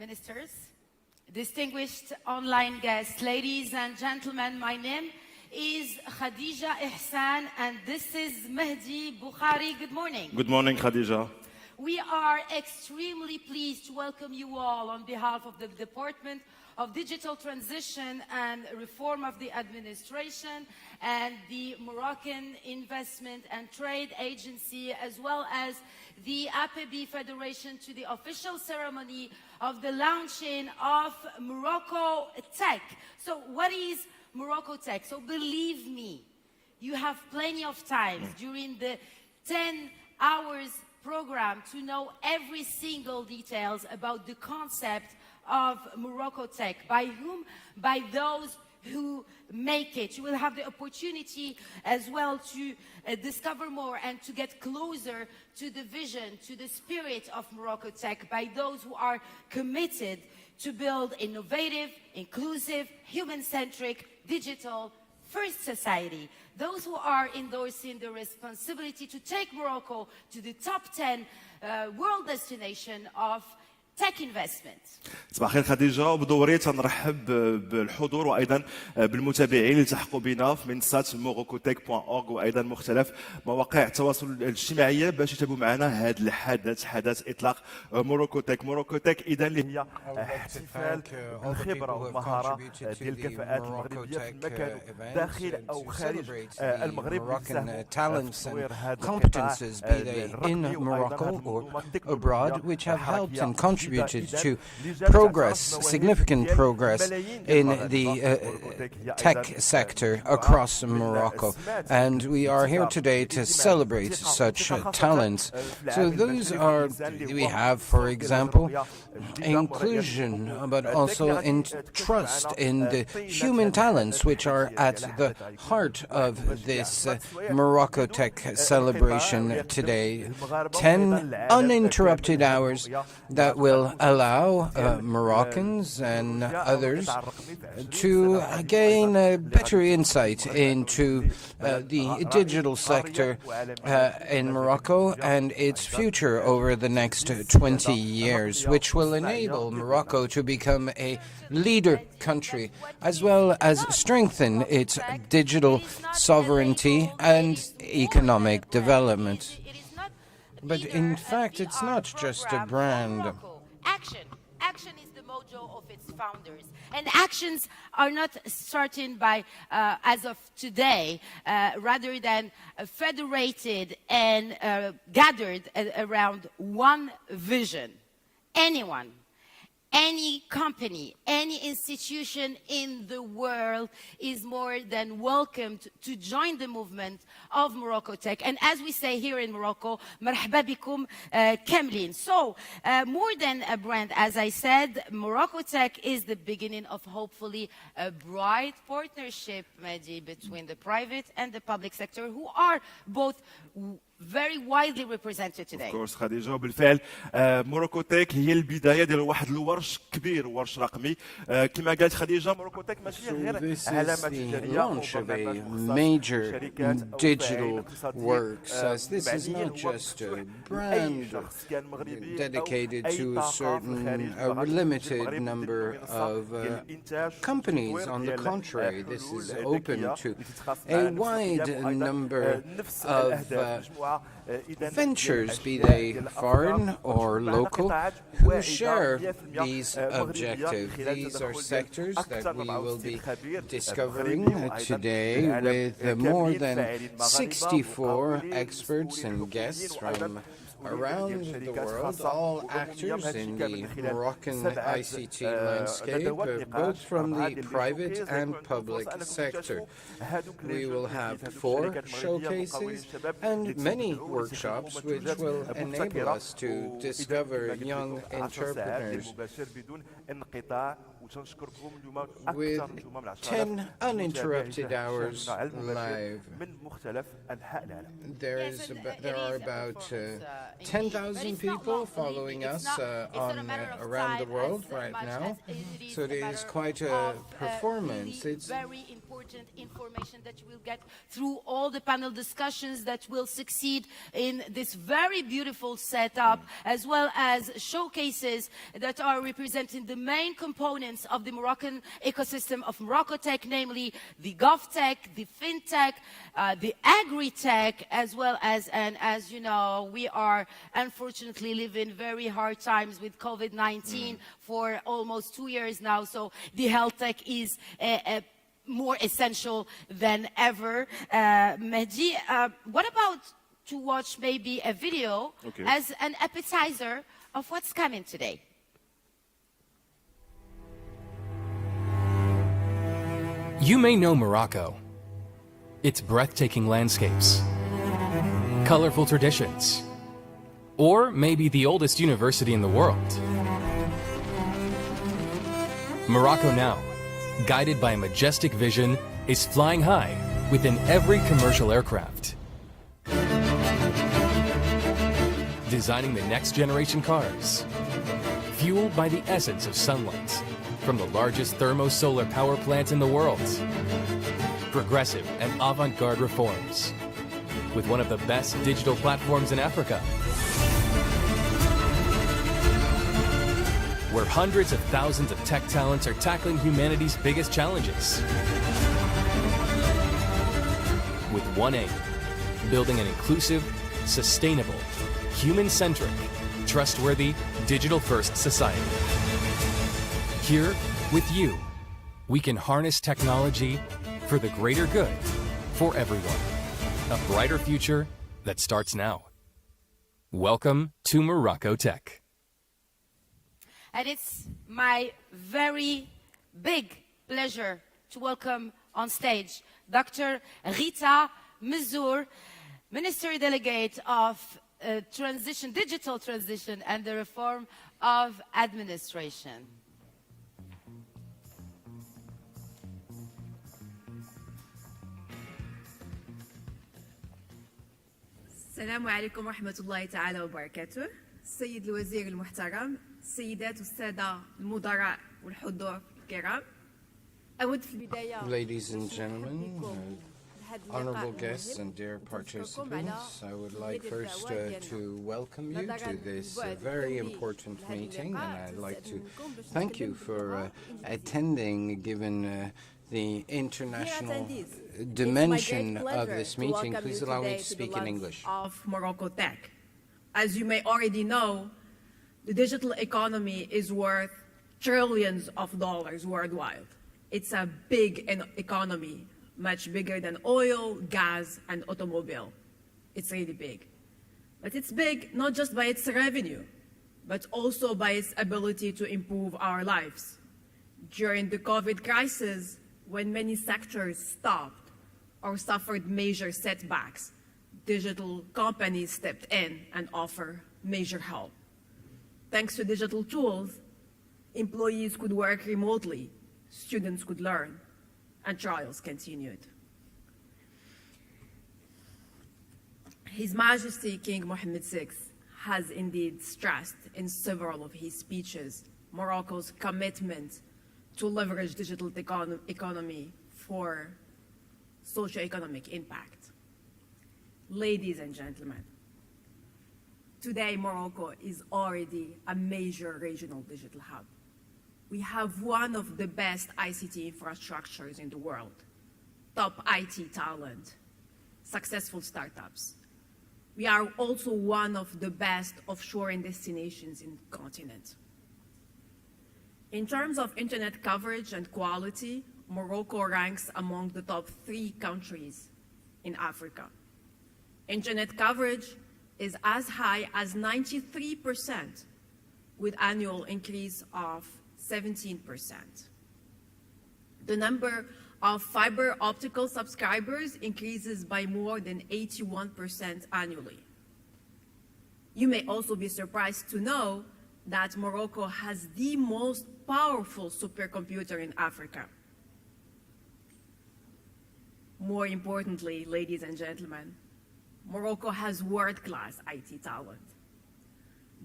ministers, distinguished online guests, ladies and gentlemen, my name is Khadija Ihsan and this is Mehdi Bukhari. Good morning. Good morning, Khadija. We are extremely pleased to welcome you all on behalf of the Department of Digital Transition and Reform of the Administration and the Moroccan Investment and Trade Agency, as well as the APB Federation, to the official ceremony of the launching of MoroccoTech. So what is MoroccoTech? So believe me, you have plenty of time during the 10 hours program to know every single details about the concept of MoroccoTech. By whom? By those who make it. You will have the opportunity as well to discover more and to get closer to the vision, to the spirit of MoroccoTech by those who are committed to build innovative, inclusive, human-centric, digital first society. Those who are endorsing the responsibility to take Morocco to the top 10 world destination of tech investment. صباح الخير خديجة، وبدوري تنرحب بالحضور وايضا بالمتابعين اللي التحقوا بنا في منصات morocotech.org وايضا مختلف مواقع التواصل الاجتماعي باش يتابعوا معنا هذا الحدث، حدث اطلاق موروكوتك اذا اللي هي احتفال الخبره والمهاره ديال الكفاءات المغربيه في المكان داخل او خارج المغرب. Talents and competences, be they in Morocco or abroad, which have helped and contributed to progress, significant progress in the tech sector across Morocco. And we are here today to celebrate such talents. So those are, we have, for example, inclusion, but also in trust in the human talents which are at the heart of this MoroccoTech celebration today. 10 uninterrupted hours that will allow Moroccans and others to gain a better insight into the digital sector in Morocco and its future over the next 20 years, which will enable Morocco to become a leader country, as well as strengthen its digital sovereignty and economic development. But in fact, it's not just a brand. Action is the mojo of its founders. And actions are not starting by, as of today, rather than federated and gathered around one vision. Anyone, any company, any institution in the world is more than welcomed to join the movement of MoroccoTech. And as we say here in Morocco, مرحبا بكم كاملين. So, more than a brand, as I said, MoroccoTech is the beginning of hopefully a bright partnership, Mehdi, between the private and the public sector, who are both very widely represented today. Of course, خديجة، وبالفعل موروكوتك هي البداية ديال واحد الورش كبير، ورش رقمي. كما قالت خديجة، موروكوتك ماشي غير علامة تجارية أو major digital works. This is not just a brand dedicated to a certain limited number of companies. On the contrary, this is open to a wide number of ventures, be they foreign or local, who share these objectives. These are sectors that we will be discovering today with more than 64 experts and guests from around the world, all actors in the Moroccan ICT landscape, both from the private and public sector. We will have 4 showcases and many workshops which will enable us to discover young entrepreneurs. With 10 uninterrupted hours live, there are about 10,000 people following us around the world right now. So it is quite a performance. It's important information that you will get through all the panel discussions that will succeed in this very beautiful setup, as well as showcases that are representing the main components of the Moroccan ecosystem of MoroccoTech, namely the GovTech, the FinTech, the Agri-Tech, as well as, and as you know, we are unfortunately living very hard times with COVID-19 for almost 2 years now, so the health tech is more essential than ever. Mehdi, what about to watch maybe a video as an appetizer of what's coming today? You may know Morocco, its breathtaking landscapes, colorful traditions, or maybe the oldest university in the world. Morocco now, guided by a majestic vision, is flying high within every commercial aircraft. Designing the next generation cars, fueled by the essence of sunlight, from the largest thermo-solar power plant in the world. Progressive and avant-garde reforms, with one of the best digital platforms in Africa, where hundreds of thousands of tech talents are tackling humanity's biggest challenges. With one aim, building an inclusive, sustainable, human-centric, trustworthy, digital-first society. Here, with you, we can harness technology for the greater good, for everyone. A brighter future that starts now. Welcome to MoroccoTech. And it's my very big pleasure to welcome on stage Dr. Rita Mzour, Ministry Delegate of Digital Transition and the Reform of Administration. السلام عليكم ورحمة الله تعالى وبركاته. السيد الوزير المحترم، السيدات والسادة المدراء والحضور الكرام. أود في البداية Ladies and gentlemen, honorable guests and dear participants, I would like first to welcome you to this very important meeting, and I'd like to thank you for attending, given the international dimension of this meeting. Please allow me to speak in English. Of MoroccoTech. As you may already know, the digital economy is worth trillions of dollars worldwide. It's a big economy, much bigger than oil, gas, and automobile. It's really big. But it's big not just by its revenue, but also by its ability to improve our lives. During the COVID crisis, when many sectors stopped or suffered major setbacks, digital companies stepped in and offered major help. Thanks to digital tools, employees could work remotely, students could learn, and trials continued. His Majesty King Mohammed VI has indeed stressed in several of his speeches Morocco's commitment to leverage digital economy for socio-economic impact. Ladies and gentlemen, today Morocco is already a major regional digital hub. We have one of the best ICT infrastructures in the world, top IT talent, successful startups. We are also one of the best offshoring destinations in the continent. In terms of internet coverage and quality, Morocco ranks among the top 3 countries in Africa. Internet coverage is as high as 93%, with annual increase of 17%. The number of fiber optical subscribers increases by more than 81% annually. You may also be surprised to know that Morocco has the most powerful supercomputer in Africa. More importantly, ladies and gentlemen, Morocco has world-class IT talent.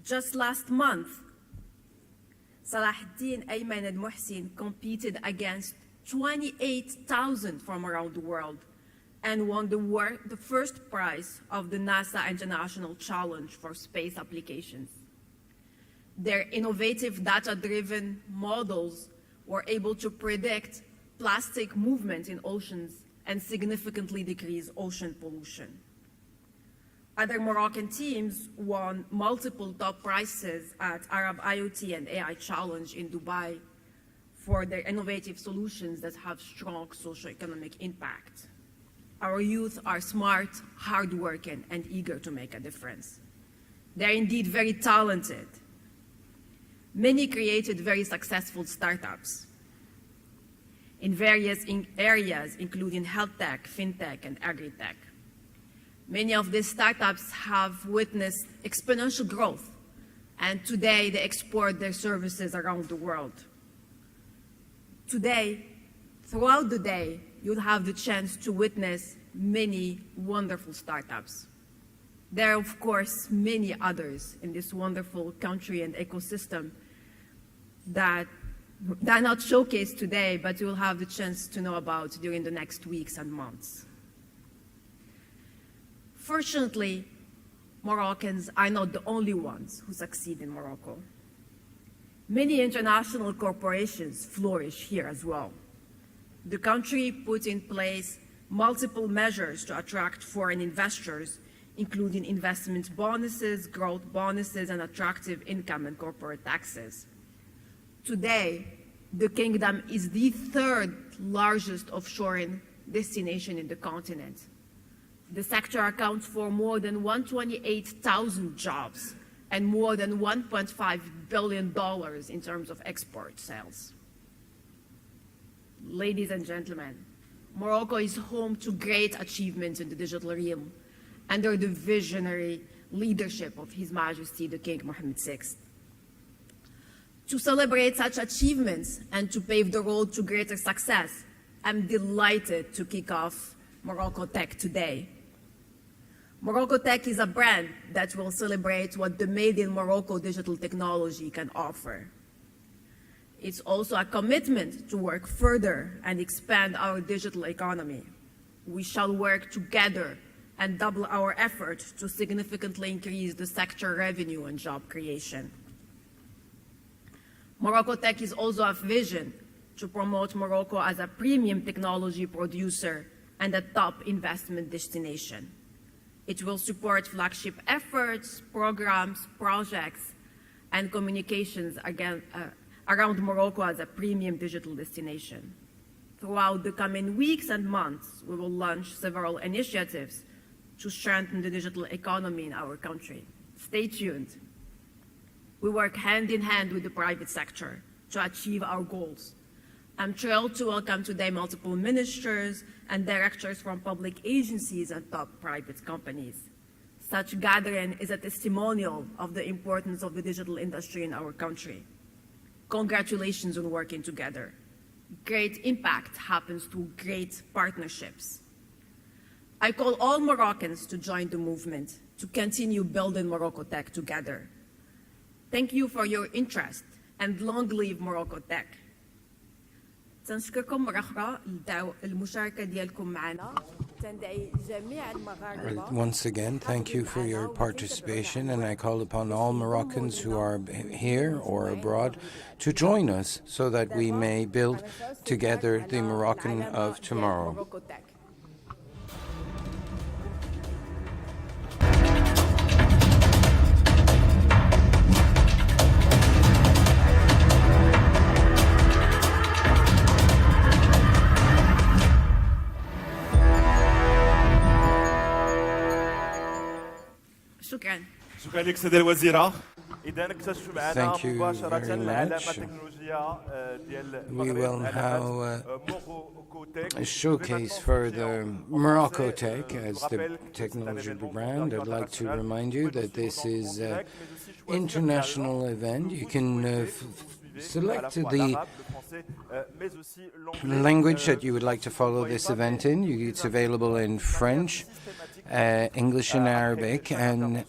Just last month, Salah ad-Din Ayman al-Muhsin competed against 28,000 from around the world, and won the first prize of the NASA International Challenge for Space Applications. Their innovative data-driven models were able to predict plastic movement in oceans and significantly decrease ocean pollution. Other Moroccan teams won multiple top prizes at Arab IoT and AI Challenge in Dubai for their innovative solutions that have strong socio-economic impact. Our youth are smart, hardworking, and eager to make a difference. They're indeed very talented. Many created very successful startups in various areas, including health tech, fintech, and agri-tech. Many of these startups have witnessed exponential growth, and today they export their services around the world. Today, throughout the day, you'll have the chance to witness many wonderful startups. There are, of course, many others in this wonderful country and ecosystem that are not showcased today, but you'll have the chance to know about during the next weeks and months. Fortunately, Moroccans are not the only ones who succeed in Morocco. Many international corporations flourish here as well. The country put in place multiple measures to attract foreign investors, including investment bonuses, growth bonuses, and attractive income and corporate taxes. Today, the kingdom is the third largest offshoring destination in the continent. The sector accounts for more than 128,000 jobs and more than $1.5 billion in terms of export sales. Ladies and gentlemen, Morocco is home to great achievements in the digital realm under the visionary leadership of His Majesty the King Mohammed VI. To celebrate such achievements and to pave the road to greater success, I'm delighted to kick off MoroccoTech today. MoroccoTech is a brand that will celebrate what the Made in Morocco digital technology can offer. It's also a commitment to work further and expand our digital economy. We shall work together and double our efforts to significantly increase the sector revenue and job creation. MoroccoTech is also a vision to promote Morocco as a premium technology producer and a top investment destination. It will support flagship efforts, programs, projects, and communications around Morocco as a premium digital destination. Throughout the coming weeks and months, we will launch several initiatives to strengthen the digital economy in our country. Stay tuned. We work hand in hand with the private sector to achieve our goals. I'm thrilled to welcome today multiple ministers and directors from public agencies and top private companies. Such gathering is a testimonial of the importance of the digital industry in our country. Congratulations on working together. Great impact happens through great partnerships. I call all Moroccans to join the movement to continue building MoroccoTech together. Thank you for your interest and long live MoroccoTech. تنشكركم مرة أخرى المشاركة ديالكم معنا. تندعي جميع المغاربة. Once again, thank you for your participation, and I call upon all Moroccans who are here or abroad to join us so that we may build together the Moroccan of tomorrow. شكرا لك سيدة الوزيرة. إذا اكتشفوا معنا مباشرة العلامة التكنولوجية ديال We will now showcase further MoroccoTech as the technology brand. I'd like to remind you that this is an international event. You can select the language that you would like to follow this event in. It's available in French, English and Arabic, and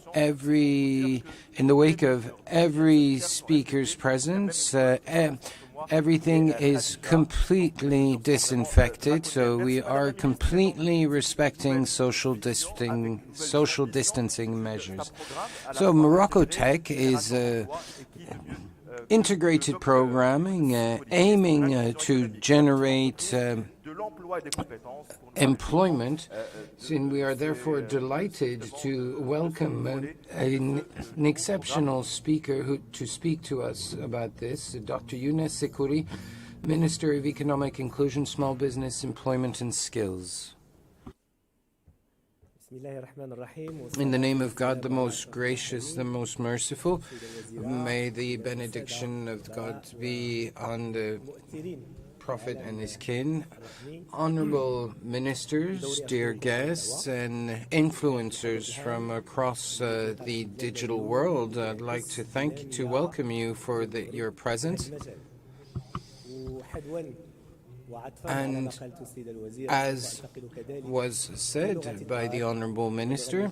in the wake of every speaker's presence, everything is completely disinfected, so we are completely respecting social distancing measures. So MoroccoTech is integrated programming aiming to generate employment, and we are therefore delighted to welcome an exceptional speaker to speak to us about this, Dr. Younes Sekouri, Minister of Economic Inclusion, Small Business, Employment and Skills. In the name of God, the most gracious, the most merciful, may the benediction of God be on the Prophet and his kin, honorable ministers, dear guests, and influencers from across the digital world. I'd like to welcome you for your presence. And as was said by the Honourable Minister,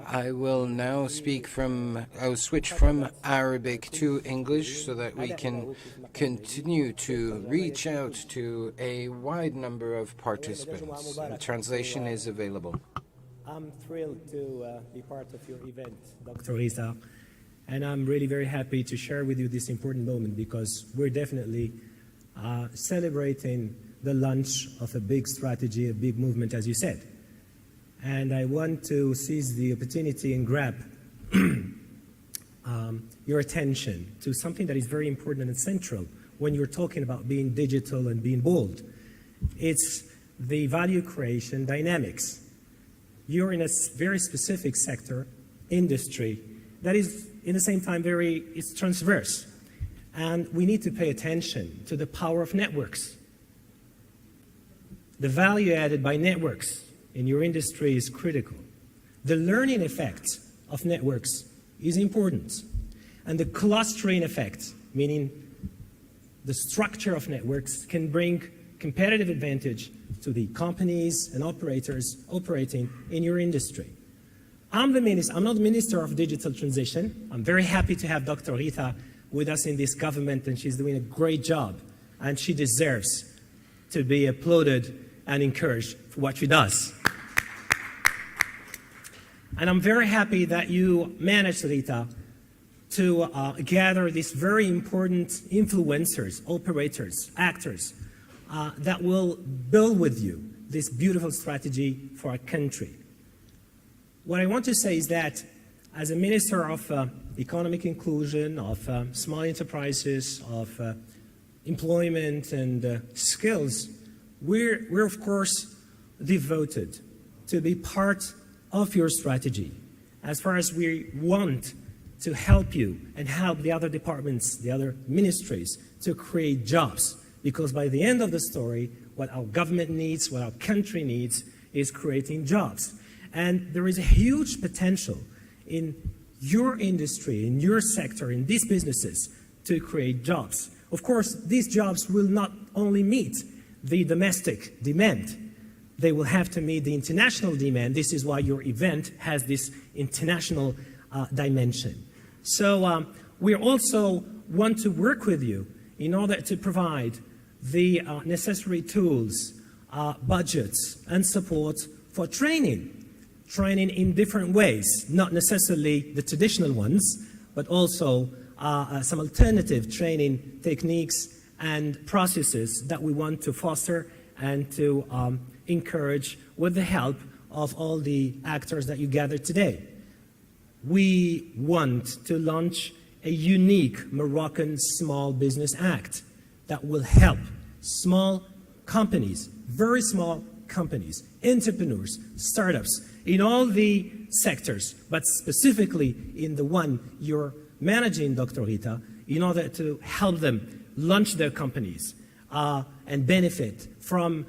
I will now switch from Arabic to English so that we can continue to reach out to a wide number of participants. The translation is available. I'm thrilled to be part of your event, Dr. Rita, and I'm really very happy to share with you this important moment because we're definitely celebrating the launch of a big strategy, a big movement, as you said. And I want to seize the opportunity and grab your attention to something that is very important and central when you're talking about being digital and being bold. It's the value creation dynamics. You're in a very specific sector, industry, that is, in the same time, it's transverse. And we need to pay attention to the power of networks. The value added by networks in your industry is critical. The learning effect of networks is important. And the clustering effect, meaning the structure of networks, can bring competitive advantage to the companies and operators operating in your industry. I'm not the Minister of Digital Transition. I'm very happy to have Dr. Rita with us in this government, and she's doing a great job, and she deserves to be applauded and encouraged for what she does. And I'm very happy that you managed, Rita, to gather these very important influencers, operators, actors that will build with you this beautiful strategy for our country. What I want to say is that as a Minister of Economic Inclusion, of small enterprises, of employment and skills, we're of course devoted to be part of your strategy. As far as we want to help you and help the other departments, the other ministries to create jobs. Because by the end of the story, what our government needs, what our country needs is creating jobs. And there is a huge potential in your industry, in your sector, in these businesses to create jobs. Of course, these jobs will not only meet the domestic demand, they will have to meet the international demand. This is why your event has this international dimension. So we also want to work with you in order to provide the necessary tools, budgets, and support for training in different ways, not necessarily the traditional ones, but also some alternative training techniques and processes that we want to foster and to encourage with the help of all the actors that you gathered today. We want to launch a unique Moroccan Small Business Act that will help small companies, very small companies, entrepreneurs, startups, in all the sectors, but specifically in the one you're managing, Dr. Rita, in order to help them launch their companies and benefit from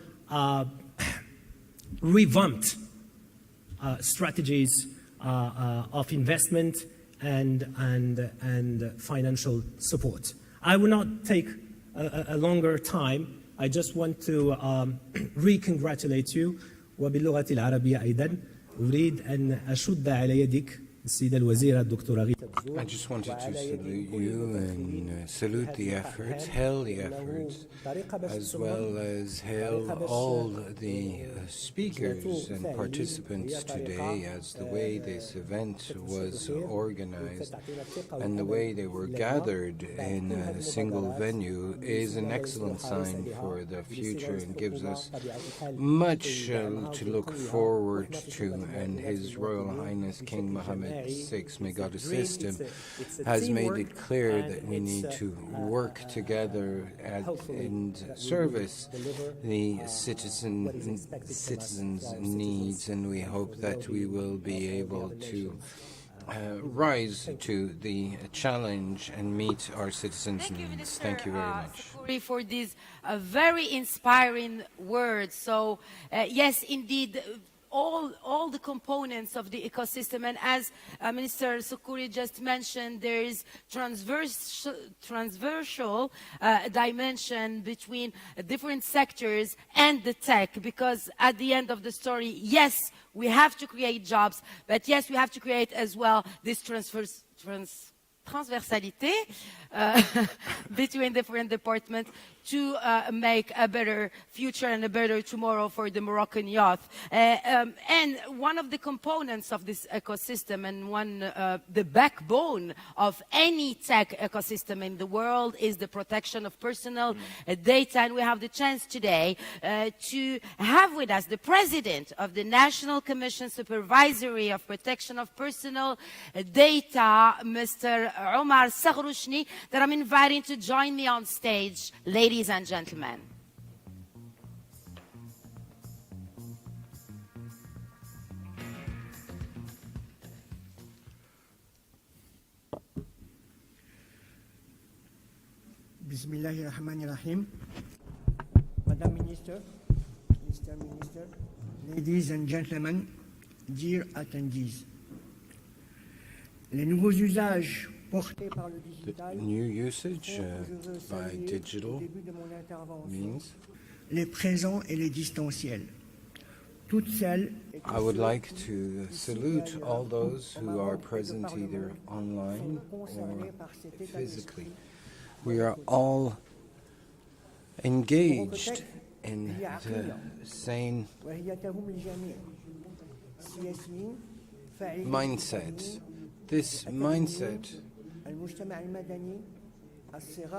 revamped strategies of investment and financial support. I will not take a longer time. I just want to re-congratulate you. وباللغة العربية أيضا أريد أن أشد على يدك السيدة الوزيرة الدكتورة غيتا I just wanted to salute you and salute the efforts, hail the efforts, as well as hail all the speakers and participants today, as the way this event was organized and the way they were gathered in a single venue is an excellent sign for the future and gives us much to look forward to. And His Royal Highness King Mohammed VI, may God assist him, has made it clear that we need to work together in service the citizens' needs, and we hope that we will be able to rise to the challenge and meet our citizens' needs. Thank you very much. Sakuri, for these very inspiring words. So, yes, indeed, all the components of the ecosystem, and as Minister Sukuri just mentioned, there is transversal dimension between different sectors and the tech, because at the end of the story, yes, we have to create jobs, but yes, we have to create as well this transversality between different departments to make a better future and a better tomorrow for the Moroccan youth. And one of the components of this ecosystem, and the backbone of any tech ecosystem in the world, is the protection of personal data. And we have the chance today to have with us the president of the National Commission Supervisory of Protection of Personal Data, Mr. Omar Saghrouchni, that I'm inviting to join me on stage, ladies and gentlemen. Bismillahirrahmanirrahim. Madam Minister, Mr. Minister, ladies and gentlemen, dear attendees. Les nouveaux usages portés par le digital, The new usage by digital means, les présents et les distanciels. Toutes celles I would like to salute all those who are present either online or physically. We are all engaged in the same mindset. This mindset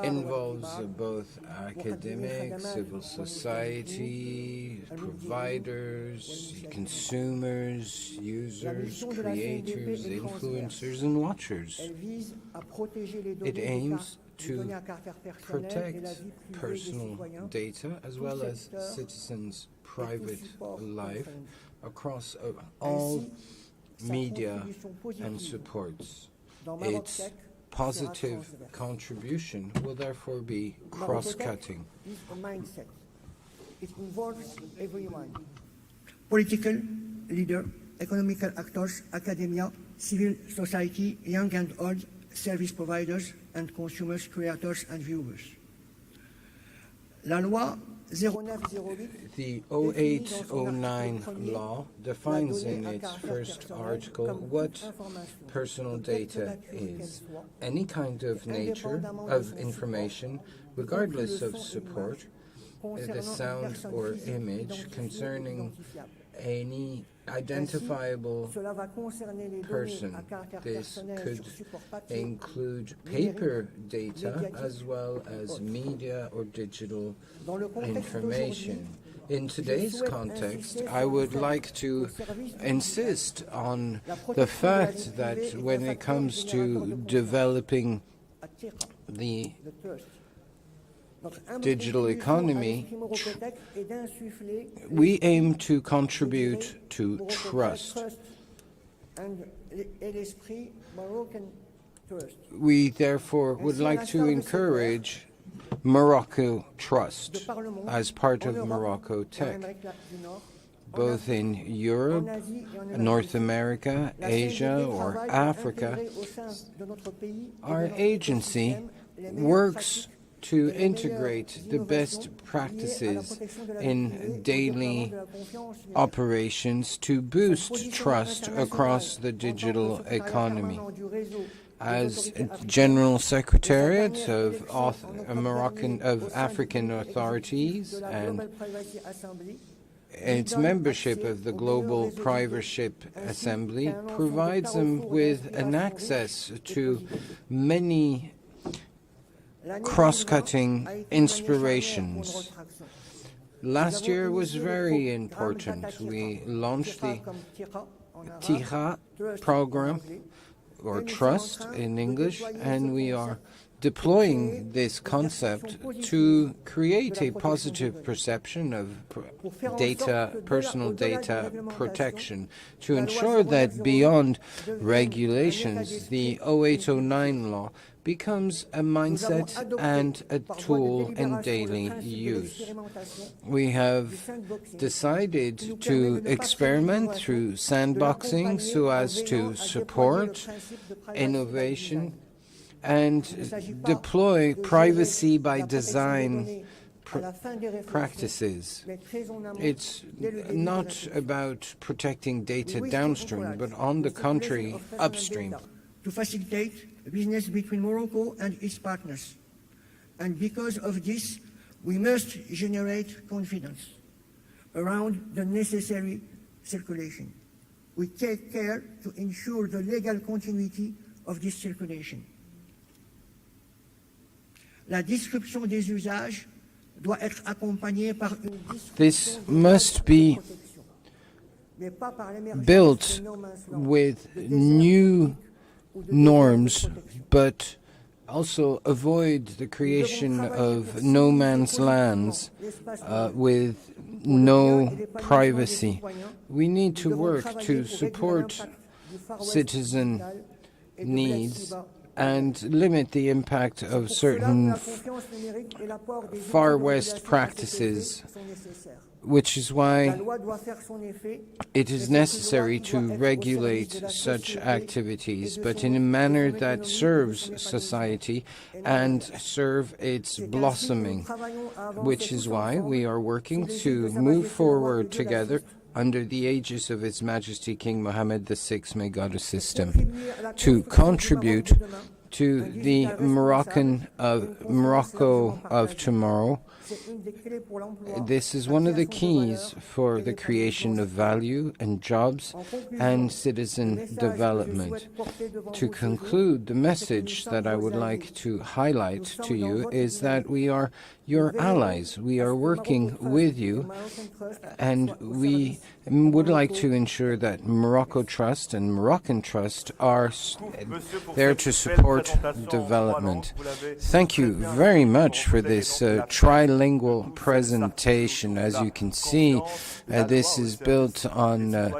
involves both academics, civil society, providers, consumers, users, creators, influencers, and watchers. It aims to protect personal data as well as citizens' private life across all media and supports. Its positive contribution will therefore be cross-cutting. It involves everyone. Political leader, economical actors, academia, civil society, young and old, service providers and consumers, creators and viewers. La loi 0908. The 0809 law defines in its first article what personal data is. Any kind of nature of information, regardless of support, the sound or image concerning any identifiable person. This could include paper data as well as media or digital information. In today's context, I would like to insist on the fact that when it comes to developing the digital economy, we aim to contribute to trust. We therefore would like to encourage Morocco Trust as part of MoroccoTech, both in Europe, North America, Asia, or Africa. Our agency works to integrate the best practices in daily operations to boost trust across the digital economy. As General Secretariat of African authorities and its membership of the Global Privacy Assembly provides them with an access to many cross-cutting inspirations. Last year was very important. We launched the TIRA program, or trust in English, and we are deploying this concept to create a positive perception of personal data protection, to ensure that beyond regulations, the 0809 law becomes a mindset and a tool in daily use. We have decided to experiment through sandboxing so as to support innovation and deploy privacy by design practices. It's not about protecting data downstream, but on the contrary, upstream. To facilitate business between Morocco and its partners. And because of this, we must generate confidence around the necessary circulation. We take care to ensure the legal continuity of this circulation. La description des usages doit être accompagnée par une This must be built with new norms, but also avoid the creation of no man's lands with no privacy. We need to work to support citizen needs and limit the impact of certain Far West practices, which is why it is necessary to regulate such activities, but in a manner that serves society and serve its blossoming, which is why we are working to move forward together under the aegis of His Majesty King Mohammed VI, may God assist him, to contribute to the Morocco of tomorrow. This is one of the keys for the creation of value and jobs and citizen development. To conclude, the message that I would like to highlight to you is that we are your allies. We are working with you, and we would like to ensure that Morocco Trust and Moroccan Trust are there to support development. Thank you very much for this trilingual presentation. As you can see, this is built on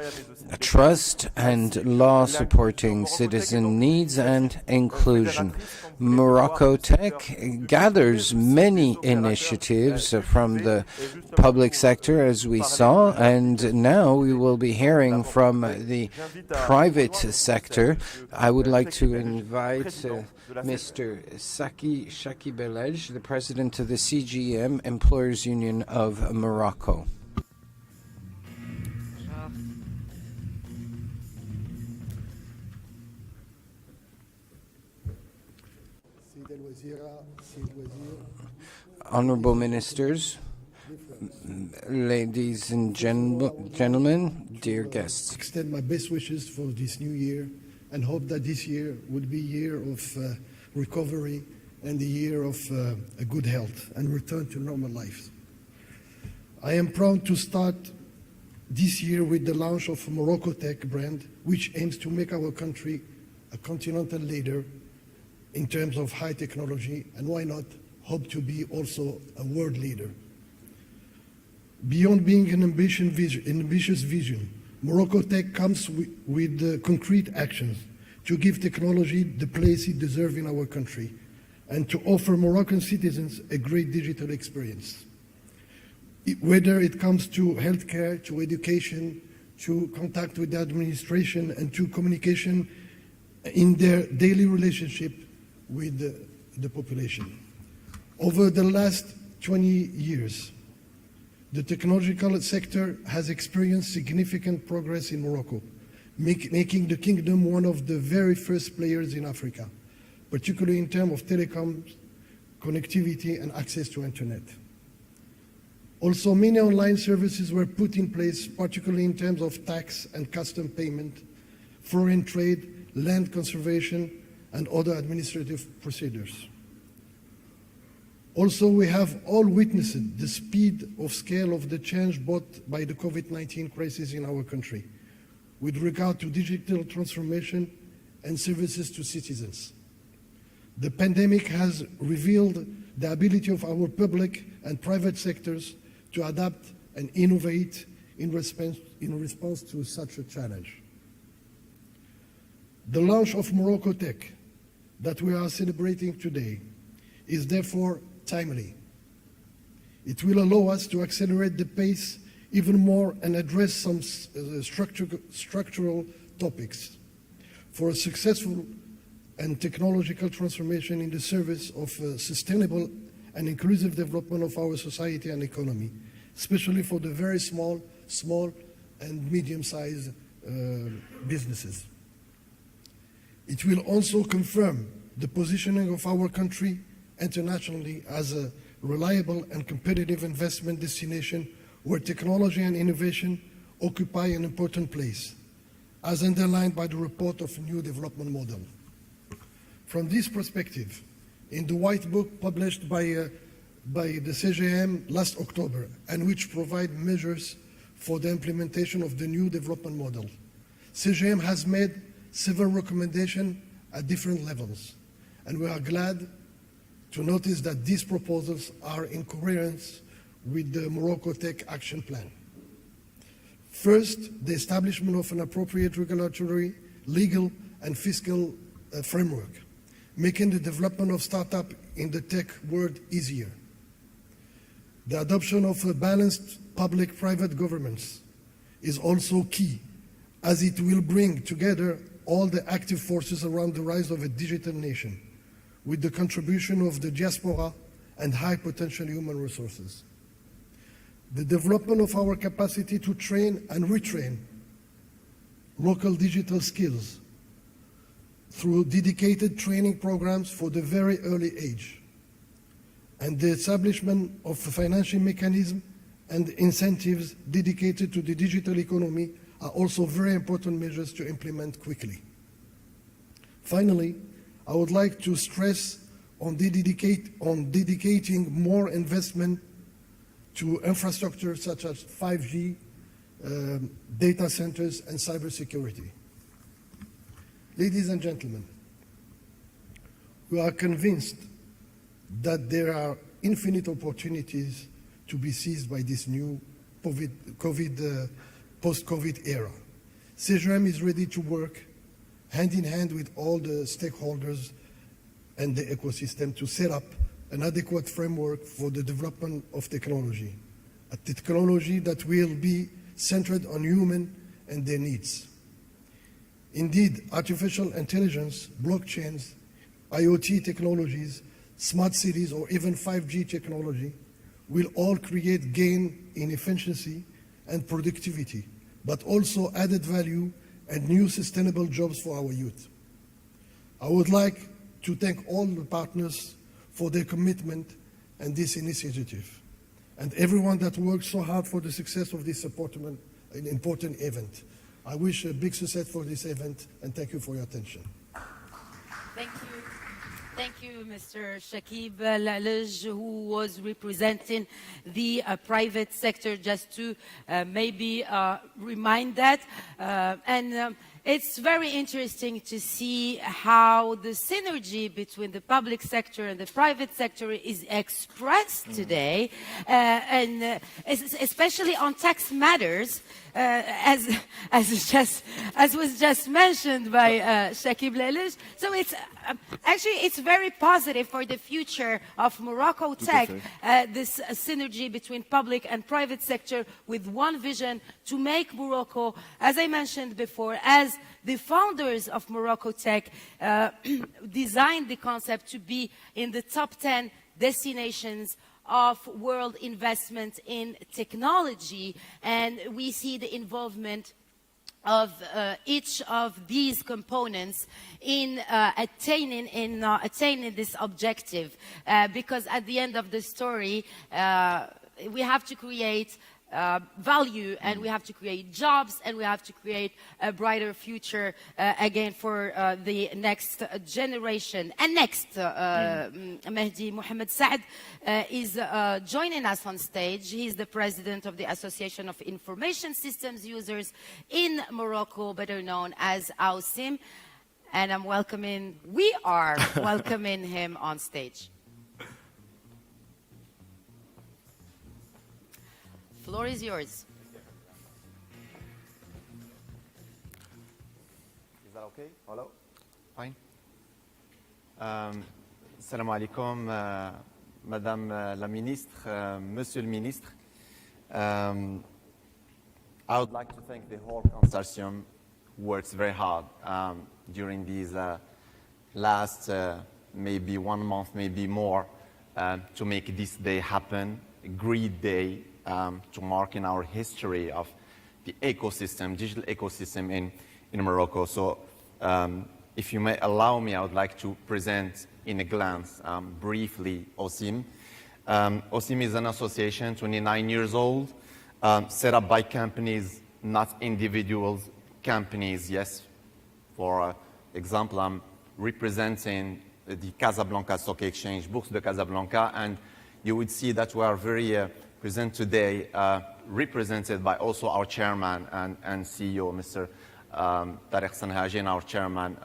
trust and law supporting citizen needs and inclusion. MoroccoTech gathers many initiatives from the public sector, as we saw, and now we will be hearing from the private sector. I would like to invite Mr. Shaki Belej, the president of the CGM Employers Union of Morocco. Honorable Ministers, ladies and gentlemen, dear guests. Extend my best wishes for this new year and hope that this year would be a year of recovery and a year of good health and return to normal life. I am proud to start this year with the launch of MoroccoTech brand, which aims to make our country a continental leader in terms of high technology, and why not hope to be also a world leader. Beyond being an ambitious vision, MoroccoTech comes with concrete actions to give technology the place it deserves in our country and to offer Moroccan citizens a great digital experience. Whether it comes to healthcare, to education, to contact with the administration, and to communication in their daily relationship with the population. Over the last 20 years, the technological sector has experienced significant progress in Morocco, making the kingdom one of the very first players in Africa, particularly in terms of telecoms, connectivity, and access to internet. Also, many online services were put in place, particularly in terms of tax and custom payment, foreign trade, land conservation, and other administrative procedures. Also, we have all witnessed the speed of scale of the change brought by the COVID-19 crisis in our country with regard to digital transformation and services to citizens. The pandemic has revealed the ability of our public and private sectors to adapt and innovate in response to such a challenge. The launch of MoroccoTech that we are celebrating today is therefore timely. It will allow us to accelerate the pace even more and address some structural topics for a successful and technological transformation in the service of sustainable and inclusive development of our society and economy, especially for the very small and medium-sized businesses. It will also confirm the positioning of our country internationally as a reliable and competitive investment destination where technology and innovation occupy an important place, as underlined by the report of a new development model. From this perspective, in the White Book published by the CGM last October, and which provide measures for the implementation of the new development model, CGM has made several recommendations at different levels, and we are glad to notice that these proposals are in coherence with the MoroccoTech Action Plan. First, the establishment of an appropriate regulatory, legal, and fiscal framework, making the development of startups in the tech world easier. The adoption of a balanced public-private governance is also key, as it will bring together all the active forces around the rise of a digital nation, with the contribution of the diaspora and high potential human resources. The development of our capacity to train and retrain local digital skills through dedicated training programs for the very early age, and the establishment of a financial mechanism and incentives dedicated to the digital economy are also very important measures to implement quickly. Finally, I would like to stress on dedicating more investment to infrastructure such as 5G, data centers, and cybersecurity. Ladies and gentlemen, we are convinced that there are infinite opportunities to be seized by this new post-COVID era. CGM is ready to work hand in hand with all the stakeholders and the ecosystem to set up an adequate framework for the development of technology, a technology that will be centered on human and their needs. Indeed, artificial intelligence, blockchains, IoT technologies, smart cities, or even 5G technology will all create gain in efficiency and productivity, but also added value and new sustainable jobs for our youth. I would like to thank all the partners for their commitment and this initiative, and everyone that worked so hard for the success of this important event. I wish a big success for this event, and thank you for your attention. Thank you. Thank you, Mr. Shakib Lalej, who was representing the private sector, just to maybe remind that. It's very interesting to see how the synergy between the public sector and the private sector is expressed today, and especially on tax matters, as was just mentioned by Shakib Lalej. So it's actually very positive for the future of MoroccoTech, this synergy between public and private sector with one vision to make Morocco, as I mentioned before, as the founders of MoroccoTech designed the concept to be in the top 10 destinations of world investment in technology, and we see the involvement of each of these components in attaining this objective, because at the end of the story, we have to create value, and we have to create jobs, and we have to create a brighter future again for the next generation. And next, Mehdi Mohamed Saad is joining us on stage. He's the president of the Association of Information Systems Users in Morocco, better known as AUSIM. And we are welcoming him on stage. Floor is yours. Is that okay? Hello? Fine. Assalamu alaikum, Madame la Ministre, Monsieur le Ministre. I would like to thank the whole consortium who works very hard during these last maybe 1 month, maybe more, to make this day happen, a great day. To mark in our history of the ecosystem, digital ecosystem in Morocco. So if you may allow me, I would like to present in a glance briefly AUSIM. AUSIM is an association, 29 years old, set up by companies, not individuals, companies, yes. For example, I'm representing the Casablanca Stock Exchange, Bourse de Casablanca, and you would see that we are very present today, represented by also our chairman and CEO, Mr. Tariq Sanhaji, and our chairman,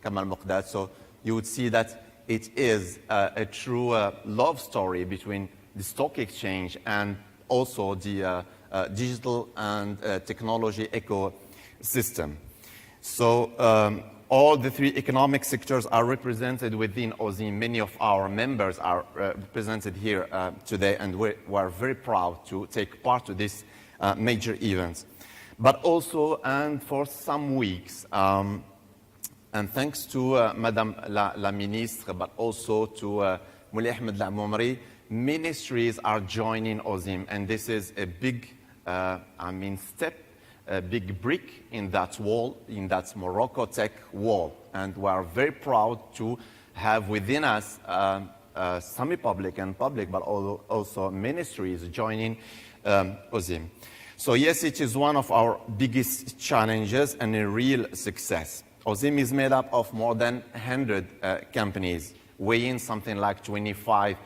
Kamal Muqdad. So you would see that it is a true love story between the stock exchange and also the digital and technology ecosystem. So all the three economic sectors are represented within AUSIM. Many of our members are represented here today, and we are very proud to take part to this major event. But also, and for some weeks, and thanks to Madame la Ministre, but also to Moulay Ahmed Al-Moumri, ministries are joining AUSIM, and this is a big, step, a big brick in that wall, in that MoroccoTech wall. And we are very proud to have within us semi-public and public, but also ministries joining AUSIM. So yes, it is one of our biggest challenges and a real success. AUSIM is made up of more than 100 companies, weighing something like 25%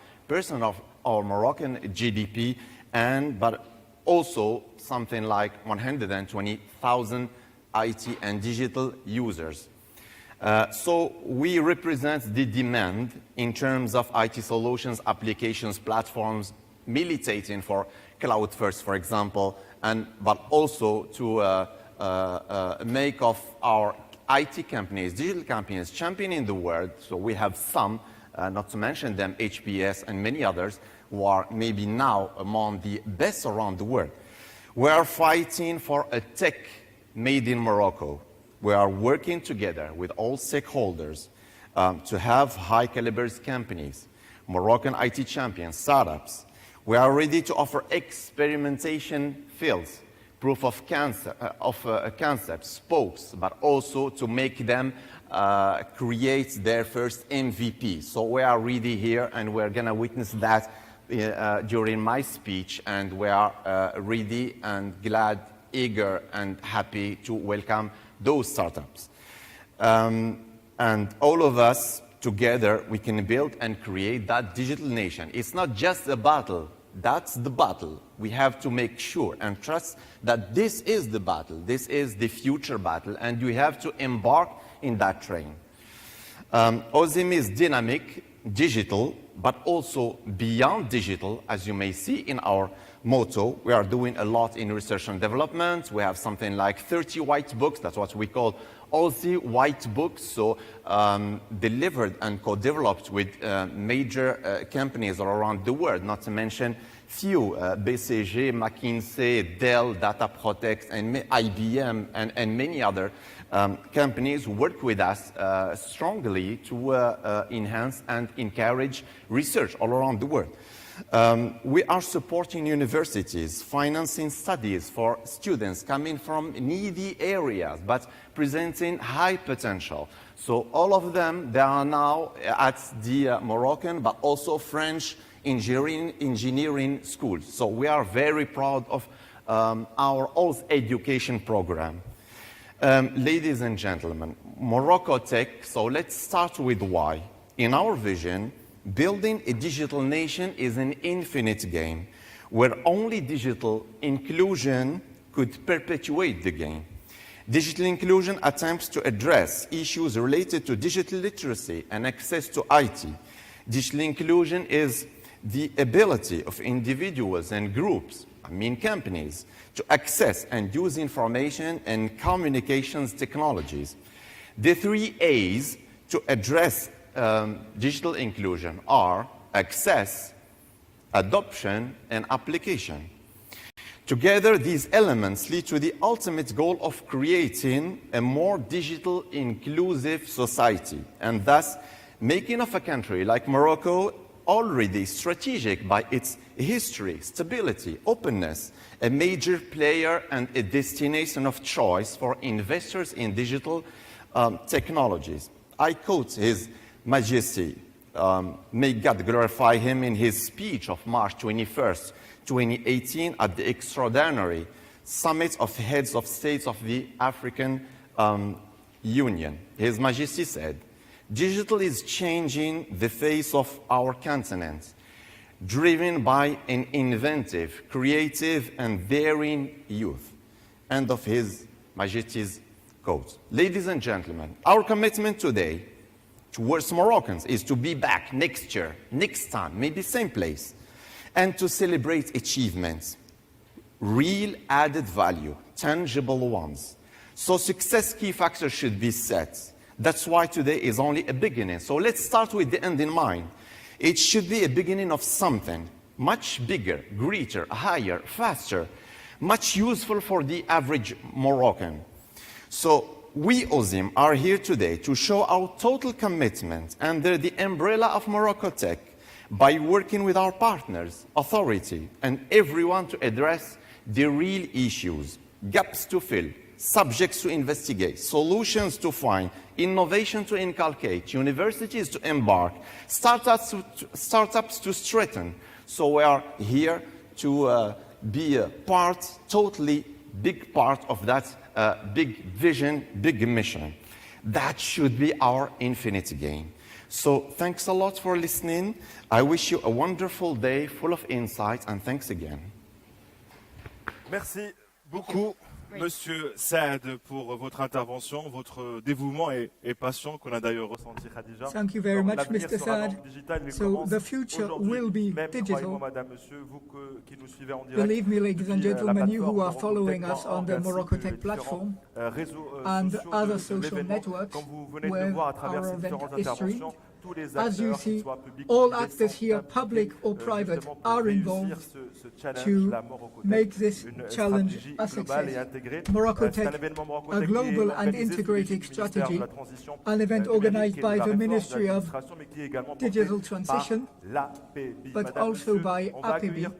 of our Moroccan GDP, but also something like 120,000 IT and digital users. So we represent the demand in terms of IT solutions, applications, platforms, militating for cloud first, for example, but also to make of our IT companies, digital companies, championing the world. So we have some, not to mention them, HPS and many others, who are maybe now among the best around the world. We are fighting for a tech made in Morocco. We are working together with all stakeholders to have high caliber companies, Moroccan IT champions, startups. We are ready to offer experimentation fields, proof of concepts, spokes, but also to make them create their first MVP. So we are ready here, and we're going to witness that during my speech, and we are ready and glad, eager and happy to welcome those startups. And all of us together, we can build and create that digital nation. It's not just a battle. That's the battle. We have to make sure and trust that this is the battle. This is the future battle, and we have to embark in that train. AUSIM is dynamic, digital, but also beyond digital, as you may see in our motto. We are doing a lot in research and development. We have something like 30 white books. That's what we call Aussie white books, so delivered and co-developed with major companies all around the world, not to mention few, BCG, McKinsey, Dell, Data Protect, and IBM, and many other companies who work with us strongly to enhance and encourage research all around the world. We are supporting universities, financing studies for students coming from needy areas, but presenting high potential. So all of them, they are now at the Moroccan, but also French engineering schools. So we are very proud of our oath education program. Ladies and gentlemen, MoroccoTech, so let's start with why. In our vision, building a digital nation is an infinite game, where only digital inclusion could perpetuate the game. Digital inclusion attempts to address issues related to digital literacy and access to IT. Digital inclusion is the ability of individuals and groups, I mean companies, to access and use information and communications technologies. The 3 A's to address digital inclusion are access, adoption, and application. Together, these elements lead to the ultimate goal of creating a more digital inclusive society, and thus making of a country like Morocco, already strategic by its history, stability, openness, a major player and a destination of choice for investors in digital technologies. I quote His Majesty, may God glorify him, in his speech of March 21st, 2018 at the extraordinary Summit of Heads of States of the African Union. His Majesty said, "Digital is changing the face of our continent, driven by an inventive, creative, and daring youth." End of His Majesty's quote. Ladies and gentlemen, our commitment today towards Moroccans is to be back next year, next time, maybe same place, and to celebrate achievements, real added value, tangible ones. So success key factors should be set. That's why today is only a beginning. So let's start with the end in mind. It should be a beginning of something much bigger, greater, higher, faster, much useful for the average Moroccan. So we, OZIM, are here today to show our total commitment under the umbrella of MoroccoTech by working with our partners, authority, and everyone to address the real issues, gaps to fill, subjects to investigate, solutions to find, innovation to inculcate, universities to embark, startups to strengthen. So we are here to be a part, totally big part of that big vision, big mission. That should be our infinite gain. So thanks a lot for listening. I wish you a wonderful day full of insights, and thanks again. Merci beaucoup, Monsieur Saad, pour votre intervention, votre dévouement et passion qu'on a d'ailleurs ressenti, Khadija. Thank you very much, Mr. Saad. So the future will be digital. Believe me, ladies and gentlemen, you who are following us on the MoroccoTech platform and other social networks where our event is streamed, as you see, all actors here, public or private, are involved to make this challenge a success. MoroccoTech, a global and integrated strategy, an event organized by the Ministry of Digital Transition, but also by APB.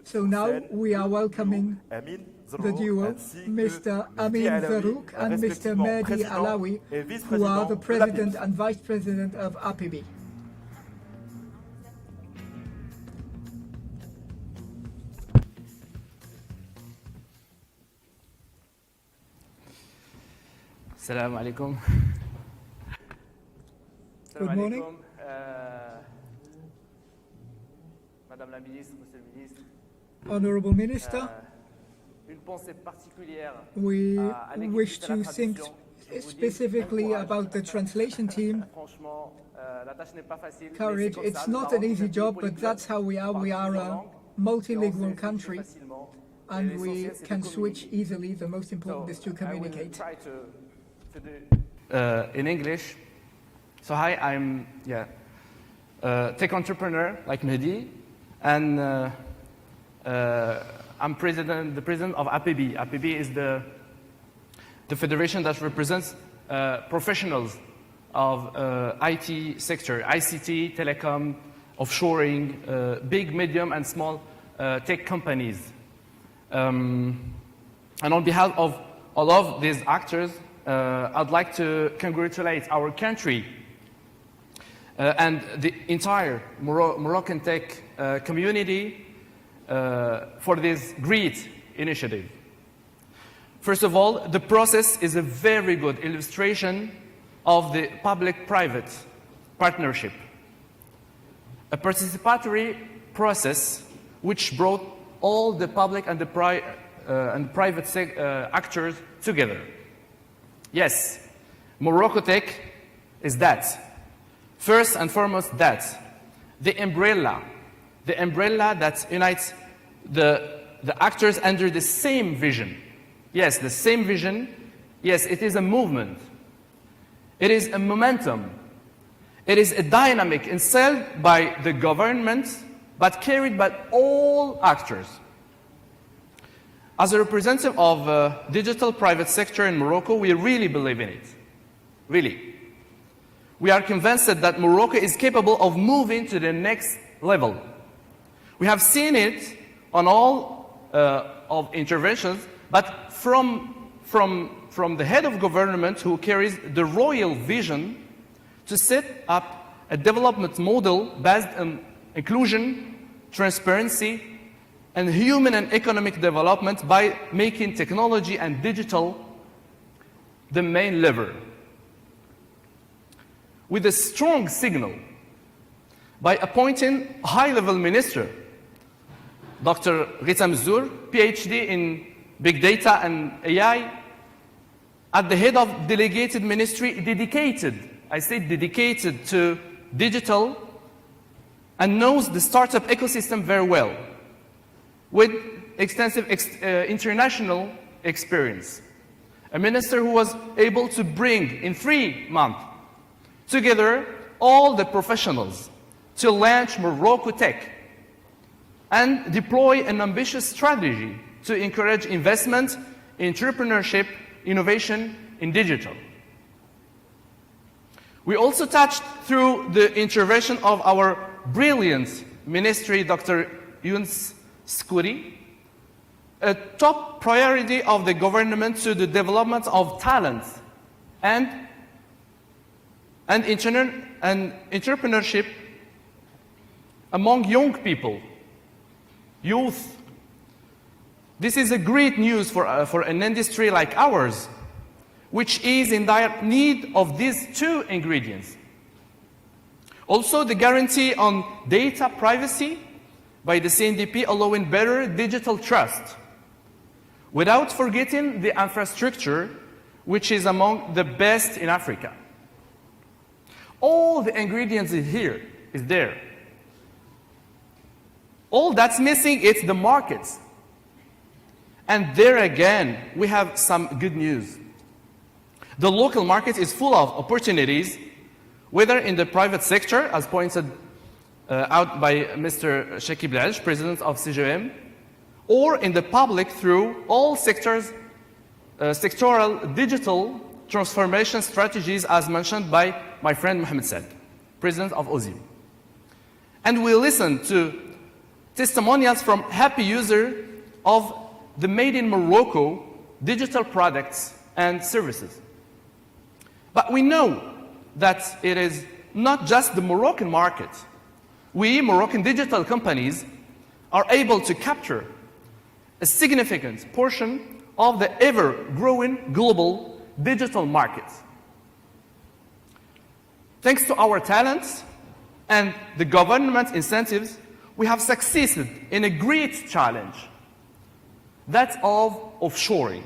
So now we are welcoming the duo, Mr. Amin Farouk and Mr. Mehdi Alawi, who are the President and Vice President of APB. Assalamu alaikum. Good morning. Madame la Ministre, Monsieur le Ministre. Honorable Minister, we wish to think specifically about the translation team. Courage, it's not an easy job, but that's how we are. We are a multilingual country, and we can switch easily. The most important is to communicate. In English. So hi, I'm tech entrepreneur like Mehdi, and I'm the president of APB. APB is the the federation that represents professionals of IT sector, ICT, telecom, offshoring, big, medium, and small tech companies. And on behalf of all of these actors, I'd like to congratulate our country and the entire Moroccan tech community for this great initiative. First of all, the process is a very good illustration of the public-private partnership, a participatory process which brought all the public and the private actors together. Yes, MoroccoTech is that. First and foremost, that. The umbrella that unites the actors under the same vision. Yes, the same vision. Yes, it is a movement. It is a momentum. It is a dynamic instilled by the government, but carried by all actors. As a representative of digital private sector in Morocco, we really believe in it. Really. We are convinced that Morocco is capable of moving to the next level. We have seen it on all of interventions, but from the head of government who carries the royal vision to set up a development model based on inclusion, transparency, and human and economic development by making technology and digital the main lever. With a strong signal by appointing a high-level minister, Dr. Rita Mzour, PhD in Big Data and AI, at the head of delegated ministry dedicated, I say dedicated to digital, and knows the startup ecosystem very well, with extensive international experience. A minister who was able to bring in 3 months together all the professionals to launch MoroccoTech and deploy an ambitious strategy to encourage investment, entrepreneurship, innovation in digital. We also touched through the intervention of our brilliant ministry, Dr. Younes Skouri, a top priority of the government to the development of talent and entrepreneurship among young people, youth. This is a great news for an industry like ours, which is in dire need of these 2 ingredients. Also, the guarantee on data privacy by the CNDP allowing better digital trust, without forgetting the infrastructure, which is among the best in Africa. All the ingredients is there. All that's missing is the markets. And there again, we have some good news. The local market is full of opportunities, whether in the private sector, as pointed out by Mr. Shakib Belj, President of CGM, or in the public through all sectors, sectoral digital transformation strategies, as mentioned by my friend Mohamed Saad, President of OZIM. And we listen to testimonials from happy users of the Made in Morocco digital products and services. But we know that it is not just the Moroccan market. We, Moroccan digital companies, are able to capture a significant portion of the ever-growing global digital market. Thanks to our talents and the government incentives, we have succeeded in a great challenge, that of offshoring.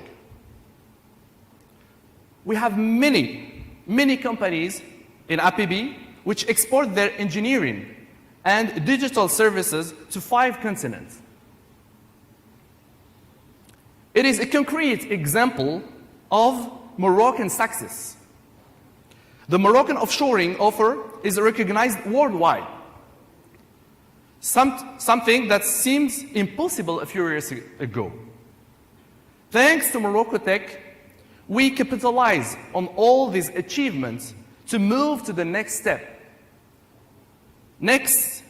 We have many companies in APB which export their engineering and digital services to 5 continents. It is a concrete example of Moroccan success. The Moroccan offshoring offer is recognized worldwide, something that seems impossible a few years ago. Thanks to MoroccoTech, we capitalize on all these achievements to move to the next step. Next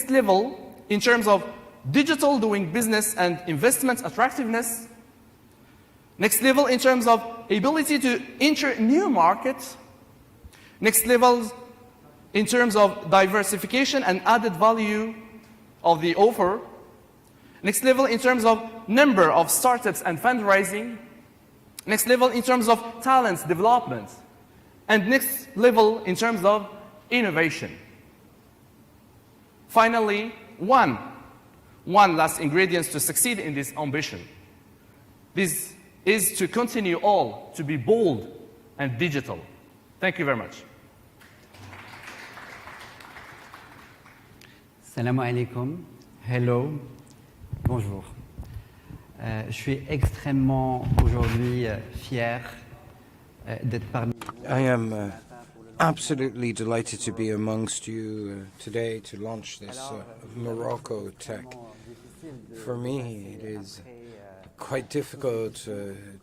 level in terms of digital doing business and investment attractiveness. Next level in terms of ability to enter new markets. Next level in terms of diversification and added value of the offer. Next level in terms of number of startups and fundraising. Next level in terms of talent development. And next level in terms of innovation. Finally, one last ingredient to succeed in this ambition. This is to continue all to be bold and digital. Thank you very much. Salam alaikum. Hello. Bonjour. Je suis extrêmement aujourd'hui fier d'être parmi. I am absolutely delighted to be amongst you today to launch this MoroccoTech. For me, it is quite difficult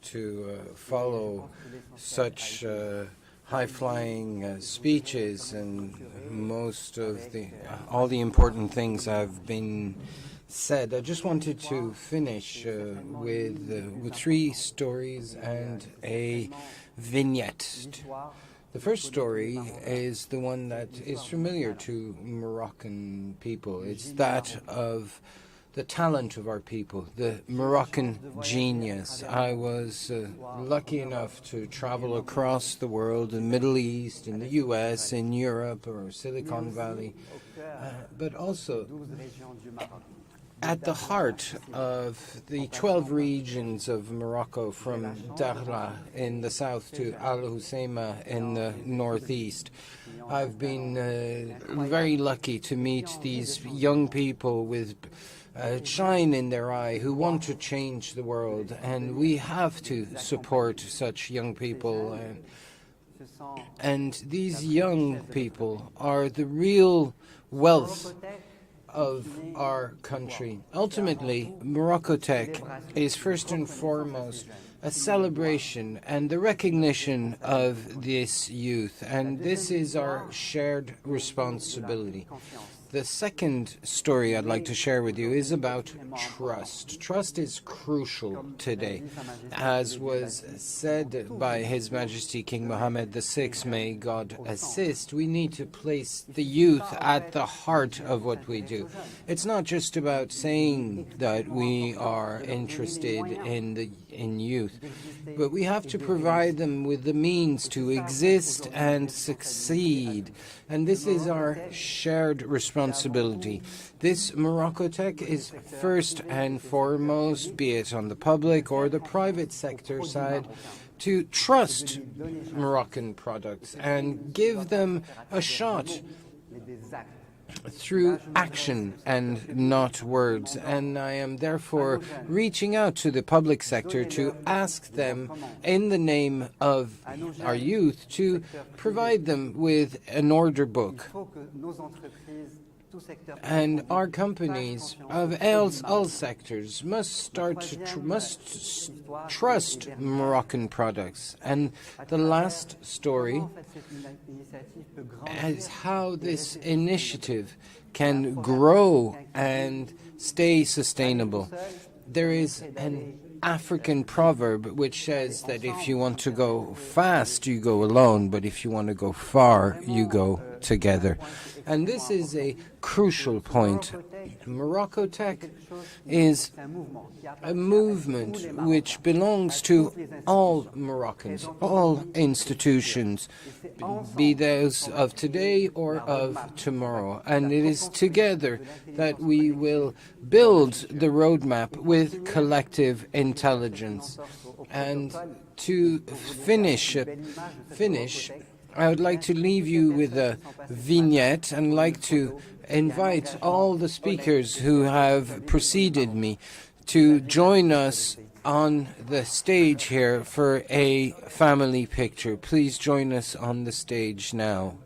to follow such high-flying speeches, and most of all the important things have been said. I just wanted to finish with three stories and a vignette. The first story is the one that is familiar to Moroccan people. It's that of the talent of our people, the Moroccan genius. I was lucky enough to travel across the world, in the Middle East, in the US, in Europe, or Silicon Valley, but also at the heart of the 12 regions of Morocco, from Dakhla in the south to Al Hoceima in the northeast. I've been very lucky to meet these young people with shine in their eye who want to change the world, and we have to support such young people. And these young people are the real wealth of our country. Ultimately, MoroccoTech is first and foremost a celebration and the recognition of this youth, and this is our shared responsibility. The second story I'd like to share with you is about trust. Trust is crucial today. As was said by His Majesty King Mohammed VI, may God assist, we need to place the youth at the heart of what we do. It's not just about saying that we are interested in youth, but we have to provide them with the means to exist and succeed. And this is our shared responsibility. This MoroccoTech is first and foremost, be it on the public or the private sector side, to trust Moroccan products and give them a shot through action and not words. And I am therefore reaching out to the public sector to ask them, in the name of our youth, to provide them with an order book. And our companies of all sectors must trust Moroccan products. And the last story is how this initiative can grow and stay sustainable. There is an African proverb which says that if you want to go fast, you go alone, but if you want to go far, you go together. And this is a crucial point. MoroccoTech is a movement which belongs to all Moroccans, all institutions, be those of today or of tomorrow. And it is together that we will build the roadmap with collective intelligence. And to finish, I would like to leave you with a vignette and like to invite all the speakers who have preceded me to join us on the stage here for a family picture. Please join us on the stage now.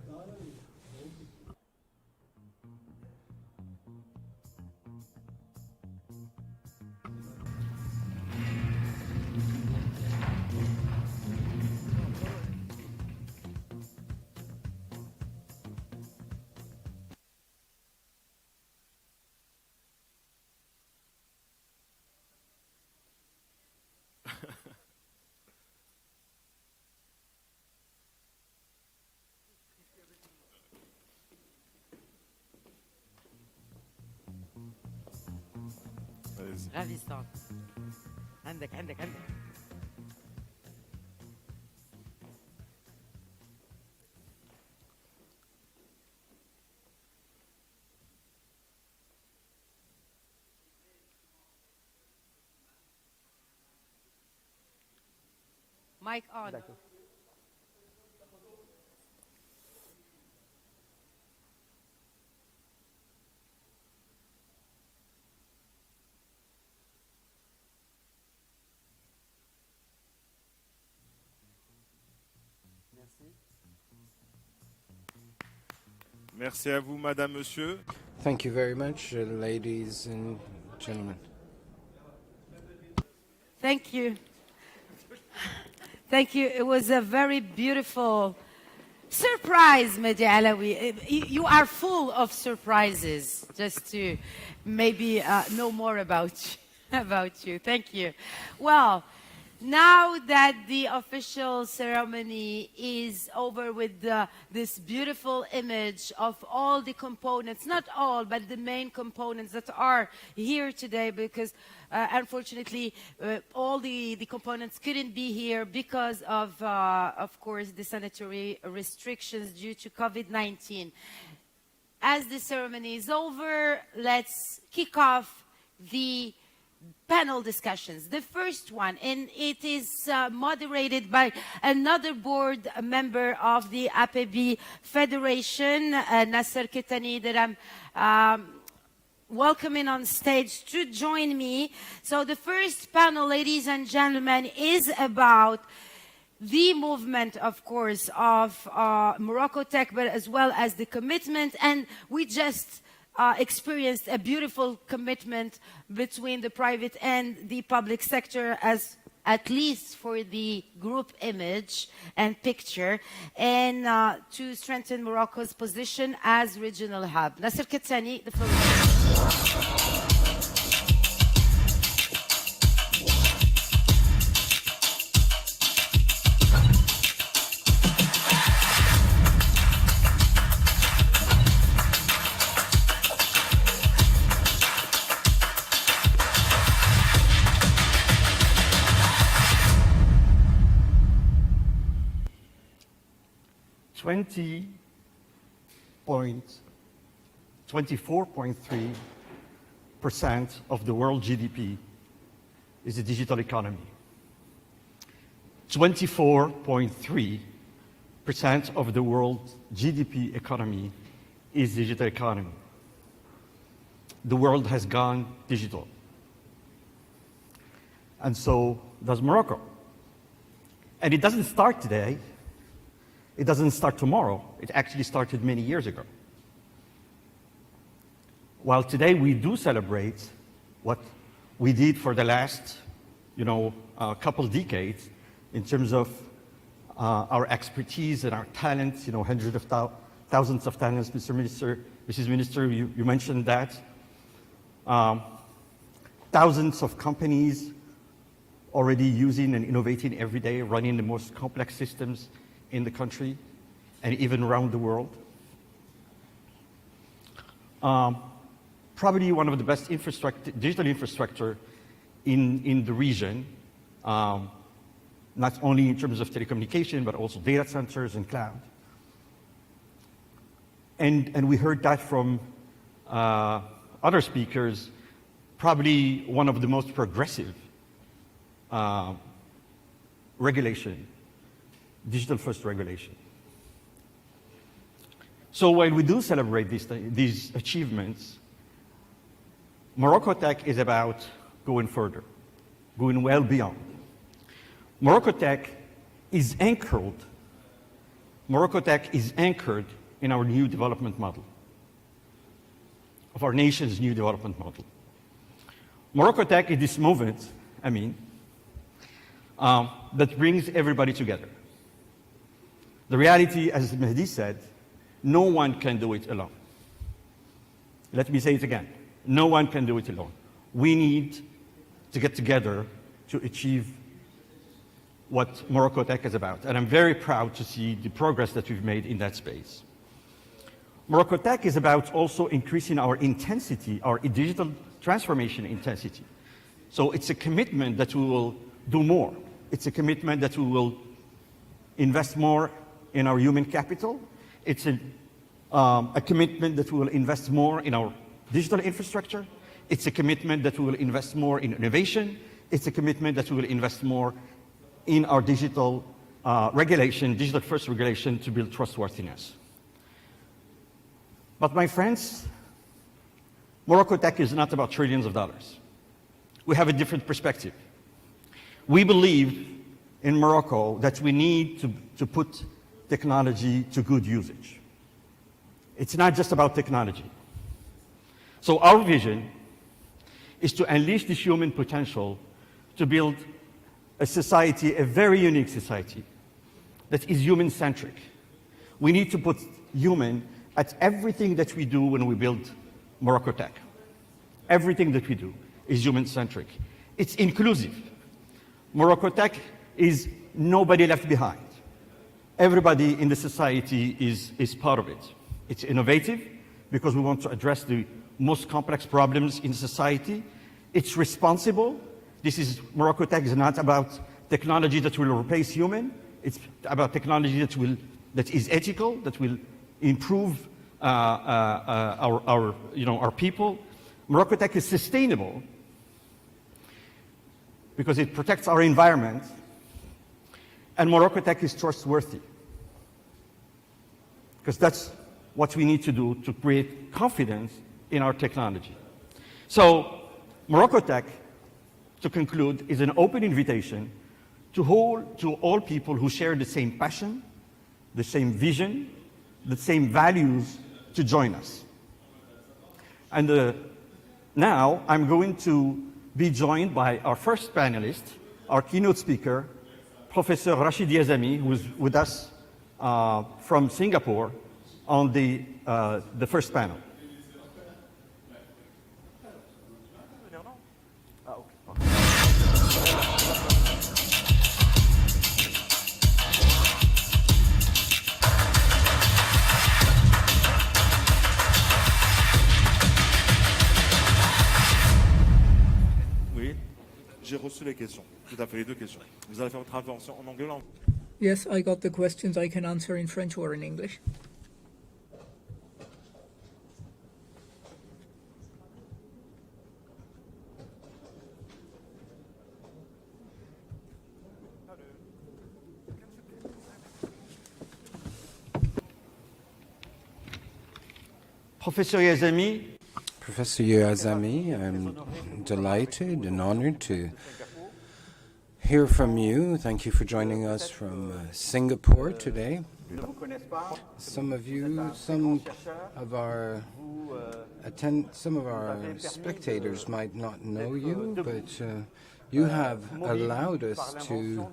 ravissante. عندك. Mic on. Merci à vous, Madame, Monsieur. Thank you very much, ladies and gentlemen. Thank you. Thank you. It was a very beautiful surprise, Mehdi Alawi. You are full of surprises, just to maybe know more about you. Thank you. Well, now that the official ceremony is over with this beautiful image of all the components, not all, but the main components that are here today, because unfortunately, all the components couldn't be here because of course, the sanitary restrictions due to COVID-19. As the ceremony is over, let's kick off the panel discussions. The first one, and it is moderated by another board member of the APB Federation, Nasser Ketani, that I'm welcoming on stage to join me. So the first panel, ladies and gentlemen, is about the movement, of course, of MoroccoTech, but as well as the commitment. And we just experienced a beautiful commitment between the private and the public sector, as at least for the group image and picture, and to strengthen Morocco's position as regional hub. Nasser Ketani, the floor is yours. 24.3% of the world GDP is the digital economy. 24.3% of the world GDP economy is digital economy. The world has gone digital. And so does Morocco. And it doesn't start today. It doesn't start tomorrow. It actually started many years ago. While today we do celebrate what we did for the last, couple decades in terms of our expertise and our talents, hundreds of thousands of talents, Mr. Minister, Mrs. Minister, you mentioned that. Thousands of companies already using and innovating every day, running the most complex systems in the country and even around the world. Probably one of the best digital infrastructure in the region, not only in terms of telecommunication, but also data centers and cloud. And we heard that from other speakers, probably one of the most progressive regulation, digital first regulation. So while we do celebrate these achievements, MoroccoTech is about going further, going well beyond. MoroccoTech is anchored in our new development model, of our nation's new development model. MoroccoTech is this movement, that brings everybody together. The reality, as Mehdi said, no one can do it alone. Let me say it again. No one can do it alone. We need to get together to achieve what MoroccoTech is about. And I'm very proud to see the progress that we've made in that space. MoroccoTech is about also increasing our intensity, our digital transformation intensity. So it's a commitment that we will do more. It's a commitment that we will invest more in our human capital. It's a commitment that we will invest more in our digital infrastructure. It's a commitment that we will invest more in innovation. It's a commitment that we will invest more in our digital regulation, digital first regulation, to build trustworthiness. But my friends, MoroccoTech is not about trillions of dollars. We have a different perspective. We believe in Morocco that we need to put technology to good usage. It's not just about technology. So our vision is to unleash this human potential to build a society, a very unique society, that is human-centric. We need to put human at everything that we do when we build MoroccoTech. Everything that we do is human-centric. It's inclusive. MoroccoTech is nobody left behind. Everybody in the society is part of it. It's innovative because we want to address the most complex problems in society. It's responsible. MoroccoTech is not about technology that will replace human. It's about technology that is ethical, that will improve our people. MoroccoTech is sustainable because it protects our environment, and MoroccoTech is trustworthy because that's what we need to do to create confidence in our technology. So MoroccoTech, to conclude, is an open invitation to all people who share the same passion, the same vision, the same values to join us. And now I'm going to be joined by our first panelist, our keynote speaker, Professor Rachid Yazami, who is with us from Singapore on the first panel. J'ai reçu les questions, tout à fait, les deux questions. Vous allez faire votre intervention en anglais ou en... Yes, I got the questions. I can answer in French or in English. Professor Yazami. Professor Yazami, I'm delighted and honored to hear from you. Thank you for joining us from Singapore today. Some of our spectators might not know you, but you have allowed us to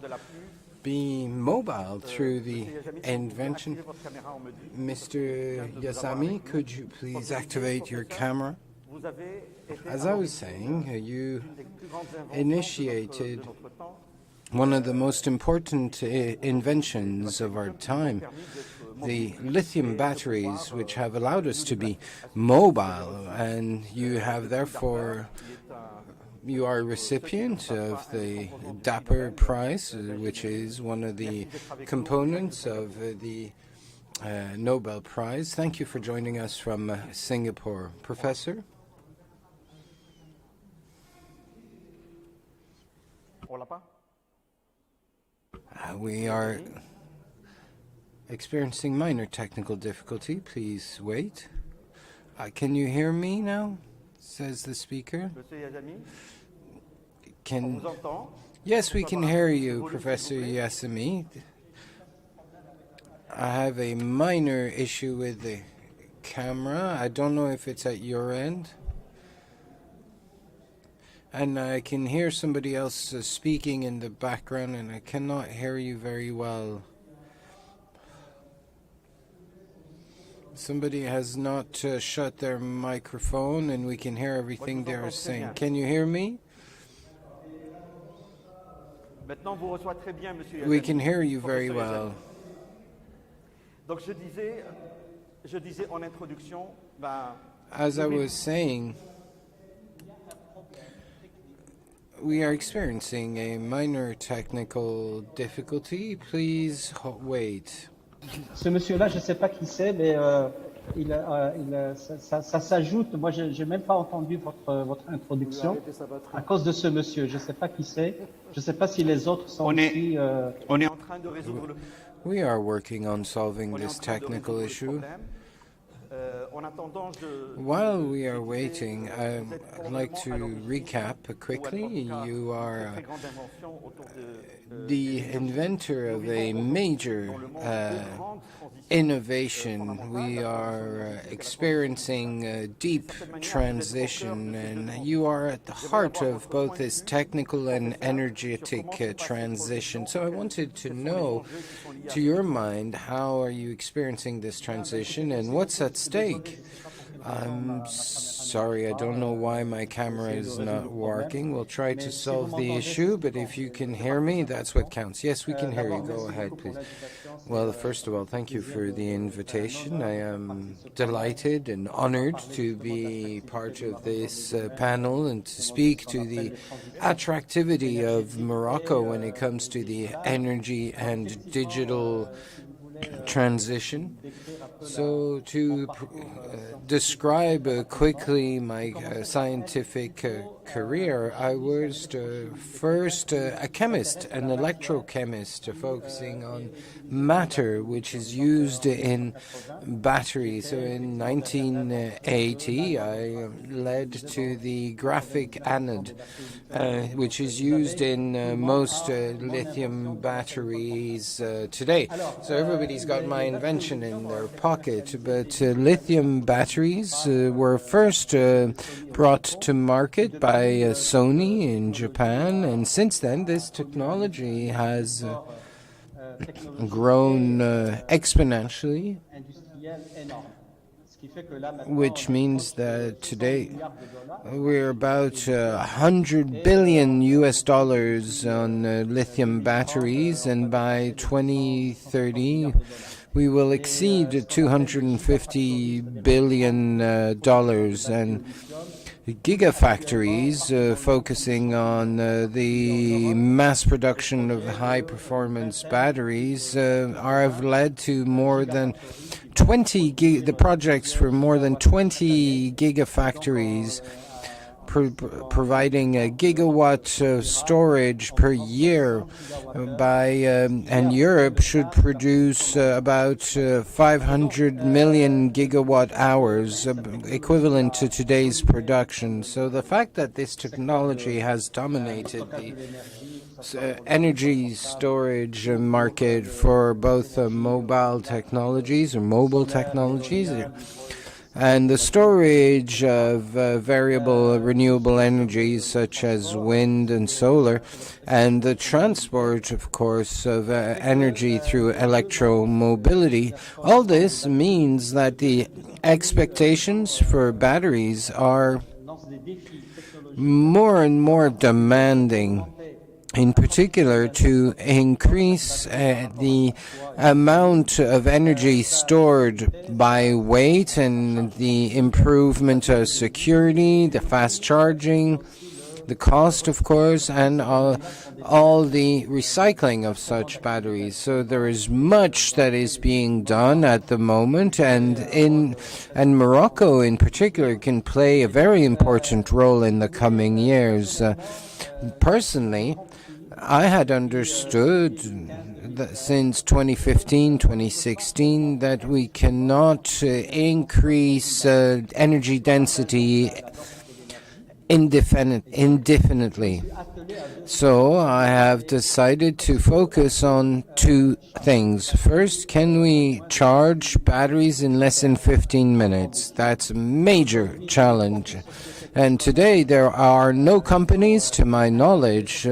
be mobile through the invention. Mr. Yazami, could you please activate your camera? As I was saying, you initiated one of the most important inventions of our time, the lithium batteries, which have allowed us to be mobile, and you have therefore you are a recipient of the Dapper Prize, which is one of the components of the Nobel Prize. Thank you for joining us from Singapore. Professor? We are experiencing minor technical difficulty. Please wait. Can you hear me now? Says the speaker. Yes, we can hear you, Professor Yazami. I have a minor issue with the camera. I don't know if it's at your end. And I can hear somebody else speaking in the background, and I cannot hear you very well. Somebody has not shut their microphone, and we can hear everything they are saying. Can you hear me? We can hear you very well. As I was saying, We are experiencing a minor technical difficulty. Please wait. Ce monsieur-là, je ne sais pas qui c'est, mais ça s'ajoute. Moi, je n'ai même pas entendu votre introduction à cause de ce monsieur. Je ne sais pas qui c'est. Je ne sais pas si les autres sont aussi... On est en train de résoudre le... We are working on solving this technical issue. While we are waiting, I'd like to recap quickly. You are the inventor of a major innovation. We are experiencing a deep transition, and you are at the heart of both this technical and energetic transition. So I wanted to know, to your mind, how are you experiencing this transition and what's at stake? I'm sorry, I don't know why my camera is not working. We'll try to solve the issue, but if you can hear me, that's what counts. Yes, we can hear you. Go ahead, please. Well, first of all, thank you for the invitation. I am delighted and honored to be part of this panel and to speak to the attractivity of Morocco when it comes to the energy and digital transition. So to describe quickly my scientific career, I was first a chemist, an electrochemist, focusing on matter, which is used in batteries. So in 1980, I led to the graphic anode, which is used in most lithium batteries today. So everybody's got my invention in their pocket, but lithium batteries were first brought to market by Sony in Japan, and since then this technology has grown exponentially, which means that today we're about $100 billion on lithium batteries, and by 2030 we will exceed $250 billion, and gigafactories focusing on the mass production of high-performance batteries have led to more than 20 the projects for more than 20 gigafactories providing a gigawatt storage per year and Europe should produce about 500 million gigawatt hours, equivalent to today's production. So the fact that this technology has dominated the energy storage market for both mobile technologies and the storage of variable renewable energies such as wind and solar, and the transport, of course, of energy through electromobility. All this means that the expectations for batteries are more and more demanding, in particular to increase the amount of energy stored by weight and the improvement of security, the fast charging, the cost, of course, and all the recycling of such batteries. So there is much that is being done at the moment, and Morocco in particular can play a very important role in the coming years. Personally, I had understood that since 2015, 2016, that we cannot increase energy density indefinitely. So I have decided to focus on two things. First, can we charge batteries in less than 15 minutes? That's a major challenge. And today there are no companies, to my knowledge,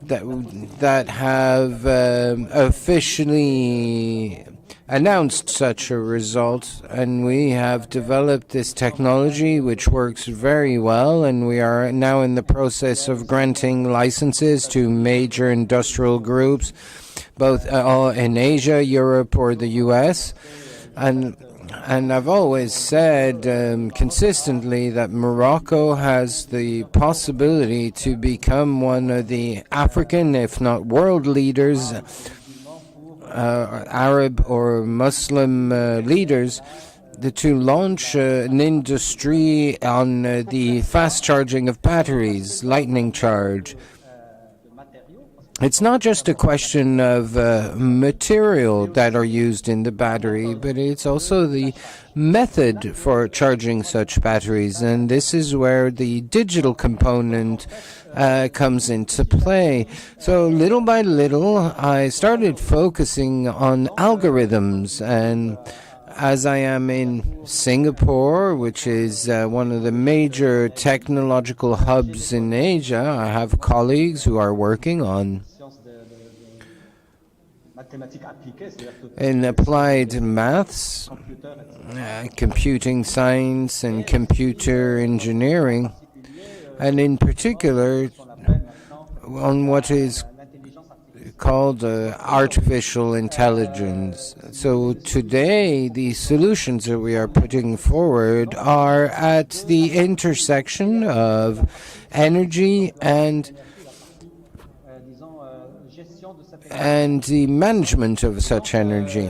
that have officially announced such a result, and we have developed this technology which works very well, and we are now in the process of granting licenses to major industrial groups, both in Asia, Europe, or the US. And And I've always said consistently that Morocco has the possibility to become one of the African, if not world leaders, Arab or Muslim leaders, to launch an industry on the fast charging of batteries, lightning charge. It's not just a question of material that are used in the battery, but it's also the method for charging such batteries. And this is where the digital component comes into play. So little by little, I started focusing on algorithms. And as I am in Singapore, which is one of the major technological hubs in Asia, I have colleagues who are working on in applied maths, computing science, and computer engineering, and in particular on what is called artificial intelligence. So today, the solutions that we are putting forward are at the intersection of energy and the management of such energy.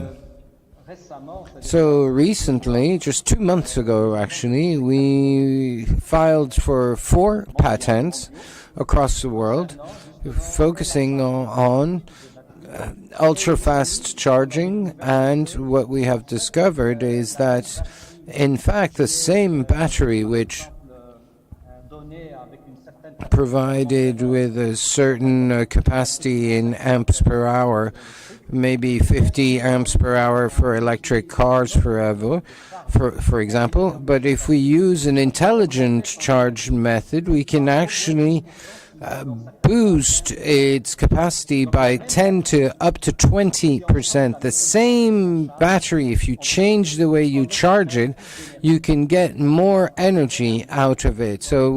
So recently, just 2 months ago actually, we filed for 4 patents across the world, focusing on ultra-fast charging. And what we have discovered is that, in fact, the same battery which provided with a certain capacity in amps per hour, maybe 50 amps per hour for electric cars for example. But if we use an intelligent charge method, we can actually boost its capacity by 10 to up to 20%. The same battery, if you change the way you charge it, you can get more energy out of it. So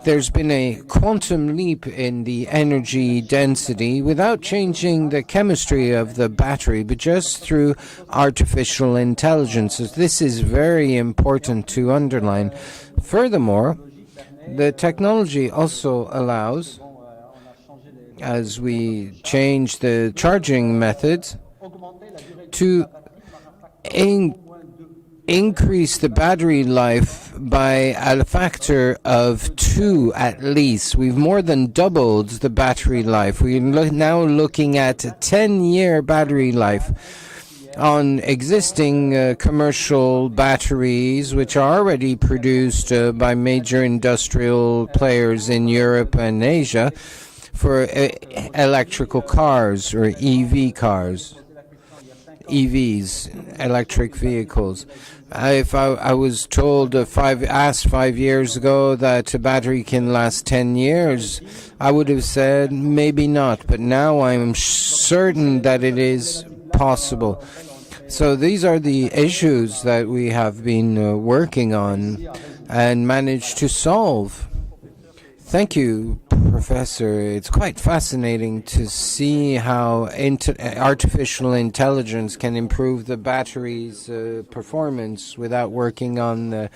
there's been a quantum leap in the energy density without changing the chemistry of the battery, but just through artificial intelligence. So this is very important to underline. Furthermore, the technology also allows, as we change the charging methods, to increase the battery life by a factor of 2 at least. We've more than doubled the battery life. We're now looking at a 10-year battery life on existing commercial batteries, which are already produced by major industrial players in Europe and Asia for electrical cars or EV cars, EVs, electric vehicles. If I was told asked 5 years ago that a battery can last 10 years, I would have said maybe not. But now I'm certain that it is possible. So these are the issues that we have been working on and managed to solve. Thank you, Professor. It's quite fascinating to see how artificial intelligence can improve the battery's performance without working on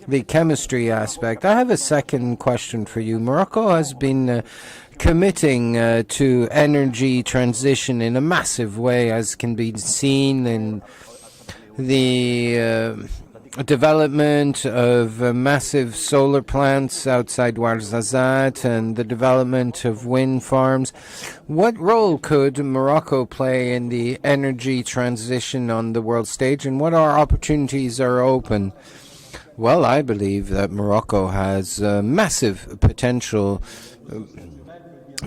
the chemistry aspect. I have a second question for you. Morocco has been committing to energy transition in a massive way, as can be seen in the development of massive solar plants outside Ouarzazate and the development of wind farms. What role could Morocco play in the energy transition on the world stage, and what opportunities are open? Well, I believe that Morocco has massive potential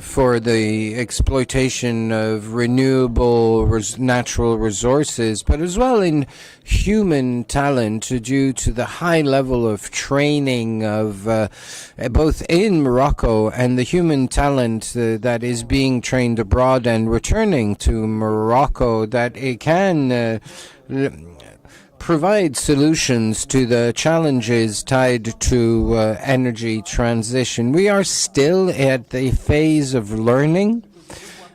for the exploitation of renewable natural resources, but as well in human talent due to the high level of training of both in Morocco and the human talent that is being trained abroad and returning to Morocco, that it can provide solutions to the challenges tied to energy transition. We are still at the phase of learning.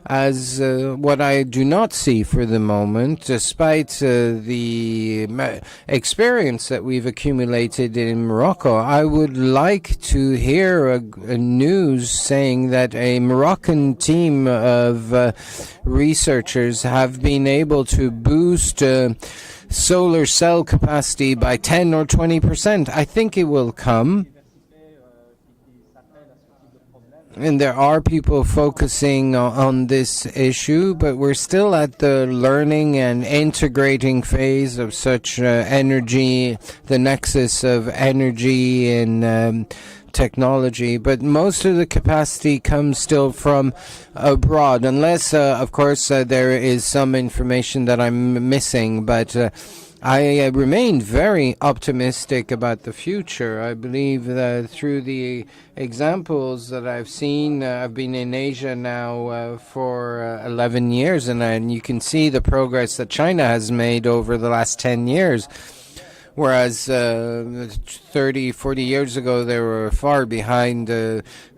as what I do not see for the moment, despite the experience that we've accumulated in Morocco. I would like to hear a news saying that a Moroccan team of researchers have been able to boost solar cell capacity by 10 or 20%. I think it will come. And there are people focusing on this issue, but we're still at the learning and integrating phase of such energy, the nexus of energy and technology. But most of the capacity comes still from abroad, unless, of course, there is some information that I'm missing. But I remain very optimistic about the future. I believe that through the examples that I've seen, I've been in Asia now for 11 years, and you can see the progress that China has made over the last 10 years. Whereas 30, 40 years ago, they were far behind.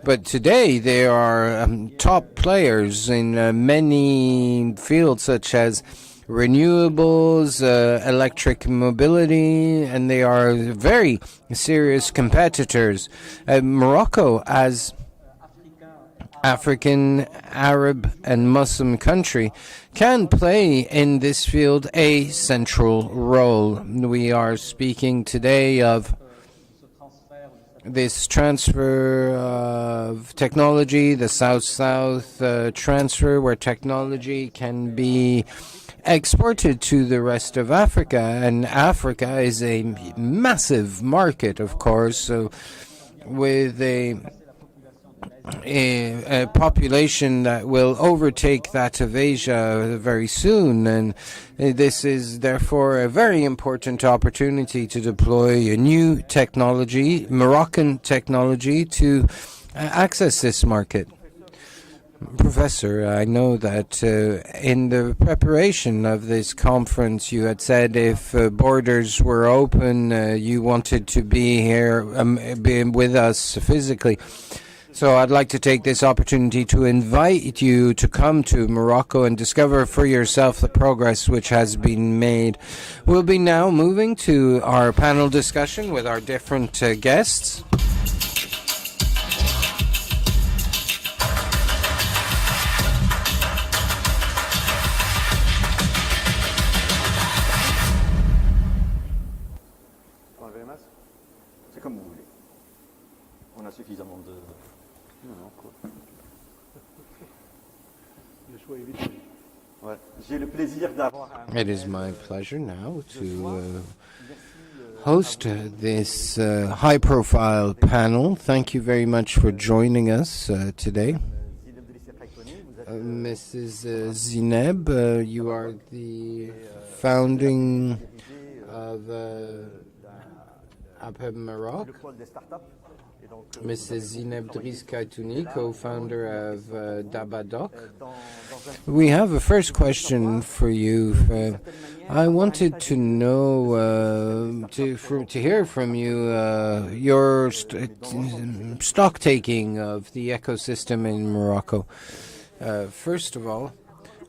But today, they are top players in many fields, such as renewables, electric mobility, and they are very serious competitors. Morocco, as African, Arab, and Muslim country, can play in this field a central role. We are speaking today of this transfer of technology, the South-South transfer, where technology can be exported to the rest of Africa, and Africa is a massive market, of course, with a population that will overtake that of Asia very soon, and this is therefore a very important opportunity to deploy a new technology, Moroccan technology, to access this market. Professor, I know that in the preparation of this conference, you had said if borders were open, you wanted to be here, be with us physically. So I'd like to take this opportunity to invite you to come to Morocco and discover for yourself the progress which has been made. We'll be now moving to our panel discussion with our different guests. C'est comme vous voulez. On a suffisamment de... Non, quoi. Le choix est vite. Ouais. J'ai le plaisir d'avoir... It is my pleasure now to host this high-profile panel. Thank you very much for joining us today. Mrs. Zineb, you are the founding of APEB Maroc. Mrs. Zineb Driss-Khaitouni, co-founder of Dabadoc. We have a first question for you. I wanted to know, to hear from you, your stock taking of the ecosystem in Morocco. First of all,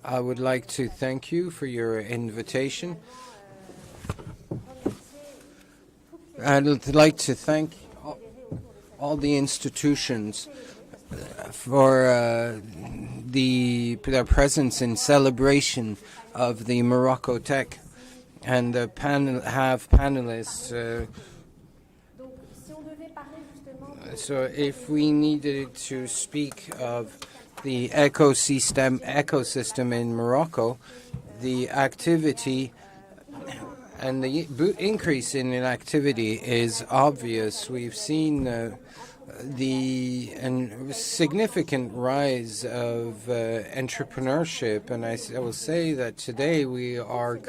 I would like to thank you for your invitation. I'd like to thank all the institutions for their presence in celebration of the MoroccoTech, and have panelists. So if we needed to speak of the ecosystem in Morocco, the activity and the increase in activity is obvious. We've seen the significant rise of entrepreneurship, and I will say that today we are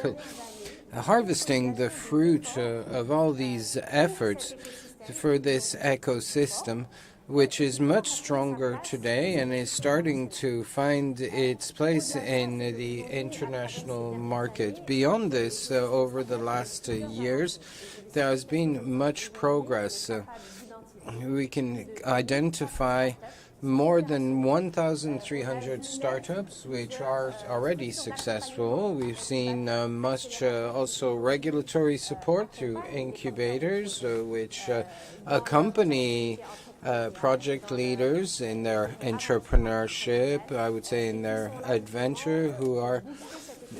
harvesting the fruit of all these efforts for this ecosystem, which is much stronger today and is starting to find its place in the international market. Beyond this, over the last years, there has been much progress. We can identify more than 1,300 startups which are already successful. We've seen much also regulatory support through incubators which accompany project leaders in their entrepreneurship, I would say in their adventure, who are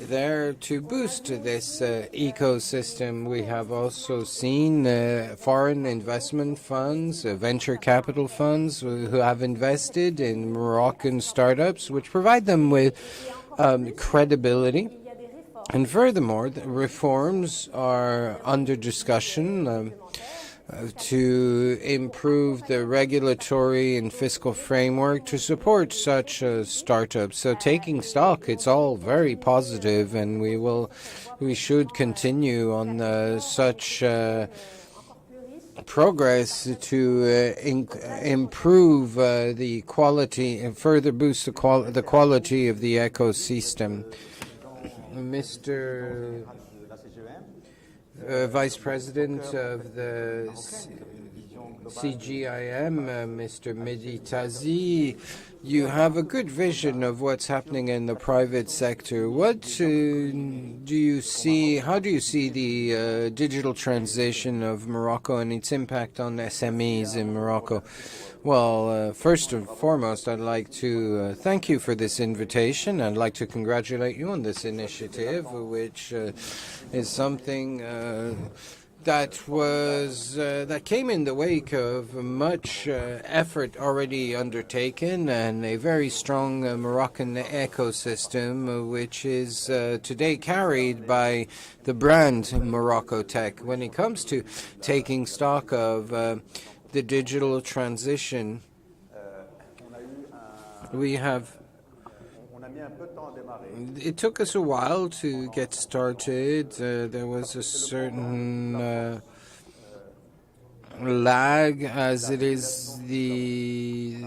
there to boost this ecosystem. We have also seen foreign investment funds, venture capital funds who have invested in Moroccan startups, which provide them with credibility. And furthermore, the reforms are under discussion to improve the regulatory and fiscal framework to support such startups. So taking stock, it's all very positive, and we should continue on such progress to improve the quality and further boost the quality of the ecosystem. Mr. Vice President of the CGIM, Mr. Mehdi Tazi, you have a good vision of what's happening in the private sector. What do you see? How do you see the digital transition of Morocco and its impact on SMEs in Morocco? Well, first and foremost, I'd like to thank you for this invitation. I'd like to congratulate you on this initiative, which is something that came in the wake of much effort already undertaken and a very strong Moroccan ecosystem, which is today carried by the brand MoroccoTech. When it comes to taking stock of the digital transition, it took us a while to get started. There was a certain lag, as it is the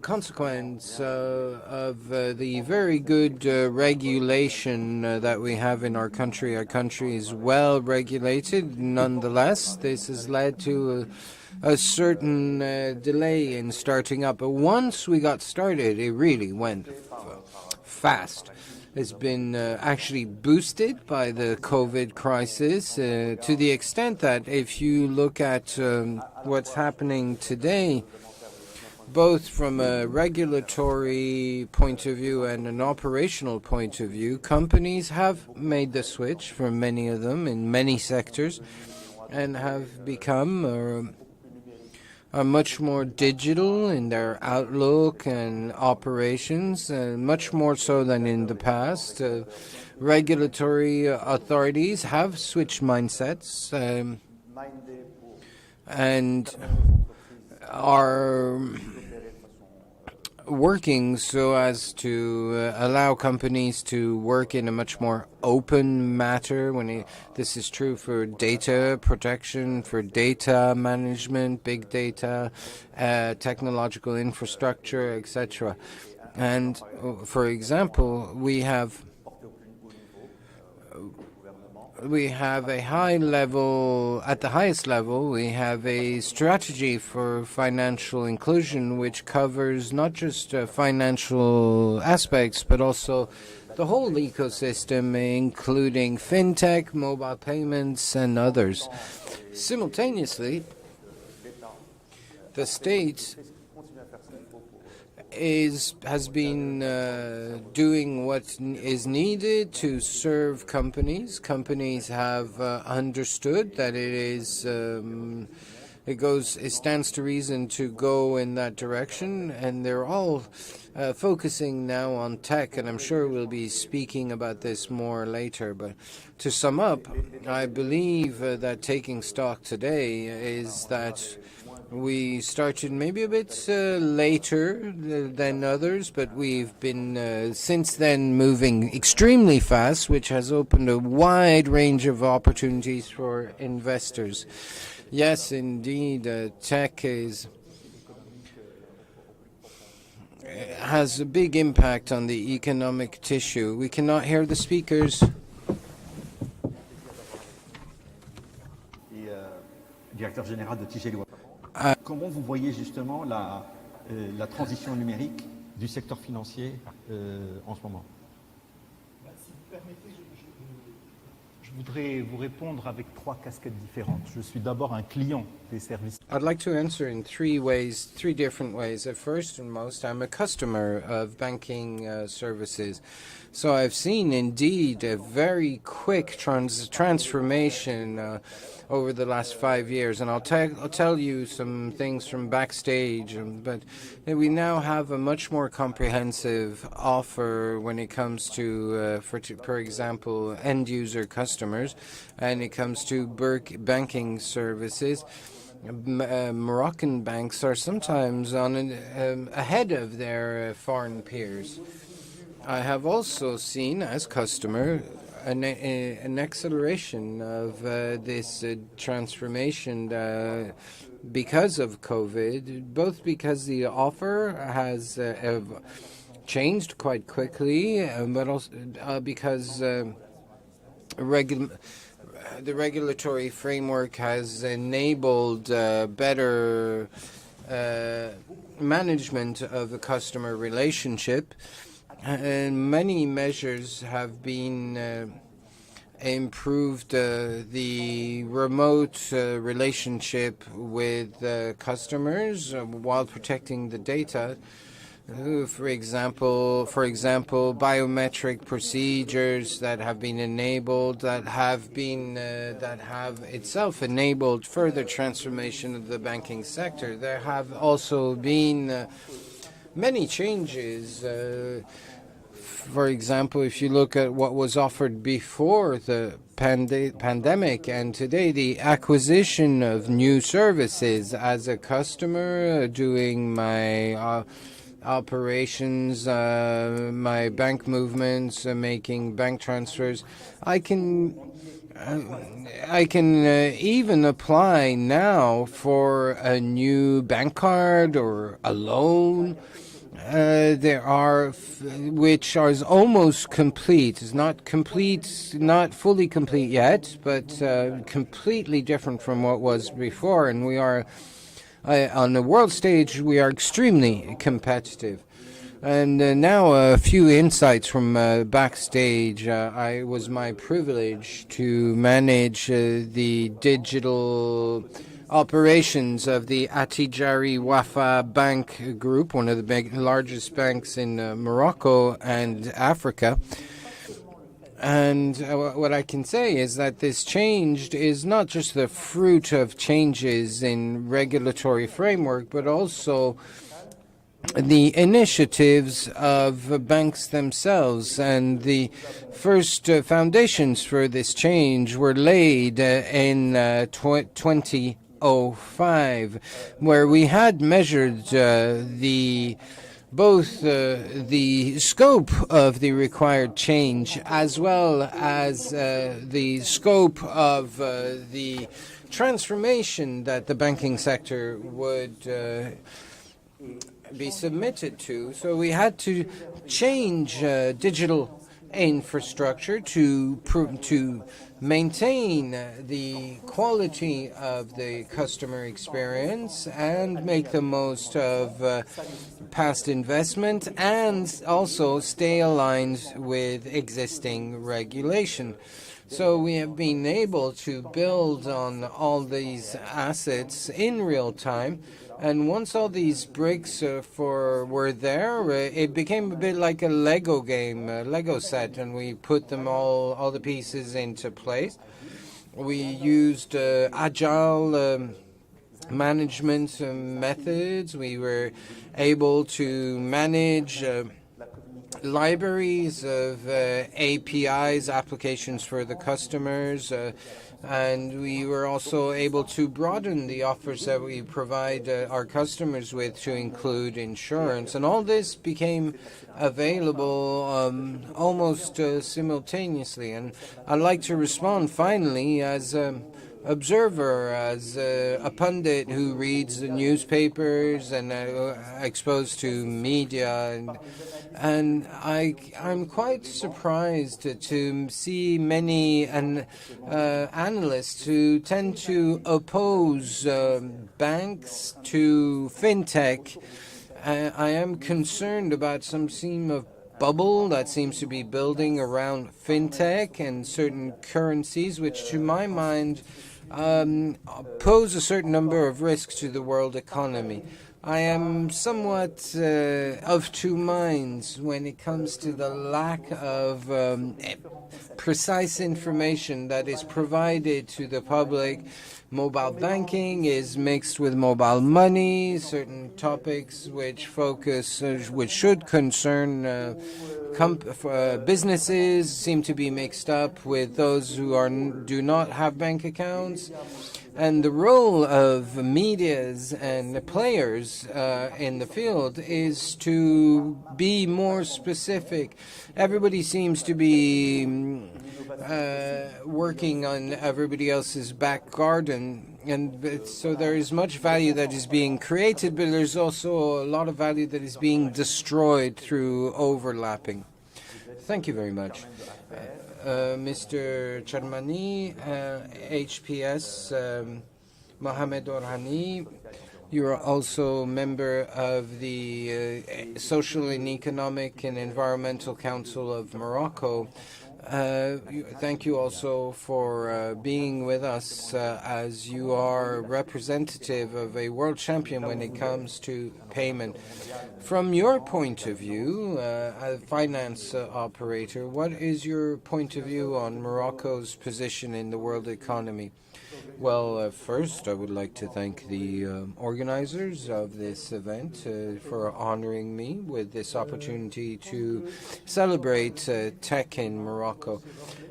consequence of the very good regulation that we have in our country. Our country is well regulated. Nonetheless, this has led to a certain delay in starting up. But once we got started, it really went fast. It's been actually boosted by the COVID crisis to the extent that if you look at what's happening today, both from a regulatory point of view and an operational point of view, companies have made the switch for many of them in many sectors and have become are much more digital in their outlook and operations, much more so than in the past. Regulatory authorities have switched mindsets and are working so as to allow companies to work in a much more open matter. This is true for data protection, for data management, big data, technological infrastructure, etc. And for example, we have a high level, at the highest level, we have a strategy for financial inclusion which covers not just financial aspects, but also the whole ecosystem, including fintech, mobile payments, and others. Simultaneously, the state has been doing what is needed to serve companies. Companies have understood that it stands to reason to go in that direction, and they're all focusing now on tech, and I'm sure we'll be speaking about this more later. But to sum up, I believe that taking stock today is that we started maybe a bit later than others, but we've been since then moving extremely fast, which has opened a wide range of opportunities for investors. Yes, indeed, tech has a big impact on the economic tissue. We cannot hear the speakers. Directeur général de Comment vous voyez justement la transition numérique du secteur financier en ce moment? Si vous permettez, je voudrais vous répondre avec 3 casquettes différentes. Je suis d'abord un client des services. I'd like to answer in 3 ways, 3 different ways. First and most, I'm a customer of banking services. So I've seen indeed a very quick transformation over the last 5 years, and I'll tell you some things from backstage. But we now have a much more comprehensive offer when it comes to, for example, end user customers, and it comes to banking services. Moroccan banks are sometimes ahead of their foreign peers. I have also seen, as customer, an acceleration of this transformation because of COVID, both because the offer has changed quite quickly, but also because the regulatory framework has enabled better management of the customer relationship. And many measures have been improved the remote relationship with customers while protecting the data. For example, biometric procedures that have been enabled, that have itself enabled further transformation of the banking sector. There have also been many changes. For example, if you look at what was offered before the pandemic and today, the acquisition of new services as a customer, doing my operations, my bank movements, making bank transfers, I can even apply now for a new bank card or a loan. There are which are almost complete. It's not complete, not fully complete yet, but completely different from what was before. And we are on the world stage. We are extremely competitive. And now a few insights from backstage. It was my privilege to manage the digital operations of the Attijari Wafa Bank Group, one of the largest banks in Morocco and Africa. And what I can say is that this change is not just the fruit of changes in regulatory framework, but also the initiatives of banks themselves. And the first foundations for this change were laid in 2005, where we had measured both the scope of the required change as well as the scope of the transformation that the banking sector would be submitted to. So we had to change digital infrastructure to maintain the quality of the customer experience and make the most of past investment and also stay aligned with existing regulation. So we have been able to build on all these assets in real time. And once all these bricks were there, it became a bit like a Lego game, a Lego set, and we put them all the pieces into place. We used agile management methods. We were able to manage libraries of APIs, applications for the customers, and we were also able to broaden the offers that we provide our customers with to include insurance. And all this became available almost simultaneously. And I'd like to respond finally as observer, as a pundit who reads the newspapers and exposed to media, and I'm quite surprised to see many analysts who tend to oppose banks to fintech I am concerned about some seam of bubble that seems to be building around fintech and certain currencies, which to my mind pose a certain number of risks to the world economy. I am somewhat of two minds when it comes to the lack of precise information that is provided to the public. Mobile banking is mixed with mobile money, certain topics which focus, which should concern businesses seem to be mixed up with those who do not have bank accounts. And the role of medias and players in the field is to be more specific. Everybody seems to be working on everybody else's back garden, and so there is much value that is being created, but there's also a lot of value that is being destroyed through overlapping. Thank you very much. Mr. Charmani, HPS, Mohamed Orhani, you are also a member of the Social and Economic and Environmental Council of Morocco. Thank you also for being with us as you are representative of a world champion when it comes to payment. From your point of view, a finance operator, what is your point of view on Morocco's position in the world economy? Well, first, I would like to thank the organizers of this event for honoring me with this opportunity to celebrate tech in Morocco.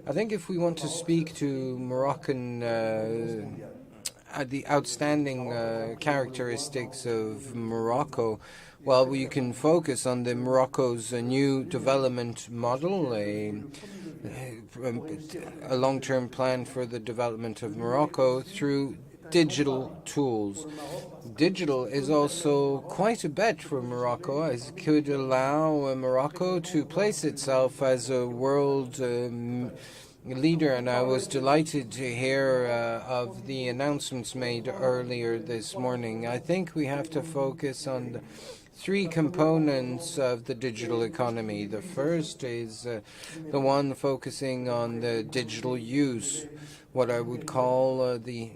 I think if we want to speak to Moroccan the outstanding characteristics of Morocco, well, we can focus on the Morocco's new development model, a long-term plan for the development of Morocco through digital tools. Digital is also quite a bet for Morocco, as it could allow Morocco to place itself as a world leader, and I was delighted to hear of the announcements made earlier this morning. I think we have to focus on the three components of the digital economy. The first is the one focusing on the digital use, what I would call the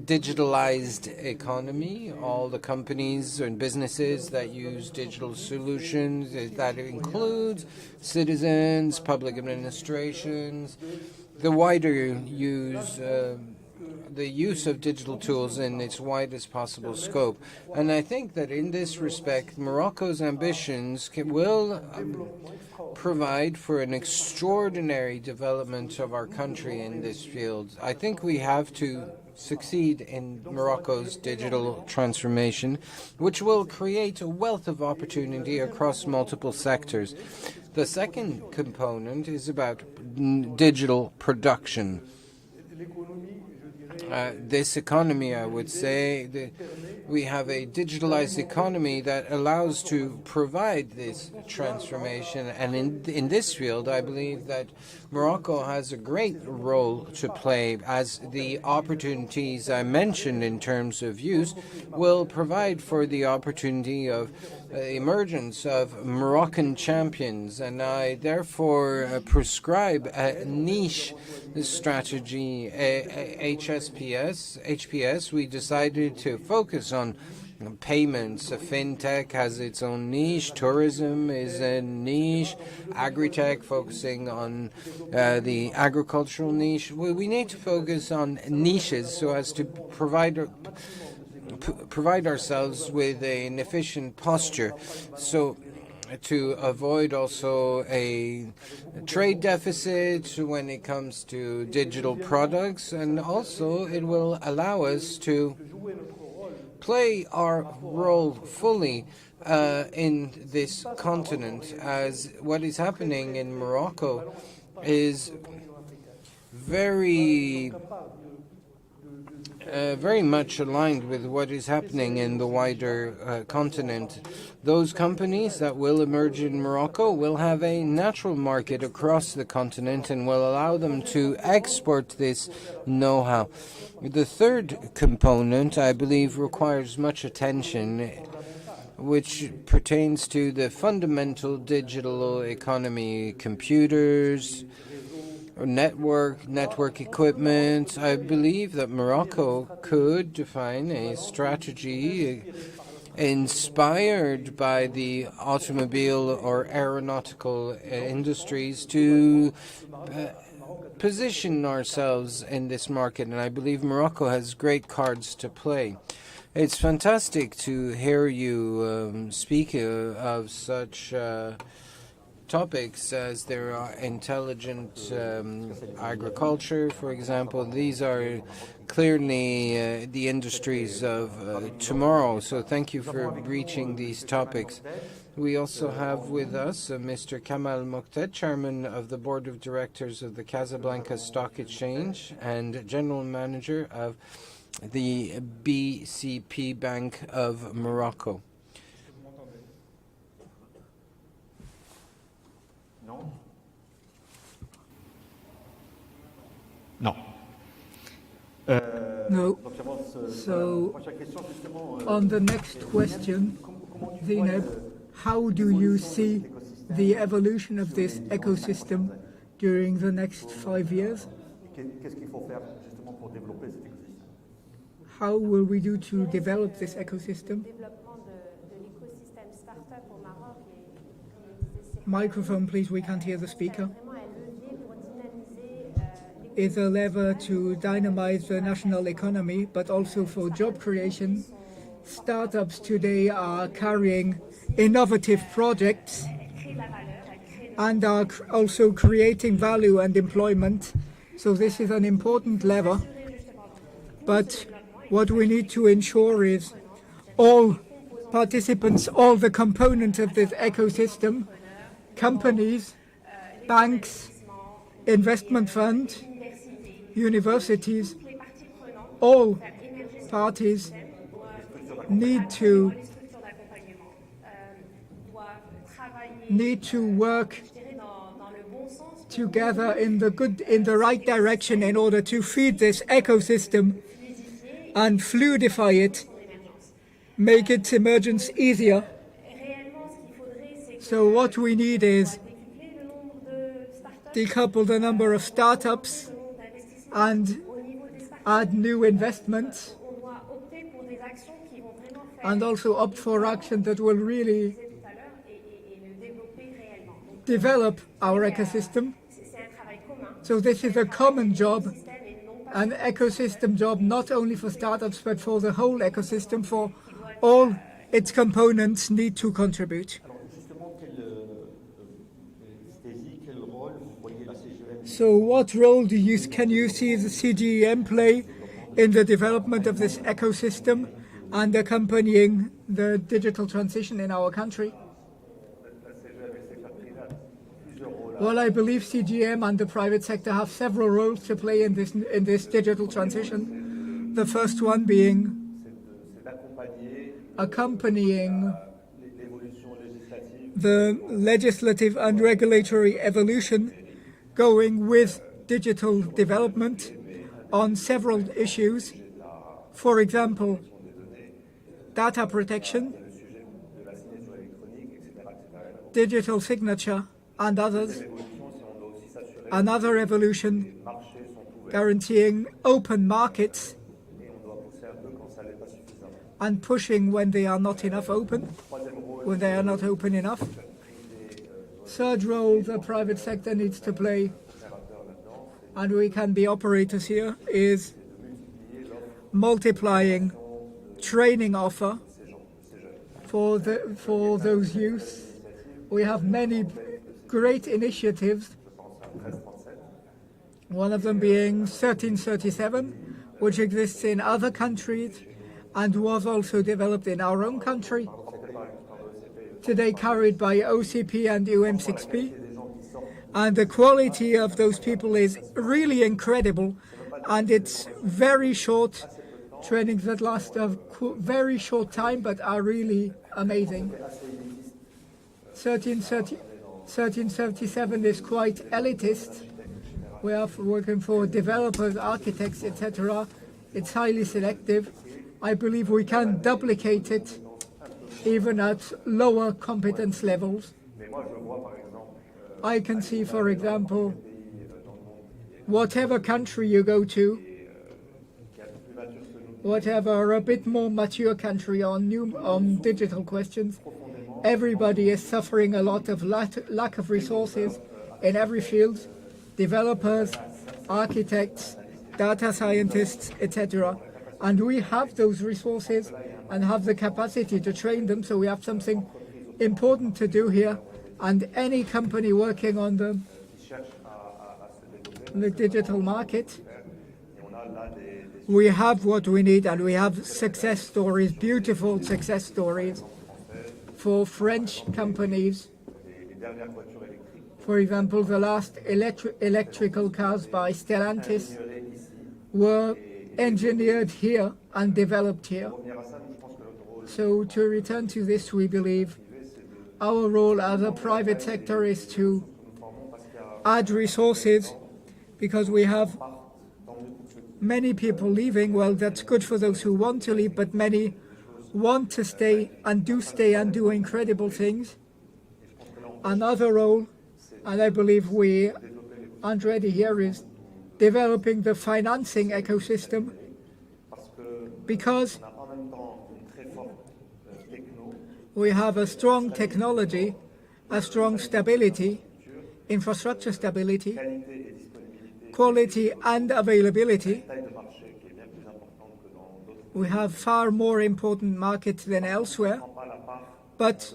digitalized economy. All the companies and businesses that use digital solutions, that includes citizens, public administrations, the wider use the use of digital tools in its widest possible scope. And I think that in this respect, Morocco's ambitions will provide for an extraordinary development of our country in this field. I think we have to succeed in Morocco's digital transformation, which will create a wealth of opportunity across multiple sectors. The second component is about digital production. This economy, I would say, we have a digitalized economy that allows to provide this transformation. And in this field, I believe that Morocco has a great role to play, as the opportunities I mentioned in terms of use will provide for the opportunity of emergence of Moroccan champions. And I therefore prescribe a niche strategy, HPS. We decided to focus on payments. Fintech has its own niche. Tourism is a niche. Agri-tech focusing on the agricultural niche. We need to focus on niches so as to provide ourselves with an efficient posture, so to avoid also a trade deficit when it comes to digital products, and also it will allow us to play our role fully in this continent, as what is happening in Morocco is very much aligned with what is happening in the wider continent. Those companies that will emerge in Morocco will have a natural market across the continent and will allow them to export this know-how. The third component, I believe, requires much attention. which pertains to the fundamental digital economy, computers, network equipment. I believe that Morocco could define a strategy inspired by the automobile or aeronautical industries to position ourselves in this market, and I believe Morocco has great cards to play. It's fantastic to hear you speak of such topics as there are intelligent agriculture, for example. These are clearly the industries of tomorrow, so thank you for reaching these topics. We also have with us Mr. Kamal Mokhtar, Chairman of the Board of Directors of the Casablanca Stock Exchange and General Manager of the BCP Bank of Morocco. No. No. So, on the next question, Zainab, how do you see the evolution of this ecosystem during the next 5 years? How will we do to develop this ecosystem? Microphone, please, we can't hear the speaker. Is a lever to dynamize the national economy, but also for job creation. Startups today are carrying innovative projects and are also creating value and employment. So this is an important lever. But what we need to ensure is all participants, all the components of this ecosystem, companies, banks, investment funds, universities, all parties need to work together in the right direction in order to feed this ecosystem and fluidify it, make its emergence easier. So what we need is decouple the number of startups and add new investments, and also opt for action that will really develop our ecosystem. So this is a common job, an ecosystem job, not only for startups, but for the whole ecosystem, for all its components need to contribute. So what role can you see the CGEM play in the development of this ecosystem and accompanying the digital transition in our country? Well, I believe CGM and the private sector have several roles to play in this digital transition. The first one being accompanying the legislative and regulatory evolution going with digital development on several issues. For example, data protection, digital signature, and others. Another evolution guaranteeing open markets and pushing when they are not open enough. Third role the private sector needs to play, and we can be operators here, is multiplying training offer for those youth. We have many great initiatives, one of them being 1337, which exists in other countries and was also developed in our own country, today carried by OCP and UM6P. And the quality of those people is really incredible, and it's very short trainings that last a very short time but are really amazing. 1337 is quite elitist. We are working for developers, architects, etc. It's highly selective. I believe we can duplicate it even at lower competence levels. I can see, for example, whatever country you go to, whatever a bit more mature country on digital questions, everybody is suffering a lot of lack of resources in every field, developers, architects, data scientists, etc. And we have those resources and have the capacity to train them, so we have something important to do here. And any company working on the digital market, we have what we need, and we have success stories, beautiful success stories for French companies. For example, the last electrical cars by Stellantis were engineered here and developed here. So to return to this, we believe our role as a private sector is to add resources, because we have many people leaving. Well, that's good for those who want to leave, but many want to stay and do incredible things. Another role, and I believe we aren't ready here, is developing the financing ecosystem, because we have a strong technology, a strong stability, infrastructure stability, quality and availability. We have far more important markets than elsewhere, but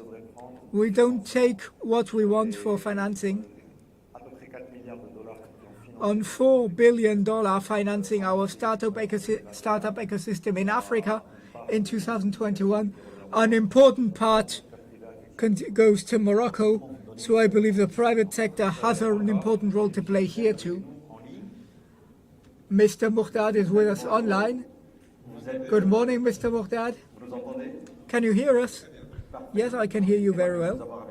we don't take what we want for financing. On $4 billion financing our startup ecosystem in Africa in 2021, an important part goes to Morocco, so I believe the private sector has an important role to play here too. Mr. Mourtad is with us online. Good morning, Mr. Mourtad. Can you hear us? Yes, I can hear you very well.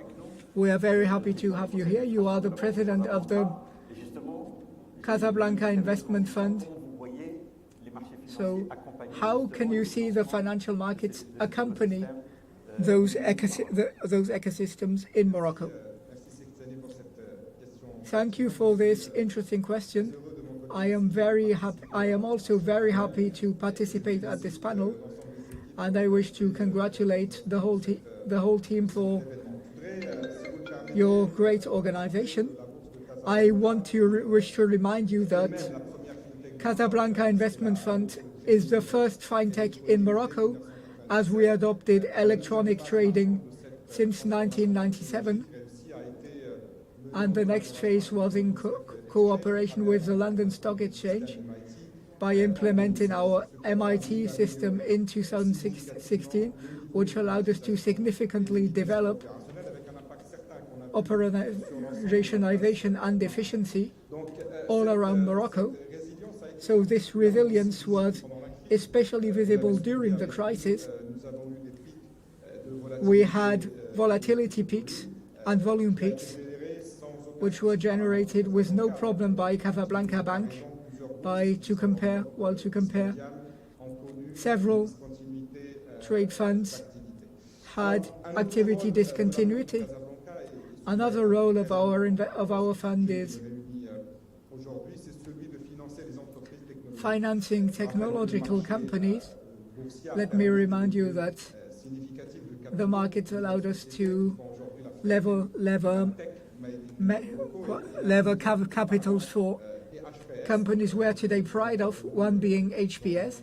We are very happy to have you here. You are the president of the Casablanca Investment Fund. So how can you see the financial markets accompany those ecosystems in Morocco? Thank you for this interesting question. I am also very happy to participate at this panel, and I wish to congratulate the whole team for your great organization. I wish to remind you that Casablanca Investment Fund is the first fintech in Morocco, as we adopted electronic trading since 1997. And the next phase was in cooperation with the London Stock Exchange by implementing our MIT system in 2016, which allowed us to significantly develop operationalization and efficiency all around Morocco. So this resilience was especially visible during the crisis. We had volatility peaks and volume peaks, which were generated with no problem by Casablanca Bank. To compare several trade funds had activity discontinuity. Another role of our fund is financing technological companies. Let me remind you that the market allowed us to level capitals for companies we are today proud of, one being HPS.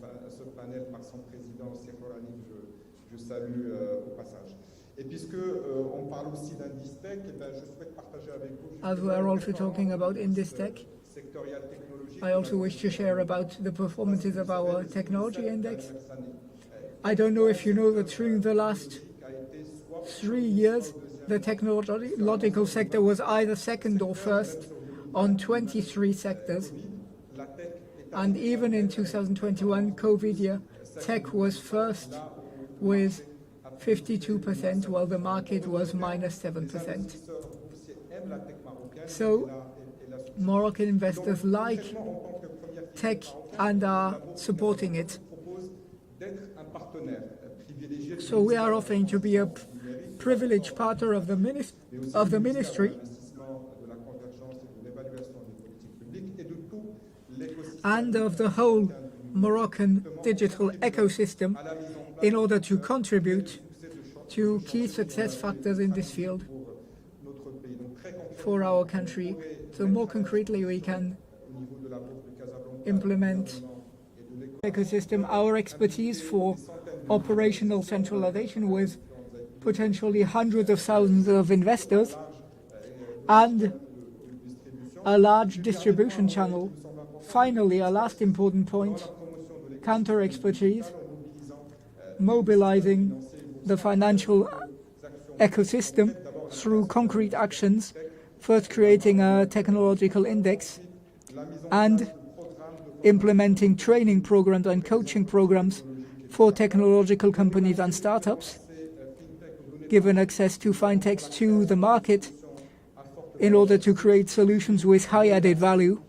As we are also talking about Industech, I also wish to share about the performances of our technology index. I don't know if you know that during the last 3 years, the technological sector was either second or first on 23 sectors. And even in 2021, COVID year, tech was first with 52%, while the market was minus 7%. So Moroccan investors like tech and are supporting it. So we are offering to be a privileged partner of the ministry and of the whole Moroccan digital ecosystem in order to contribute to key success factors in this field for our country. So more concretely, we can implement ecosystem, our expertise for operational centralization with potentially hundreds of thousands of investors and a large distribution channel. Finally, a last important point, counter expertise, mobilizing the financial ecosystem through concrete actions, first creating a technological index and implementing training programs and coaching programs for technological companies and startups, given access to fintechs to the market in order to create solutions with high added value,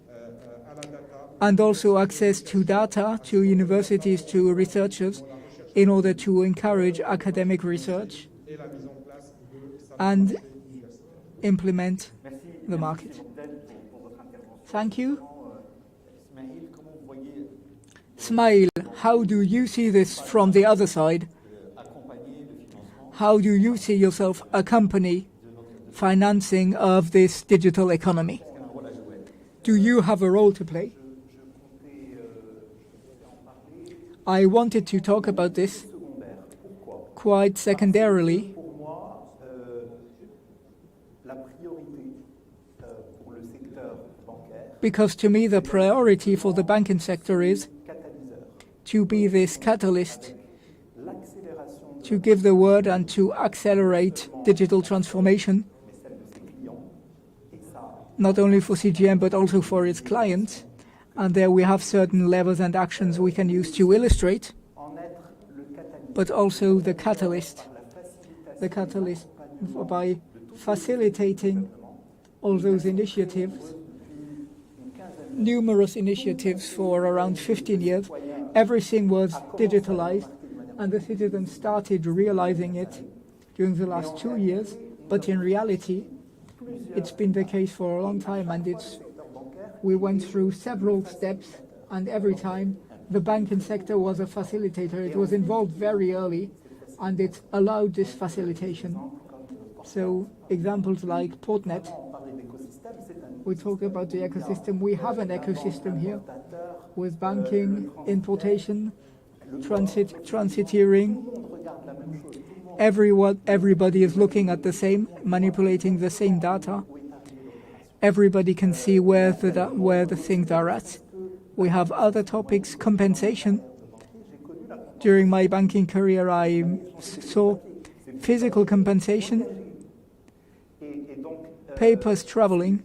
and also access to data, to universities, to researchers, in order to encourage academic research and implement the market. Thank you. Smail, how do you see this from the other side? How do you see yourself accompany financing of this digital economy? Do you have a role to play? I wanted to talk about this quite secondarily. Because to me the priority for the banking sector is to be this catalyst, to give the word and to accelerate digital transformation, not only for CGM but also for its clients. And there we have certain levers and actions we can use to illustrate, but also the catalyst by facilitating all those initiatives, numerous initiatives for around 15 years. Everything was digitalized, and the citizens started realizing it during the last 2 years, but in reality, it's been the case for a long time, and we went through several steps, and every time the banking sector was a facilitator. It was involved very early, and it allowed this facilitation. So examples like Portnet, we talk about the ecosystem. We have an ecosystem here with banking, importation, transiteering. Everybody is looking at the same, manipulating the same data. Everybody can see where the things are at. We have other topics, compensation. During my banking career, I saw physical compensation, papers traveling.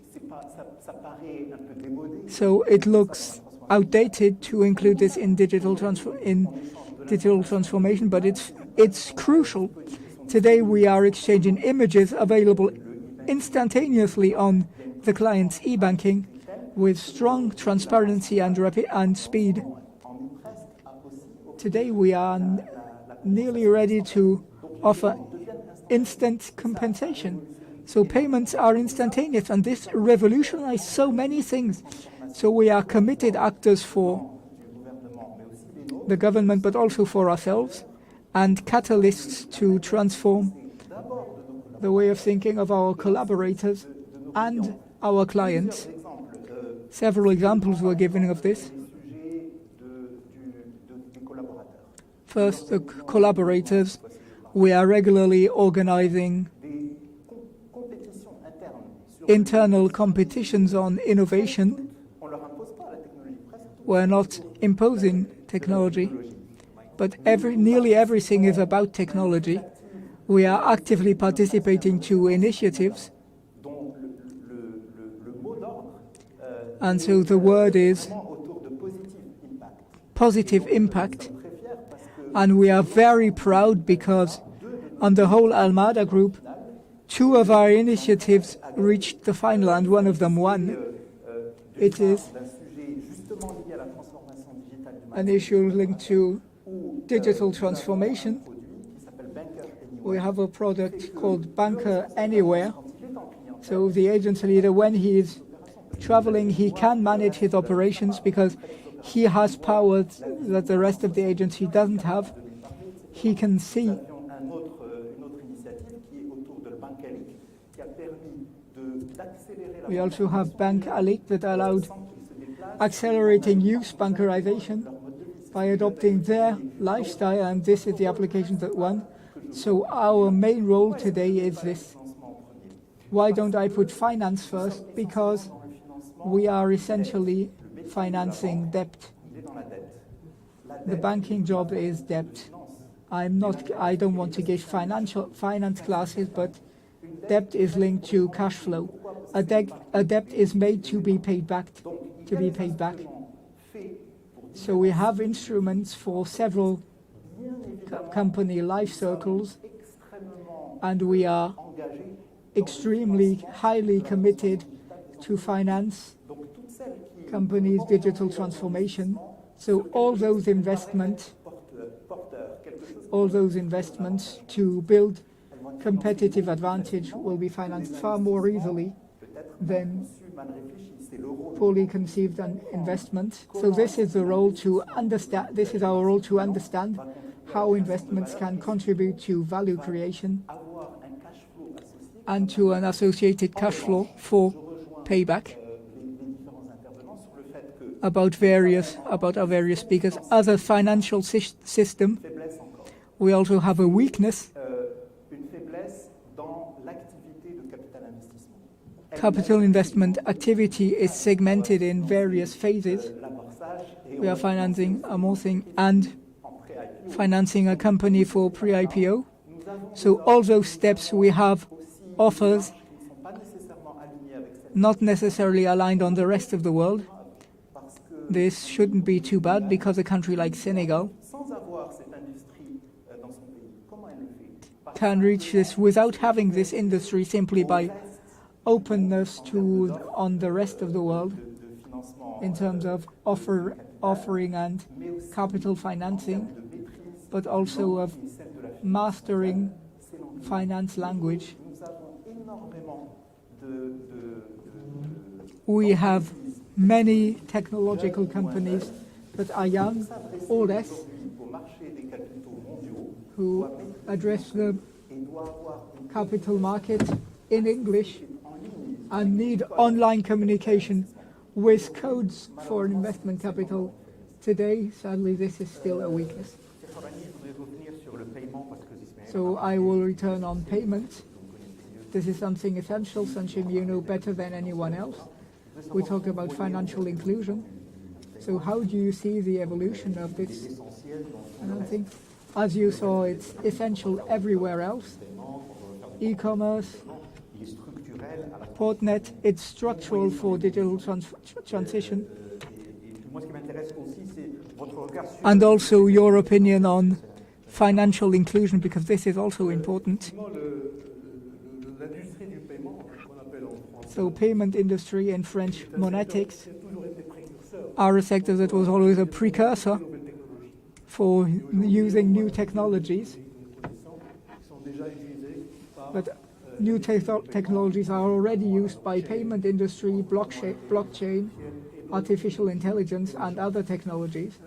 So it looks outdated to include this in digital transformation, but it's crucial. Today we are exchanging images available instantaneously on the client's e-banking with strong transparency and speed. Today we are nearly ready to offer instant compensation. So payments are instantaneous, and this revolutionized so many things. So we are committed actors for the government, but also for ourselves, and catalysts to transform the way of thinking of our collaborators and our clients. Several examples were given of this. First, the collaborators. We are regularly organizing internal competitions on innovation. We're not imposing technology, but nearly everything is about technology. We are actively participating to initiatives. And so the word is positive impact. And we are very proud because on the whole Almada group, 2 of our initiatives reached the final and one of them won. It is an issue linked to digital transformation, we have a product called Banker Anywhere. So the agency leader, when he is traveling, he can manage his operations because he has powers that the rest of the agency doesn't have. He can see. We also have Bank Alik that allowed accelerating youth bankerization by adopting their lifestyle, and this is the application that won. So our main role today is this. Why don't I put finance first? Because we are essentially financing debt. The banking job is debt. I don't want to give finance classes, but debt is linked to cash flow. A debt is made to be paid back. So we have instruments for several company life circles, and we are extremely highly committed to finance companies' digital transformation. So all those investments to build competitive advantage will be financed far more easily than poorly conceived investment. So this is the role to understand. This is our role to understand how investments can contribute to value creation and to an associated cash flow for payback. About our various speakers, as a financial system, we also have a weakness. Capital investment activity is segmented in various phases. We are financing amortizing and financing a company for pre-IPO. So all those steps we have offers not necessarily aligned on the rest of the world. This shouldn't be too bad because a country like Senegal can reach this without having this industry simply by openness on the rest of the world in terms of offering and capital financing, but also of mastering finance language. We have many technological companies that are young or less who address the capital market in English and need online communication with codes for investment capital. Today, sadly, this is still a weakness. So I will return on payment. This is something essential, something you know better than anyone else. We talk about financial inclusion. So how do you see the evolution of this? I don't think, as you saw, it's essential everywhere else. E-commerce, Portnet, it's structural for digital transition. And also your opinion on financial inclusion, because this is also important. So payment industry in French, monetics, are a sector that was always a precursor for using new technologies. But new technologies are already used by payment industry, blockchain, artificial intelligence, and other technologies.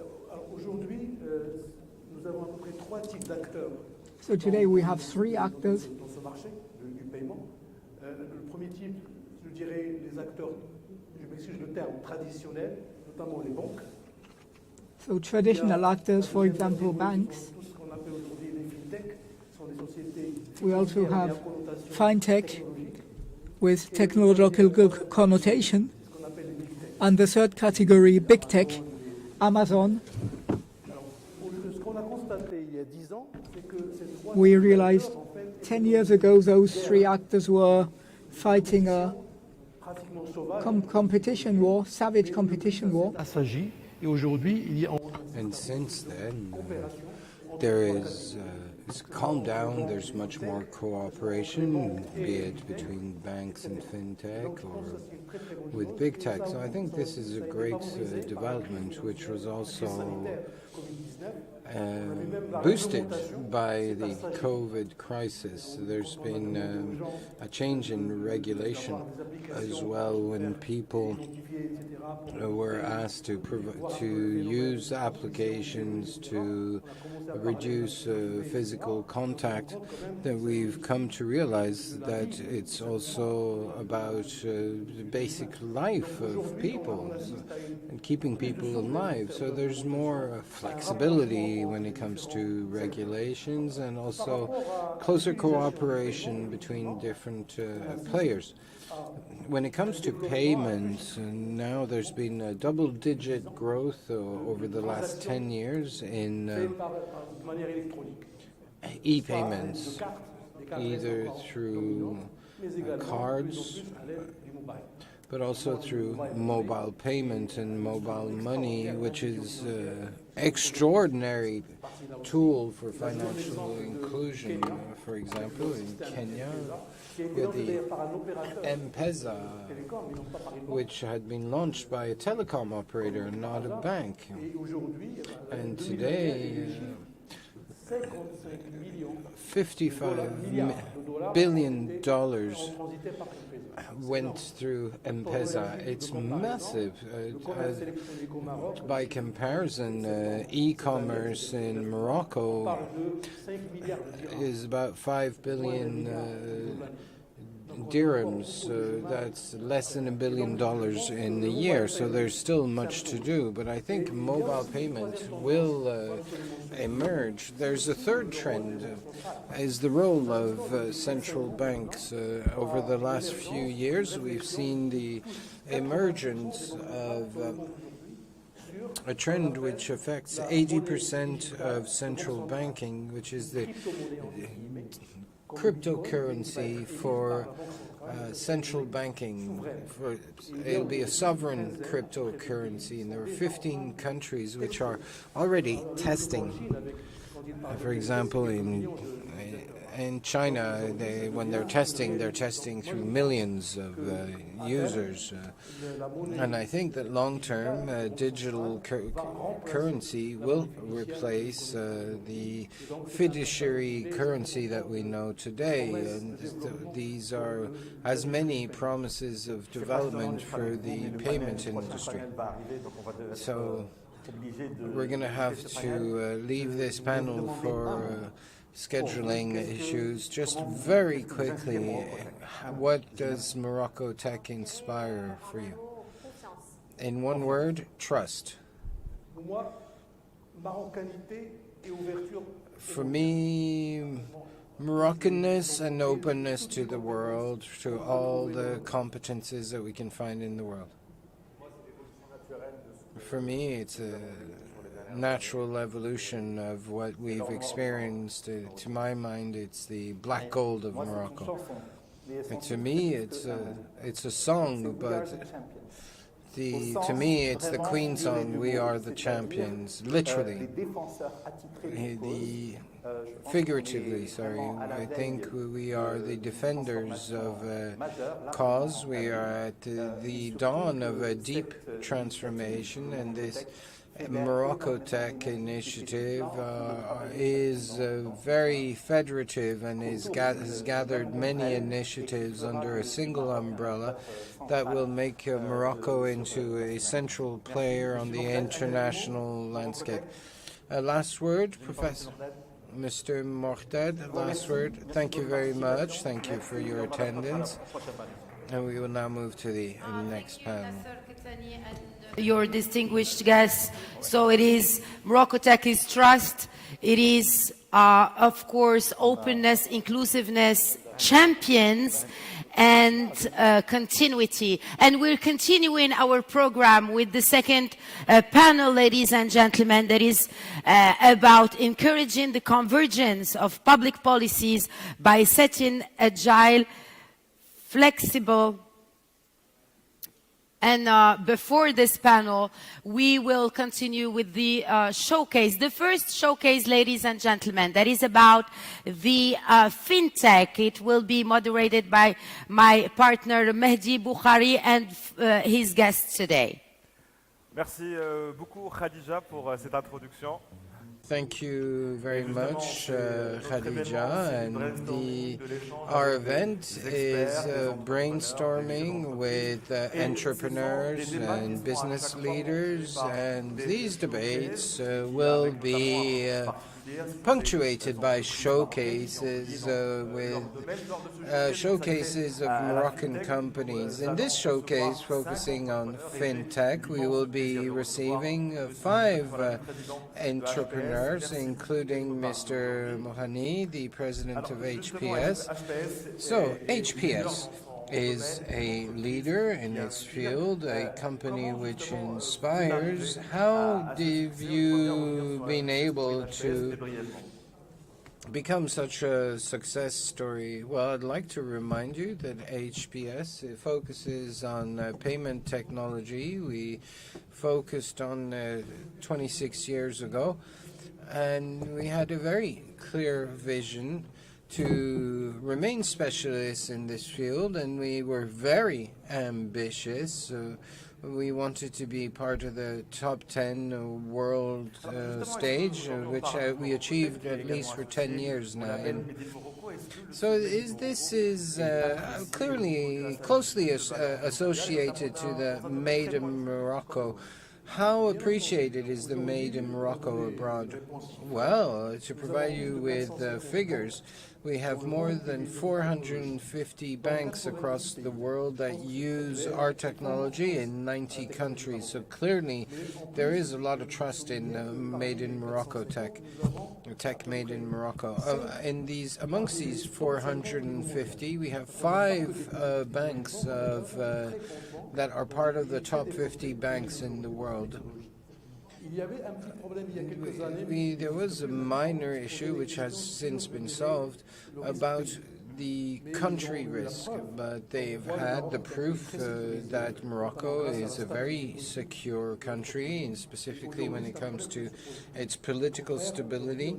So today we have three actors. So traditional actors, for example, banks. We also have fintech with technological connotation. And the third category, big tech, Amazon. We realized 10 years ago those three actors were fighting a competition war, savage competition war. And since then, there is it's calmed down. There's much more cooperation, be it between banks and fintech or with big tech. So I think this is a great development, which was also boosted by the COVID crisis. There's been a change in regulation as well when people were asked to use applications to reduce physical contact, that we've come to realize that it's also about the basic life of people and keeping people alive. So there's more flexibility when it comes to regulations and also closer cooperation between different players. When it comes to payments, now there's been a double-digit growth over the last 10 years in e-payments, either through cards, but also through mobile payment and mobile money, which is an extraordinary tool for financial inclusion. For example, in Kenya, with the M-Pesa, which had been launched by a telecom operator, not a bank. And today, $55 billion went through M-Pesa. It's massive. By comparison, e-commerce in Morocco is about 5 billion dirhams. That's less than $1 billion in a year, so there's still much to do. But I think mobile payment will emerge. There's a third trend, is the role of central banks. Over the last few years, we've seen the emergence of a trend which affects 80% of central banking, which is the cryptocurrency for central banking. It'll be a sovereign cryptocurrency, and there are 15 countries which are already testing. For example, in China, when they're testing through millions of users. And I think that long-term, digital currency will replace the fiduciary currency that we know today. And these are as many promises of development for the payment industry. So we're going to have to leave this panel for scheduling issues. Just very quickly, what does MoroccoTech inspire for you? In one word, trust. For me, Moroccanness and openness to the world, to all the competences that we can find in the world. For me, it's a natural evolution of what we've experienced. To my mind, it's the black gold of Morocco. And to me, it's a song, but to me, it's the Queen song, "We Are the Champions," literally. Figuratively, sorry. I think we are the defenders of a cause. We are at the dawn of a deep transformation, and this MoroccoTech initiative is very federative and has gathered many initiatives under a single umbrella that will make Morocco into a central player on the international landscape. Last word, Professor. Mr. Morted, last word. Thank you very much. Thank you for your attendance. And we will now move to the next panel. Your distinguished guests. So it is MoroccoTech is trust. It is, of course, openness, inclusiveness, champions, and continuity. And we're continuing our program with the second panel, ladies and gentlemen, that is about encouraging the convergence of public policies by setting agile, flexible. And before this panel, we will continue with the showcase. The first showcase, ladies and gentlemen, that is about the fintech. It will be moderated by my partner Mehdi Boukhari and his guests today. Merci beaucoup Khadija pour cette introduction. Thank you very much, Khadija. And our event is brainstorming with entrepreneurs and business leaders, and these debates will be punctuated by showcases showcases of Moroccan companies. In this showcase, focusing on fintech, we will be receiving 5 entrepreneurs, including Mr. Mohani, the president of HPS. So, HPS is a leader in its field, a company which inspires. How have you been able to become such a success story? Well, I'd like to remind you that HPS focuses on payment technology. We focused on 26 years ago, and we had a very clear vision to remain specialists in this field, and we were very ambitious. We wanted to be part of the top 10 world stage, which we achieved at least for 10 years now. So this is clearly closely associated to the Made in Morocco. How appreciated is the Made in Morocco abroad? Well, to provide you with figures, we have more than 450 banks across the world that use our technology in 90 countries. So clearly, there is a lot of trust in Made in Morocco tech made in Morocco. Amongst these 450, we have 5 banks that are part of the top 50 banks in the world. There was a minor issue which has since been solved about the country risk, but they've had the proof that Morocco is a very secure country, and specifically when it comes to its political stability.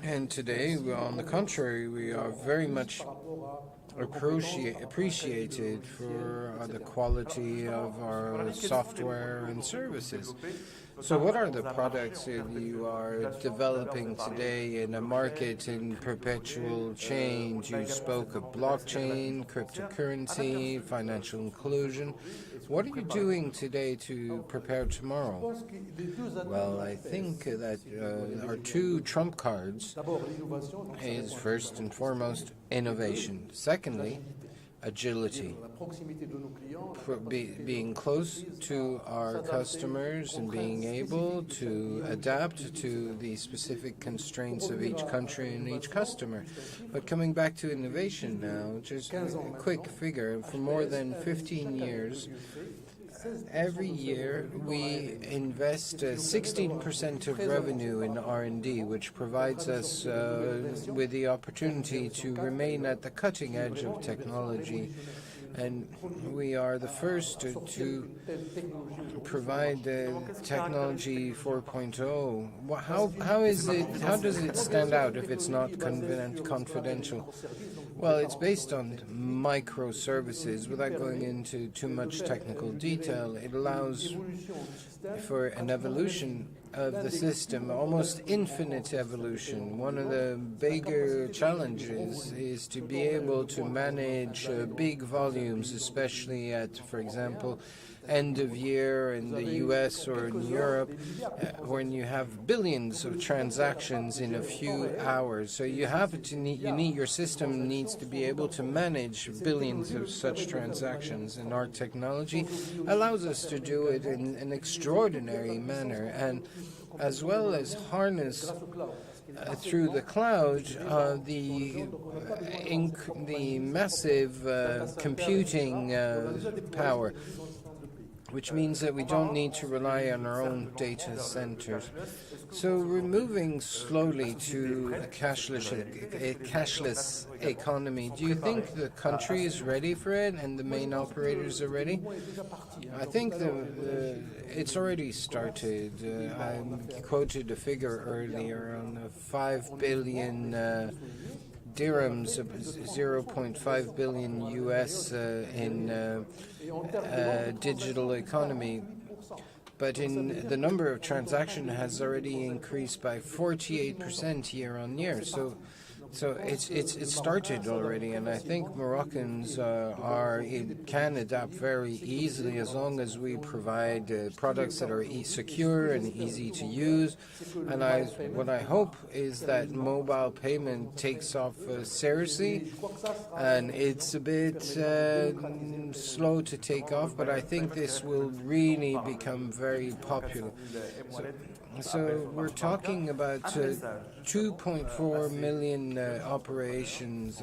And today, on the contrary, we are very much appreciated for the quality of our software and services. So what are the products that you are developing today in a market in perpetual change? You spoke of blockchain, cryptocurrency, financial inclusion. What are you doing today to prepare tomorrow? Well, I think that our 2 trump cards is first and foremost innovation. Secondly, agility, being close to our customers and being able to adapt to the specific constraints of each country and each customer. But coming back to innovation now, just a quick figure, for more than 15 years, every year we invest 16% of revenue in R&D, which provides us with the opportunity to remain at the cutting edge of technology. And we are the first to provide technology 4.0. How does it stand out if it's not confidential? Well, it's based on microservices. Without going into too much technical detail, it allows for an evolution of the system, almost infinite evolution. One of the bigger challenges is to be able to manage big volumes, especially at, for example, end of year in the US or in Europe, when you have billions of transactions in a few hours. So your system needs to be able to manage billions of such transactions, and our technology allows us to do it in an extraordinary manner, and as well as harness through the cloud the massive computing power, which means that we don't need to rely on our own data centers. So we're moving slowly to a cashless economy. Do you think the country is ready for it and the main operators are ready? I think it's already started. I quoted a figure earlier on 5 billion dirhams, 0.5 billion US in digital economy. but in the number of transactions has already increased by 48% year on year. So it started already, and I think Moroccans can adapt very easily as long as we provide products that are secure and easy to use. And what I hope is that mobile payment takes off seriously, and it's a bit slow to take off, but I think this will really become very popular. So we're talking about 2.4 million operations.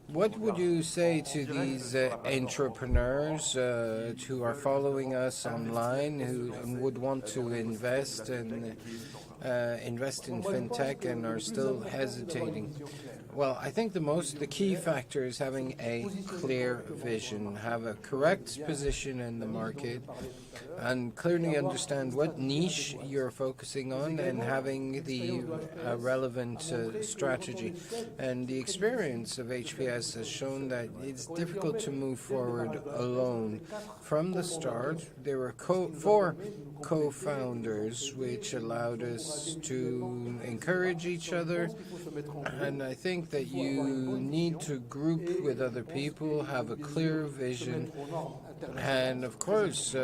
What would you say to these entrepreneurs who are following us online, who would want to invest in fintech and are still hesitating? Well, I think the key factor is having a clear vision, have a correct position in the market, and clearly understand what niche you're focusing on and having the relevant strategy. And the experience of HPS has shown that it's difficult to move forward alone. From the start, there were 4 co-founders, which allowed us to encourage each other, and I think that you need to group with other people, have a clear vision, and of course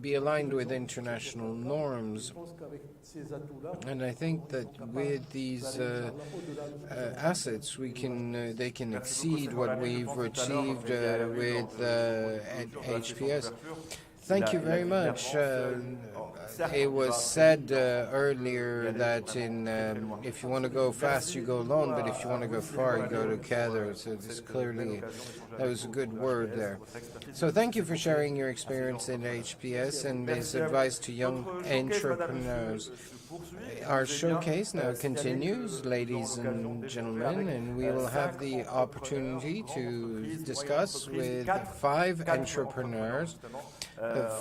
be aligned with international norms. And I think that with these assets, they can exceed what we've achieved with HPS. Thank you very much. It was said earlier that if you want to go fast, you go alone, but if you want to go far, you go together. So this clearly, that was a good word there. So thank you for sharing your experience in HPS and this advice to young entrepreneurs. Our showcase now continues, ladies and gentlemen, and we will have the opportunity to discuss with 5 entrepreneurs,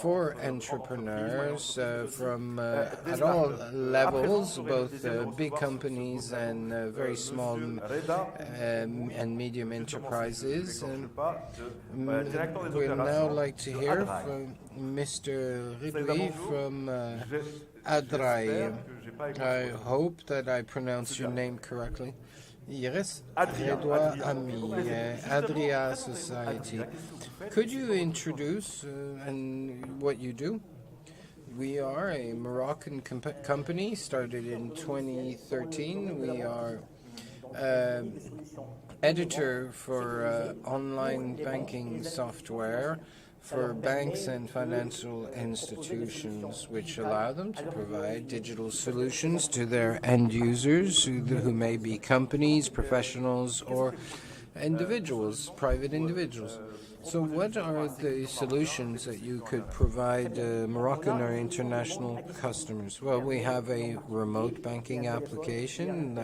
4 entrepreneurs from at all levels, both big companies and very small and medium enterprises. And we'd now like to hear from Mr. Ridwi from Adrai. I hope that I pronounced your name correctly. Yes, Redouard Ami, Adria Society. Could you introduce what you do? We are a Moroccan company, started in 2013. We are editor for online banking software for banks and financial institutions, which allow them to provide digital solutions to their end users, who may be companies, professionals, or individuals, private individuals. So what are the solutions that you could provide Moroccan or international customers? Well, we have a remote banking application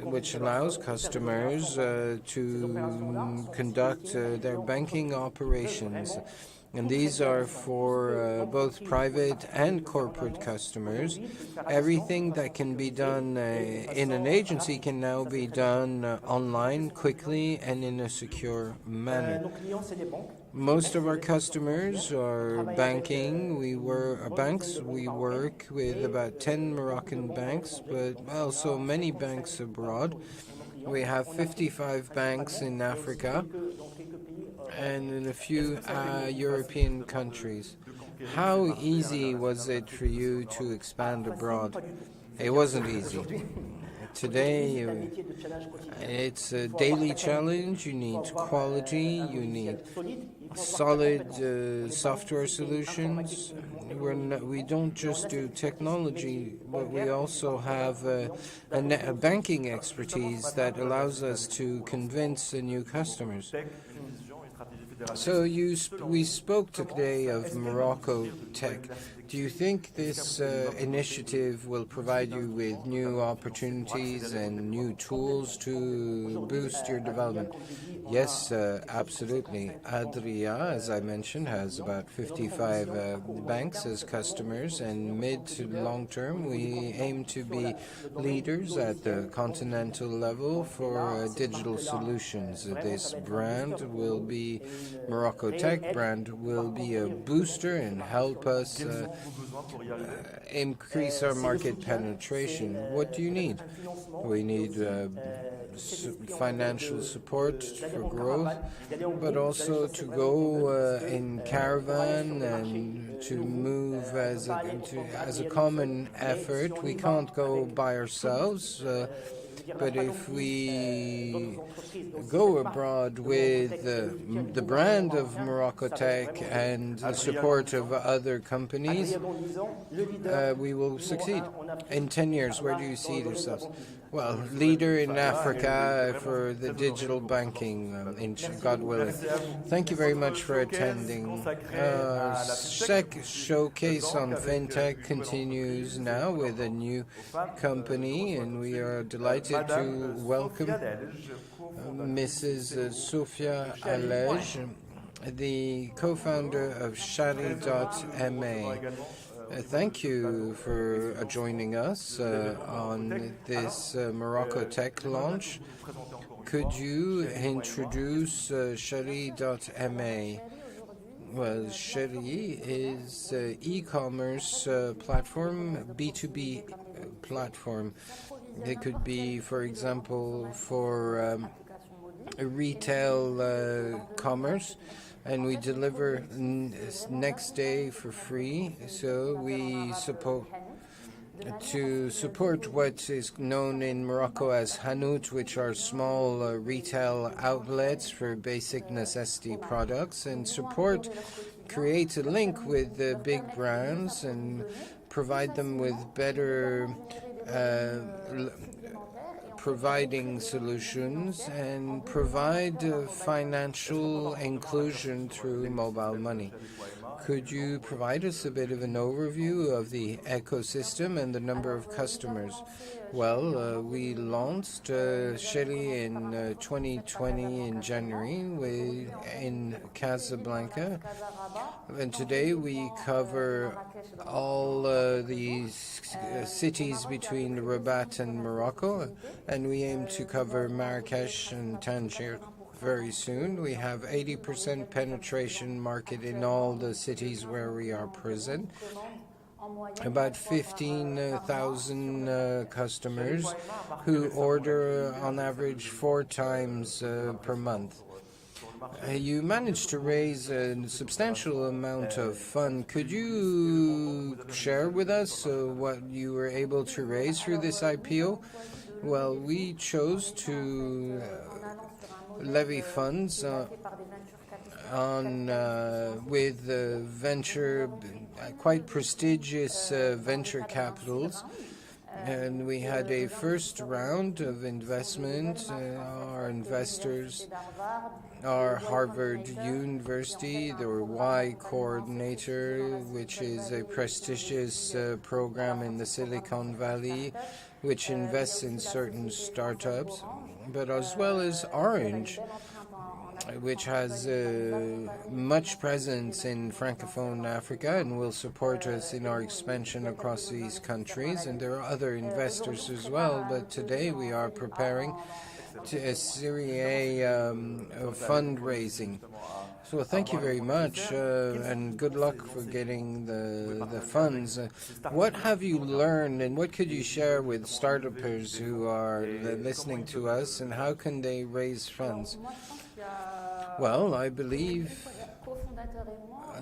which allows customers to conduct their banking operations. And these are for both private and corporate customers. Everything that can be done in an agency can now be done online, quickly, and in a secure manner. Most of our customers are banking. Banks. We work with about 10 Moroccan banks, but also many banks abroad. We have 55 banks in Africa and in a few European countries. How easy was it for you to expand abroad? It wasn't easy. Today, it's a daily challenge. You need quality, you need solid software solutions. We don't just do technology, but we also have a banking expertise that allows us to convince new customers. So we spoke today of MoroccoTech. Do you think this initiative will provide you with new opportunities and new tools to boost your development? Yes, absolutely. Adria, as I mentioned, has about 55 banks as customers, and mid to long term, we aim to be leaders at the continental level for digital solutions. This brand will be MoroccoTech brand will be a booster and help us increase our market penetration. What do you need? We need financial support for growth, but also to go in caravan and to move as a common effort. We can't go by ourselves. But if we go abroad with the brand of MoroccoTech and the support of other companies, we will succeed. In 10 years, where do you see yourselves? Well, leader in Africa for the digital banking, God willing. Thank you very much for attending. SEC showcase on FinTech continues now with a new company, and we are delighted to welcome Mrs. Sofia Alej, the co-founder of Shali.ma. Thank you for joining us on this MoroccoTech launch. Could you introduce Shali.ma? Well, Shali is an e-commerce platform, B2B platform. It could be, for example, for retail commerce, and we deliver next day for free. So we support what is known in Morocco as hanout, which are small retail outlets for basic necessity products, and create a link with the big brands and provide them with better providing solutions and provide financial inclusion through mobile money. Could you provide us a bit of an overview of the ecosystem and the number of customers? Well, we launched Shali in 2020 in January in Casablanca, and today we cover all the cities between Rabat and Morocco, and we aim to cover Marrakesh and Tangier very soon. We have 80% penetration market in all the cities where we are present. About 15,000 customers who order on average 4 times per month. You managed to raise a substantial amount of fund. Could you share with us what you were able to raise through this IPO? Well, we chose to levy funds with venture, quite prestigious venture capitals. And we had a first round of investment. Our investors are Harvard University, the Y Coordinator, which is a prestigious program in the Silicon Valley, which invests in certain startups, but as well as Orange, which has much presence in Francophone Africa and will support us in our expansion across these countries. And there are other investors as well, but today we are preparing a Series A of fundraising. So thank you very much, and good luck for getting the funds. What have you learned, and what could you share with startups who are listening to us, and how can they raise funds? Well, I believe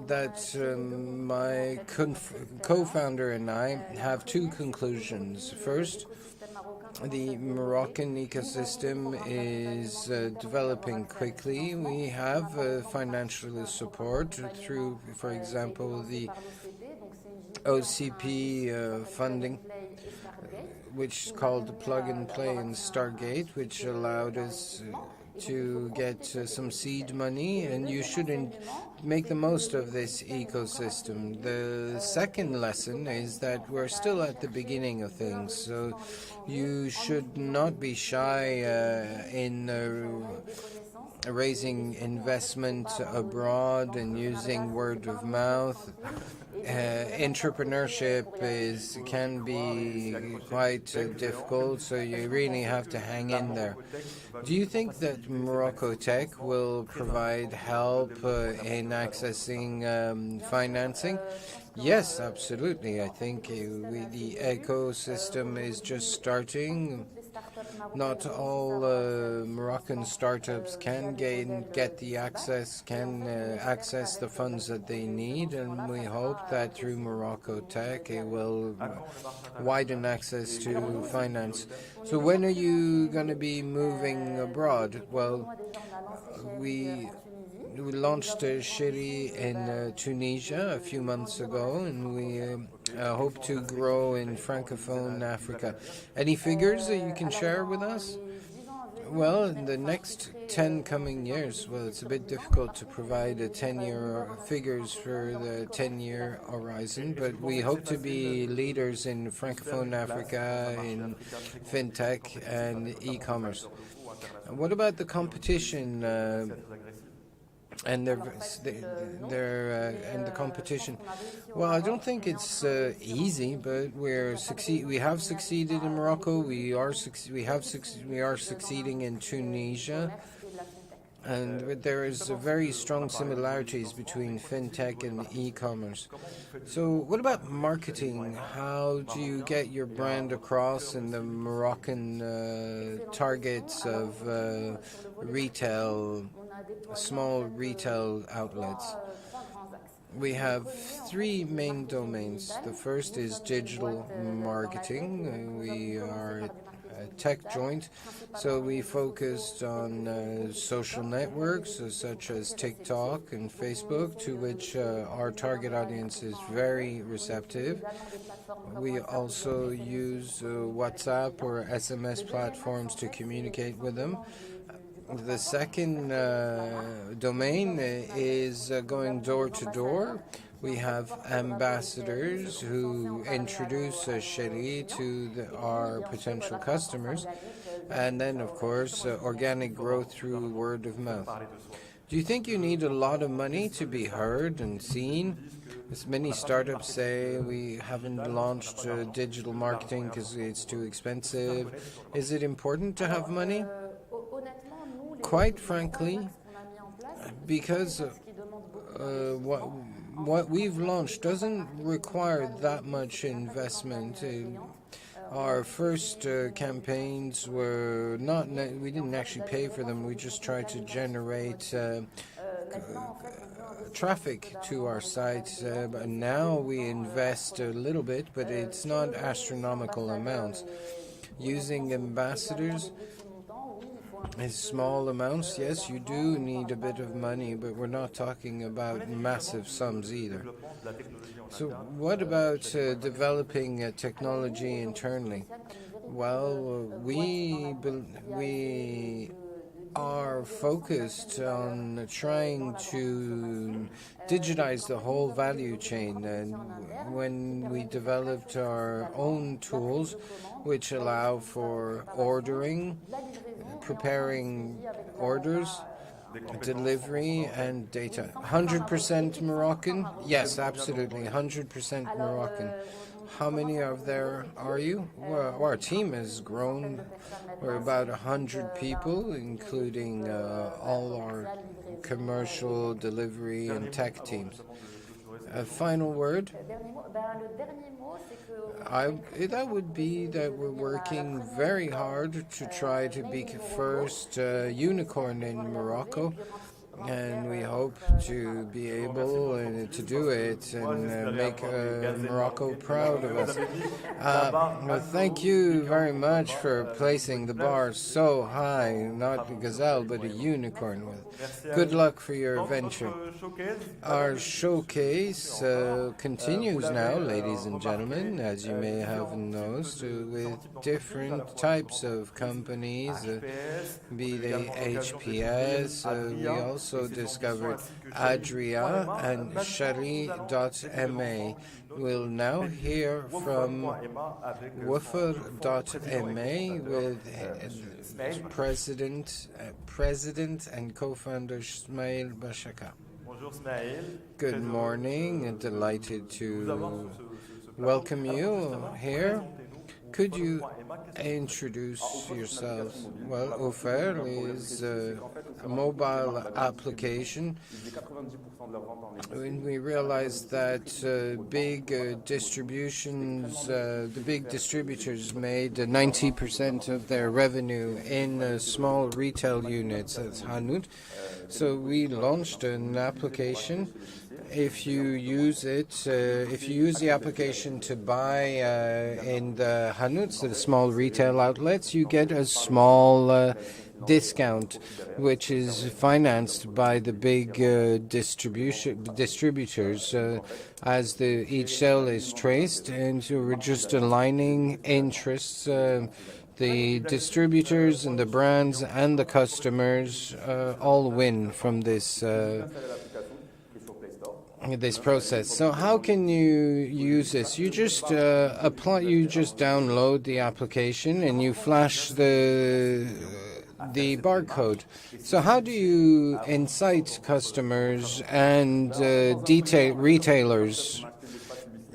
that my co-founder and I have 2 conclusions. First, the Moroccan ecosystem is developing quickly. We have financial support through, for example, the OCP funding, which is called Plug and Play and Stargate, which allowed us to get some seed money, and you shouldn't make the most of this ecosystem. The second lesson is that we're still at the beginning of things, so you should not be shy in raising investment abroad and using word of mouth. Entrepreneurship can be quite difficult, so you really have to hang in there. Do you think that MoroccoTech will provide help in accessing financing? Yes, absolutely. I think the ecosystem is just starting. Not all Moroccan startups can get the access, access the funds that they need, and we hope that through MoroccoTech it will widen access to finance. So when are you going to be moving abroad? Well, we launched Shiri in Tunisia a few months ago, and we hope to grow in Francophone Africa. Any figures that you can share with us? Well, in the next 10 coming years, well, it's a bit difficult to provide a 10-year figures for the 10-year horizon, but we hope to be leaders in Francophone Africa, in fintech and e-commerce. What about the competition and the competition? Well, I don't think it's easy, but we have succeeded in Morocco. We are succeeding in Tunisia, and there is very strong similarities between fintech and e-commerce. So, what about marketing? How do you get your brand across in the Moroccan targets of retail? Small retail outlets. We have three main domains. The first is digital marketing. We are a tech joint, so we focused on social networks such as TikTok and Facebook, to which our target audience is very receptive. We also use WhatsApp or SMS platforms to communicate with them. The second domain is going door to door. We have ambassadors who introduce Shiri to our potential customers. And then, of course, organic growth through word of mouth. Do you think you need a lot of money to be heard and seen? As many startups say, we haven't launched digital marketing because it's too expensive. Is it important to have money? Quite frankly, because what we've launched doesn't require that much investment. Our first campaigns were not, we didn't actually pay for them, we just tried to generate traffic to our site. But now we invest a little bit, but it's not astronomical amounts. Using ambassadors, small amounts, yes, you do need a bit of money, but we're not talking about massive sums either. So what about developing technology internally? Well, we are focused on trying to digitize the whole value chain, and when we developed our own tools which allow for ordering, preparing orders, delivery and data. 100% Moroccan? Yes, absolutely, 100% Moroccan. How many of there are you? Well, our team has grown. We're about 100 people, including all our commercial, delivery and tech teams. A final word? That would be that we're working very hard to try to be the first unicorn in Morocco, and we hope to be able to do it and make Morocco proud of us. Well, thank you very much for placing the bar so high, not a gazelle, but a unicorn. Good luck for your venture. Our showcase continues now, ladies and gentlemen, as you may have noticed, with different types of companies, be they HPS. We also discovered Adria and Shari.ma. We'll now hear from Wafr.ma with President and co-founder Ismail Bashaka. Good morning, and delighted to welcome you here. Could you introduce yourselves? Well, Offer is a mobile application. When we realized that the big distributors made 90% of their revenue in small retail units as Hanout. So we launched an application. If you use the application to buy in the Hanouts, the small retail outlets, you get a small discount, which is financed by the big distributors, as each sale is traced, and so we're just aligning interests. The distributors and the brands and the customers all win from this process. So how can you use this? You just download the application and you flash the barcode. So how do you incite customers and retailers?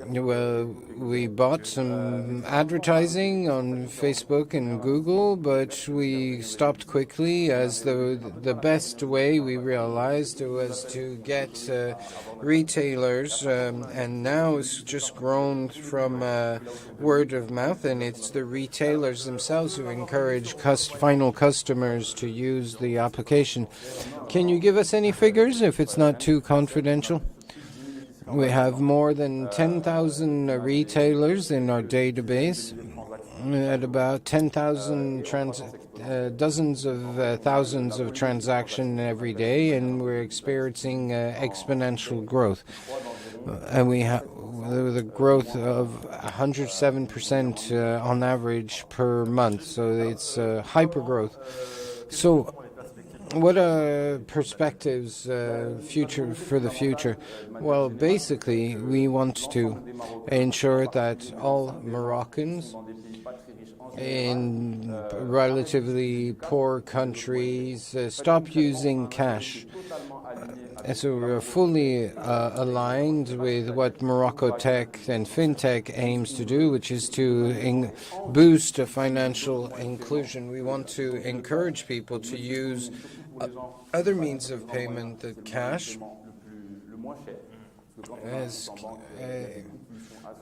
Well, we bought some advertising on Facebook and Google, but we stopped quickly as the best way we realized was to get retailers, and now it's just grown from word of mouth, and it's the retailers themselves who encourage final customers to use the application. Can you give us any figures if it's not too confidential? We have more than 10,000 retailers in our database, at about 10,000 dozens of thousands of transactions every day, and we're experiencing exponential growth. And we have the growth of 107% on average per month, so it's hyper growth. So what are perspectives for the future? Well, basically, we want to ensure that all Moroccans in relatively poor countries stop using cash. And so we're fully aligned with what MoroccoTech and FinTech aims to do, which is to boost financial inclusion. We want to encourage people to use other means of payment than cash,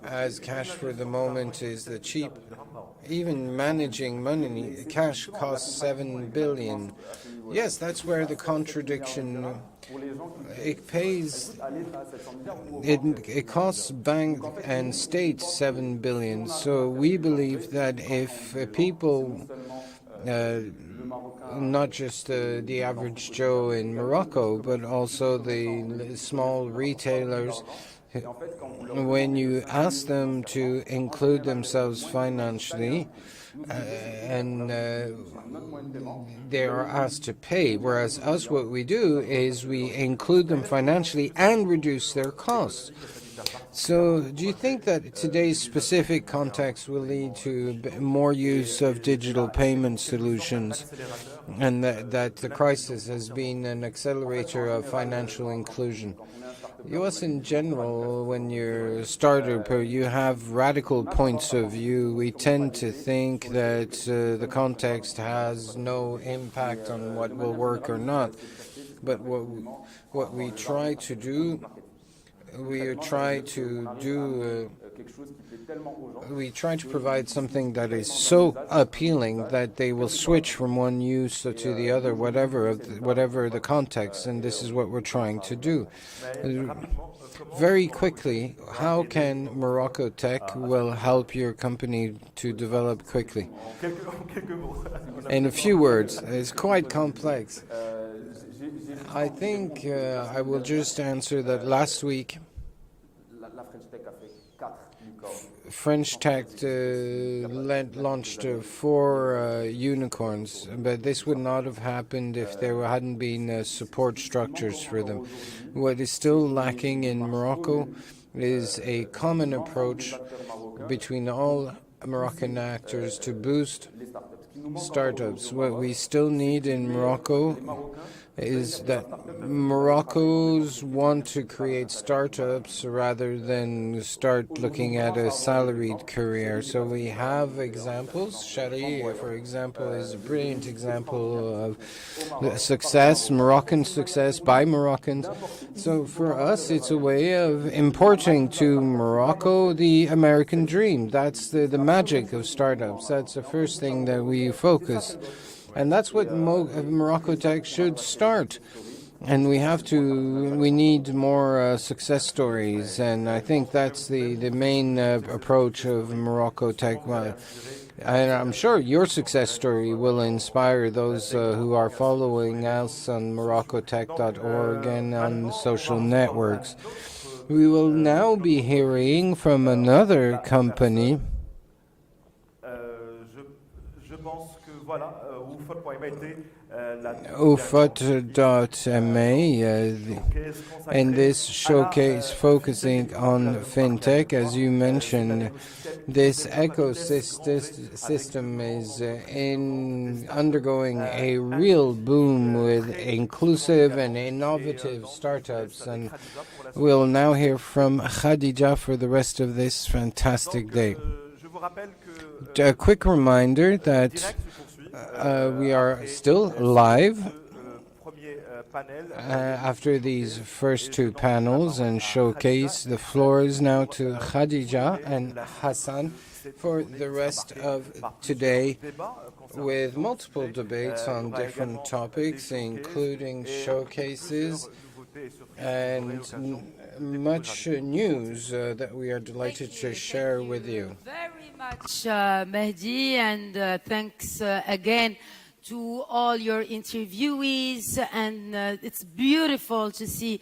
as cash for the moment is the cheap. Even managing money, cash costs 7 billion. Yes, that's where the contradiction. It costs bank and state 7 billion. So we believe that if people, not just the average Joe in Morocco, but also the small retailers, when you ask them to include themselves financially, and they are asked to pay, whereas us, what we do is we include them financially and reduce their costs. So do you think that today's specific context will lead to more use of digital payment solutions, and that the crisis has been an accelerator of financial inclusion? US in general, when you're a startup, you have radical points of view. We tend to think that the context has no impact on what will work or not. But what we try to do, we try to provide something that is so appealing that they will switch from one use to the other, whatever the context, and this is what we're trying to do. Very quickly, how can MoroccoTech will help your company to develop quickly? In a few words, it's quite complex. I think I will just answer that last week French Tech launched 4 unicorns, but this would not have happened if there hadn't been support structures for them. What is still lacking in Morocco is a common approach between all Moroccan actors to boost startups. What we still need in Morocco is that Moroccans want to create startups rather than start looking at a salaried career. So we have examples. Shari, for example, is a brilliant example of success, Moroccan success by Moroccans. So for us, it's a way of importing to Morocco the American dream. That's the magic of startups. That's the first thing that we focus. And that's what MoroccoTech should start. And we need more success stories. And I think that's the main approach of MoroccoTech. And I'm sure your success story will inspire those who are following us on MoroccoTech.org and on social networks. We will now be hearing from another company. UFOT.ma, and this showcase focusing on fintech. As you mentioned, this ecosystem is undergoing a real boom with inclusive and innovative startups, and we'll now hear from Khadija for the rest of this fantastic day. A quick reminder that we are still live after these first two panels and showcase. The floor is now to Khadija and Hassan for the rest of today, with multiple debates on different topics, including showcases and much news that we are delighted to share with you. Very much, Mehdi, and thanks again to all your interviewees, and it's beautiful to see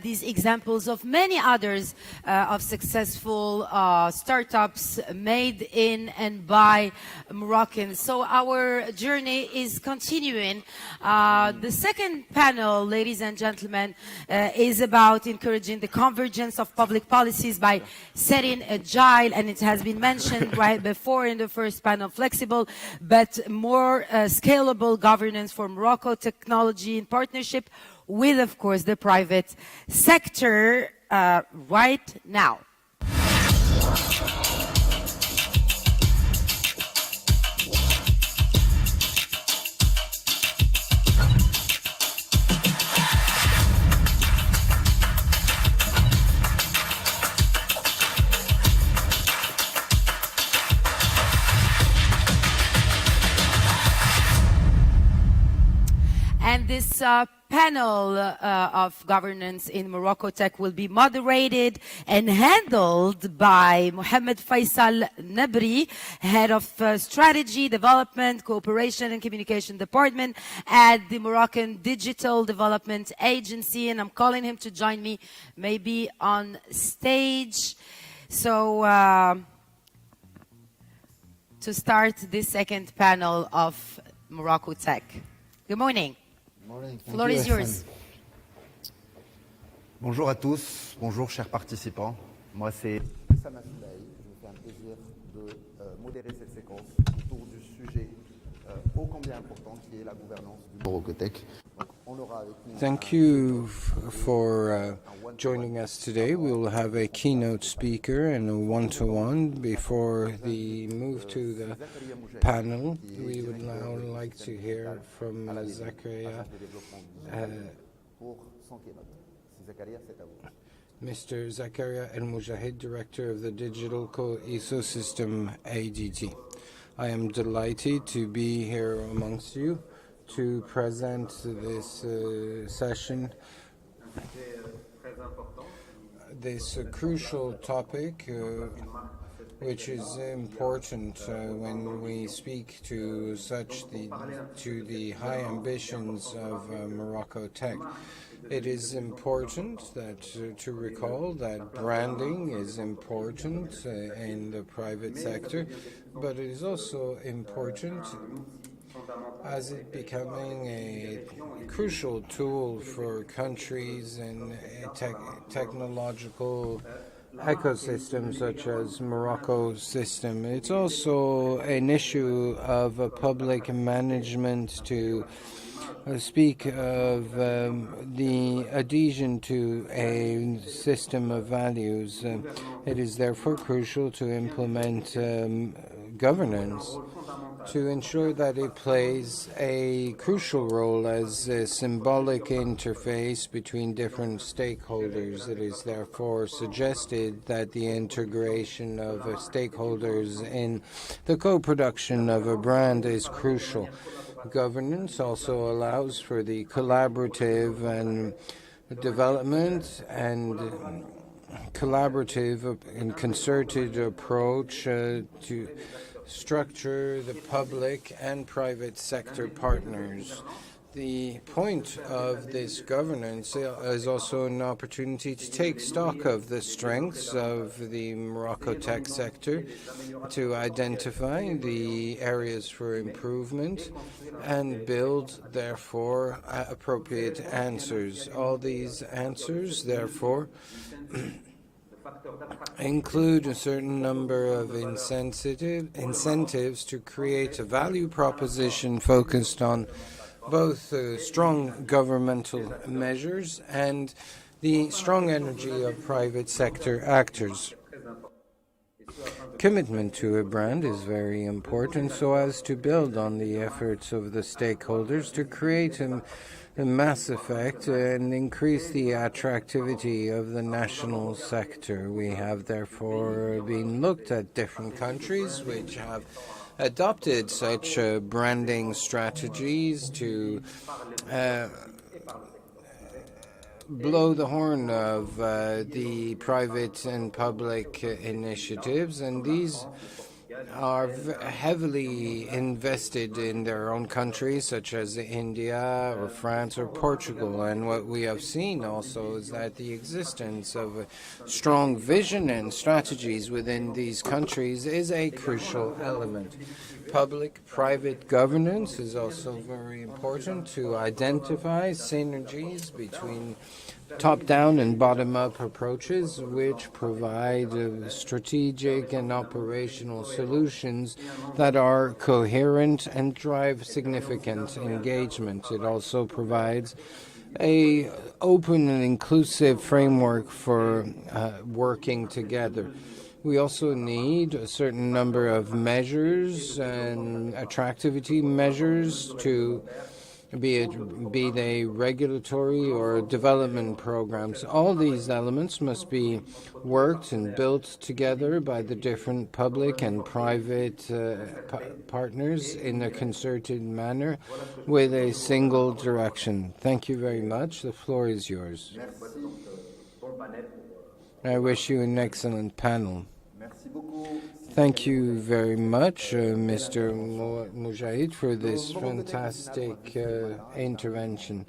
these examples of many others of successful startups made in and by Moroccans. So our journey is continuing. The second panel, ladies and gentlemen, is about encouraging the convergence of public policies by setting agile, and it has been mentioned right before in the first panel, flexible but more scalable governance for Morocco technology in partnership with, of course, the private sector right now. And this panel of governance in MoroccoTech will be moderated and handled by Mohamed Faisal Nabri, Head of Strategy, Development, Cooperation and Communication Department at the Moroccan Digital Development Agency. And I'm calling him to join me maybe on stage. So to start this second panel of MoroccoTech. Good morning. The floor is yours. Bonjour à tous, bonjour chers participants. Moi c'est Sam Assoulaï. Je me fais un plaisir de modérer cette séquence autour du sujet ô combien important qui est la gouvernance du MoroccoTech. Thank you for joining us today. We will have a keynote speaker and a one-to-one. Before the move to the panel, we would now like to hear from Zakaria. Mr. Zakaria El Mujahid, Director of the Digital Ecosystem ADT. I am delighted to be here amongst you to present this session, this crucial topic, which is important when we speak to the high ambitions of MoroccoTech. It is important that to recall that branding is important in the private sector, but it is also important as it becoming a crucial tool for countries and technological ecosystems such as Morocco's system. It's also an issue of public management to speak of the adhesion to a system of values. It is therefore crucial to implement governance to ensure that it plays a crucial role as a symbolic interface between different stakeholders. It is therefore suggested that the integration of stakeholders in the co-production of a brand is crucial. Governance also allows for the collaborative and development and collaborative and concerted approach to structure the public and private sector partners. The point of this governance is also an opportunity to take stock of the strengths of the MoroccoTech sector, to identify the areas for improvement, and build, therefore, appropriate answers. All these answers, therefore, include a certain number of incentives to create a value proposition focused on both strong governmental measures and the strong energy of private sector actors. Commitment to a brand is very important so as to build on the efforts of the stakeholders to create a mass effect and increase the attractivity of the national sector. We have therefore been looked at different countries which have adopted such branding strategies to blow the horn of the private and public initiatives, and these are heavily invested in their own countries, such as India or France or Portugal. And what we have seen also is that the existence of strong vision and strategies within these countries is a crucial element. Public-private governance is also very important to identify synergies between top-down and bottom-up approaches which provide strategic and operational solutions that are coherent and drive significant engagement. It also provides an open and inclusive framework for working together. We also need a certain number of measures and attractivity measures to be they regulatory or development programs. All these elements must be worked and built together by the different public and private partners in a concerted manner with a single direction. Thank you very much. The floor is yours. I wish you an excellent panel. Thank you very much, Mr. Mujahid, for this fantastic intervention.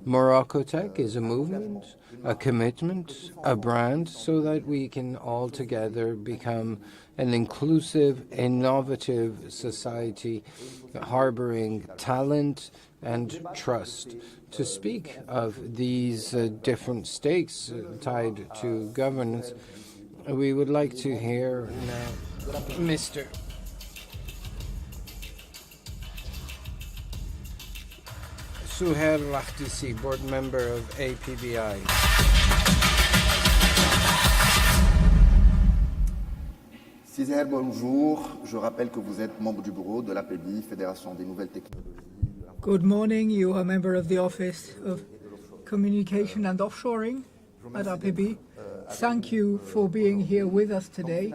MoroccoTech is a movement, a commitment, a brand, so that we can all together become an inclusive, innovative society, harboring talent and trust. To speak of these different stakes tied to governance, we would like to hear now Mr. Souhair Lahdisi, board member of APBI. Souhair, bonjour. Je rappelle que vous êtes membre du bureau de l'APBI, Fédération des Nouvelles Technologies. Good morning. You are a member of the Office of Communication and Offshoring at APBI. Thank you for being here with us today.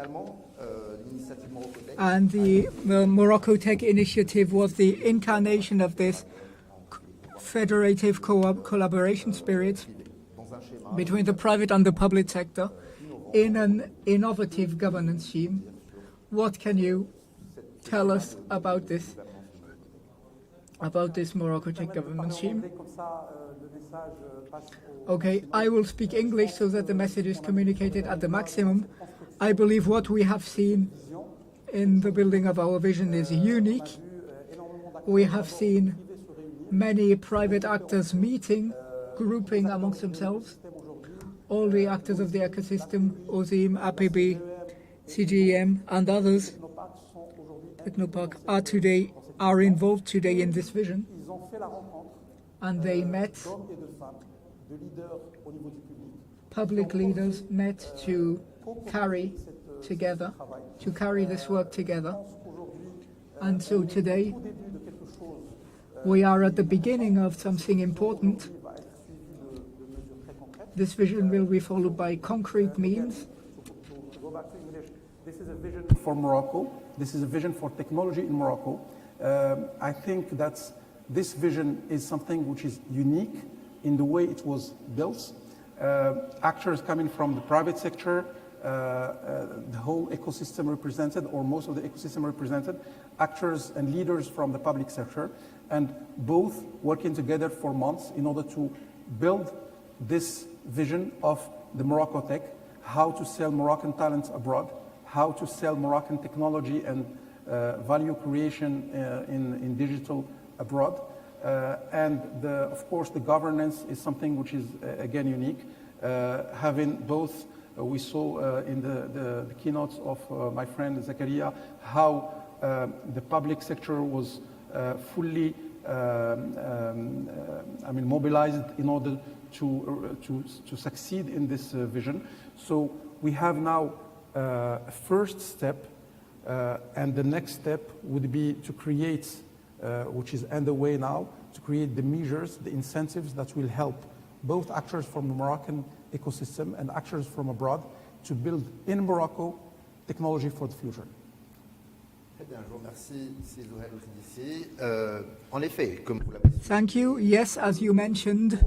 And the MoroccoTech initiative was the incarnation of this federative collaboration spirit between the private and the public sector in an innovative governance scheme. What can you tell us about this MoroccoTech governance scheme? Okay, I will speak English so that the message is communicated at the maximum. I believe what we have seen in the building of our vision is unique. We have seen many private actors meeting, grouping amongst themselves. All the actors of the ecosystem, OSIM, APB, CGEM, and others, Technopark, are involved today in this vision. and they met, public leaders met to carry this work together. And so today, we are at the beginning of something important. This vision will be followed by concrete means. This is a vision for Morocco. This is a vision for technology in Morocco. I think that this vision is something which is unique in the way it was built. Actors coming from the private sector, the whole ecosystem represented, or most of the ecosystem represented, actors and leaders from the public sector, and both working together for months in order to build this vision of the MoroccoTech, how to sell Moroccan talents abroad, how to sell Moroccan technology and value creation in digital abroad. And of course, the governance is something which is, again, unique. Having both, we saw in the keynotes of my friend Zakaria, how the public sector was fully mobilized in order to succeed in this vision. So we have now a first step, and the next step would be to create, which is underway now, to create the measures, the incentives that will help both actors from the Moroccan ecosystem and actors from abroad to build in Morocco technology for the future. Thank you. Yes, as you mentioned,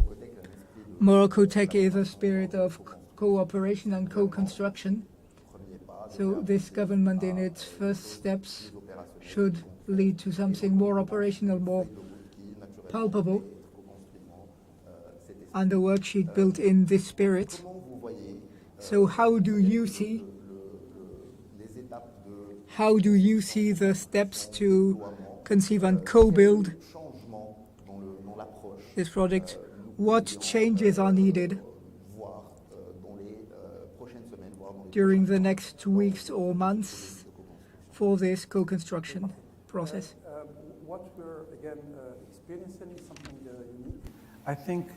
MoroccoTech is a spirit of cooperation and co-construction. So this government in its first steps should lead to something more operational, more palpable, and the worksheet built in this spirit. So how do you see the steps to conceive and co-build this project? What changes are needed during the next weeks or months for this co-construction process? What we're, again, experiencing is something unique. I think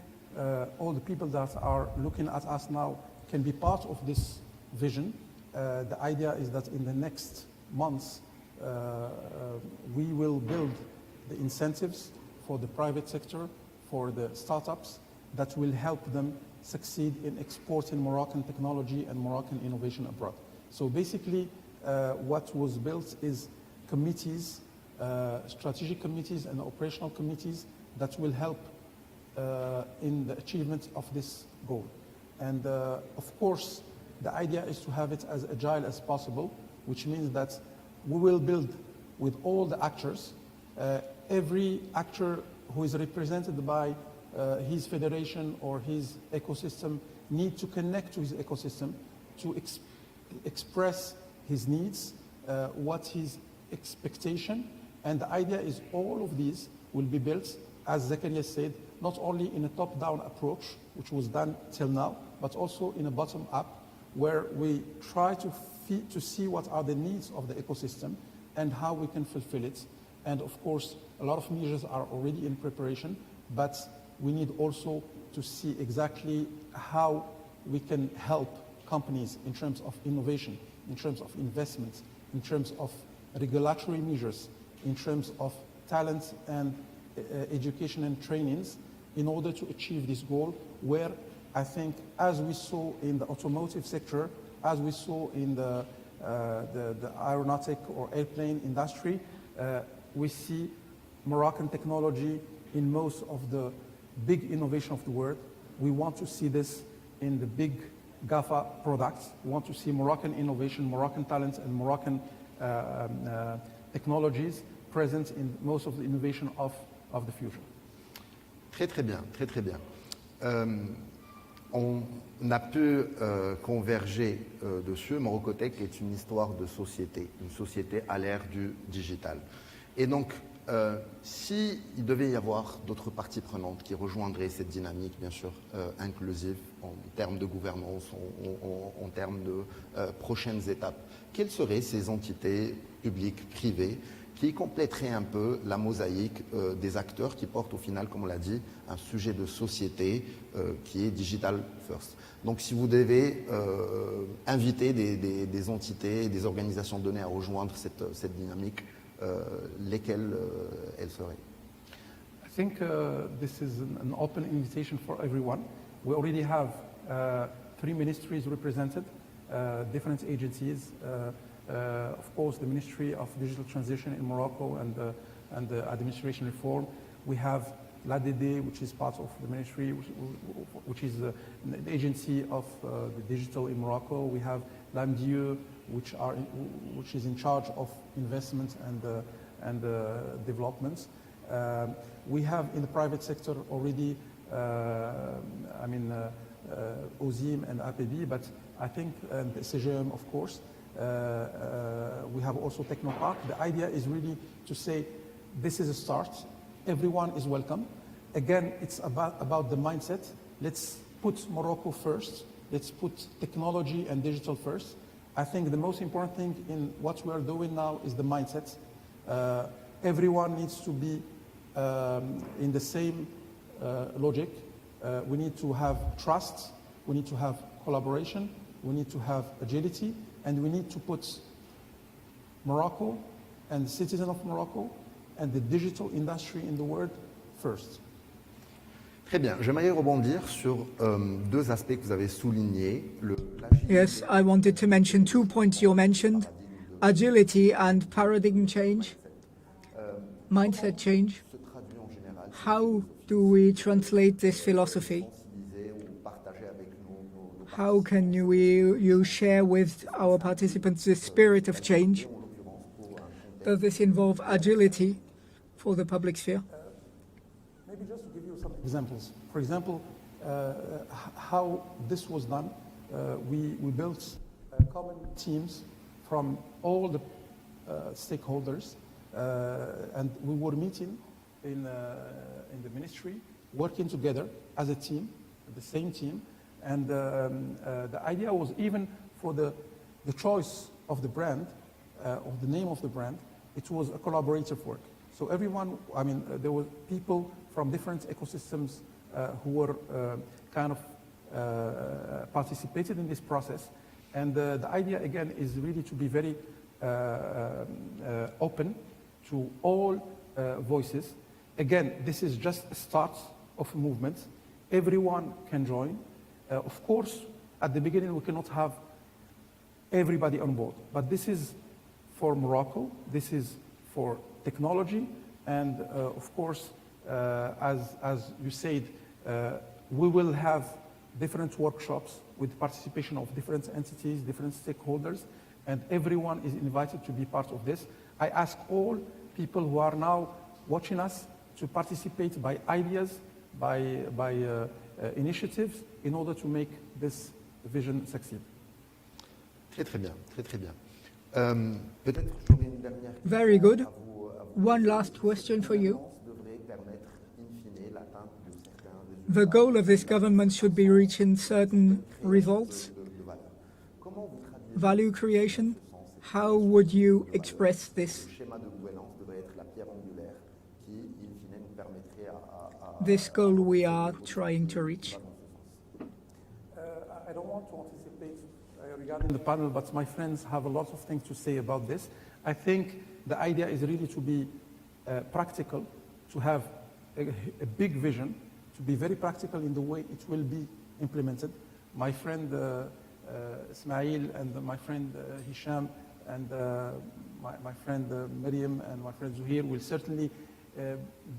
all the people that are looking at us now can be part of this vision. The idea is that in the next months, we will build the incentives for the private sector, for the startups, that will help them succeed in exporting Moroccan technology and Moroccan innovation abroad. So basically, what was built is committees, strategic committees and operational committees that will help in the achievement of this goal. And of course, the idea is to have it as agile as possible, which means that we will build with all the actors. Every actor who is represented by his federation or his ecosystem need to connect to his ecosystem to express his needs, what his expectation, and the idea is all of these will be built, as Zakaria said, not only in a top-down approach, which was done till now, but also in a bottom-up, where we try to see what are the needs of the ecosystem and how we can fulfill it. And of course, a lot of measures are already in preparation, but we need also to see exactly how we can help companies in terms of innovation, in terms of investments, in terms of regulatory measures, in terms of talent and education and trainings, in order to achieve this goal, where I think, as we saw in the automotive sector, as we saw in the aeronautic or airplane industry, we see Moroccan technology in most of the big innovation of the world. We want to see this in the big GAFA products. We want to see Moroccan innovation, Moroccan talents, and Moroccan technologies present in most of the innovation of the future. Très très bien, très très bien. On a pu converger dessus. MoroccoTech est une histoire de société, une société à l'ère du digital. Et donc, s'il devait y avoir d'autres parties prenantes qui rejoindraient cette dynamique, bien sûr, inclusive en termes de gouvernance, en termes de prochaines étapes, quelles seraient ces entités publiques, privées qui compléterait un peu la mosaïque des acteurs qui portent au final, comme on l'a dit, un sujet de société qui est digital first. Donc si vous devez inviter des entités, des organisations données à rejoindre cette dynamique, lesquelles elles seraient? I think this is an open invitation for everyone. We already have 3 ministries represented, different agencies. Of course, the Ministry of Digital Transition in Morocco and the administration reform. We have l'ADD, which is part of the ministry, which is the agency of the digital in Morocco. We have l'AMDIE, which is in charge of investment and development. We have in the private sector already, OZIM and APB, but I think, and CGM, of course. We have also Technopark. The idea is really to say this is a start. Everyone is welcome. Again, it's about the mindset. Let's put Morocco first. Let's put technology and digital first. I think the most important thing in what we are doing now is the mindset. Everyone needs to be in the same logic. We need to have trust. We need to have collaboration. We need to have agility. And we need to put Morocco and the citizens of Morocco and the digital industry in the world first. Très bien. J'aimerais rebondir sur 2 aspects que vous avez soulignés. Yes, I wanted to mention 2 points you mentioned, agility and paradigm change, mindset change. How do we translate this philosophy? How can you share with our participants the spirit of change? Does this involve agility for the public sphere? Maybe just to give you some examples. For example, how this was done, we built common teams from all the stakeholders, and we were meeting in the ministry, working together as a team, the same team. And the idea was even for the choice of the brand, of the name of the brand, it was a collaborative work. So everyone, there were people from different ecosystems who were kind of participated in this process. And the idea, again, is really to be very open to all voices. Again, this is just a start of a movement. Everyone can join. Of course, at the beginning, we cannot have everybody on board, but this is for Morocco, this is for technology, and of course, as you said, we will have different workshops with participation of different entities, different stakeholders, and everyone is invited to be part of this. I ask all people who are now watching us to participate by ideas, by initiatives, in order to make this vision succeed. Très très bien, très très bien. Peut-être j'aurais une dernière question. Very good. One last question for you. The goal of this government should be reaching certain results, value creation. How would you express this? This goal we are trying to reach. I don't want to anticipate regarding the panel, but my friends have a lot of things to say about this. I think the idea is really to be practical, to have a big vision, to be very practical in the way it will be implemented. My friend Ismail and my friend Hisham and my friend Miriam and my friend Zuhir will certainly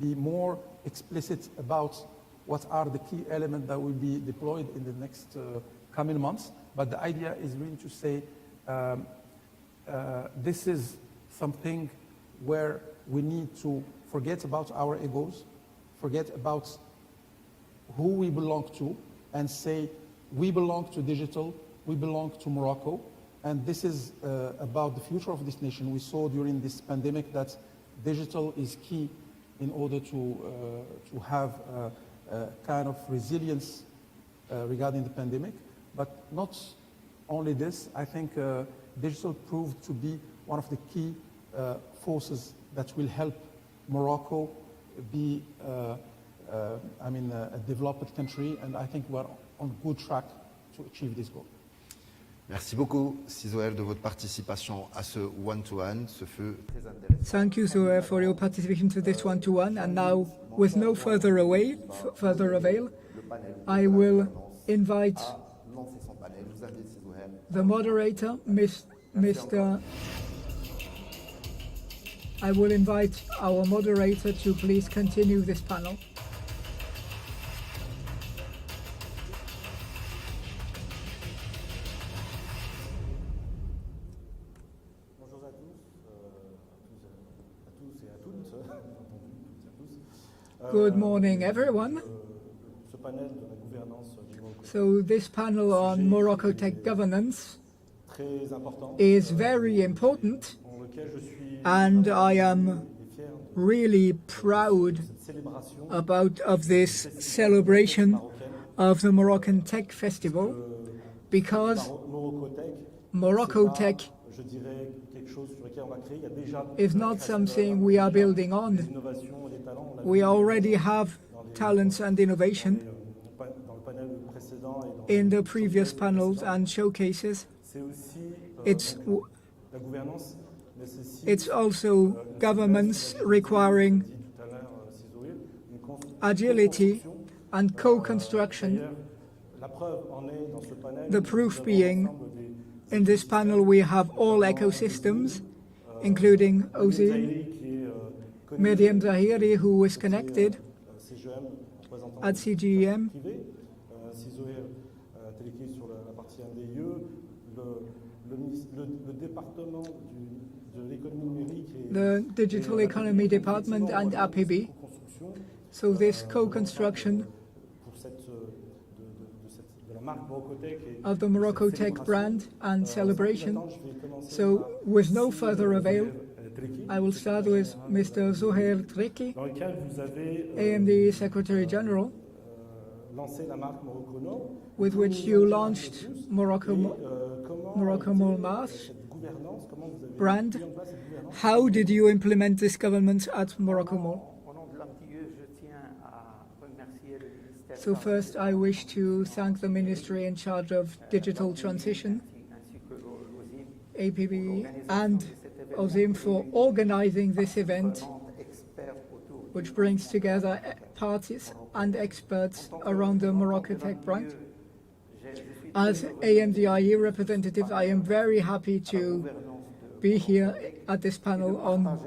be more explicit about what are the key elements that will be deployed in the next coming months. But the idea is really to say this is something where we need to forget about our egos, forget about who we belong to, and say we belong to digital, we belong to Morocco, and this is about the future of this nation. We saw during this pandemic that digital is key in order to have kind of resilience regarding the pandemic. But not only this, I think digital proved to be one of the key forces that will help Morocco be, a developed country, and I think we're on good track to achieve this goal. Merci beaucoup, Zohair, de votre participation à ce one-to-one. Ce fut très intéressant. Thank you, Zohair, for your participation to this one-to-one. And now, with no further avail, I will invite the moderator, I will invite our moderator to please continue this panel. Good morning, everyone. So this panel on MoroccoTech governance is very important, and I am really proud of this celebration of the Moroccan Tech Festival, because MoroccoTech is not something we are building on. We already have talents and innovation in the previous panels and showcases. It's also governments requiring agility and co-construction. The proof being, in this panel we have all ecosystems, including Ozim, Miriam Zahiri, who is connected at CGEM, the Digital Economy Department, and APB. So this co-construction of the MoroccoTech brand and celebration. So with no further avail, I will start with Mr. Zohair Triki, AMD Secretary General, with which you launched Morocco Mall Mars brand. How did you implement this government at Morocco Mall? So first, I wish to thank the Ministry in charge of digital transition, APB, and Ozim for organizing this event, which brings together parties and experts around the MoroccoTech brand. As AMDIE representative, I am very happy to be here at this panel on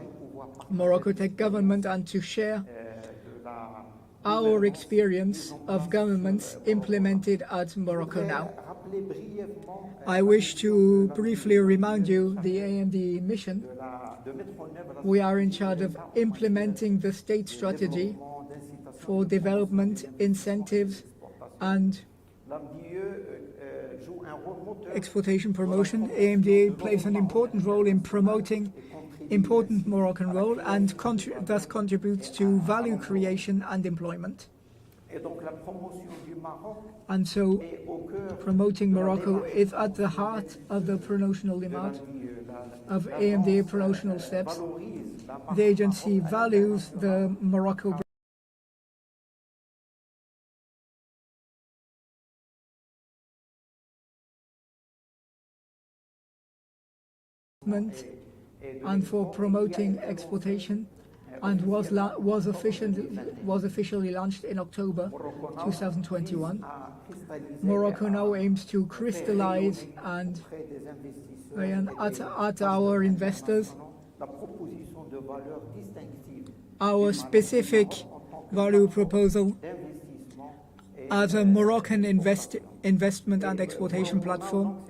MoroccoTech government and to share our experience of governments implemented at Morocco Now. I wish to briefly remind you the AMD mission. We are in charge of implementing the state strategy for development, incentives, and exportation promotion. AMD plays an important role in promoting important Moroccan role and thus contributes to value creation and employment. And so promoting Morocco is at the heart of the promotional demand of AMD promotional steps. The agency values the Morocco and for promoting exportation, and was officially launched in October 2021. Morocco Now aims to crystallize and at our investors our specific value proposal as a Moroccan investment and exportation platform.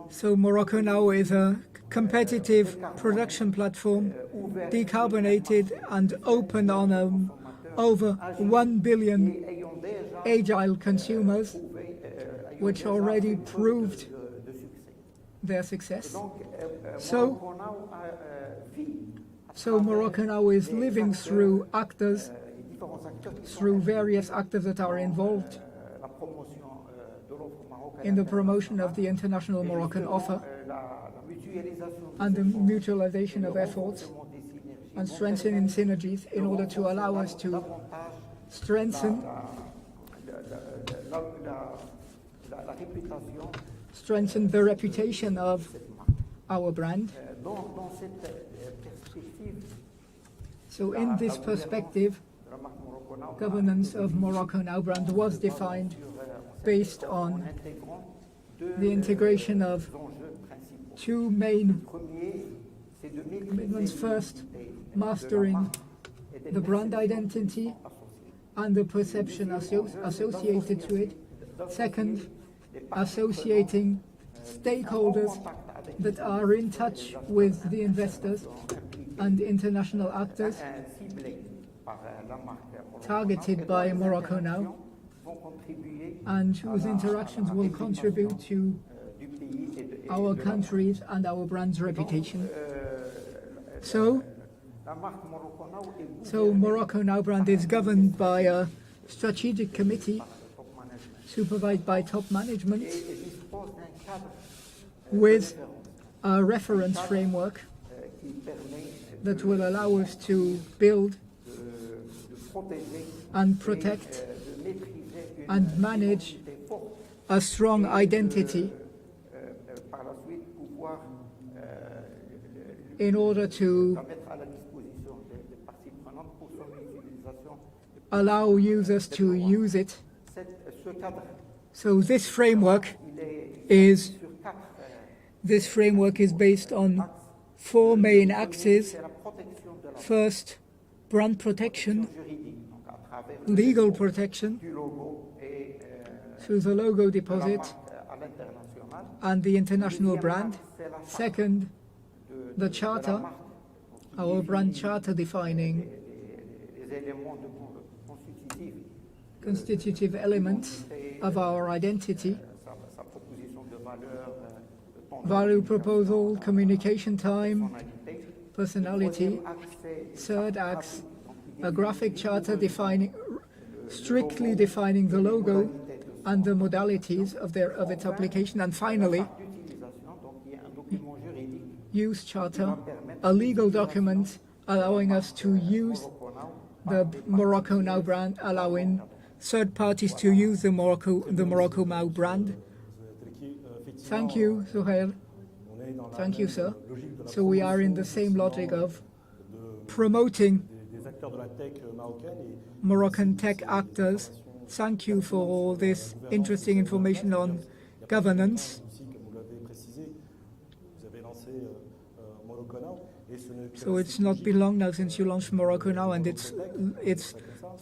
So Morocco Now is a competitive production platform, decarbonated and open on over 1 billion agile consumers, which already proved their success. So Morocco Now is living through actors, through various actors that are involved in the promotion of the international Moroccan offer. and the mutualization of efforts and strengthening synergies in order to allow us to strengthen the reputation of our brand. So in this perspective, governance of Morocco Now brand was defined based on the integration of two main commitments. First, mastering the brand identity and the perception associated to it. Second, associating stakeholders that are in touch with the investors and international actors targeted by Morocco Now, and whose interactions will contribute to our country's and our brand's reputation. So Morocco Now brand is governed by a strategic committee supervised by top management with a reference framework that will allow us to build and protect and manage a strong identity in order to allow users to use it. So this framework is based on four main axes. First, brand protection, legal protection through the logo deposit and the international brand. Second, the charter, our brand charter defining constitutive elements of our identity, value proposal, communication time, personality. Third axe, a graphic charter strictly defining the logo and the modalities of its application. And finally, use charter, a legal document allowing us to use the Morocco Now brand, allowing third parties to use the Morocco Now brand. Thank you, Sohail. Thank you, sir. So we are in the same logic of promoting Moroccan tech actors. Thank you for all this interesting information on governance. So it's not been long now since you launched Morocco Now, and it's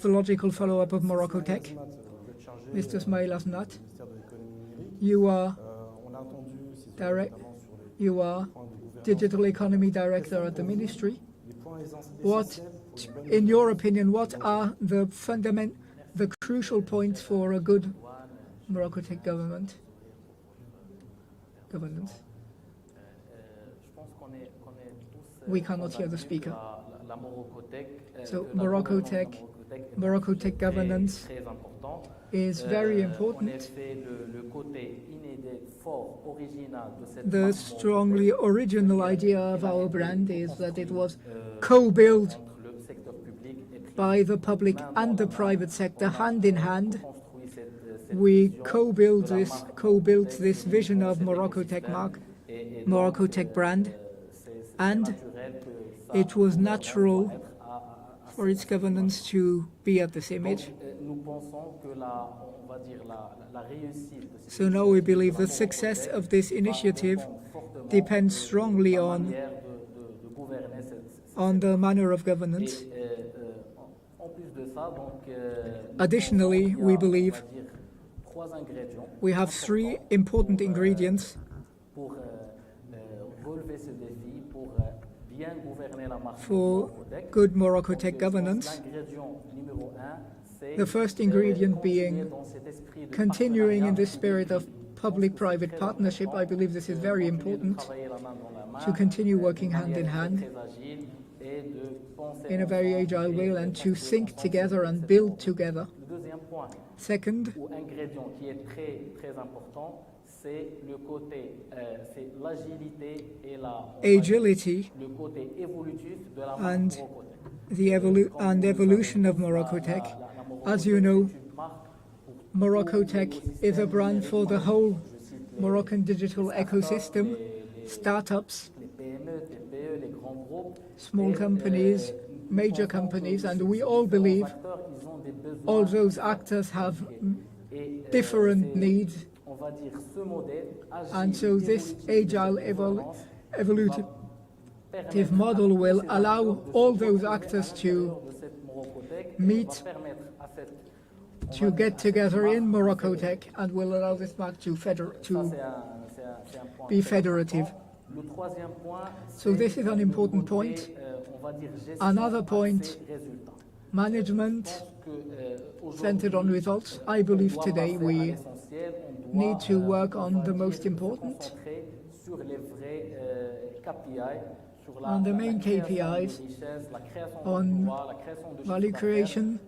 the logical follow-up of MoroccoTech. Mr. Smail Asnat, you are Digital Economy Director at the Ministry. What, in your opinion, what are the crucial points for a good MoroccoTech governance? We cannot hear the speaker. So MoroccoTech governance is very important. The strongly original idea of our brand is that it was co-built by the public and the private sector, hand in hand. We co-built this vision of MoroccoTech brand, and it was natural for its governance to be at this image. So now we believe the success of this initiative depends strongly on the manner of governance. Additionally, we believe we have three important ingredients for good MoroccoTech governance. The first ingredient being continuing in the spirit of public-private partnership. I believe this is very important, to continue working hand in hand in a very agile way and to think together and build together. Second, agility and the evolution of MoroccoTech. As you know, MoroccoTech is a brand for the whole Moroccan digital ecosystem, startups, small companies, major companies, and we all believe all those actors have different needs. And so this agile evolutive model will allow all those actors to meet, to get together in MoroccoTech, and will allow this mark to be federative. So this is an important point. Another point, management centered on results. I believe today we need to work on the most important, on the main KPIs, on value creation.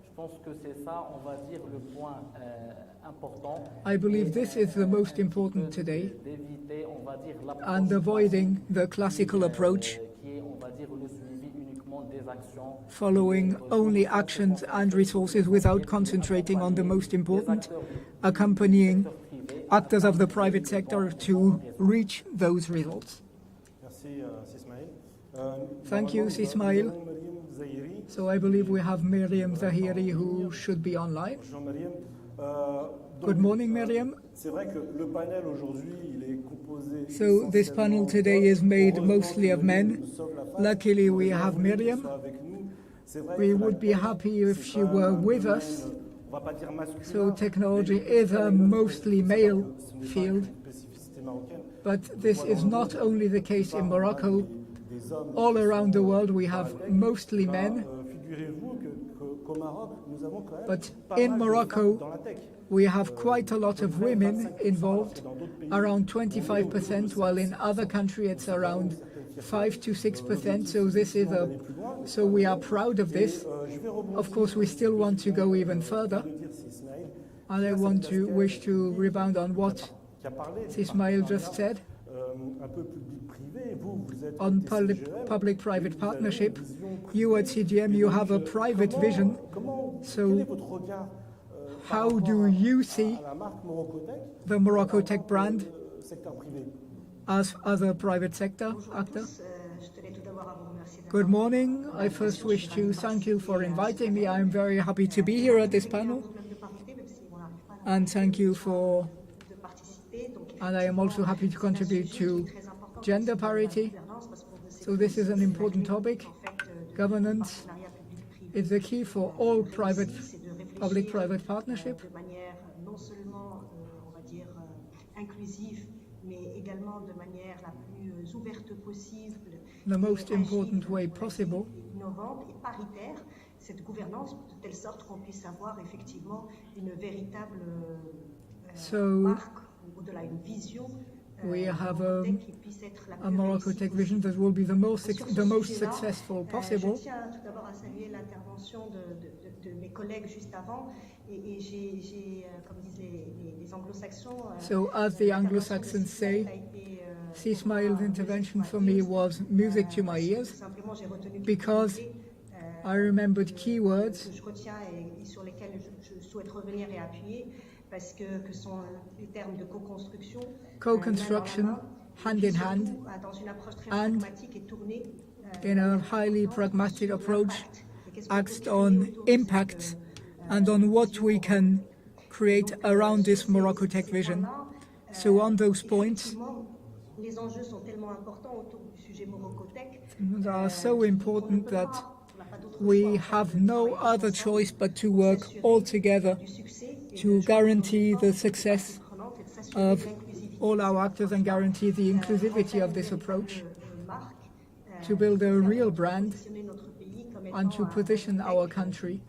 I believe this is the most important today, and avoiding the classical approach, following only actions and resources without concentrating on the most important, accompanying actors of the private sector to reach those results. Thank you, Sismail. So I believe we have Miriam Zahiri who should be online. Good morning, Miriam. So this panel today is made mostly of men. Luckily, we have Miriam. We would be happy if she were with us. So technology is a mostly male field. But this is not only the case in Morocco. All around the world, we have mostly men. But in Morocco, we have quite a lot of women involved, around 25%, while in other countries it's around 5 to 6%. So so we are proud of this. Of course, we still want to go even further. And I wish to rebound on what Ismail just said. On public-private partnership, you at CGM, you have a private vision. So how do you see the MoroccoTech brand as a private sector actor? Good morning. I first wish to thank you for inviting me. I'm very happy to be here at this panel. And thank you and I am also happy to contribute to gender parity. So this is an important topic. Governance is the key for all public-private partnership. The most important way possible. So we have a MoroccoTech vision that will be the most successful possible. So as the Anglo-Saxons say, Ismail's intervention for me was music to my ears, because I remembered keywords co-construction, hand in hand, and in a highly pragmatic approach, acts on impact and on what we can create around this MoroccoTech vision. So on those points, they are so important that we have no other choice but to work all together to guarantee the success of all our actors and guarantee the inclusivity of this approach, to build a real brand and to position our country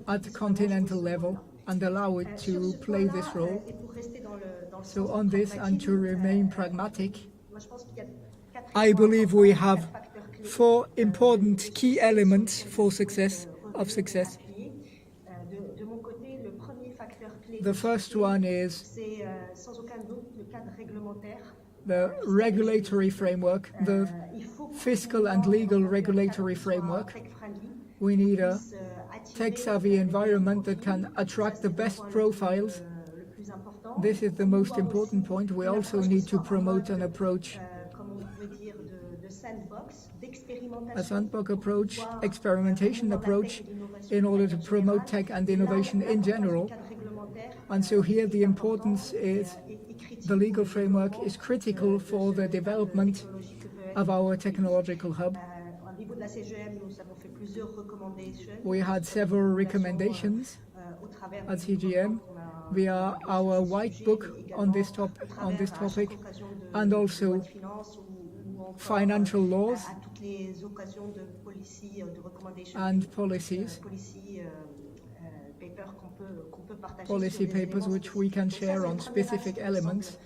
at the continental level and allow it to play this role. So on this, and to remain pragmatic, I believe we have 4 important key elements for success. The first one is, the regulatory framework, the fiscal and legal regulatory framework. We need a tech-savvy environment that can attract the best profiles. This is the most important point. We also need to promote an approach, a sandbox approach, experimentation approach, in order to promote tech and innovation in general. And so here the importance is the legal framework is critical for the development of our technological hub. We had several recommendations at CGM via our white book on this topic, and also financial laws and policies, policy papers which we can share on specific elements.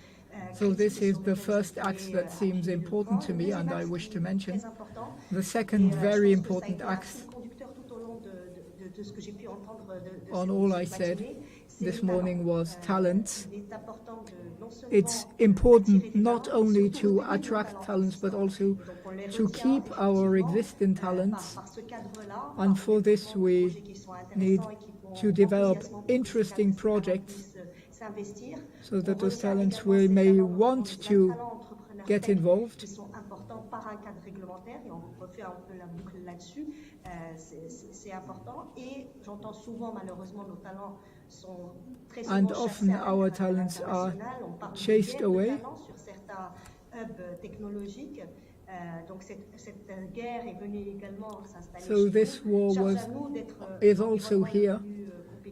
So this is the first axe that seems important to me and I wish to mention. The second very important axe on all I said this morning was talents. It's important not only to attract talents but also to keep our existing talents, and for this we need to develop interesting projects so that those talents may want to get involved. And often our talents are chased away. So this war is also here.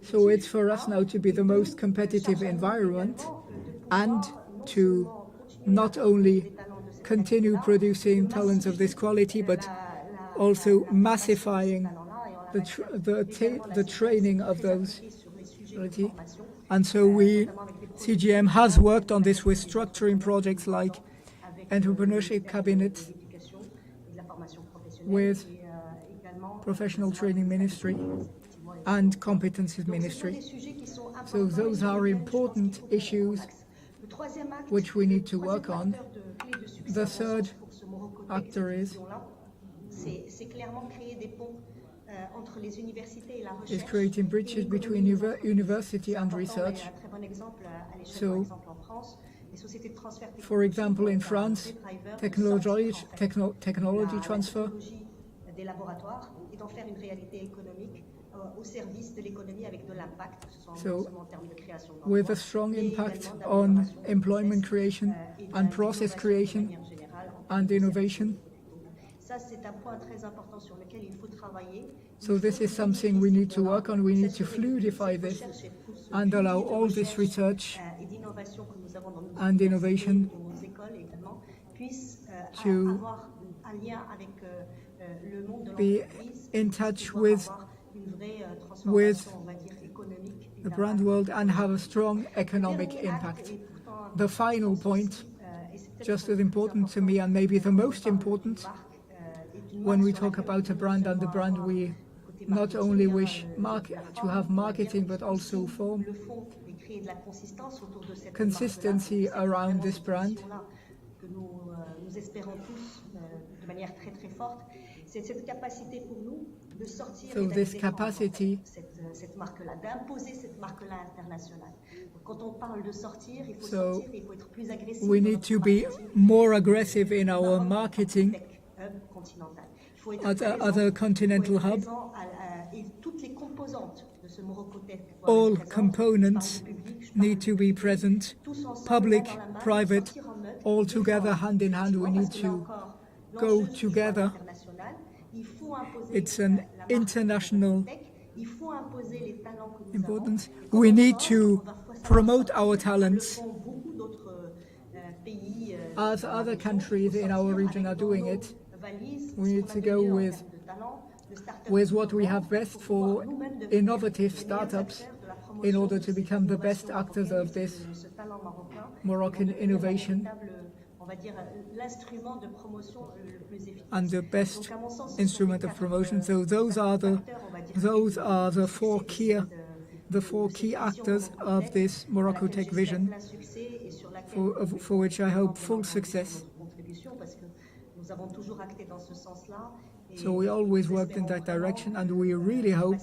So it's for us now to be the most competitive environment and to not only continue producing talents of this quality, but also massifying the training of those quality. And so CGM has worked on this with structuring projects like entrepreneurship cabinets, with professional training ministry and competencies ministry. So those are important issues which we need to work on. The third actor is creating bridges between university and research. So, for example, in France, technology transfer so, with a strong impact on employment creation and process creation and innovation. So this is something we need to work on. We need to fluidify this and allow all this research and innovation to be in touch with the brand world and have a strong economic impact. The final point, just as important to me and maybe the most important, when we talk about a brand and the brand, we not only wish to have marketing but also form consistency around this brand. So this capacity, so we need to be more aggressive in our marketing at a continental hub. All components need to be present, public, private, all together, hand in hand. We need to go together. It's an international importance. We need to promote our talents as other countries in our region are doing it. We need to go with what we have best for innovative startups in order to become the best actors of this Moroccan innovation and the best instrument of promotion. So those are the four key actors of this MoroccoTech vision for which I hope full success. So we always worked in that direction, and we really hope,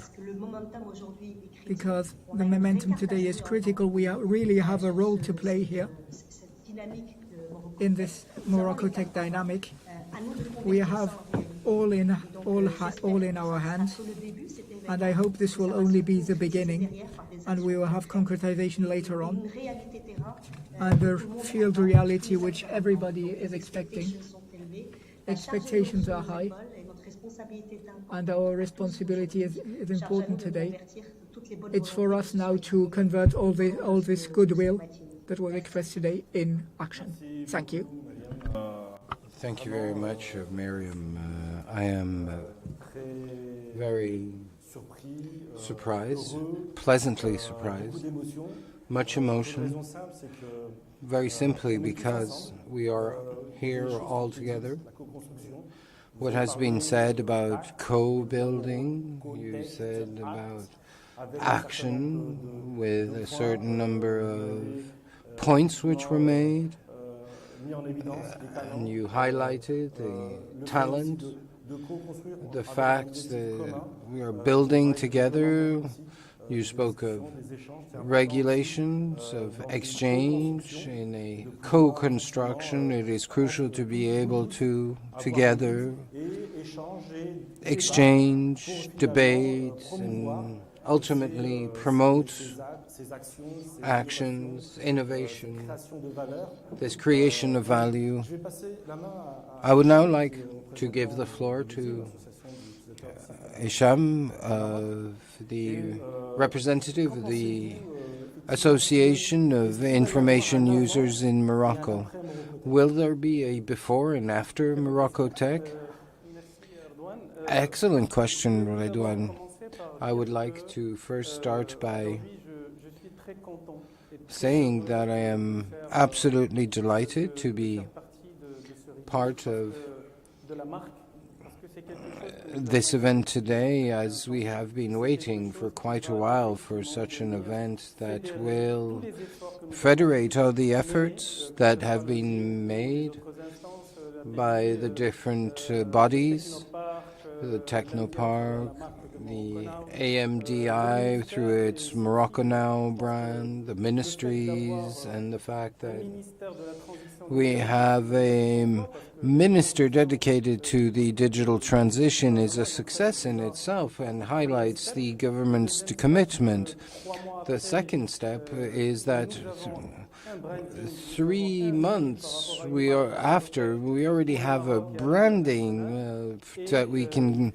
because the momentum today is critical, we really have a role to play here in this MoroccoTech dynamic. We have all in our hands, and I hope this will only be the beginning, and we will have concretization later on, and the field reality which everybody is expecting. Expectations are high, and our responsibility is important today. It's for us now to convert all this goodwill that was expressed today in action. Thank you. Thank you very much, Miriam. I am very surprised, pleasantly surprised, much emotion, very simply because we are here all together. What has been said about co-building, you said about action with a certain number of points which were made, and you highlighted the talent, the fact that we are building together. You spoke of regulations, of exchange in a co-construction. It is crucial to be able to, together, exchange, debate, and ultimately promote actions, innovation, this creation of value. I would now like to give the floor to Hicham, the representative of the Association of Information Users in Morocco. Will there be a before and after MoroccoTech? Excellent question, Redouane. I would like to first start by saying that I am absolutely delighted to be part of this event today, as we have been waiting for quite a while for such an event that will federate all the efforts that have been made by the different bodies, the Technopark, the AMDI through its Morocco Now brand, the ministries, and the fact that we have a minister dedicated to the digital transition is a success in itself and highlights the government's commitment. The second step is that 3 months we already have a branding that we can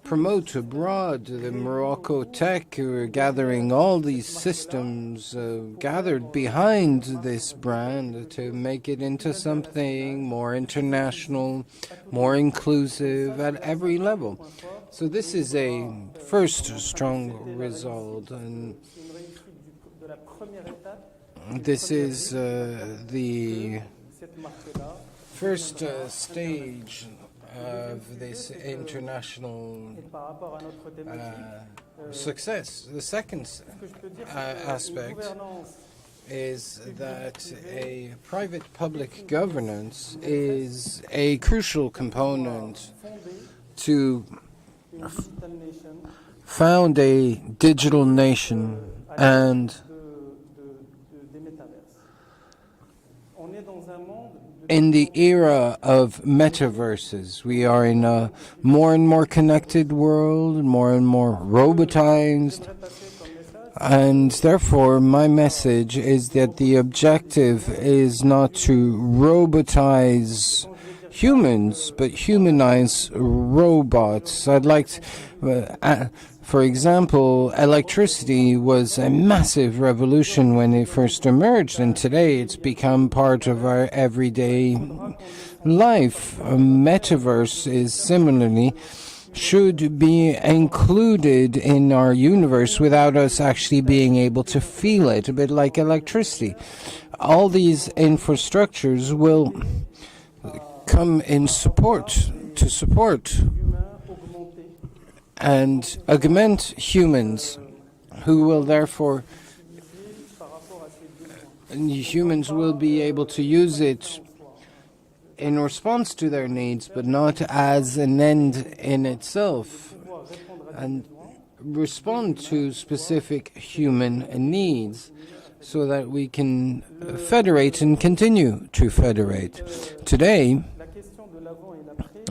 promote abroad. The MoroccoTech, we're gathering all these systems gathered behind this brand to make it into something more international, more inclusive at every level. So this is a first strong result, and this is the first stage of this international success. The second aspect is that a private-public governance is a crucial component to found a digital nation and in the era of metaverses. We are in a more and more connected world, more and more robotized, and therefore my message is that the objective is not to robotize humans, but humanize robots. I'd like to, for example, electricity was a massive revolution when it first emerged, and today it's become part of our everyday life. A metaverse is similarly should be included in our universe without us actually being able to feel it, a bit like electricity. All these infrastructures will come in support and augment humans, who will therefore humans will be able to use it in response to their needs, but not as an end in itself, and respond to specific human needs so that we can federate and continue to federate. Today,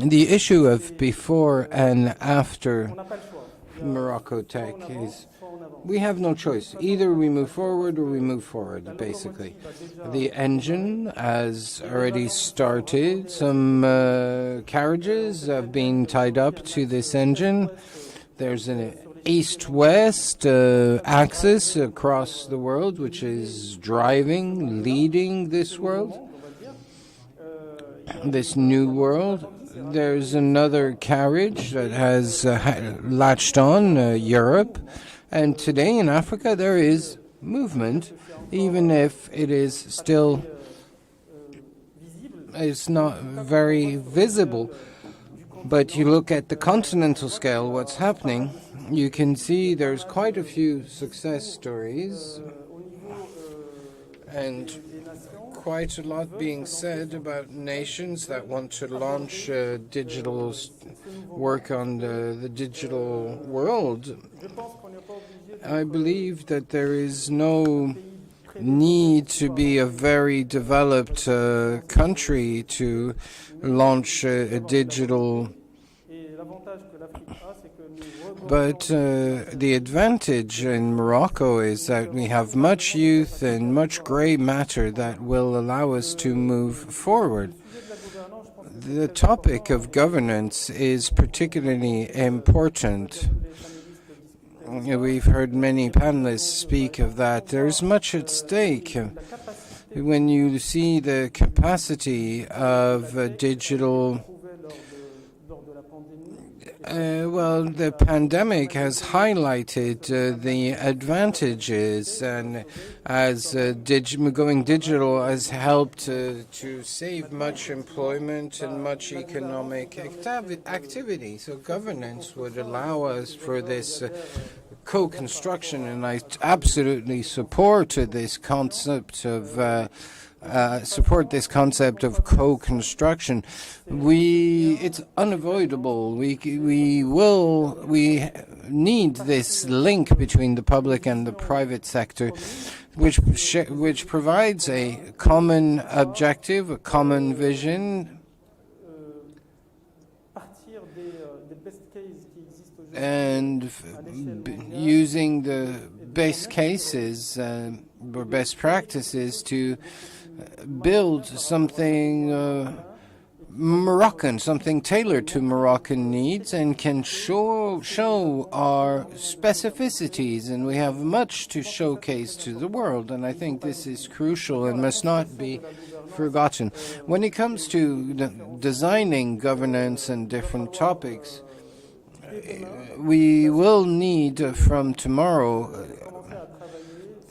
the issue of before and after MoroccoTech is we have no choice. Either we move forward or we move forward, basically. The engine has already started. Some carriages have been tied up to this engine. There's an east-west axis across the world, which is driving, leading this world, this new world. There's another carriage that has latched on, Europe. And today in Africa there is movement, even if it is still, it's not very visible. But you look at the continental scale, what's happening, you can see there's quite a few success stories and quite a lot being said about nations that want to launch digital work on the digital world. I believe that there is no need to be a very developed country to launch a digital. But the advantage in Morocco is that we have much youth and much grey matter that will allow us to move forward. The topic of governance is particularly important. We've heard many panelists speak of that. There's much at stake. When you see the capacity of digital, well, the pandemic has highlighted the advantages, and as going digital has helped to save much employment and much economic activity. So governance would allow us for this co-construction, and I absolutely support this concept of co-construction. It's unavoidable. We need this link between the public and the private sector, which provides a common objective, a common vision, and using the best cases or best practices to build something Moroccan, something tailored to Moroccan needs, and can show our specificities, and we have much to showcase to the world, and I think this is crucial and must not be forgotten. When it comes to designing governance and different topics, we will need from tomorrow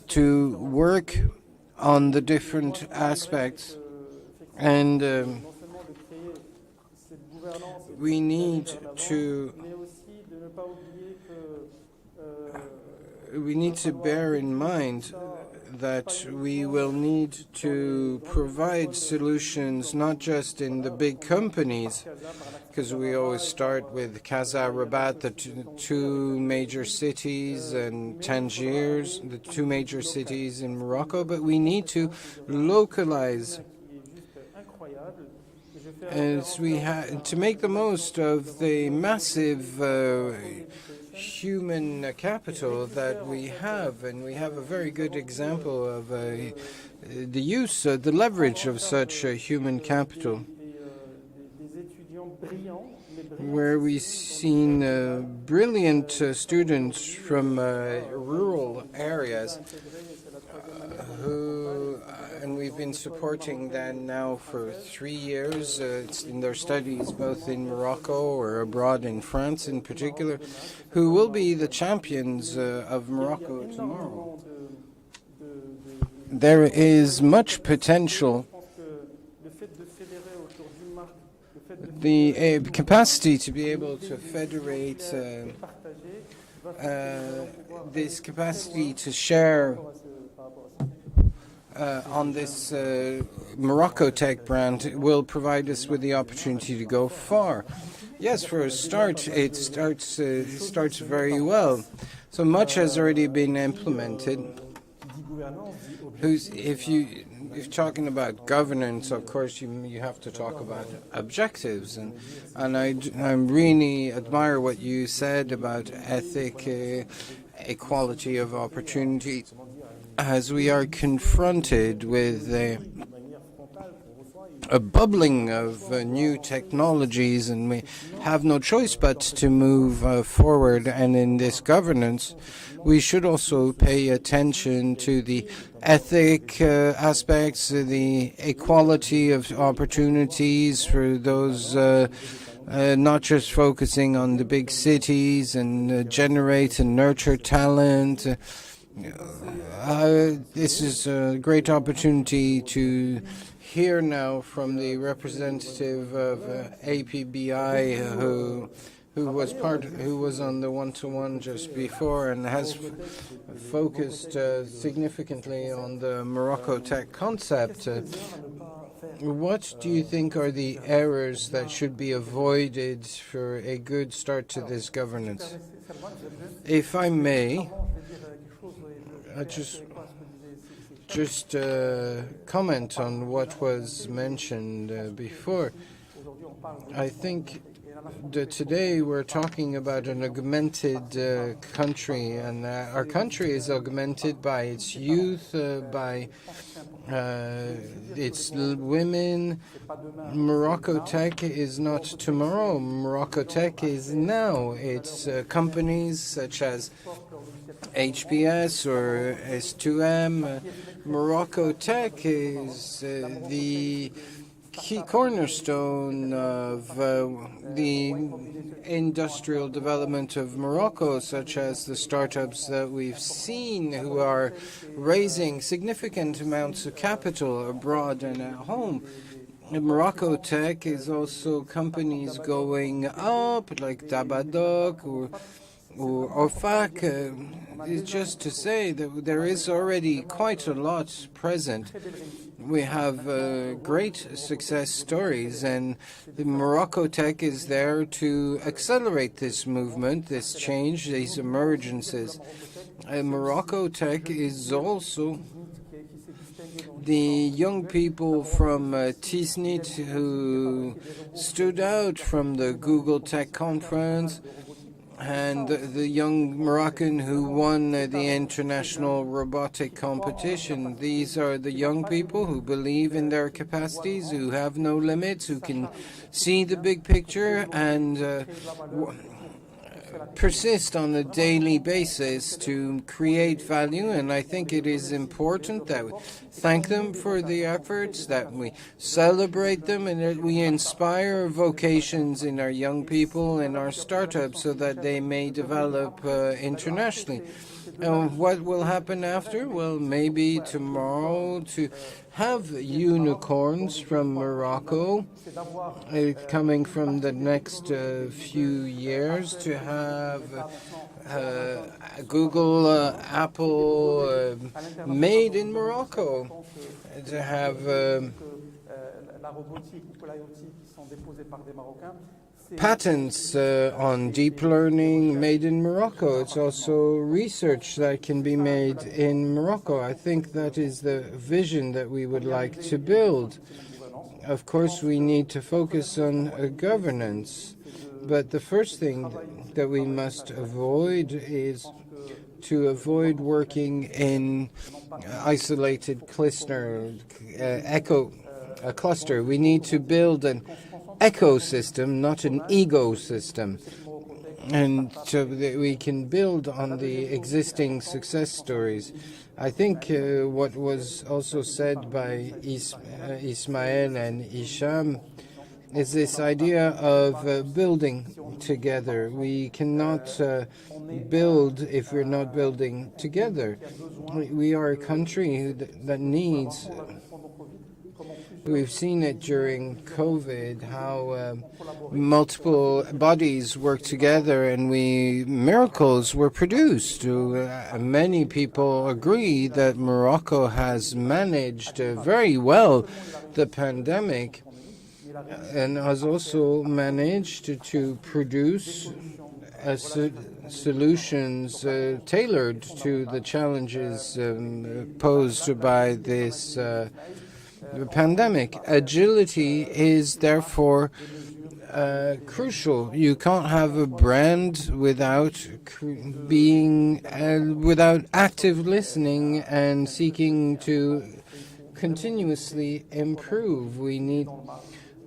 to work on the different aspects, and we need to bear in mind that we will need to provide solutions not just in the big companies, because we always start with Casa, Rabat, the two major cities, and Tangier, the two major cities in Morocco, but we need to localize as we to make the most of the massive human capital that we have, and we have a very good example of the use, the leverage of such human capital, where we've seen brilliant students from rural areas and we've been supporting them now for 3 years in their studies, both in Morocco or abroad in France in particular, who will be the champions of Morocco tomorrow. There is much potential. The capacity to be able to federate, this capacity to share on this MoroccoTech brand will provide us with the opportunity to go far. Yes, for a start, it starts very well. So much has already been implemented. If you're talking about governance, of course, you have to talk about objectives, and I really admire what you said about equality of opportunity, as we are confronted with a bubbling of new technologies, and we have no choice but to move forward. And in this governance, we should also pay attention to the ethic aspects, the equality of opportunities for those not just focusing on the big cities and generate and nurture talent. This is a great opportunity to hear now from the representative of APBI who was on the one-to-one just before and has focused significantly on the MoroccoTech concept. What do you think are the errors that should be avoided for a good start to this governance? If I may, just comment on what was mentioned before. I think that today we're talking about an augmented country, and our country is augmented by its youth, by its women. MoroccoTech is not tomorrow. MoroccoTech is now. It's companies such as HPS or S2M. MoroccoTech is the key cornerstone of the industrial development of Morocco, such as the startups that we've seen who are raising significant amounts of capital abroad and at home. MoroccoTech is also companies going up like Dabadoc or OFAC. It's just to say that there is already quite a lot present. We have great success stories, and the MoroccoTech is there to accelerate this movement, this change, these emergences. MoroccoTech is also the young people from Tisnit who stood out from the Google Tech conference, and the young Moroccan who won the international robotic competition. These are the young people who believe in their capacities, who have no limits, who can see the big picture and persist on a daily basis to create value. And I think it is important that we thank them for the efforts, that we celebrate them, and that we inspire vocations in our young people and our startups so that they may develop internationally. And what will happen after? Well, maybe tomorrow to have unicorns from Morocco coming from the next few years, to have Google, Apple made in Morocco, to have patents on deep learning made in Morocco. It's also research that can be made in Morocco. I think that is the vision that we would like to build. Of course, we need to focus on governance, but the first thing that we must avoid is to avoid working in isolated cluster. We need to build an ecosystem, not an ecosystem, and so that we can build on the existing success stories. I think what was also said by Ismail and Isham is this idea of building together. We cannot build if we're not building together. We are a country that needs We've seen it during COVID, how multiple bodies work together and miracles were produced. Many people agree that Morocco has managed very well the pandemic and has also managed to produce solutions tailored to the challenges posed by this pandemic. Agility is therefore crucial. You can't have a brand without without active listening and seeking to continuously improve. We need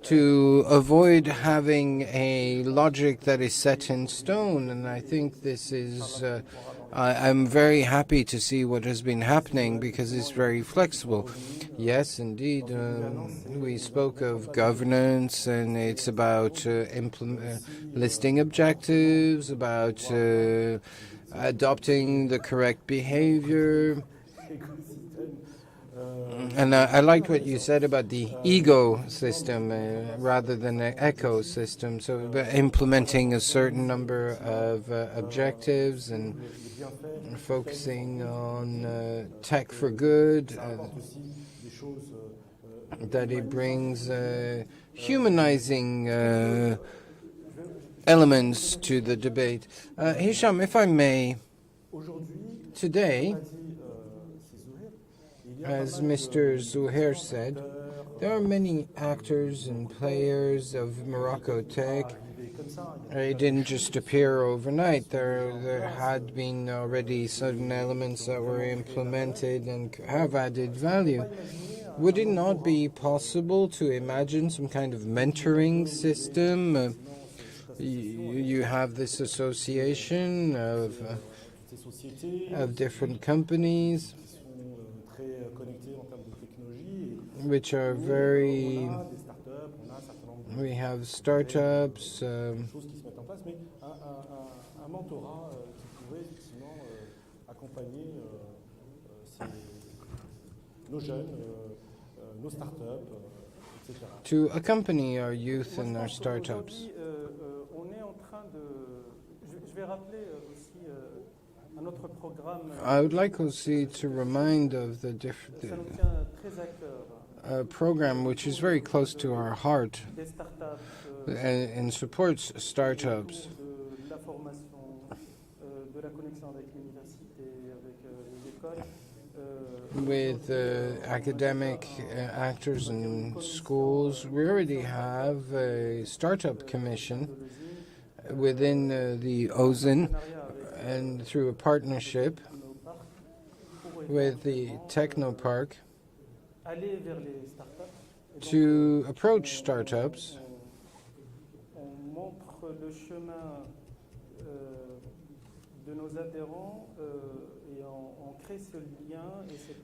to avoid having a logic that is set in stone, and I think this is I'm very happy to see what has been happening because it's very flexible. Yes, indeed, we spoke of governance, and it's about listing objectives, about adopting the correct behavior. And I liked what you said about the ecosystem rather than an ecosystem. So implementing a certain number of objectives and focusing on tech for good, that it brings humanizing elements to the debate. Hisham, if I may, today, as Mr. Zuhair said, there are many actors and players of MoroccoTech. It didn't just appear overnight. There had been already certain elements that were implemented and have added value. Would it not be possible to imagine some kind of mentoring system? You have this association of different companies which are very... We have startups. To accompany our youth and our startups. I would like also to remind of the program which is very close to our heart and supports startups. With academic actors and schools, we already have a startup commission within the OZIN, and through a partnership with the Technopark to approach startups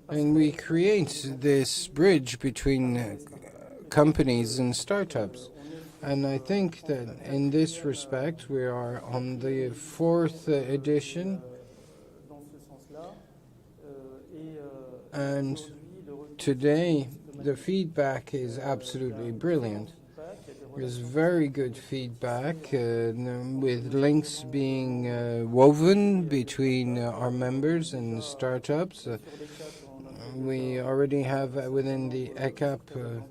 and we create this bridge between companies and startups. And I think that in this respect we are on the 4th edition, and today the feedback is absolutely brilliant. There's very good feedback with links being woven between our members and startups. We already have within the ECAP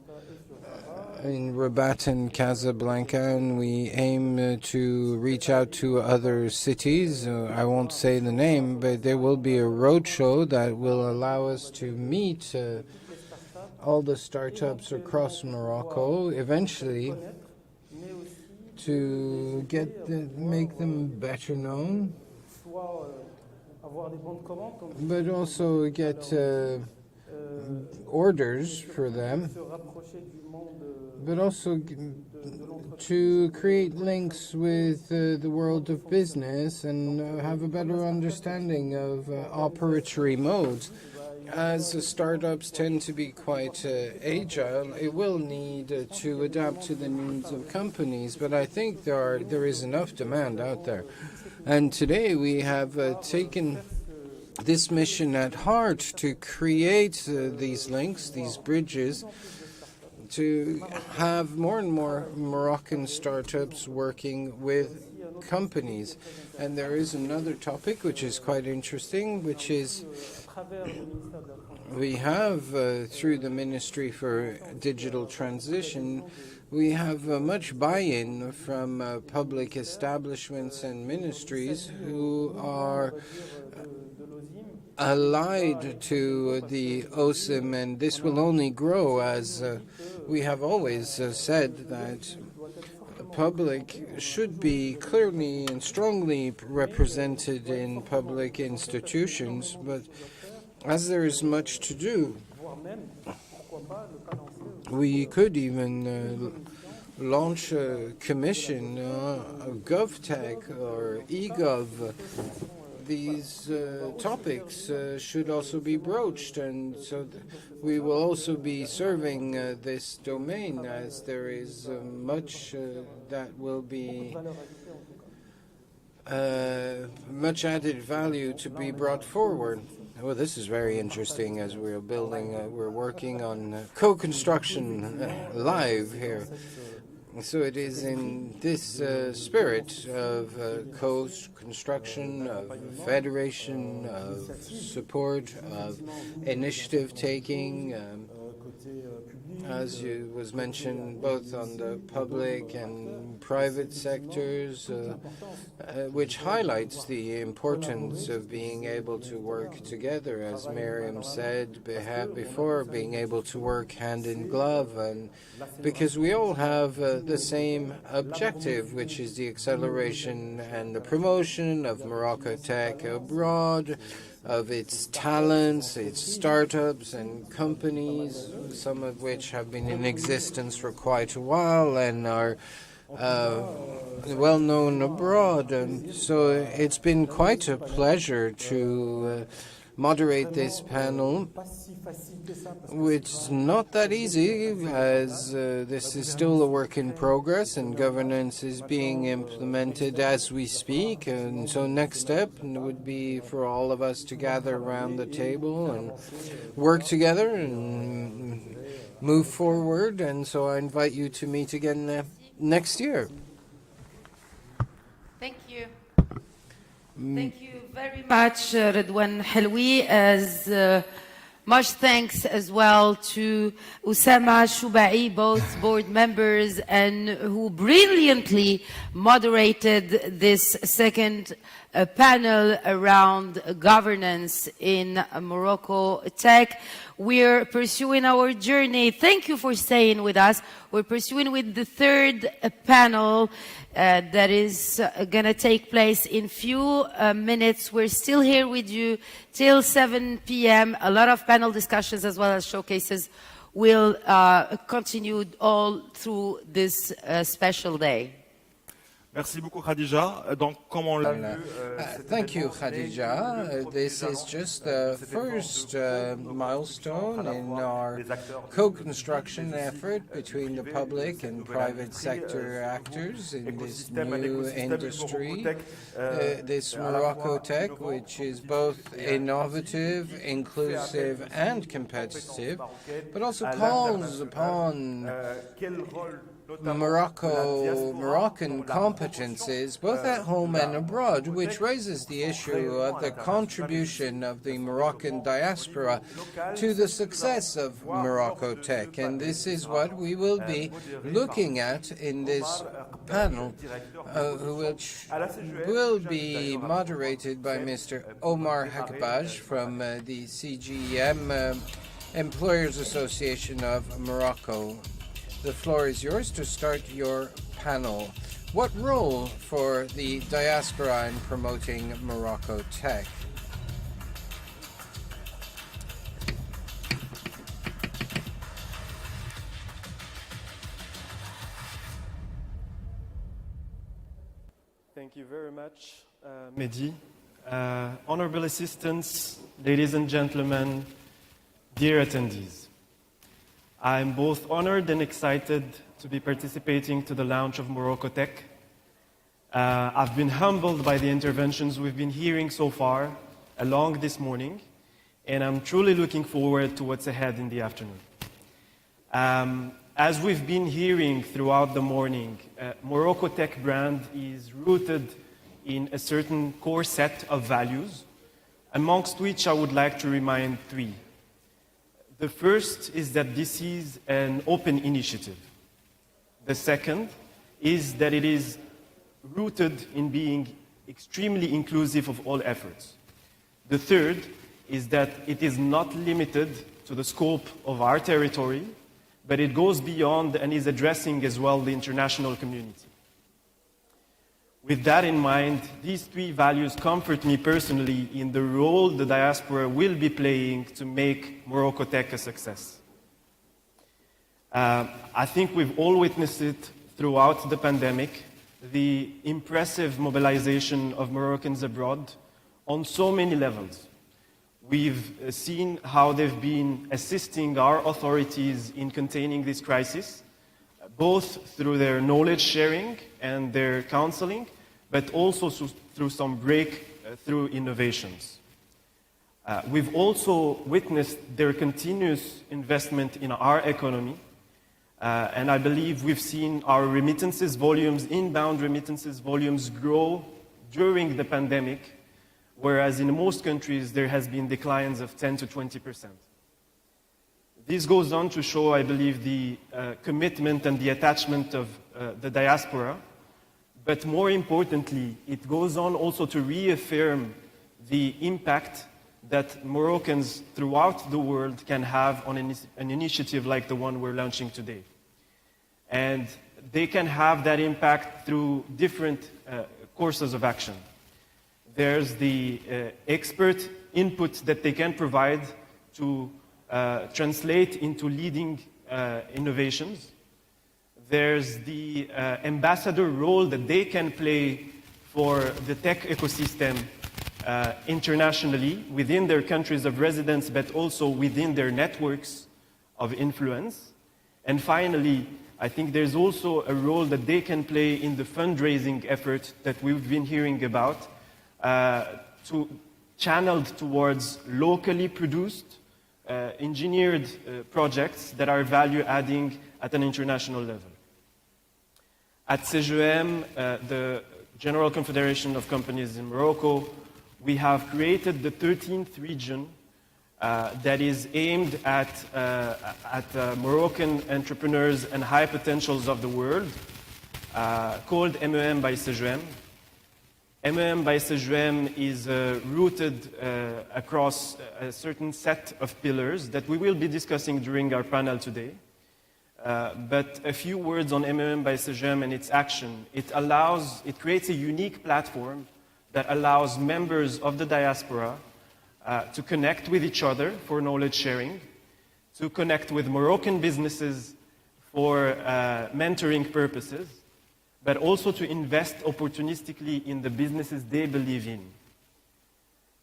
in Rabat and Casablanca, and we aim to reach out to other cities. I won't say the name, but there will be a roadshow that will allow us to meet all the startups across Morocco, eventually to make them better known, but also get orders for them, but also to create links with the world of business and have a better understanding of operatory modes. As startups tend to be quite agile, it will need to adapt to the needs of companies, but I think there is enough demand out there. And today we have taken this mission at heart to create these links, these bridges, to have more and more Moroccan startups working with companies. And there is another topic which is quite interesting, which is we have, through the Ministry for Digital Transition, we have much buy-in from public establishments and ministries who are allied to the OSIM, and this will only grow as we have always said that the public should be clearly and strongly represented in public institutions, but as there is much to do, we could even launch a commission, a GovTech or eGov. These topics should also be broached, and so we will also be serving this domain, as there is much that will be much added value to be brought forward. Well, this is very interesting as we're building, we're working on co-construction live here. So it is in this spirit of co-construction, of federation, of support, of initiative taking, as was mentioned, both on the public and private sectors, which highlights the importance of being able to work together, as Miriam said before, being able to work hand in glove, and because we all have the same objective, which is the acceleration and the promotion of MoroccoTech abroad, of its talents, its startups and companies, some of which have been in existence for quite a while and are well known abroad. And so it's been quite a pleasure to moderate this panel, which is not that easy, as this is still a work in progress and governance is being implemented as we speak. And so next step would be for all of us to gather around the table and work together and move forward. And so I invite you to meet again next year. Thank you. Thank you very much, Redouane Helwi. As much thanks as well to Oussama Choubahi, both board members, and who brilliantly moderated this second panel around governance in MoroccoTech. We're pursuing our journey. Thank you for staying with us. We're pursuing with the third panel that is going to take place in few minutes. We're still here with you till 7 p.m. A lot of panel discussions as well as showcases will continue all through this special day. Merci beaucoup, Khadija. Donc, comme on l'a vu, thank you, Khadija. This is just the first milestone in our co-construction effort between the public and private sector actors in this new industry, this MoroccoTech, which is both innovative, inclusive, and competitive, but also calls upon Moroccan competences, both at home and abroad, which raises the issue of the contribution of the Moroccan diaspora to the success of MoroccoTech. And this is what we will be looking at in this panel, which will be moderated by Mr. Omar Hakbaj from the CGEM, Employers Association of Morocco. The floor is yours to start your panel. What role for the diaspora in promoting MoroccoTech? Thank you very much, Mehdi. Honorable assistants, ladies and gentlemen, dear attendees. I'm both honored and excited to be participating to the launch of MoroccoTech. I've been humbled by the interventions we've been hearing so far along this morning, and I'm truly looking forward to what's ahead in the afternoon. As we've been hearing throughout the morning, MoroccoTech brand is rooted in a certain core set of values, amongst which I would like to remind three. The first is that this is an open initiative. The second is that it is rooted in being extremely inclusive of all efforts. The third is that it is not limited to the scope of our territory, but it goes beyond and is addressing as well the international community. With that in mind, these three values comfort me personally in the role the diaspora will be playing to make MoroccoTech a success. I think we've all witnessed it throughout the pandemic, the impressive mobilization of Moroccans abroad on so many levels. We've seen how they've been assisting our authorities in containing this crisis, both through their knowledge sharing and their counseling, but also through some breakthrough innovations. We've also witnessed their continuous investment in our economy, and I believe we've seen our remittances volumes, inbound remittances volumes grow during the pandemic, whereas in most countries there has been declines of 10 to 20%. This goes on to show, I believe, the commitment and the attachment of the diaspora, but more importantly, it goes on also to reaffirm the impact that Moroccans throughout the world can have on an initiative like the one we're launching today. And they can have that impact through different courses of action. There's the expert input that they can provide to translate into leading innovations. There's the ambassador role that they can play for the tech ecosystem internationally within their countries of residence, but also within their networks of influence. And finally, I think there's also a role that they can play in the fundraising effort that we've been hearing about, channeled towards locally produced, engineered projects that are value-adding at an international level. At CGM, the General Confederation of Companies in Morocco, we have created the 13th region that is aimed at Moroccan entrepreneurs and high potentials of the world, called MEM by CGM. MEM by CGM is rooted across a certain set of pillars that we will be discussing during our panel today. But a few words on MEM by CGM and its action. It creates a unique platform that allows members of the diaspora to connect with each other for knowledge sharing, to connect with Moroccan businesses for mentoring purposes, but also to invest opportunistically in the businesses they believe in.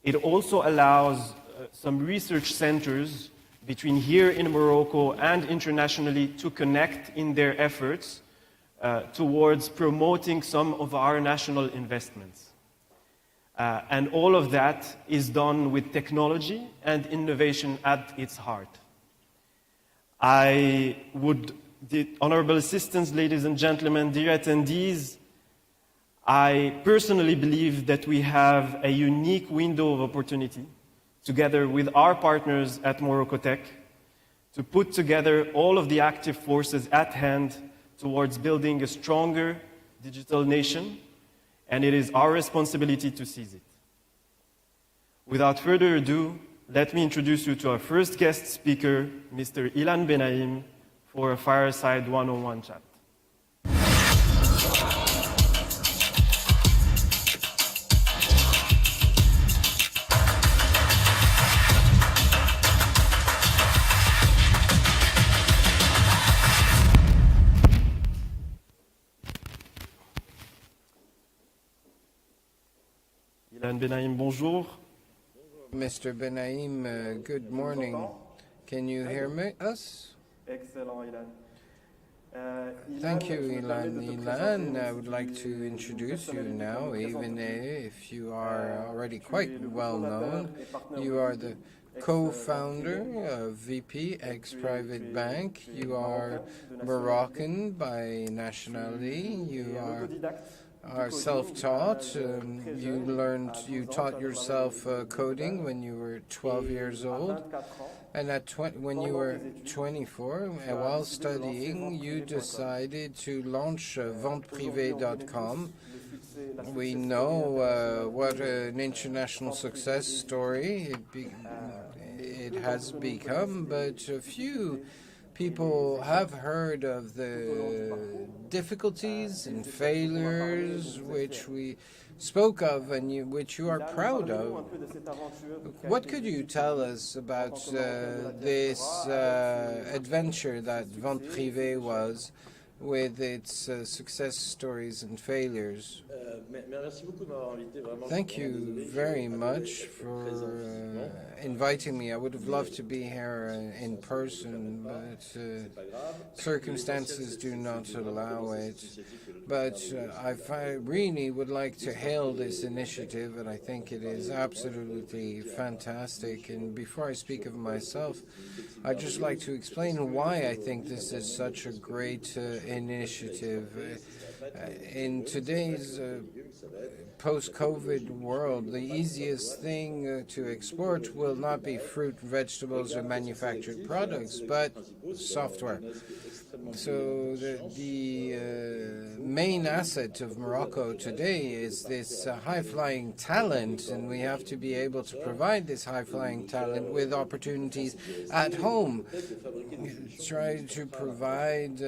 It also allows some research centers between here in Morocco and internationally to connect in their efforts towards promoting some of our national investments. And all of that is done with technology and innovation at its heart. The honorable assistants, ladies and gentlemen, dear attendees, I personally believe that we have a unique window of opportunity, together with our partners at MoroccoTech, to put together all of the active forces at hand towards building a stronger digital nation, and it is our responsibility to seize it. Without further ado, let me introduce you to our first guest speaker, Mr. Ilan Benaim, for a Fireside 101 chat. Ilan Benaim, bonjour. Mr. Benaim, good morning. Can you hear us? Excellent, Ilan. Thank you, Ilan. I would like to introduce you now, even if you are already quite well known. You are the co-founder of VP, ex-private bank. You are Moroccan by nationality. You are self-taught. You taught yourself coding when you were 12 years old. And when you were 24, while studying, you decided to launch venteprivé.com. We know what an international success story it has become, but a few people have heard of the difficulties and failures which we spoke of and which you are proud of. What could you tell us about this adventure that Vente Privée was, with its success stories and failures? Thank you very much for inviting me. I would have loved to be here in person, but circumstances do not allow it. But I really would like to hail this initiative, and I think it is absolutely fantastic. And before I speak of myself, I'd just like to explain why I think this is such a great initiative. In today's post-COVID world, the easiest thing to export will not be fruit, vegetables, or manufactured products, but software. So the main asset of Morocco today is this high-flying talent, and we have to be able to provide this high-flying talent with opportunities at home. Try to provide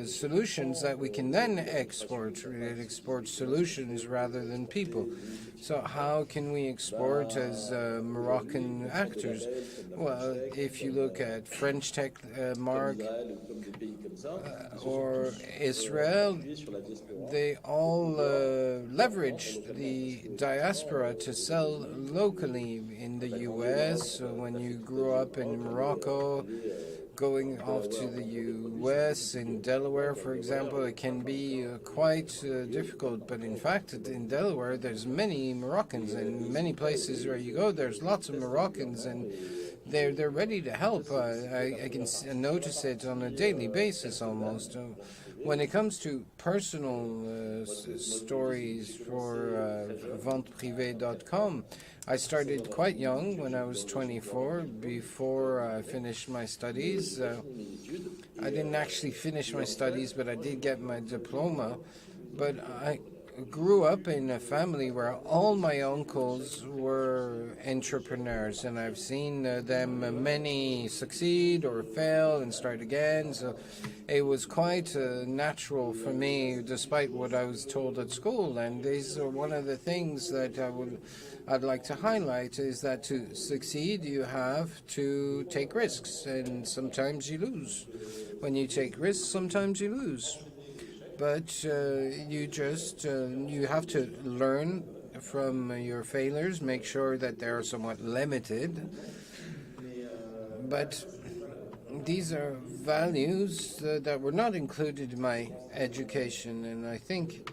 solutions that we can then export solutions rather than people. So how can we export as Moroccan actors? Well, if you look at French Tech Mark or Israel, they all leverage the diaspora to sell locally in the U.S. So when you grew up in Morocco, going off to the U.S. in Delaware, for example, it can be quite difficult. But in fact, in Delaware, there's many Moroccans, and many places where you go, there's lots of Moroccans, and they're ready to help. I can notice it on a daily basis almost. When it comes to personal stories for venteprivé.com, I started quite young, when I was 24, before I finished my studies. I didn't actually finish my studies, but I did get my diploma. But I grew up in a family where all my uncles were entrepreneurs, and I've seen them many succeed or fail and start again. So it was quite natural for me, despite what I was told at school. And these are one of the things that I'd like to highlight, is that to succeed, you have to take risks, and sometimes you lose. When you take risks, sometimes you lose. But you have to learn from your failures, make sure that they are somewhat limited. But these are values that were not included in my education, and I think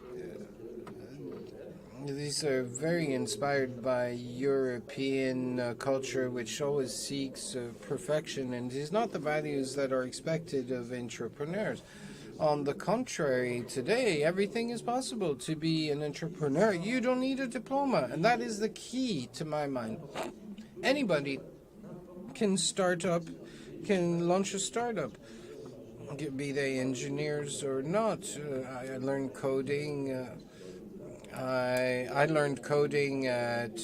these are very inspired by European culture, which always seeks perfection, and these are not the values that are expected of entrepreneurs. On the contrary, today everything is possible. To be an entrepreneur, you don't need a diploma, and that is the key to my mind. Anybody can can launch a startup, be they engineers or not. I learned coding. I learned coding at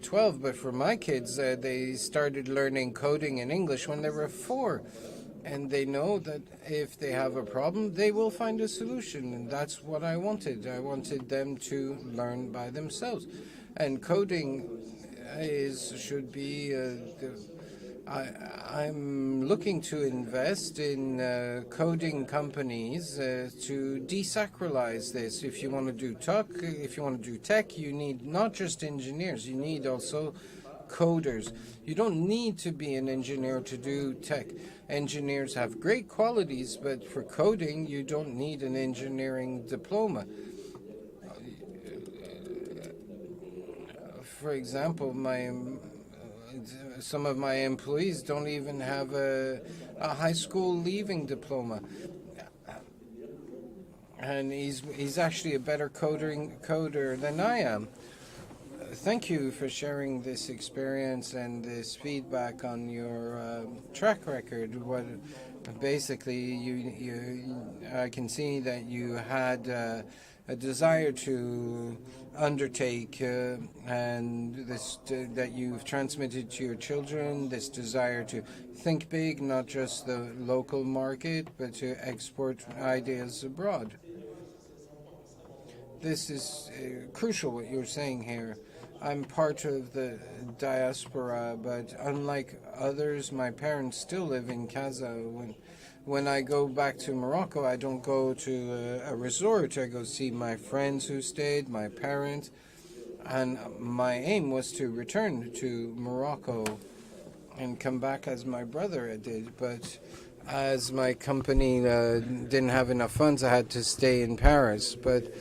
12, but for my kids, they started learning coding in English when they were 4. And they know that if they have a problem, they will find a solution. And that's what I wanted. I wanted them to learn by themselves. And coding should be... I'm looking to invest in coding companies to desacralize this. If you want to do tech, you need not just engineers, you need also coders. You don't need to be an engineer to do tech. Engineers have great qualities, but for coding, you don't need an engineering diploma. for example, some of my employees don't even have a high school leaving diploma. And he's actually a better coder than I am. Thank you for sharing this experience and this feedback on your track record. What basically I can see that you had a desire to undertake and this that you've transmitted to your children, this desire to think big, not just the local market, but to export ideas abroad. This is crucial what you're saying here. I'm part of the diaspora, but unlike others, my parents still live in Casa. When I go back to Morocco, I don't go to a resort. I go see my friends who stayed, my parents, and my aim was to return to Morocco and come back as my brother did. But as my company didn't have enough funds, I had to stay in Paris. But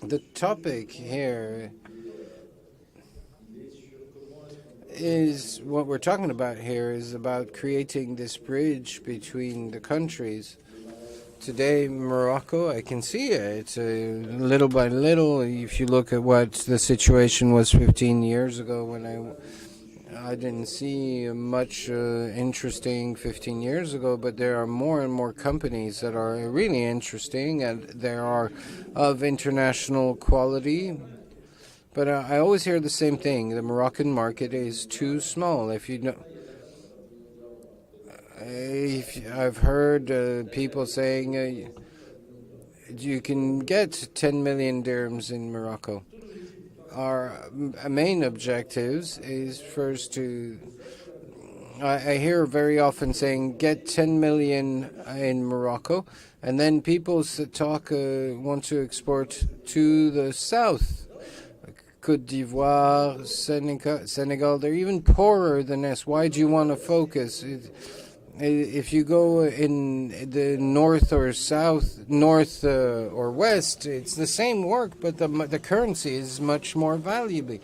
the topic here is what we're talking about here is about creating this bridge between the countries. Today, Morocco, I can see it little by little. If you look at what the situation was 15 years ago when I didn't see much interesting 15 years ago, but there are more and more companies that are really interesting and they are of international quality. But I always hear the same thing. The Moroccan market is too small. I've heard people saying you can get 10 million dirhams in Morocco. Our main objectives is first I hear very often saying get 10 million in Morocco, and then people want to export to the south. Côte d'Ivoire, Senegal, they're even poorer than us. Why do you want to focus? If you go in the north or south, north or west, it's the same work, but the currency is much more valuable.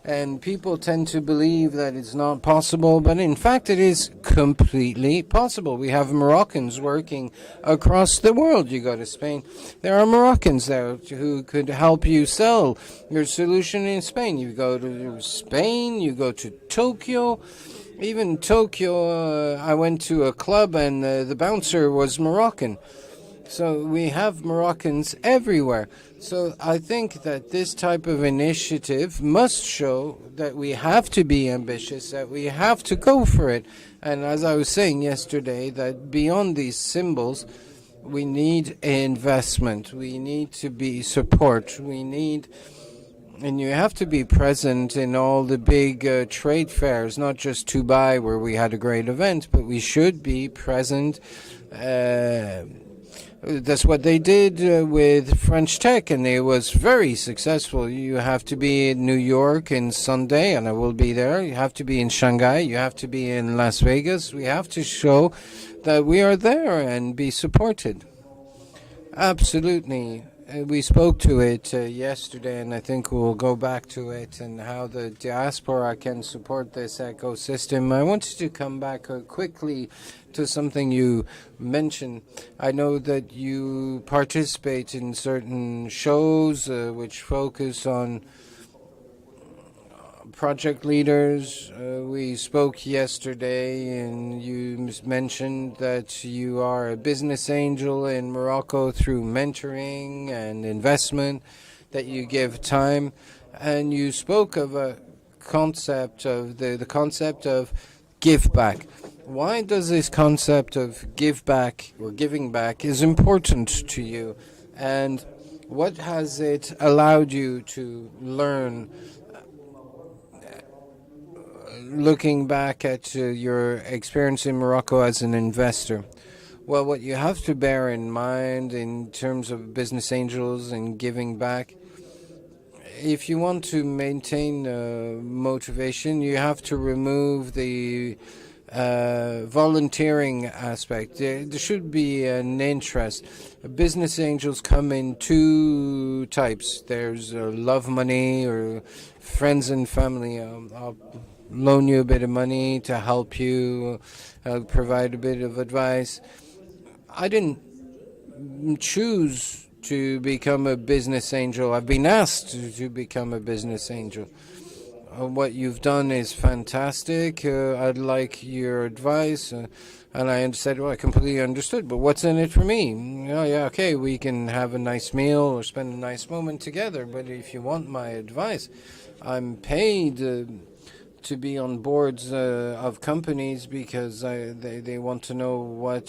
And people tend to believe that it's not possible, but in fact it is completely possible. We have Moroccans working across the world. You go to Spain, there are Moroccans there who could help you sell your solution in Spain. You go to Spain, you go to Tokyo. Even Tokyo, I went to a club and the bouncer was Moroccan. So we have Moroccans everywhere. So I think that this type of initiative must show that we have to be ambitious, that we have to go for it. And as I was saying yesterday, that beyond these symbols, we need investment. We need to be support. And you have to be present in all the big trade fairs, not just Dubai, where we had a great event, but we should be present. That's what they did with French Tech, and it was very successful. You have to be in New York on Sunday, and I will be there. You have to be in Shanghai. You have to be in Las Vegas. We have to show that we are there and be supported. Absolutely. We spoke to it yesterday, and I think we'll go back to it and how the diaspora can support this ecosystem. I wanted to come back quickly to something you mentioned. I know that you participate in certain shows which focus on project leaders. We spoke yesterday and you mentioned that you are a business angel in Morocco through mentoring and investment, that you give time, and you spoke of a concept of the concept of give back. Why does this concept of give back or giving back is important to you, and what has it allowed you to learn looking back at your experience in Morocco as an investor? Well, what you have to bear in mind in terms of business angels and giving back, if you want to maintain motivation, you have to remove the volunteering aspect. There should be an interest. Business angels come in two types. There's love money or friends and family. I'll loan you a bit of money to help you, provide a bit of advice. I didn't choose to become a business angel. I've been asked to become a business angel. What you've done is fantastic. I'd like your advice. And I said, well, I completely understood, but what's in it for me? Oh, yeah, okay, we can have a nice meal or spend a nice moment together, but if you want my advice, I'm paid to be on boards of companies because they want to know what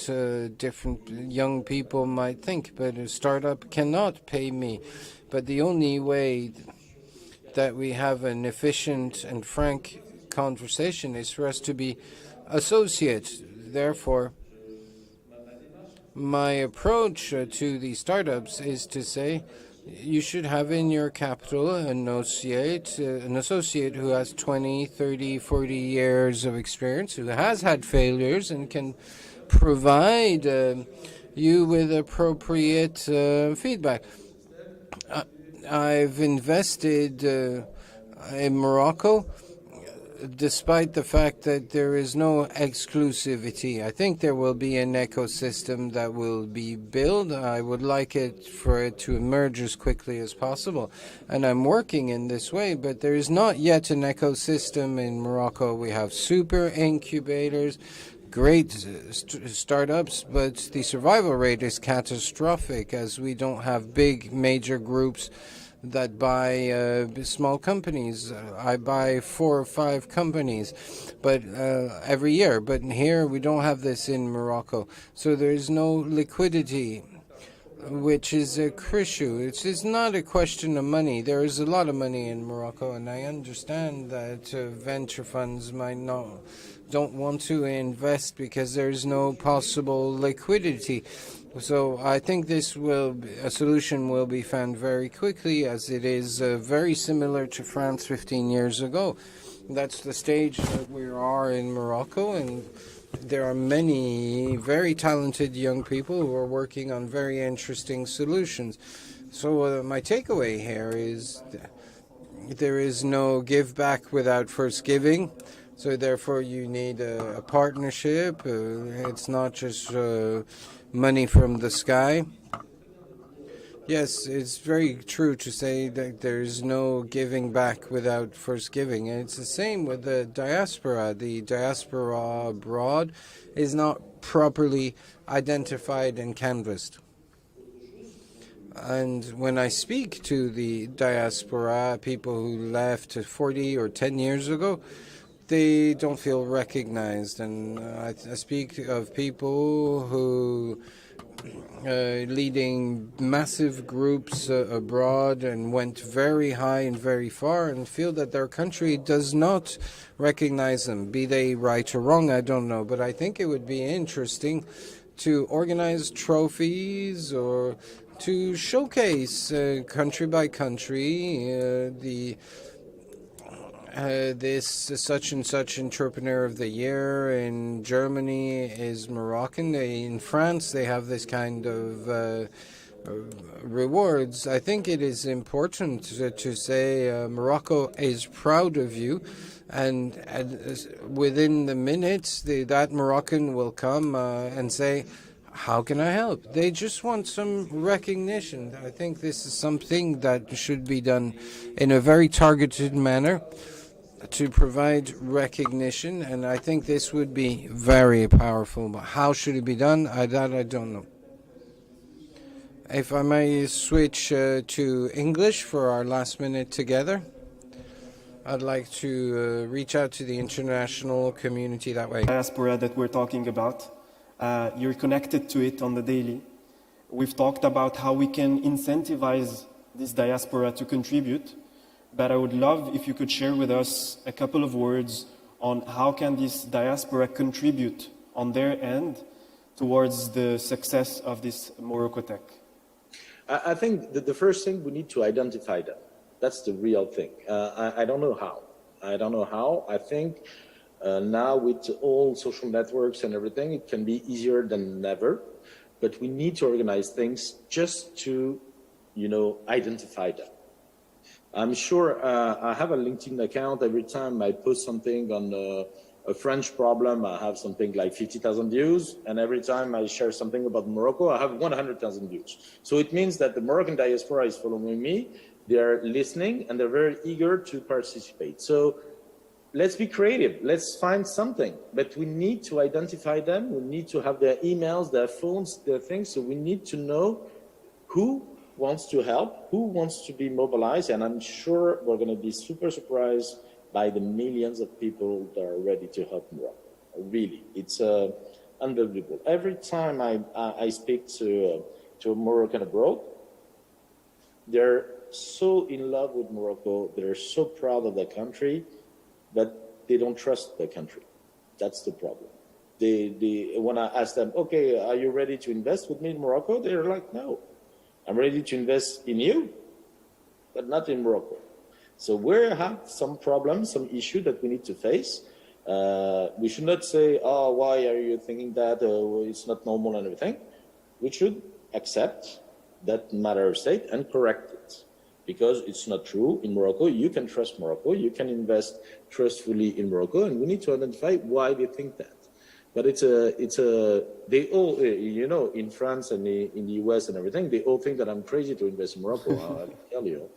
different young people might think, but a startup cannot pay me. But the only way that we have an efficient and frank conversation is for us to be associates. Therefore, my approach to the startups is to say you should have in your capital an associate who has 20, 30, 40 years of experience, who has had failures and can provide you with appropriate feedback. I've invested in Morocco despite the fact that there is no exclusivity. I think there will be an ecosystem that will be built. I would like it for it to emerge as quickly as possible. And I'm working in this way, but there is not yet an ecosystem in Morocco. We have super incubators, great startups, but the survival rate is catastrophic as we don't have big major groups that buy small companies. I buy 4 or 5 companies, but every year. But here we don't have this in Morocco, so there is no liquidity, which is a issue. It's not a question of money. There is a lot of money in Morocco, and I understand that venture funds don't want to invest because there's no possible liquidity. So I think a solution will be found very quickly, as it is very similar to France 15 years ago. That's the stage that we are in Morocco, and there are many very talented young people who are working on very interesting solutions. So my takeaway here is there is no give back without first giving. So therefore you need a partnership. It's not just money from the sky. Yes, it's very true to say that there's no giving back without first giving. And it's the same with the diaspora. The diaspora abroad is not properly identified and canvassed. And when I speak to the diaspora, people who left 40 or 10 years ago, they don't feel recognized. And I speak of people who leading massive groups abroad and went very high and very far and feel that their country does not recognize them. Be they right or wrong, I don't know. But I think it would be interesting to organize trophies or to showcase country by country this such and such entrepreneur of the year. In Germany is Moroccan. In France they have this kind of rewards. I think it is important to say Morocco is proud of you, and within the minutes that Moroccan will come and say, how can I help? They just want some recognition. I think this is something that should be done in a very targeted manner to provide recognition, and I think this would be very powerful. But how should it be done? That I don't know. If I may switch to English for our last minute together, I'd like to reach out to the international community that way. Diaspora that we're talking about, you're connected to it on the daily. We've talked about how we can incentivize this diaspora to contribute. But I would love if you could share with us a couple of words on how can this diaspora contribute on their end towards the success of this MoroccoTech. I think that the first thing, we need to identify them. That's the real thing. I don't know how. I think Now with all social networks and everything, it can be easier than ever, but we need to organize things just to, identify them. I'm sure I have a LinkedIn account. Every time I post something on a French problem, I have something like 50,000 views. And every time I share something about Morocco, I have 100,000 views. So it means that the Moroccan diaspora is following me. They're listening and they're very eager to participate. So let's be creative. Let's find something, but we need to identify them. We need to have their emails, their phones, their things. So we need to know who wants to help, who wants to be mobilized. And I'm sure we're going to be super surprised by the millions of people that are ready to help Morocco. Really, it's unbelievable. Every time I speak to a Moroccan abroad, they're so in love with Morocco. They're so proud of their country, but they don't trust their country. That's the problem. When I ask them, okay, are you ready to invest with me in Morocco? They're like, no, I'm ready to invest in you, but not in Morocco. So we have some problems, some issue that we need to face. We should not say, oh, why are you thinking that? It's not normal and everything. We should accept that matter of state and correct it, because it's not true. In Morocco, you can trust Morocco, you can invest trustfully in Morocco, and we need to identify why they think that. But they all, in France and in the US and everything, they all think that I'm crazy to invest in Morocco, I can tell you.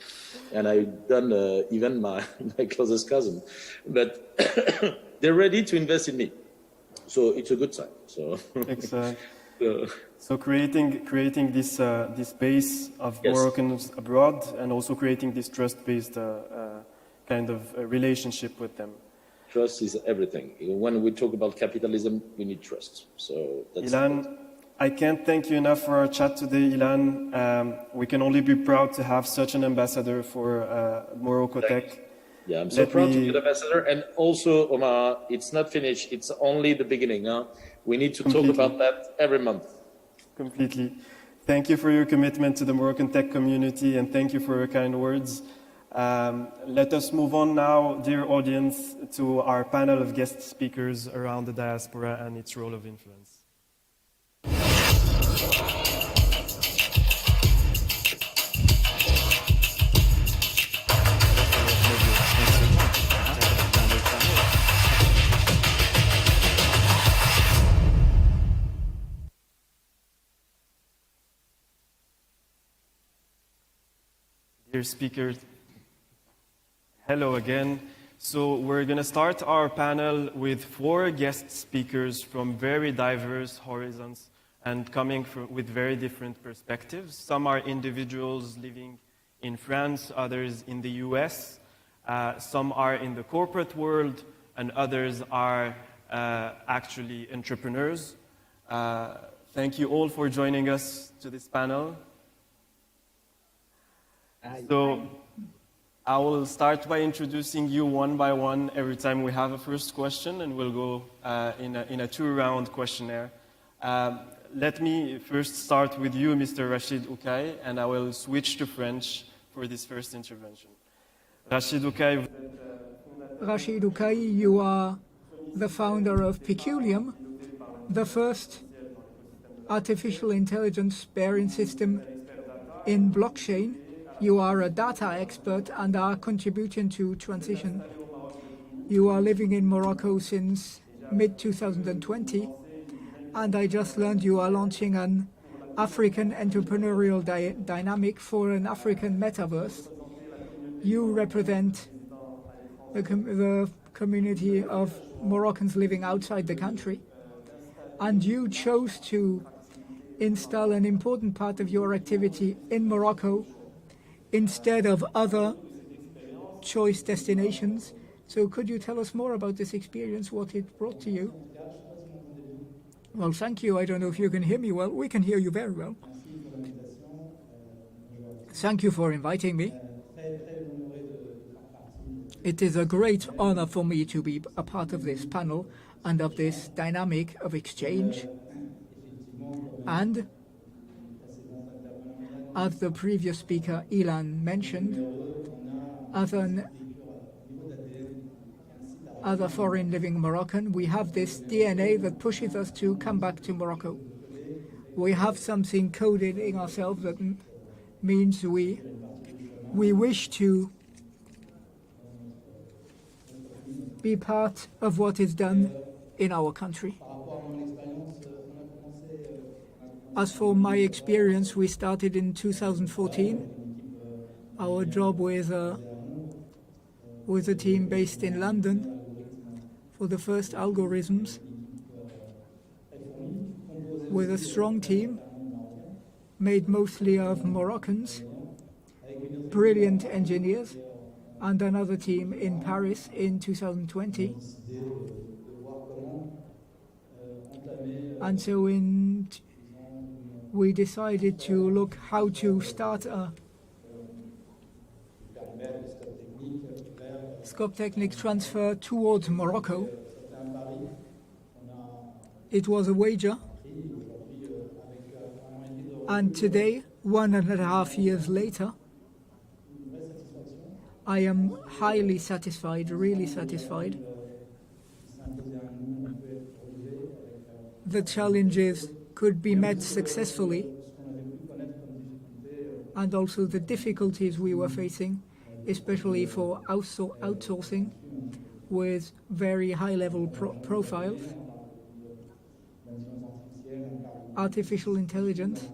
And I've done even my closest cousin. But they're ready to invest in me. So it's a good sign. So Exactly. So creating this base of Moroccans abroad, and also creating this trust-based kind of relationship with them. Trust is everything. When we talk about capitalism, we need trust. So that's Ilan, I can't thank you enough for our chat today, Ilan. We can only be proud to have such an ambassador for MoroccoTech. Yeah, I'm so proud to be the ambassador. And also, Omar, it's not finished. It's only the beginning. Huh? We need to talk about that every month. Completely. Thank you for your commitment to the Moroccan tech community, and thank you for your kind words. Let us move on now, dear audience, to our panel of guest speakers around the diaspora and its role of influence. Dear speakers, hello again. So we're going to start our panel with 4 guest speakers from very diverse horizons and coming with very different perspectives. Some are individuals living in France, others in the US. Some are in the corporate world, and others are actually entrepreneurs. Thank you all for joining us to this panel. So I will start by introducing you one by one every time we have a first question, and we'll go in a 2-round questionnaire. Let me first start with you, Mr. Rachid Oukai, and I will switch to French for this first intervention. Rachid Oukai, Rachid Oukai, you are the founder of Peculium, the first artificial intelligence bearing system in blockchain. You are a data expert and are contributing to transition. You are living in Morocco since mid-2020, and I just learned you are launching an African entrepreneurial dynamic for an African metaverse. You represent the community of Moroccans living outside the country, and you chose to install an important part of your activity in Morocco instead of other choice destinations. So could you tell us more about this experience, what it brought to you? Well, thank you. I don't know if you can hear me well. We can hear you very well. Thank you for inviting me. It is a great honor for me to be a part of this panel and of this dynamic of exchange. And as the previous speaker, as a foreign living Moroccan, we have this DNA that pushes us to come back to Morocco. We have something coded in ourselves that means we wish to be part of what is done in our country. As for my experience, we started in 2014. Our job with a team based in London for the first algorithms, with a strong team made mostly of Moroccans, brilliant engineers, and another team in Paris in 2020. And so we decided to look how to start a scope technique transfer towards Morocco. It was a wager, and today, 1.5 years later, I am highly satisfied, really satisfied. The challenges could be met successfully, and also the difficulties we were facing, especially for outsourcing with very high-level profiles, artificial intelligence,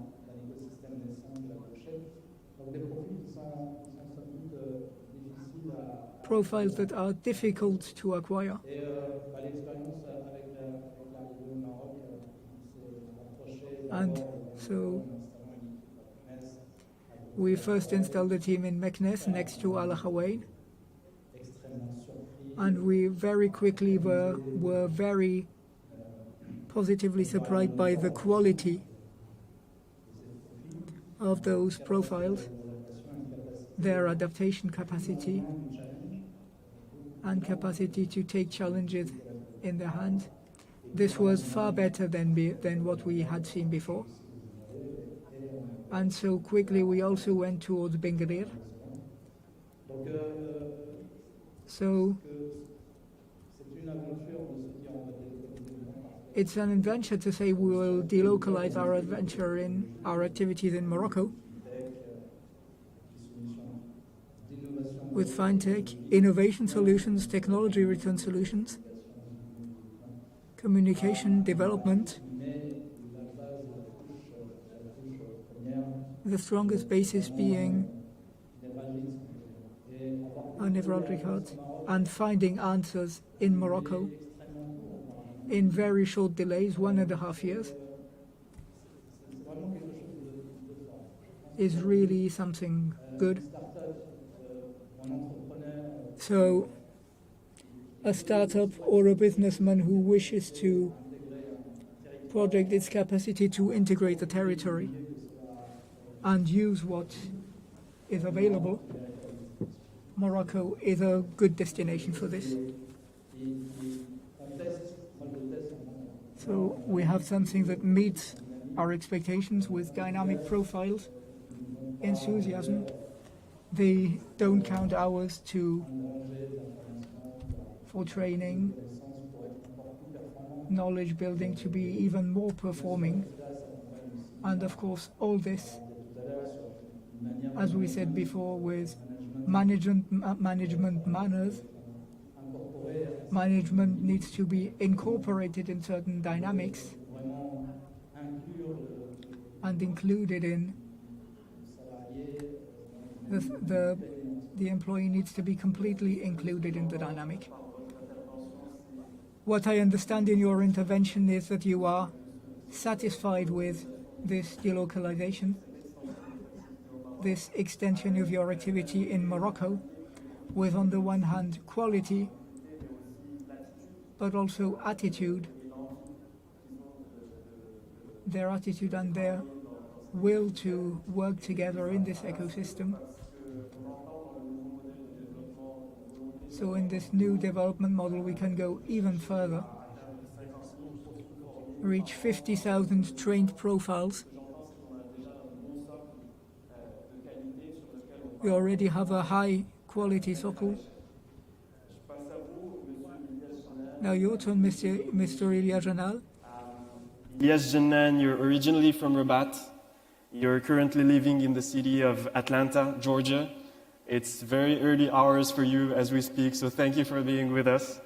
profiles that are difficult to acquire. And so we first installed a team in Meknes next to Al Hawain, and we very quickly were very positively surprised by the quality of those profiles, their adaptation capacity, and capacity to take challenges in their hands. This was far better than what we had seen before. And so quickly we also went towards Bengurir. So it's an adventure to say we will delocalize our adventure in our activities in Morocco with fintech, innovation solutions, technology return solutions, communication development. The strongest basis being a neurologic heart, and finding answers in Morocco in very short delays, 1.5 years, is really something good. So a startup or a businessman who wishes to project its capacity to integrate the territory and use what is available, Morocco is a good destination for this. So we have something that meets our expectations with dynamic profiles, enthusiasm. They don't count hours for training, knowledge building to be even more performing. And of course, all this, as we said before, with management manners. Management needs to be incorporated in certain dynamics and included in the employee needs to be completely included in the dynamic. What I understand in your intervention is that you are satisfied with this delocalization, this extension of your activity in Morocco, with on the one hand quality, but also attitude, their attitude and their will to work together in this ecosystem. So in this new development model, we can go even further, reach 50,000 trained profiles. We already have a high quality SOCL. Now your turn, Mr. Ilya Janal. Yes, Janan, you're originally from Rabat. You're currently living in the city of Atlanta, Georgia. It's very early hours for you as we speak, so thank you for being with us.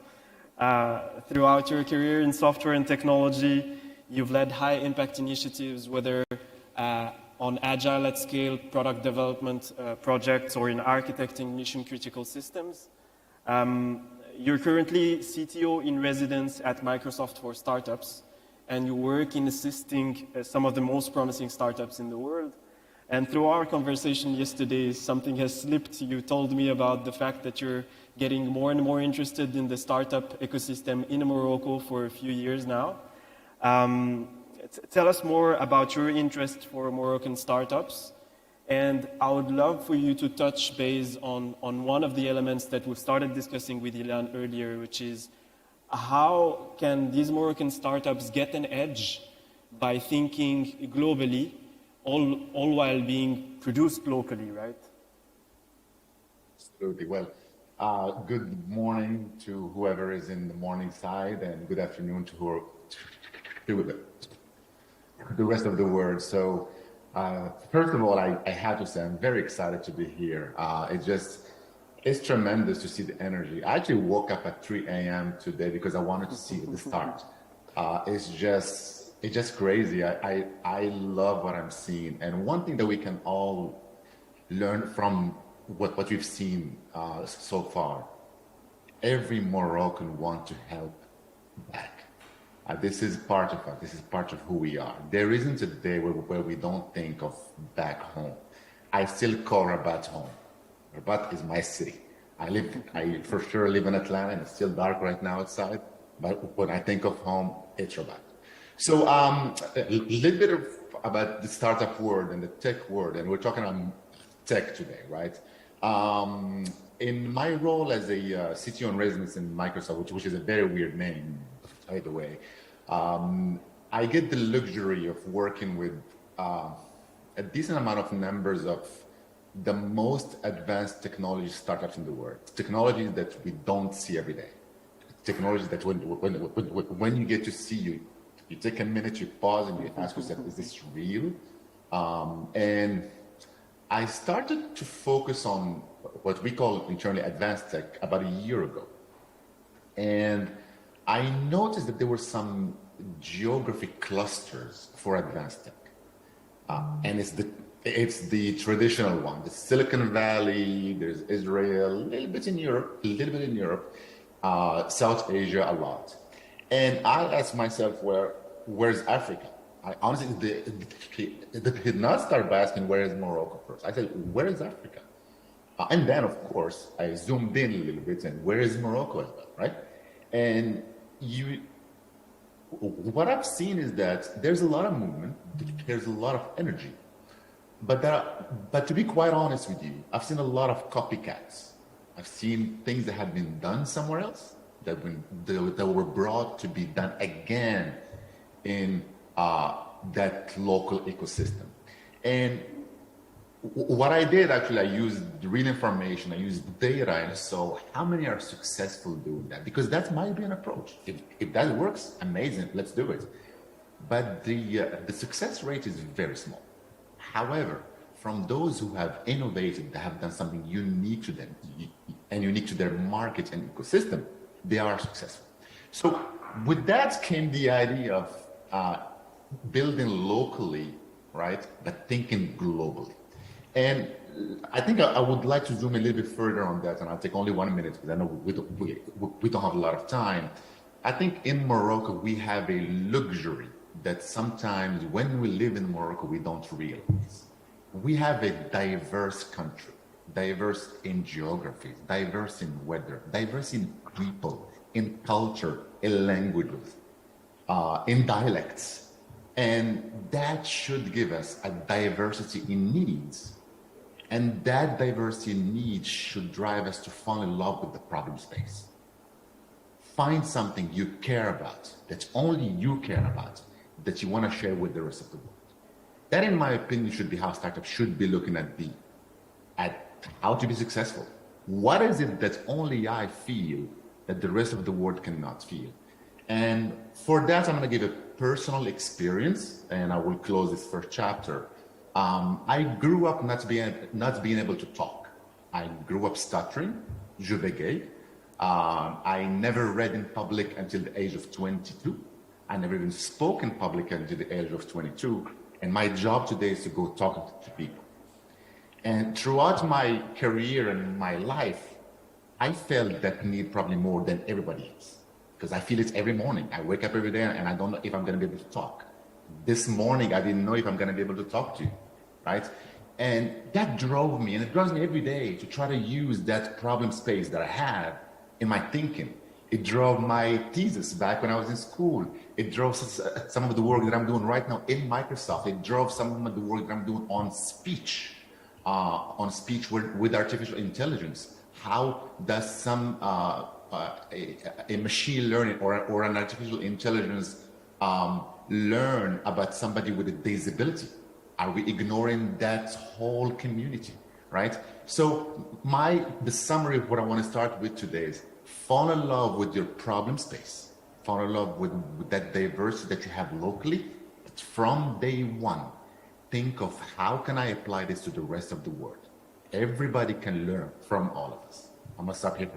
Throughout your career in software and technology, you've led high-impact initiatives, whether on agile at scale product development projects or in architecting mission-critical systems. You're currently CTO in residence at Microsoft for Startups, and you work in assisting some of the most promising startups in the world. And through our conversation yesterday, something has slipped. You told me about the fact that you're getting more and more interested in the startup ecosystem in Morocco for a few years now. Tell us more about your interest for Moroccan startups. And I would love for you to touch base on one of the elements that we started discussing with Ilan earlier, which is how can these Moroccan startups get an edge by thinking globally, all while being produced locally, right? Absolutely. Well, good morning to whoever is in the morning side, and good afternoon to the rest of the world. So, first of all, I have to say I'm very excited to be here. It's tremendous to see the energy. I actually woke up at 3 a.m. today because I wanted to see the start. It's just crazy. I love what I'm seeing. And one thing that we can all learn from what we've seen so far, every Moroccan wants to help back. This is part of us. This is part of who we are. There isn't a day where we don't think of back home. I still call Rabat home. Rabat is my city. I for sure live in Atlanta, and it's still dark right now outside. But when I think of home, it's Rabat. So a little bit about the startup world and the tech world, and we're talking about tech today, right? In my role as a CTO in residence in Microsoft, which is a very weird name, by the way, I get the luxury of working with a decent amount of members of the most advanced technology startups in the world. Technologies that we don't see every day. Technologies that when you get to see, you take a minute, you pause, and you ask yourself, is this real? And I started to focus on what we call internally advanced tech about a year ago. And I noticed that there were some geographic clusters for advanced tech. And it's the traditional one, the Silicon Valley, there's Israel, a little bit in Europe, South Asia a lot. And I asked myself, where's Africa? I honestly did not start by asking where is Morocco first. I said, where is Africa? And then, of course, I zoomed in a little bit and where is Morocco as well, right? And what I've seen is that there's a lot of movement, there's a lot of energy. But to be quite honest with you, I've seen a lot of copycats. I've seen things that have been done somewhere else that were brought to be done again in that local ecosystem. And what I did, actually, I used real information, I used data, and so how many are successful doing that? Because that might be an approach. If that works, amazing, let's do it. But the success rate is very small. However, from those who have innovated, that have done something unique to them and unique to their market and ecosystem, they are successful. So with that came the idea of building locally, right, but thinking globally. And I think I would like to zoom a little bit further on that, and I'll take only 1 minute because I know we don't have a lot of time. I think in Morocco, we have a luxury that sometimes when we live in Morocco, we don't realize. We have a diverse country, diverse in geography, diverse in weather, diverse in people, in culture, in languages, in dialects. And that should give us a diversity in needs. And that diversity in needs should drive us to fall in love with the problem space. Find something you care about, that only you care about, that you want to share with the rest of the world. That, in my opinion, should be how startups should be looking at how to be successful. What is it that only I feel that the rest of the world cannot feel. And for that, I'm going to give a personal experience, and I will close this first chapter. I grew up not being able to talk. I grew up stuttering, je bégaye. I never read in public until the age of 22. I never even spoke in public until the age of 22. And my job today is to go talk to people. And throughout my career and my life, I felt that need probably more than everybody else, because I feel it every morning. I wake up every day and I don't know if I'm going to be able to talk. This morning, I didn't know if I'm going to be able to talk to you, right? And that drove me, and it drives me every day to try to use that problem space that I have in my thinking. It drove my thesis back when I was in school. It drove some of the work that I'm doing right now in Microsoft. It drove some of the work that I'm doing on speech with artificial intelligence. How does some a machine learning or an artificial intelligence learn about somebody with a disability? Are we ignoring that whole community, right? So the summary of what I want to start with today is fall in love with your problem space. Fall in love with that diversity that you have locally. From day one, think of how can I apply this to the rest of the world? Everybody can learn from all of us. I'm going to stop here.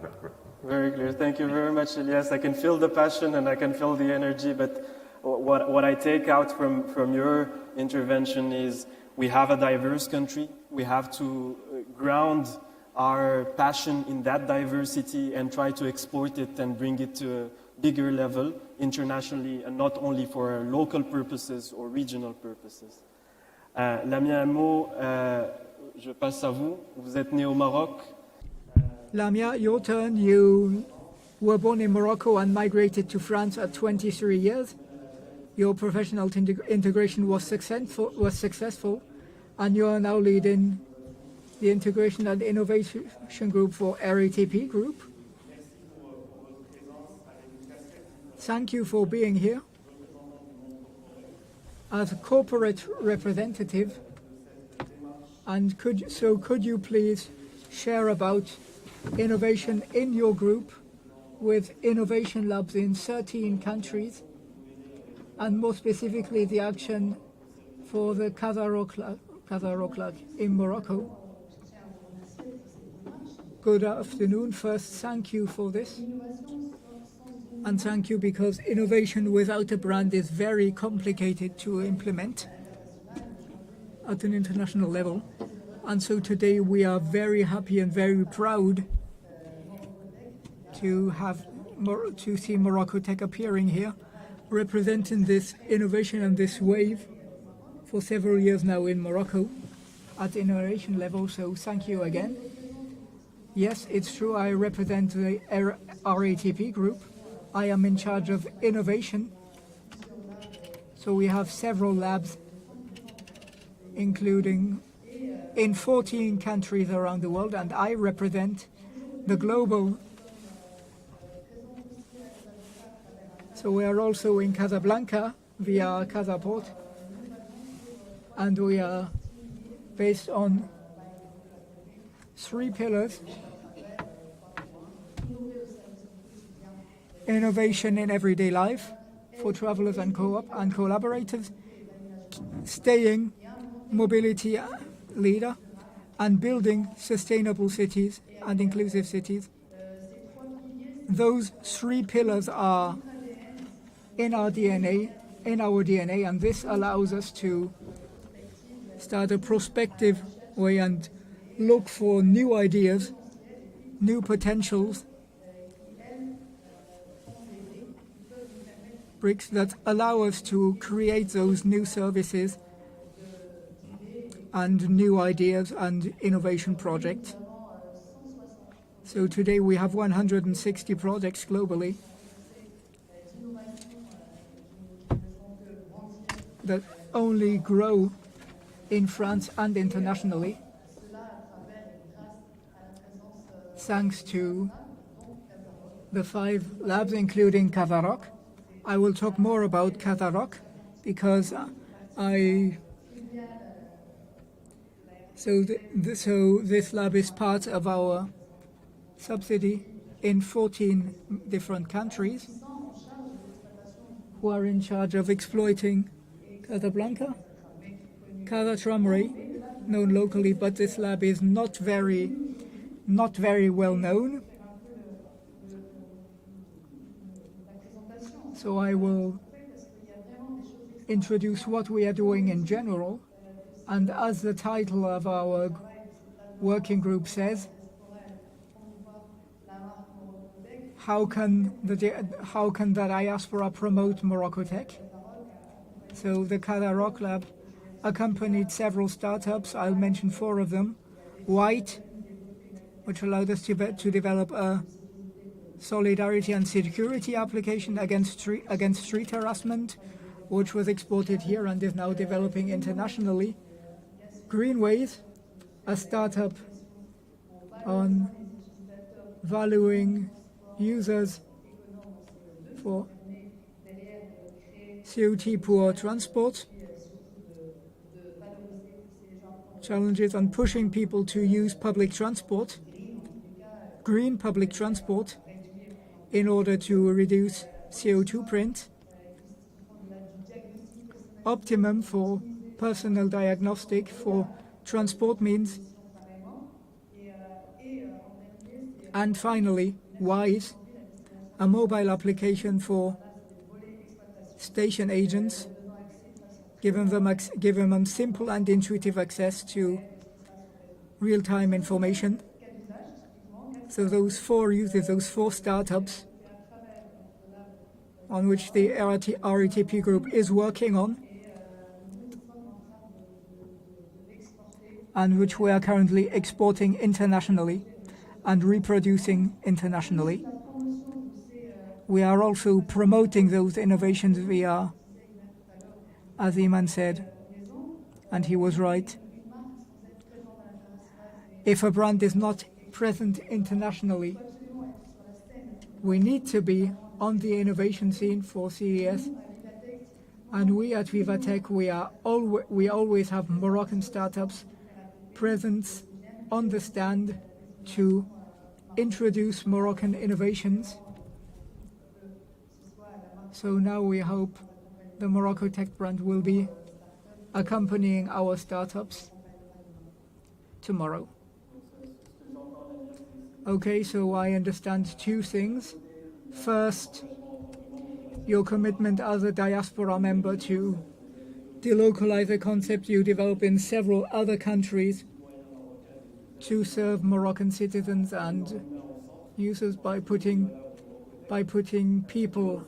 Very clear. Thank you very much, Elias. I can feel the passion and I can feel the energy, but what I take out from your intervention is we have a diverse country. We have to ground our passion in that diversity and try to export it and bring it to a bigger level internationally and not only for local purposes or regional purposes. Lamia Mo, je passe à vous. Vous êtes né au Maroc. Lamia, your turn. You were born in Morocco and migrated to France at 23 years. Your professional integration was successful, and you are now leading the Integration and Innovation Group for RATP Group. Thank you for being here. As a corporate representative, and could you please share about innovation in your group with innovation labs in 13 countries, and more specifically the action for the Kazarok in Morocco? Good afternoon. First, thank you for this. And thank you because innovation without a brand is very complicated to implement at an international level. And so today we are very happy and very proud to see MoroccoTech appearing here, representing this innovation and this wave for several years now in Morocco at innovation level. So thank you again. Yes, it's true, I represent the RATP group. I am in charge of innovation. So we have several labs, including in 14 countries around the world, and I represent the global. So we are also in Casablanca via Casaport, and we are based on 3 pillars: innovation in everyday life for travelers and collaborators, staying mobility leader, and building sustainable cities and inclusive cities. Those 3 pillars are in our DNA, and this allows us to start a prospective way and look for new ideas, new potentials, bricks that allow us to create those new services and new ideas and innovation projects. So today we have 160 projects globally that only grow in France and internationally, thanks to the 5 labs, including Kazarok. I will talk more about Kazarok because So this lab is part of our subsidy in 14 different countries who are in charge of exploiting Casablanca. Casa Tramway, known locally, but this lab is not very well known. So I will introduce what we are doing in general, and as the title of our working group says, how can the diaspora promote MoroccoTech? So the Casa Rock Lab accompanied several startups. I'll mention 4 of them. White, which allowed us to develop a solidarity and security application against street harassment, which was exported here and is now developing internationally. Greenways, a startup on valuing users for COT poor transport, challenges on pushing people to use public transport, green public transport, in order to reduce CO2 print. Optimum for personal diagnostic for transport means. And finally, WISE, a mobile application for station agents, giving them simple and intuitive access to real-time information. So those 4 uses, those 4 startups on which the RATP group is working on, and which we are currently exporting internationally and reproducing internationally. We are also promoting those innovations via, as Iman said, and he was right, if a brand is not present internationally, we need to be on the innovation scene for CES. And we at VivaTech, we always have Moroccan startups present on the stand to introduce Moroccan innovations. So now we hope the MoroccoTech brand will be accompanying our startups tomorrow. Okay, so I understand 2 things. First, your commitment as a diaspora member to delocalize a concept you develop in several other countries to serve Moroccan citizens and users by putting people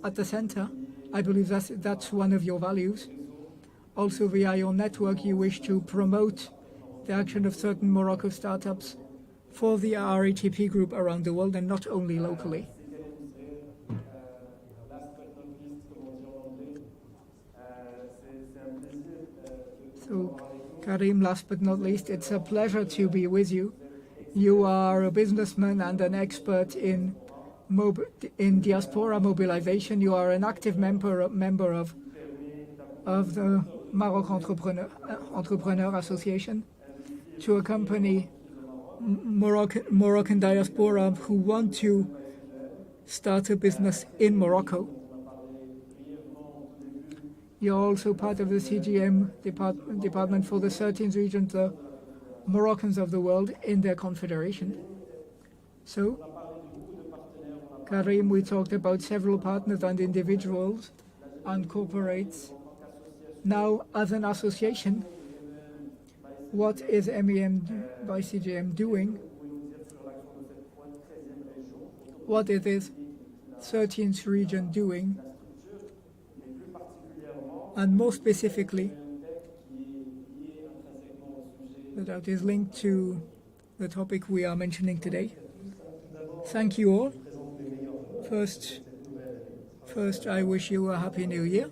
at the center. I believe that's one of your values. Also, via your network, you wish to promote the action of certain Morocco startups for the RATP group around the world and not only locally. So, Karim, last but not least, it's a pleasure to be with you. You are a businessman and an expert in diaspora mobilization. You are an active member of the Maroc Entrepreneur Association to accompany Moroccan diaspora who want to start a business in Morocco. You're also part of the CGM department for the 13th region, the Moroccans of the world in their confederation. So, Karim, we talked about several partners and individuals and corporates. Now, as an association, what is MEM by CGM doing? What is this 13th region doing? And more specifically, that is linked to the topic we are mentioning today. Thank you all. First, I wish you a Happy New Year.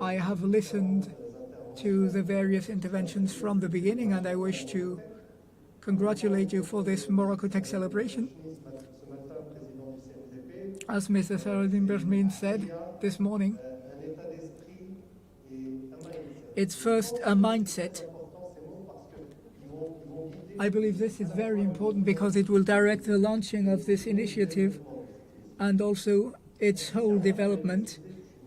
I have listened to the various interventions from the beginning, and I wish to congratulate you for this MoroccoTech celebration. As Mr. Saladin Bermin said this morning, it's first a mindset. I believe this is very important because it will direct the launching of this initiative and also its whole development.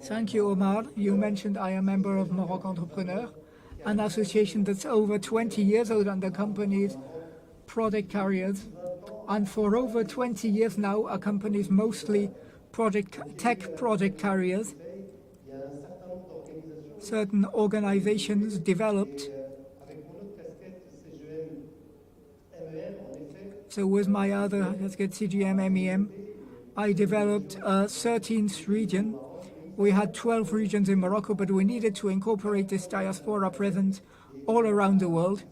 Thank you, Omar. You mentioned I am a member of Morocco Entrepreneur, an association that's over 20 years old and accompanies product carriers. And for over 20 years now, accompanies mostly tech project carriers. Certain organizations developed. So with my other, let's get CGM, MEM, I developed a 13th region. We had 12 regions in Morocco, but we needed to incorporate this diaspora presence all around the world.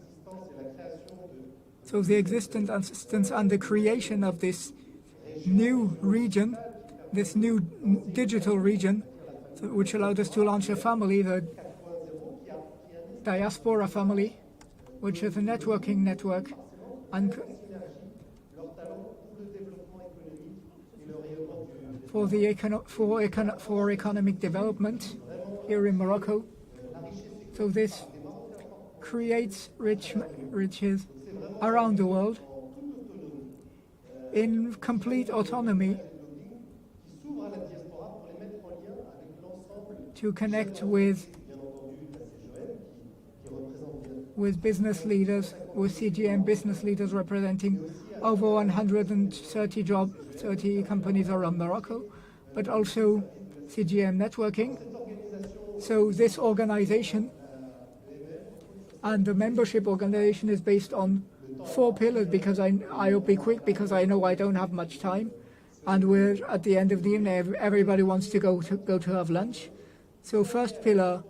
So the existence and the creation of this new region, this new digital region, which allowed us to launch a family, the Diaspora Family, which is a networking network and for economic development here in Morocco. So this creates riches around the world in complete autonomy to connect with business leaders, with CGM business leaders representing over 130 companies around Morocco, but also CGM networking. So this organization and the membership organization is based on 4 pillars, because I'll be quick because I know I don't have much time, and we're at the end of the evening. Everybody wants to go to have lunch. So first pillar,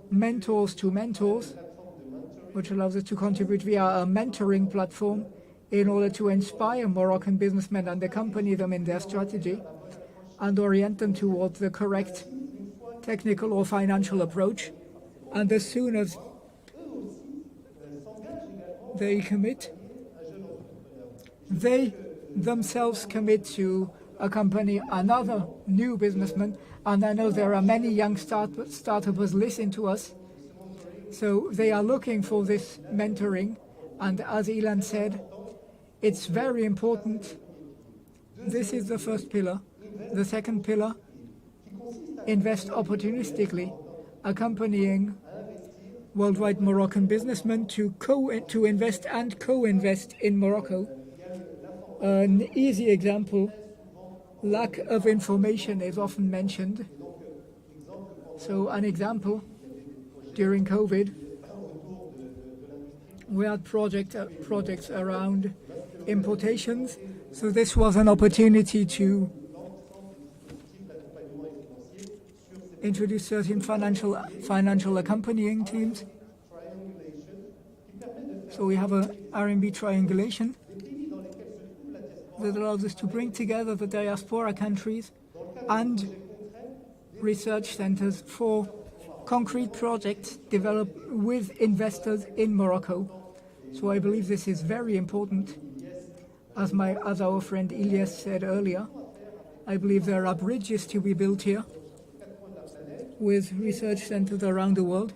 mentors to mentors, which allows us to contribute via a mentoring platform in order to inspire Moroccan businessmen and accompany them in their strategy and orient them towards the correct technical or financial approach. And as soon as they commit, they themselves commit to accompany another new businessman. And I know there are many young startups listening to us. So they are looking for this mentoring. And as Ilan said, it's very important. This is the first pillar. The second pillar, invest opportunistically, accompanying worldwide Moroccan businessmen to invest and co-invest in Morocco. An easy example, lack of information is often mentioned. So an example, during COVID, we had projects around importations. So this was an opportunity to introduce certain financial accompanying teams. So we have a RMB triangulation that allows us to bring together the diaspora countries and research centers for concrete projects developed with investors in Morocco. So I believe this is very important. As our friend Ilyes said earlier, I believe there are bridges to be built here with research centers around the world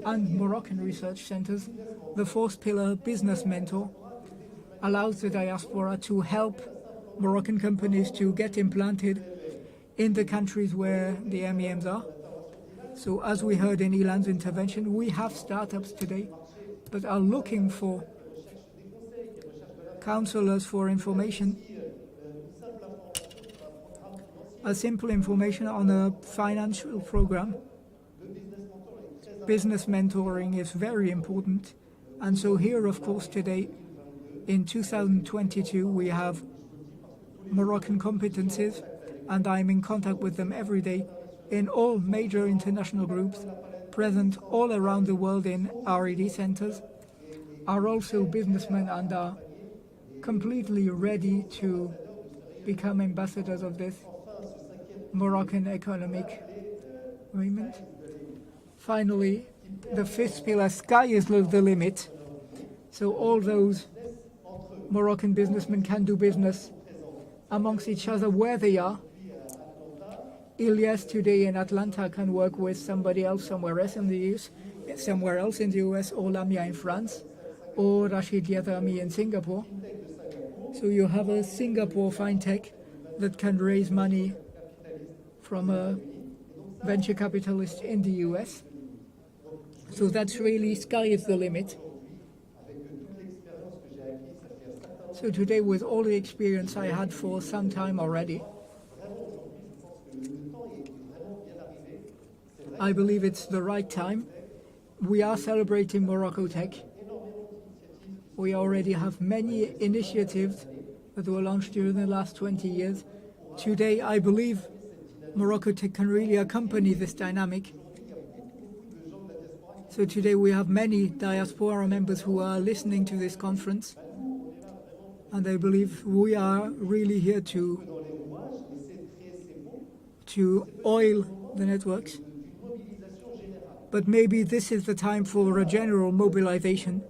and Moroccan research centers. The fourth pillar, business mentor, allows the diaspora to help Moroccan companies to get implanted in the countries where the MEMs are. So as we heard in Ilan's intervention, we have startups today that are looking for counselors for information, a simple information on a financial program. Business mentoring is very important. And so here, of course, today, in 2022, we have Moroccan competencies, and I'm in contact with them every day in all major international groups present all around the world in R&D centers, are also businessmen and are completely ready to become ambassadors of this Moroccan economic agreement. Finally, the fifth pillar, sky is the limit. So all those Moroccan businessmen can do business amongst each other where they are. Ilyes today in Atlanta can work with somebody else somewhere else in the US, or Lamia in France. or Rashid Yadami in Singapore. So you have a Singapore fintech that can raise money from a venture capitalist in the US. So that's really sky is the limit. So today, with all the experience I had for some time already, I believe it's the right time. We are celebrating MoroccoTech. We already have many initiatives that were launched during the last 20 years. Today, I believe MoroccoTech can really accompany this dynamic. So today we have many diaspora members who are listening to this conference, and I believe we are really here to oil the networks. But maybe this is the time for a general mobilization.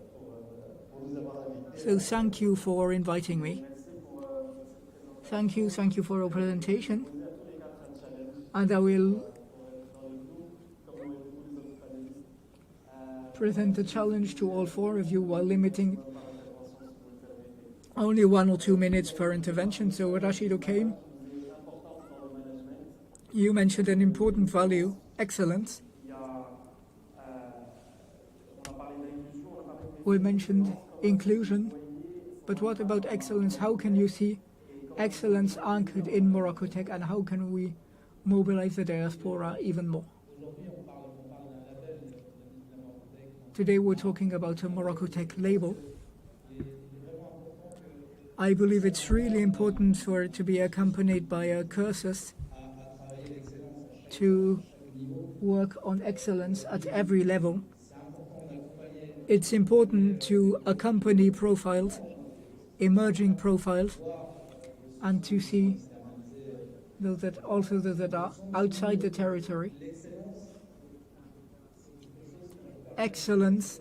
So thank you for inviting me. Thank you for your presentation. And I will present the challenge to all four of you while limiting only 1 or 2 minutes per intervention. So Rashid Okaim, you mentioned an important value, excellence. We mentioned inclusion, but what about excellence? How can you see excellence anchored in MoroccoTech, and how can we mobilize the diaspora even more? Today we're talking about a MoroccoTech label. I believe it's really important for it to be accompanied by a cursus to work on excellence at every level. It's important to accompany profiles, emerging profiles, and to see those that are outside the territory. Excellence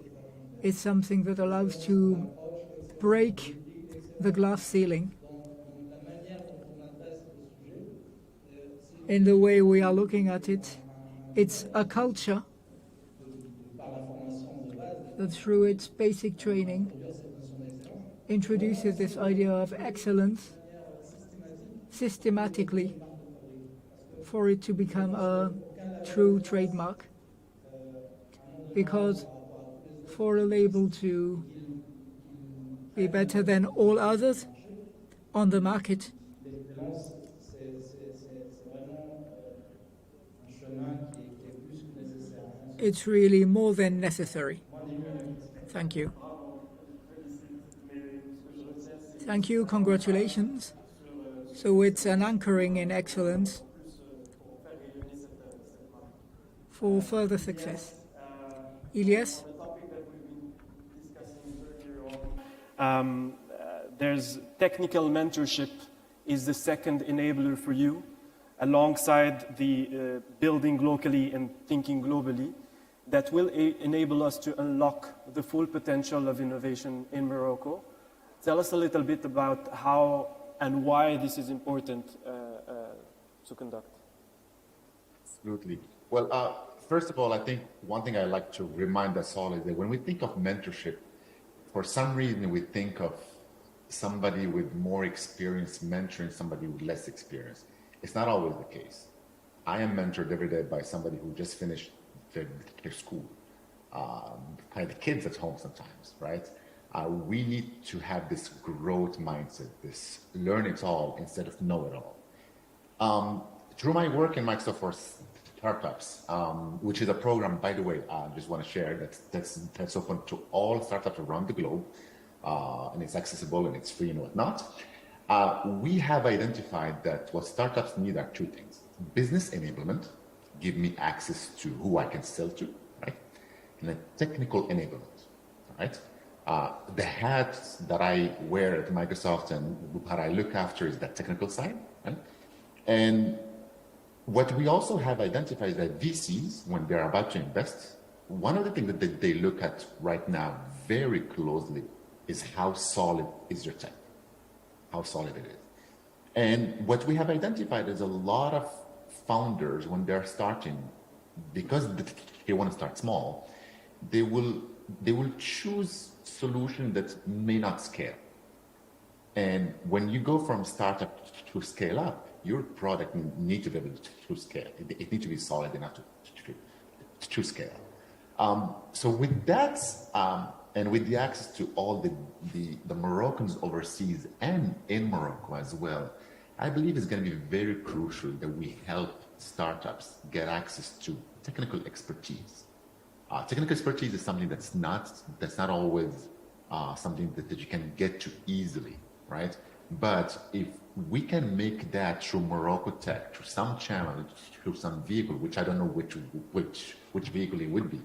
is something that allows to break the glass ceiling in the way we are looking at it. It's a culture that through its basic training introduces this idea of excellence systematically for it to become a true trademark. Because for a label to be better than all others on the market, it's really more than necessary. Thank you. Thank you, congratulations. So it's an anchoring in excellence for further success. Ilyas? There's technical mentorship is the second enabler for you, alongside the building locally and thinking globally, that will enable us to unlock the full potential of innovation in Morocco. Tell us a little bit about how and why this is important to conduct. Absolutely. Well, first of all, I think one thing I like to remind us all is that when we think of mentorship, for some reason we think of somebody with more experience mentoring somebody with less experience. It's not always the case. I am mentored every day by somebody who just finished their school, kind of the kids at home sometimes, right? We need to have this growth mindset, this learn it all instead of know it all. Through my work in Microsoft for Startups, which is a program, by the way, I just want to share that's open to all startups around the globe, and it's accessible and it's free and whatnot. We have identified that what startups need are two things: business enablement, give me access to who I can sell to, right? And then technical enablement, right? The hat that I wear at Microsoft and what I look after is that technical side, right? And what we also have identified is that VCs, when they're about to invest, one of the things that they look at right now very closely is how solid is your tech, how solid it is. And what we have identified is a lot of founders, when they're starting, because they want to start small, they will they will choose solution that may not scale. And when you go from startup to scale up, your product needs to be able to scale. It needs to be solid enough to scale. So with that, and with the access to all the Moroccans overseas and in Morocco as well, I believe it's going to be very crucial that we help startups get access to technical expertise. Technical expertise is something that's not always something that you can get to easily, right? But if we can make that through MoroccoTech, through some channel, through some vehicle, which I don't know which vehicle it would be,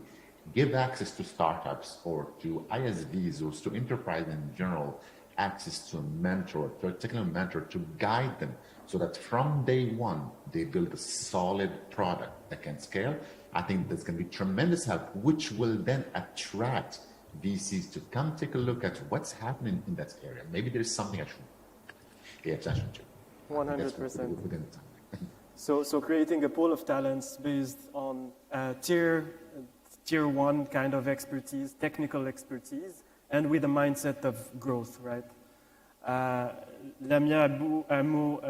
give access to startups or to ISVs or to enterprise in general, access to a mentor, to a technical mentor to guide them so that from day one, they build a solid product that can scale. I think that's going to be tremendous help, which will then attract VCs to come take a look at what's happening in that area. Maybe there's something I should pay attention to. 100%. So creating a pool of talents based on tier one kind of expertise, technical expertise, and with a mindset of growth, right? Lamia, un mot,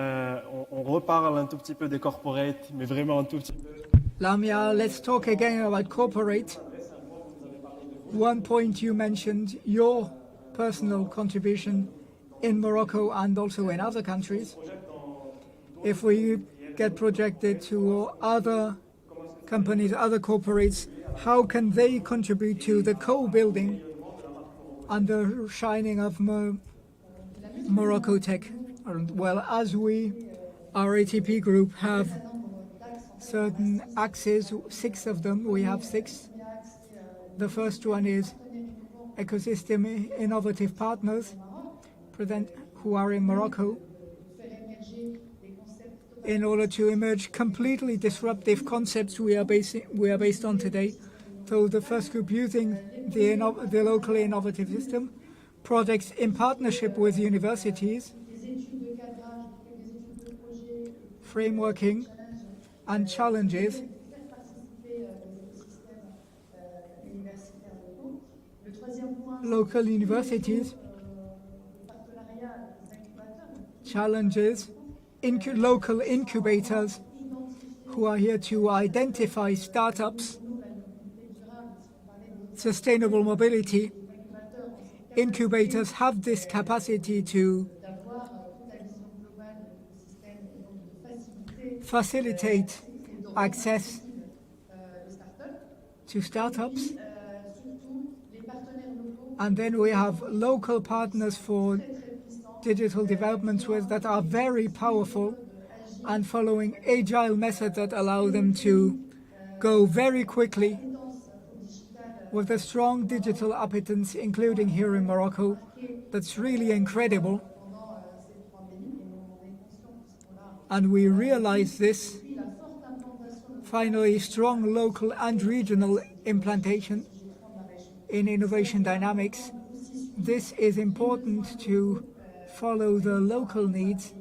on reparle un tout petit peu des corporate, mais vraiment un tout petit peu. Lamia, let's talk again about corporate. One point you mentioned, your personal contribution in Morocco and also in other countries. If we get projected to other companies, other corporates, how can they contribute to the co-building and the shining of MoroccoTech? Well, as we, our ATP group, have certain axes, 6 of them, we have 6. The first one is ecosystem innovative partners who are in Morocco in order to emerge completely disruptive concepts we are based on today. So the first group using the locally innovative system, projects in partnership with universities, frameworking and challenges, local universities, challenges, local incubators who are here to identify startups, sustainable mobility. Incubators have this capacity to facilitate access to startups. And then we have local partners for digital developments that are very powerful and following agile methods that allow them to go very quickly with a strong digital appetence, including here in Morocco. That's really incredible. And we realize this. Finally, strong local and regional implantation in innovation dynamics. This is important to follow the local needs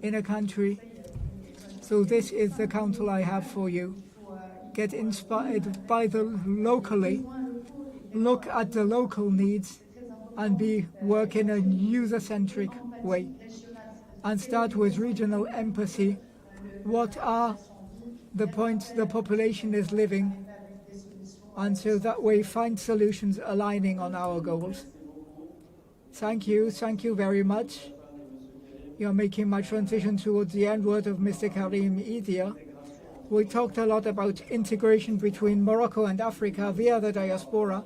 in a country. So this is the counsel I have for you. Get inspired by the locally, look at the local needs and work in a user-centric way. And start with regional empathy. What are the points the population is living? And so that way find solutions aligning on our goals. Thank you very much. You're making my transition towards the end word of Mr. Karim easier. We talked a lot about integration between Morocco and Africa via the diaspora.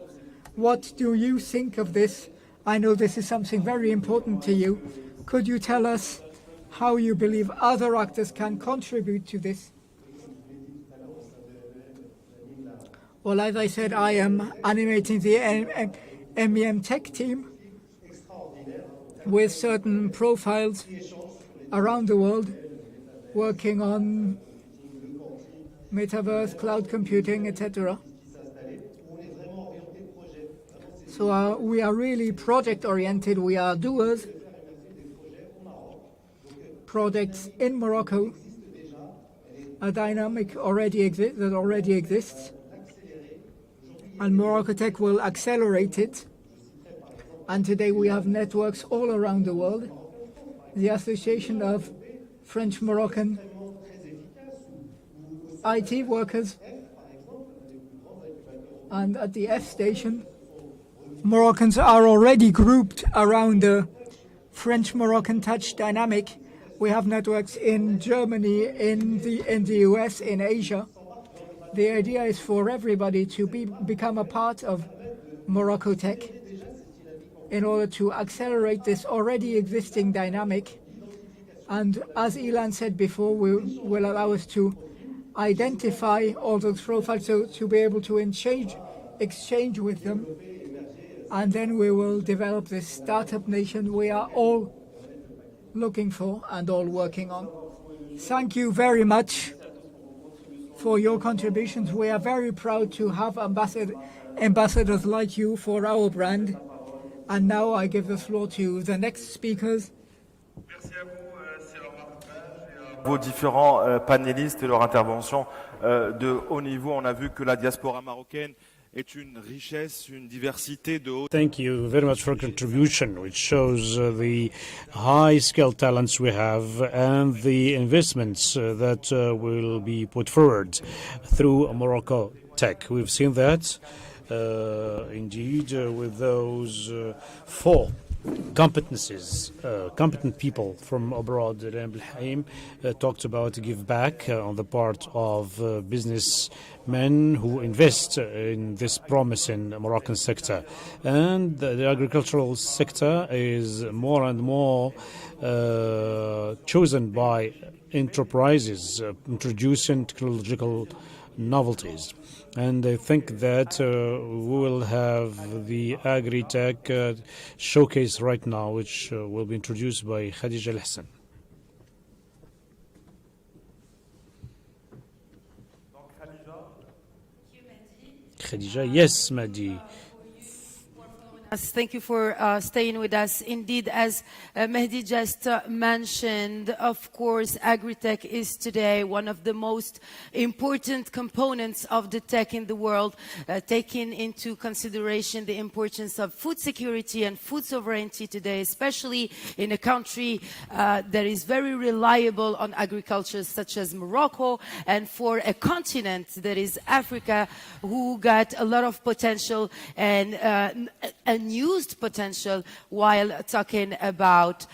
What do you think of this? I know this is something very important to you. Could you tell us how you believe other actors can contribute to this? Well, as I said, I am animating the MEM Tech team with certain profiles around the world working on metaverse, cloud computing, etc. So we are really project-oriented. We are doers. Projects in Morocco, a dynamic that already exists. and MoroccoTech will accelerate it. And today we have networks all around the world. The Association of French Moroccan IT workers, and at the F station, Moroccans are already grouped around the French-Moroccan touch dynamic. We have networks in Germany, in the US, in Asia. The idea is for everybody to become a part of MoroccoTech in order to accelerate this already existing dynamic. And as Ilan said before, will allow us to identify all those profiles to be able to exchange with them. And then we will develop this startup nation we are all looking for and all working on. Thank you very much for your contributions. We are very proud to have ambassadors like you for our brand. And now I give the floor to the next speakers. Vos différents panélistes et leurs interventions de haut niveau, on a vu que la diaspora marocaine est une richesse, une diversité de haut. Thank you very much for your contribution, which shows the high-skilled talents we have and the investments that will be put forward through MoroccoTech. We've seen that, indeed, with those 4 competencies, competent people from abroad. Rem Belhaim talked about give back on the part of businessmen who invest in this promising Moroccan sector. And the agricultural sector is more and more chosen by enterprises introducing technological novelties. And I think that we will have the Agri-Tech showcase right now, which will be introduced by Khadija Al-Hassan. Khadija, yes, Madi. Thank you for staying with us. Indeed, as Mehdi just mentioned, of course, agri-tech is today one of the most important components of the tech in the world, taking into consideration the importance of food security and food sovereignty today, especially in a country that is very reliable on agriculture, such as Morocco, and for a continent that is Africa, who got a lot of potential and unused potential while talking about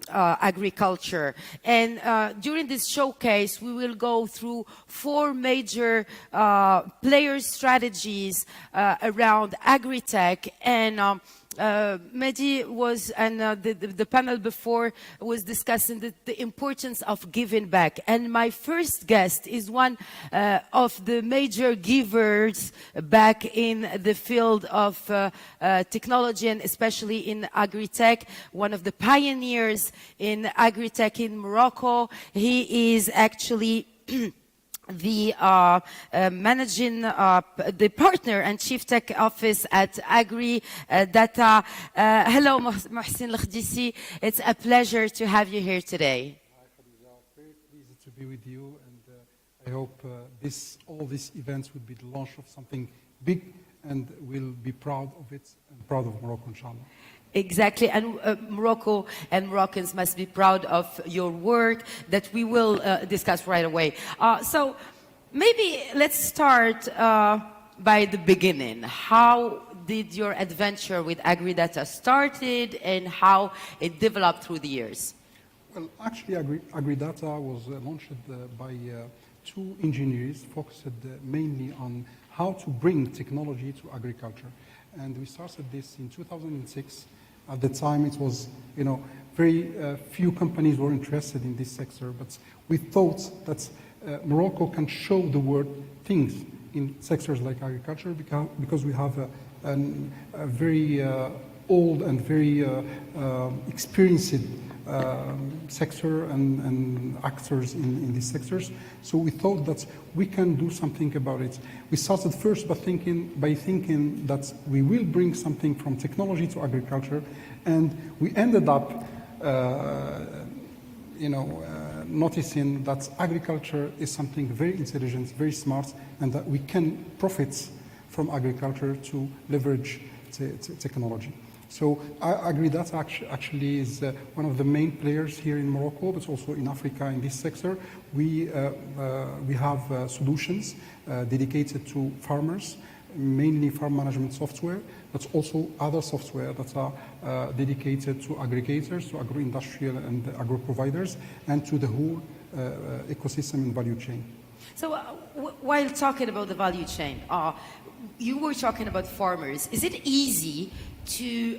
agriculture. And during this showcase, we will go through 4 major player strategies around agri-tech. And Mehdi was, and the panel before was discussing the importance of giving back. And my first guest is one of the major givers back in the field of technology, and especially in agri-tech, one of the pioneers in agri-tech in Morocco. He is actually the managing the partner and chief tech office at Agri Data. Hello, Mohsin Lakhdisi. It's a pleasure to have you here today. Hi, Khadija. Very pleased to be with you, and I hope all these events will be the launch of something big, and we'll be proud of it and proud of Morocco, inshallah. Exactly, and Morocco and Moroccans must be proud of your work that we will discuss right away. So maybe let's start by the beginning. How did your adventure with AgriData started and how it developed through the years? Well, actually, AgriData was launched by 2 engineers focused mainly on how to bring technology to agriculture. And we started this in 2006. At the time, it was, very few companies were interested in this sector, but we thought that Morocco can show the world things in sectors like agriculture because we have a very old and very experienced sector and actors in these sectors. So we thought that we can do something about it. We started first by thinking that we will bring something from technology to agriculture, and we ended up noticing that agriculture is something very intelligent, very smart, and that we can profit from agriculture to leverage technology. So I agree that actually is one of the main players here in Morocco, but also in Africa in this sector. We have solutions dedicated to farmers, mainly farm management software, but also other software that are dedicated to aggregators, to agro-industrial and agro-providers, and to the whole ecosystem and value chain. So while talking about the value chain, you were talking about farmers. Is it easy to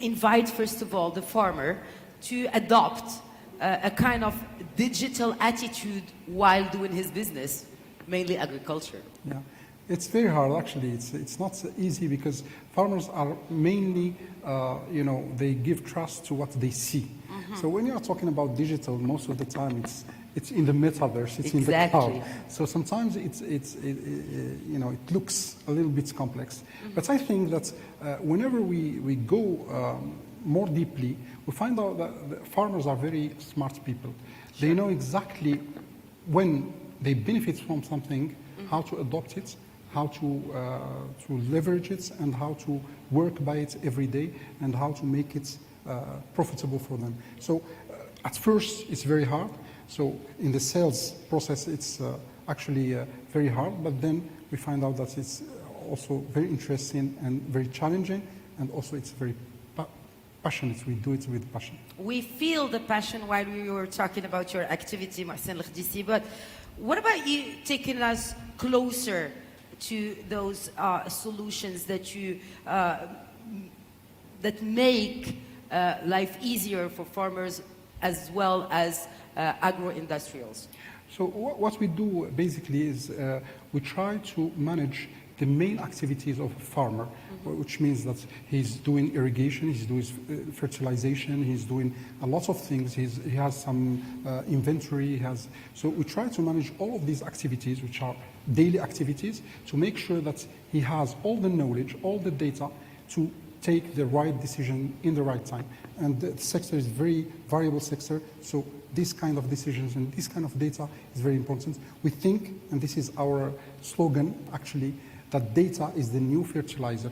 invite, first of all, the farmer to adopt a kind of digital attitude while doing his business, mainly agriculture? Yeah, it's very hard actually. It's not so easy because farmers are mainly, they give trust to what they see. Mm-hmm. So when you are talking about digital, most of the time it's in the metaverse, it's in the cloud. So sometimes it looks a little bit complex. Mm-hmm. But I think that whenever we go more deeply, we find out that the farmers are very smart people. Sure. They know exactly when they benefit from something, mm-hmm. how to adopt it, how to leverage it, and how to work by it every day, and how to make it profitable for them. So at first it's very hard. So in the sales process, it's actually very hard, but then we find out that it's also very interesting and very challenging, and also it's very passionate. We do it with passion. We feel the passion while we were talking about your activity, Mohsen El-Khdissi, but what about you taking us closer to those solutions that you that make life easier for farmers as well as agro-industrials? So what we do basically is we try to manage the main activities of a farmer, mm-hmm. which means that he's doing irrigation, he's doing fertilization, he's doing a lot of things, he has some inventory, so we try to manage all of these activities, which are daily activities, to make sure that he has all the knowledge, all the data to take the right decision in the right time. And the sector is a very variable sector, so this kind of decisions and this kind of data is very important. We think, and this is our slogan actually, that data is the new fertilizer,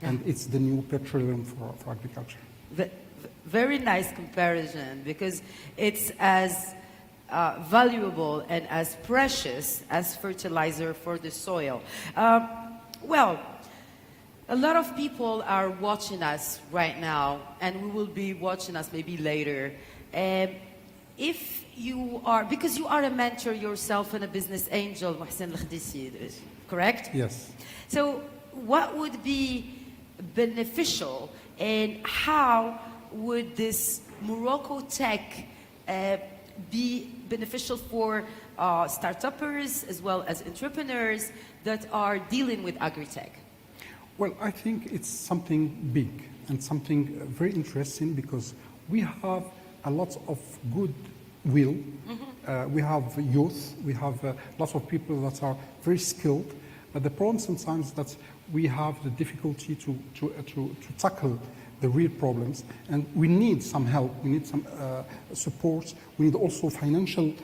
and it's the new petroleum for agriculture. Very nice comparison, because it's as valuable and as precious as fertilizer for the soil. Well, a lot of people are watching us right now, and we will be watching us maybe later. If you are, because you are a mentor yourself and a business angel, Mohsen El-Khdissi, correct? Yes. So what would be beneficial, and how would this MoroccoTech be beneficial for startuppers as well as entrepreneurs that are dealing with agri-tech? Well, I think it's something big and something very interesting, because we have a lot of good will. Mm-hmm. We have youth, we have lots of people that are very skilled, but the problem sometimes is that we have the difficulty to tackle the real problems, and we need some help, we need some support, we need also financial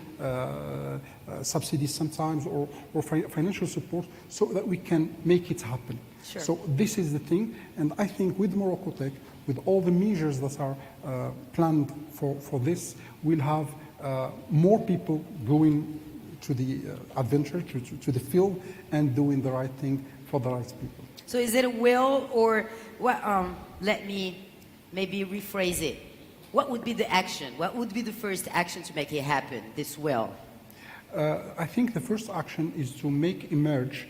subsidies sometimes, or financial support, so that we can make it happen. Sure. So this is the thing, and I think with MoroccoTech, with all the measures that are planned for this, we'll have more people going to the adventure, to the field, and doing the right thing for the right people. So is it a will, or what? Let me maybe rephrase it. What would be the action? What would be the first action to make it happen, this will? I think the first action is to make emerge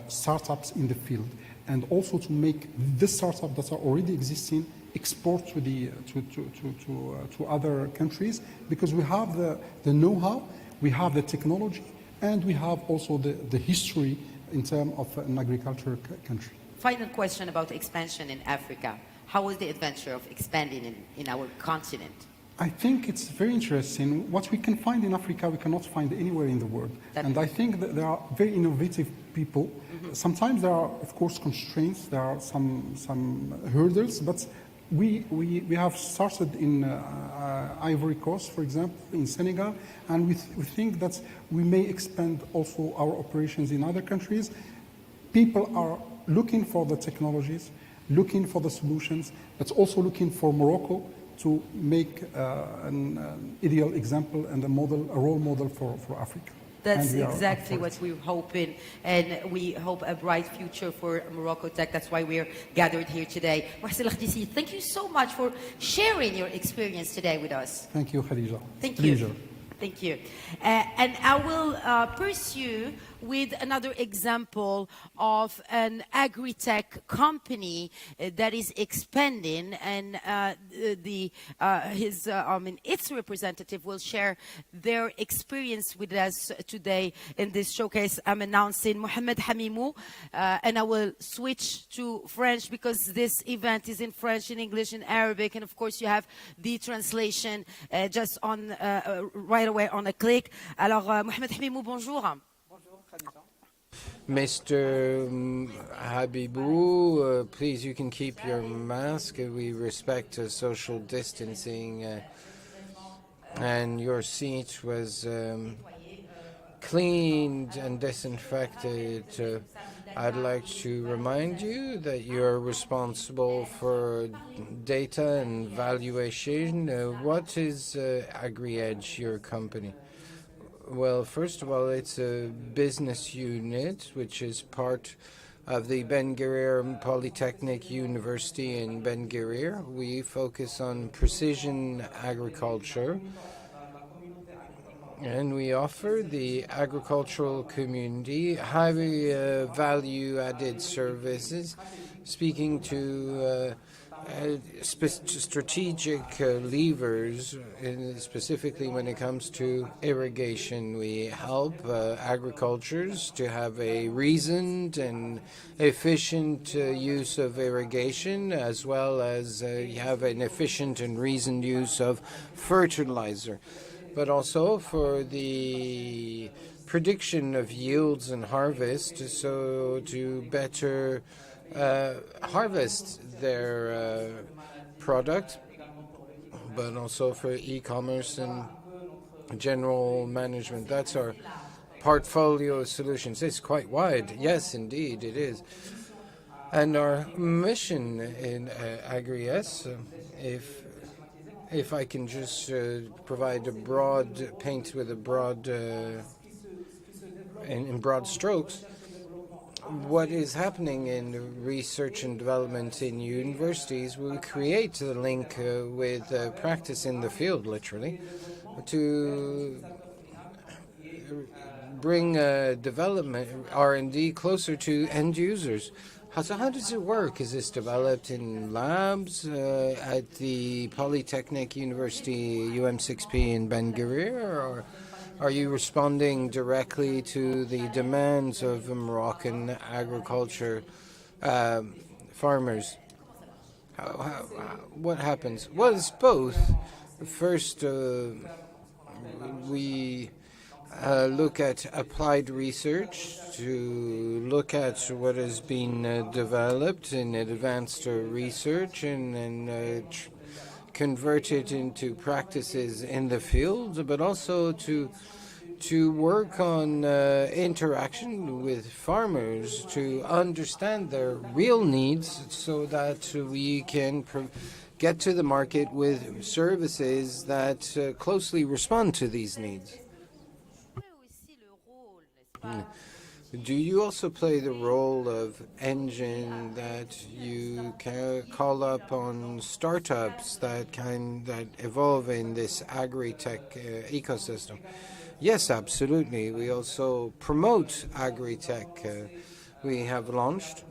startups in the field, and also to make the startups that are already existing export to other countries, because we have the know-how, we have the technology, and we have also the history in terms of an agricultural country. Final question about expansion in Africa. How was the adventure of expanding in our continent? I think it's very interesting. What we can find in Africa, we cannot find anywhere in the world. And I think that there are very innovative people. Mm-hmm. Sometimes there are, of course, constraints. There are some hurdles, but we have started in Ivory Coast, for example, in Senegal, and we think that we may expand also our operations in other countries. people are looking for the technologies, looking for the solutions, but also looking for Morocco to make an ideal example and a role model for Africa. That's exactly what we're hoping, and we hope a bright future for MoroccoTech. That's why we're gathered here today. Mohsen Lakhdisi, thank you so much for sharing your experience today with us. Thank you, Khadija. Thank Pleasure. you. Thank you. And I will pursue with another example of an agri-tech company that is expanding, and its representative will share their experience with us today in this showcase. I'm announcing Mohamed Hamimou, and I will switch to French because this event is in French, in English, in Arabic, and of course you have the translation just on right away on a click. Alors, Mohamed Hamimou, bonjour. Mr. Habibou, please, you can keep your mask. We respect social distancing. And your seat was cleaned and disinfected. I'd like to remind you that you're responsible for data and valuation. What is AgriEdge, your company? Well, first of all, it's a business unit which is part of the Ben Guerir Polytechnic University in Ben Guerir. We focus on precision agriculture, and we offer the agricultural community highly value-added services, speaking to strategic levers, specifically when it comes to irrigation. We help agricultures to have a reasoned and efficient use of irrigation, as well as have an efficient and reasoned use of fertilizer, but also for the prediction of yields and harvest, so to better harvest their product, but also for e-commerce and general management. That's our portfolio of solutions. It's quite wide. Yes, indeed, it is. And our mission in AgriS, if I can just provide a broad paint with a broad in broad strokes, what is happening in research and development in universities will create the link with practice in the field, literally, to bring development, R&D, closer to end users. So how does it work? Is this developed in labs at the Polytechnic University UM6P in Ben Guerir, or are you responding directly to the demands of Moroccan agriculture farmers? What happens? Well, it's both. First, we look at applied research to look at what has been developed in advanced research and convert it into practices in the field, but also to work on interaction with farmers to understand their real needs so that we can get to the market with services that closely respond to these needs. Do you also play the role of engine that you can call up on startups that evolve in this agri-tech ecosystem? Yes, absolutely. We also promote agri-tech. We have launched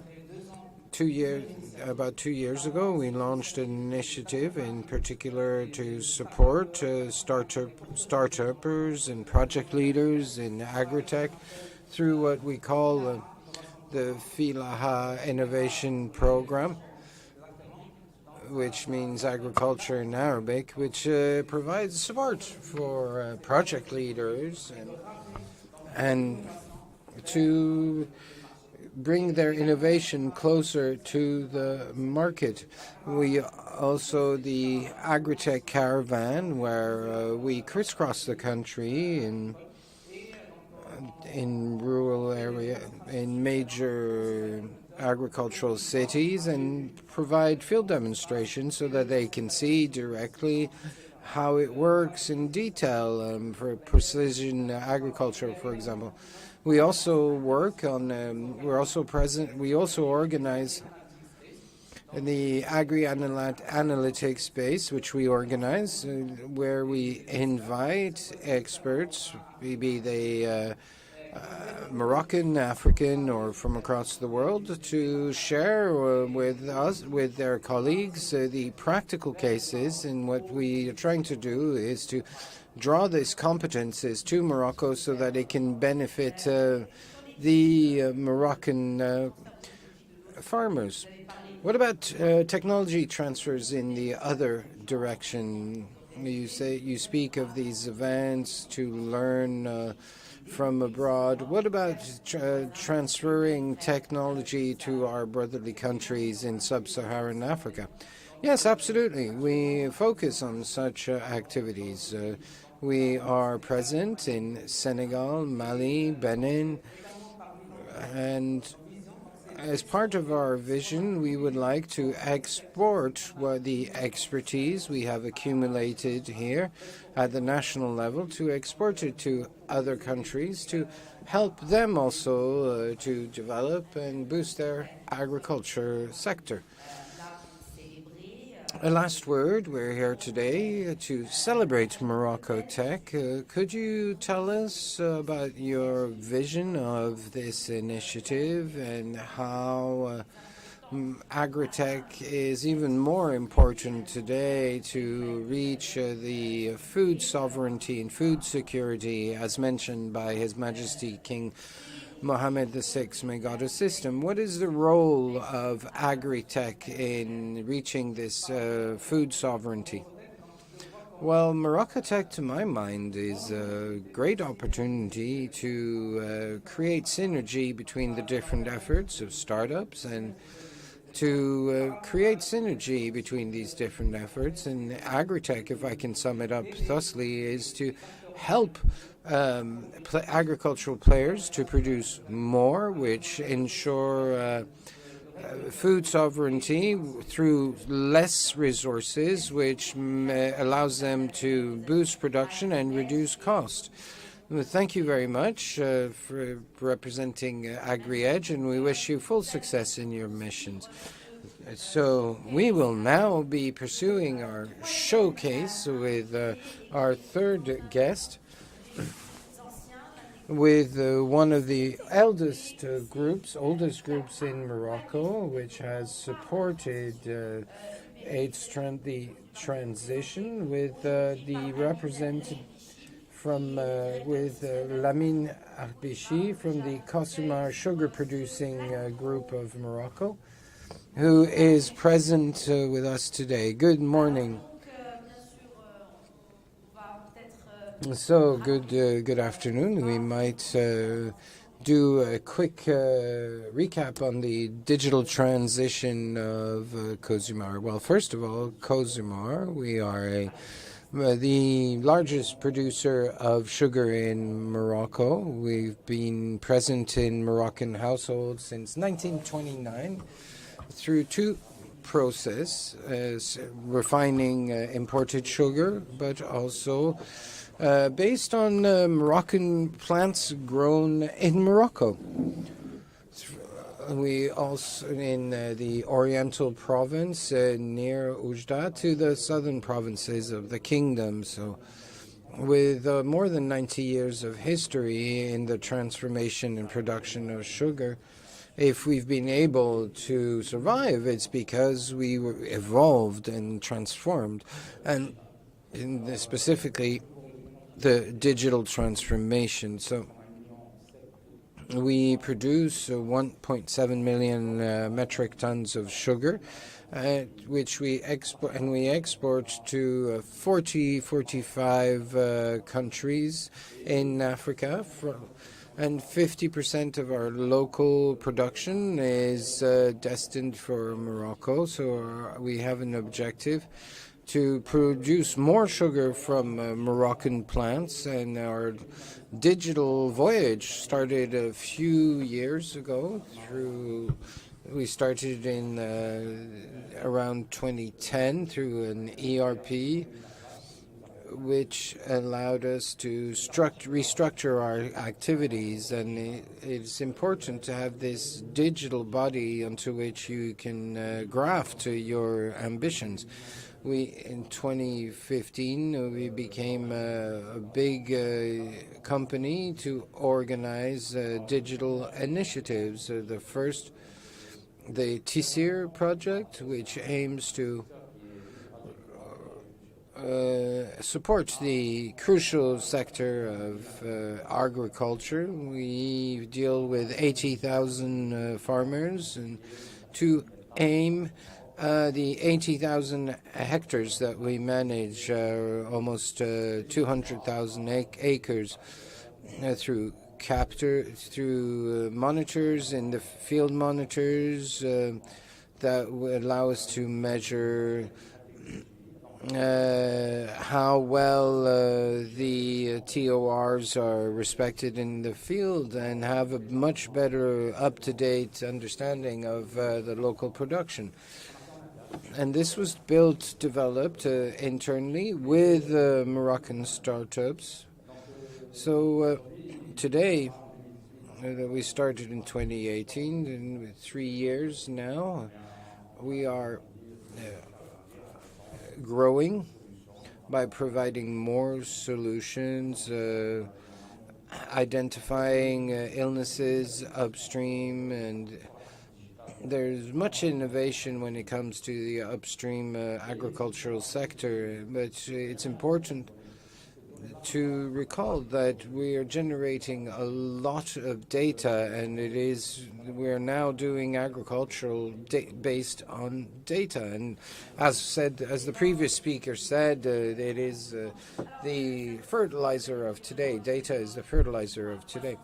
about 2 years ago, we launched an initiative in particular to support startuppers and project leaders in agri-tech through what we call the Filaha Innovation Program, which means agriculture in Arabic, which provides support for project leaders and to bring their innovation closer to the market. We also the Agritech Caravan, where we crisscross the country in rural area, in major agricultural cities, and provide field demonstrations so that they can see directly how it works in detail for precision agriculture, for example. We also work on, we're also present, we also organize in the agri-analytics space, which we organize, where we invite experts, maybe they Moroccan, African, or from across the world, to share with us, with their colleagues, the practical cases. And what we are trying to do is to draw these competences to Morocco so that it can benefit the Moroccan farmers. What about technology transfers in the other direction? You speak of these events to learn from abroad. What about transferring technology to our brotherly countries in sub-Saharan Africa? Yes, absolutely. We focus on such activities. We are present in Senegal, Mali, Benin, and as part of our vision, we would like to export the expertise we have accumulated here at the national level, to export it to other countries, to help them also to develop and boost their agriculture sector. A last word, we're here today to celebrate MoroccoTech. Could you tell us about your vision of this initiative and how agri-tech is even more important today to reach the food sovereignty and food security, as mentioned by His Majesty King Mohammed VI, may God assist him? What is the role of agri-tech in reaching this food sovereignty? Well, MoroccoTech, to my mind, is a great opportunity to create synergy between the different efforts of startups and to create synergy between these different efforts. And agri-tech, if I can sum it up thusly, is to help agricultural players to produce more, which ensure food sovereignty through less resources, which allows them to boost production and reduce cost. Thank you very much for representing AgriEdge, and we wish you full success in your missions. So we will now be pursuing our showcase with our third guest, with one of the oldest groups in Morocco, which has supported the transition, with the representative from Lamine Arbichi from the Kosumar sugar producing group of Morocco, who is present with us today. Good morning. So, good afternoon. We might do a quick recap on the digital transition of Kosumar. Well, first of all, Kosumar, we are the largest producer of sugar in Morocco. We've been present in Moroccan households since 1929 through two processes, refining imported sugar, but also based on Moroccan plants grown in Morocco. We also in the Oriental province near Oujda to the southern provinces of the kingdom. So with more than 90 years of history in the transformation and production of sugar, if we've been able to survive, it's because we were evolved and transformed, and specifically the digital transformation. So we produce 1.7 million metric tons of sugar, which we export to 45 countries in Africa. And 50% of our local production is destined for Morocco. So we have an objective to produce more sugar from Moroccan plants, and our digital voyage started a few years ago. We started in around 2010 through an ERP, which allowed us to restructure our activities, and it's important to have this digital body onto which you can graft your ambitions. In 2015, we became a big company to organize digital initiatives. The TISIR project, which aims to support the crucial sector of agriculture. We deal with 80,000 farmers, and to aim the 80,000 hectares that we manage, almost 200,000 acres, through monitors in the field monitors that will allow us to measure how well the TORs are respected in the field, and have a much better up-to-date understanding of the local production. And this was developed internally with Moroccan startups. So today, we started in 2018, and 3 years now, we are growing by providing more solutions, identifying illnesses upstream, and there's much innovation when it comes to the upstream agricultural sector, but it's important to recall that we are generating a lot of data, and we are now doing agricultural based on data. And as the previous speaker said, it is the fertilizer of today. Data is the fertilizer of today.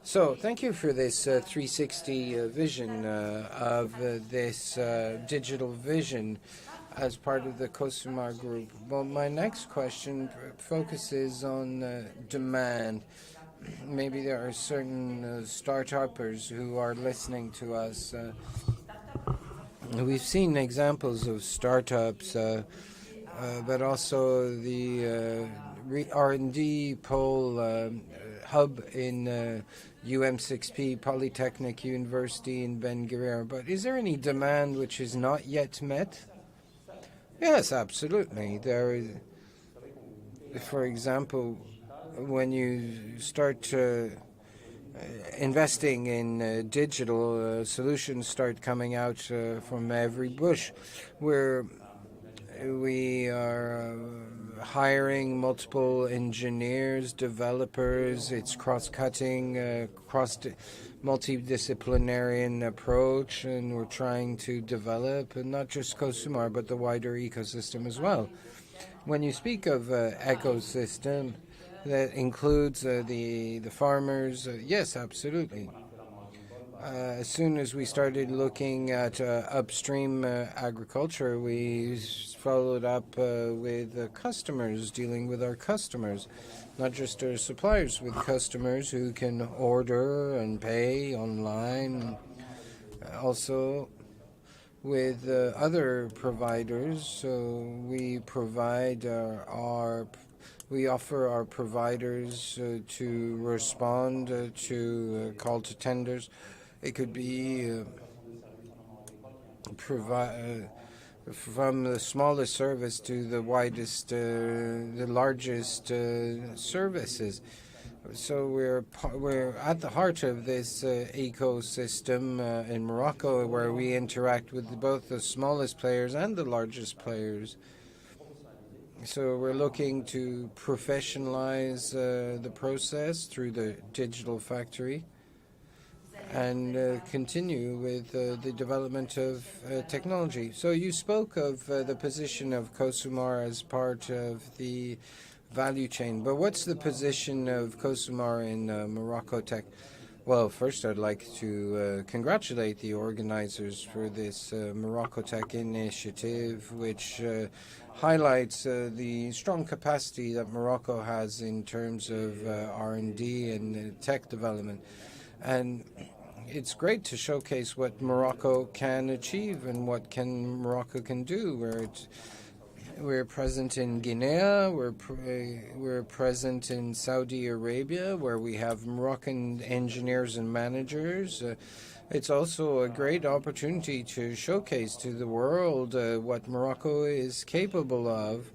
So thank you for this 360 vision of this digital vision as part of the COSUMAR group. Well, my next question focuses on demand. Maybe there are certain start-uppers who are listening to us. We've seen examples of startups, but also the R&D pole hub in UM6P, Polytechnic University in Ben Guerir. But is there any demand which is not yet met? Yes, absolutely. There is, for example, when you start investing in digital solutions, start coming out from every bush, where we are hiring multiple engineers, developers. It's cross-cutting, multidisciplinary approach, and we're trying to develop not just COSUMAR but the wider ecosystem as well. When you speak of ecosystem, that includes the farmers. Yes, absolutely. As soon as we started looking at upstream agriculture, we followed up with customers, dealing with our customers, not just our suppliers, with customers who can order and pay online, also with other providers. So we offer our providers to respond to call to tenders. It could be from the smallest service to the largest services. So we're at the heart of this ecosystem in Morocco, where we interact with both the smallest players and the largest players. So we're looking to professionalize the process through the digital factory, and continue with the development of technology. So you spoke of the position of COSUMAR as part of the value chain, but what's the position of COSUMAR in MoroccoTech? Well, first I'd like to congratulate the organizers for this MoroccoTech initiative, which highlights the strong capacity that Morocco has in terms of R&D and tech development. And it's great to showcase what Morocco can achieve and what Morocco can do, we're present in Guinea, we're present in Saudi Arabia, where we have Moroccan engineers and managers. It's also a great opportunity to showcase to the world what Morocco is capable of.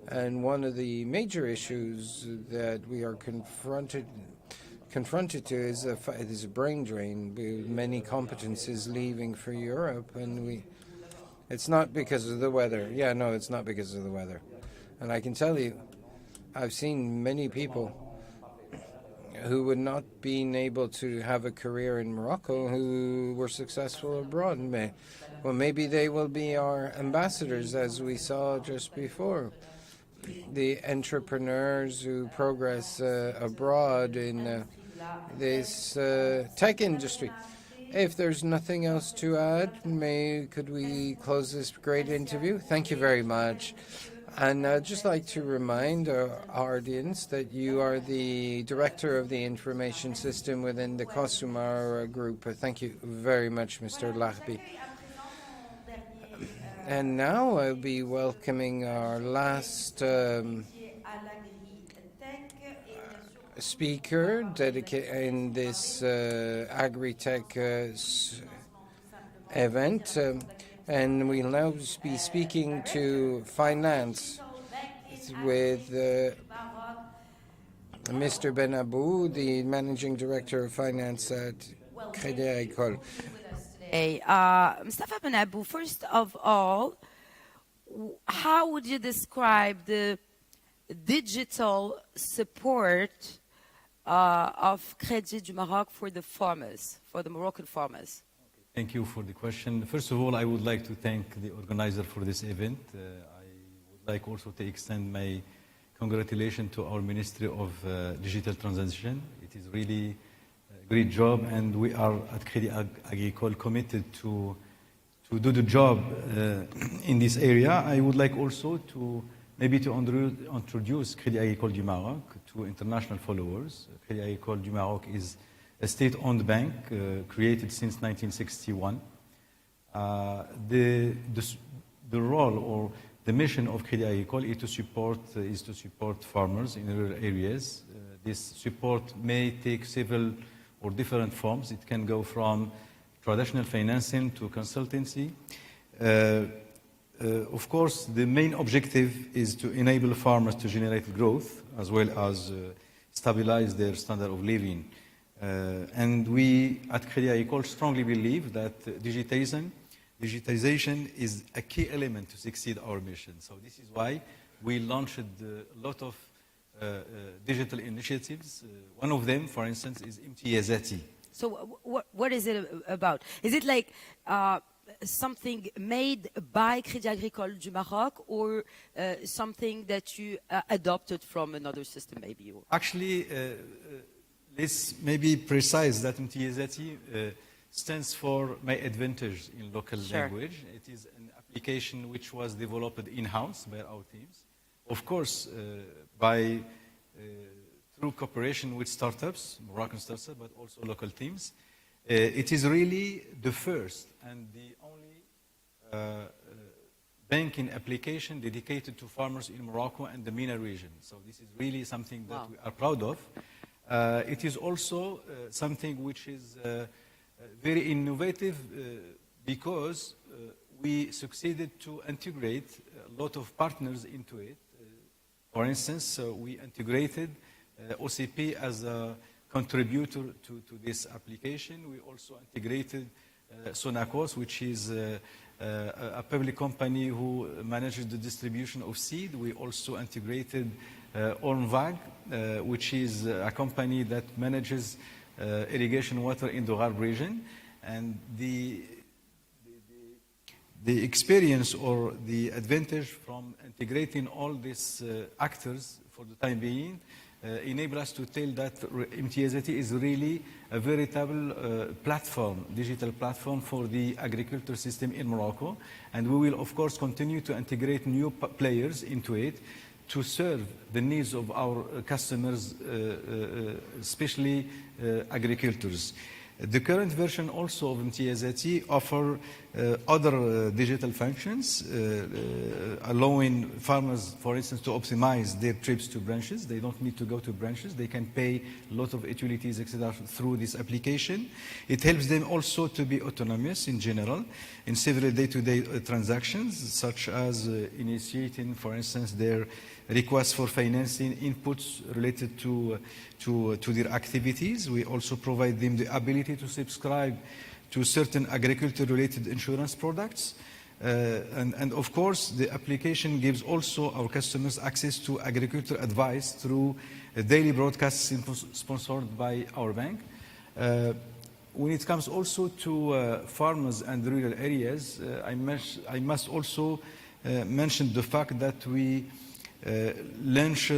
And one of the major issues that we are confronted to is a brain drain, with many competences leaving for Europe, and it's not because of the weather. Yeah, no, it's not because of the weather. And I can tell you, I've seen many people who would not been able to have a career in Morocco who were successful abroad. Well, maybe they will be our ambassadors, as we saw just before. The entrepreneurs who progress abroad in this tech industry. If there's nothing else to add, could we close this great interview? Thank you very much. And I'd just like to remind our audience that you are the director of the information system within the Cosumar group. Thank you very much, Mr. Larbi. And now I'll be welcoming our last speaker in this Agri-Tech event, and we'll now be speaking to finance with Mr. Benabou, the Managing Director of Finance at Crédit Agricole. Mustafa Benabou, first of all, how would you describe the digital support of Crédit du Maroc for the farmers, for the Moroccan farmers? Thank you for the question. First of all, I would like to thank the organizer for this event. I would like also to extend my congratulations to our Ministry of Digital Transition. It is really a great job, and we are at Crédit Agricole committed to do the job in this area. I would like also to introduce Crédit Agricole du Maroc to international followers. Crédit Agricole du Maroc is a state-owned bank created since 1961. The role or the mission of Crédit Agricole is to support farmers in rural areas. This support may take several or different forms. It can go from traditional financing to consultancy. Of course, the main objective is to enable farmers to generate growth as well as stabilize their standard of living. And we at Crédit Agricole strongly believe that digitization is a key element to succeed our mission. So this is why we launched a lot of digital initiatives. One of them, for instance, is MTYazati. So what is it about? Is it like something made by Crédit Agricole du Maroc, or something that you adopted from another system, maybe? Actually, let's maybe precise that MTYazati stands for My Advantage in local language. It is an application which was developed in-house by our teams. Of course, through cooperation with startups, Moroccan startups, but also local teams. It is really the first and the only banking application dedicated to farmers in Morocco and the MENA region. So this is really something that we are proud of. It is also something which is very innovative because we succeeded to integrate a lot of partners into it. For instance, we integrated OCP as a contributor to this application. We also integrated Sonacos, which is a public company who manages the distribution of seed. We also integrated Ormvag, which is a company that manages irrigation water in the Gharb region. And the experience or the advantage from integrating all these actors for the time being enable us to tell that MTZT is really a veritable platform, digital platform for the agriculture system in Morocco. And we will, of course, continue to integrate new players into it to serve the needs of our customers, especially agricultors. The current version also of MTZT offer other digital functions, allowing farmers, for instance, to optimize their trips to branches. They don't need to go to branches. They can pay a lot of utilities, etc., through this application. It helps them also to be autonomous in general in several day-to-day transactions, such as initiating, for instance, their requests for financing inputs related to their activities. We also provide them the ability to subscribe to certain agriculture-related insurance products. And of course, the application gives also our customers access to agriculture advice through a daily broadcasts sponsored by our bank. When it comes also to farmers and rural areas, I must also mention the fact that we launched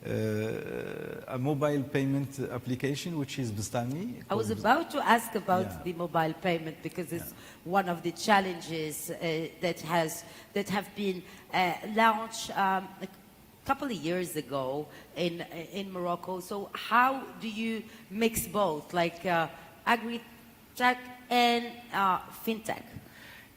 a mobile payment application, which is Bistami. I was about to ask about the mobile payment because it's one of the challenges that have been launched a couple of years ago in Morocco. So how do you mix both, like agri-tech and fintech?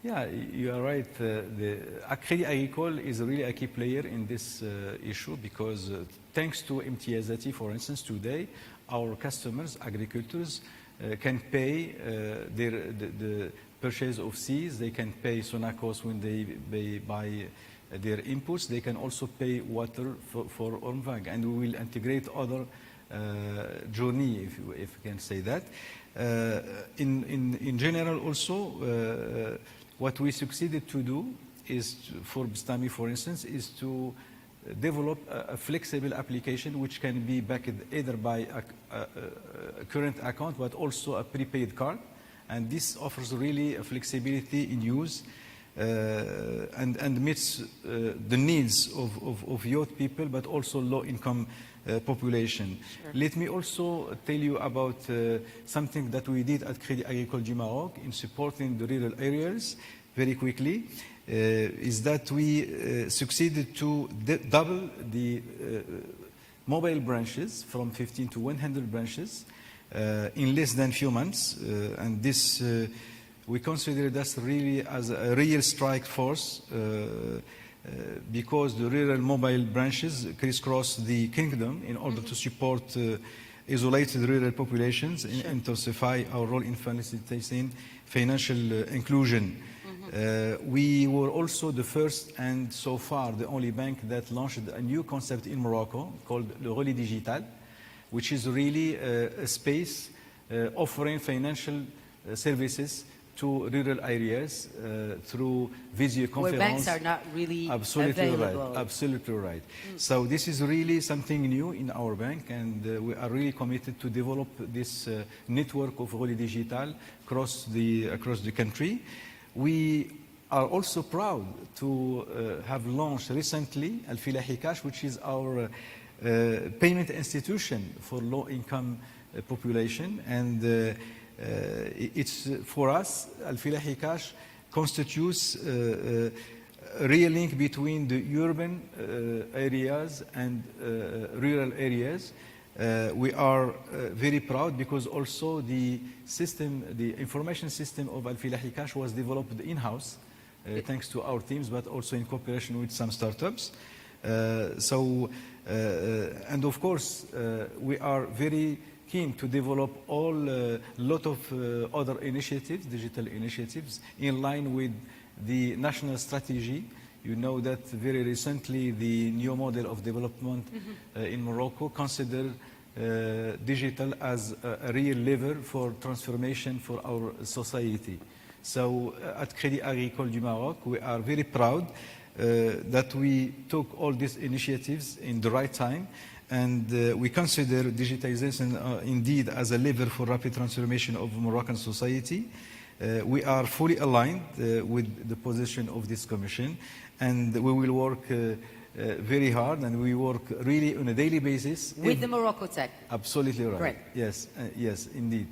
Yeah, you are right. The Crédit Agricole is really a key player in this issue because thanks to MTZT, for instance, today, our customers, agricultors, can pay the purchase of seeds. They can pay Sonacos when they buy their inputs. They can also pay water for Ormvag. And we will integrate other journey, if you can say that. In general also, what we succeeded to do is, for Bistami, for instance, is to develop a flexible application which can be backed either by a current account but also a prepaid card. And this offers really a flexibility in use and meets the needs of youth people but also low-income population. Sure. Let me also tell you about something that we did at Crédit Agricole du Maroc in supporting the rural areas very quickly, is that we succeeded to double the mobile branches from 15 to 100 branches in less than few months. And this, we consider that really as a real strike force because the rural mobile branches crisscross the kingdom in order to support isolated rural populations and intensify our role in facilitating financial inclusion. We were also the first and so far the only bank that launched a new concept in Morocco called Le Relais Digital, which is really a space offering financial services to rural areas through video conference. Where banks are not really available. Right, absolutely right. So this is really something new in our bank, and we are really committed to develop this network of Relais Digital across the country. We are also proud to have launched recently Al-Filahi Cash, which is our payment institution for low-income population, and it's for us, Al-Filahi Cash constitutes a real link between the urban areas and rural areas. We are very proud because also the system, the information system of Al-Filahi Cash was developed in-house thanks to our teams, but also in cooperation with some startups. And of course, we are very keen to develop a lot of other initiatives, digital initiatives, in line with the national strategy. You know that very recently the new model of development in Morocco considered digital as a real lever for transformation for our society. So at Crédit Agricole du Maroc, we are very proud that we took all these initiatives in the right time, and we consider digitization indeed as a lever for rapid transformation of Moroccan society. We are fully aligned with the position of this commission, and we will work very hard, and we work really on a daily basis. With the MoroccoTech. Absolutely right. Great. Yes, yes, indeed.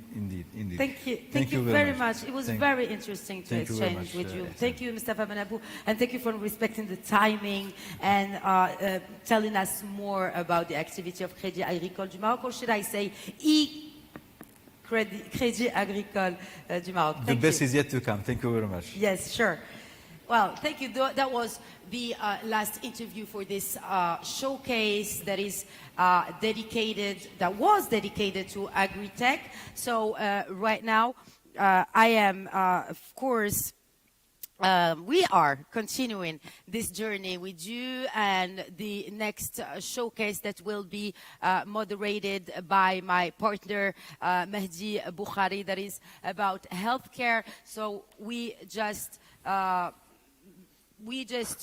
Thank you very much. It was very interesting to exchange with you. Thank you, Mr. Fabanabou, and thank you for respecting the timing and telling us more about the activity of Crédit Agricole du Maroc, or should I say Crédit Agricole du Maroc. The best is yet to come. Thank you very much. Yes, sure. Well, thank you. That was the last interview for this showcase that was dedicated to agri-tech. So right now, I am, of course, we are continuing this journey with you, and the next showcase that will be moderated by my partner Mehdi Bukhari, that is about healthcare. So we just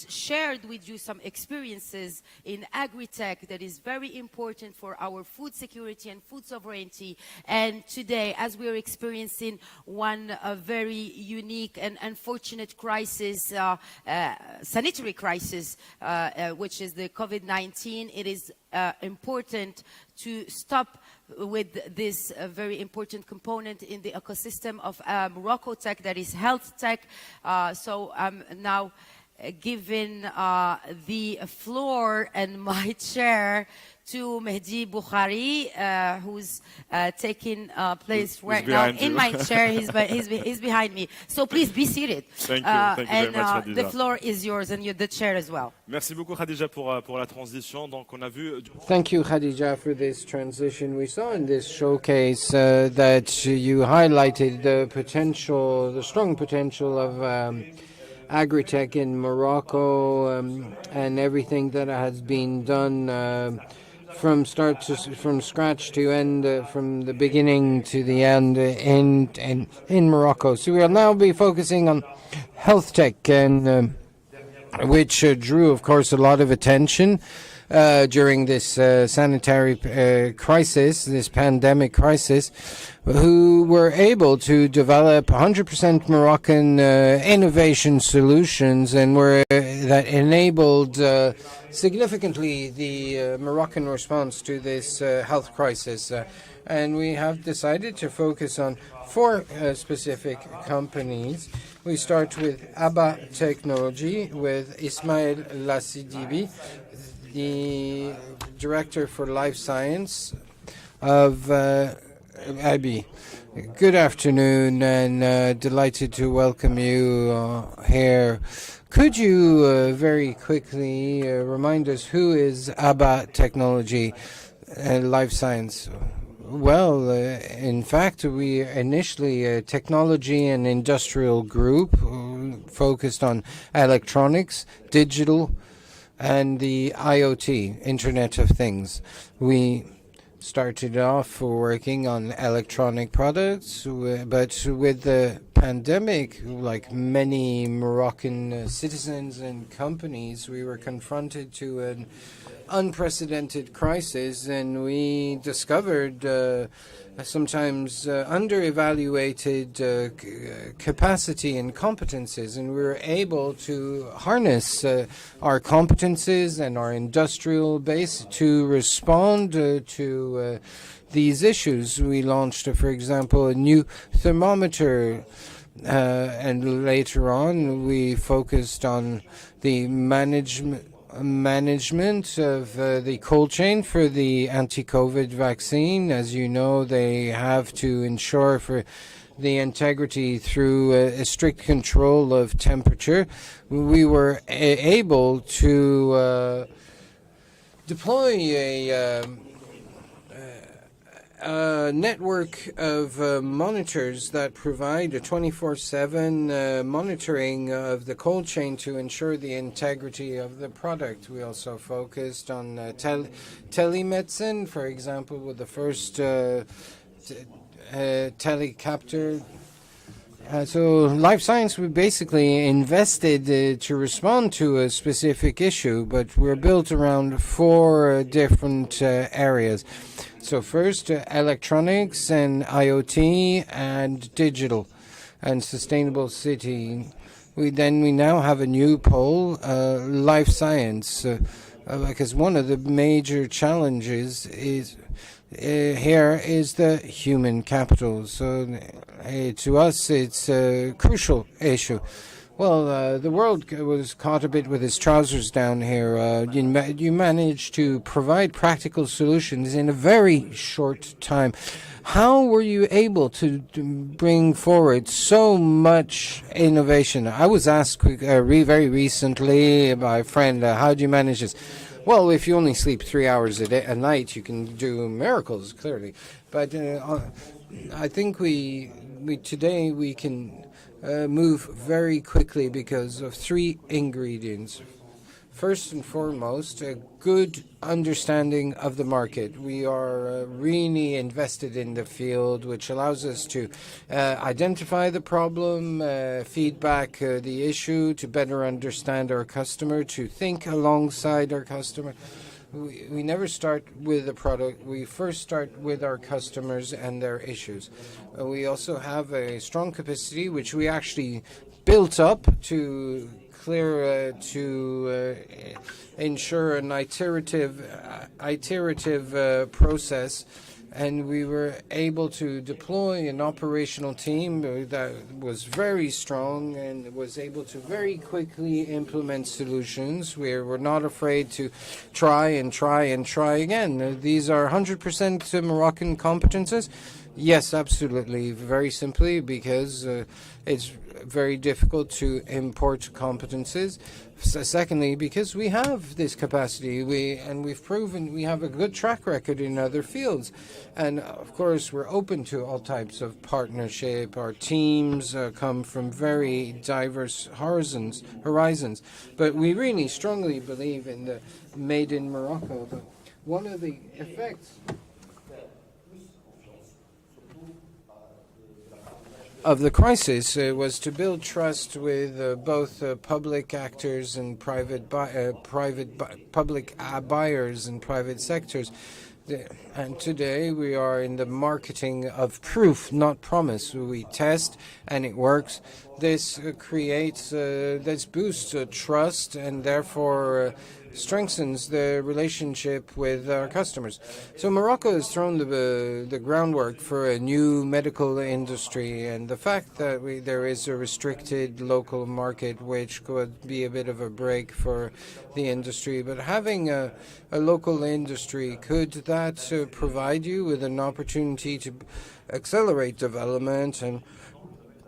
shared with you some experiences in agri-tech that is very important for our food security and food sovereignty. And today, as we are experiencing one very unique and unfortunate crisis, sanitary crisis, which is the COVID-19, it is important to stop with this very important component in the ecosystem of MoroccoTech, that is health tech. So I'm now giving the floor and my chair to Mehdi Bukhari, who's taking place right now in my chair. He's behind me. So please be seated. Thank you very much, Khadija. The floor is yours, and you're the chair as well. Merci beaucoup, Khadija, pour la transition. Donc, on a vu... Thank you, Khadija, for this transition. We saw in this showcase that you highlighted the strong potential of agri-tech in Morocco, and everything that has been done from scratch to end, from the beginning to the end in Morocco. So we'll now be focusing on health tech, and which drew, of course, a lot of attention during this sanitary crisis, this pandemic crisis, who were able to develop 100% Moroccan innovation solutions, and that enabled significantly the Moroccan response to this health crisis. And we have decided to focus on 4 specific companies. We start with ABBA Technology, with Ismail Lassidibi, the Director for Life Science of ABBA. Good afternoon, and delighted to welcome you here. Could you very quickly remind us who is ABBA Technology and Life Science? Well, in fact, we initially a technology and industrial group focused on electronics, digital, and the IoT, Internet of Things. We started off working on electronic products, but with the pandemic, like many Moroccan citizens and companies, we were confronted to an unprecedented crisis, and we discovered sometimes under-evaluated capacity and competences, and we were able to harness our competences and our industrial base to respond to these issues. We launched, for example, a new thermometer, and later on we focused on the management of the cold chain for the anti-COVID vaccine. As you know, they have to ensure for the integrity through a strict control of temperature. We were able to deploy a network of monitors that provide a 24/7 monitoring of the cold chain to ensure the integrity of the product. We also focused on telemedicine, for example, with the first telecapture. So Life Science, we basically invested to respond to a specific issue, but we're built around 4 different areas. So first, electronics and IoT and digital and sustainable city. We now have a new pole, life science, because one of the major challenges is here is the human capital. So to us, it's a crucial issue. Well, the world was caught a bit with its trousers down here. You managed to provide practical solutions in a very short time. How were you able to bring forward so much innovation? I was asked very recently by a friend, how do you manage this? Well, if you only sleep 3 hours a night, you can do miracles, clearly. But I think today we can move very quickly because of 3 ingredients. First and foremost, a good understanding of the market. We are really invested in the field, which allows us to identify the problem, feedback the issue, to better understand our customer, to think alongside our customer. We never start with the product. We first start with our customers and their issues. We also have a strong capacity, which we actually built up to ensure an iterative process, and we were able to deploy an operational team that was very strong and was able to very quickly implement solutions. We're not afraid to try again. These are 100% Moroccan competences. Yes, absolutely. Very simply, because it's very difficult to import competences. Secondly, because we have this capacity, we've proven we have a good track record in other fields. And of course, we're open to all types of partnership. Our teams come from very diverse horizons. But we really strongly believe in the Made in Morocco. But one of the effects of the crisis was to build trust with both public actors and public buyers and private sectors. And today we are in the marketing of proof, not promise. We test and it works. This this boosts trust and therefore strengthens the relationship with our customers. So Morocco has thrown the groundwork for a new medical industry, and the fact that there is a restricted local market, which could be a bit of a break for the industry. But having a local industry, could that provide you with an opportunity to accelerate development and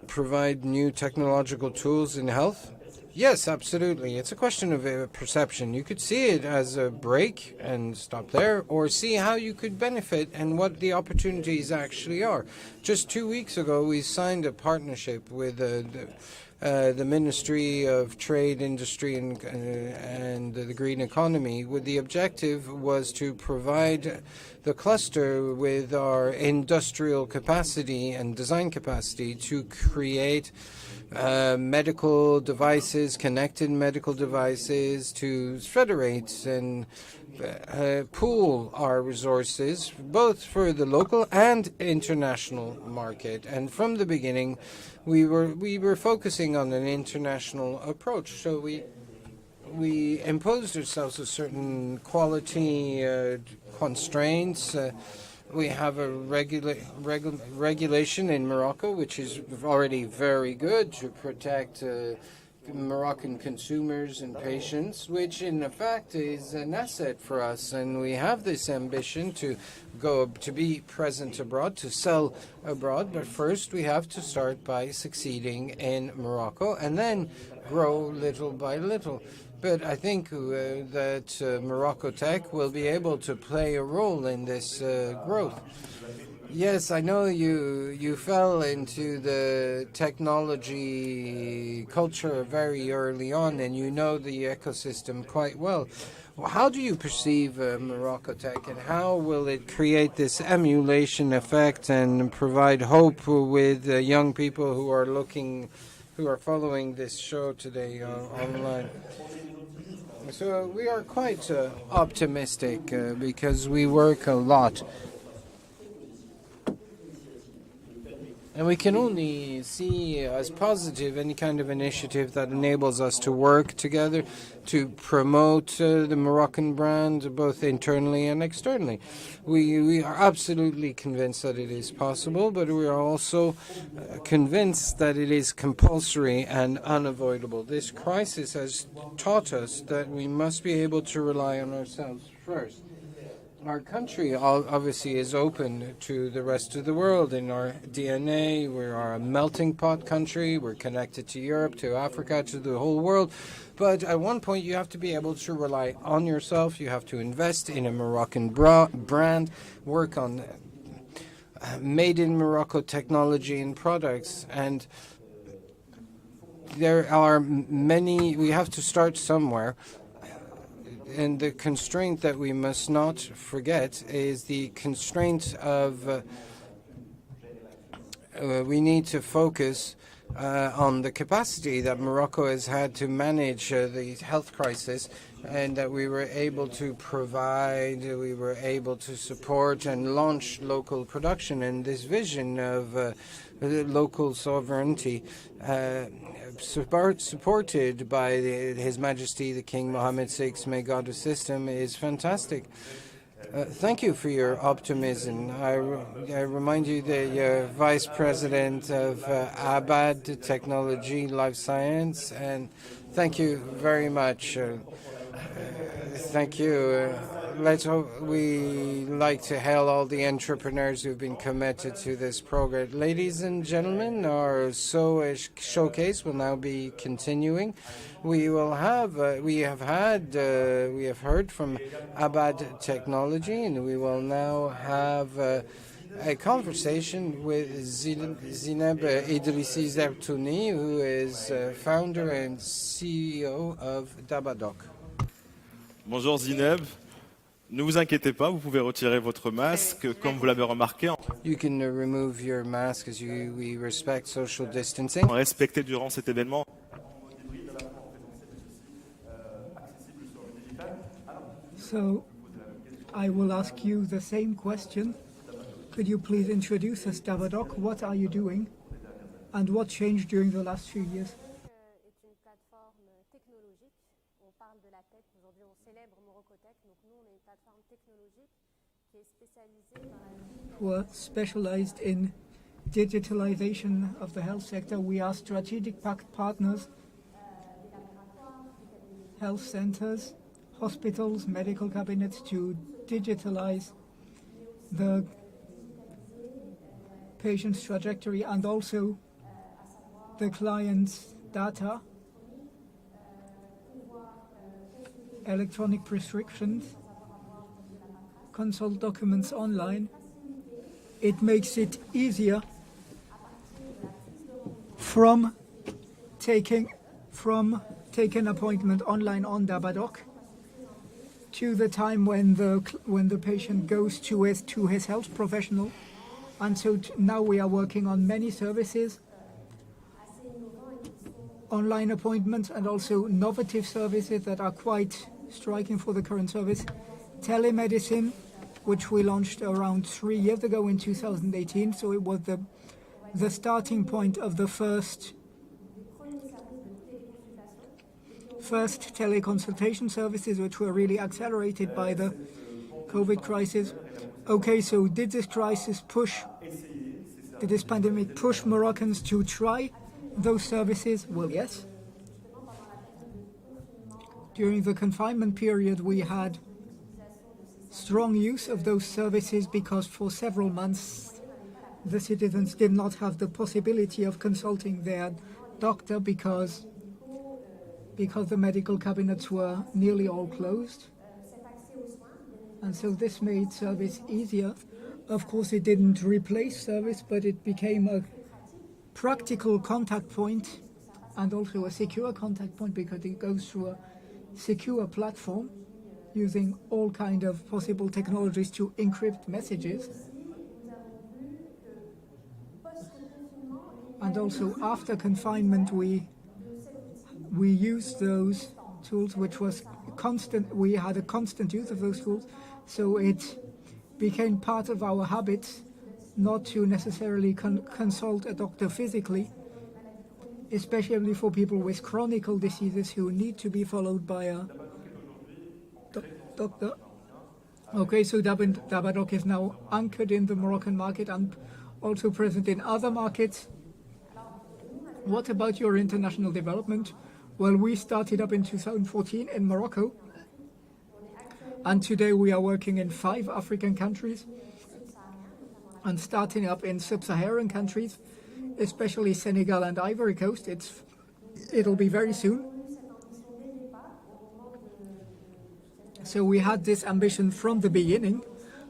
provide new technological tools in health? Yes, absolutely. It's a question of perception. You could see it as a break and stop there, or see how you could benefit and what the opportunities actually are. Just 2 weeks ago, we signed a partnership with the Ministry of Trade, Industry and the Green Economy, with the objective was to provide the cluster with our industrial capacity and design capacity to create medical devices, connected medical devices, to federate and pool our resources, both for the local and international market. And from the beginning, we were focusing on an international approach. So we imposed ourselves a certain quality constraints. We have a regulation in Morocco, which is already very good to protect Moroccan consumers and patients, which in effect is an asset for us. And we have this ambition to be present abroad, to sell abroad. But first we have to start by succeeding in Morocco and then grow little by little. But I think that MoroccoTech will be able to play a role in this growth. Yes, I know you fell into the technology culture very early on, and you know the ecosystem quite well. How do you perceive MoroccoTech, and how will it create this emulation effect and provide hope with young people who are following this show today online? So we are quite optimistic because we work a lot. And we can only see as positive any kind of initiative that enables us to work together to promote the Moroccan brand, both internally and externally. We are absolutely convinced that it is possible, but we are also convinced that it is compulsory and unavoidable. This crisis has taught us that we must be able to rely on ourselves first. Our country obviously is open to the rest of the world. In our DNA, we are a melting pot country. We're connected to Europe, to Africa, to the whole world. But at one point, you have to be able to rely on yourself. You have to invest in a Moroccan brand, work on made in Morocco technology and products. And there are many, we have to start somewhere. And the constraint that we must not forget is the constraint of we need to focus on the capacity that Morocco has had to manage the health crisis, and that we were able to provide, we were able to support and launch local production. And this vision of local sovereignty supported by His Majesty the King Mohammed VI, may God assist him, is fantastic. Thank you for your optimism. I remind you that you're Vice President of Abad Technology Life Science, and thank you very much. Thank you. Let's hope we like to hail all the entrepreneurs who've been committed to this program. Ladies and gentlemen, our showcase will now be continuing. We have heard from Abad Technology, and we will now have a conversation with Zineb Idrissi Zertouni, who is founder and CEO of Dabadoc. Bonjour Zineb. Ne vous inquiétez pas, vous pouvez retirer votre masque, comme vous l'avez remarqué. You can remove your mask as we respect social distancing. Respecté durant cet événement. So, I will ask you the same question. Could you please introduce us, Dabadoc? What are you doing, and what changed during the last few years? Est une plateforme technologique. On parle de la tech. Aujourd'hui, on célèbre MoroccoTech. Donc, nous, on est une plateforme technologique qui est spécialisée dans Who are specialized in digitalization of the health sector. We are strategic partners, health centers, hospitals, medical cabinets to digitalize the patient's trajectory and also the client's data, electronic prescriptions, consult documents online. It makes it easier from taking an appointment online on Dabadoc to the time when the patient goes to his health professional. And so now we are working on many services, online appointments, and also innovative services that are quite striking for the current service. Telemedicine, which we launched around 3 years ago in 2018. So it was the starting point of the first teleconsultation services, which were really accelerated by the COVID crisis. Okay, so did this pandemic push Moroccans to try those services? Well, yes. During the confinement period, we had strong use of those services because for several months the citizens did not have the possibility of consulting their doctor because the medical cabinets were nearly all closed. And so this made service easier. Of course, it didn't replace service, but it became a practical contact point and also a secure contact point because it goes through a secure platform using all kind of possible technologies to encrypt messages. And also after confinement, we used those tools, which was constant. We had a constant use of those tools, so it became part of our habits not to necessarily consult a doctor physically, especially for people with chronic diseases who need to be followed by a doctor. Okay, so Dabadoc is now anchored in the Moroccan market and also present in other markets. What about your international development? Well, we started up in 2014 in Morocco, and today we are working in 5 African countries and starting up in sub-Saharan countries, especially Senegal and Ivory Coast. It'll be very soon. So we had this ambition from the beginning,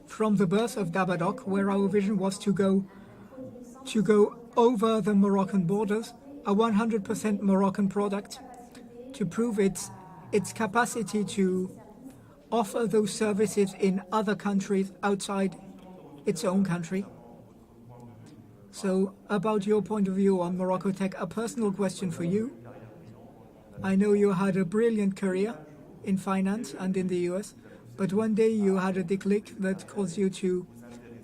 from the birth of Dabadoc, where our vision was to go over the Moroccan borders, a 100% Moroccan product, to prove its capacity to offer those services in other countries outside its own country. So about your point of view on MoroccoTech, a personal question for you. I know you had a brilliant career in finance and in the US, but one day you had a declic that caused you to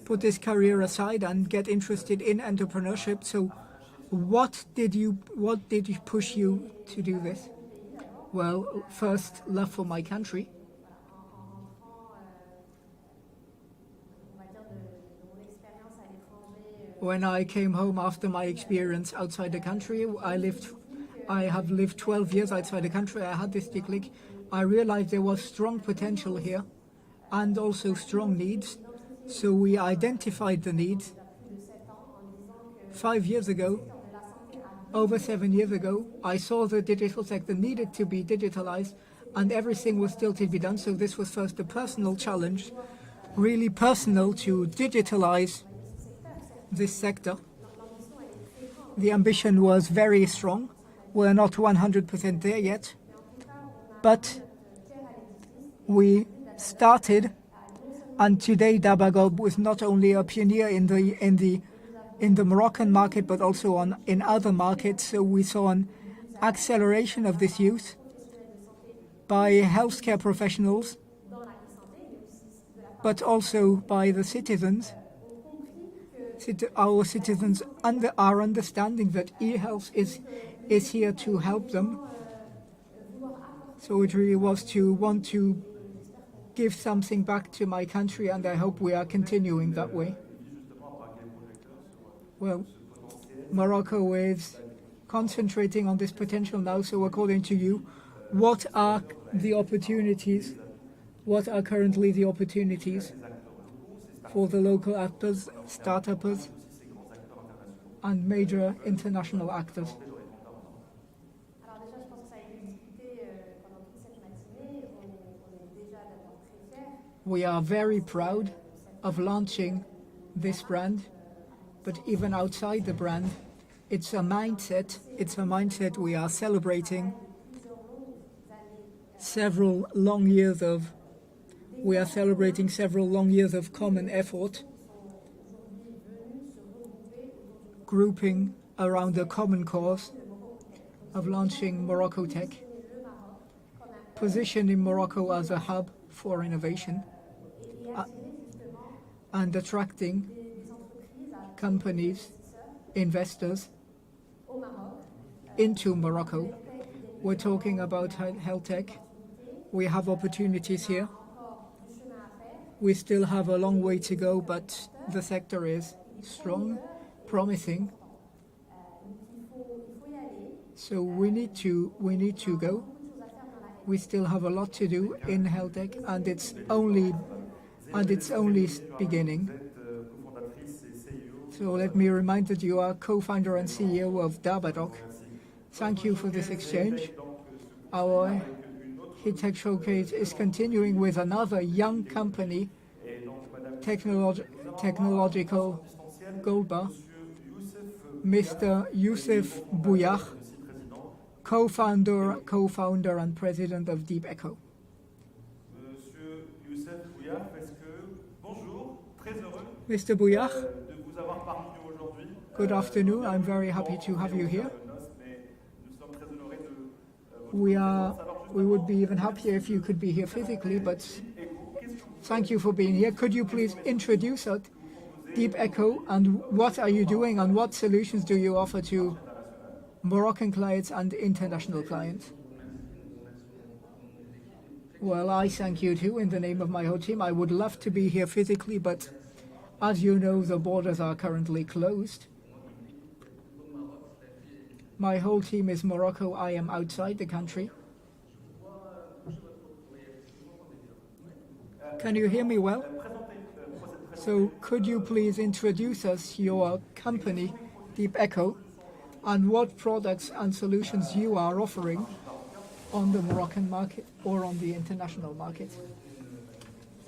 put this career aside and get interested in entrepreneurship. So what did you push you to do this? Well, first, love for my country. When I came home after my experience outside the country, I have lived 12 years outside the country. I had this declic. I realized there was strong potential here and also strong needs. So we identified the needs. 5 years ago, over 7 years ago, I saw the digital sector needed to be digitalized and everything was still to be done. So this was first a personal challenge, really personal, to digitalize this sector. The ambition was very strong. We're not 100% there yet, but we started, and today Dabadoc was not only a pioneer in the Moroccan market, but also in other markets. So we saw an acceleration of this use by healthcare professionals, but also by the citizens. Our citizens are understanding that e-health is here to help them. So it really was to want to give something back to my country, and I hope we are continuing that way. Well, Morocco is concentrating on this potential now, so according to you, what are the opportunities? What are currently the opportunities for the local actors, start-uppers, and major international actors? We are very proud of launching this brand, but even outside the brand, it's a mindset. It's a mindset we are celebrating several long years of. We are celebrating several long years of common effort, grouping around a common cause of launching MoroccoTech, positioning Morocco as a hub for innovation, and attracting companies, investors into Morocco. We're talking about health tech. We have opportunities here. We still have a long way to go, but the sector is strong, promising. So we need to go. We still have a lot to do in health tech, and it's only beginning. So let me remind that you are co-founder and CEO of Dabadoc. Thank you for this exchange. Our HitTech Showcase is continuing with another young company, technological gold bar, Mr. Youssef Bouyar, co-founder and president of Deep Echo. Mr. Bouyar, good afternoon. I'm very happy to have you here. We would be even happier if you could be here physically, but thank you for being here. Could you please introduce Deep Echo, and what are you doing, and what solutions do you offer to Moroccan clients and international clients? Well, I thank you too in the name of my whole team. I would love to be here physically, but as you know, the borders are currently closed. My whole team is Morocco. I am outside the country. Can you hear me well? So could you please introduce us your company, Deep Echo, and what products and solutions you are offering on the Moroccan market or on the international market?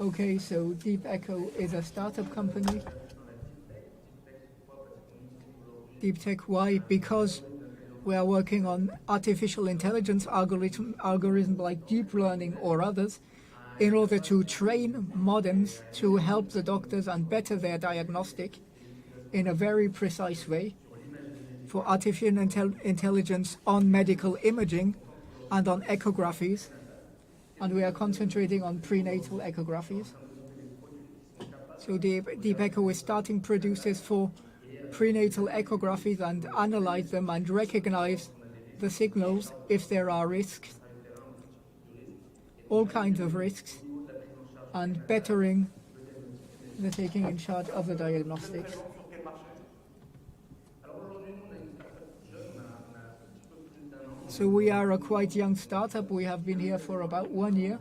Okay, so Deep Echo is a startup company. Deep Tech, why? Because we are working on artificial intelligence algorithm like deep learning or others in order to train modems to help the doctors and better their diagnostic in a very precise way for artificial intelligence on medical imaging and on echographies. And we are concentrating on prenatal echographies. So Deep Echo is starting producers for prenatal echographies and analyze them and recognize the signals if there are risks, all kinds of risks, and bettering the taking in charge of the diagnostics. So we are a quite young startup. We have been here for about 1 year.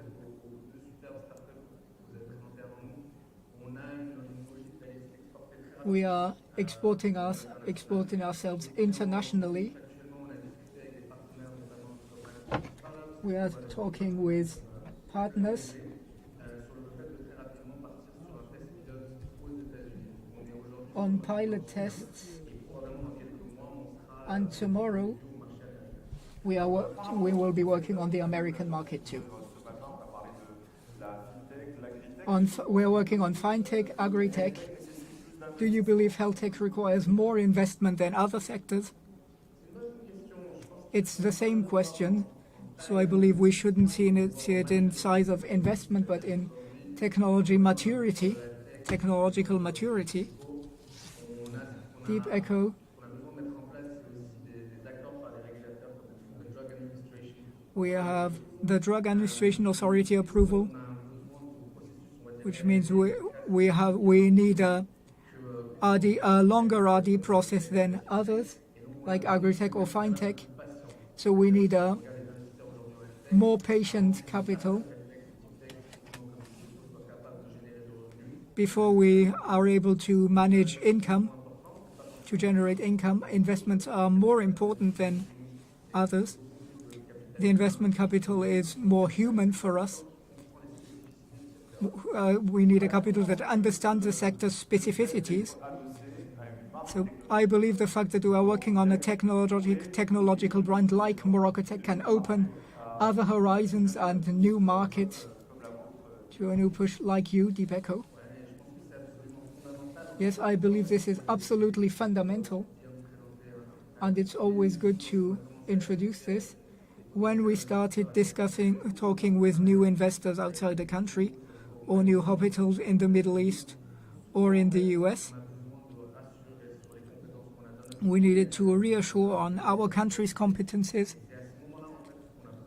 We are exporting ourselves internationally. We are talking with partners. On pilot tests, and tomorrow we will be working on the American market too. We're working on fintech, agri-tech. Do you believe health tech requires more investment than other sectors? It's the same question, so I believe we shouldn't see it in size of investment, but in technological maturity. Deep Echo. We have the Drug Administration Authority approval, which means we need a longer RD process than others, like agri-tech or fintech. So we need a more patient capital before we are able to manage income, to generate income. Investments are more important than others. The investment capital is more human for us. We need a capital that understands the sector's specificities. So I believe the fact that we are working on a technological brand like MoroccoTech can open other horizons and new markets to a new push like you, Deep Echo. Yes, I believe this is absolutely fundamental, and it's always good to introduce this. When we started talking with new investors outside the country, or new hospitals in the Middle East or in the US, we needed to reassure on our country's competencies.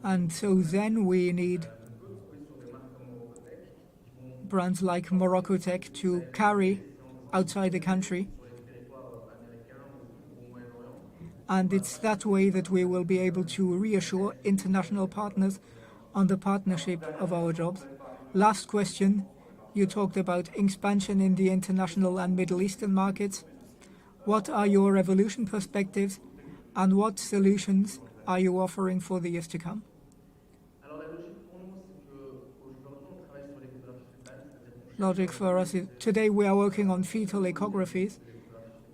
And so then we need brands like MoroccoTech to carry outside the country. And it's that way that we will be able to reassure international partners on the partnership of our jobs. Last question, you talked about expansion in the international and Middle Eastern markets. What are your evolution perspectives, and what solutions are you offering for the years to come? Logic for us is today we are working on fetal echographies.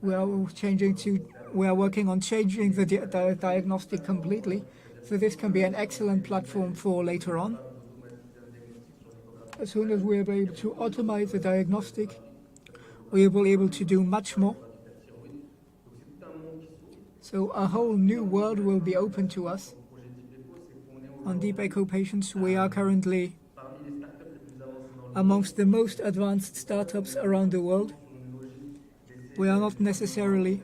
We are working on changing the diagnostic completely, so this can be an excellent platform for later on. As soon as we are able to automate the diagnostic, we will be able to do much more. So a whole new world will be open to us. On Deep Echo Patients, we are currently amongst the most advanced startups around the world. We are not necessarily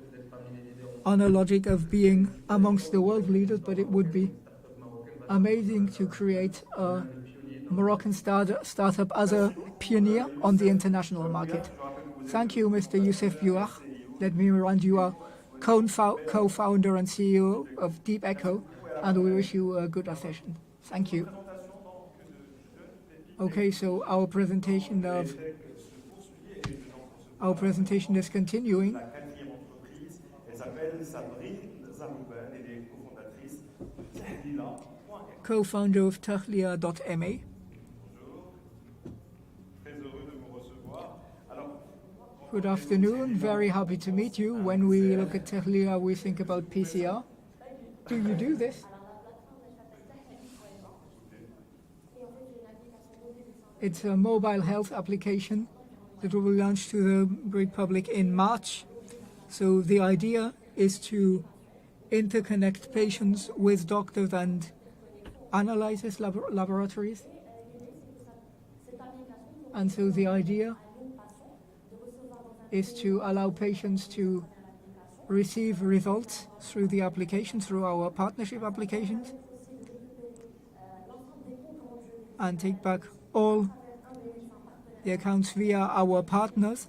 on a logic of being amongst the world leaders, but it would be amazing to create a Moroccan startup as a pioneer on the international market. Thank you, Mr. Youssef Bouar. Let me remind you are co-founder and CEO of Deep Echo, and we wish you a good session. Thank you. Okay, so our presentation is continuing. Co-founder of Tahlia.ma. Good afternoon, very happy to meet you. When we look at Tahlia, we think about PCR. Do you do this? It's a mobile health application that will be launched to the great public in March. So the idea is to interconnect patients with doctors and analysis laboratories. And so the idea is to allow patients to receive results through the application, through our partnership applications, and take back all the accounts via our partners,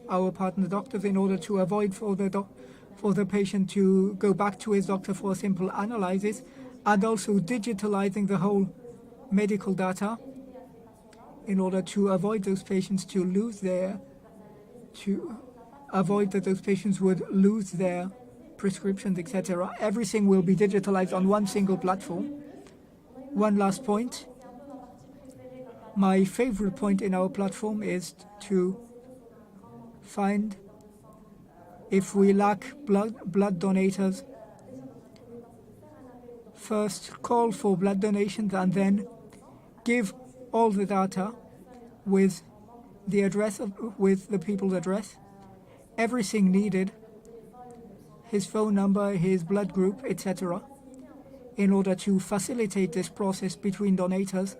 our partner doctors, in order to avoid for the patient to go back to his doctor for a simple analysis, and also digitalizing the whole medical data in order to avoid those patients that those patients would lose their prescriptions, etc. Everything will be digitalized on one single platform. One last point. My favorite point in our platform is to find if we lack blood donators. First, call for blood donations and then give all the data with the address with the people's address, everything needed, his phone number, his blood group, etc., in order to facilitate this process between donators.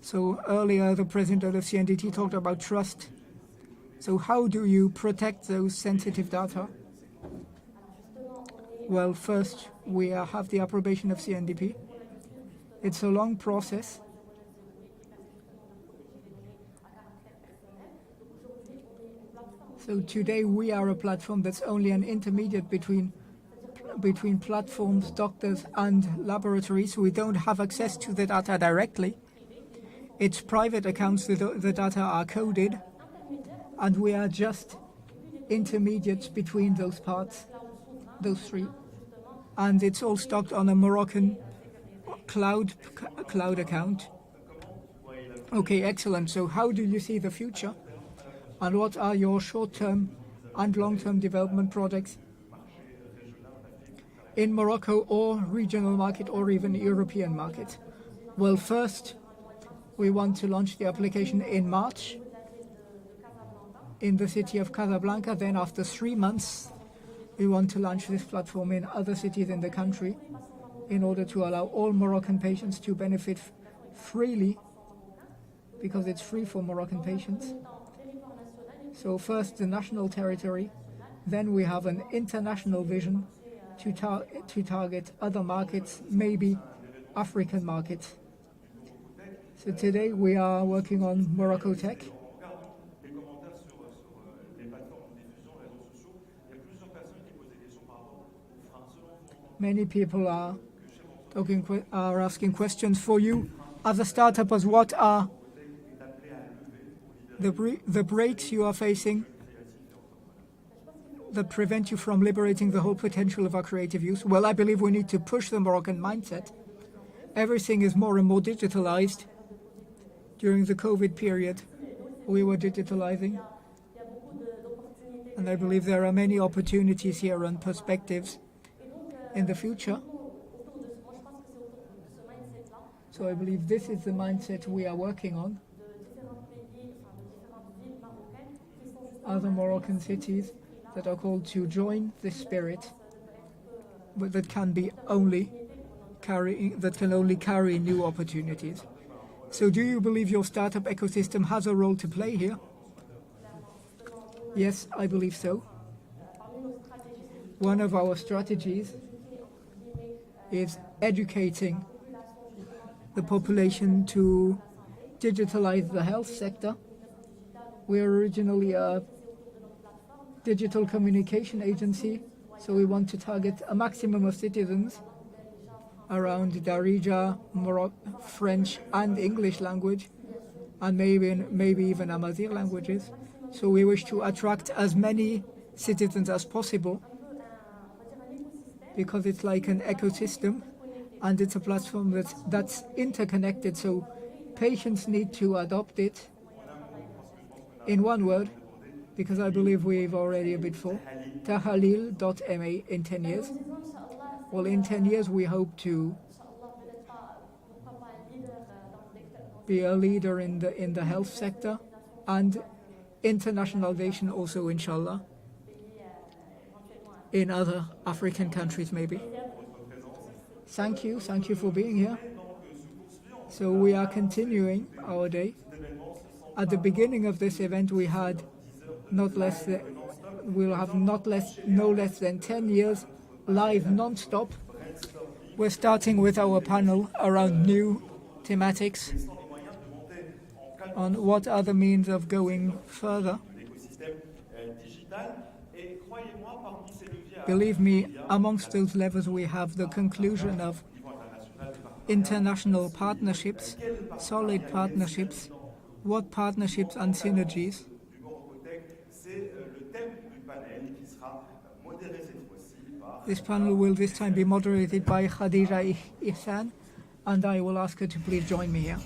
So earlier, the president of the CNDT talked about trust. So how do you protect those sensitive data? Well, first, we have the approbation of CNDP. It's a long process. So today we are a platform that's only an intermediate between platforms, doctors, and laboratories. We don't have access to the data directly. It's private accounts, the data are coded, and we are just intermediates between those parts, those three. And it's all stocked on a Moroccan cloud account. Okay, excellent. So how do you see the future? And what are your short-term and long-term development projects in Morocco or regional market or even European market? Well, first, we want to launch the application in March in the city of Casablanca. Then after 3 months, we want to launch this platform in other cities in the country in order to allow all Moroccan patients to benefit freely, because it's free for Moroccan patients. So first the national territory, then we have an international vision to target other markets, maybe African markets. So today we are working on MoroccoTech. Many people are asking questions for you. As a startup, what are the breaks you are facing that prevent you from liberating the whole potential of our creative use? Well, I believe we need to push the Moroccan mindset. Everything is more and more digitalized. During the COVID period, we were digitalizing. And I believe there are many opportunities here and perspectives in the future. So I believe this is the mindset we are working on. Other Moroccan cities that are called to join this spirit, but that can only carry new opportunities. So do you believe your startup ecosystem has a role to play here? Yes, I believe so. One of our strategies is educating the population to digitalize the health sector. We're originally a digital communication agency, so we want to target a maximum of citizens around Darija, French and English language, and maybe even Amazigh languages. So we wish to attract as many citizens as possible, because it's like an ecosystem and it's a platform that's interconnected, so patients need to adopt it. In one word, because I believe we've already a bit full, tahalil.ma in 10 years. Well, in 10 years we hope to be a leader in the health sector and internationalization also, inshallah, in other African countries maybe. Thank you for being here. So we are continuing our day. At the beginning of this event we had no less than 10 years live non-stop. We're starting with our panel around new thematics on what are the means of going further. Believe me, amongst those levels we have the conclusion of international partnerships, solid partnerships, what partnerships and synergies. This panel will this time be moderated by Khadija Ihsan, and I will ask her to please join me here.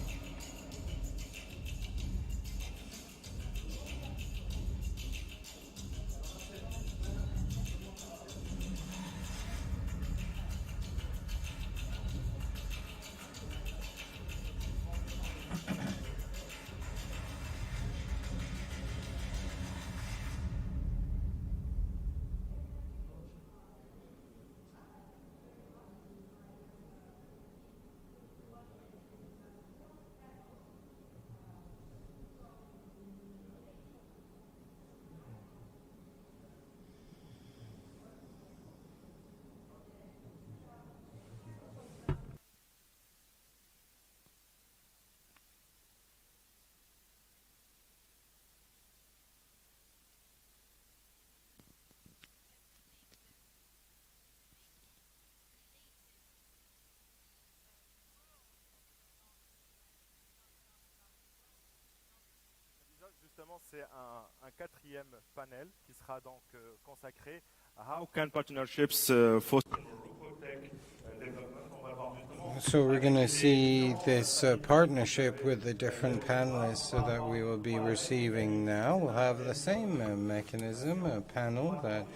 Justement, c'est un quatrième panel qui sera donc consacré à How can partnerships foster MoroccoTech development. So we're going to see this partnership with the different panelists that we will be receiving now. We'll have the same mechanism, a panel that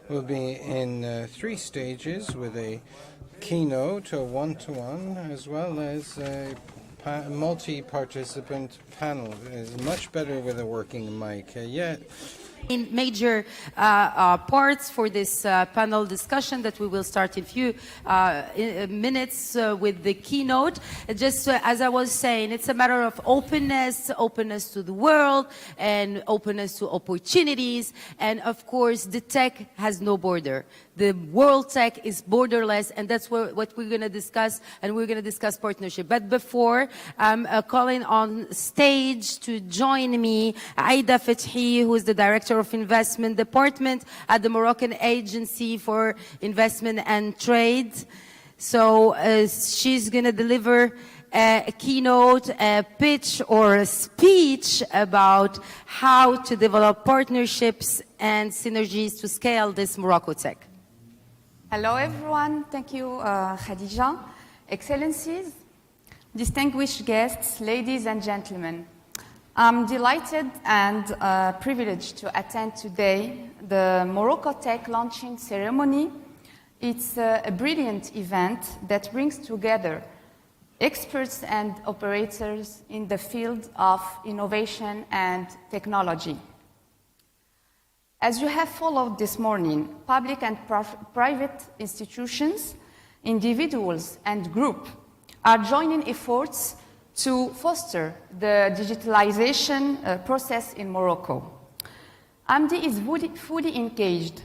will be in 3 stages with a keynote, a one-to-one, as well as a multi-participant panel. It is much better with a working mic. In major parts for this panel discussion that we will start in few minutes with the keynote. Just as I was saying, it's a matter of openness to the world and openness to opportunities. And of course, the tech has no border. The world tech is borderless, and that's what we're going to discuss, and we're going to discuss partnership. But before, I'm calling on stage to join me, Aida Fethi, who is the Director of Investment Department at the Moroccan Agency for Investment and Trade. So she's going to deliver a keynote, a pitch or a speech about how to develop partnerships and synergies to scale this MoroccoTech. Hello everyone, thank you Khadija. Excellencies, distinguished guests, ladies and gentlemen. I'm delighted and privileged to attend today the MoroccoTech launching ceremony. It's a brilliant event that brings together experts and operators in the field of innovation and technology. As you have followed this morning, public and private institutions, individuals and groups are joining efforts to foster the digitalization process in Morocco. AMDI is fully engaged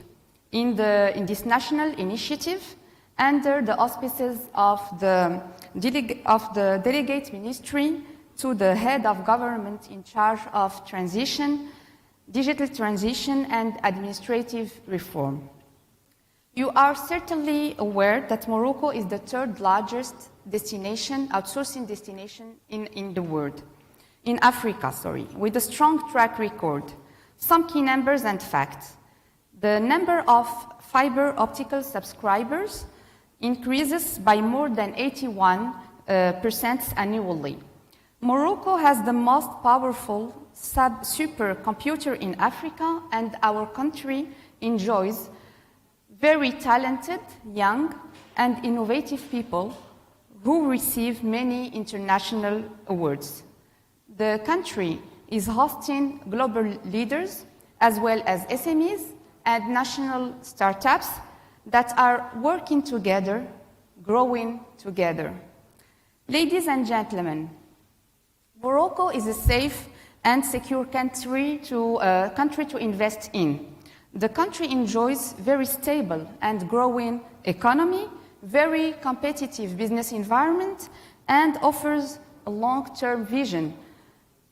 in this national initiative under the auspices of the delegate ministry to the head of government in charge of transition, digital transition, and administrative reform. You are certainly aware that Morocco is the third largest outsourcing destination in the world, in Africa, with a strong track record. Some key numbers and facts. The number of fiber optical subscribers increases by more than 81% annually. Morocco has the most powerful supercomputer in Africa, and our country enjoys very talented, young, and innovative people who receive many international awards. The country is hosting global leaders as well as SMEs and national startups that are working together, growing together. Ladies and gentlemen, Morocco is a safe and secure country to invest in. The country enjoys very stable and growing economy, very competitive business environment, and offers a long-term vision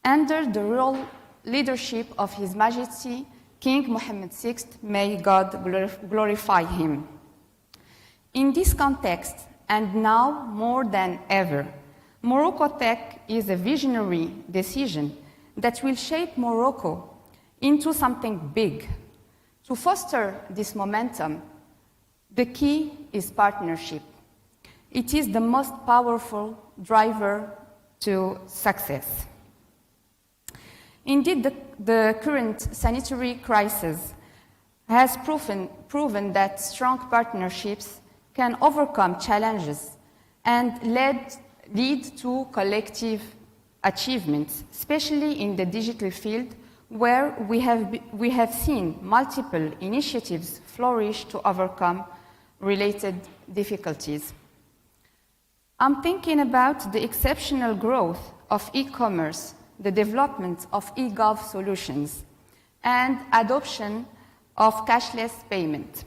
under the royal leadership of His Majesty King Mohammed VI, may God glorify him. In this context, and now more than ever, MoroccoTech is a visionary decision that will shape Morocco into something big. To foster this momentum, the key is partnership. It is the most powerful driver to success. Indeed, the current sanitary crisis has proven that strong partnerships can overcome challenges and lead to collective achievements, especially in the digital field, where we have seen multiple initiatives flourish to overcome related difficulties. I'm thinking about the exceptional growth of e-commerce, the development of e-gov solutions, and adoption of cashless payment.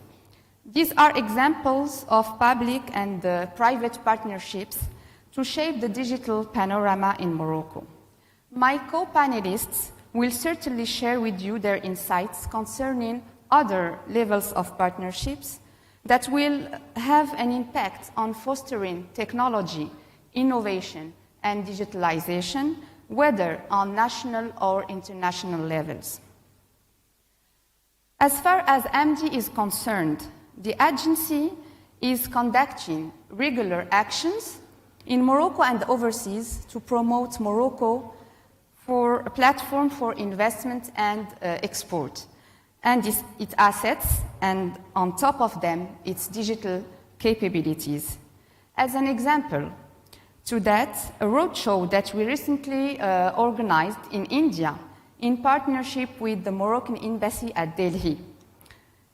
These are examples of public and private partnerships to shape the digital panorama in Morocco. My co-panelists will certainly share with you their insights concerning other levels of partnerships that will have an impact on fostering technology, innovation, and digitalization, whether on national or international levels. As far as AMDI is concerned, the agency is conducting regular actions in Morocco and overseas to promote Morocco for a platform for investment and export, and its assets, and on top of them, its digital capabilities. As an example to that, a roadshow that we recently organized in India in partnership with the Moroccan embassy at Delhi.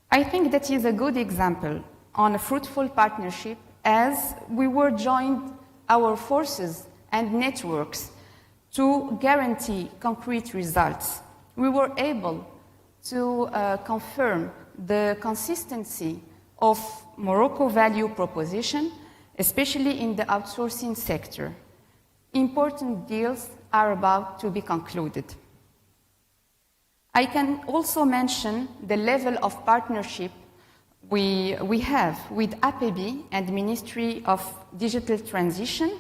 I think that is a good example on a fruitful partnership, as we were joined our forces and networks to guarantee concrete results. We were able to confirm the consistency of Morocco value proposition, especially in the outsourcing sector. Important deals are about to be concluded. I can also mention the level of partnership we have with APB and Ministry of Digital Transition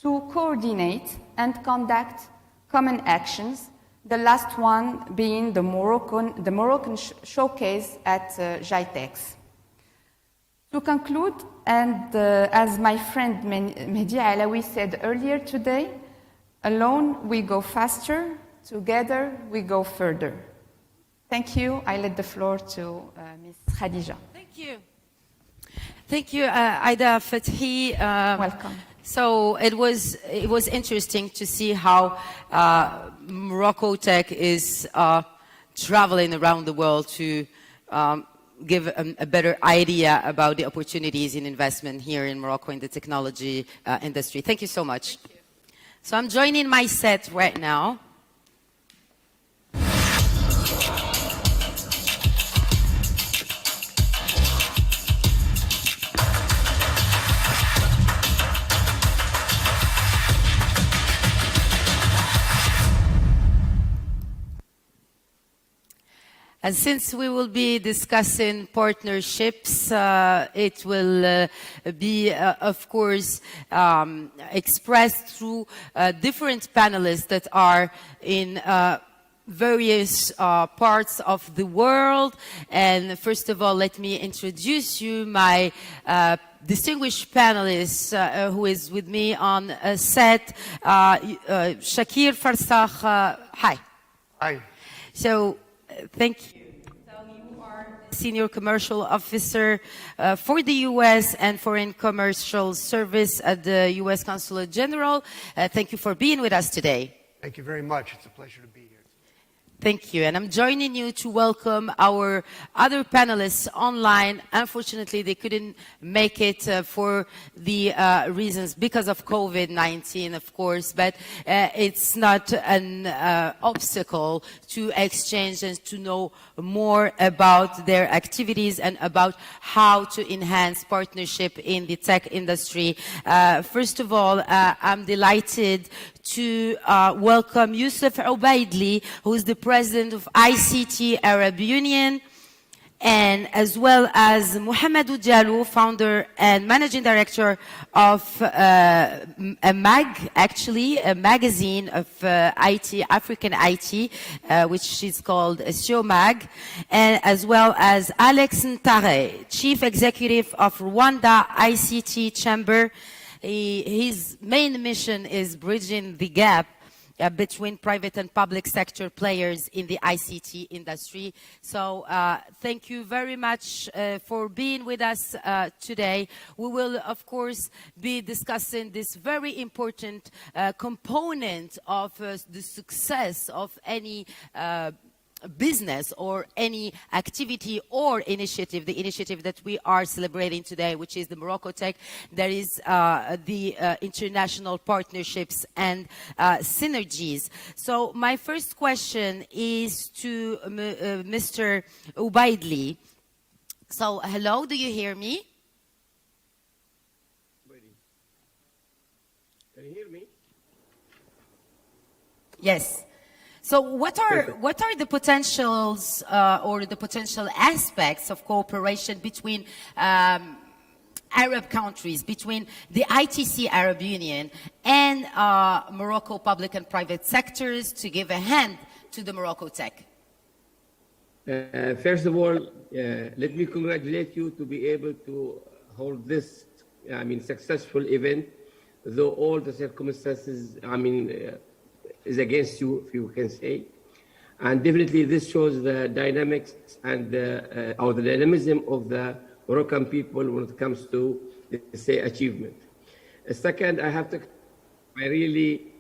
to coordinate and conduct common actions, the last one being the Moroccan showcase at GITEX. To conclude, and as my friend Mehdi Alaoui said earlier today, alone we go faster, together we go further. Thank you. I let the floor to Ms. Khadija. Thank you. Thank you, Aida Fathi. Welcome. So it was interesting to see how MoroccoTech is traveling around the world to give a better idea about the opportunities in investment here in Morocco in the technology industry. Thank you so much. So I'm joining my set right now. And since we will be discussing partnerships, it will be, of course, expressed through different panelists that are in various parts of the world. And first of all, let me introduce you my distinguished panelist who is with me on set, Shakir Farsakh. Hi. Hi. So, thank you. So you are the Senior Commercial Officer for the U.S. and Foreign Commercial Service at the U.S. Consulate General. Thank you for being with us today. Thank you very much. It's a pleasure to be here. Thank you. And I'm joining you to welcome our other panelists online. Unfortunately, they couldn't make it for the reasons because of COVID-19, of course, but it's not an obstacle to exchange and to know more about their activities and about how to enhance partnership in the tech industry. First of all, I'm delighted to welcome Youssef Ubaidli, who is the president of ICT Arab Union, and as well as Mohamedou Diallo, founder and managing director of a magazine of IT, African IT, which is called SEO Mag, and as well as Alex Ntare, chief executive of Rwanda ICT Chamber. His main mission is bridging the gap between private and public sector players in the ICT industry. So thank you very much for being with us today. We will, of course, be discussing this very important component of the success of any business or any activity or initiative, the initiative that we are celebrating today, which is the MoroccoTech, that is the international partnerships and synergies. So my first question is to Mr. Ubaidli. So hello, do you hear me? Can you hear me? Yes. So what are the potentials or the potential aspects of cooperation between Arab countries, between the ITC Arab Union and Morocco public and private sectors to give a hand to the MoroccoTech? First of all, let me congratulate you to be able to hold this, successful event, though all the circumstances, is against you, if you can say. And definitely this shows the dynamics and or the dynamism of the Moroccan people when it comes to, say, achievement. Second, I have to, I really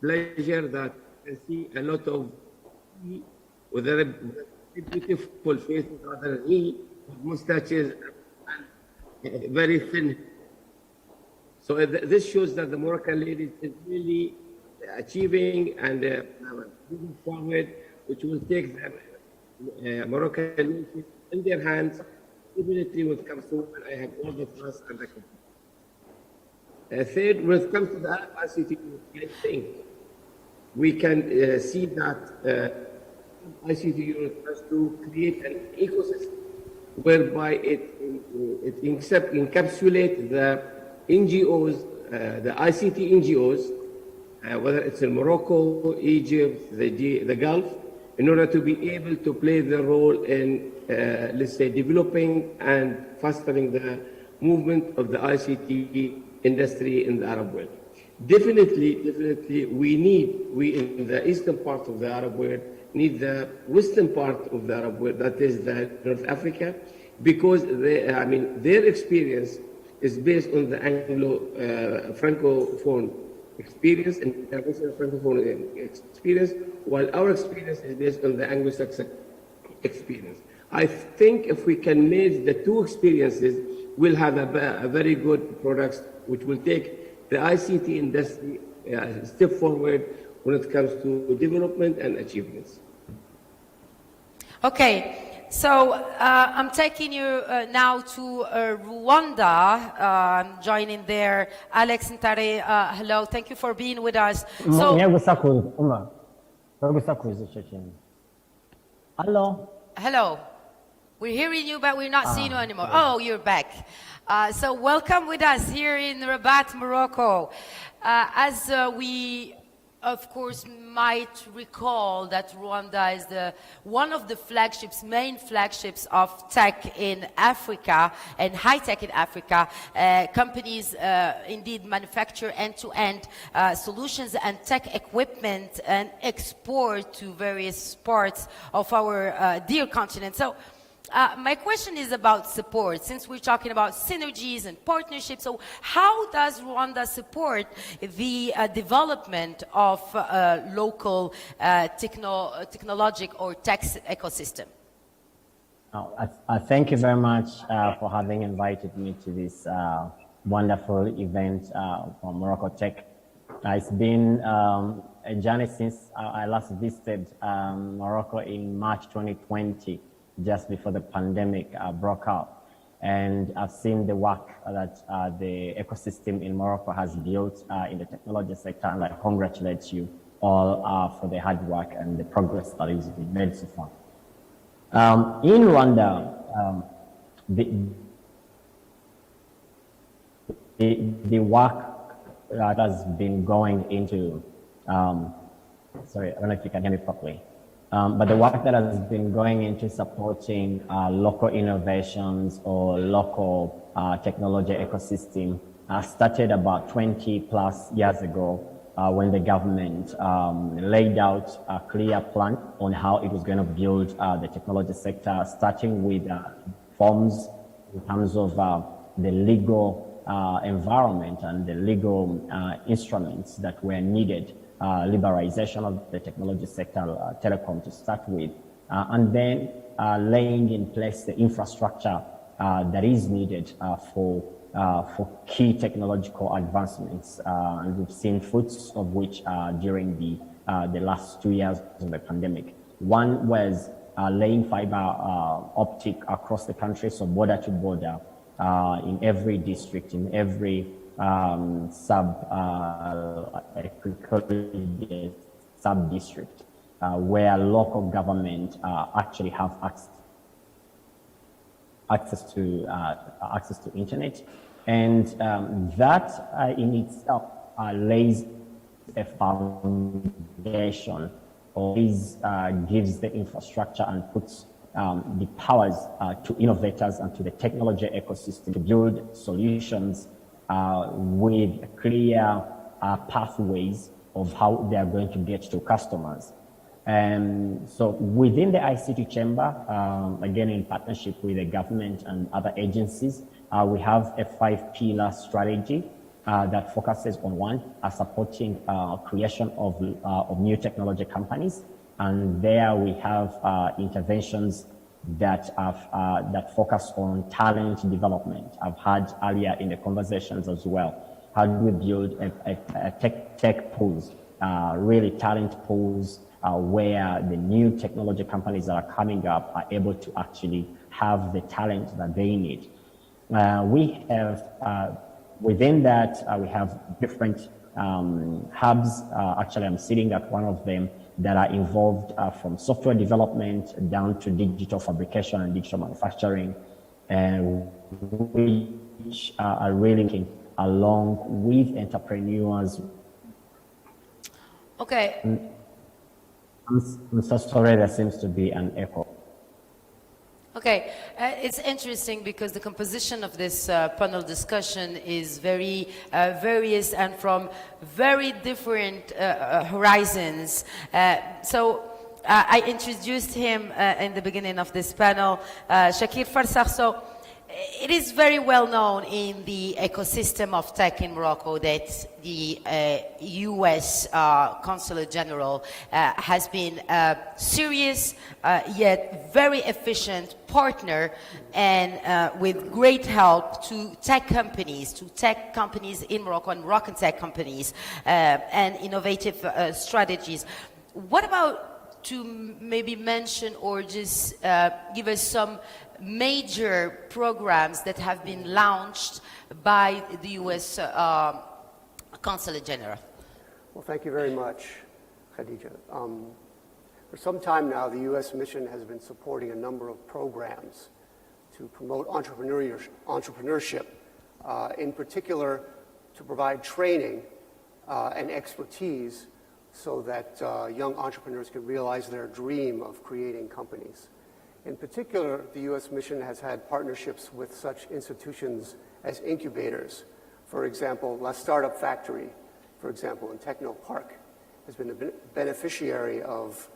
pleasure that I see a lot of with a beautiful faces rather than he, with mustaches and very thin. So this shows that the Moroccan ladies is really achieving and moving forward, which will take the Moroccan nation in their hands. Definitely when it comes to women, I have all the trust and the confidence. Third, when it comes to the Arab ICT, I think we can see that ICT Europe has to create an ecosystem whereby it encapsulates the NGOs, the ICT NGOs, whether it's in Morocco, Egypt, the Gulf, in order to be able to play their role in, let's say, developing and fostering the movement of the ICT industry in the Arab world. Definitely, we in the eastern part of the Arab world, need the western part of the Arab world, that is the North Africa, because their experience is based on the Anglo-Francophone experience and international Francophone experience, while our experience is based on the Anglo-Saxon experience. I think if we can merge the two experiences, we'll have a very good products which will take the ICT industry a step forward when it comes to development and achievements. Okay. So I'm taking you now to Rwanda, joining there. Alex Ntare, hello, thank you for being with us. So, Hello. We're hearing you, but we're not seeing you anymore. Oh, you're back. So welcome with us here in Rabat, Morocco. As we, of course, might recall that Rwanda is one of the main flagships of tech in Africa and high tech in Africa. Companies indeed manufacture end-to-end solutions and tech equipment and export to various parts of our dear continent. So my question is about support, since we're talking about synergies and partnerships. So how does Rwanda support the development of local technological or tech ecosystem? Thank you very much for having invited me to this wonderful event from MoroccoTech. It's been a journey since I last visited Morocco in March 2020. Just before the pandemic broke out. And I've seen the work that the ecosystem in Morocco has built in the technology sector, and I congratulate you all for the hard work and the progress that is being made so far. In Rwanda, the work that has been going into, sorry, I don't know if you can hear me properly. But the work that has been going into supporting local innovations or local technology ecosystem started about 20 plus years ago when the government laid out a clear plan on how it was going to build the technology sector, starting with forms in terms of the legal environment and the legal instruments that were needed. Liberalization of the technology sector, telecom to start with, and then laying in place the infrastructure that is needed for key technological advancements. And we've seen fruits of which during the last 2 years of the pandemic. One was laying fiber optic across the country, so border to border, in every district, in every sub-district where local government actually have access to internet, and that in itself lays a foundation, or gives the infrastructure and puts the powers to innovators and to the technology ecosystem to build solutions with clear pathways of how they are going to get to customers. So within the ICT chamber, again in partnership with the government and other agencies, we have a 5-pillar strategy that focuses on one, supporting creation of new technology companies. And there we have interventions that focus on talent development. I've had earlier in the conversations as well. How do we build a tech pools, really talent pools, where the new technology companies that are coming up are able to actually have the talent that they need. We have, within that, we have different hubs. Actually, I'm sitting at one of them that are involved from software development down to digital fabrication and digital manufacturing, and which are really working along with entrepreneurs. Okay. I'm so sorry, there seems to be an echo. Okay, it's interesting because the composition of this panel discussion is very various and from very different horizons. So I introduced him in the beginning of this panel, Shakir Farsakh. So it is very well known in the ecosystem of tech in Morocco that the US Consulate General has been a serious yet very efficient partner and with great help to tech companies in Morocco and Moroccan tech companies and innovative strategies. What about to maybe mention or just give us some major programs that have been launched by the US Consulate General? Well, thank you very much, Khadija. For some time now, the U.S. mission has been supporting a number of programs to promote entrepreneurship, in particular to provide training and expertise so that young entrepreneurs can realize their dream of creating companies. In particular, the U.S. mission has had partnerships with such institutions as incubators. For example, La Startup Factory, for example, in Techno Park, has been a beneficiary of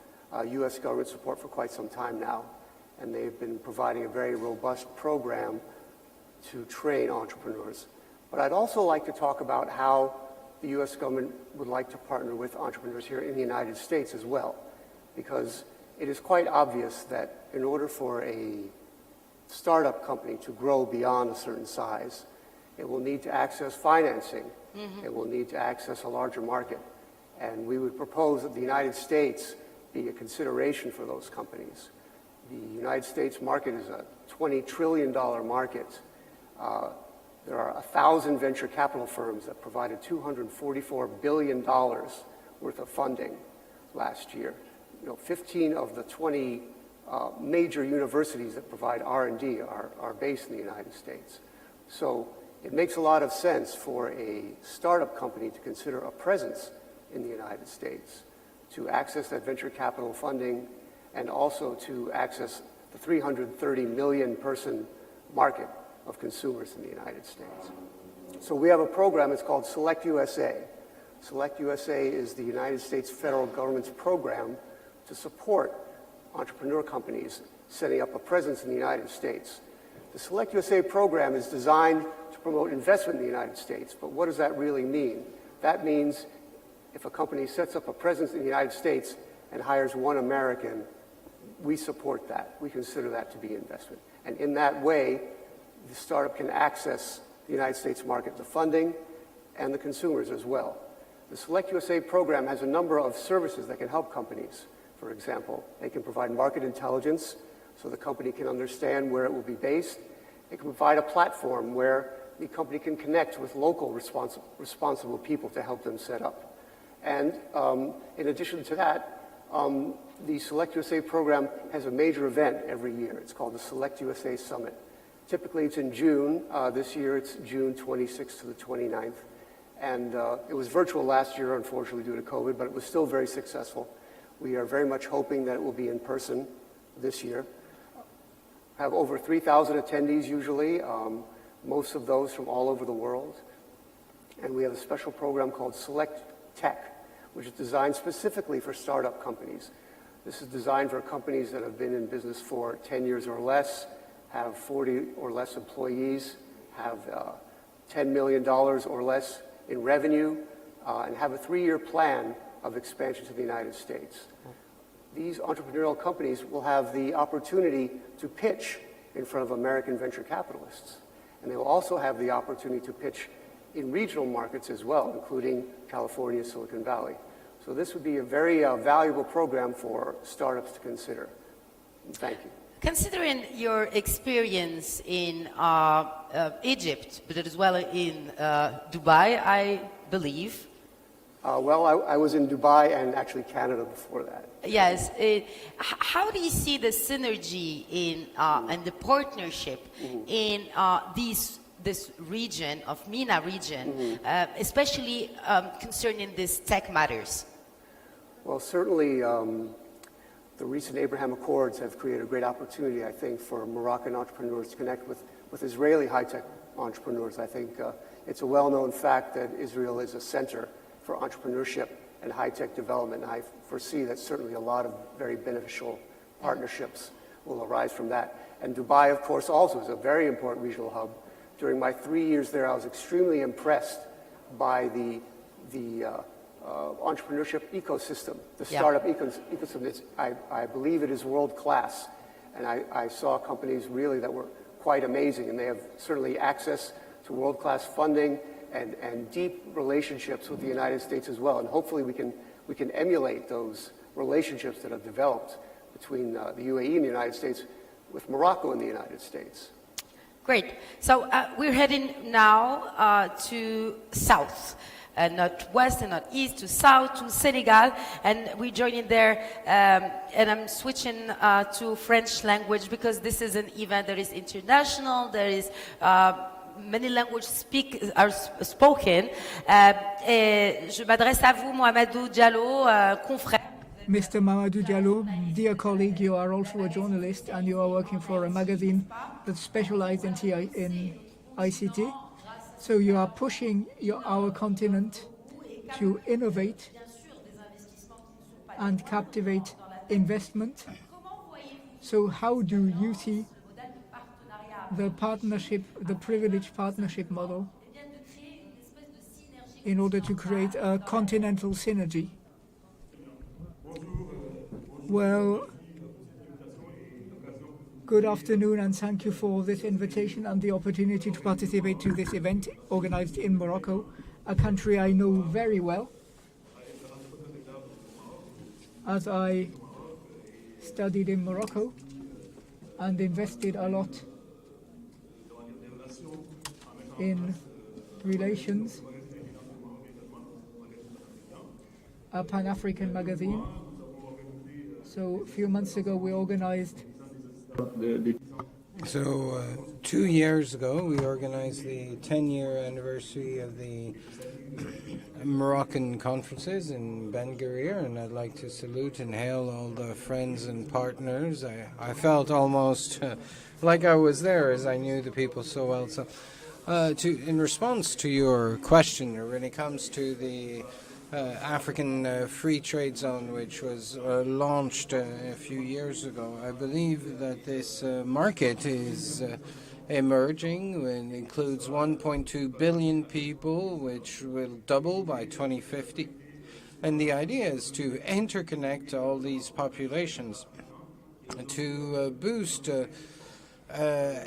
U.S. government support for quite some time now, and they've been providing a very robust program to train entrepreneurs. But I'd also like to talk about how the U.S. government would like to partner with entrepreneurs here in the United States as well, because it is quite obvious that in order for a startup company to grow beyond a certain size, it will need to access financing. Mm-hmm. It will need to access a larger market. And we would propose that the United States be a consideration for those companies. The United States market is a $20 trillion market. There are 1,000 venture capital firms that provided $244 billion worth of funding last year. 15 of the 20 major universities that provide R&D are based in the United States. So it makes a lot of sense for a startup company to consider a presence in the United States, to access that venture capital funding, and also to access the 330 million person market of consumers in the United States. So we have a program, it's called Select USA. Select USA is the United States federal government's program to support entrepreneur companies setting up a presence in the United States. The Select USA program is designed to promote investment in the United States, but what does that really mean? That means if a company sets up a presence in the United States and hires one American, we support that. We consider that to be investment. And in that way, the startup can access the United States market, the funding, and the consumers as well. The Select USA program has a number of services that can help companies. For example, they can provide market intelligence so the company can understand where it will be based. It can provide a platform where the company can connect with local responsible people to help them set up. And in addition to that, the Select USA program has a major event every year. It's called the Select USA Summit. Typically it's in June. This year it's June 26th to the 29th. And it was virtual last year, unfortunately, due to COVID, but it was still very successful. We are very much hoping that it will be in person this year. Have over 3,000 attendees usually, most of those from all over the world. And we have a special program called Select Tech, which is designed specifically for startup companies. This is designed for companies that have been in business for 10 years or less, have 40 or less employees, have $10 million or less in revenue, and have a 3-year plan of expansion to the United States. These entrepreneurial companies will have the opportunity to pitch in front of American venture capitalists. And they will also have the opportunity to pitch in regional markets as well, including California, Silicon Valley. So this would be a very valuable program for startups to consider. Thank you. Considering your experience in Egypt, but as well in Dubai, I believe. Well, I was in Dubai and actually Canada before that. Yes. How do you see the synergy in and the partnership in this region of MENA region, especially concerning these tech matters? Well, certainly the recent Abraham Accords have created a great opportunity, I think, for Moroccan entrepreneurs to connect with Israeli high-tech entrepreneurs. I think it's a well-known fact that Israel is a center for entrepreneurship and high-tech development. And I foresee that certainly a lot of very beneficial partnerships will arise from that. And Dubai, of course, also is a very important regional hub. During my 3 years there, I was extremely impressed by the entrepreneurship ecosystem, the startup ecosystem. I believe it is world-class. And I saw companies really that were quite amazing, and they have certainly access to world-class funding and deep relationships with the United States as well. And hopefully we can emulate those relationships that have developed between the UAE and the United States with Morocco and the United States. Great. So we're heading now to south. northwest and northeast to south to Senegal, and we join in there. And I'm switching to French language because this is an event that is international. There is many languages are spoken. Je m'adresse à vous, Mohamedou Diallo, confrère. Mr. Mamadou Diallo, dear colleague, you are also a journalist and you are working for a magazine that specializes in ICT. So you are pushing our continent to innovate and captivate investment. So how do you see the partnership, the privileged partnership model in order to create a continental synergy? Well, good afternoon and thank you for this invitation and the opportunity to participate to this event organized in Morocco, a country I know very well, as I studied in Morocco and invested a lot in relations, a Pan-African magazine. So a few months ago we organized 2 years ago, we organized the 10-year anniversary of the Moroccan conferences in Ben Guerir, and I'd like to salute and hail all the friends and partners. I felt almost like I was there, as I knew the people so well. So, in response to your question, when it comes to the African Free Trade Zone, which was launched a few years ago, I believe that this market is emerging and includes 1.2 billion people, which will double by 2050. And the idea is to interconnect all these populations to boost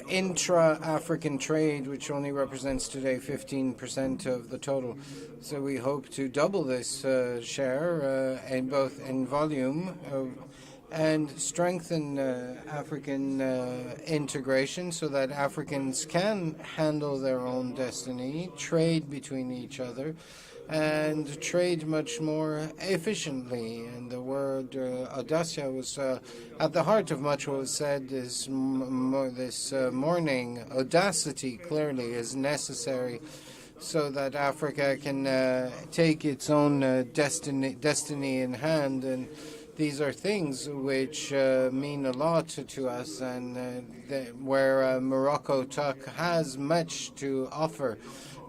intra-African trade, which only represents today 15% of the total. So we hope to double this share in both in volume and strengthen African integration so that Africans can handle their own destiny, trade between each other, and trade much more efficiently. And the word audacia was at the heart of much what was said this morning. Audacity clearly is necessary so that Africa can take its own destiny in hand. And these are things which mean a lot to us, and where MoroccoTech has much to offer.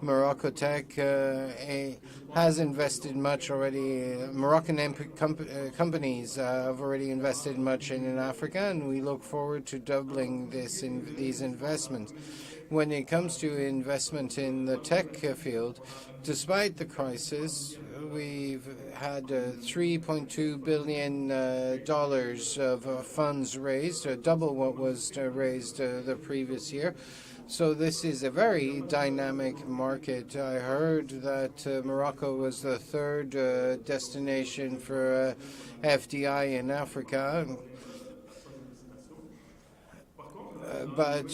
MoroccoTech has invested much already. Moroccan companies have already invested much in Africa, and we look forward to doubling these investments. When it comes to investment in the tech field, despite the crisis, we've had $3.2 billion of funds raised, double what was raised the previous year. So this is a very dynamic market. I heard that Morocco was the third destination for FDI in Africa. But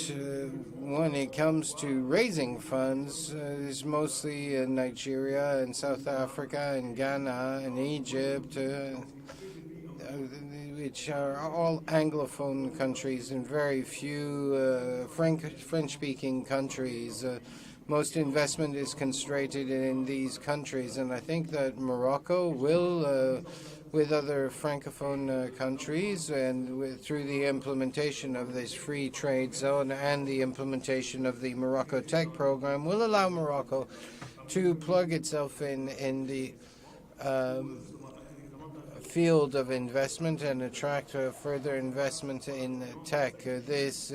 when it comes to raising funds, it's mostly in Nigeria and South Africa and Ghana and Egypt, which are all Anglophone countries and very few French-speaking countries. Most investment is concentrated in these countries, and I think that Morocco will, with other Francophone countries, and through the implementation of this free trade zone and the implementation of the MoroccoTech program, will allow Morocco to plug itself in the field of investment and attract further investment in tech. This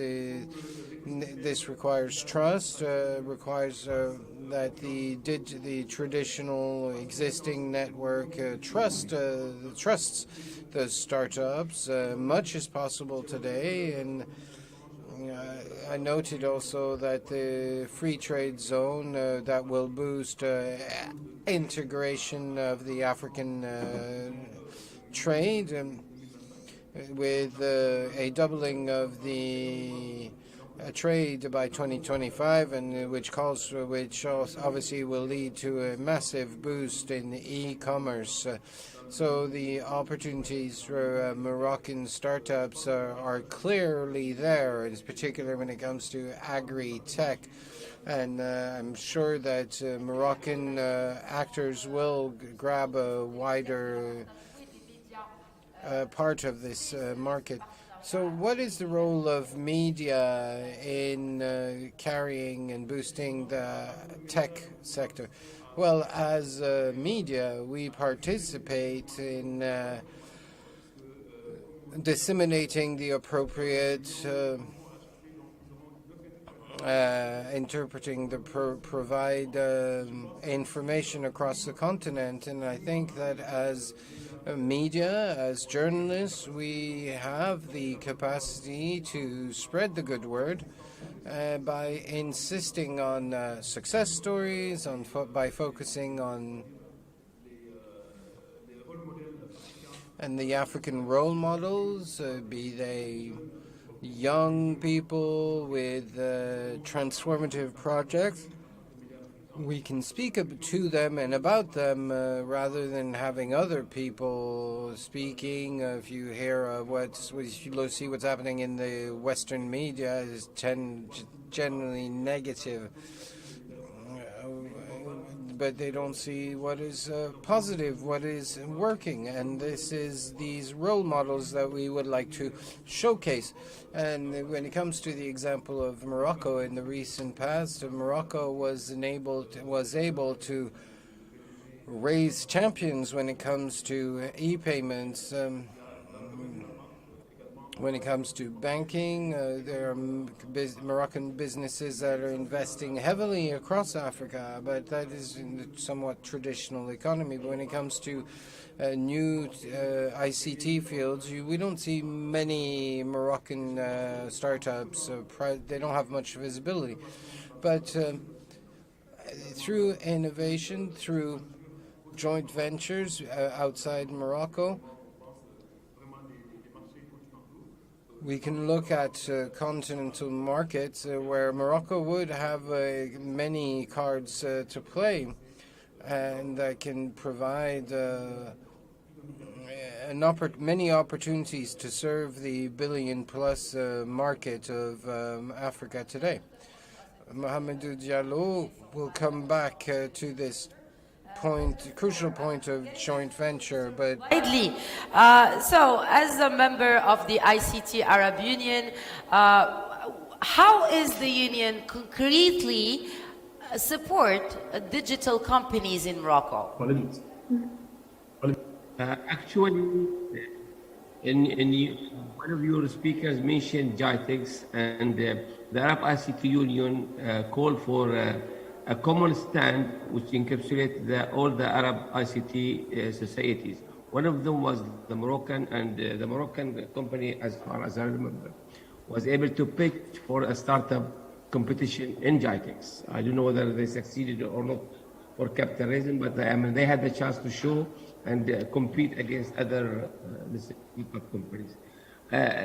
requires trust, requires that the traditional existing network trusts the startups. Much is possible today, and I noted also that the free trade zone that will boost integration of the African trade with a doubling of the trade by 2025, and which obviously will lead to a massive boost in e-commerce. So the opportunities for Moroccan startups are clearly there, in particular when it comes to agri-tech. And I'm sure that Moroccan actors will grab a wider part of this market. So what is the role of media in carrying and boosting the tech sector? Well, as media, we participate in disseminating the appropriate interpreting the provide information across the continent. And I think that as media, as journalists, we have the capacity to spread the good word by insisting on success stories, by focusing on the African role models, be they young people with transformative projects. We can speak to them and about them rather than having other people speaking. If you hear you see what's happening in the Western media is generally negative, but they don't see what is positive, what is working. And this is these role models that we would like to showcase. And when it comes to the example of Morocco in the recent past, Morocco was able to raise champions when it comes to e-payments. When it comes to banking, there are Moroccan businesses that are investing heavily across Africa, but that is in the somewhat traditional economy. But when it comes to new ICT fields, we don't see many Moroccan startups. They don't have much visibility. But through innovation, through joint ventures outside Morocco, we can look at continental markets where Morocco would have many cards to play, and that can provide many opportunities to serve the billion-plus market of Africa today. Mohamedou Diallo will come back to this crucial point of joint venture, but widely. So, as a member of the ICT Arab Union, how is the union concretely support digital companies in Morocco? Actually, one of your speakers mentioned JITEX, and the Arab ICT Union called for a common stand which encapsulates all the Arab ICT societies. One of them was the Moroccan, and the Moroccan company, as far as I remember, was able to pitch for a startup competition in JITEX. I don't know whether they succeeded or not for capital raising, but they had the chance to show and compete against other companies.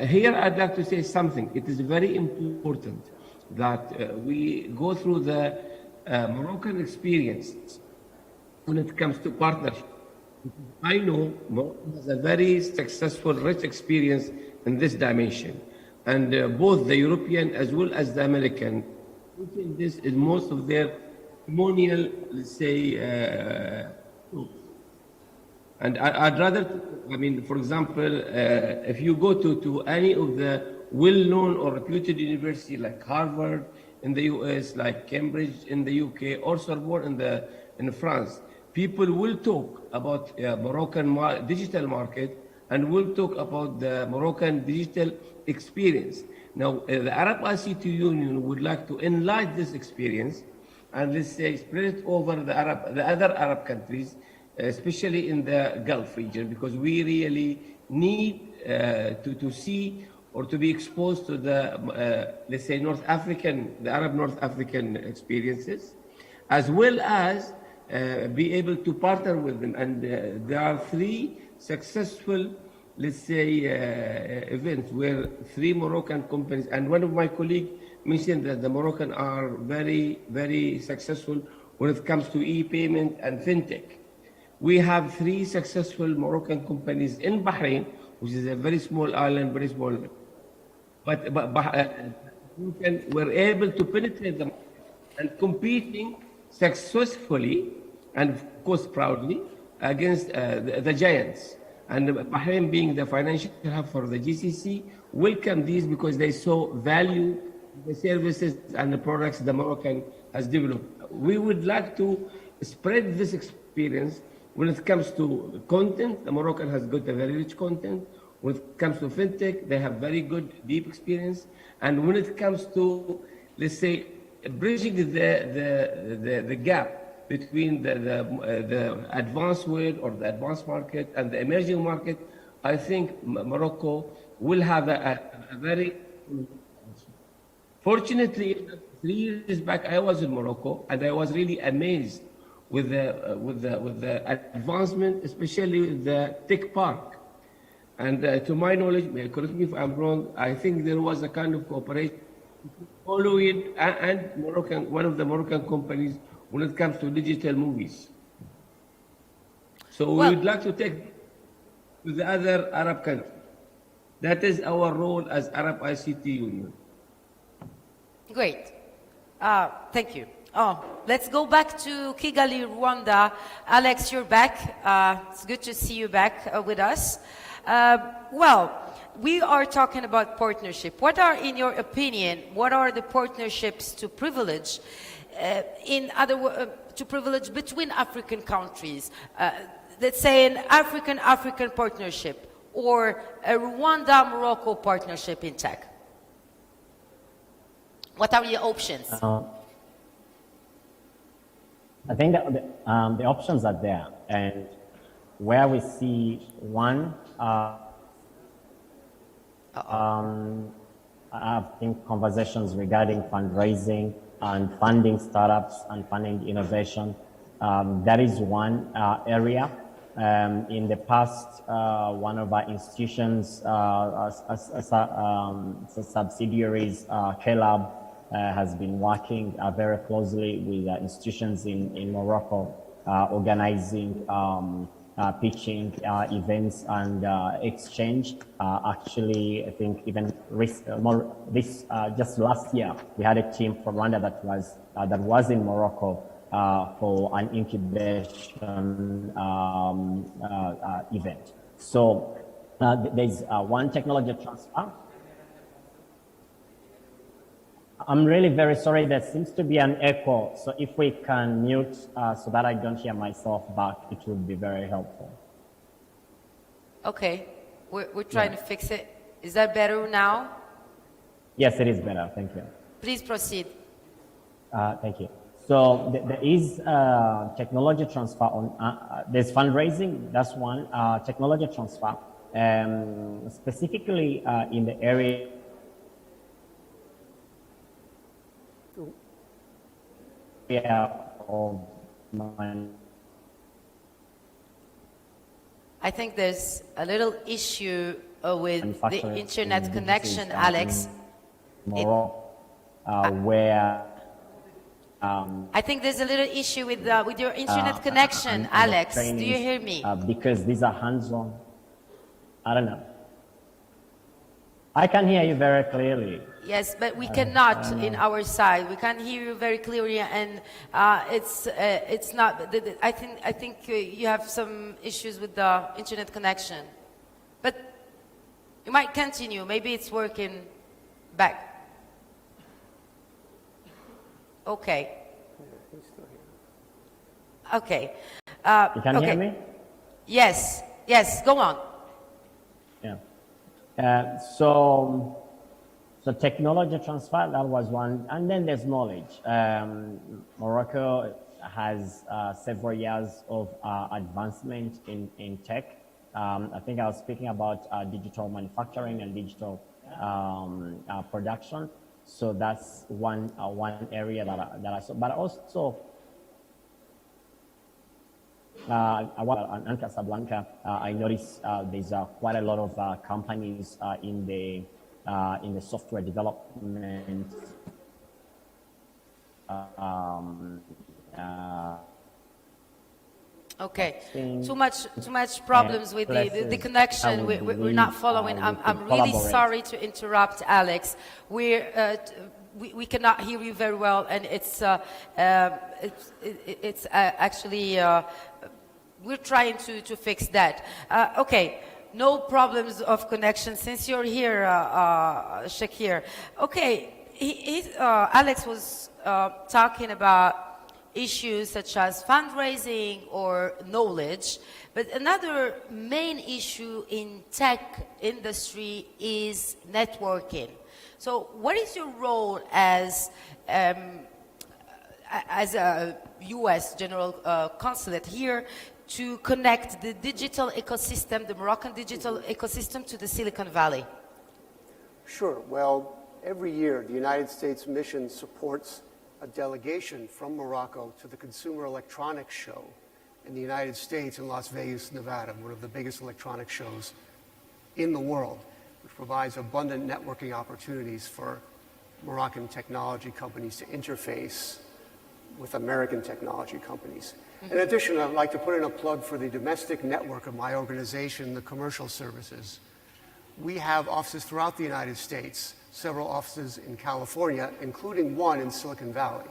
Here I'd like to say something. It is very important that we go through the Moroccan experience when it comes to partnership. I know Morocco has a very successful, rich experience in this dimension. And both the European as well as the American, this is most of their testimonial, let's say, and I'd rather, for example, if you go to any of the well-known or reputed university like Harvard in the US, like Cambridge in the UK, or Sorbonne in France, people will talk about Moroccan digital market and will talk about the Moroccan digital experience. Now, the Arab ICT Union would like to enlarge this experience and, let's say, spread it over the other Arab countries, especially in the Gulf region, because we really need to see or to be exposed to the, let's say, the Arab North African experiences, as well as be able to partner with them. And there are 3 successful let's say, event where 3 Moroccan companies, and one of my colleagues mentioned that the Moroccan are very, very successful when it comes to e-payment and fintech. We have 3 successful Moroccan companies in Bahrain, which is a very small island, very small. But we're able to penetrate them and competing successfully and of course proudly against the giants. And Bahrain, being the financial hub for the GCC, welcome these because they saw value in the services and the products the Moroccan has developed. We would like to spread this experience when it comes to content. The Moroccan has got a very rich content. When it comes to fintech, they have very good, deep experience. And when it comes to, let's say, bridging the gap between the advanced world or the advanced market and the emerging market, I think Morocco will have a very... Fortunately, 3 years back, I was in Morocco, and I was really amazed with the advancement, especially with the tech park. And to my knowledge, correct me if I'm wrong, I think there was a kind of cooperation following and Moroccan, one of the Moroccan companies when it comes to digital movies. So we would like to take to the other Arab countries. That is our role as Arab ICT Union. Great. Thank you. Let's go back to Kigali, Rwanda. Alex, you're back. It's good to see you back with us. Well, we are talking about partnership. What are, in your opinion, what are the partnerships to privilege, to privilege between African countries? Let's say an African-African partnership or a Rwanda-Morocco partnership in tech. What are your options? I think that the options are there, and where we see one, I think conversations regarding fundraising and funding startups and funding innovation. That is one area. In the past, one of our institutions, subsidiaries, KLab, has been working very closely with institutions in Morocco, organizing pitching events and exchange. Actually, I think even just last year, we had a team from Rwanda that was in Morocco for an incubation event. So there's one technology transfer. I'm really very sorry. There seems to be an echo. So if we can mute so that I don't hear myself back, it would be very helpful. Okay. We're trying to fix it. Is that better now? Yes, it is better. Thank you. Please proceed. Thank you. So there is technology transfer on, there's fundraising, that's one, technology transfer, specifically in the area of money. I think there's a little issue with the internet connection, Alex. Where I think there's a little issue with your internet connection, Alex. Do you hear me? Because these are hands-on. I don't know. I can hear you very clearly. Yes, but we cannot in our side. We can't hear you very clearly, and it's not. I think you have some issues with the internet connection, but you might continue. Maybe it's working back. Okay. Okay. You can hear me? Yes. Yes. Go on. Yeah. So technology transfer, that was one, and then there's knowledge. Morocco has several years of advancement in tech. I think I was speaking about digital manufacturing and digital production. So that's one area that I saw. But also, in Casablanca, I noticed there's quite a lot of companies in the software development. Okay, too much problems with the connection. We're not following. I'm really sorry to interrupt, Alex. We cannot hear you very well, and it's actually we're trying to fix that. Okay, no problems of connection since you're here, Shakir. Okay, Alex was talking about issues such as fundraising or knowledge, but another main issue in tech industry is networking. So what is your role as a U.S. General Consulate here to connect the digital ecosystem, the Moroccan digital ecosystem, to the Silicon Valley? Sure. Well, every year the United States mission supports a delegation from Morocco to the Consumer Electronics Show in the United States in Las Vegas, Nevada, one of the biggest electronic shows in the world, which provides abundant networking opportunities for Moroccan technology companies to interface with American technology companies. In addition, I'd like to put in a plug for the domestic network of my organization, the Commercial Services. We have offices throughout the United States, several offices in California, including one in Silicon Valley.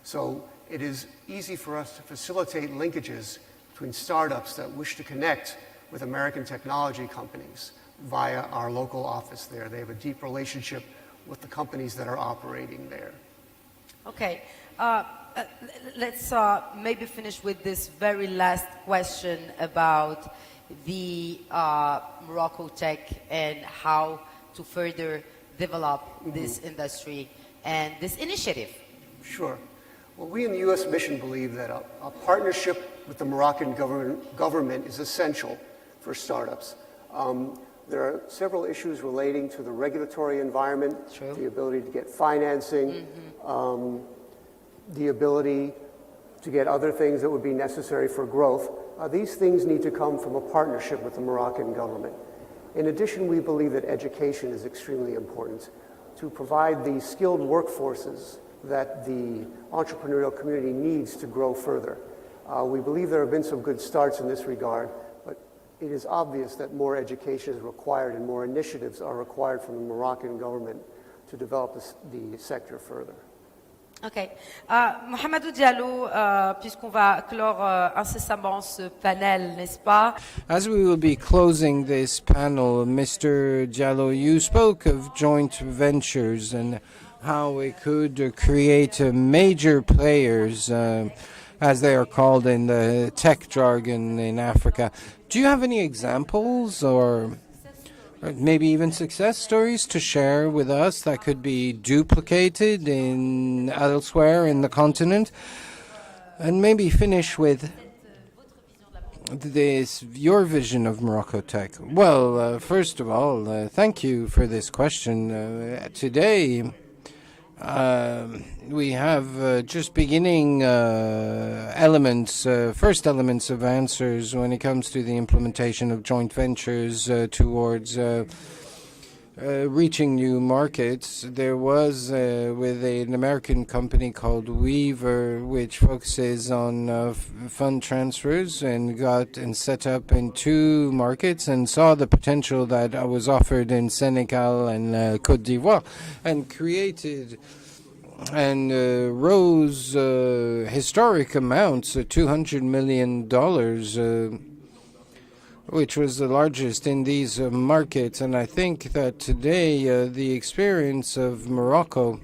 So it is easy for us to facilitate linkages between startups that wish to connect with American technology companies via our local office there. They have a deep relationship with the companies that are operating there. Okay. Let's maybe finish with this very last question about the MoroccoTech and how to further develop this industry and this initiative. Sure. Well, we in the U.S. mission believe that a partnership with the Moroccan government is essential for startups. There are several issues relating to the regulatory environment, the ability to get financing, the ability to get other things that would be necessary for growth. These things need to come from a partnership with the Moroccan government. In addition, we believe that education is extremely important to provide the skilled workforces that the entrepreneurial community needs to grow further. We believe there have been some good starts in this regard, but it is obvious that more education is required and more initiatives are required from the Moroccan government to develop the sector further. Ok. Mohamedou Diallo, puisqu'on va clore incessamment ce panel, n'est-ce pas? As we will be closing this panel, Mr. Diallo, you spoke of joint ventures and how we could create major players, as they are called in the tech jargon in Africa. Do you have any examples or maybe even success stories to share with us that could be duplicated in elsewhere in the continent? And maybe finish with your vision of MoroccoTech. Well, first of all, thank you for this question. Today, we have just beginning first elements of answers when it comes to the implementation of joint ventures towards reaching new markets. There was with an American company called Weaver, which focuses on fund transfers, and set up in 2 markets and saw the potential that was offered in Senegal and Côte d'Ivoire, and created and rose historic amounts, $200 million, which was the largest in these markets. And I think that today the experience of Morocco,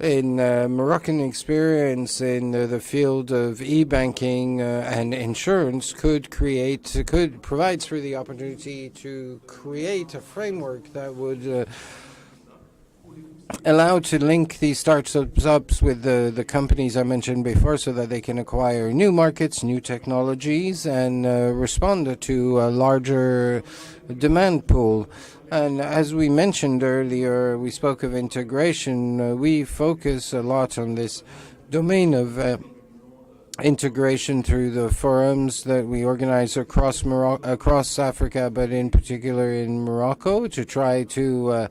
Moroccan experience in the field of e-banking and insurance provides for the opportunity to create a framework that would allow to link these startups with the companies I mentioned before, so that they can acquire new markets, new technologies, and respond to a larger demand pool. And as we mentioned earlier, we spoke of integration. We focus a lot on this domain of integration through the forums that we organize across Africa, but in particular in Morocco, to try to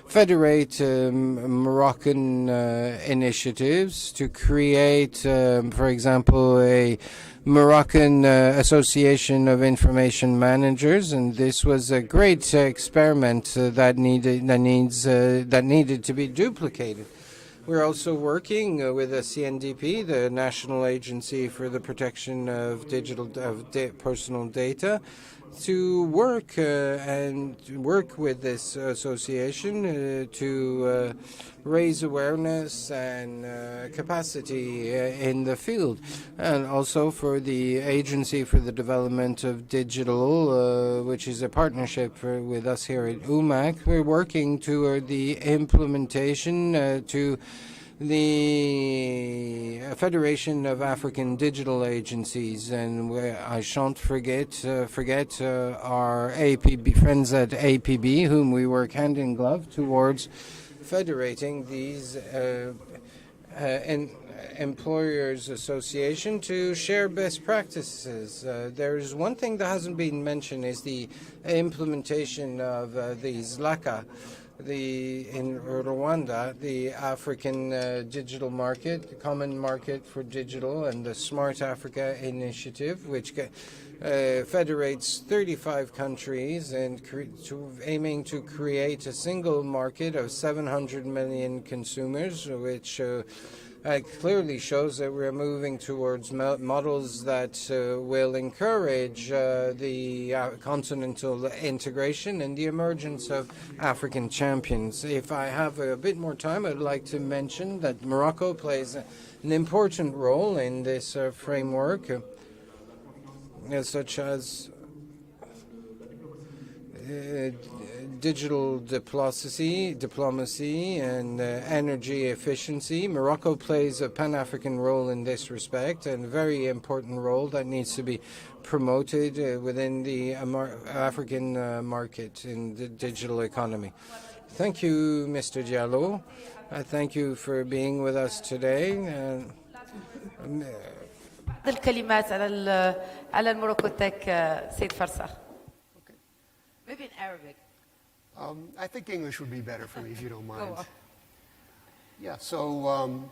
federate Moroccan initiatives, to create, for example, a Moroccan Association of Information Managers, and this was a great experiment that needed to be duplicated. We're also working with the CNDP, the National Agency for the Protection of Personal Data, to work with this association to raise awareness and capacity in the field, and also for the Agency for the Development of Digital, which is a partnership with us here at UMAC. We're working toward the implementation to the Federation of African Digital Agencies, and I shan't forget our APB friends at APB, whom we work hand in glove towards federating these employers association to share best practices. There is one thing that hasn't been mentioned is the implementation of these LACA. In Rwanda, the African digital market, the common market for digital, and the Smart Africa initiative, which federates 35 countries and aiming to create a single market of 700 million consumers, which clearly shows that we're moving towards models that will encourage the continental integration and the emergence of African champions. If I have a bit more time, I'd like to mention that Morocco plays an important role in this framework, such as digital diplomacy and energy efficiency. Morocco plays a Pan-African role in this respect, and a very important role that needs to be promoted within the African market in the digital economy. Thank you, Mr. Diallo. Thank you for being with us today. الكلمات على الموروكوتك سيد فرسخ. Maybe in Arabic. I think English would be better for me, if you don't mind. Yeah, so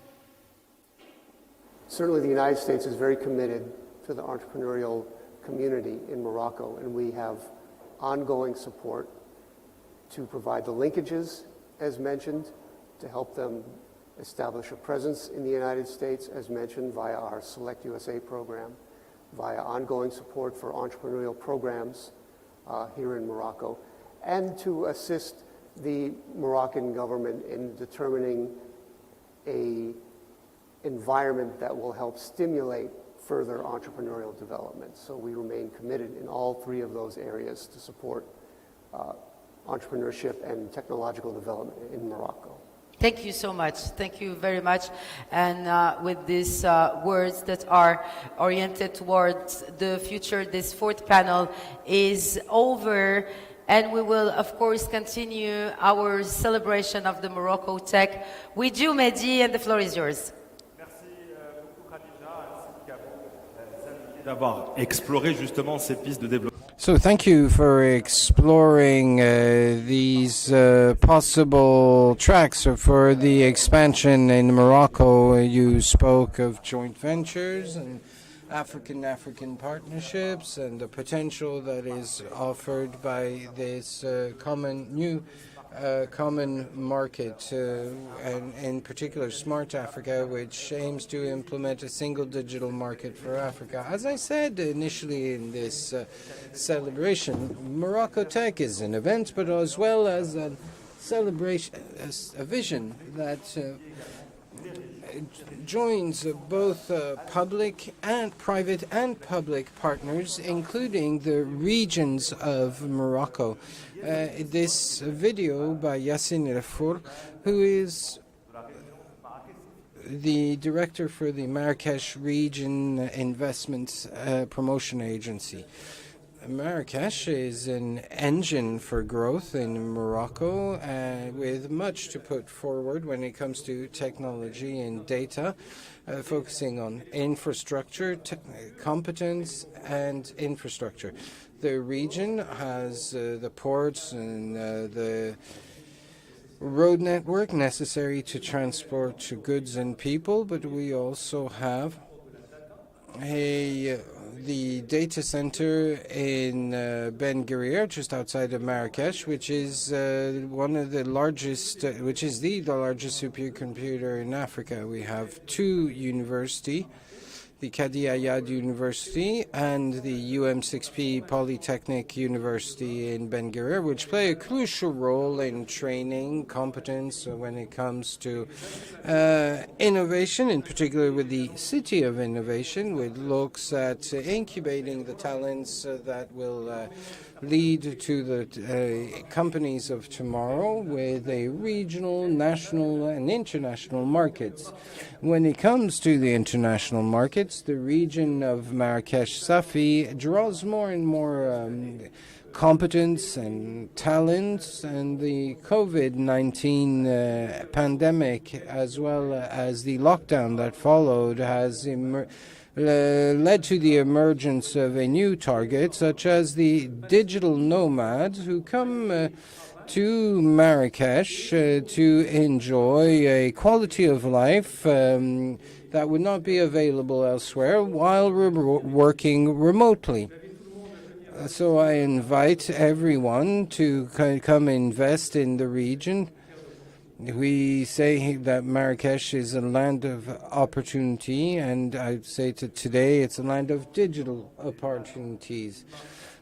certainly the United States is very committed to the entrepreneurial community in Morocco, and we have ongoing support to provide the linkages, as mentioned, to help them establish a presence in the United States, as mentioned, via our Select USA program, via ongoing support for entrepreneurial programs here in Morocco, and to assist the Moroccan government in determining an environment that will help stimulate further entrepreneurial development. So we remain committed in all three of those areas to support entrepreneurship and technological development in Morocco. Thank you so much. Thank you very much. And with these words that are oriented towards the future, this fourth panel is over. And we will, of course, continue our celebration of the MoroccoTech with you, Mehdi, and the floor is yours. D'avoir exploré justement ces pistes de développement. So thank you for exploring these possible tracks for the expansion in Morocco. You spoke of joint ventures and African partnerships and the potential that is offered by this common market, and in particular Smart Africa, which aims to implement a single digital market for Africa. As I said initially in this celebration, MoroccoTech is an event, but as well as a celebration, a vision that joins both public and private and public partners, including the regions of Morocco. This video by Yassine Rafour, who is the director for the Marrakesh Region Investments Promotion Agency. Marrakesh is an engine for growth in Morocco, with much to put forward when it comes to technology and data, focusing on infrastructure, competence, and infrastructure. The region has the ports and the road network necessary to transport goods and people, but we also have the data center in Ben Guerir, just outside of Marrakesh, which is one of the largest, which is the largest supercomputer in Africa. We have two universities, the Kadi Ayad University and the UM6P Polytechnic University in Ben Guerir, which play a crucial role in training competence when it comes to innovation, in particular with the City of Innovation, which looks at incubating the talents that will lead to the companies of tomorrow with a regional, national, and international markets. When it comes to the international markets, the region of Marrakesh-Safi draws more and more competence and talents, and the COVID-19 pandemic, as well as the lockdown that followed, has led to the emergence of a new target, such as the digital nomads who come to Marrakesh to enjoy a quality of life that would not be available elsewhere while working remotely. So I invite everyone to come invest in the region. We say that Marrakesh is a land of opportunity, and I'd say today it's a land of digital opportunities.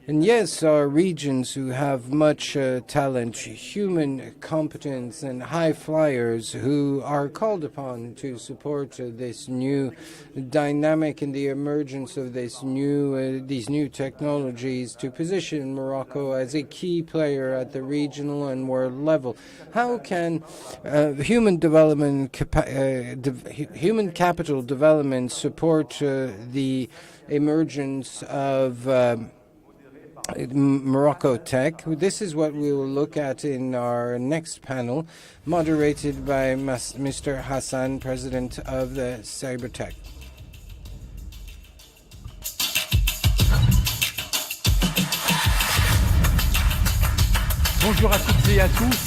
And yes, our regions who have much talent, human competence, and high flyers who are called upon to support this new dynamic and the emergence of these new technologies to position Morocco as a key player at the regional and world level. How can human capital development support the emergence of MoroccoTech? This is what we will look at in our next panel, moderated by Mr. Hassan, President of the Cybertech. Bonjour à toutes et à tous.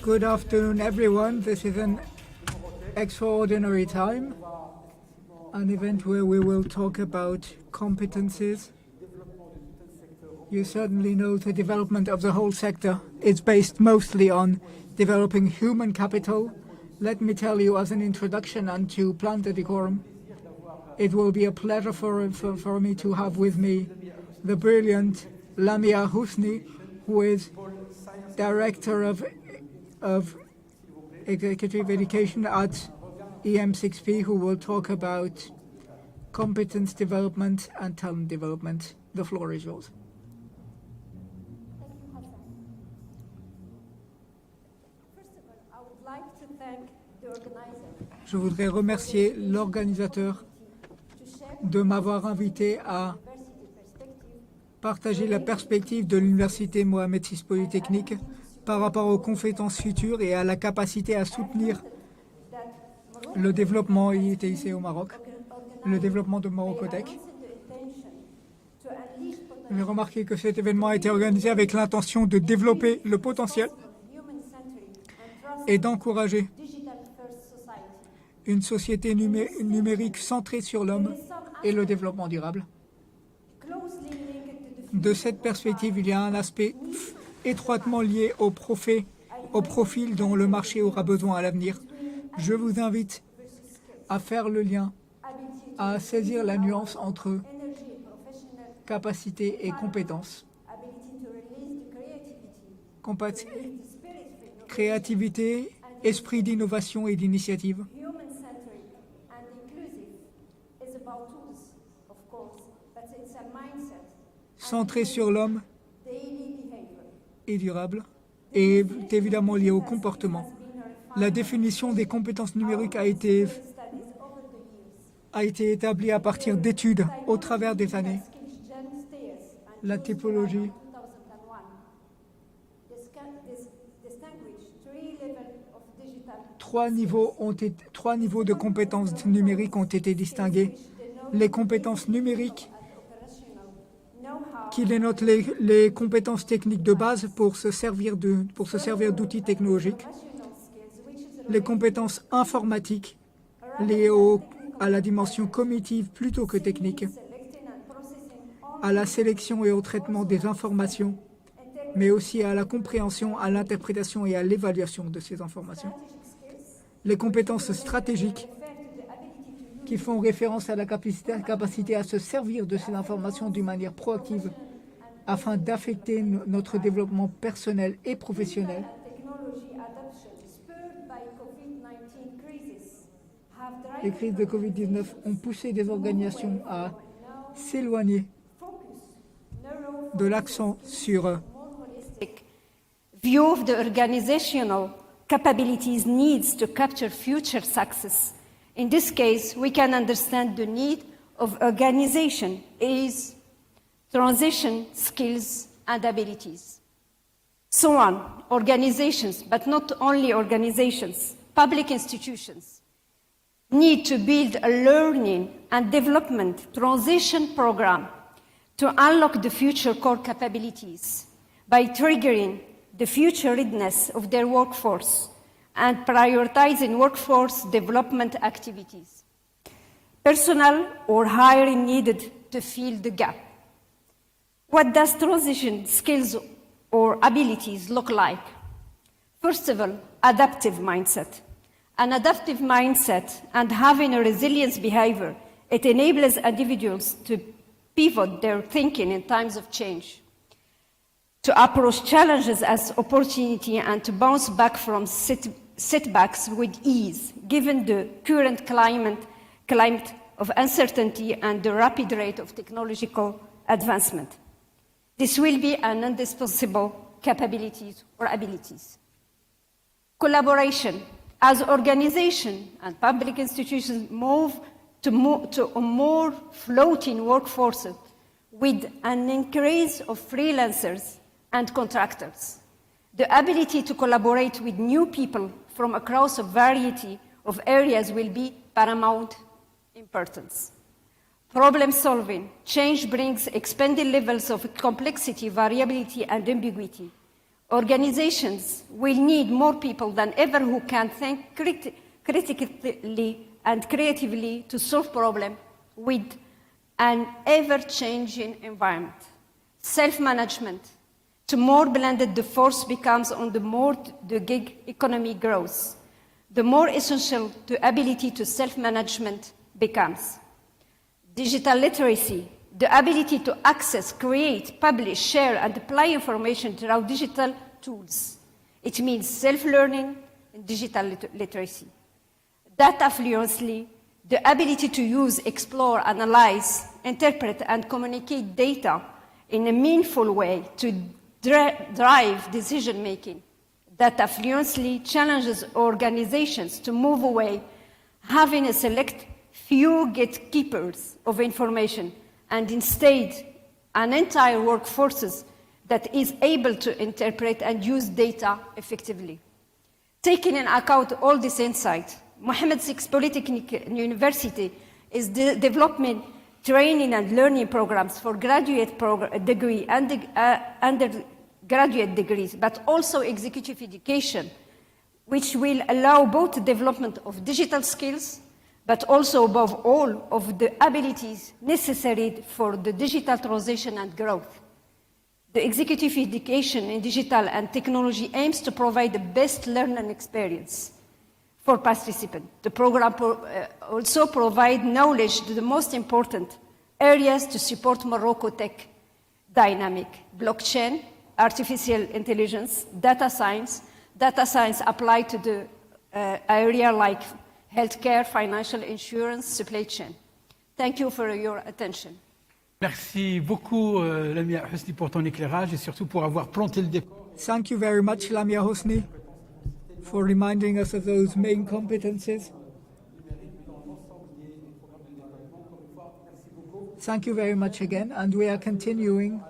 Good afternoon, everyone. This is an extraordinary time, an event where we will talk about competencies. You certainly know the development of the whole sector is based mostly on developing human capital. Let me tell you as an introduction and to plant the decorum, it will be a pleasure for me to have with me the brilliant Lamia Husni, who is Director of Executive Education at EM6P, who will talk about competence development and talent development. The floor is yours. Je voudrais remercier l'organisateur de m'avoir invité à partager la perspective de l'Université Mohamed VI Polytechnique par rapport aux compétences futures et à la capacité à soutenir le développement ITIC au Maroc, le développement de MoroccoTech. J'ai remarqué que cet événement a été organisé avec l'intention de développer le potentiel et d'encourager une société numérique centrée sur l'homme et le développement durable. De cette perspective, il y a un aspect étroitement lié au profil dont le marché aura besoin à l'avenir. Je vous invite à faire le lien, à saisir la nuance entre capacité et compétence. Créativité, esprit d'innovation et d'initiative. Centré sur l'homme et durable, et est évidemment lié au comportement. La définition des compétences numériques a été établie à partir d'études au travers des années. la typologie. Trois niveaux de compétences numériques ont été distingués. Les compétences numériques, qui dénotent les compétences techniques de base pour se servir d'outils technologiques. Les compétences informatiques, liées à la dimension cognitive plutôt que technique, à la sélection et au traitement des informations, mais aussi à la compréhension, à l'interprétation et à l'évaluation de ces informations. Les compétences stratégiques, qui font référence à la capacité à se servir de ces informations d'une manière proactive afin d'affecter notre développement personnel et professionnel. Les crises de Covid-19 ont poussé des organisations à s'éloigner de l'accent sur view of the organizational capabilities needs to capture future success. In this case, we can understand the need of organization is transition skills and abilities. So on, organizations, but not only organizations, public institutions, need to build a learning and development transition program to unlock the future core capabilities by triggering the future readiness of their workforce and prioritizing workforce development activities. Personnel or hiring needed to fill the gap. What does transition skills or abilities look like? First of all, adaptive mindset. An adaptive mindset and having a resilience behavior, it enables individuals to pivot their thinking in times of change, to approach challenges as opportunity and to bounce back from setbacks with ease, given the current climate of uncertainty and the rapid rate of technological advancement. This will be an indispensable capabilities or abilities. Collaboration. As organizations and public institutions move to a more floating workforce with an increase of freelancers and contractors, the ability to collaborate with new people from across a variety of areas will be paramount importance. Problem solving. Change brings expanded levels of complexity, variability, and ambiguity. Organizations will need more people than ever who can think critically and creatively to solve problems with an ever-changing environment. Self-management. The more blended the force becomes on the more the gig economy grows, the more essential the ability to self-management becomes. Digital literacy, the ability to access, create, publish, share, and apply information through digital tools. It means self-learning and digital literacy. Data fluency, the ability to use, explore, analyze, interpret, and communicate data in a meaningful way to drive decision-making. Data fluency challenges organizations to move away, having a select few gatekeepers of information, and instead an entire workforce that is able to interpret and use data effectively. Taking into account all this insight, Mohammed VI Polytechnic University is developing training and learning programs for graduate degree and undergraduate degrees, but also executive education, which will allow both the development of digital skills, but also above all of the abilities necessary for the digital transition and growth. The executive education in digital and technology aims to provide the best learning experience for participants. The program also provides knowledge to the most important areas to support MoroccoTech dynamic, blockchain, artificial intelligence, data science applied to the area like healthcare, financial insurance, supply chain. Thank you for your attention. Merci beaucoup, Lamia Hosni, pour ton éclairage et surtout pour avoir planté le décor. Thank you very much, Lamia Hosni, for reminding us of those main competences. Thank you very much again, and we are continuing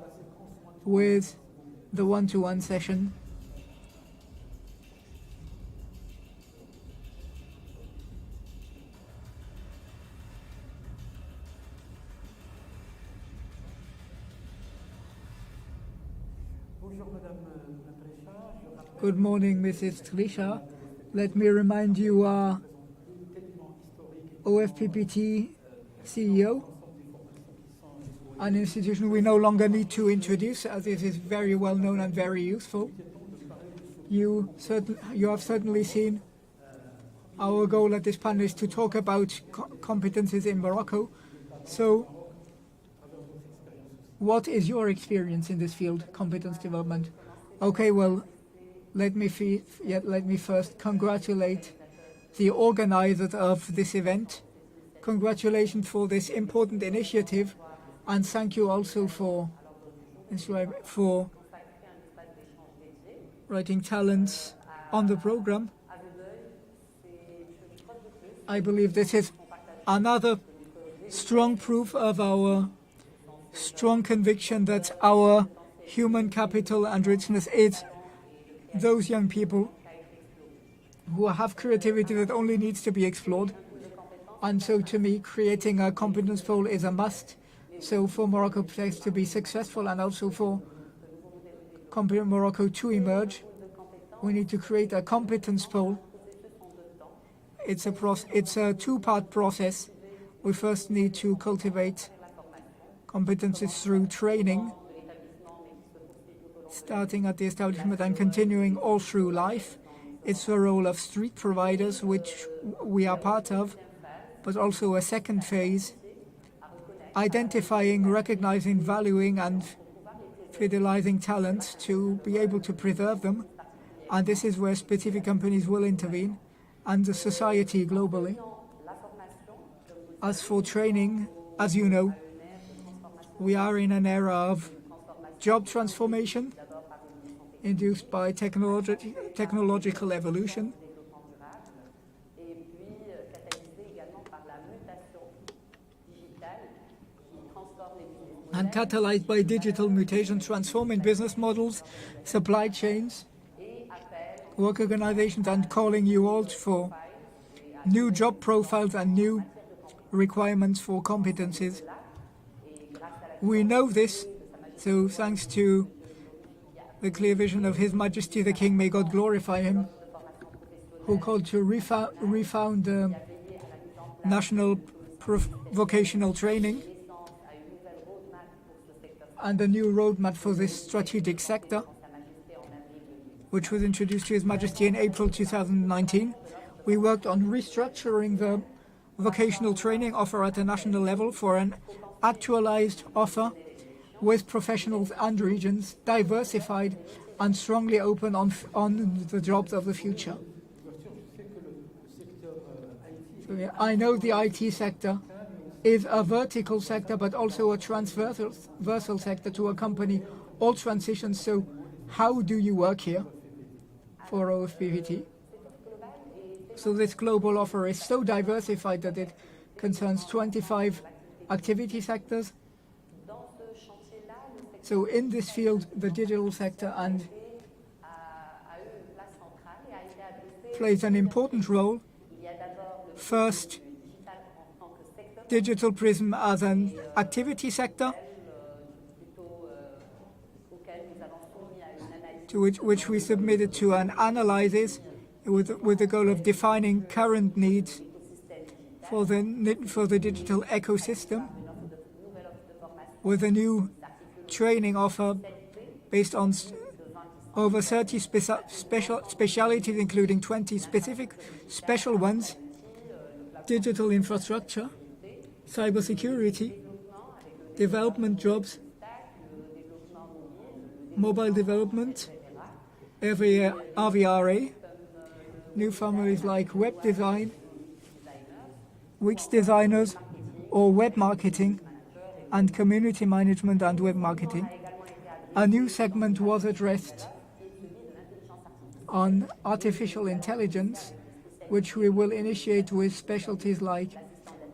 with the one-to-one session. Good morning, Mrs. Trisha. Let me remind you, OFPPT CEO, an institution we no longer need to introduce, as it is very well known and very useful. You have certainly seen our goal at this panel is to talk about competences in Morocco. So, what is your experience in this field, competence development? Okay, well, let me first congratulate the organizers of this event. Congratulations for this important initiative, and thank you also for writing talents on the program. I believe this is another strong proof of our strong conviction that our human capital and richness is those young people who have creativity that only needs to be explored. And so to me, creating a competence pool is a must. So for MoroccoTech to be successful and also for Morocco to emerge, we need to create a competence pool. It's a two-part process. We first need to cultivate competences through training, starting at the establishment and continuing all through life. It's the role of street providers, which we are part of, but also a second phase, identifying, recognizing, valuing, and fidelizing talent to be able to preserve them. And this is where specific companies will intervene, and the society globally. As for training, as you know, we are in an era of job transformation induced by technological evolution, and catalyzed by digital mutation, transforming business models, supply chains, work organizations, and calling you all for new job profiles and new requirements for competencies. We know this, so thanks to the clear vision of His Majesty the King, may God glorify him, who called to refound national vocational training and a new roadmap for this strategic sector, which was introduced to His Majesty in April 2019. We worked on restructuring the vocational training offer at a national level for an actualized offer with professionals and regions, diversified and strongly open on the jobs of the future. So, yeah, I know the IT sector is a vertical sector, but also a transversal sector to accompany all transitions. So how do you work here for OFPPT? So this global offer is so diversified that it concerns 25 activity sectors. So in this field, the digital sector plays an important role. First, Digital Prism as an activity sector, to which we submitted to an analysis with the goal of defining current needs for the digital ecosystem, with a new training offer based on over 30 specialities, including 20 specific special ones: digital infrastructure, cybersecurity, development jobs, mobile development, RVRA, new families like web design, UX designers, or web marketing, and community management and web marketing. A new segment was addressed on artificial intelligence, which we will initiate with specialties like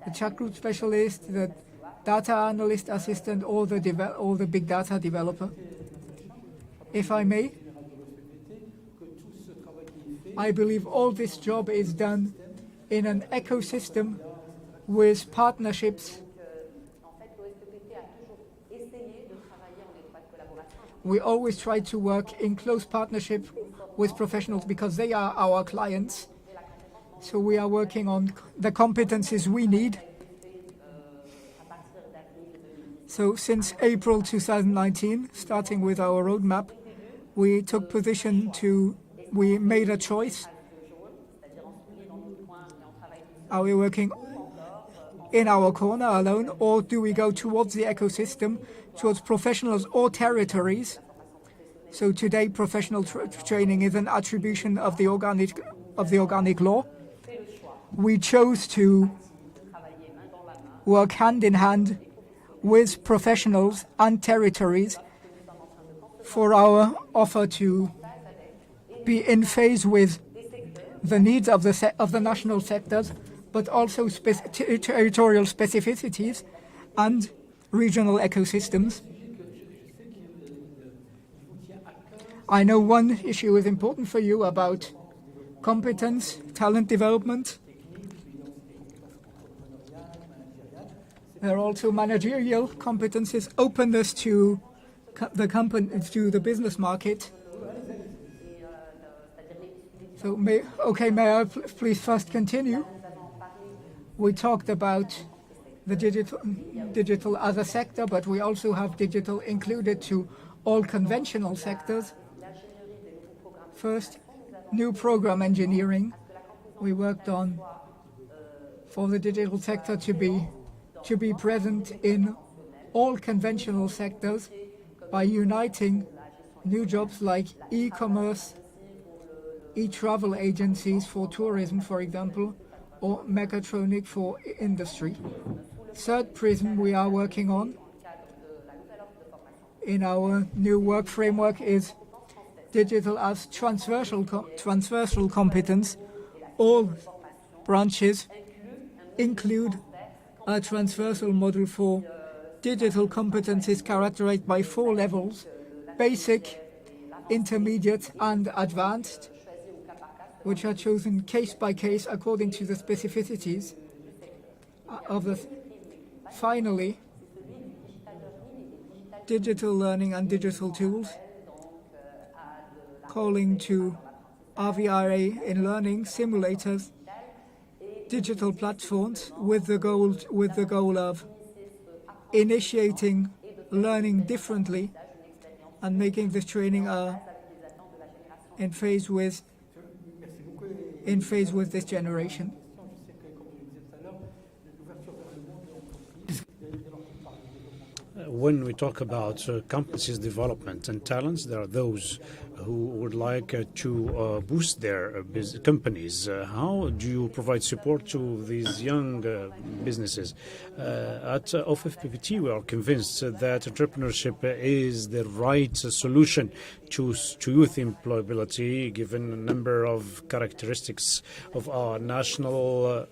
the chat group specialist, the data analyst assistant, or the big data developer. If I may, I believe all this job is done in an ecosystem with partnerships. We always try to work in close partnership with professionals because they are our clients. So we are working on the competencies we need. So since April 2019, starting with our roadmap, we took position we made a choice. Are we working in our corner alone, or do we go towards the ecosystem, towards professionals or territories? So today, professional training is an attribution of the organic law. We chose to work hand in hand with professionals and territories for our offer to be in phase with the needs of the national sectors, but also territorial specificities and regional ecosystems. I know one issue is important for you about competence, talent development. There are also managerial competences, openness to the business market. So may I please first continue? We talked about the digital as a sector, but we also have digital included to all conventional sectors. First, new program engineering. We worked on for the digital sector to be present in all conventional sectors by uniting new jobs like e-commerce, e-travel agencies for tourism, for example, or mechatronic for industry. Third prism we are working on in our new work framework is digital as transversal competence. All branches include a transversal model for digital competencies characterized by 4 levels: basic, intermediate, and advanced, which are chosen case by case according to the specificities of the. Finally, digital learning and digital tools, calling to RVRA in learning, simulators, digital platforms with the goal of initiating learning differently and making this training in phase with this generation. When we talk about competencies development and talents, there are those who would like to boost their companies. How do you provide support to these young businesses? At OFFPPT, we are convinced that entrepreneurship is the right solution to youth employability, given a number of characteristics of our national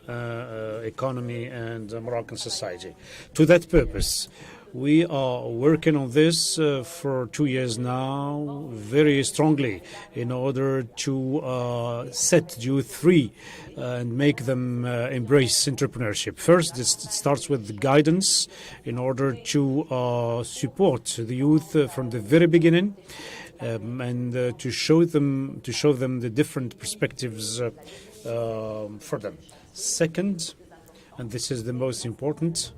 economy and Moroccan society. To that purpose, we are working on this for 2 years now, very strongly, in order to set youth free and make them embrace entrepreneurship. First, it starts with guidance in order to support the youth from the very beginning, and to show them the different perspectives for them. Second, and this is the most important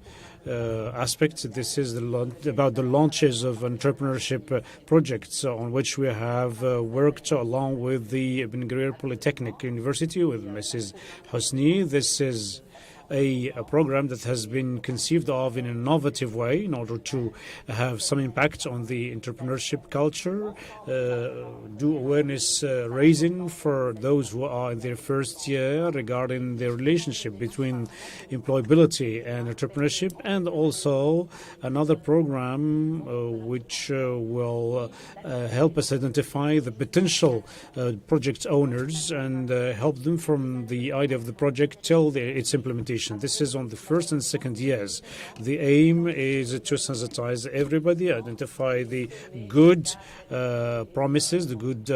aspect. This is about the launches of entrepreneurship projects on which we have worked along with the Ibn Grir Polytechnic University with Mrs. Hosni. This is a program that has been conceived of in an innovative way in order to have some impact on the entrepreneurship culture, do awareness raising for those who are in their first year regarding the relationship between employability and entrepreneurship, and also another program which will help us identify the potential project owners and help them from the idea of the project till its implementation. education. This is on the first and second years. The aim is to sensitize everybody, identify the good promises, the good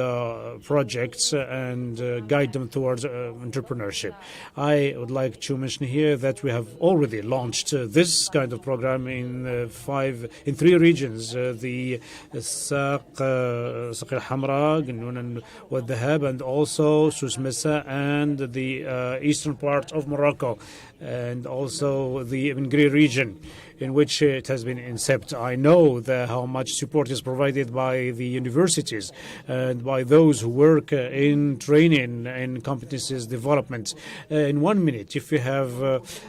projects, and guide them towards entrepreneurship. I would like to mention here that we have already launched this kind of program in 3 regions: the Saq al-Hamra, Gnun wal-Dhahab, and also Sus Mesa and the eastern part of Morocco, and also the Ibn Gri region, in which it has been incepted. I know how much support is provided by the universities and by those who work in training and competencies development. In 1 minute, if you have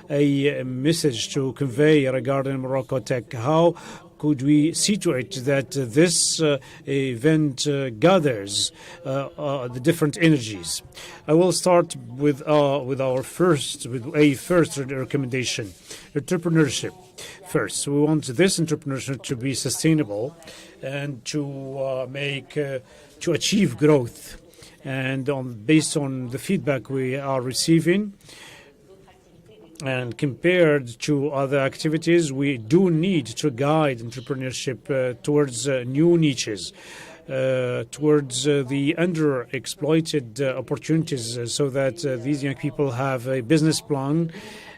a message to convey regarding MoroccoTech, how could we see to it that this event gathers the different energies? I will start with a first recommendation: entrepreneurship. First, we want this entrepreneurship to be sustainable and to achieve growth. And based on the feedback we are receiving, and compared to other activities, we do need to guide entrepreneurship towards new niches, towards the underexploited opportunities, so that these young people have a business plan,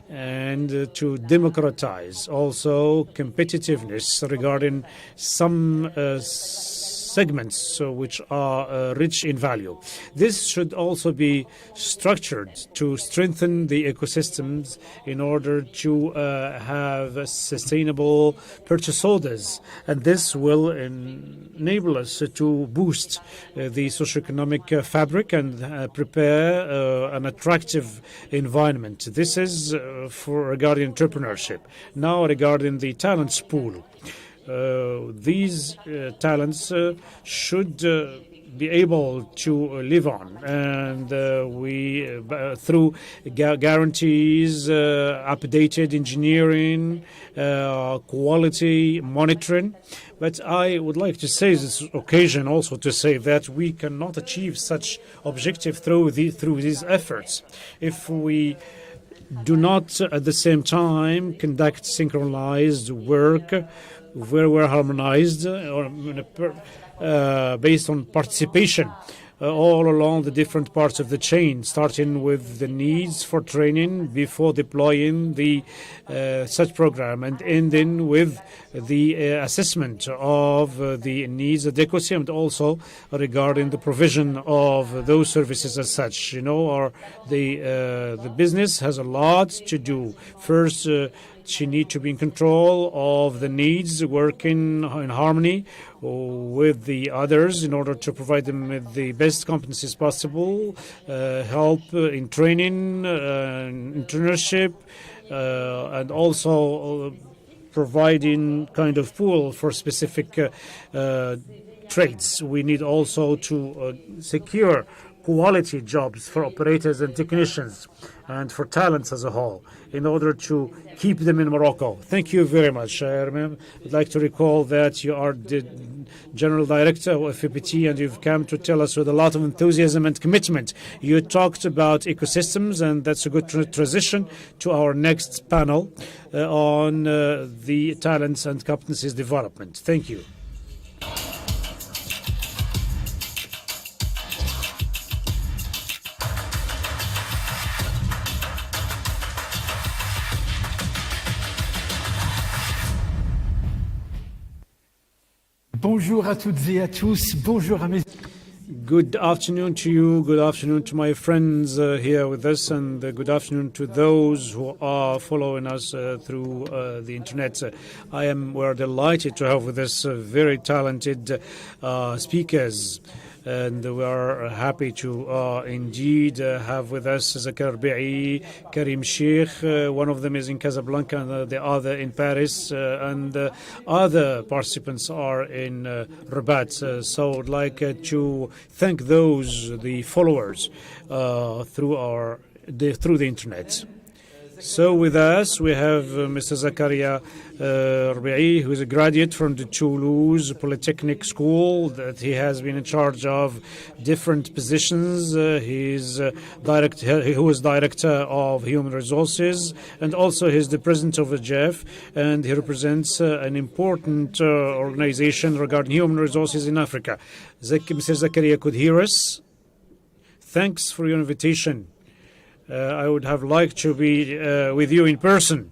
and to democratize also competitiveness regarding some segments which are rich in value. This should also be structured to strengthen the ecosystems in order to have sustainable purchase orders, and this will enable us to boost the socioeconomic fabric and prepare an attractive environment. This is regarding entrepreneurship. Now, regarding the talents pool. These talents should be able to live on, and we through guarantees, updated engineering, quality monitoring. But I would like to say this occasion also to say that we cannot achieve such objective through these efforts if we do not at the same time conduct synchronized work where we're harmonized or based on participation all along the different parts of the chain, starting with the needs for training before deploying the such program, and ending with the assessment of the needs adequacy, and also regarding the provision of those services as such. You know, the business has a lot to do. First, she needs to be in control of the needs, working in harmony with the others in order to provide them with the best competencies possible, help in training, internship, and also providing kind of pool for specific trades. We need also to secure quality jobs for operators and technicians and for talents as a whole in order to keep them in Morocco. Thank you very much. I'd like to recall that you are the General Director of FPT, and you've come to tell us with a lot of enthusiasm and commitment. You talked about ecosystems, and that's a good transition to our next panel on the talents and competencies development. Thank you. Bonjour à toutes et à tous. Bonjour à mes... Good afternoon to you. Good afternoon to my friends here with us, and good afternoon to those who are following us through the internet. We're delighted to have with us very talented speakers. And we are happy to indeed have with us Zakar Bi'i, Karim Sheikh. One of them is in Casablanca and the other in Paris. And other participants are in Rabat. So I'd like to thank the followers through the internet. So with us we have Mr. Zakaria Rabi'i, who is a graduate from the Toulouse Polytechnic School, that he has been in charge of different positions. He was director of human resources, and also he's the president of the GEF, and he represents an important organization regarding human resources in Africa. Mr. Zakaria could hear us. Thanks for your invitation. I would have liked to be with you in person.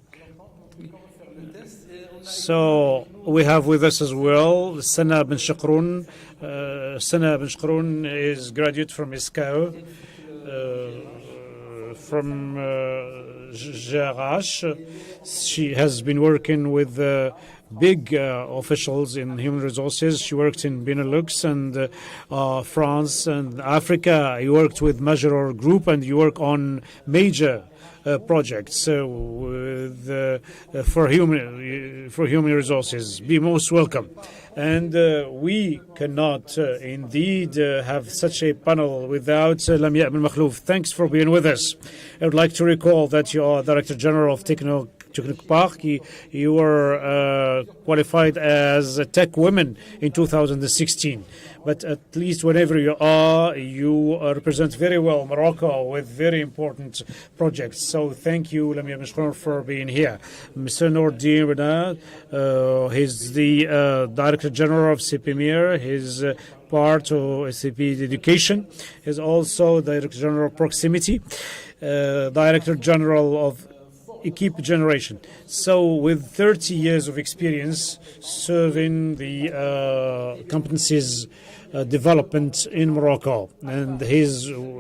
So we have with us as well Sana Ben Shakroun. Sana Ben Shakroun is graduate from ISCAO, from Jarash. She has been working with big officials in human resources. She worked in Benelux and France and Africa. You worked with Major Group, and you work on major projects for human resources. Be most welcome. And we cannot indeed have such a panel without Lamia Ben Makhlouf. Thanks for being with us. I would like to recall that you are Director General of Technical Park. You were qualified as a Tech Women in 2016. But at least whenever you represent very well Morocco with very important projects. So thank you, Lamia Mishkor, for being here. Mr. Noordin Renard, he's the Director General of CPMIR. He's part of SAP Education. He's also Director General of Proximity, Director General of Equipe Generation. So with 30 years of experience serving the competencies development in Morocco. And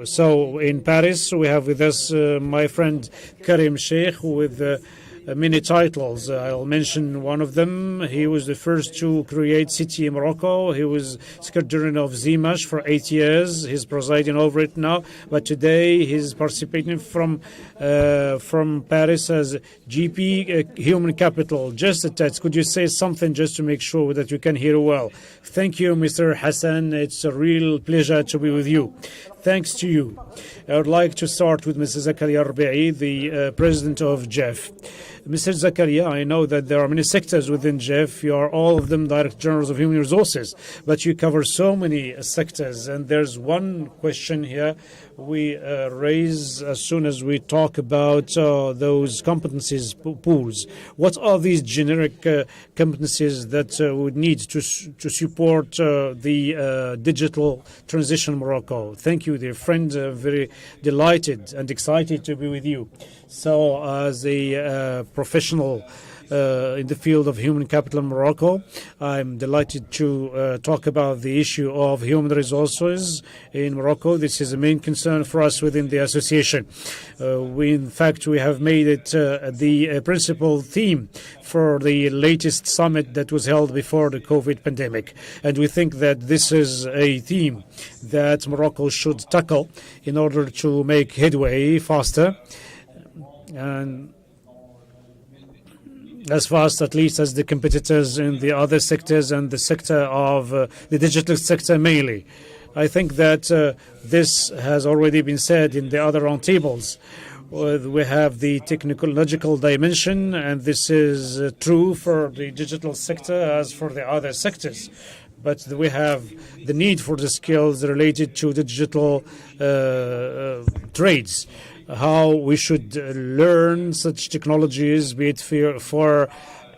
so in Paris we have with us my friend Karim Sheikh with many titles. I'll mention one of them. He was the first to create City in Morocco. He was Secretary of Zimash for 8 years. He's presiding over it now. But today he's participating from Paris as GP Human Capital. Just a test. Could you say something just to make sure that you can hear well? Thank you, Mr. Hassan. It's a real pleasure to be with you. Thanks to you. I would like to start with Mr. Zakaria Rabi'i, the president of GEF. Mr. Zakaria, I know that there are many sectors within GEF. You are all of them Director Generals of Human Resources, but you cover so many sectors. And there's one question here we raise as soon as we talk about those competencies pools. What are these generic competencies that would need to support the digital transition in Morocco? Thank you, dear friend. Very delighted and excited to be with you. So as a professional in the field of human capital in Morocco, I'm delighted to talk about the issue of human resources in Morocco. This is a main concern for us within the association. In fact, we have made it the principal theme for the latest summit that was held before the COVID pandemic. And we think that this is a theme that Morocco should tackle in order to make headway faster, and as fast at least as the competitors in the other sectors and the sector of the digital sector mainly. I think that this has already been said in the other roundtables. We have the technological dimension, and this is true for the digital sector as for the other sectors. But we have the need for the skills related to digital trades. How we should learn such technologies, be it for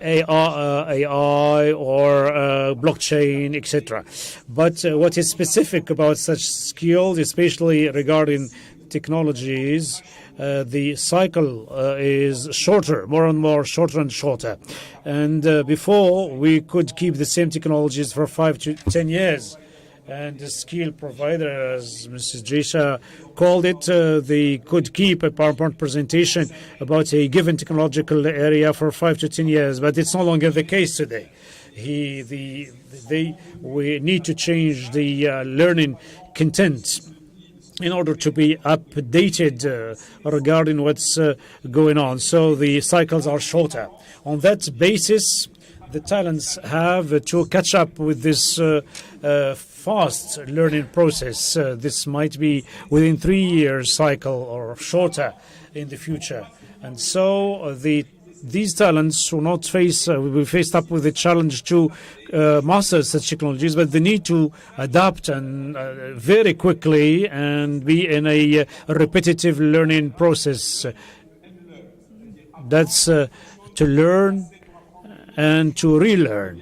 AI or blockchain, etc. But what is specific about such skills, especially regarding technologies, the cycle is shorter, more and more, shorter and shorter. And before, we could keep the same technologies for 5 to 10 years. And the skill provider, as Mrs. Jesha called it, they could keep a PowerPoint presentation about a given technological area for 5 to 10 years, but it's no longer the case today. We need to change the learning content in order to be updated regarding what's going on. So the cycles are shorter. On that basis, the talents have to catch up with this fast learning process. This might be within 3 years cycle or shorter in the future. And so these talents will not will be faced up with the challenge to master such technologies, but they need to adapt and very quickly and be in a repetitive learning process. That's to learn and to relearn.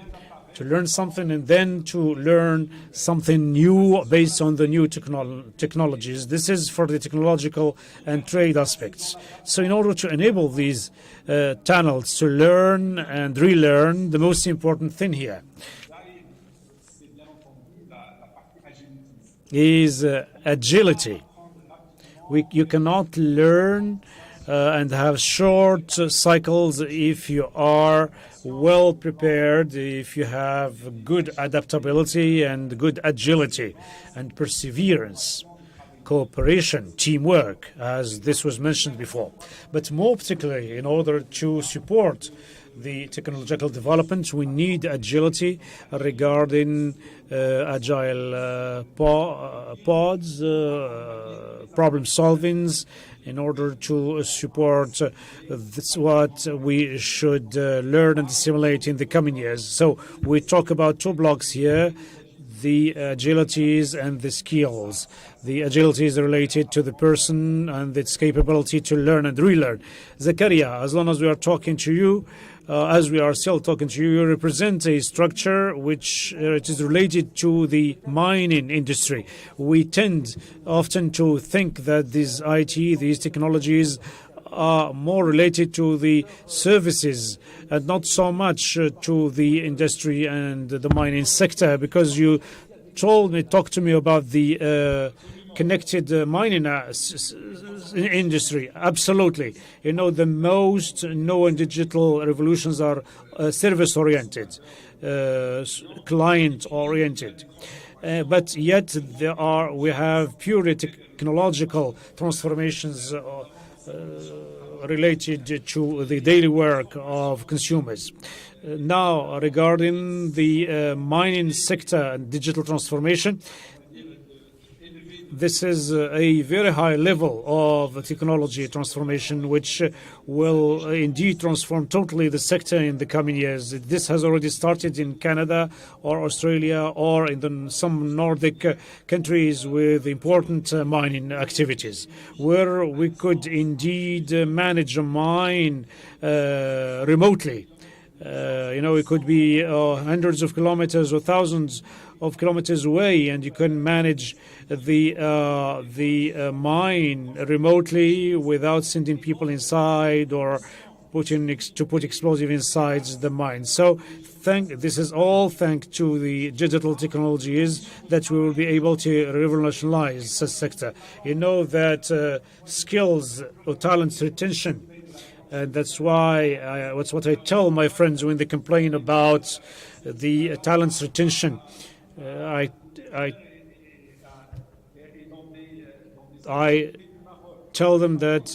To learn something and then to learn something new based on the new technologies. This is for the technological and trade aspects. So in order to enable these channels to learn and relearn, the most important thing here is agility. You cannot learn and have short cycles if you are well prepared, if you have good adaptability and good agility and perseverance, cooperation, teamwork, as this was mentioned before. But more particularly, in order to support the technological development, we need agility regarding agile pods, problem solvings, in order to support this what we should learn and assimilate in the coming years. So we talk about two blocks here, the agilities and the skills. The agility is related to the person and its capability to learn and relearn. Zakaria, as long as we are talking to you, as we are still talking to you, you represent a structure which it is related to the mining industry. We tend often to think that these these technologies are more related to the services and not so much to the industry and the mining sector, because you talked to me about the connected mining industry. Absolutely. You know, the most known digital revolutions are service-oriented, client-oriented. But yet we have purely technological transformations related to the daily work of consumers. Now, regarding the mining sector and digital transformation, this is a very high level of technology transformation, which will indeed transform totally the sector in the coming years. This has already started in Canada or Australia or in some Nordic countries with important mining activities, where we could indeed manage a mine remotely. It could be hundreds of kilometers or thousands of kilometers away, and you can manage the mine remotely without sending people inside or put explosive inside the mine. So this is all thanks to the digital technologies that we will be able to revolutionize the sector. You know that skills or talent retention, and that's why that's what I tell my friends when they complain about the talents retention. I tell them that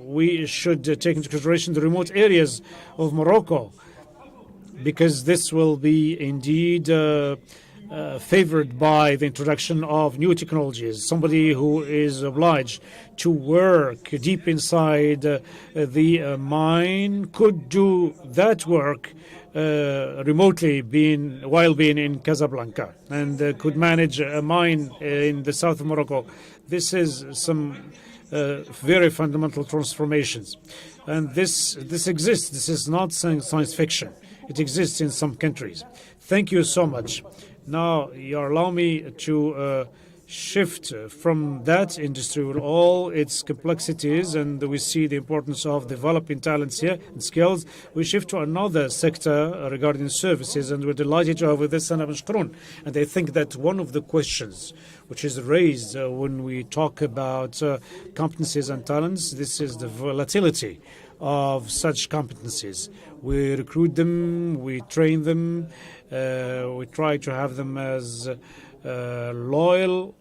we should take into consideration the remote areas of Morocco, because this will be indeed favored by the introduction of new technologies. Somebody who is obliged to work deep inside the mine could do that work remotely while being in Casablanca, and could manage a mine in the south of Morocco. This is some very fundamental transformations. And this exists. This is not science fiction. It exists in some countries. Thank you so much. Now, you allow me to shift from that industry with all its complexities, and we see the importance of developing talents here and skills. We shift to another sector regarding services, and we're delighted to have with us Sana Mashkroun. And I think that one of the questions which is raised when we talk about competencies and talents, this is the volatility of such competencies. We recruit them, we train them, we try to have them as loyal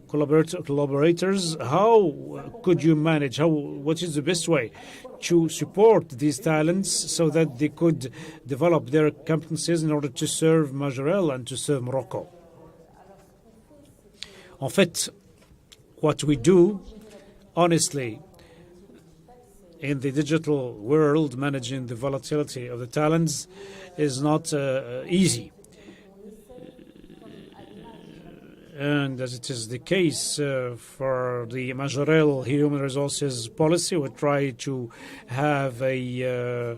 collaborators. How could you manage? What is the best way to support these talents so that they could develop their competencies in order to serve Majorel and to serve Morocco? En fait, what we do, honestly, in the digital world, managing the volatility of the talents is not easy. And as it is the case for the Majorel human resources policy, we try to have a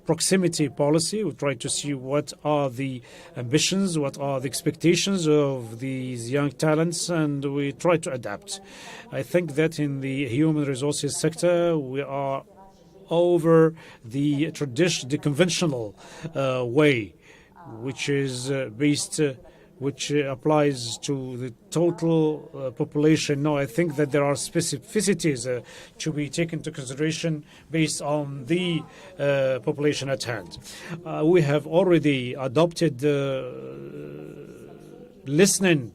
proximity policy. We try to see what are the ambitions, what are the expectations of these young talents, and we try to adapt. I think that in the human resources sector, we are over the conventional way, which is based which applies to the total population. No, I think that there are specificities to be taken into consideration based on the population at hand. We have already adopted listening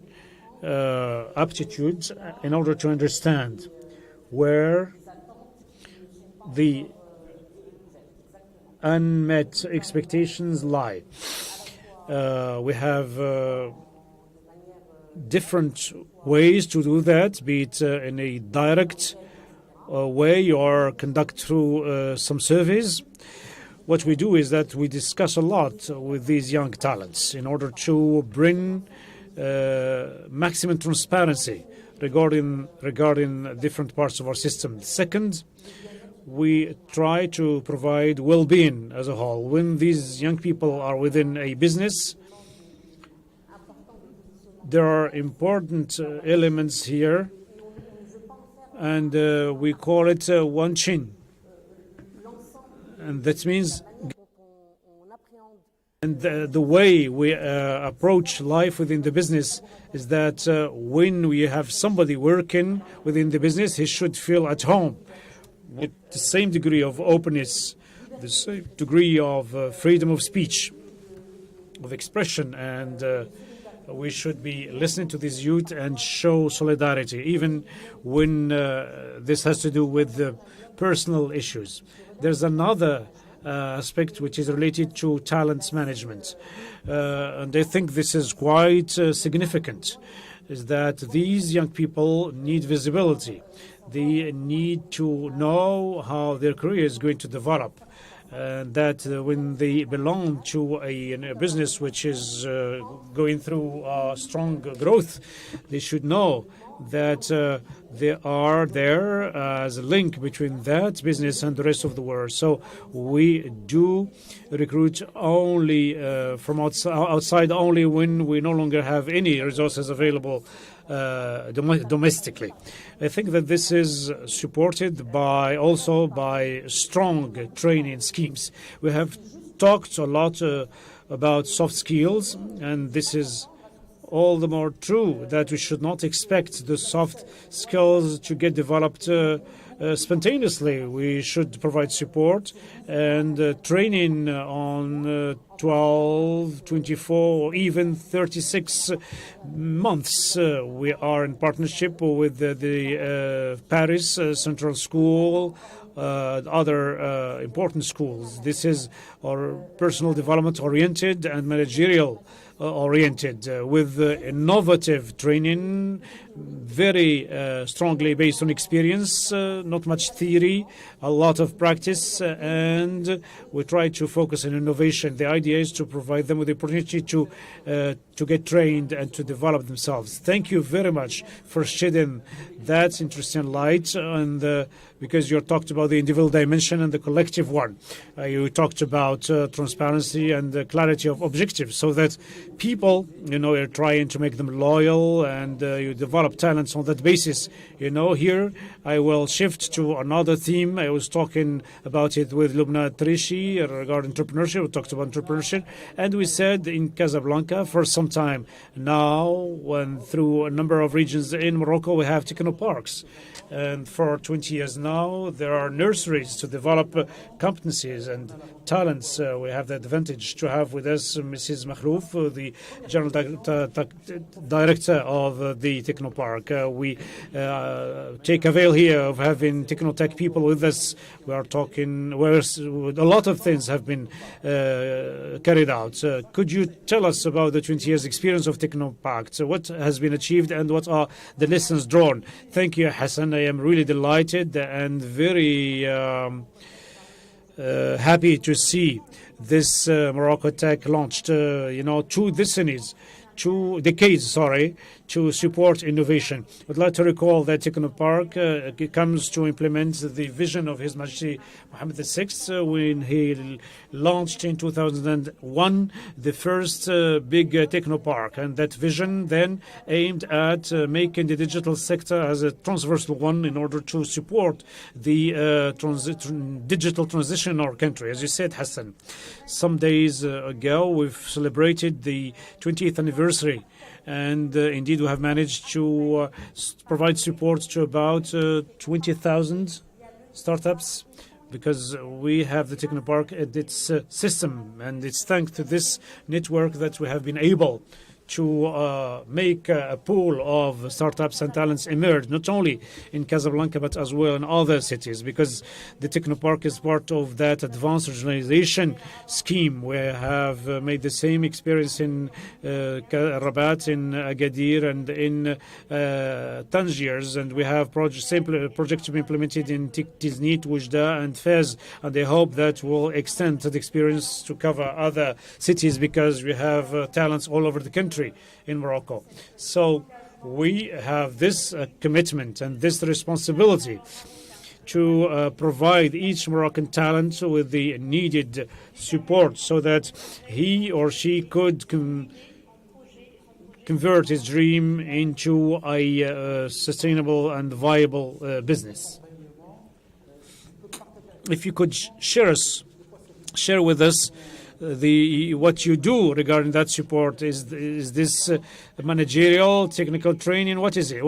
aptitudes in order to understand where the unmet expectations lie. We have different ways to do that, be it in a direct way or conduct through some surveys. What we do is that we discuss a lot with these young talents in order to bring maximum transparency regarding different parts of our system. Second, we try to provide well-being as a whole. When these young people are within a business, there are important elements here, and we call it one chin. And that means, and the way we approach life within the business is that when we have somebody working within the business, he should feel at home, with the same degree of openness, the same degree of freedom of speech, of expression, and we should be listening to these youth and show solidarity, even when this has to do with personal issues. There's another aspect which is related to talent management, and I think this is quite significant, is that these young people need visibility. They need to know how their career is going to develop, and that when they belong to a business which is going through strong growth, they should know that they are there as a link between that business and the rest of the world. So we do recruit only from outside only when we no longer have any resources available domestically. I think that this is supported also by strong training schemes. We have talked a lot about soft skills, and this is all the more true that we should not expect the soft skills to get developed spontaneously. We should provide support and training on 12, 24, or even 36 months. We are in partnership with the Paris Central School, other important schools. This is our personal development oriented and managerial oriented, with innovative training, very strongly based on experience, not much theory, a lot of practice, and we try to focus on innovation. The idea is to provide them with the opportunity to get trained and to develop themselves. Thank you very much for shedding that interesting light, and because you talked about the individual dimension and the collective one. You talked about transparency and clarity of objectives, so that people, you're trying to make them loyal, and you develop talents on that basis. Here I will shift to another theme. I was talking about it with Lubna Trishi regarding entrepreneurship. We talked about entrepreneurship, and we said in Casablanca for some time now, when through a number of regions in Morocco, we have technoparks. And for 20 years now, there are nurseries to develop competencies and talents. We have the advantage to have with us Mrs. Makhlouf, the the General Director of the Technopark. We take avail here of having Technotech people with us. We are talking where a lot of things have been carried out. Could you tell us about the 20 years experience of Technopark? What has been achieved and what are the lessons drawn? Thank you, Hassan. I am really delighted and very happy to see this MoroccoTech launched, 2 decades, to support innovation. I'd like to recall that Technopark comes to implement the vision of His Majesty Mohammed VI when he launched in 2001 the first big Technopark. And that vision then aimed at making the digital sector as a transversal one in order to support the digital transition in our country. As you said, Hassan, some days ago we've celebrated the 20th anniversary. And indeed, we have managed to provide support to about 20,000 startups because we have the Technopark at its system. And it's thanks to this network that we have been able to make a pool of startups and talents emerge, not only in Casablanca, but as well in other cities, because the Technopark is part of that advanced regionalization scheme. We have made the same experience in Rabat, in Agadir, and in Tangiers, and we have projects to be implemented in Tiznit, Oujda, and Fez, and I hope that will extend that experience to cover other cities because we have talents all over the country in Morocco. So we have this commitment and this responsibility to provide each Moroccan talent with the needed support so that he or she could convert his dream into a sustainable and viable business. If you could share with us what you do regarding that support. Is this managerial, technical training? What is it?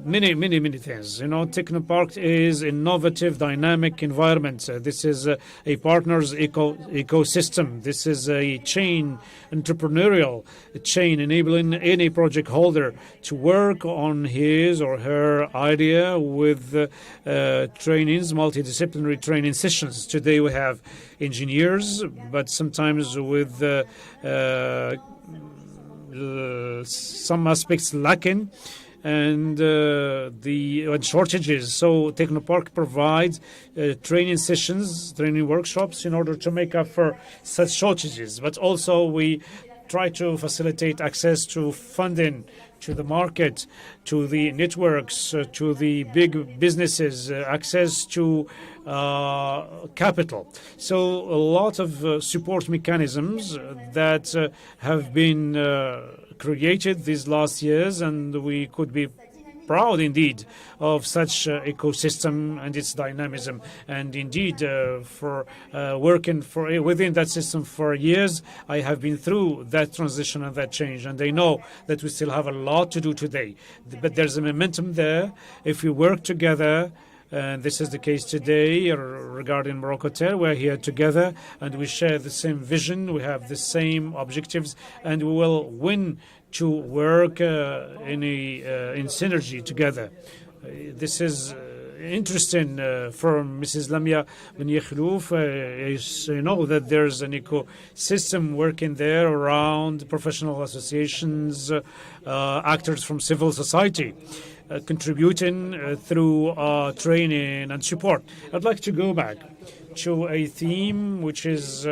Many things. Technopark is innovative, dynamic environment. This is a partner's ecosystem. This is a entrepreneurial chain, enabling any project holder to work on his or her idea with trainings, multidisciplinary training sessions. Today we have engineers, but sometimes with some aspects lacking and shortages. So Technopark provides training sessions, training workshops in order to make up for such shortages. But also we try to facilitate access to funding, to the market, to the networks, to the big businesses, access to capital. So a lot of support mechanisms that have been created these last years, and we could be proud indeed of such ecosystem and its dynamism. And indeed, for working within that system for years, I have been through that transition and that change, and I know that we still have a lot to do today. But there's a momentum there. If we work together, and this is the case today regarding MoroccoTech. We're here together and we share the same vision. We have the same objectives, and we will win to work in synergy together. This is interesting for Mrs. Lamia Ben Yakhlouf. I know that there's an ecosystem working there around professional associations, actors from civil society, contributing through training and support. I'd like to go back to a theme which is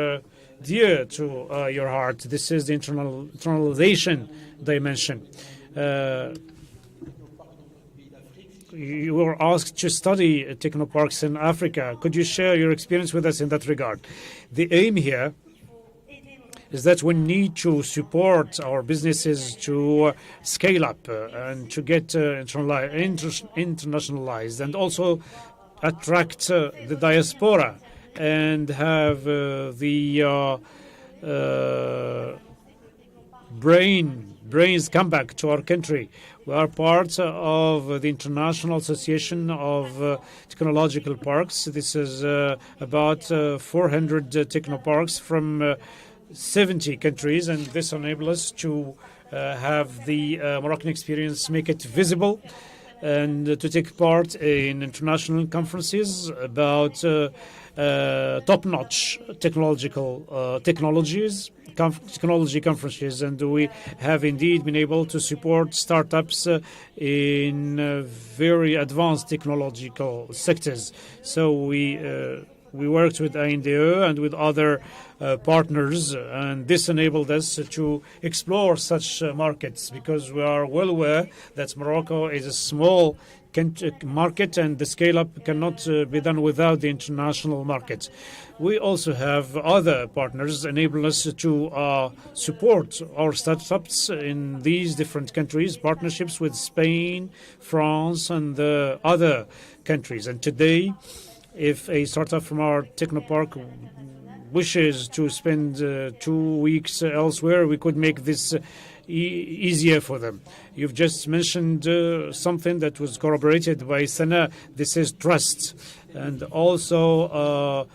dear to your heart. This is the internalization dimension. You were asked to study technoparks in Africa. Could you share your experience with us in that regard? The aim here is that we need to support our businesses to scale up and to get internationalized, and also attract the diaspora and have the brains come back to our country. We are part of the International Association of Technological Parks. This is about 400 technoparks from 70 countries, and this enables us to have the Moroccan experience, make it visible, and to take part in international conferences about top-notch technology conferences, and we have indeed been able to support startups in very advanced technological sectors. So we worked with INDE and with other partners, and this enabled us to explore such markets, because we are well aware that Morocco is a small market and the scale-up cannot be done without the international market. We also have other partners enabling us to support our startups in these different countries, partnerships with Spain, France, and other countries. And today, if a startup from our technopark wishes to spend 2 weeks elsewhere, we could make this easier for them. You've just mentioned something that was corroborated by Sana. This is trust, and also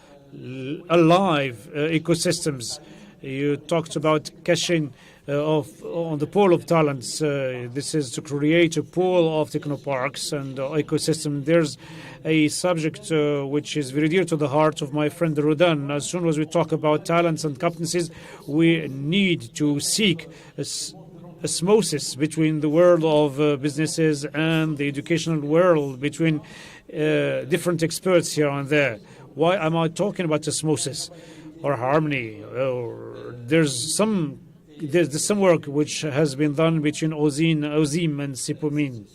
alive ecosystems. You talked about caching on the pool of talents. This is to create a pool of technoparks and ecosystem. There's a subject which is very dear to the heart of my friend Rodan. As soon as we talk about talents and competencies, we need to seek osmosis between the world of businesses and the educational world, between different experts here and there. Why am I talking about osmosis or harmony? There's some work which has been done between Ozim and Sipomin.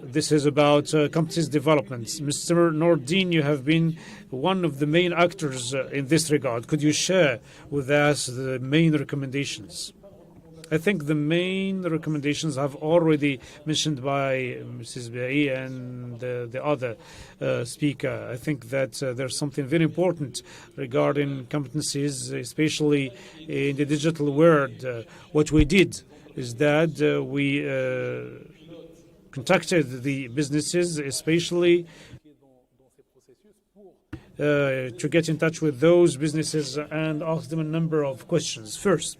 This is about competencies development. Mr. Nordin, you have been one of the main actors in this regard. Could you share with us the main recommendations? I think the main recommendations have already mentioned by Mrs. Bai and the other speaker. I think that there's something very important regarding competencies, especially in the digital world. What we did is that we contacted the businesses, especially to get in touch with those businesses and ask them a number of questions. First,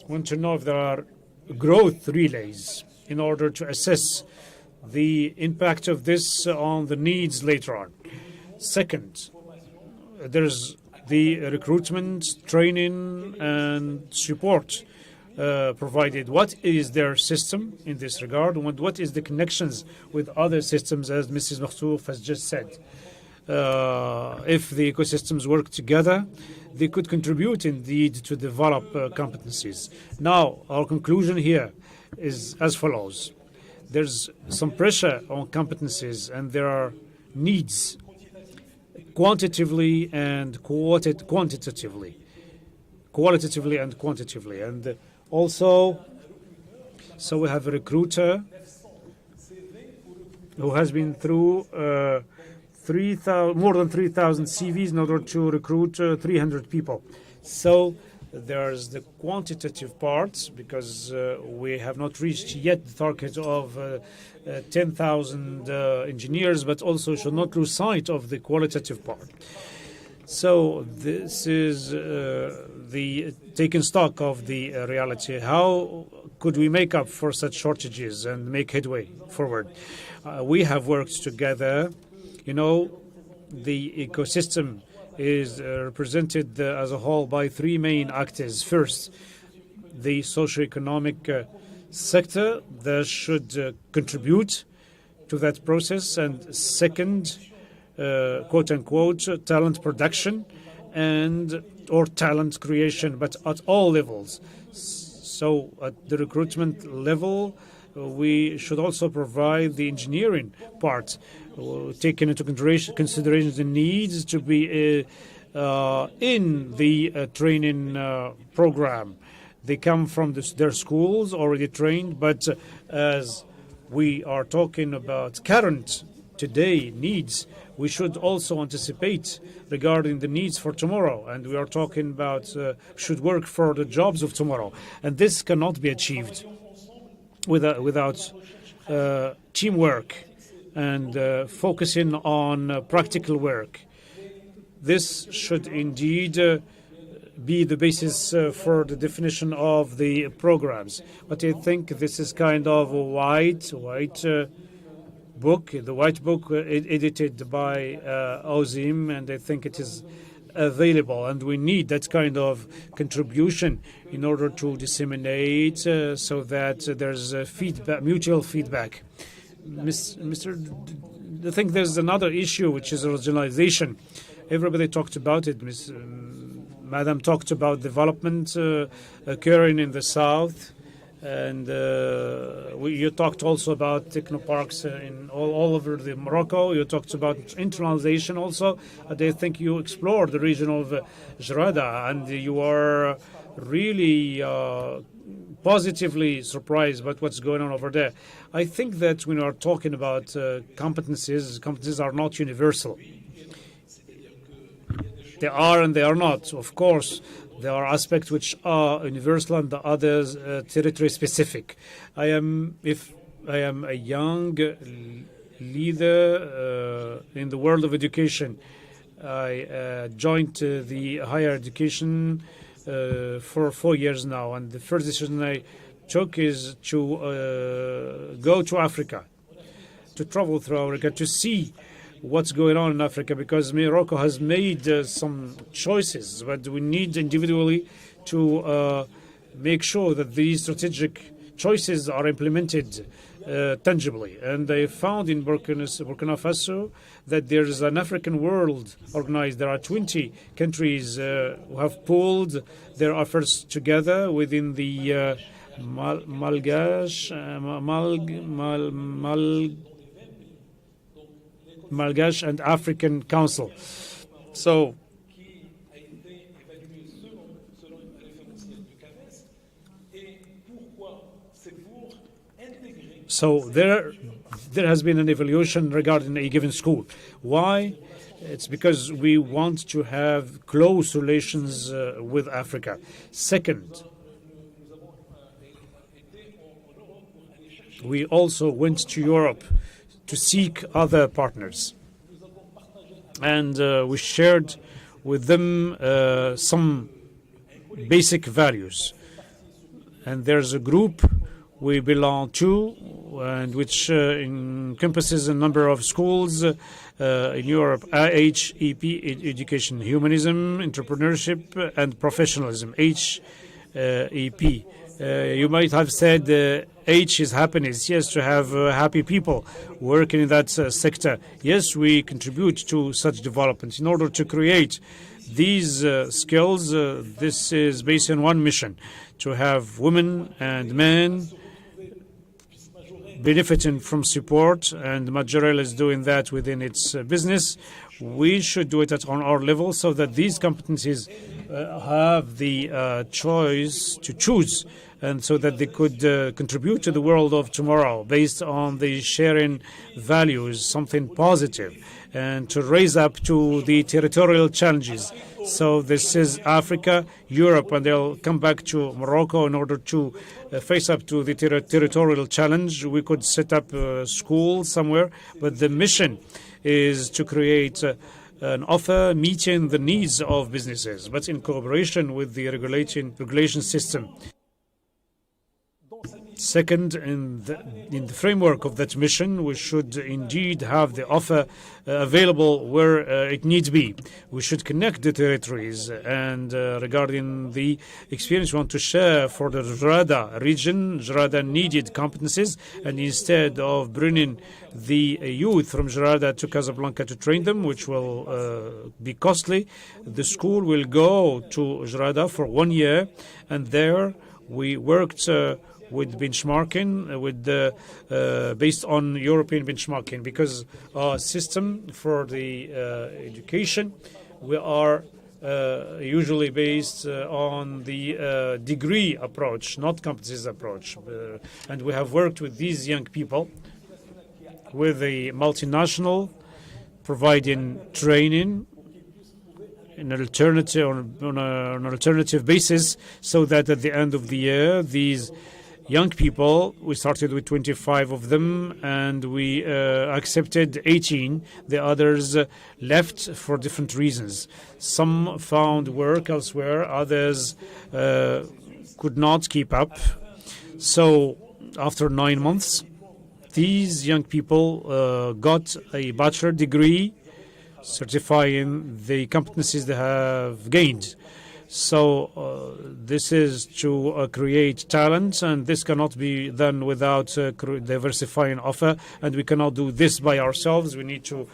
want to know if there are growth relays in order to assess the impact of this on the needs later on. Second, there's the recruitment, training, and support provided. What is their system in this regard? And what is the connections with other systems, as Mrs. Makhtouf has just said? If the ecosystems work together, they could contribute indeed to develop competencies. Now, our conclusion here is as follows. There's some pressure on competencies, and there are needs quantitatively and quantitatively. And also, so we have a recruiter who has been through more than 3,000 CVs in order to recruit 300 people. So there's the quantitative part, because we have not reached yet the target of 10,000 engineers, but also should not lose sight of the qualitative part. So this is the taking stock of the reality. How could we make up for such shortages and make headway forward? We have worked together. You know, the ecosystem is represented as a whole by three main actors. First, the socioeconomic sector that should contribute to that process, and second, quote-unquote, talent production or talent creation, but at all levels. So at the recruitment level, we should also provide the engineering part, taking into consideration the needs to be in the training program. They come from their schools already trained, but as we are talking about current today needs, we should also anticipate regarding the needs for tomorrow, and we are talking about should work for the jobs of tomorrow, and this cannot be achieved without teamwork and focusing on practical work. This should indeed be the basis for the definition of the programs. But I think this is kind of a white book, the white book edited by Ozim, and I think it is available, and we need that kind of contribution in order to disseminate so that there's feedback, mutual feedback. I think there's another issue, which is regionalization. Everybody talked about it. Madam talked about development occurring in the south, and you talked also about technoparks in all over Morocco. You talked about internalization also. I think you explored the region of Jarada, and you are really positively surprised by what's going on over there. I think that when we are talking about competencies are not universal. They are and they are not. Of course, there are aspects which are universal and the others territory-specific. If I am a young leader in the world of education, I joined the higher education for 4 years now, and the first decision I took is to go to Africa, to travel through Africa, to see what's going on in Africa, because Morocco has made some choices, but we need individually to make sure that these strategic choices are implemented tangibly. And I found in Burkina Faso that there is an African world organized. There are 20 countries who have pooled their efforts together within the Malgache and African Council. So there has been an evolution regarding a given school. Why? It's because we want to have close relations with Africa. Second, we also went to Europe to seek other partners, and we shared with them some basic values. And there's a group we belong to, and which encompasses a number of schools in Europe: HEP, education, humanism, entrepreneurship, and professionalism. HEP. You might have said H is happiness. Yes, to have happy people working in that sector. Yes, we contribute to such development in order to create these skills. This is based on one mission: to have women and men benefiting from support, and Majorel is doing that within its business. We should do it on our level so that these competencies have the choice to choose, and so that they could contribute to the world of tomorrow based on the sharing values, something positive, and to raise up to the territorial challenges. So this is Africa, Europe, and they'll come back to Morocco in order to face up to the territorial challenge. We could set up a school somewhere, but the mission is to create an offer meeting the needs of businesses, but in cooperation with the regulation system. Second, in the framework of that mission, we should indeed have the offer available where it needs be. We should connect the territories. And regarding the experience we want to share for the Jarada region, Jarada needed competencies, and instead of bringing the youth from Jarada to Casablanca to train them, which will be costly, the school will go to Jarada for 1 year, and there we worked with benchmarking, based on European benchmarking, because our system for the education, we are usually based on the degree approach, not competencies approach. And we have worked with these young people, with a multinational, providing training in an alternative, on an alternative basis, so that at the end of the year, these young people. We started with 25 of them, and we accepted 18. The others left for different reasons. Some found work elsewhere, others could not keep up. So after 9 months, these young people got a bachelor degree certifying the competencies they have gained. So this is to create talent, and this cannot be done without diversifying offer, and we cannot do this by ourselves. We need to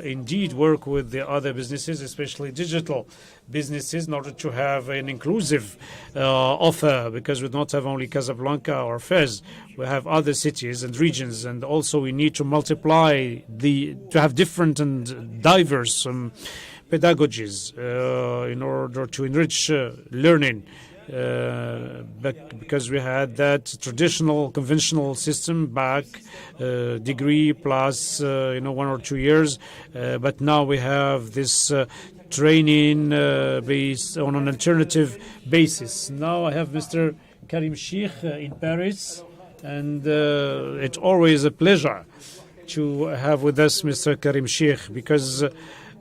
indeed work with the other businesses, especially digital businesses, in order to have an inclusive offer, because we don't have only Casablanca or Fez. We have other cities and regions, and also we need to multiply to have different and diverse pedagogies in order to enrich learning, because we had that traditional, conventional system back, degree plus 1 or 2 years, but now we have this training based on an alternative basis. Now I have Mr. Karim Sheikh in Paris, and it's always a pleasure to have with us Mr. Karim Sheikh, because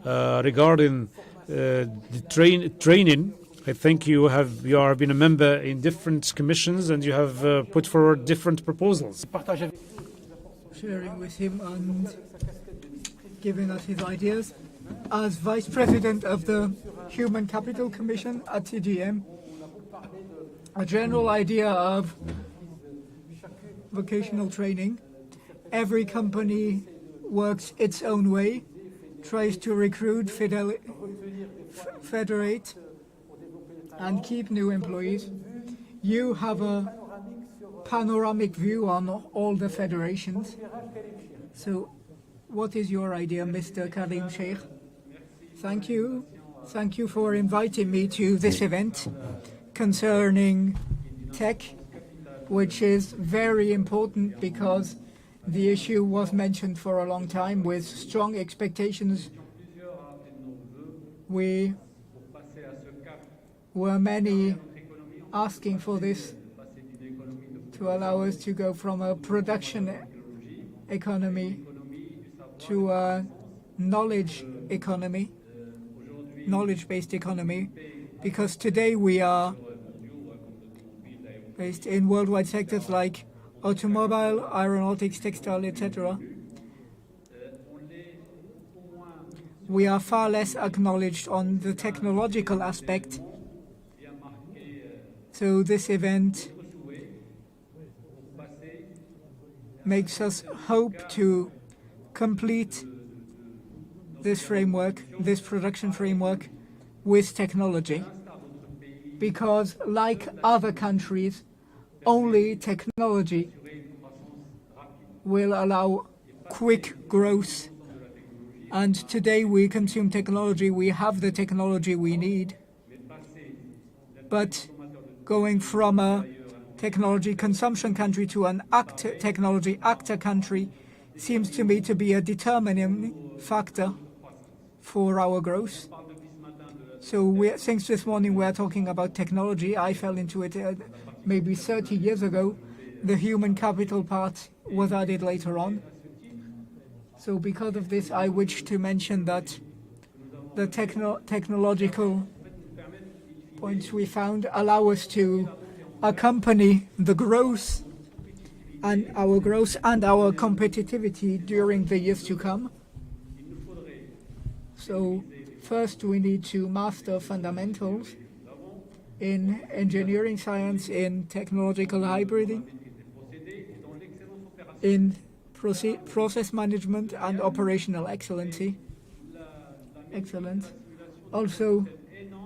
regarding the training, I think you have been a member in different commissions, and you have put forward different proposals. Sharing with him and giving us his ideas. As Vice President of the Human Capital Commission at CGM, a general idea of vocational training. Every company works its own way, tries to recruit, federate, and keep new employees. You have a panoramic view on all the federations. So what is your idea, Mr. Karim Sheikh? Thank you. Thank you for inviting me to this event concerning tech, which is very important because the issue was mentioned for a long time with strong expectations. We were many asking for this to allow us to go from a production economy to a knowledge-based economy, because today we are based in worldwide sectors like automobile, aeronautics, textile, etc. We are far less acknowledged on the technological aspect. So this event makes us hope to complete this framework, this production framework, with technology. Because like other countries, only technology will allow quick growth. And today we consume technology, we have the technology we need. But going from a technology consumption country to an technology actor country seems to me to be a determining factor for our growth. So since this morning we're talking about technology, I fell into it maybe 30 years ago. The human capital part was added later on. So because of this, I wish to mention that the technological points we found allow us to accompany the growth and our competitivity during the years to come. So first we need to master fundamentals in engineering science, in technological hybriding, in process management and operational excellence. Also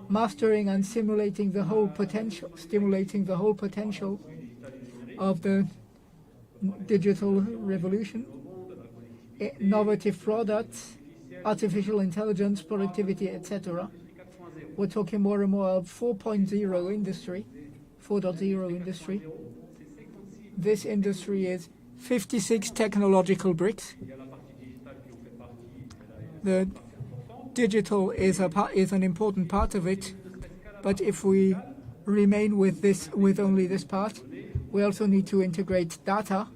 mastering and stimulating the whole potential of the digital revolution, innovative products, artificial intelligence, productivity, etc. We're talking more and more of 4.0 industry. This industry is 56 technological bricks. The digital is an important part of it, but if we remain with only this part, We also need to integrate data.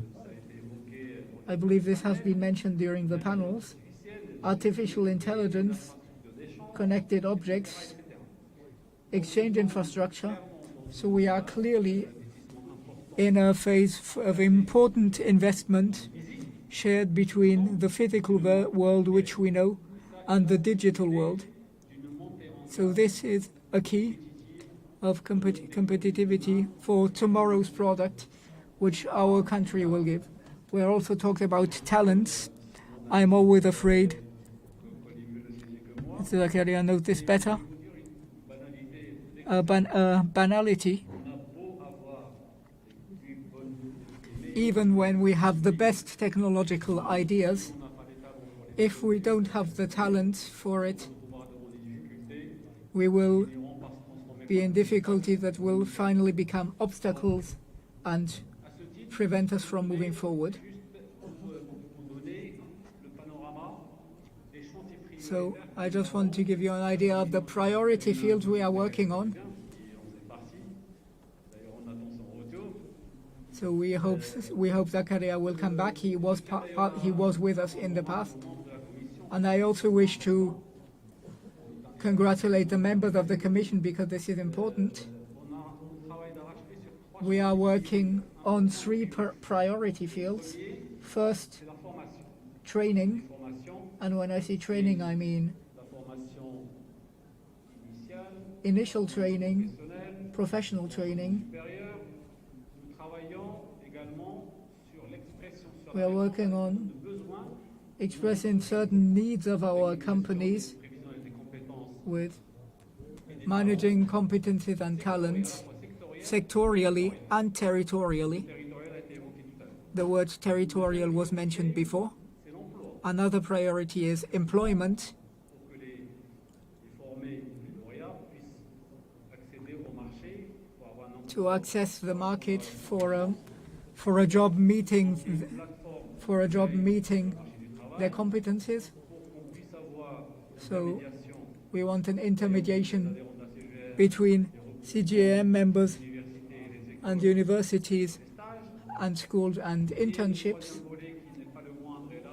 I believe this has been mentioned during the panels. Artificial intelligence, connected objects, exchange infrastructure. So we are clearly in a phase of important investment shared between the physical world, which we know, and the digital world. So this is a key of competitivity for tomorrow's product, which our country will give. We're also talking about talents. I'm always afraid, Mr. Zakaria knows this better, banality. Even when we have the best technological ideas, if we don't have the talent for it, we will be in difficulty that will finally become obstacles and prevent us from moving forward. So I just want to give you an idea of the priority fields we are working on. So we hope Zakaria will come back. He was with us in the past. And I also wish to congratulate the members of the Commission because this is important. We are working on 3 priority fields. First, training. And when I say training, I mean initial training, professional training. We are working on expressing certain needs of our companies with managing competencies and talents sectorially and territorially. The word territorial was mentioned before. Another priority is employment. To access the market for a job meeting their competencies. So we want an intermediation between CGAM members and universities and schools and internships.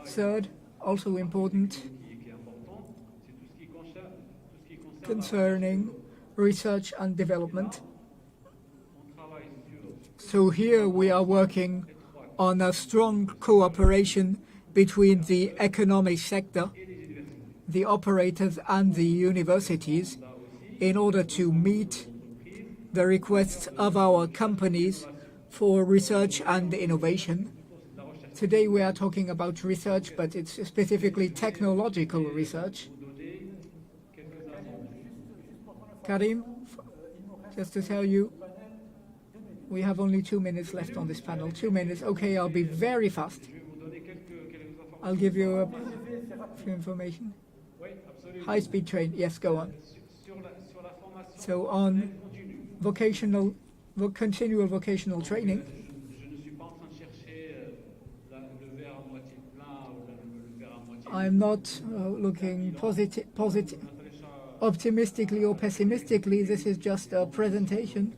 Third, also important, concerning research and development. So here we are working on a strong cooperation between the economic sector, the operators and the universities in order to meet the requests of our companies for research and innovation. Today we are talking about research, but it's specifically technological research. Karim, just to tell you, we have only 2 minutes left on this panel. 2 minutes. Okay, I'll be very fast. I'll give you a few information. High-speed train. Yes, go on. So on continual vocational training, I'm not looking optimistically or pessimistically. This is just a presentation.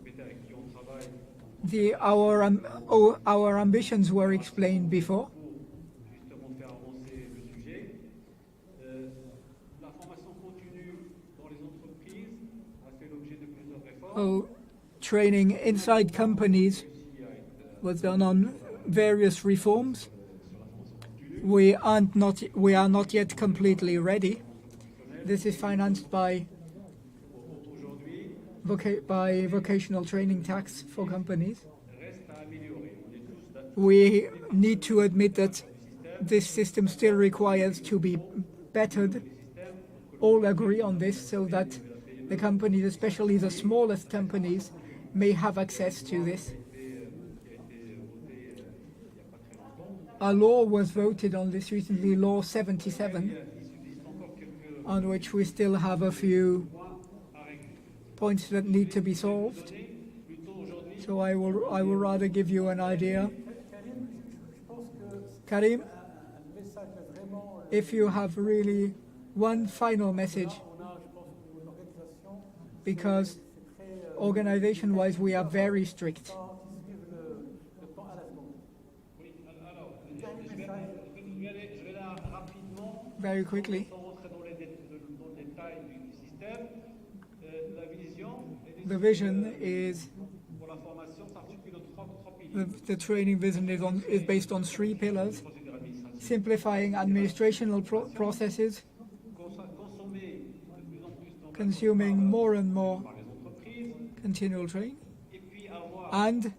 Our ambitions were explained before. Training inside companies was done on various reforms. We are not yet completely ready. This is financed by vocational training tax for companies. We need to admit that this system still requires to be bettered. All agree on this so that the companies, especially the smallest companies, may have access to this. A law was voted on this recently, Law 77, on which we still have a few points that need to be solved. So I will rather give you an idea. Karim, if you have really one final message, because organization-wise we are very strict. very quickly. The vision is the training vision is based on 3 pillars: simplifying administrational processes, consuming more and more continual training, and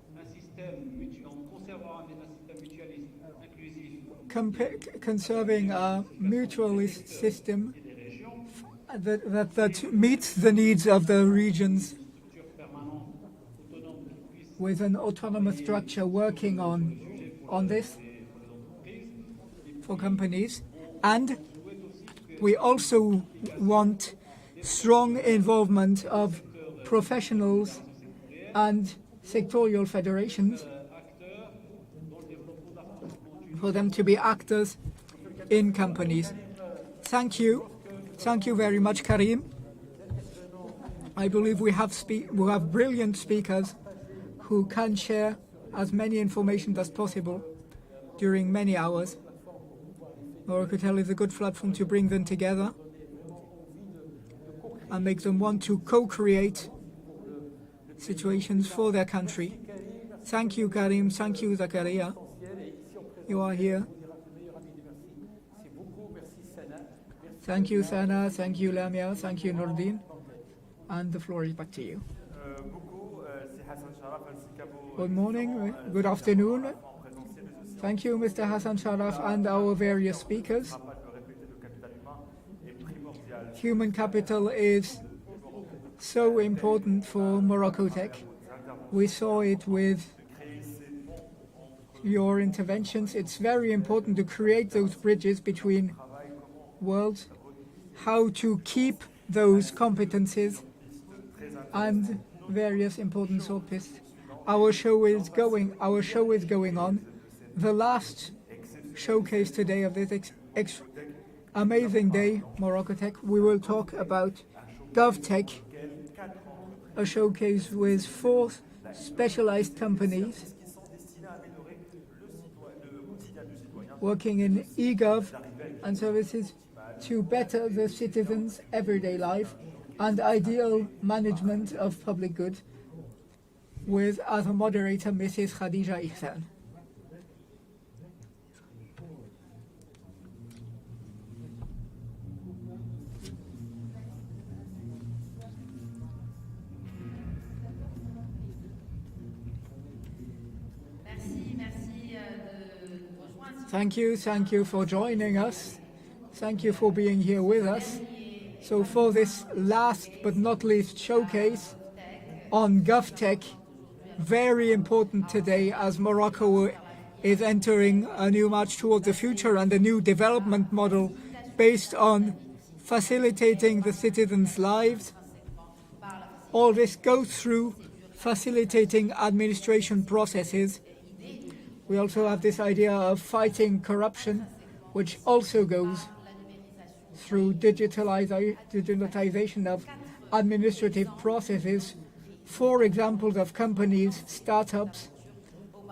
conserving a mutualist system that meets the needs of the regions, with an autonomous structure working on this for companies. And we also want strong involvement of professionals and sectorial federations for them to be actors in companies. Thank you. Thank you very much, Karim. I believe we have brilliant speakers who can share as many information as possible during many hours. MoroccoTech is a good platform to bring them together and make them want to co-create situations for their country. Thank you, Karim. Thank you, Zakaria. You are here. Thank you, Sana. Thank you, Lamia. Thank you, Nordin. And the floor is back to you. Good morning. Good afternoon. Thank you, Mr. Hassan Sharaf, and our various speakers. Human capital is so important for MoroccoTech. We saw it with your interventions. It's very important to create those bridges between worlds, how to keep those competencies, and various important topics. Our show is going on. The last showcase today of this amazing day, MoroccoTech, we will talk about GovTech, a showcase with 4 specialized companies working in eGov and services to better the citizens' everyday life and ideal management of public good, with as a moderator Mrs. Khadija Ihsan. Thank you for joining us. Thank you for being here with us. So for this last but not least showcase on GovTech, very important today as Morocco is entering a new march towards the future and a new development model based on facilitating the citizens' lives. All this goes through facilitating administration processes. We also have this idea of fighting corruption, which also goes through digitalization of administrative processes. 4 examples of companies, startups,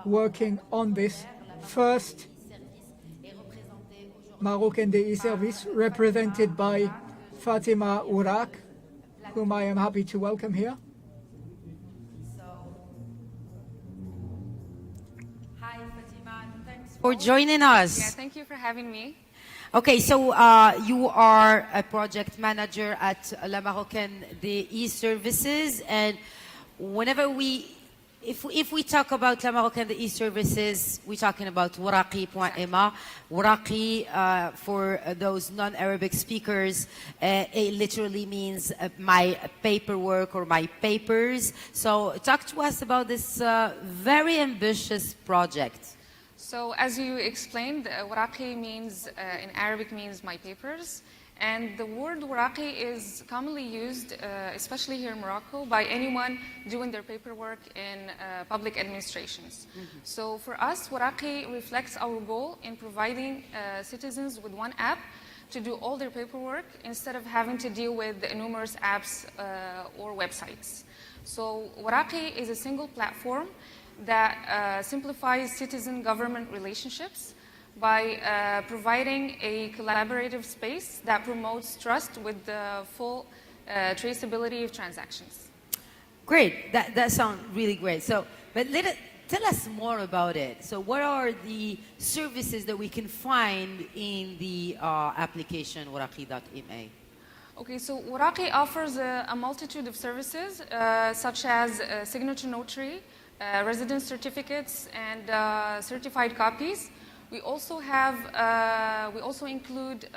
working on this. First, Marocain des e-Services, represented by Fatima Ourak, whom I am happy to welcome here. Hi, Fatima. Thanks for joining us. Yeah, thank you for having me. Okay, so you are a project manager at La Marocaine des e-Services, and whenever if we talk about La Marocaine des e-Services, we're talking about Waraqi.ma. Waraqi, for those non-Arabic speakers, it literally means my paperwork or my papers. So talk to us about this very ambitious project. So as you explained, Waraqi means, in Arabic means my papers. And the word Waraqi is commonly used, especially here in Morocco, by anyone doing their paperwork in public administrations. Mm-hmm. So for us, Waraqi reflects our goal in providing citizens with one app to do all their paperwork instead of having to deal with the numerous apps or websites. So Waraqi is a single platform that simplifies citizen-government relationships by providing a collaborative space that promotes trust with the full traceability of transactions. Great, that sounds really great. So, but tell us more about it. So what are the services that we can find in the application Waraqi.ma? Okay, so Waraqi offers a multitude of services such as signature notary, residence certificates, and certified copies. We also include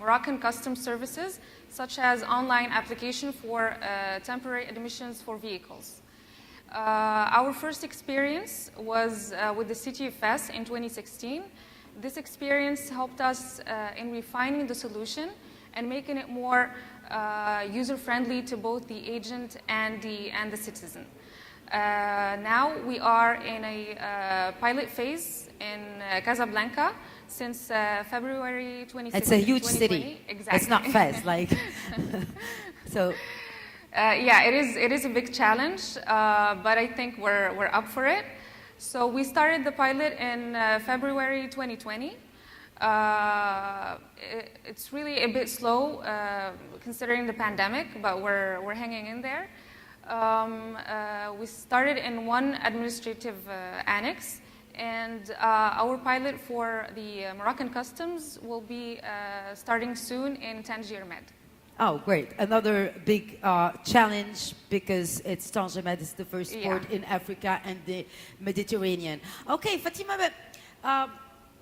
Moroccan customs services such as online application for temporary admissions for vehicles. Our first experience was with the city of Fes in 2016. This experience helped us in refining the solution and making it more user-friendly to both the agent and the citizen. Now we are in a pilot phase in Casablanca since February 2016. It's a huge city. Exactly. It's not Fez, like. So. Yeah, it is a big challenge, but I think we're up for it. So we started the pilot in February 2020. It's really a bit slow considering the pandemic, but we're hanging in there. We started in one administrative annex, and our pilot for the Moroccan customs will be starting soon in Tangier Med. Oh, great. Another big challenge because Tangier Med is the first port in Africa and the Mediterranean. Okay, Fatima, but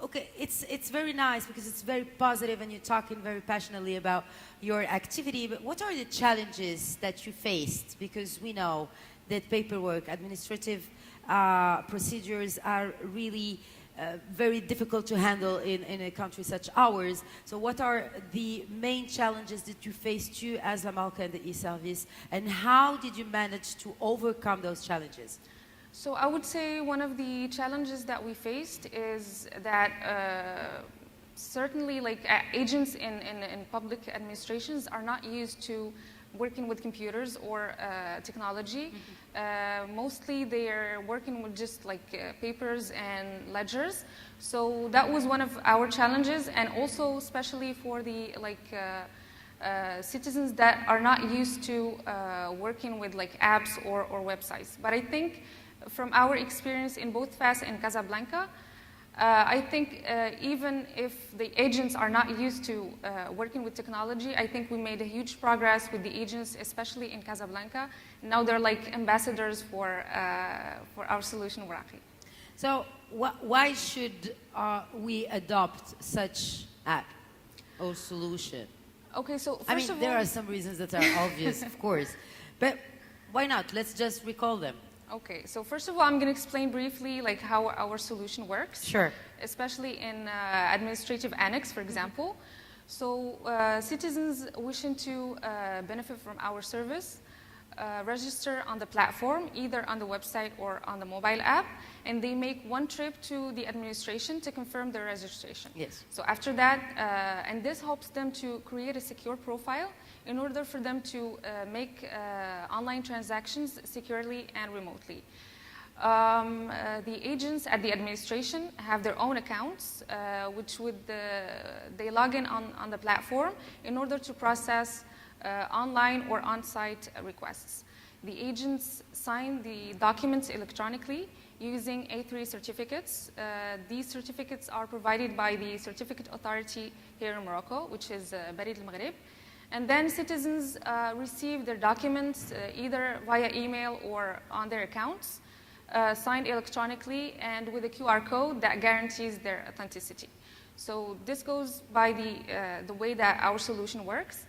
okay, it's very nice because it's very positive and you're talking very passionately about your activity, but what are the challenges that you faced? Because we know that paperwork, administrative procedures are really very difficult to handle in a country such ours. So what are the main challenges that you faced you as Amalka and the e-service, and how did you manage to overcome those challenges? So I would say one of the challenges that we faced is that certainly like agents in public administrations are not used to working with computers or technology. Mostly they are working with just like papers and ledgers. So that was one of our challenges, and also especially for the citizens that are not used to working with like apps or websites. But I think from our experience in both Fes and Casablanca, I think even if the agents are not used to working with technology, I think we made a huge progress with the agents, especially in Casablanca. Now they're like ambassadors for our solution, Waraqi. So why should we adopt such app or solution? Okay, so I mean, there are some reasons that are obvious, of course, but why not? Let's just recall them. Okay, so first of all, I'm going to explain briefly like how our solution works. Sure. Especially in administrative annex, for example. So citizens wishing to benefit from our service register on the platform, either on the website or on the mobile app, and they make one trip to the administration to confirm their registration. Yes. So after that, and this helps them to create a secure profile in order for them to make online transactions securely and remotely. The agents at the administration have their own accounts, which they log in on the platform in order to process online or on-site requests. The agents sign the documents electronically using A3 certificates. These certificates are provided by the certificate authority here in Morocco, which is Barid Al Maghrib. And then citizens receive their documents either via email or on their accounts, signed electronically and with a QR code that guarantees their authenticity. So this goes by the way that our solution works.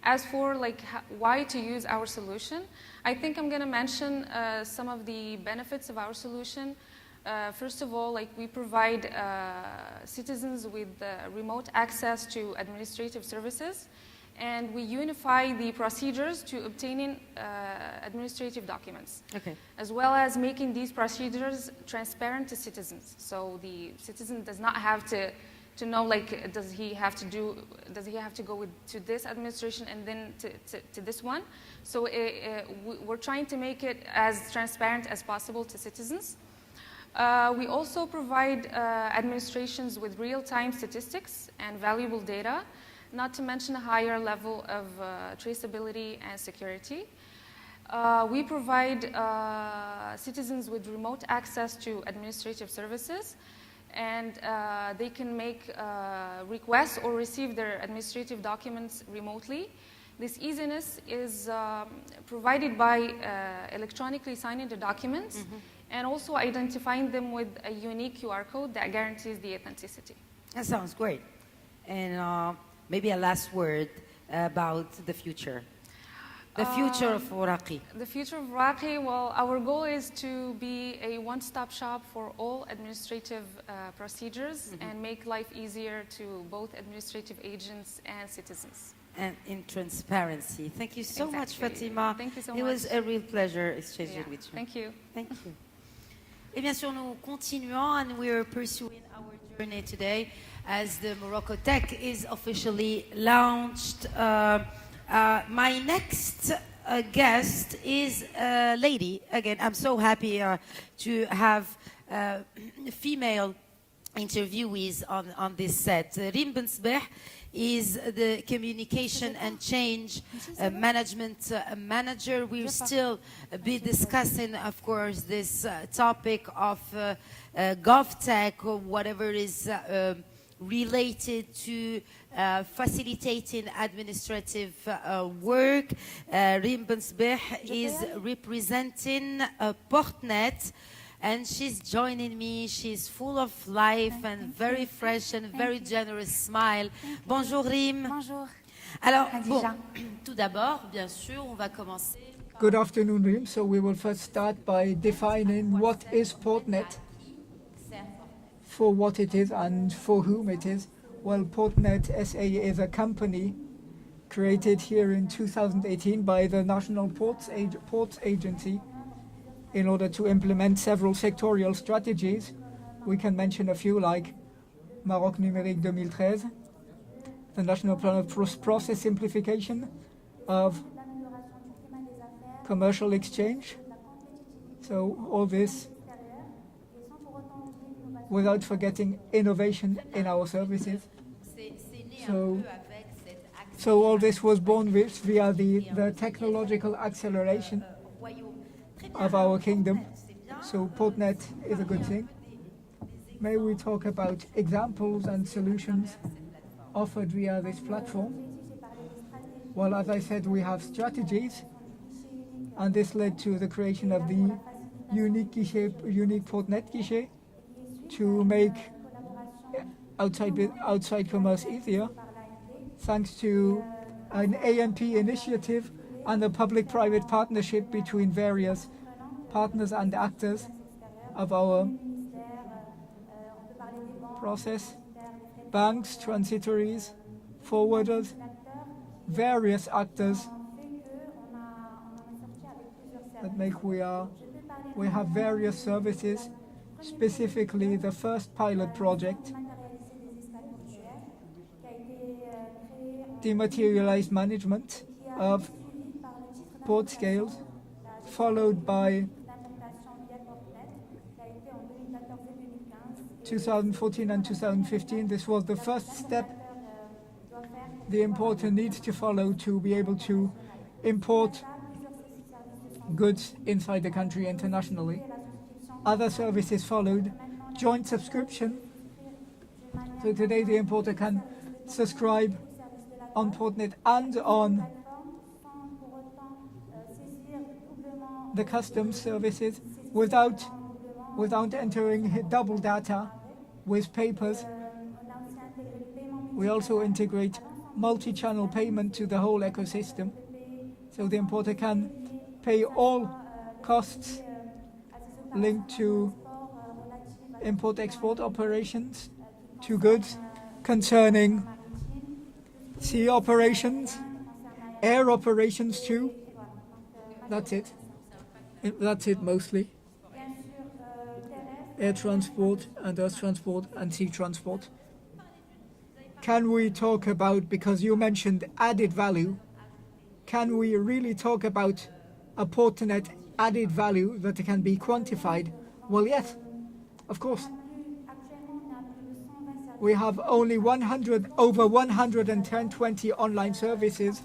As for like why to use our solution, I think I'm going to mention some of the benefits of our solution. First of all, like we provide citizens with remote access to administrative services, and we unify the procedures to obtaining administrative documents, as well as making these procedures transparent to citizens. So the citizen does not have to know, like, does he have to go to this administration and then to this one? So we're trying to make it as transparent as possible to citizens. We also provide administrations with real-time statistics and valuable data, not to mention a higher level of traceability and security. We provide citizens with remote access to administrative services, and they can make requests or receive their administrative documents remotely. This easiness is provided by electronically signing the documents and also identifying them with a unique QR code that guarantees the authenticity. That sounds great. And maybe a last word about the future. The future of Morocco. The future of Morocco, well, our goal is to be a one-stop shop for all administrative procedures and make life easier to both administrative agents and citizens. And in transparency. Thank you so much, Fatima. Thank you so much. It was a real pleasure exchanging with you. Thank you. Thank you. Et bien sûr, nous continuons, and we are pursuing our journey today as the MoroccoTech is officially launched. My next guest is a lady. Again, I'm so happy to have female interviewees on this set. Rim Ben Sbeh is the communication and change management manager. We'll still be discussing, of course, this topic of GovTech or whatever is related to facilitating administrative work. Rim Ben Sbeh is representing Portnet, and she's joining me. She's full of life and very fresh and very generous smile. Bonjour Rim. Bonjour. Alors, bon, tout d'abord, bien sûr, on va commencer. Good afternoon, Rim. So we will first start by defining what is Portnet, for what it is and for whom it is. Well, Portnet SA is a company created here in 2018 by the National Ports Agency in order to implement several sectorial strategies. We can mention a few like Maroc Numérique 2013, the National Plan of Process Simplification of Commercial Exchange. So all this without forgetting innovation in our services. So all this was born via the technological acceleration of our kingdom. So Portnet is a good thing. May we talk about examples and solutions offered via this platform? Well, as I said, we have strategies, and this led to the creation of the unique Portnet guichet to make outside commerce easier, thanks to an AMP initiative and a public-private partnership between various partners and actors of our process, banks, transitories, forwarders, various actors that make we have various services, specifically the first pilot project, dematerialized management of port scales, followed by 2014 and 2015. This was the first step the importer needs to follow to be able to import goods inside the country internationally. Other services followed, joint subscription. So today the importer can subscribe on Portnet and on the customs services without entering double data with papers. We also integrate multi-channel payment to the whole ecosystem, so the importer can pay all costs linked to import-export operations, to goods concerning sea operations, air operations too. That's it. That's it mostly. Air transport and earth transport and sea transport. Can we talk about, because you mentioned added value, can we really talk about a Portnet added value that can be quantified? Well, yes. Of course. We have only over 120 online services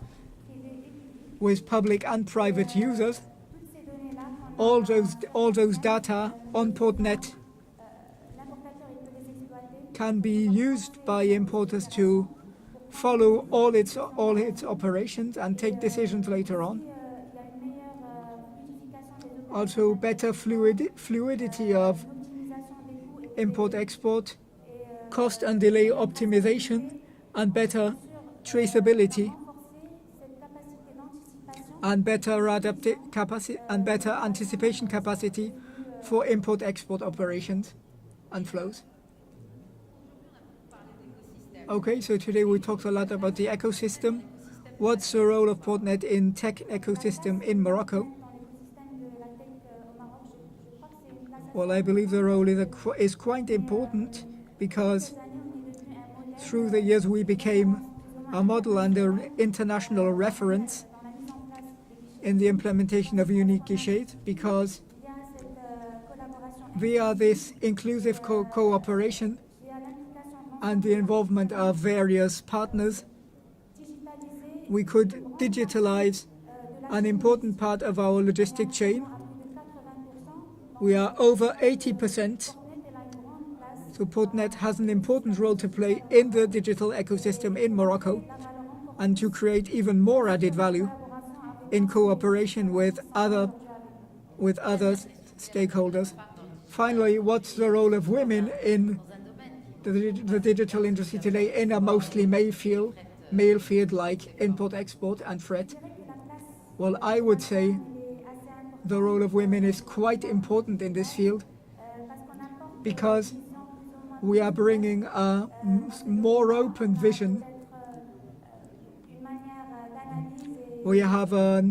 with public and private users. All those data on Portnet can be used by importers to follow all its operations and take decisions later on. Also, better fluidity of import-export, cost and delay optimization, and better traceability, and better anticipation capacity for import-export operations and flows. Okay, so today we talked a lot about the ecosystem. What's the role of Portnet in tech ecosystem in Morocco? Well, I believe the role is quite important because through the years we became a model and an international reference in the implementation of unique guichets, because via this inclusive cooperation and the involvement of various partners, we could digitalize an important part of our logistic chain. We are over 80%, so Portnet has an important role to play in the digital ecosystem in Morocco and to create even more added value in cooperation with other stakeholders. Finally, what's the role of women in the digital industry today in a mostly male field like import-export and freight? Well, I would say the role of women is quite important in this field because we are bringing a more open vision. We have a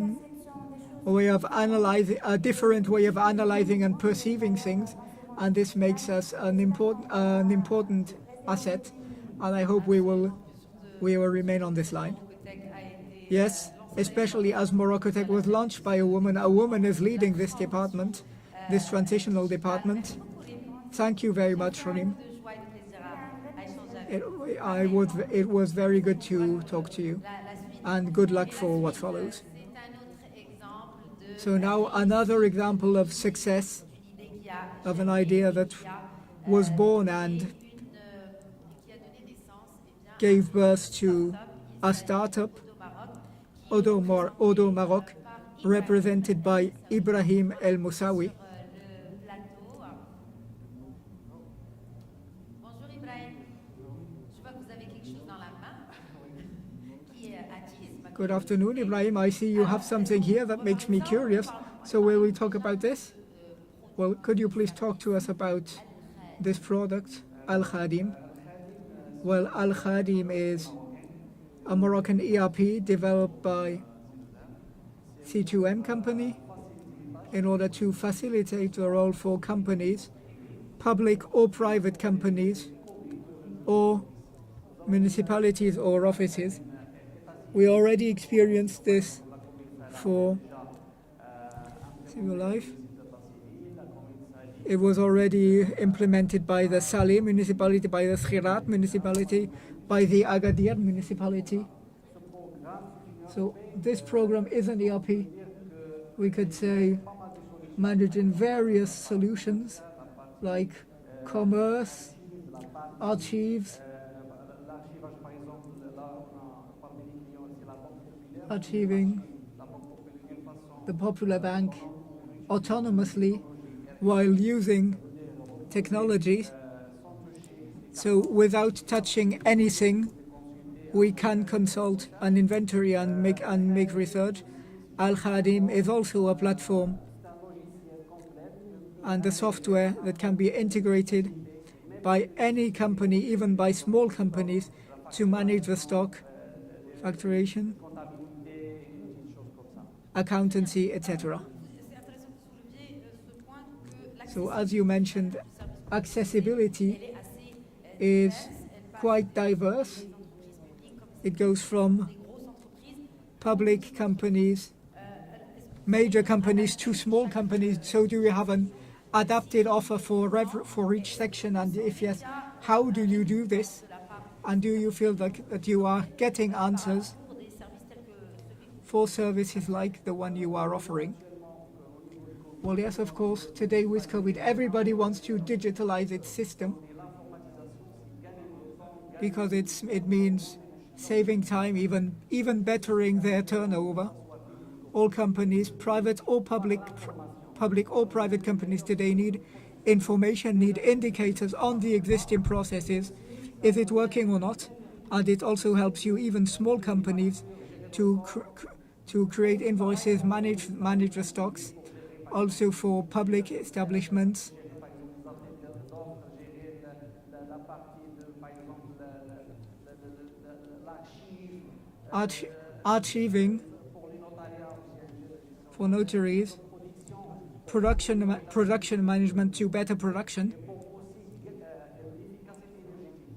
different way of analyzing and perceiving things, and this makes us an important asset, and I hope we will remain on this line. Yes, especially as MoroccoTech was launched by a woman. A woman is leading this department, this transitional department. Thank you very much, Ronim. It was very good to talk to you, and good luck for what follows. So now another example of success, of an idea that was born and gave birth to a startup, Odo Maroc, represented by Ibrahim El Moussaoui. Good afternoon, Ibrahim. I see you have something here that makes me curious. So will we talk about this? Well, could you please talk to us about this product, Al Khadim? Well, Al Khadim is a Moroccan ERP developed by C2M company in order to facilitate the role for companies, public or private companies, or municipalities or offices. We already experienced this for Civil Life. It was already implemented by the Saleh municipality, by the Khirat municipality, by the Agadir municipality. So this program is an ERP, we could say, managing various solutions like commerce, archives, achieving the Popular Bank autonomously while using technology. So without touching anything, we can consult an inventory and make research. Al Khadim is also a platform and a software that can be integrated by any company, even by small companies, to manage the stock, facturation, accountancy, etc. So as you mentioned, accessibility is quite diverse. It goes from public companies, major companies, to small companies. So do we have adapted offer for each section? And if yes, how do you do this? And do you feel that you are getting answers for services like the one you are offering? Well, yes, of course. Today with COVID, everybody wants to digitalize its system because it means saving time, even bettering their turnover. All companies, private or public or private companies today need information, need indicators on the existing processes. Is it working or not? And it also helps you, even small companies, to create invoices, manage the stocks. Also for public establishments, archiving for notaries, production management to better production,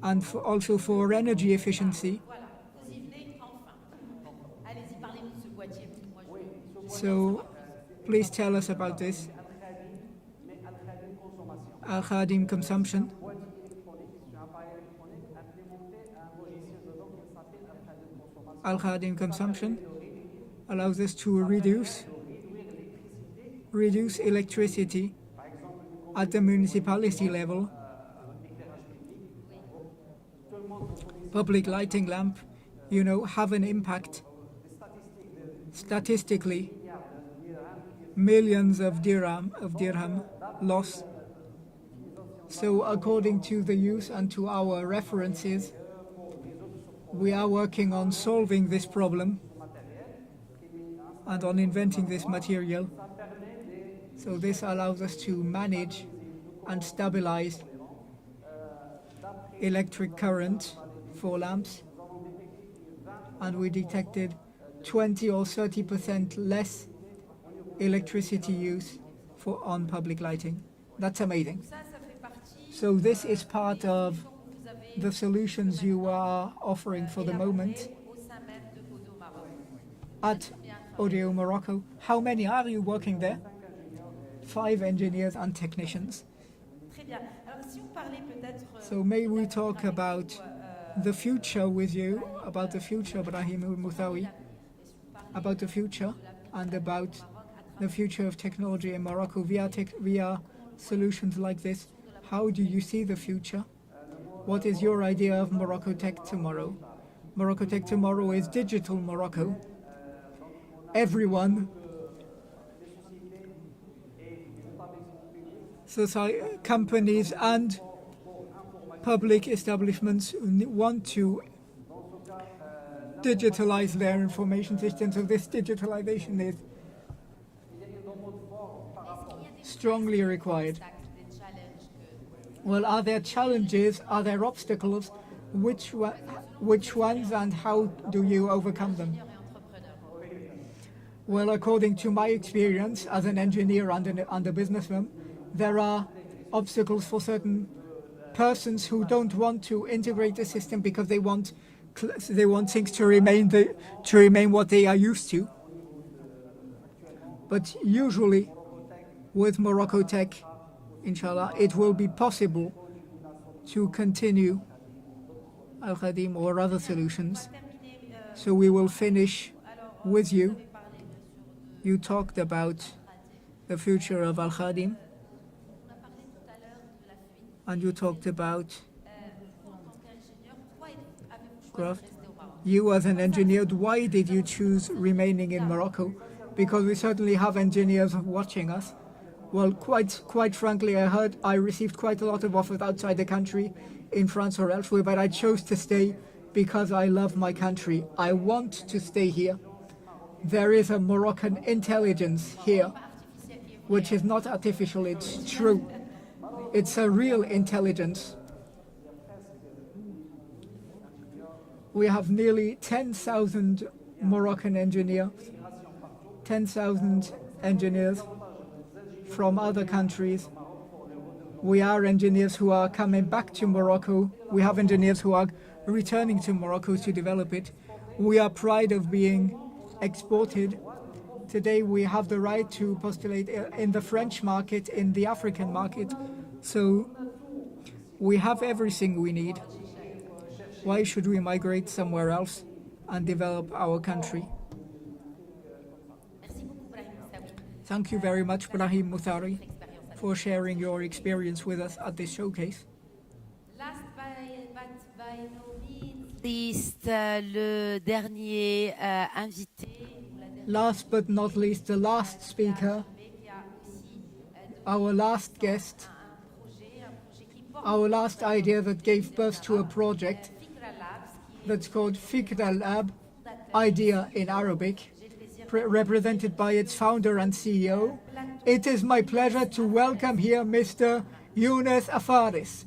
and also for energy efficiency. So please tell us about this. Al-Khadim consumption. Al-Khadim consumption allows us to reduce electricity at the municipality level. Public lighting lamp, have an impact statistically. Millions of dirham lost. So according to the use and to our references, we are working on solving this problem and on inventing this material. So this allows us to manage and stabilize electric current for lamps. And we detected 20 or 30% less electricity use on public lighting. That's amazing. So this is part of the solutions you are offering for the moment at Odeo Morocco. How many are you working there? 5 engineers and technicians. So may we talk about the future with you, about the future, Brahim al-Mouthawi, about the future and about the future of technology in Morocco via solutions like this. How do you see the future? What is your idea of MoroccoTech tomorrow? MoroccoTech tomorrow is digital Morocco. Everyone, society, companies and public establishments want to digitalize their information systems. So this digitalization is strongly required. Well, are there challenges? Are there obstacles? Which ones, and how do you overcome them? Well, according to my experience as an engineer and a businessman, there are obstacles for certain persons who don't want to integrate the system because they want things to remain what they are used to. But usually, with MoroccoTech, inshallah, it will be possible to continue Al-Khadim or other solutions. So we will finish with you. You talked about the future of Al-Khadim, and you talked about craft. You as an engineer, why did you choose remaining in Morocco? Because we certainly have engineers watching us. Well, quite frankly, I received quite a lot of offers outside the country, in France or elsewhere, but I chose to stay because I love my country. I want to stay here. There is a Moroccan intelligence here, which is not artificial, it's true. It's a real intelligence. We have nearly 10,000 Moroccan engineers, 10,000 engineers from other countries. We are engineers who are coming back to Morocco. We have engineers who are returning to Morocco to develop it. We are proud of being exported Today we have the right to postulate in the French market, in the African market. So we have everything we need. Why should we migrate somewhere else and develop our country? Thank you very much, Brahim Muthari, for sharing your experience with us at this showcase. Last but by no means least, le dernier invité. Last but not least, the last speaker, our last guest, our last idea that gave birth to a project that's called Fikra Lab, idea in Arabic, represented by its founder and CEO. It is my pleasure to welcome here Mr. Younes Afaris.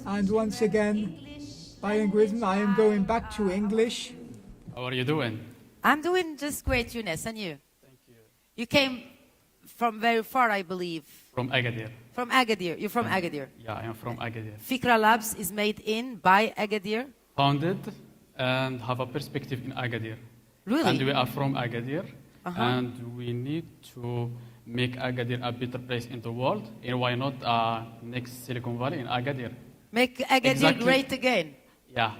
And once again, bilingualism, I am going back to English. How are you doing? I'm doing just great, Younes, and you? Thank you. You came from very far, I believe. From Agadir. From Agadir. You're from Agadir. Yeah, I am from Agadir. Fikra Labs is made in by Agadir. Founded and have a perspective in Agadir. Really? And we are from Agadir, and we need to make Agadir a better place in the world. And why not next Silicon Valley in Agadir? Make Agadir great again. Yeah.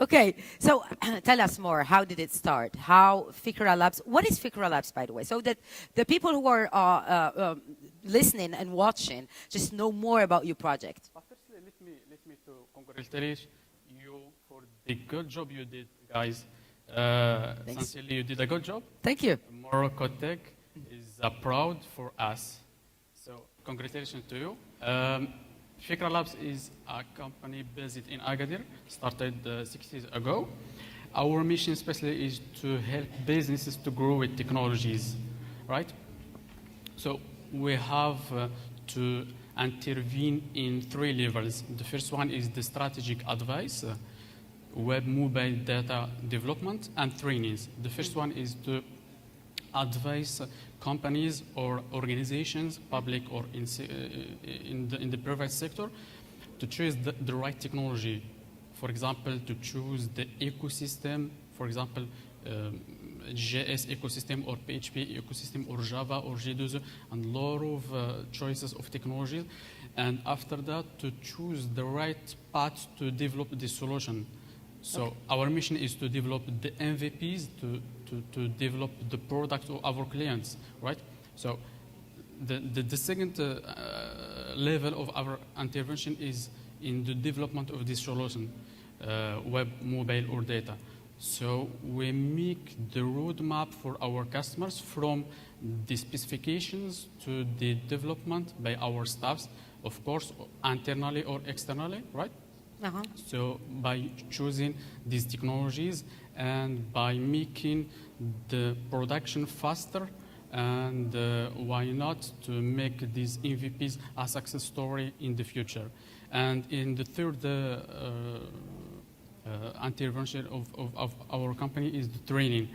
Okay, so tell us more. How did it start? How Fikra Labs? What is Fikra Labs, by the way? So that the people who are listening and watching just know more about your project. Firstly, let me to congratulate you for the good job you did, guys. Sincerely, you did a good job. Thank you. MoroccoTech is proud for us. So congratulations to you. Fikra Labs is a company based in Agadir, started 6 years ago. Our mission especially is to help businesses to grow with technologies, right? So we have to intervene in 3 levels. The first one is the strategic advice, web mobile data development, and trainings. The first one is to advise companies or organizations, public or in the private sector, to choose the right technology. For example, to choose the ecosystem, for example, JS ecosystem or PHP ecosystem or Java or J2E, and a lot of choices of technologies. And after that, to choose the right path to develop the solution. So our mission is to develop the MVPs, to develop the product of our clients, right? So the second level of our intervention is in the development of this solution, web, mobile, or data. So we make the roadmap for our customers from the specifications to the development by our staffs, of course, internally or externally, right? So by choosing these technologies and by making the production faster, and why not to make these MVPs a success story in the future. And in the third intervention of our company is the training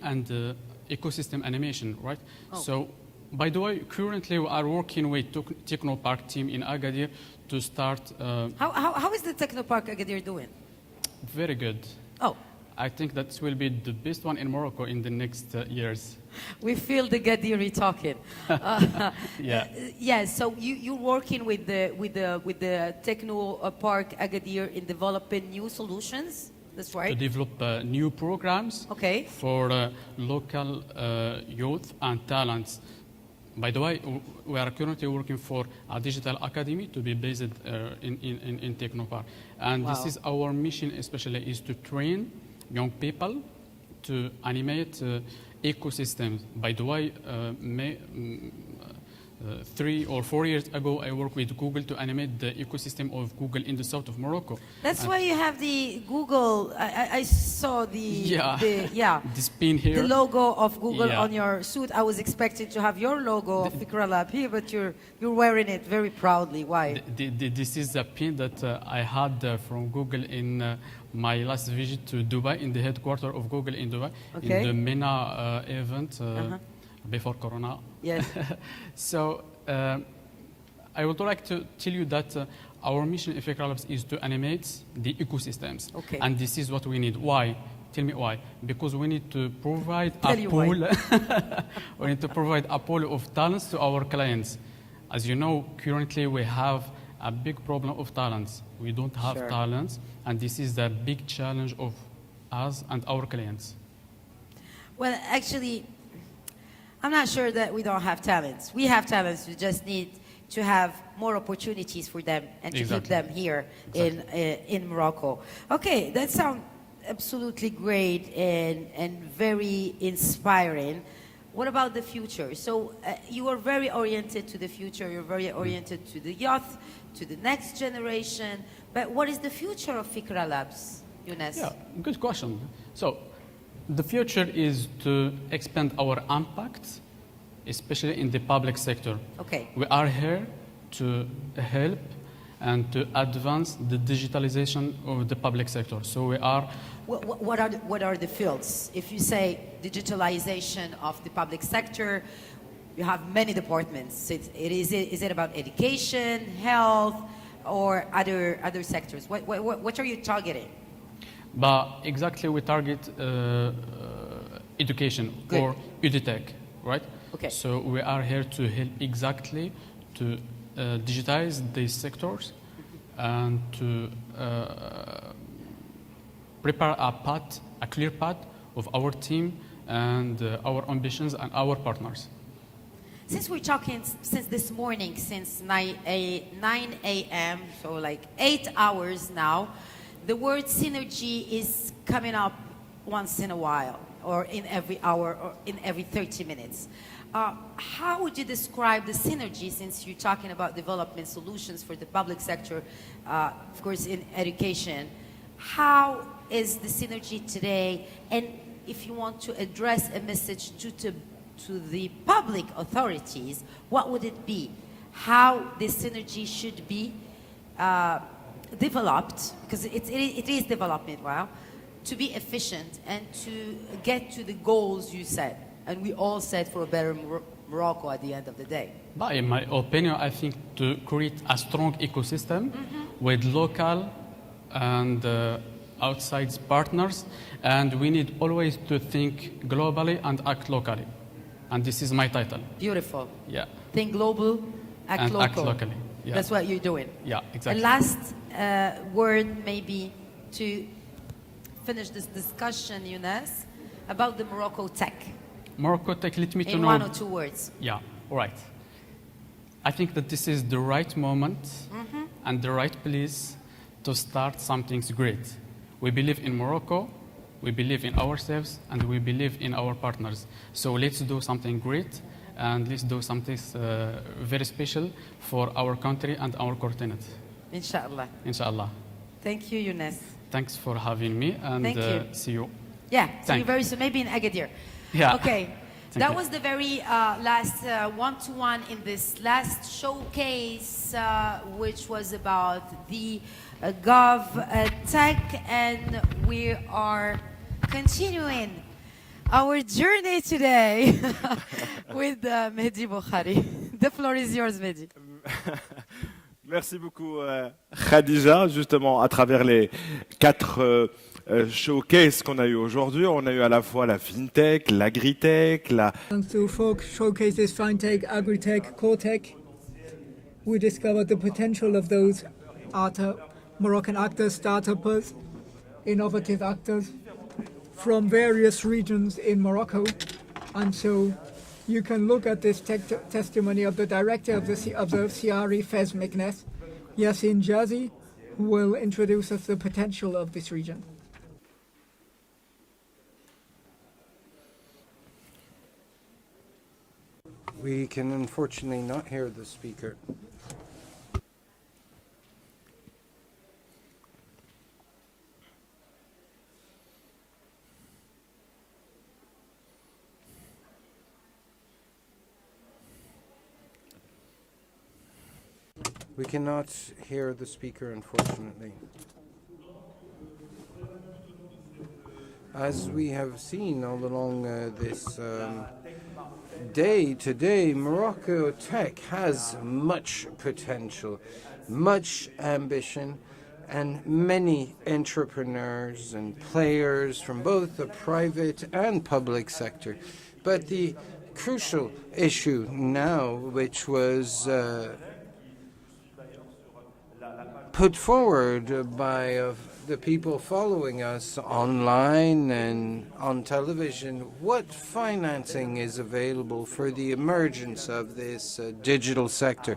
and ecosystem animation, right? So, by the way, currently we are working with Technopark team in Agadir to start. How is the Technopark Agadir doing? Very good. Oh. I think that will be the best one in Morocco in the next years. We feel the Gadiri talking. Yeah. Yeah. So you're working with the Technopark Agadir in developing new solutions. That's right. To develop new programs. Okay. For local youth and talents. By the way, we are currently working for a digital academy to be based in Technopark. And this is our mission especially, is to train young people to animate ecosystems. By the way, 3 or 4 years ago, I worked with Google to animate the ecosystem of Google in the south of Morocco. That's why you have the Google. I saw the this pin here, the logo of Google on your suit. I was expecting to have your logo of Fikra Lab here, but you're wearing it very proudly. Why? This is a pin that I had from Google in my last visit to Dubai, in the headquarters of Google in Dubai, in the MENA event. Before Corona. Yes. So I would like to tell you that our mission in Fikra Labs is to animate the ecosystems. Okay. And this is what we need. Why? Tell me why. Because we need to provide Tell a you pool. why. We need to provide a pool of talents to our clients. As you know, currently we have a big problem of talents. We don't have Sure. talents, and this is the big challenge of us and our clients. Well, actually, I'm not sure that we don't have talents. We have talents. We just need to have more opportunities for them and to keep Exactly. them here in Morocco. Okay, that sounds absolutely great and very inspiring. What about the future? So you are very oriented to the future. You're very oriented to the youth, to the next generation. But what is the future of Fikra Labs, Younes? Yeah, good question. So the future is to expand our impact, especially in the public sector. Okay. We are here to help and to advance the digitalization of the public sector. So we are What are the fields? If you say digitalization of the public sector, you have many departments. Is it about education, health, or other sectors? What are you targeting? But exactly we target education Good. or EdTech, right? Okay. So we are here to help exactly to digitize these sectors and to prepare a clear path of our team and our ambitions and our partners. Since we're talking since this morning, since 9 a.m., so like 8 hours now, the word synergy is coming up once in a while, or in every hour, or in every 30 minutes. How would you describe the synergy, since you're talking about development solutions for the public sector, of course in education? How is the synergy today? And if you want to address a message to the public authorities, what would it be? How this synergy should be developed, because it is development, wow, to be efficient and to get to the goals you set. And we all said for a better Morocco at the end of the day. But in my opinion, I think to create a strong ecosystem with local and outside partners, and we need always to think globally and act locally. And this is my title. Beautiful. Yeah. Think global, act And local. act locally. Yeah. That's what you're doing. Yeah, exactly. And last word maybe to finish this discussion, Younes, about the MoroccoTech. MoroccoTech, let me to In know. 1 or 2 words. Yeah, all right. I think that this is the right moment and the right place to start something great. We believe in Morocco, we believe in ourselves, and we believe in our partners. So let's do something great, and let's do something very special for our country and our continent. Inshallah. Inshallah. Thank you, Younes. Thanks for having me, and Thank you. see you. Yeah, see you Thank- very soon, maybe in Agadir. Yeah. Okay. Thank That you. was the very last one-to-one in this last showcase, which was about the GovTech, and we are continuing our journey today with Mehdi Boukhari. The floor is yours, Mehdi. Merci beaucoup, Khadija. Justement, à travers les 4 showcases qu'on a eu aujourd'hui, on a eu à la fois la FinTech, l'AgriTech, Through folk showcases, fintech, agri-tech, core tech, we discovered the potential of those Moroccan actors, startups, innovative actors from various regions in Morocco. And so you can look at this testimony of the director of the CRE, Fez Meknes, Yassine Jazi, who will introduce us the potential of this region. We can unfortunately not hear the speaker. We cannot hear the speaker, unfortunately. As we have seen all along this day today, MoroccoTech has much potential. much ambition, and many entrepreneurs and players from both the private and public sector. But the crucial issue now, which was put forward by the people following us online and on television, what financing is available for the emergence of this digital sector?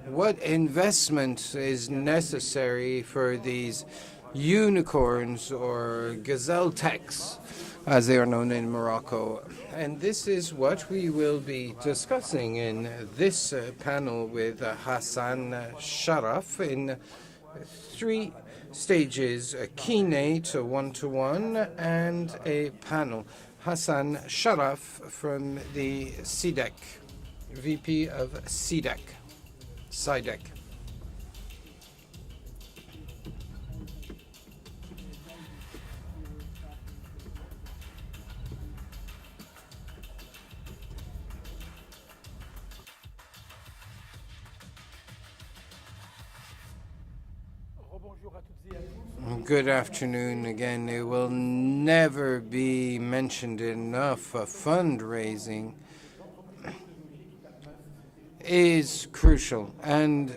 What investment is necessary for these unicorns or gazelle techs, as they are known in Morocco? And this is what we will be discussing in this panel with Hassan Sharaf in 3 stages: a keynote, a one-to-one, and a panel. Hassan Sharaf from the CDEC, VP of CDEC. SIDEC. Good afternoon again. It will never be mentioned enough. Fundraising is crucial, and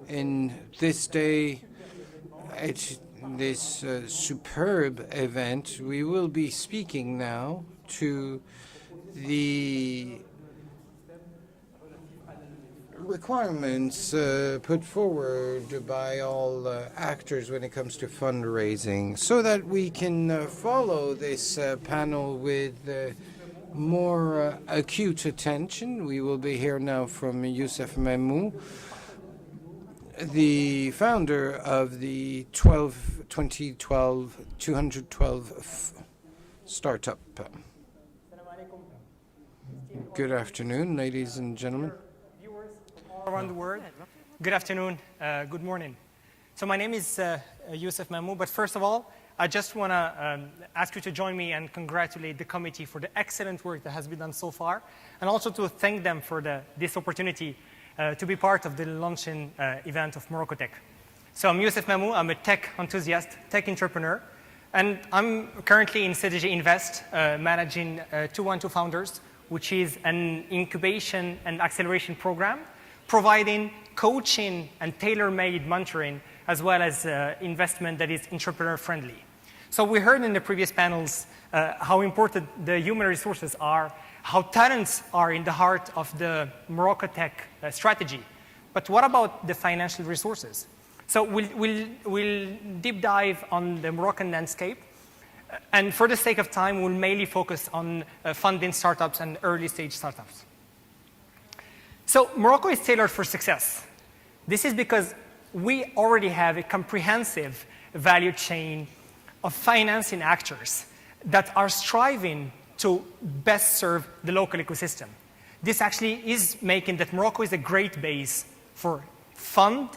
in this day, this superb event, we will be speaking now to the requirements put forward by all actors when it comes to fundraising, so that we can follow this panel with more acute attention. We will be here now from Youssef Mamou, the founder of the 212 startup. Good afternoon, ladies and gentlemen. Around the world. Good afternoon, good morning. So my name is Youssef Mamou, but first of all, I just want to ask you to join me and congratulate the committee for the excellent work that has been done so far, and also to thank them for this opportunity to be part of the launching event of MoroccoTech. So I'm Youssef Mamou, I'm a tech enthusiast, tech entrepreneur, and I'm currently in CDG Invest, managing 212 Founders, which is an incubation and acceleration program, providing coaching and tailor-made mentoring, as well as investment that is entrepreneur-friendly. So we heard in the previous panels how important the human resources are, how talents are in the heart of the MoroccoTech strategy. But what about the financial resources? So we'll deep dive on the Moroccan landscape. And for the sake of time, we'll mainly focus on funding startups and early-stage startups. So Morocco is tailored for success. This is because we already have a comprehensive value chain of financing actors that are striving to best serve the local ecosystem. This actually is making that Morocco is a great base for fund,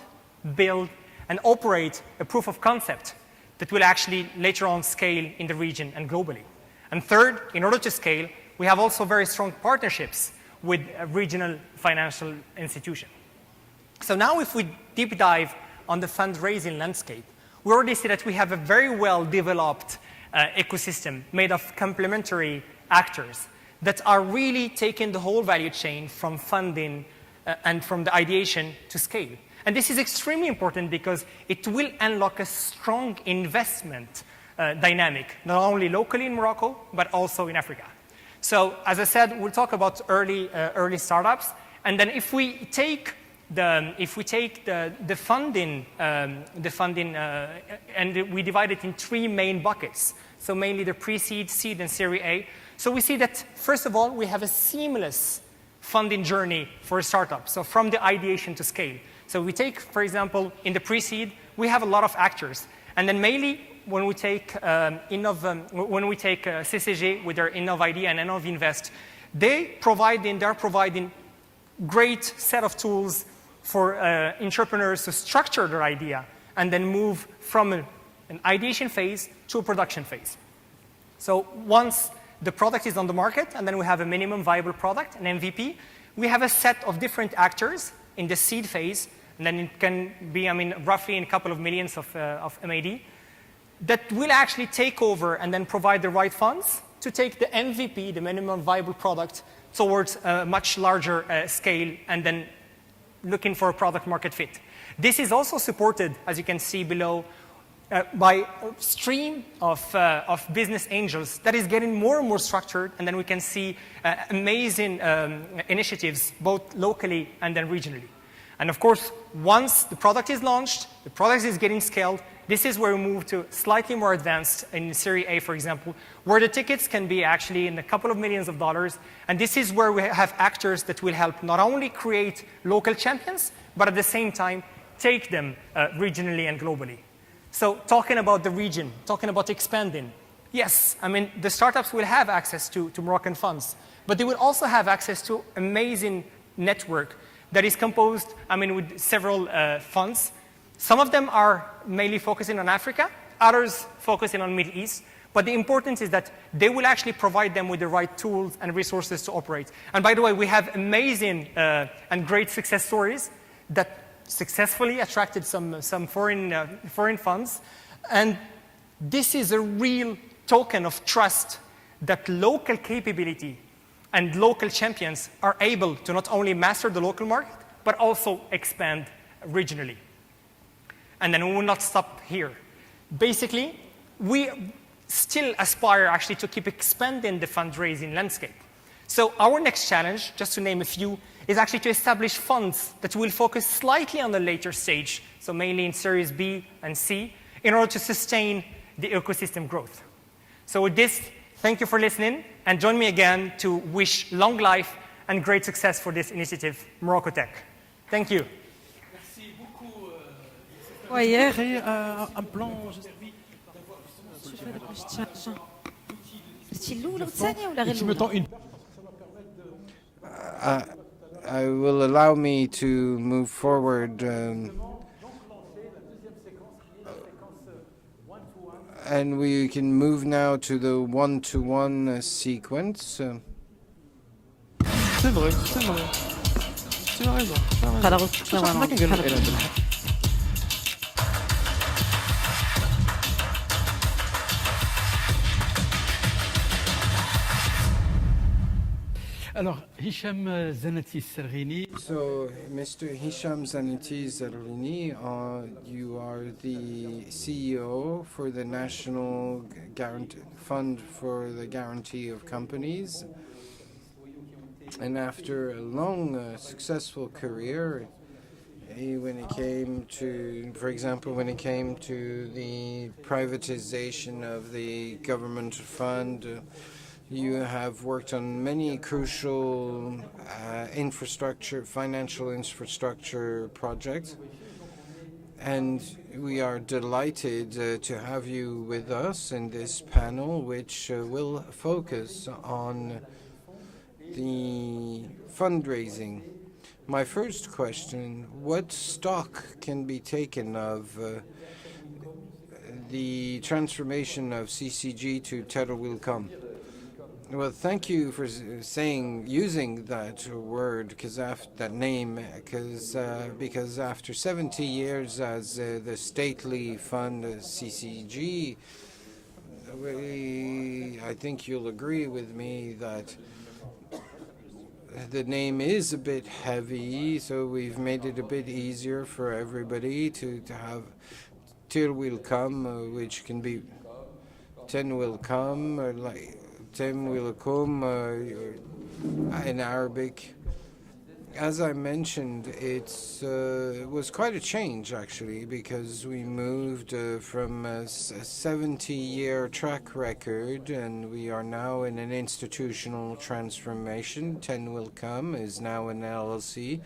build, and operate a proof of concept that will actually later on scale in the region and globally. And third, in order to scale, we have also very strong partnerships with a regional financial institution. So now if we deep dive on the fundraising landscape, we already see that we have a very well-developed ecosystem made of complementary actors that are really taking the whole value chain from funding and from the ideation to scale. And this is extremely important because it will unlock a strong investment dynamic, not only locally in Morocco, but also in Africa. So as I said, we'll talk about early startups. And then if we take the funding, and we divide it in three main buckets. So mainly the pre-seed, seed, and Series A. So we see that, first of all, we have a seamless funding journey for a startup. So from the ideation to scale. So we take, for example, in the pre-seed, we have a lot of actors. And then mainly when we take CCG with their InnovID and InnovInvest, they're providing great set of tools for entrepreneurs to structure their idea and then move from an ideation phase to a production phase. So once the product is on the market, and then we have a minimum viable product, an MVP, we have a set of different actors in the seed phase and then it can be, roughly in a couple of millions of MAD, that will actually take over and then provide the right funds to take the MVP, the minimum viable product, towards a much larger scale and then looking for a product market fit. This is also supported, as you can see below, by a stream of business angels that is getting more and more structured, and then we can see amazing initiatives both locally and then regionally. And of course, once the product is launched, the product is getting scaled, this is where we move to slightly more advanced in Series A, for example, where the tickets can be actually in a couple of millions of dollars. And this is where we have actors that will help not only create local champions, but at the same time, take them regionally and globally. So talking about the region, talking about expanding, yes, the startups will have access to Moroccan funds, but they will also have access to amazing network that is composed, with several funds. Some of them are mainly focusing on Africa, others focusing on Middle East, but the importance is that they will actually provide them with the right tools and resources to operate. And by the way, we have amazing and great success stories that successfully attracted some foreign funds. And this is a real token of trust that local capability and local champions are able to not only master the local market, but also expand regionally. And then we will not stop here. Basically, we still aspire actually to keep expanding the fundraising landscape. So our next challenge, just to name a few, is actually to establish funds that will focus slightly on the later stage, so mainly in Series B and C, in order to sustain the ecosystem growth. So with this, thank you for listening, and join me again to wish long life and great success for this initiative, MoroccoTech. Thank you. I will allow me to move forward, and we can move now to the one-to-one sequence. C'est vrai, c'est vrai. Tu as raison. Alors, Hicham Zanati Serrini. So, Mr. Hicham Zanati Serrini, you are the CEO for the National Fund for the Guarantee of Companies. And after a long, successful career, when it came to, for example, when it came to the privatization of the government fund, you have worked on many crucial financial infrastructure projects, and we are delighted to have you with us in this panel, which will focus on the fundraising. My first question, what stock can be taken of the transformation of CCG to Terra Will Come? Well, thank you for using that word, that name, because after 70 years as the stately fund CCG, I think you'll agree with me that the name is a bit heavy, so we've made it a bit easier for everybody to have Terra Will Come, which can be 10 will come, or like Tem will come in Arabic. As I mentioned, it was quite a change, actually, because we moved from a 70-year track record, and we are now in an institutional transformation. 10 Will Come is now an LLC,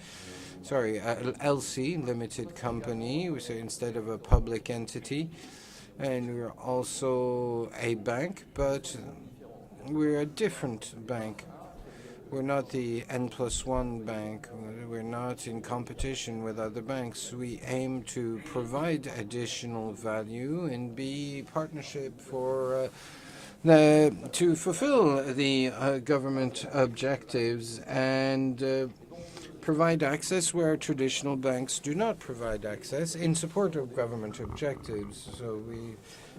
LC, limited company, so instead of a public entity. And we're also a bank, but we're a different bank. We're not the N+1 bank. We're not in competition with other banks. We aim to provide additional value and be partnership to fulfill the government objectives. And provide access where traditional banks do not provide access in support of government objectives. So we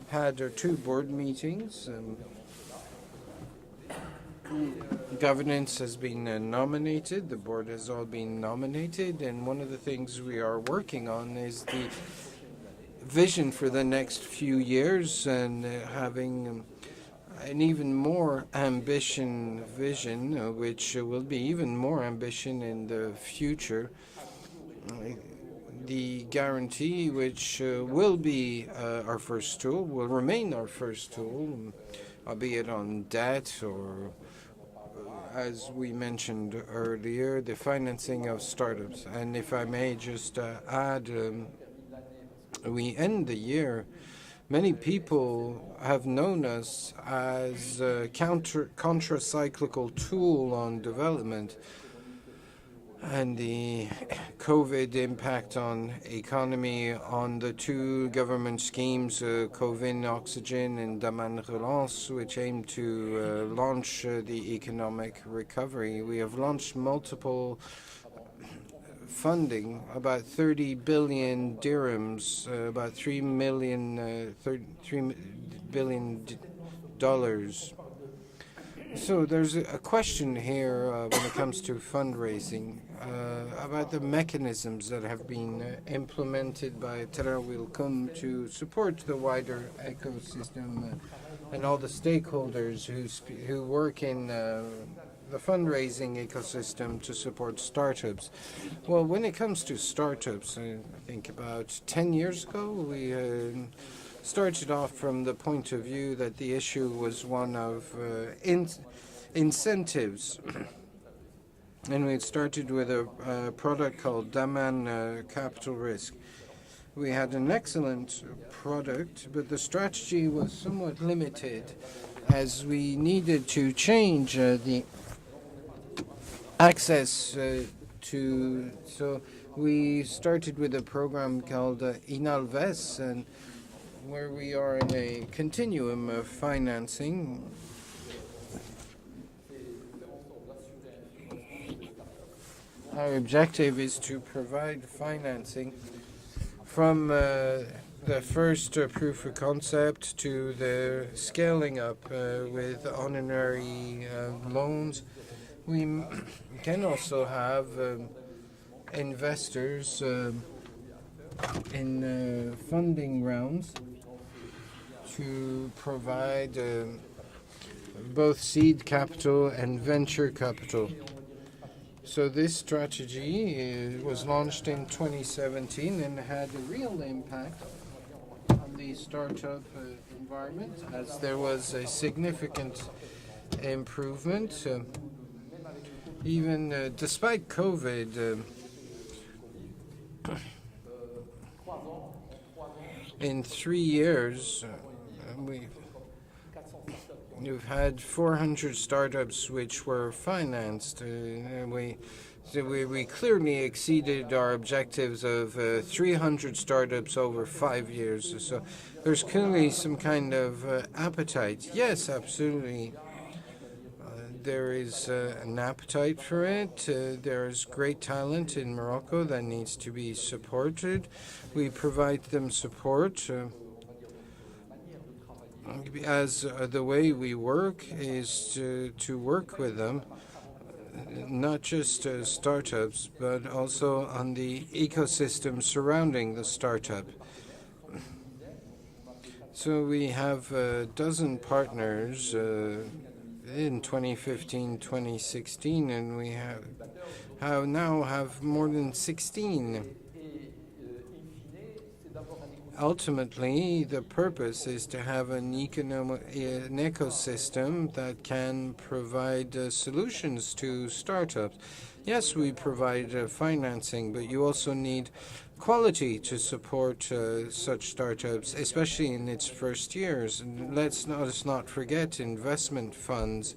had our 2 board meetings. Governance has been nominated. The board has all been nominated. And one of the things we are working on is the vision for the next few years and having an even more vision, which will be even more ambition in the future. The guarantee, which will be our first tool, will remain our first tool, albeit on debt or, as we mentioned earlier, the financing of startups. And if I may just add, we end the year. Many people have known us as a contra-cyclical tool on development, and the COVID impact on economy, on the 2 government schemes, COVID Oxygen and Daman Relance, which aim to launch the economic recovery. We have launched multiple funding, about 30 billion dirhams, about $3 billion. So there's a question here when it comes to fundraising about the mechanisms that have been implemented by Terra Wilcom to support the wider ecosystem and all the stakeholders who work in the fundraising ecosystem to support startups. Well, when it comes to startups, I think about 10 years ago, we started off from the point of view that the issue was one of incentives. And we started with a product called Daman Capital Risk. We had an excellent product, but the strategy was somewhat limited as we needed to change the access to. So we started with a program called Inalves, and where we are in a continuum of financing. Our objective is to provide financing from the first proof of concept to the scaling up with honorary loans. We can also have investors in funding rounds to provide both seed capital and venture capital. So this strategy was launched in 2017 and had a real impact on the startup environment, as there was a significant improvement. Even despite COVID, in 3 years, we've had 400 startups which were financed. We clearly exceeded our objectives of 300 startups over 5 years. So there's clearly some kind of appetite. Yes, absolutely. There is an appetite for it. There's great talent in Morocco that needs to be supported. We provide them support. As the way we work is to work with them, not just startups, but also on the ecosystem surrounding the startup. So we have a dozen partners in 2015, 2016, and we now have more than 16. Ultimately, the purpose is to have an ecosystem that can provide solutions to startups. Yes, we provide financing, but you also need quality to support such startups, especially in its first years. And let's not forget investment funds.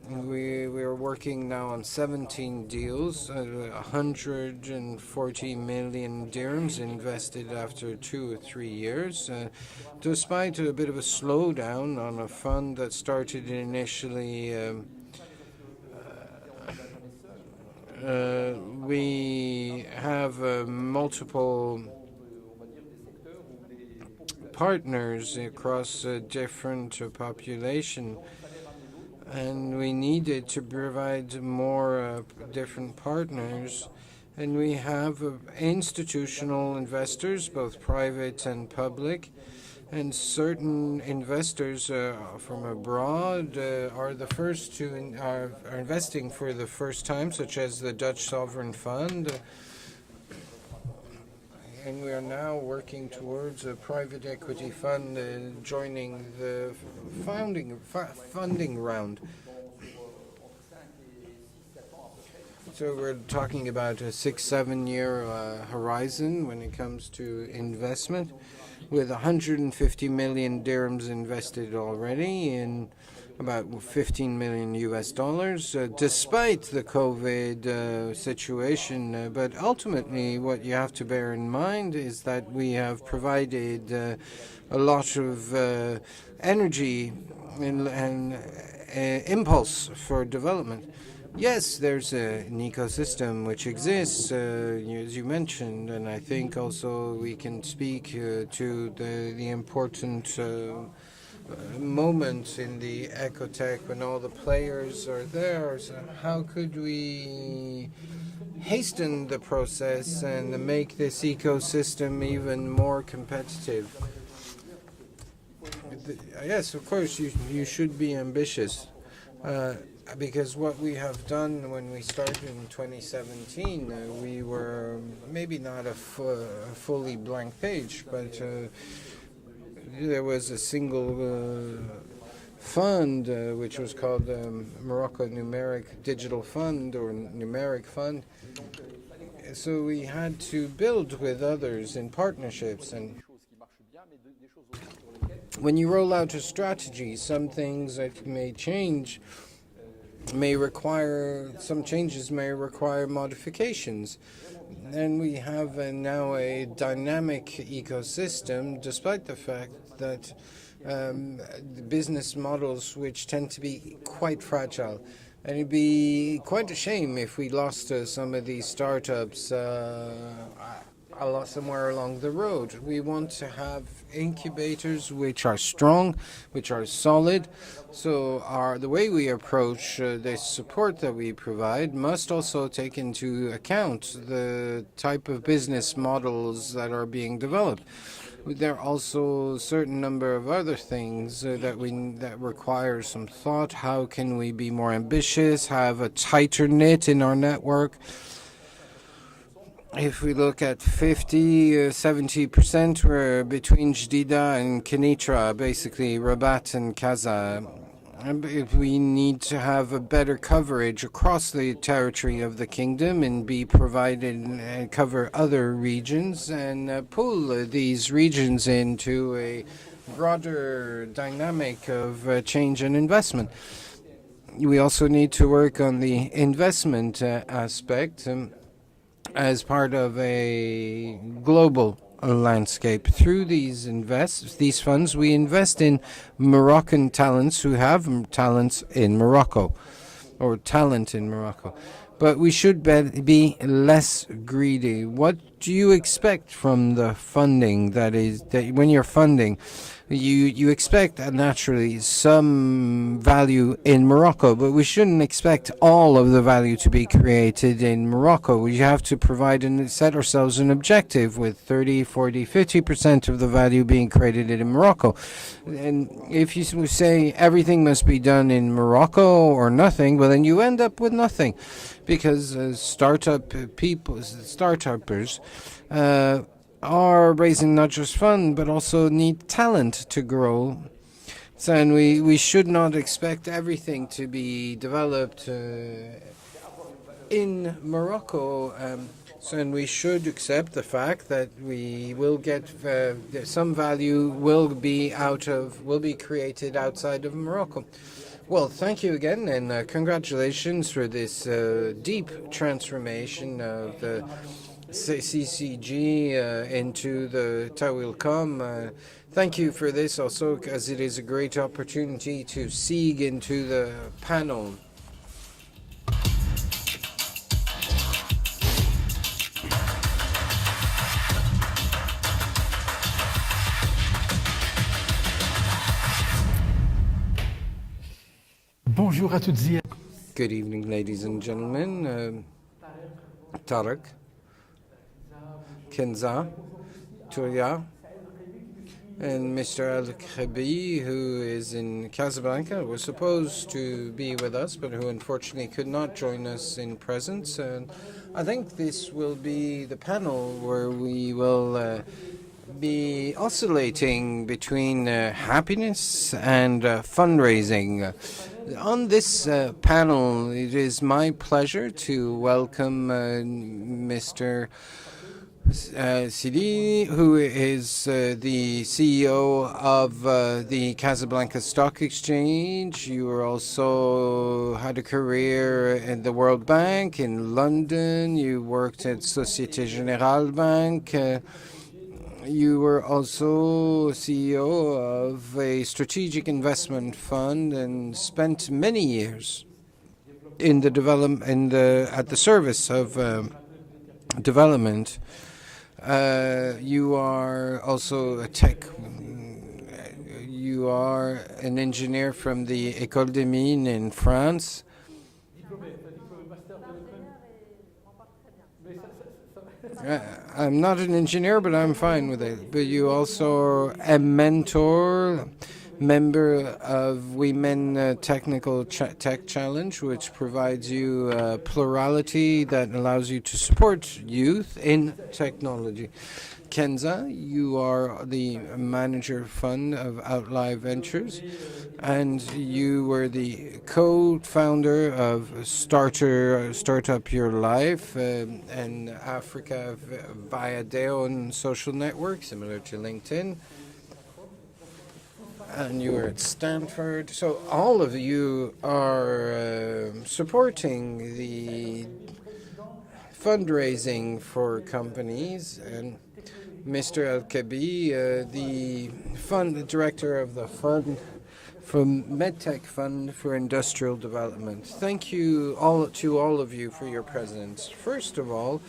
We are working now on 17 deals, 140 million dirhams invested after 2 or 3 years, despite a bit of a slowdown on a fund that started initially we have multiple partners across different population, and we needed to provide more different partners. And we have institutional investors, both private and public, and certain investors from abroad are the first to are investing for the first time, such as the Dutch Sovereign Fund. And we are now working towards a private equity fund joining the funding round. So we're talking about a 6-7 year horizon when it comes to investment, with 150 million dirhams invested already in about 15 million US dollars, despite the COVID situation. But ultimately, what you have to bear in mind is that we have provided a lot of energy and impulse for development. Yes, there's an ecosystem which exists, as you mentioned, and I think also we can speak to the important moments in the ecotech when all the players are there. So how could we hasten the process and make this ecosystem even more competitive? Yes, of course, you should be ambitious. Because what we have done when we started in 2017, we were maybe not a fully blank page, but there was a single fund which was called Morocco Numeric Digital Fund or Numeric Fund. So we had to build with others in partnerships. And when you roll out a strategy, some things that may change may require, some changes may require modifications. And we have now a dynamic ecosystem, despite the fact that business models which tend to be quite fragile. And it'd be quite a shame if we lost some of these startups somewhere along the road. We want to have incubators which are strong, which are solid. So the way we approach this support that we provide must also take into account the type of business models that are being developed. There are also a certain number of other things that require some thought. How can we be more ambitious, have a tighter knit in our network? If we look at 50-70%, we're between Jdida and Kenitra, basically Rabat and Kaza. We need to have a better coverage across the territory of the kingdom and be provided and cover other regions and pull these regions into a broader dynamic of change and investment. We also need to work on the investment aspect as part of a global landscape. Through these funds, we invest in Moroccan talents who have talents in Morocco, or talent in Morocco. But we should be less greedy. What do you expect from the funding? That when you're funding, you expect naturally some value in Morocco, but we shouldn't expect all of the value to be created in Morocco. We have to provide and set ourselves an objective with 30, 40, 50% of the value being created in Morocco. And if you say everything must be done in Morocco or nothing, well, then you end up with nothing, because startuppers are raising not just funds, but also need talent to grow. So, and we should not expect everything to be developed in Morocco. And we should accept the fact that we will get some value will be created outside of Morocco. Well, thank you again, and congratulations for this deep transformation of the CCG into the Tawilcom. Thank you for this also, as it is a great opportunity to seek into the panel. Bonjour à toutes et Good evening, ladies and gentlemen. Tarek, Kenza, Touria, and Mr. Al-Khabi, who is in Casablanca, was supposed to be with us, but who unfortunately could not join us in presence. And I think this will be the panel where we will be oscillating between happiness and fundraising. On this panel, it is my pleasure to welcome Mr. Sidi, who is the CEO of the Casablanca Stock Exchange. You also had a career in the World Bank in London. You worked at Société Générale Bank. You were also CEO of a strategic investment fund and spent many years in the at the service of development. You are also a tech. You are an engineer from the École des Mines in France. I'm not an engineer, but I'm fine with it. But you also are a mentor, member of Women Technical Tech Challenge, which provides you plurality that allows you to support youth in technology. Kenza, you are the manager fund of Outlive Ventures, and you were the co-founder of Startup Your Life and Africa via Deon social network, similar to LinkedIn. And you were at Stanford. So all of you are supporting the fundraising for companies. And Mr. Al-Kabi, the director of the fund from MedTech Fund for Industrial Development. Thank you to all of you for your presence. First of all,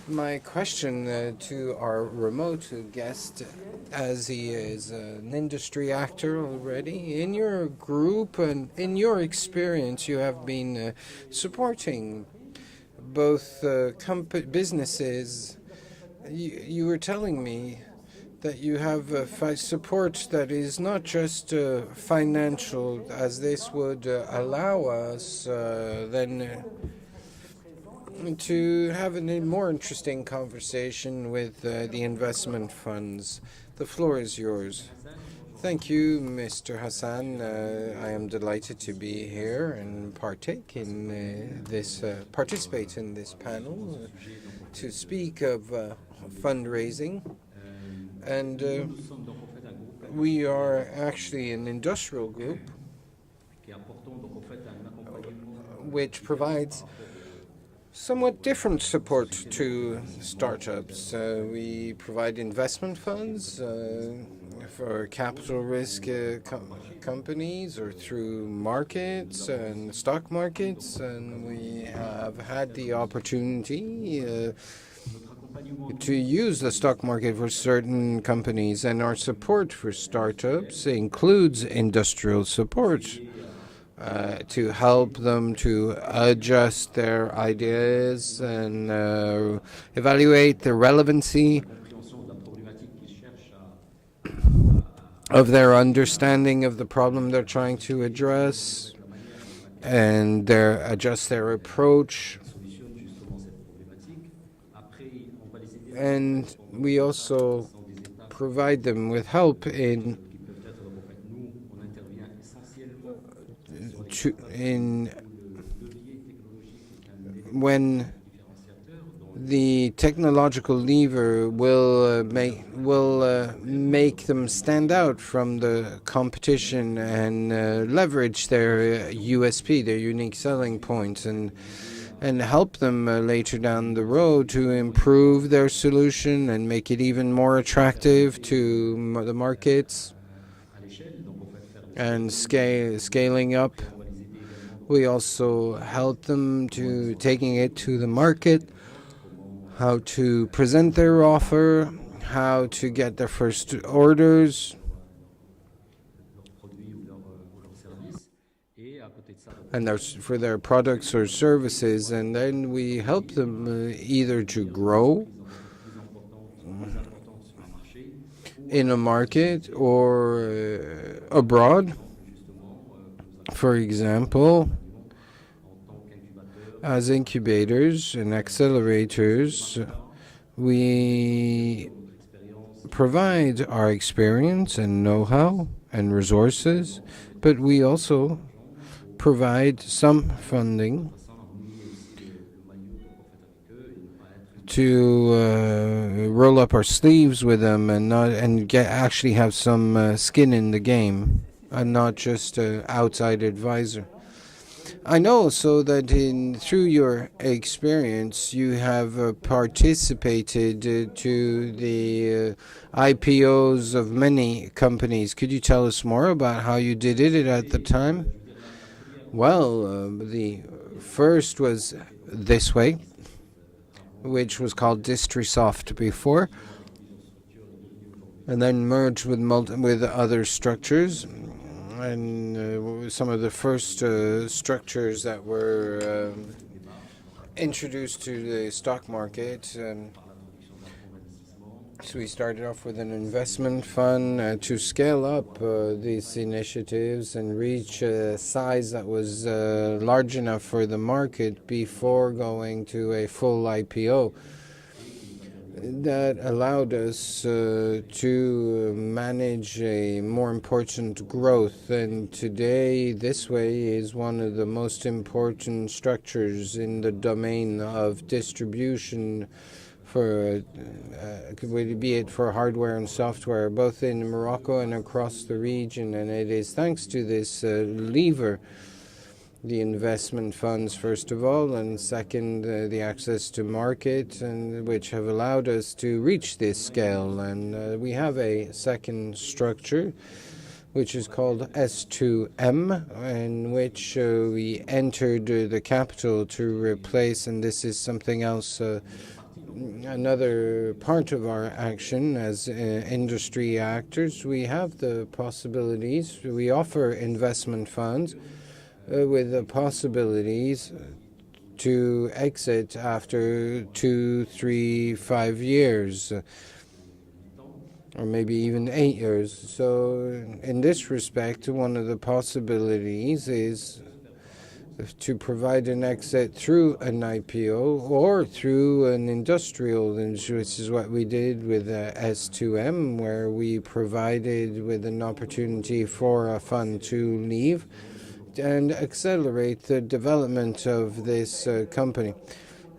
my question to our remote guest, as he is an industry actor already, in your group and in your experience, you have been supporting both businesses. You were telling me that you have support that is not just financial, as this would allow us then to have a more interesting conversation with the investment funds. The floor is yours. Thank you, Mr. Hassan. I am delighted to be here and participate in this panel to speak of fundraising. And we are actually an industrial group which provides somewhat different support to startups. We provide investment funds for capital risk companies or through markets and stock markets, and we have had the opportunity to use the stock market for certain companies, and our support for startups includes industrial support to help them to adjust their ideas and evaluate the relevancy of their understanding of the problem they're trying to address, and adjust their approach. And we also provide them with help when the technological lever will make them stand out from the competition and leverage their USP, their unique selling points, and help them later down the road to improve their solution and make it even more attractive to the markets and scaling up. We also help them to taking it to the market, how to present their offer, how to get their first orders. and for their products or services, and then we help them either to grow in a market or abroad. For example, as incubators and accelerators, we provide our experience and know-how and resources, but we also provide some funding to roll up our sleeves with them and actually have some skin in the game and not just an outside advisor. I know so that through your experience you have participated to the IPOs of many companies. Could you tell us more about how you did it at the time? Well, the first was this way, which was called Distrisoft before, and then merged with other structures. And some of the first structures that were introduced to the stock market. So we started off with an investment fund to scale up these initiatives and reach a size that was large enough for the market before going to a full IPO. That allowed us to manage a more important growth, and today this way is one of the most important structures in the domain of distribution for be it for hardware and software, both in Morocco and across the region. And it is thanks to this lever, the investment funds first of all, and second the access to market, and which have allowed us to reach this scale. And we have a second structure which is called S2M, in which we entered the capital to replace, and this is something else, another part of our action as industry actors. We have the possibilities, we offer investment funds with the possibilities to exit after 2, 3, 5 years, or maybe even 8 years. So in this respect, one of the possibilities is to provide an exit through an IPO or through an industrial, which is what we did with S2M, where we provided with an opportunity for a fund to leave and accelerate the development of this company.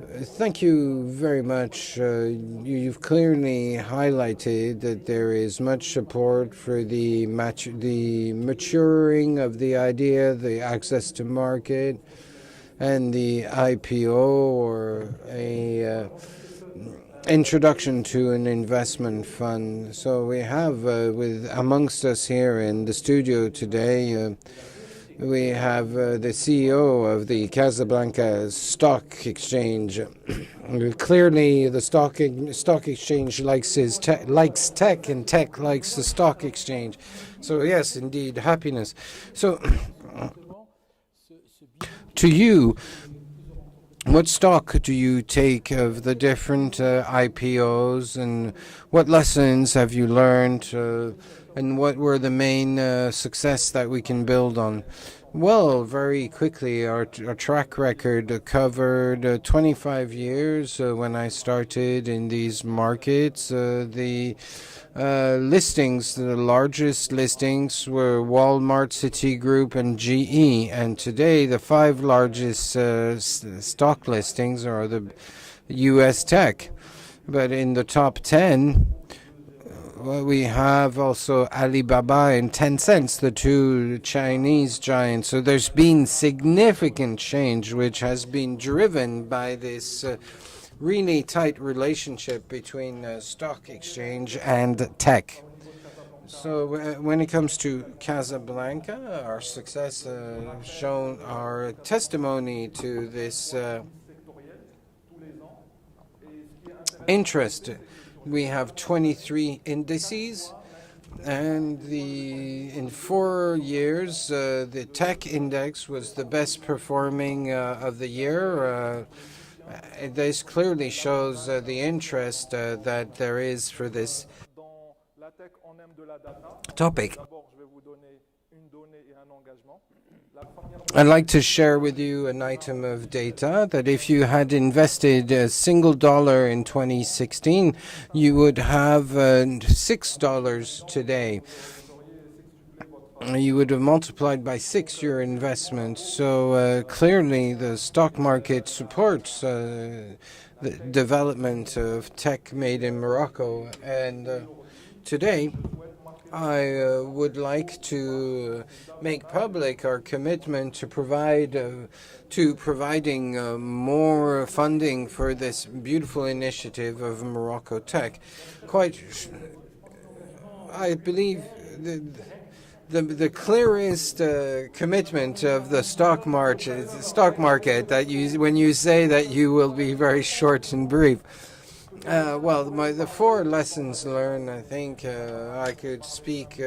Thank you very much. You've clearly highlighted that there is much support for the maturing of the idea, the access to market, and the IPO, or a introduction to an investment fund. So we have amongst us here in the studio today, we have the CEO of the Casablanca Stock Exchange. Clearly, the stock exchange likes tech, and tech likes the stock exchange. So yes, indeed, happiness. So, to you, what stock do you take of the different IPOs, and what lessons have you learned? And what were the main success that we can build on? Well, very quickly, our track record covered 25 years when I started in these markets. The listings, the largest listings were Walmart, Citigroup, and GE. And today, the 5 largest stock listings are the US tech. But in the top 10, well, we have also Alibaba and Tencent, the 2 Chinese giants. So there's been significant change, which has been driven by this really tight relationship between stock exchange and tech. So when it comes to Casablanca, our success shown our testimony to this interest. We have 23 indices, And in 4 years, the tech index was the best performing of the year. This clearly shows the interest that there is for this topic. I'd like to share with you an item of data that if you had invested a single dollar in 2016, you would have $6 today. You would have multiplied by 6 your investment. So clearly the stock market supports the development of tech made in Morocco. And today I would like to make public our commitment to providing more funding for this beautiful initiative of MoroccoTech. I believe the clearest commitment of the stock market that when you say that you will be very short and brief. The 4 lessons learned, I think I could speak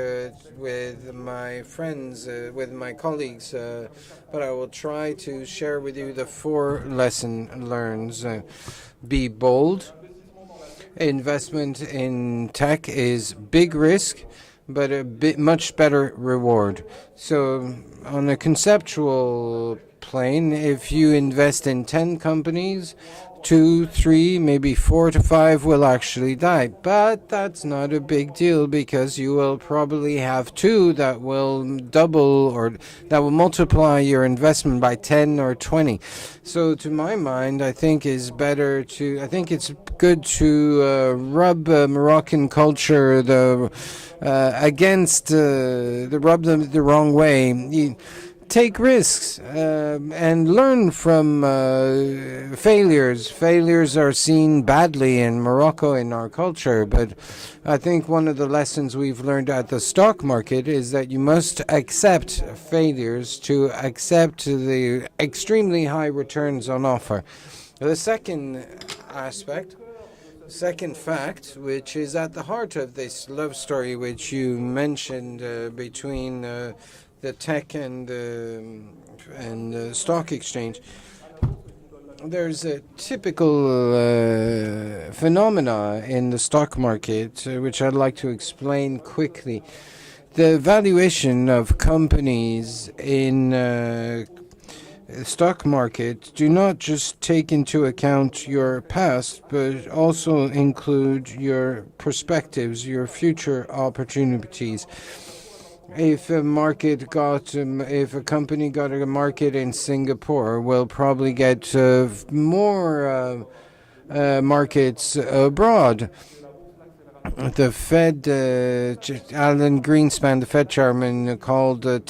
with my friends, with my colleagues, but I will try to share with you the 4 lessons learned. Be bold. Investment in tech is big risk, but a much better reward. So on a conceptual plane, if you invest in 10 companies, 2, 3, maybe 4 to 5 will actually die. But that's not a big deal because you will probably have 2 that will double or that will multiply your investment by 10 or 20. So to my mind, I think it's good to rub Moroccan culture rub them the wrong way. Take risks and learn from failures. Failures are seen badly in Morocco in our culture, but I think one of the lessons we've learned at the stock market is that you must accept failures to accept the extremely high returns on offer. The second fact, which is at the heart of this love story which you mentioned between the tech and stock exchange. There's a typical phenomena in the stock market, which I'd like to explain quickly. The valuation of companies in the stock market do not just take into account your past, but also include your perspectives, your future opportunities. If a company got a market in Singapore, will probably get more markets abroad. The Fed, Alan Greenspan, the Fed chairman, called the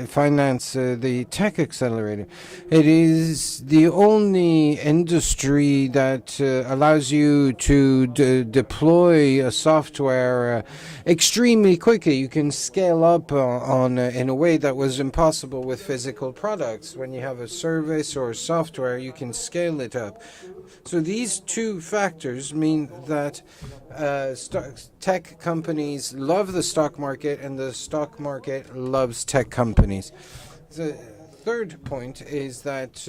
finance the tech accelerator. It is the only industry that allows you to deploy a software extremely quickly. You can scale up in a way that was impossible with physical products. When you have a service or software, you can scale it up. So these 2 factors mean that tech companies love the stock market and the stock market loves tech companies. The third point is that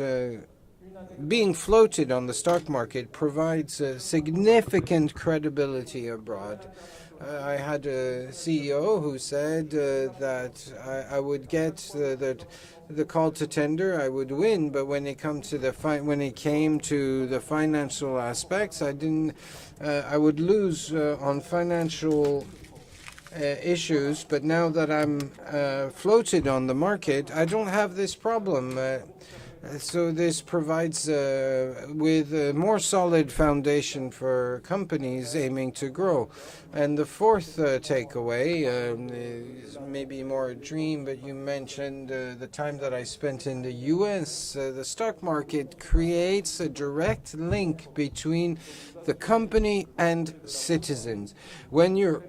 being floated on the stock market provides significant credibility abroad. I had a CEO who said that I would get the call to tender, I would win, but when it came to the financial aspects, I would lose on financial issues. But now that I'm floated on the market, I don't have this problem. So this provides with a more solid foundation for companies aiming to grow. And the fourth takeaway is maybe more a dream, but you mentioned the time that I spent in the U.S. The stock market creates a direct link between the company and citizens. When you're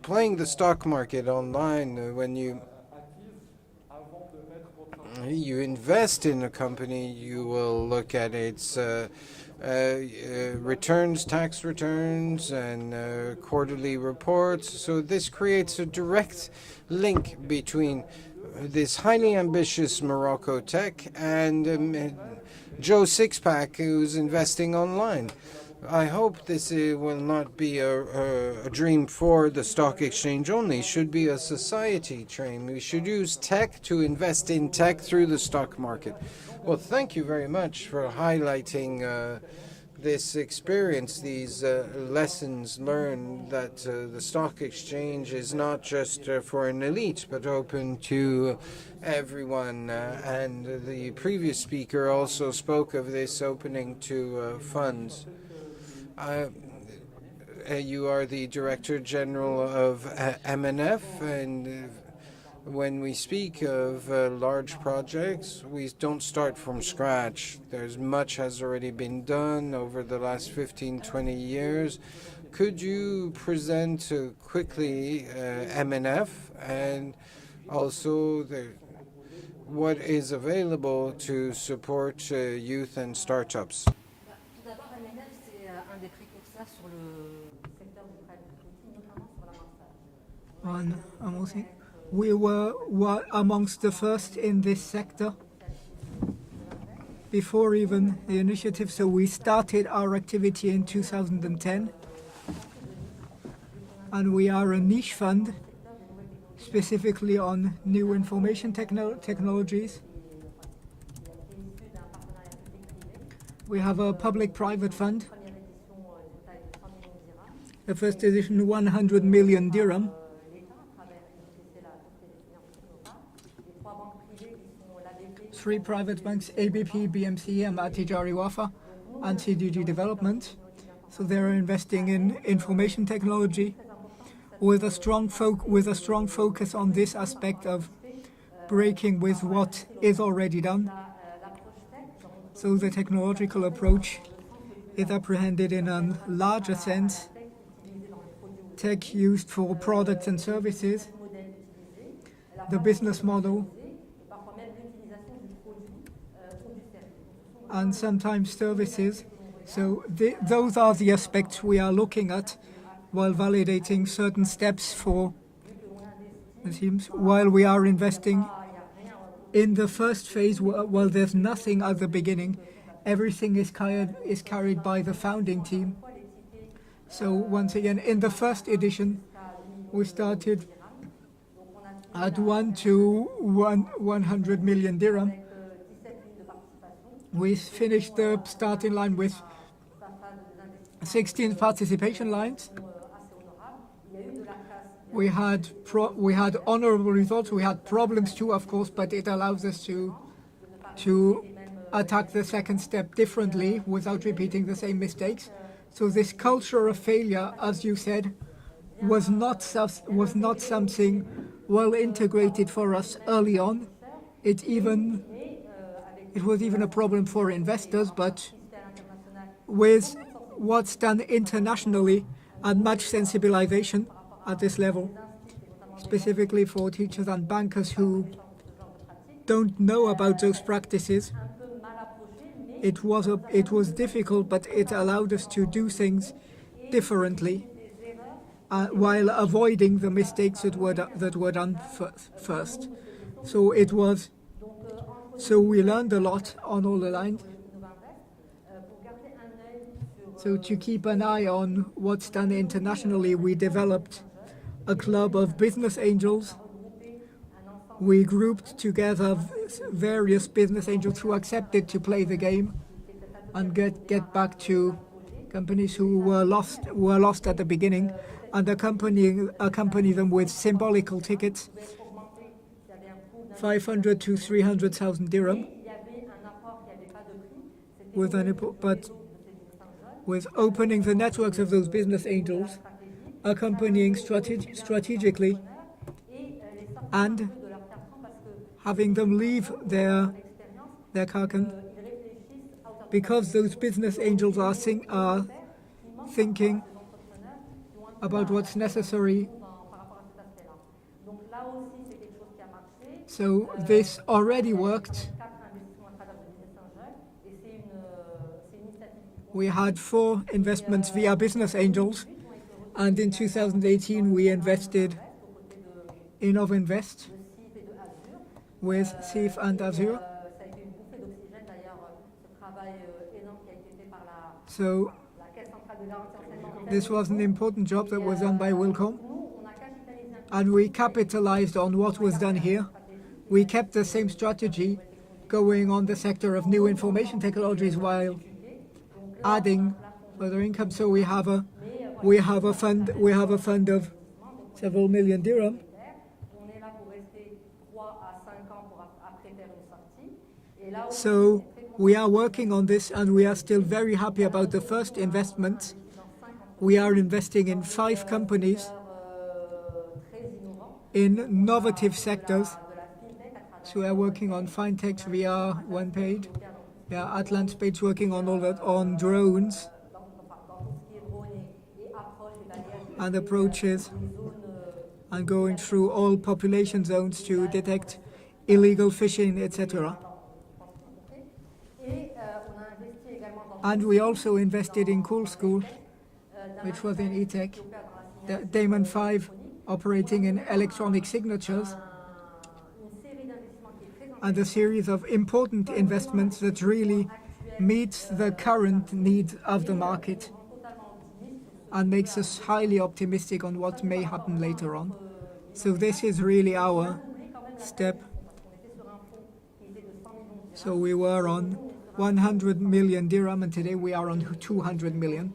playing the stock market online, when you invest in a company, you will look at its returns, tax returns, and quarterly reports. So this creates a direct link between this highly ambitious MoroccoTech and Joe Sixpack, who's investing online. I hope this will not be a dream for the stock exchange only. It should be a society dream. We should use tech to invest in tech through the stock market. Well, thank you very much for highlighting this experience, these lessons learned, that the stock exchange is not just for an elite, but open to everyone. And the previous speaker also spoke of this opening to funds. You are the Director General of MNF, and when we speak of large projects, we don't start from scratch. There's much has already been done over the last 15, 20 years. Could you present quickly MNF and also what is available to support youth and startups? One more thing. We were amongst the first in this sector before even the initiative, so we started our activity in 2010. And we are a niche fund, specifically on new information technologies. We have a public-private fund. The first edition, 100 million dirham. 3 private banks, ABP, BMC, and Tijari Wafa, and CDG Development. So they're investing in information technology with a strong focus on this aspect of breaking with what is already done. So the technological approach is apprehended in a larger sense. Tech used for products and services, the business model, and sometimes services. So those are the aspects we are looking at while validating certain steps for the teams. While we are investing in the first phase, while there's nothing at the beginning, everything is carried by the founding team. So once again, in the first edition, we started at 1 to 100 million dirham. We finished the starting line with 16 participation lines. We had honorable results. We had problems too, of course, but it allows us to attack the second step differently without repeating the same mistakes. So this culture of failure, as you said, was not something well integrated for us early on. It was even a problem for investors, but with what's done internationally and much sensibilization at this level, specifically for teachers and bankers who don't know about those practices, it was difficult, but it allowed us to do things differently while avoiding the mistakes that were done first. So we learned a lot on all the lines. So to keep an eye on what's done internationally, we developed a club of business angels. We grouped together various business angels who accepted to play the game and get back to companies who were lost at the beginning, and accompany them with symbolical tickets, 500 to 300,000 dirham, with opening the networks of those business angels, accompanying strategically, and having them leave their carcan, because those business angels are thinking about what's necessary. So this already worked. We had 4 investments via business angels, and in 2018 we invested in Ovinvest with CIF and Azure. So this was an important job that was done by Wilcom, and we capitalized on what was done here. We kept the same strategy going on the sector of new information technologies while adding further income. So we have a fund of several million dirham. So we are working on this, and we are still very happy about the first investment. We are investing in 5 companies in innovative sectors. So we are working on fintech via one page. Atlant page working on all that, on drones and approaches, and going through all population zones to detect illegal fishing, etc. And we also invested in Cool School, which was in e-tech, Damon 5 operating in electronic signatures, and a series of important investments that really meets the current needs of the market and makes us highly optimistic on what may happen later on. So this is really our step. So we were on 100 million dirham, and today we are on 200 million.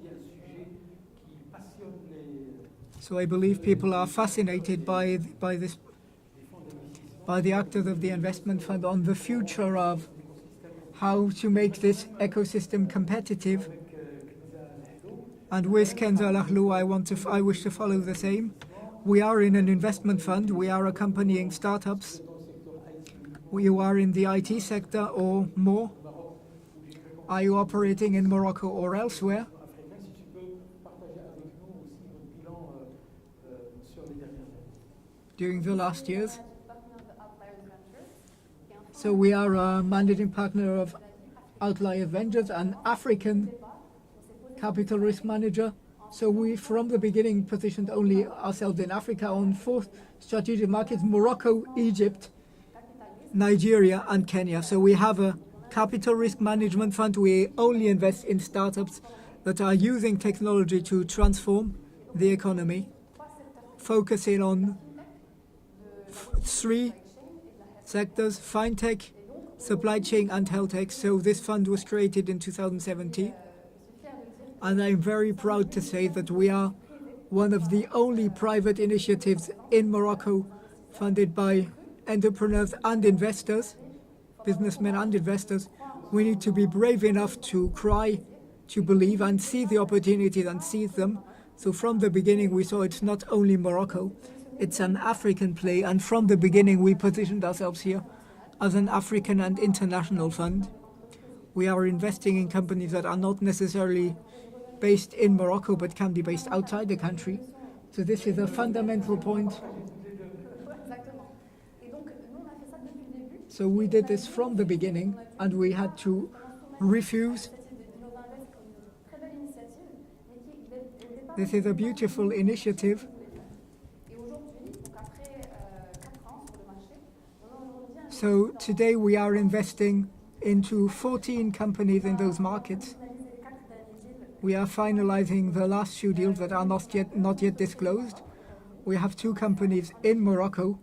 So I believe people are fascinated by the actors of the investment fund on the future of how to make this ecosystem competitive. And with Kenza Lahlu, I wish to follow the same. We are in an investment fund. We are accompanying startups. You are in the IT sector or more. Are you operating in Morocco or elsewhere? During the last years. So we are a managing partner of Outlier Ventures, an African capital risk manager. So we, from the beginning, positioned only ourselves in Africa on 4 strategic markets: Morocco, Egypt, Nigeria, and Kenya. So we have a capital risk management fund. We only invest in startups that are using technology to transform the economy, focusing on 3 sectors: fintech, supply chain, and health tech. So this fund was created in 2017. And I'm very proud to say that we are one of the only private initiatives in Morocco funded by entrepreneurs and investors, businessmen and investors. We need to be brave enough to cry, to believe, and see the opportunities and seize them. So from the beginning, we saw it's not only Morocco, it's an African play. And from the beginning, we positioned ourselves here as an African and international fund. We are investing in companies that are not necessarily based in Morocco, but can be based outside the country. So this is a fundamental point. So we did this from the beginning, and we had to refuse. This is a beautiful initiative. So today we are investing into 14 companies in those markets. We are finalizing the last few deals that are not yet disclosed. We have 2 companies in Morocco,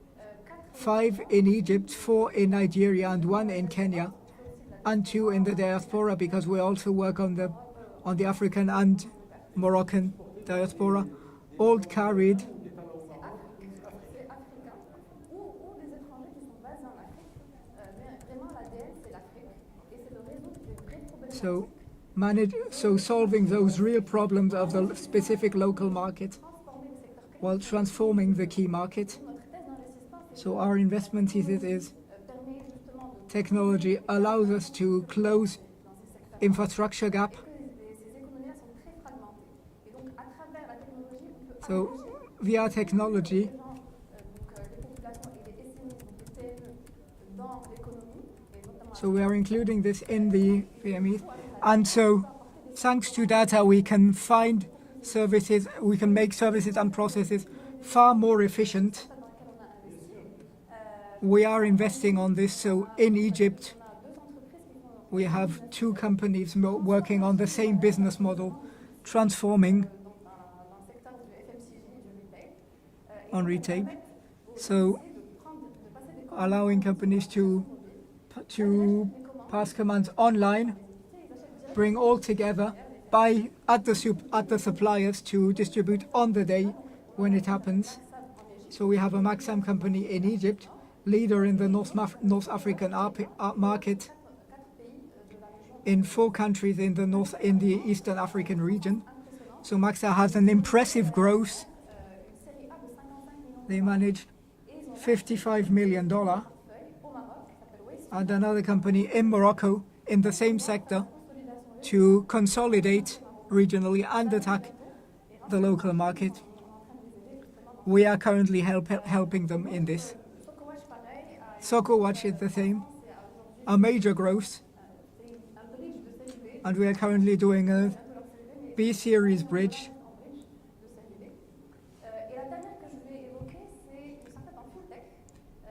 5 in Egypt, 4 in Nigeria, and 1 in Kenya, and 2 in the diaspora, because we also work on the African and Moroccan diaspora, all carried. So solving those real problems of the specific local market while transforming the key market. So our investment thesis is technology allows us to close infrastructure gap. So via technology, so we are including this in the PMEs. And so thanks to data, we can find services, we can make services and processes far more efficient. We are investing on this. So in Egypt, we have 2 companies working on the same business model, transforming on retail. So allowing companies to pass commands online, bring all together, buy at the suppliers to distribute on the day when it happens. So we have a Maxam company in Egypt, leader in the North African market, in 4 countries in the Eastern African region. So Maxa has an impressive growth. They managed $55 million. And another company in Morocco in the same sector to consolidate regionally and attack the local market. We are currently helping them in this. SocoWatch is the same, a major growth. And we are currently doing a B-series bridge.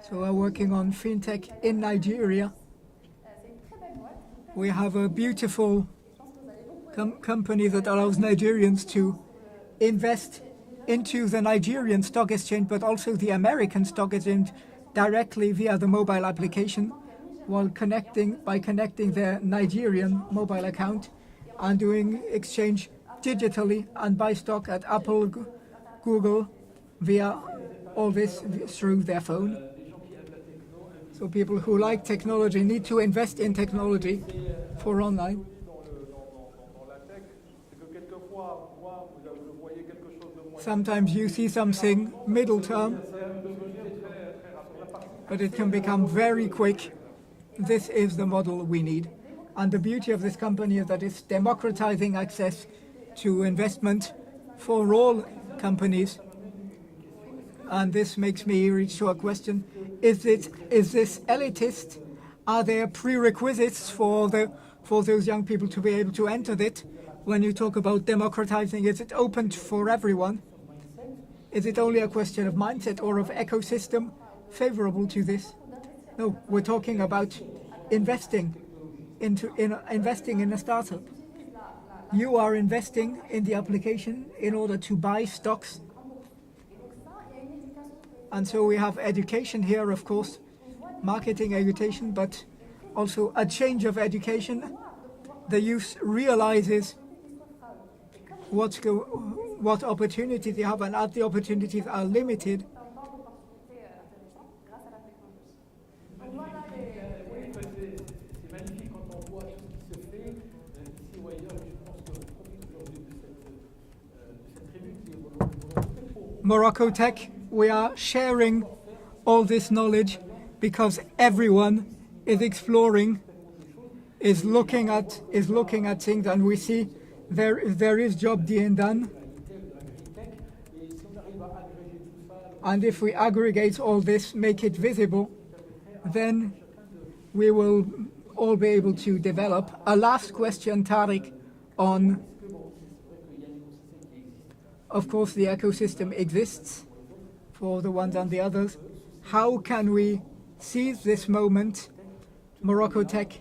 So we're working on fintech in Nigeria. We have a beautiful company that allows Nigerians to invest into the Nigerian stock exchange, but also the American stock exchange directly via the mobile application, while connecting their Nigerian mobile account and doing exchange digitally and buy stock at Apple, Google, via all this through their phone. So people who like technology need to invest in technology for online. Sometimes you see something middle term, but it can become very quick. This is the model we need. And the beauty of this company is that it's democratizing access to investment for all companies. And this makes me reach to a question. Is this elitist? Are there prerequisites for those young people to be able to enter it? When you talk about democratizing, is it open for everyone? Is it only a question of mindset or of ecosystem favorable to this? No, we're talking about investing in a startup. You are investing in the application in order to buy stocks. And so we have education here, of course, marketing education, but also a change of education. The youth realizes what opportunities they have, and as the opportunities are limited. MoroccoTech, we are sharing all this knowledge because everyone is exploring, is looking at things, and we see there is job being done. And if we aggregate all this, make it visible, then we will all be able to develop. A last question, Tariq, on, of course, the ecosystem exists for the ones and the others. How can we seize this moment? MoroccoTech,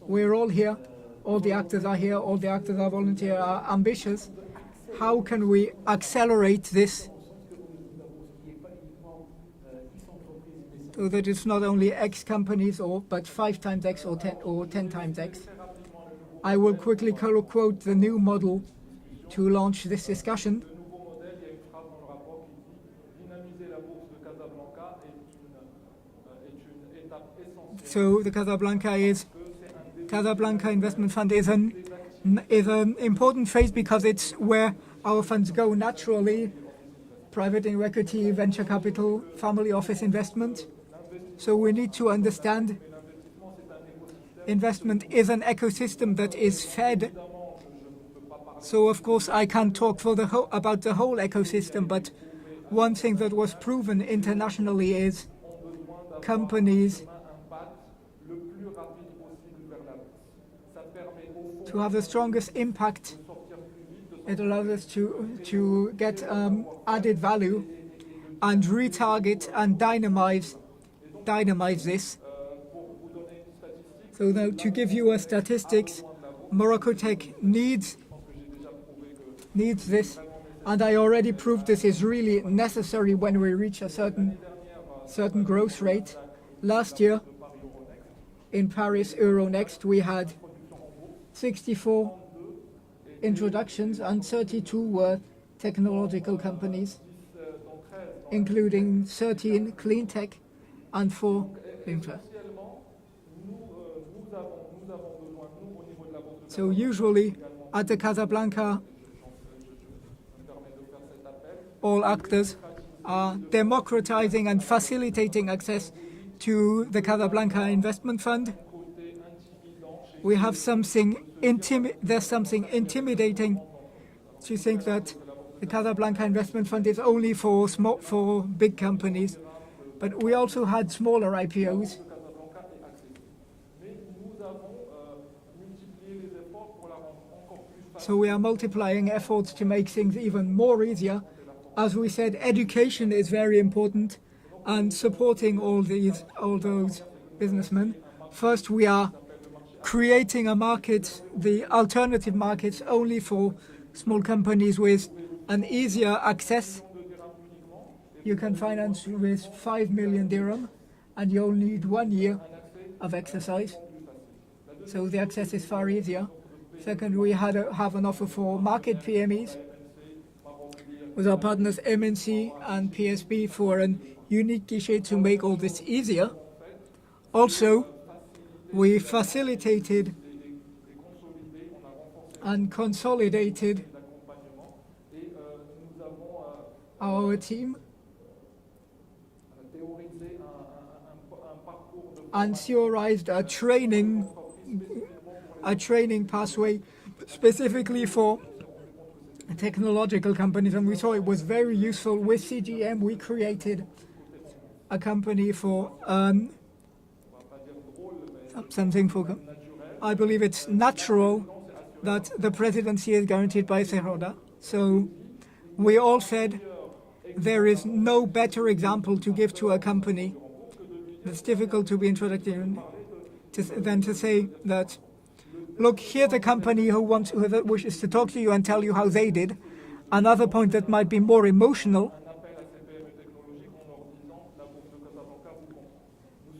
we're all here. All the actors are here. All the actors are volunteer, are ambitious. How can we accelerate this so that it's not only X companies, but 5 times X or 10 times X? I will quickly quote the new model to launch this discussion. So the Casablanca Investment Fund is an important phase because it's where our funds go naturally: private equity, venture capital, family office investment. So we need to understand investment is an ecosystem that is fed. So of course I can't talk about the whole ecosystem, but one thing that was proven internationally is companies to have the strongest impact. It allows us to get added value and retarget and dynamize this. So now to give you a statistics, MoroccoTech needs this, and I already proved this is really necessary when we reach a certain growth rate. Last year in Paris Euronext we had 64 introductions and 32 were technological companies, including 13 clean tech and 4 infra. So usually at the Casablanca, all actors are democratizing and facilitating access to the Casablanca Investment Fund. We have there's something intimidating to think that the Casablanca Investment Fund is only for big companies, but we also had smaller IPOs. So we are multiplying efforts to make things even more easier. As we said, education is very important and supporting all those businessmen. First, we are creating a market, the alternative markets, only for small companies with an easier access. You can finance with 5 million dirham and you only need 1 year of exercise. So the access is far easier. Second, we have an offer for market PMEs with our partners MNC and PSB for a unique guichet to make all this easier. Also, we facilitated and consolidated our team and theorized a training pathway specifically for technological companies, and we saw it was very useful. With CGM, we created a company for something for. I believe it's natural that the presidency is guaranteed by Sehoda. So we all said there is no better example to give to a company that's difficult to be introduced in than to say that, look, here's a company who wishes to talk to you and tell you how they did. Another point that might be more emotional,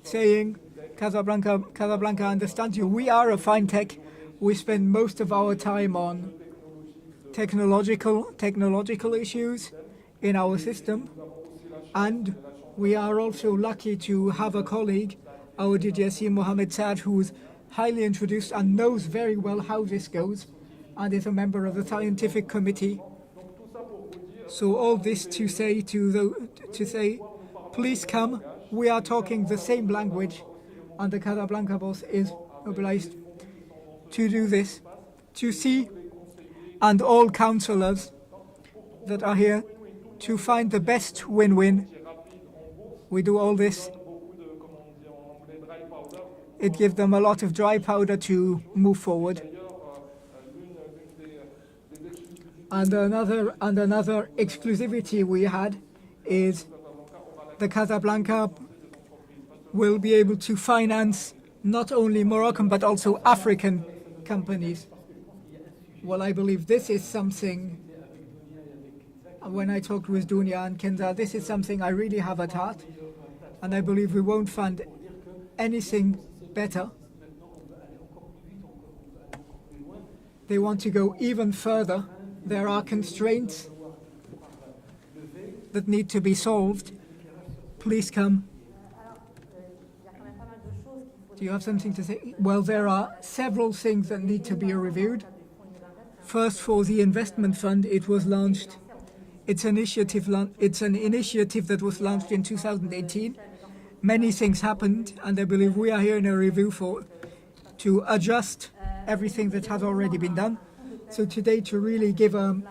saying, Casablanca understands you. We are a fintech. We spend most of our time on technological issues in our system. And we are also lucky to have a colleague, our DGSE, Mohamed Saad, who's highly introduced and knows very well how this goes and is a member of the scientific committee. So all this to say, please come. We are talking the same language, and the Casablanca boss is obliged to do this, to see, and all councillors that are here, to find the best win-win. We do all this. It gives them a lot of dry powder to move forward. And another exclusivity we had is the Casablanca will be able to finance not only Moroccan but also African companies. Well, I believe this is something, when I talked with Dunya and Kenza, this is something I really have at heart, and I believe we won't find anything better. They want to go even further. There are constraints that need to be solved. Please come. Do you have something to say? Well, there are several things that need to be reviewed. First, for the investment fund, it was launched. It's an initiative that was launched in 2018. Many things happened, and I believe we are here in a review to adjust everything that has already been done. So today, to really give an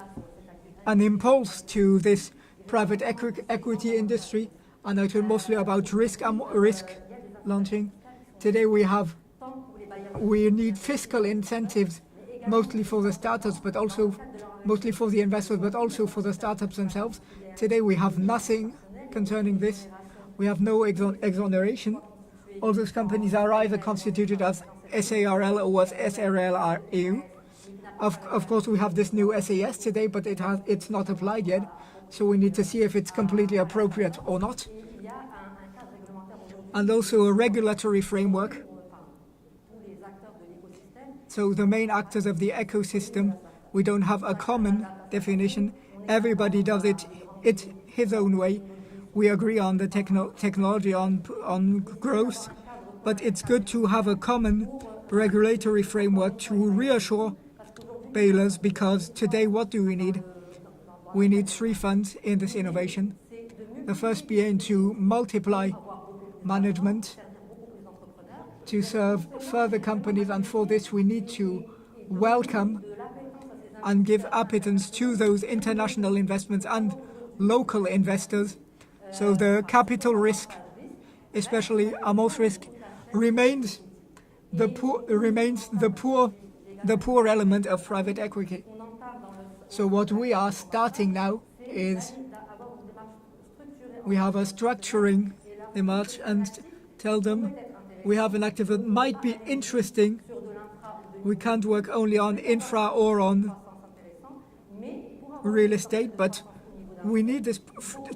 impulse to this private equity industry, and I talk mostly about risk launching. Today we need fiscal incentives mostly for the startups, but also mostly for the investors, but also for the startups themselves. Today we have nothing concerning this. We have no exoneration. All those companies are either constituted as SARL or as SRL-EU. Of course, we have this new SAS today, but it's not applied yet. So we need to see if it's completely appropriate or not. And also a regulatory framework. So the main actors of the ecosystem, we don't have a common definition. Everybody does it his own way. We agree on the technology, on growth, but it's good to have a common regulatory framework to reassure bailers, because today what do we need? We need 3 funds in this innovation. The first being to multiply management to serve further companies, and for this we need to welcome and give appetence to those international investments and local investors. So the capital risk, especially Amos risk, remains the poor element of private equity. So what we are starting now is we have a structuring demarche and tell them we have an active that might be interesting. We can't work only on infra or on real estate, but we need this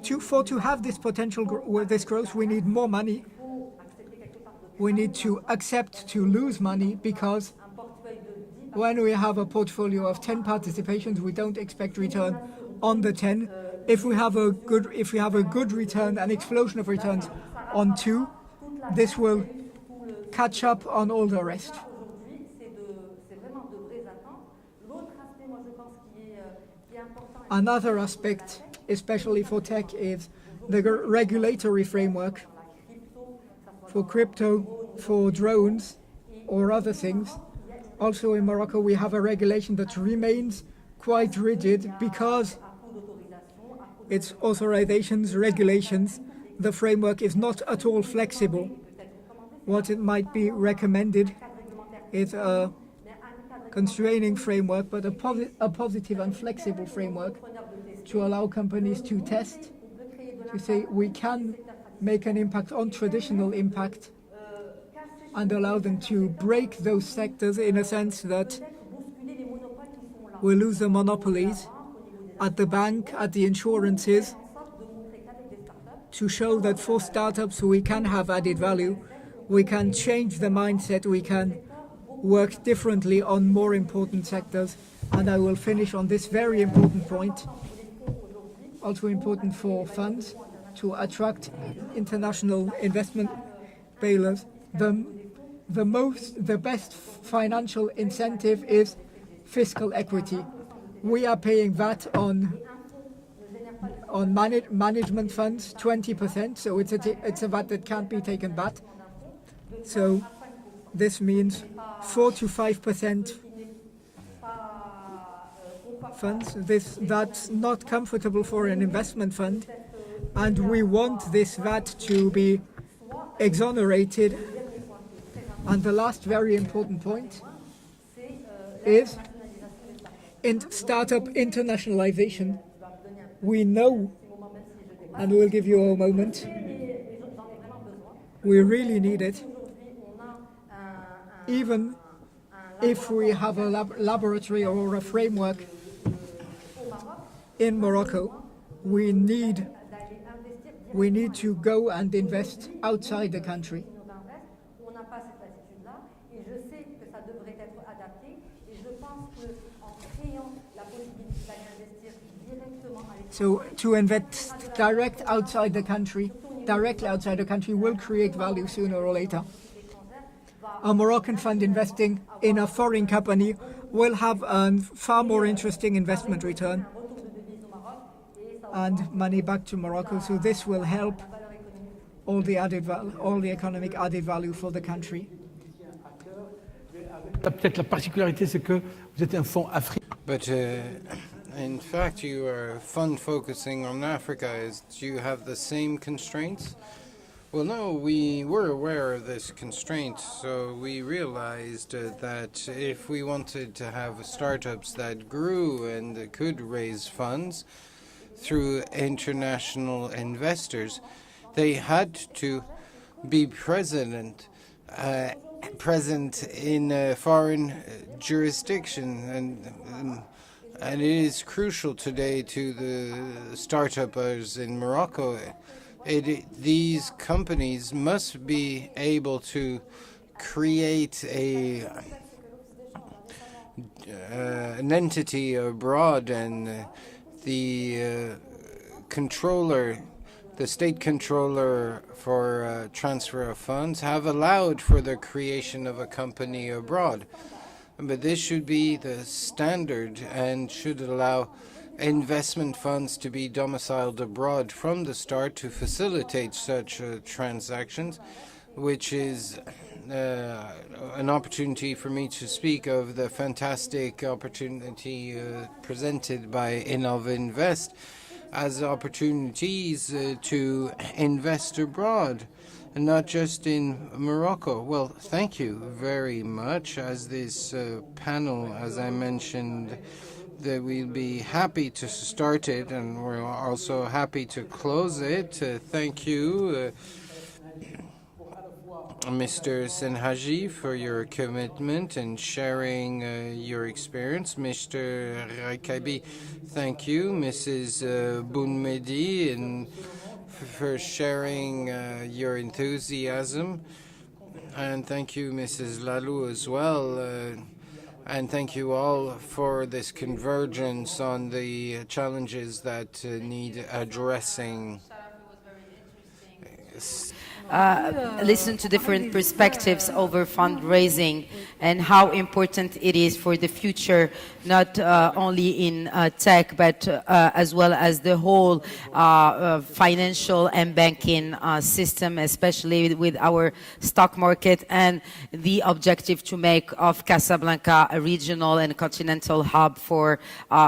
to have this potential with this growth. We need more money. We need to accept to lose money, because when we have a portfolio of 10 participations, we don't expect return on the 10. If we have a good return, an explosion of returns on 2, this will catch up on all the rest. Another aspect, especially for tech, is the regulatory framework for crypto, for drones, or other things. Also in Morocco, we have a regulation that remains quite rigid because its authorizations, regulations, the framework is not at all flexible. What it might be recommended is a constraining framework, but a positive and flexible framework to allow companies to test, to say we can make an impact on traditional impact, and allow them to break those sectors in a sense that we lose the monopolies at the bank, at the insurances, to show that for startups we can have added value, we can change the mindset, we can work differently on more important sectors. And I will finish on this very important point, also important for funds, to attract international investment bailers. The best financial incentive is fiscal equity. We are paying VAT on management funds, 20%, so it's a VAT that can't be taken back. So this means 4 to 5% funds. That's not comfortable for an investment fund, and we want this VAT to be exonerated. And the last very important point is in startup internationalization. We know, and we'll give you a moment, we really need it. Even if we have a laboratory or a framework in Morocco, we need to go and invest outside the country. So to invest directly outside the country will create value sooner or later. A Moroccan fund investing in a foreign company will have a far more interesting investment return and money back to Morocco. So this will help all the economic added value for the country. Peut-être la particularité, c'est que vous êtes un fonds africain. But in fact, you are fund focusing on Africa. Do you have the same constraints? Well, no, we were aware of this constraint, so we realized that if we wanted to have startups that grew and could raise funds through international investors, they had to be present in a foreign jurisdiction, and it is crucial today to the startuppers in Morocco. These companies must be able to create an entity abroad, and the state controller for transfer of funds have allowed for the creation of a company abroad. But this should be the standard and should allow investment funds to be domiciled abroad from the start to facilitate such transactions, which is an opportunity for me to speak of the fantastic opportunity presented by Innovinvest as opportunities to invest abroad, and not just in Morocco. Well, thank you very much. As this panel, as I mentioned, that we'll be happy to start it, and we're also happy to close it. Thank you, Mr. Senhaji, for your commitment and sharing your experience. Mr. Raikabi, thank you. Mrs. Bounmedi, and for sharing your enthusiasm. And thank you, Mrs. Lalou, as well. And thank you all for this convergence on the challenges that need addressing. Listen to different perspectives over fundraising and how important it is for the future, not only in tech, but as well as the whole financial and banking system, especially with our stock market, and the objective to make of Casablanca a regional and continental hub for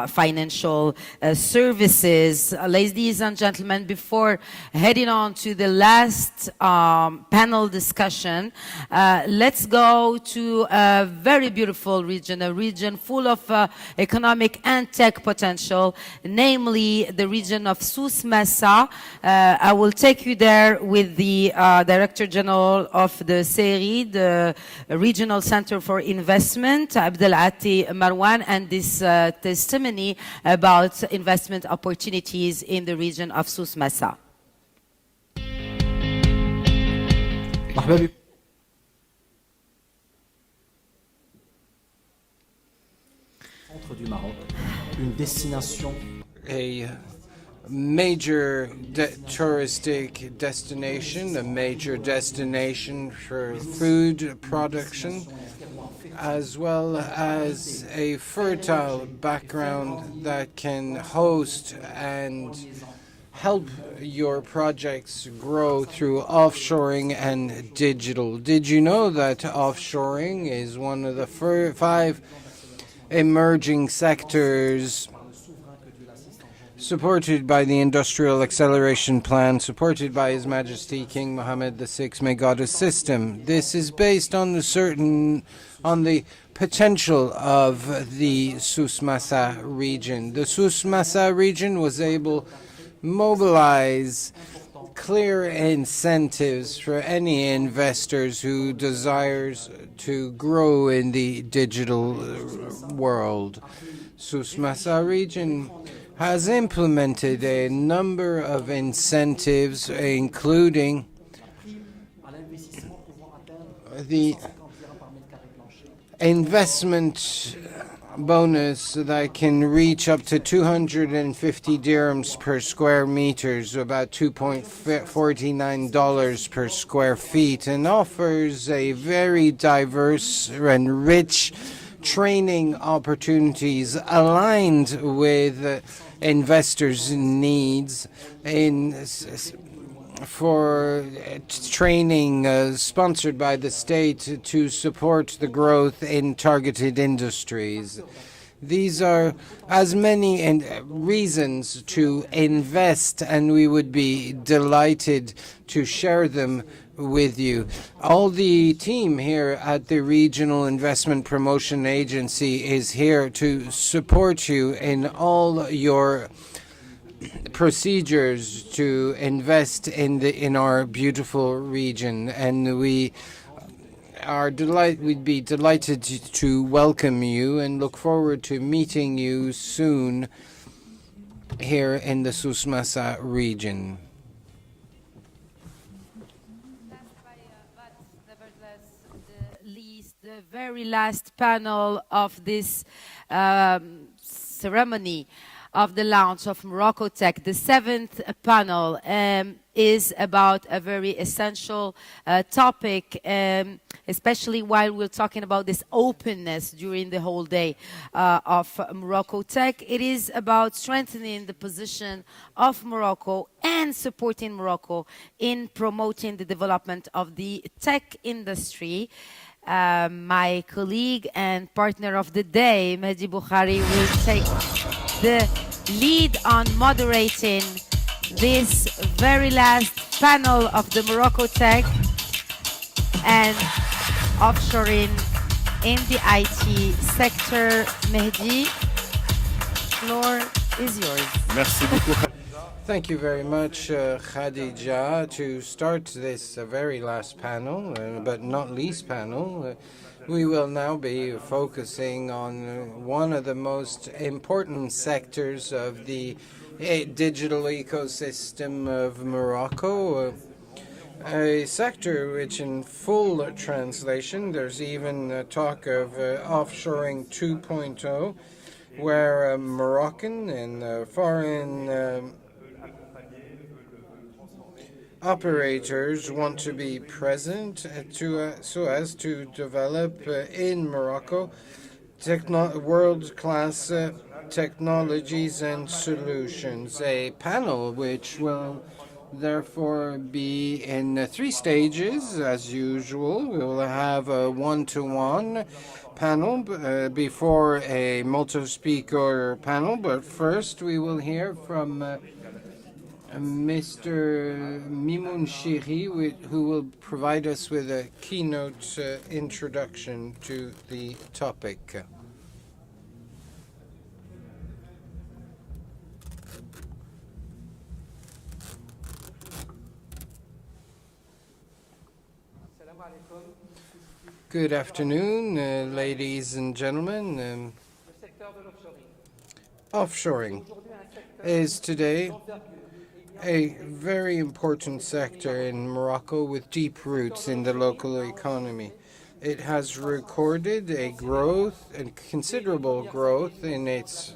financial services. Ladies and gentlemen, before heading on to the last panel discussion, let's go to a very beautiful region, a region full of economic and tech potential, namely the region of Souss Massa. I will take you there with the Director General of the CERI, the Regional Center for Investment, Abdelati Marwan, and this testimony about investment opportunities in the region of Souss Massa. A major touristic destination, a major destination for food production, as well as a fertile background that can host and help your projects grow through offshoring and digital. Did you know that offshoring is one of the 5 emerging sectors supported by the Industrial Acceleration Plan, supported by His Majesty King Mohammed VI, may God assist him? This is based on the potential of the Souss Massa region. The Souss Massa region was able mobilize clear incentives for any investors who desires to grow in the digital world. Souss Massa region has implemented a number of incentives, including the investment bonus that can reach up to 250 dirhams per square meters, about $2.49 per square feet, and offers a very diverse and rich training opportunities aligned with investors' needs for training sponsored by the state to support the growth in targeted industries. These are as many reasons to invest, and we would be delighted to share them with you. All the team here at the Regional Investment Promotion Agency is here to support you in all your procedures to invest in our beautiful region, and we'd be delighted to welcome you and look forward to meeting you soon here in the Souss-Massa region. The very last panel of this ceremony of the launch of MoroccoTech, the seventh panel, is about a very essential topic, especially while we're talking about this openness during the whole day of MoroccoTech. It is about strengthening the position of Morocco and supporting Morocco in promoting the development of the tech industry. My colleague and partner of the day, Mehdi Bukhari, will take the lead on moderating this very last panel of the MoroccoTech and offshoring in the IT sector. Mehdi, floor is yours. Merci beaucoup. Thank you very much, Khadija. To start this very last panel, but not least panel, we will now be focusing on one of the most important sectors of the digital ecosystem of Morocco, a sector which in full translation, there's even talk of offshoring 2.0, where Moroccan and foreign operators want to be present so as to develop in Morocco world-class technologies and solutions. A panel which will therefore be in 3 stages as usual. We will have a one-to-one panel before a multi-speaker panel, but first we will hear from Mr. Mimoun Chiri, who will provide us with a keynote introduction to the topic. Good afternoon, ladies and gentlemen. Offshoring is today a very important sector in Morocco with deep roots in the local economy. It has recorded a growth, and considerable growth in its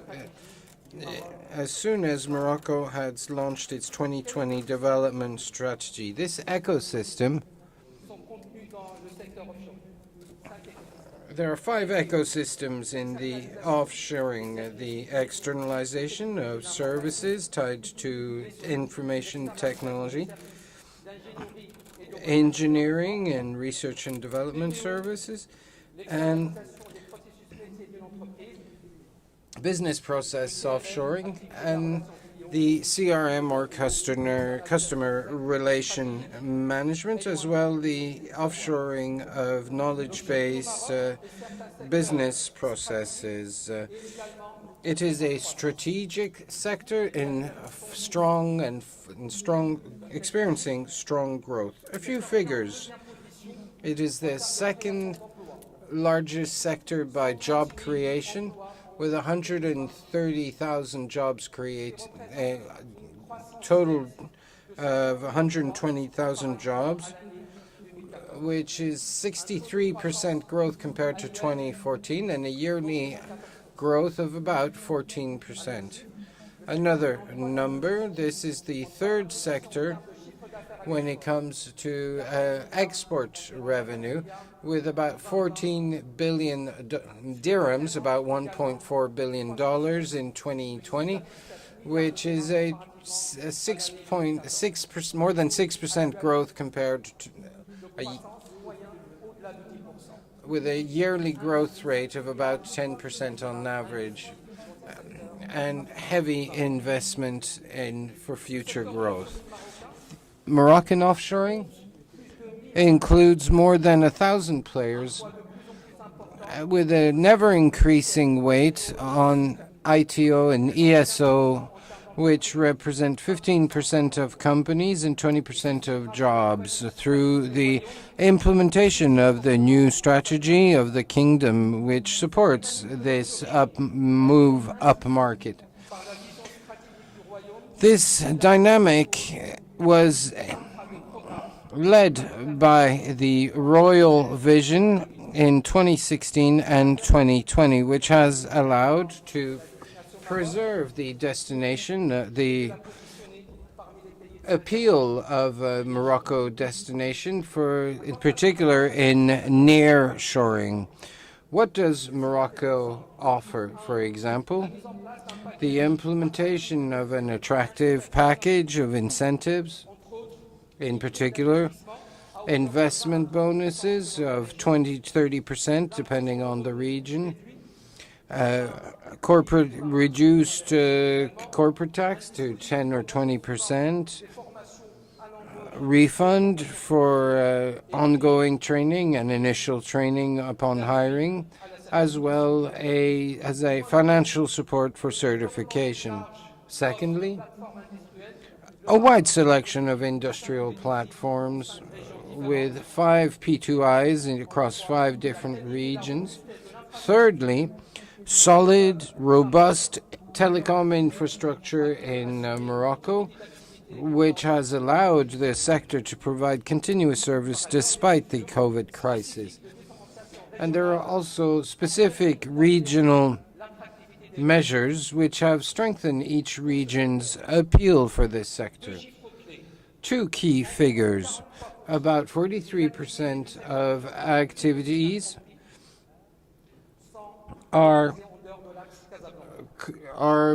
as soon as Morocco has launched its 2020 development strategy. This ecosystem, there are 5 ecosystems in the offshoring: the externalization of services tied to information technology, engineering and research and development services, and business process offshoring, and the CRM or customer relation management, as well the offshoring of knowledge base business processes. It is a strategic sector experiencing strong growth. A few figures. It is the second largest sector by job creation, with 130,000 jobs created, a total of 120,000 jobs, which is 63% growth compared to 2014, and a yearly growth of about 14%. Another number, this is the third sector when it comes to export revenue, with about 14 billion dirhams, about $1.4 billion in 2020, which is a 6.6%, more than 6% growth compared to with a yearly growth rate of about 10% on average, and heavy investment for future growth. Moroccan offshoring includes more than 1,000 players with a never-increasing weight on ITO and ESO, which represent 15% of companies and 20% of jobs through the implementation of the new strategy of the kingdom, which supports this move up market. This dynamic was led by the royal vision in 2016 and 2020, which has allowed to preserve the destination, the appeal of Morocco destination, in particular in near-shoring. What does Morocco offer, for example? The implementation of an attractive package of incentives, in particular investment bonuses of 20-30% depending on the region, reduced corporate tax to 10 or 20%, refund for ongoing training and initial training upon hiring, as well as a financial support for certification. Secondly, a wide selection of industrial platforms with 5 P2Is across 5 different regions. Thirdly, solid, robust telecom infrastructure in Morocco, which has allowed the sector to provide continuous service despite the COVID crisis. And there are also specific regional measures which have strengthened each region's appeal for this sector. 2 key figures. About 43% of activities are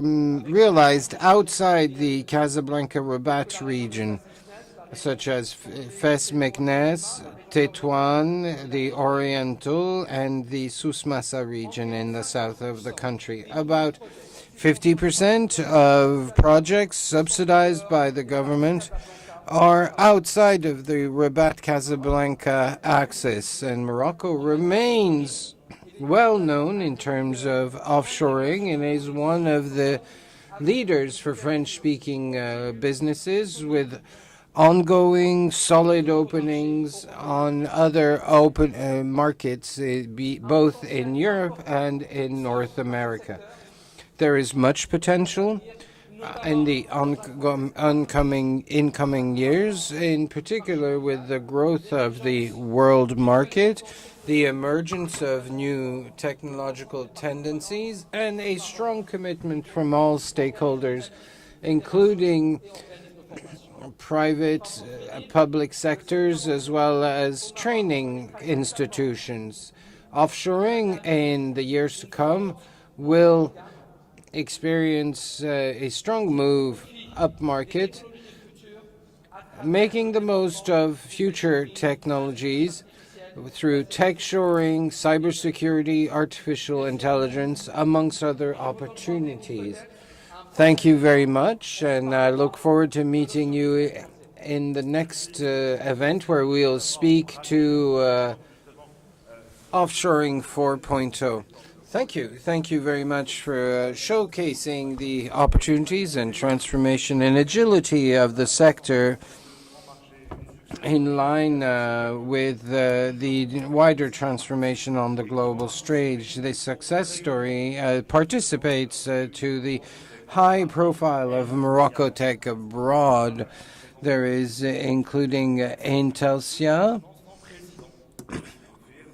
realized outside the Casablanca-Rabat region, such as Fes Meknes, Tétouan, the Oriental, and the Souss-Massa region in the south of the country. About 50% of projects subsidized by the government are outside of the Rabat-Casablanca axis, and Morocco remains well known in terms of offshoring and is one of the leaders for French-speaking businesses, with ongoing solid openings on other open markets, both in Europe and in North America. There is much potential in the incoming years, in particular with the growth of the world market, the emergence of new technological tendencies, and a strong commitment from all stakeholders, including private, public sectors, as well as training institutions. Offshoring in the years to come will experience a strong move upmarket, making the most of future technologies through tech shoring, cybersecurity, artificial intelligence, amongst other opportunities. Thank you very much, and I look forward to meeting you in the next event where we'll speak to Offshoring 4.0. Thank you. Thank you very much for showcasing the opportunities and transformation and agility of the sector in line with the wider transformation on the global stage. The success story participates to the high profile of MoroccoTech abroad. There is including Intelsia,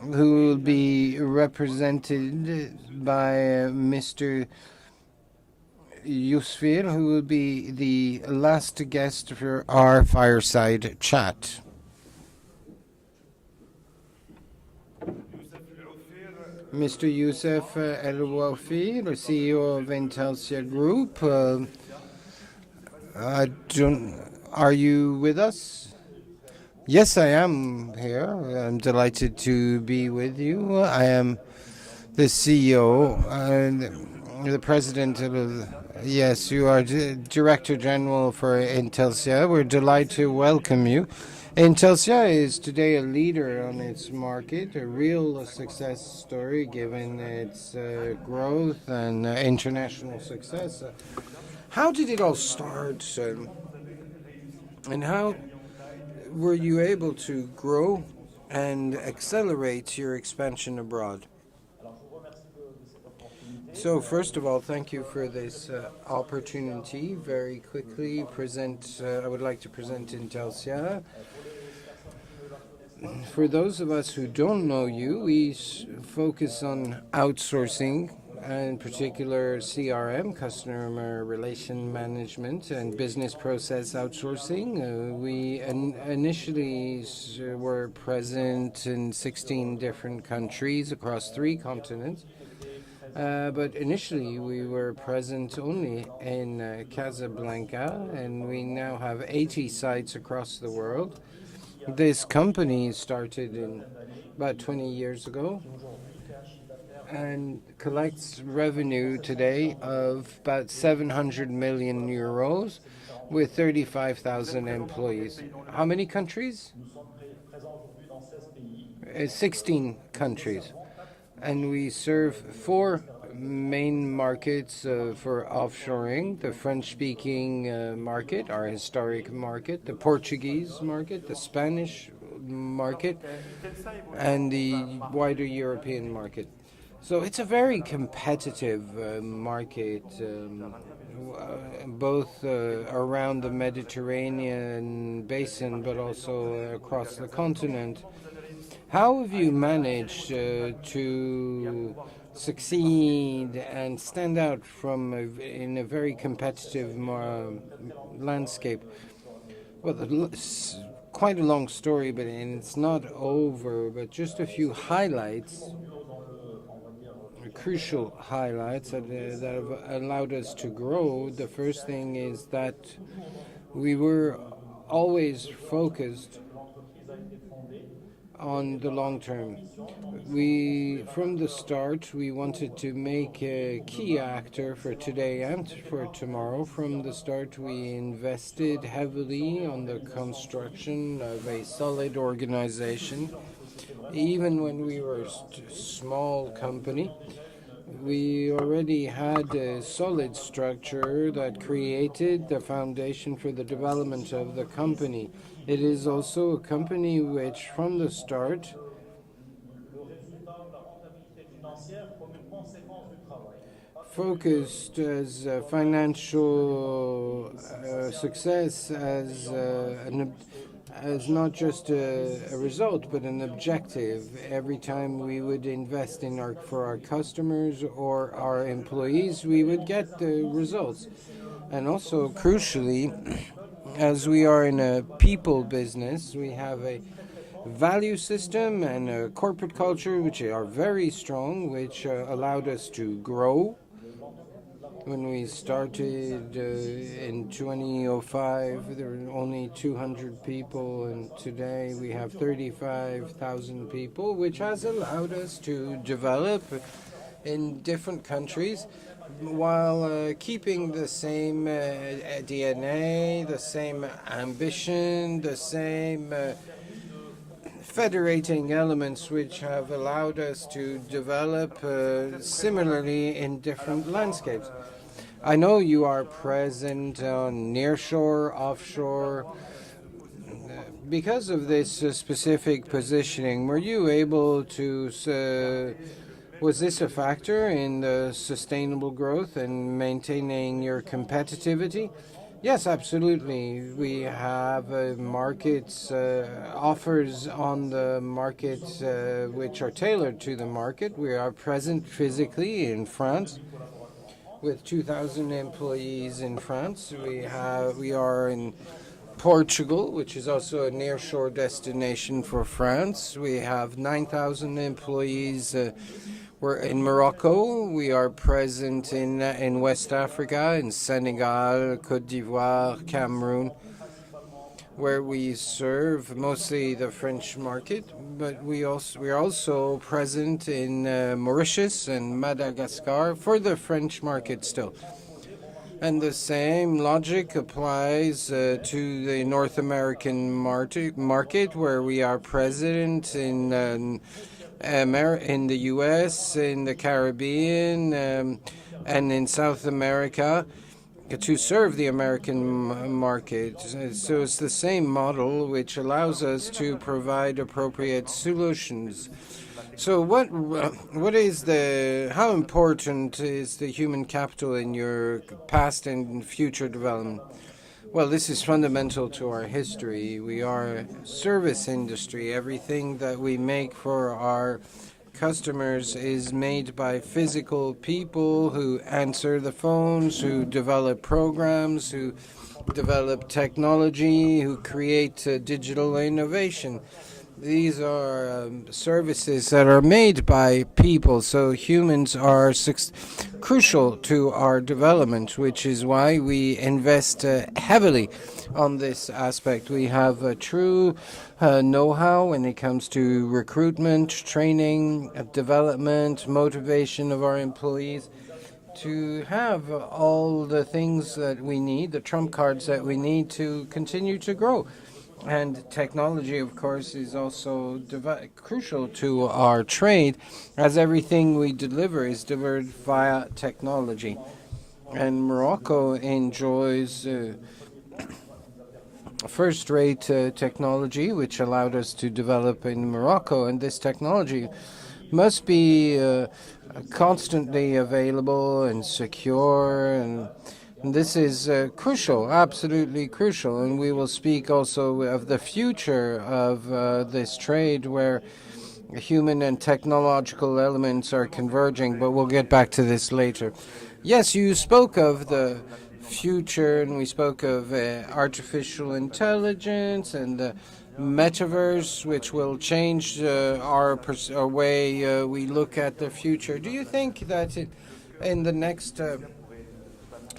who will be represented by Mr. Yousfir, who will be the last guest for our fireside chat. Mr. Youssef El Wafir, the CEO of Intelsia Group. Are you with us? Yes, I am here. I'm delighted to be with you. I am the CEO and the president of. Yes, you are Director General for Intelsia. We're delighted to welcome you. Intelsia is today a leader on its market, a real success story given its growth and international success. How did it all start, and how were you able to grow and accelerate your expansion abroad? So first of all, thank you for this opportunity. Very quickly, I would like to present Intelsia. For those of us who don't know you, we focus on outsourcing, in particular CRM, customer relation management, and business process outsourcing. We initially were present in 16 different countries across 3 continents. But initially, we were present only in Casablanca, and we now have 80 sites across the world. This company started about 20 years ago and collects revenue today of about 700 million euros with 35,000 employees. How many countries? 16 countries. And we serve 4 main markets for offshoring: the French-speaking market, our historic market, the Portuguese market, the Spanish market, and the wider European market. So it's a very competitive market, both around the Mediterranean basin, but also across the continent. How have you managed to succeed and stand out in a very competitive landscape? Well, it's quite a long story, but it's not over. But just a few highlights, crucial highlights that have allowed us to grow. The first thing is that we were always focused on the long term. From the start, we wanted to make a key actor for today and for tomorrow. From the start, we invested heavily on the construction of a solid organization. Even when we were a small company, we already had a solid structure that created the foundation for the development of the company. It is also a company which, from the start, focused as financial success as not just a result, but an objective. Every time we would invest for our customers or our employees, we would get the results. And also, crucially, as we are in a people business, we have a value system and a corporate culture which are very strong, which allowed us to grow. When we started in 2005, there were only 200 people, and today we have 35,000 people, which has allowed us to develop in different countries while keeping the same DNA, the same ambition, the same federating elements which have allowed us to develop similarly in different landscapes. I know you are present on nearshore, offshore. Because of this specific positioning, were you able to, was this a factor in the sustainable growth and maintaining your competitivity? Yes, absolutely. We have markets, offers on the markets which are tailored to the market. We are present physically in France with 2,000 employees in France. We are in Portugal, which is also a nearshore destination for France. We have 9,000 employees. We're in Morocco. We are present in West Africa, in Senegal, Côte d'Ivoire, Cameroon. where we serve mostly the French market, but we are also present in Mauritius and Madagascar for the French market still. And the same logic applies to the North American market, where we are present in the U.S., in the Caribbean, and in South America, to serve the American market. So it's the same model which allows us to provide appropriate solutions. So how important is the human capital in your past and future development? Well, this is fundamental to our history. We are a service industry. Everything that we make for our customers is made by physical people who answer the phones, who develop programs, who develop technology, who create digital innovation. These are services that are made by people, so humans are crucial to our development, which is why we invest heavily on this aspect. We have a true know-how when it comes to recruitment, training, development, motivation of our employees, to have all the things that we need, the trump cards that we need to continue to grow. And technology, of course, is also crucial to our trade, as everything we deliver is delivered via technology. And Morocco enjoys first-rate technology, which allowed us to develop in Morocco. And this technology must be constantly available and secure, and this is crucial, absolutely crucial. And we will speak also of the future of this trade, where human and technological elements are converging, but we'll get back to this later. Yes, you spoke of the future, and we spoke of artificial intelligence and the metaverse, which will change our way we look at the future. Do you think that in the next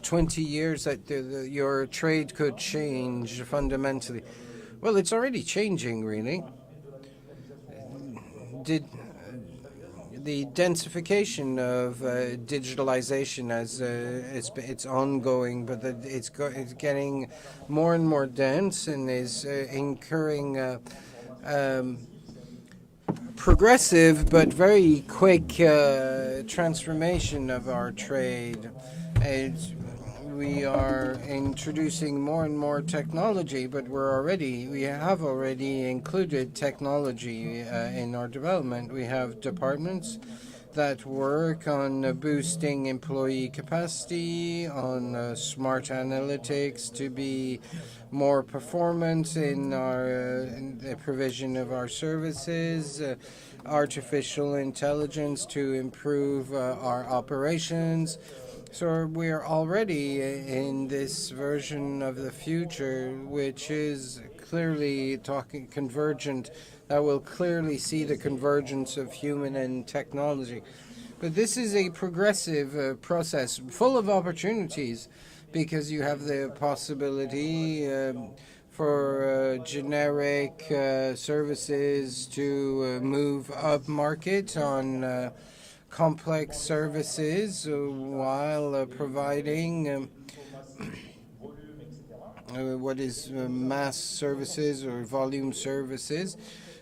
20 years that your trade could change fundamentally? Well, it's already changing, really. The densification of digitalization as it's ongoing, but it's getting more and more dense and is incurring progressive but very quick transformation of our trade. We are introducing more and more technology, but we have already included technology in our development. We have departments that work on boosting employee capacity, on smart analytics to be more performant in the provision of our services, artificial intelligence to improve our operations. So we are already in this version of the future, which is clearly talking convergent, that will clearly see the convergence of human and technology. But this is a progressive process full of opportunities, because you have the possibility for generic services to move up market on complex services while providing what is mass services or volume services,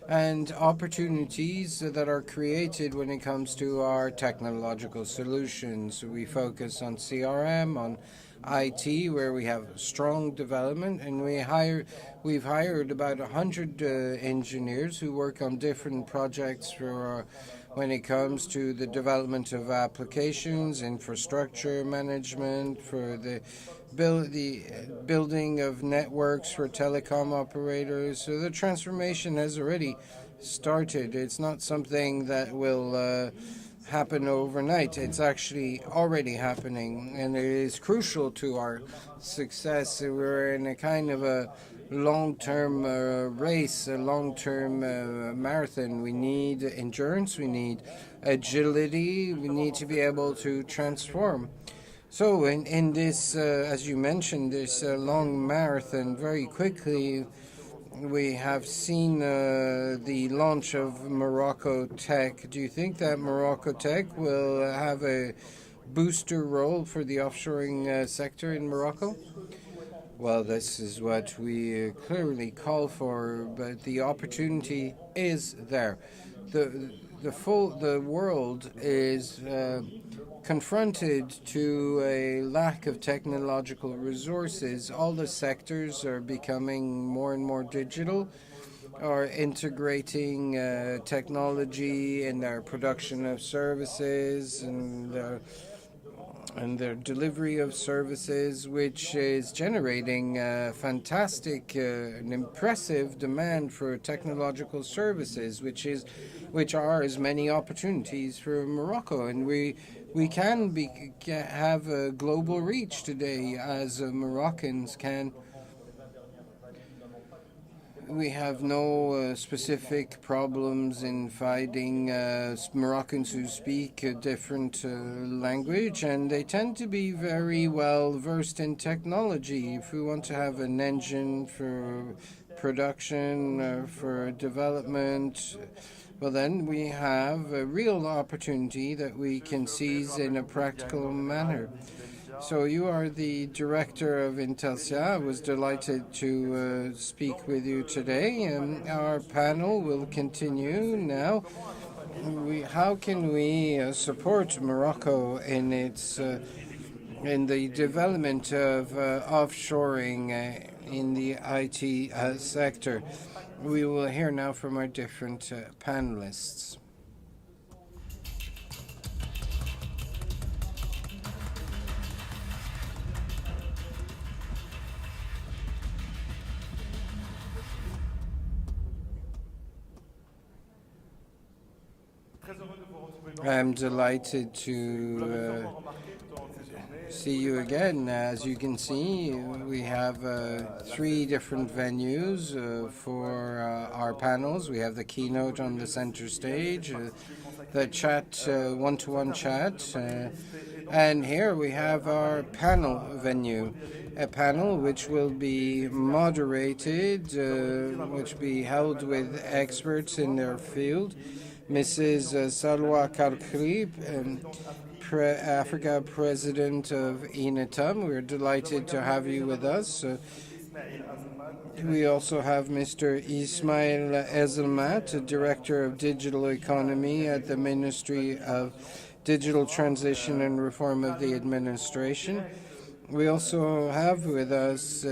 and opportunities that are created when it comes to our technological solutions. We focus on CRM, on IT, where we have strong development, and we've hired about 100 engineers who work on different projects for when it comes to the development of applications, infrastructure management, for the building of networks for telecom operators. So the transformation has already started. It's not something that will happen overnight. It's actually already happening, and it is crucial to our success. We're in a kind of a long-term race, a long-term marathon. We need endurance, we need agility, we need to be able to transform. So in this, as you mentioned, this long marathon, very quickly, we have seen the launch of MoroccoTech. Do you think that MoroccoTech will have a booster role for the offshoring sector in Morocco? Well, this is what we clearly call for, but the opportunity is there. The world is confronted to a lack of technological resources. All the sectors are becoming more and more digital, are integrating technology in their production of services and their delivery of services, which is generating fantastic and impressive demand for technological services, which are as many opportunities for Morocco. And we can have a global reach today, as Moroccans can. We have no specific problems in finding Moroccans who speak a different language, and they tend to be very well versed in technology. If we want to have an engine for production, for development, well, then we have a real opportunity that we can seize in a practical manner. So you are the director of Intelsia. I was delighted to speak with you today. Our panel will continue now. How can we support Morocco in its in the development of offshoring in the IT sector? We will hear now from our different panelists. I'm delighted to see you again. As you can see, we have 3 different venues for our panels. We have the keynote on the center stage, the chat, one-to-one chat, and here we have our panel venue, a panel which will be moderated, which will be held with experts in their field. Mrs. Salwa Karkrib, Africa President of INETAM. We're delighted to have you with us. We also have Mr. Ismail Ezelmat, Director of Digital Economy at the Ministry of Digital Transition and Reform of the Administration. We also have with us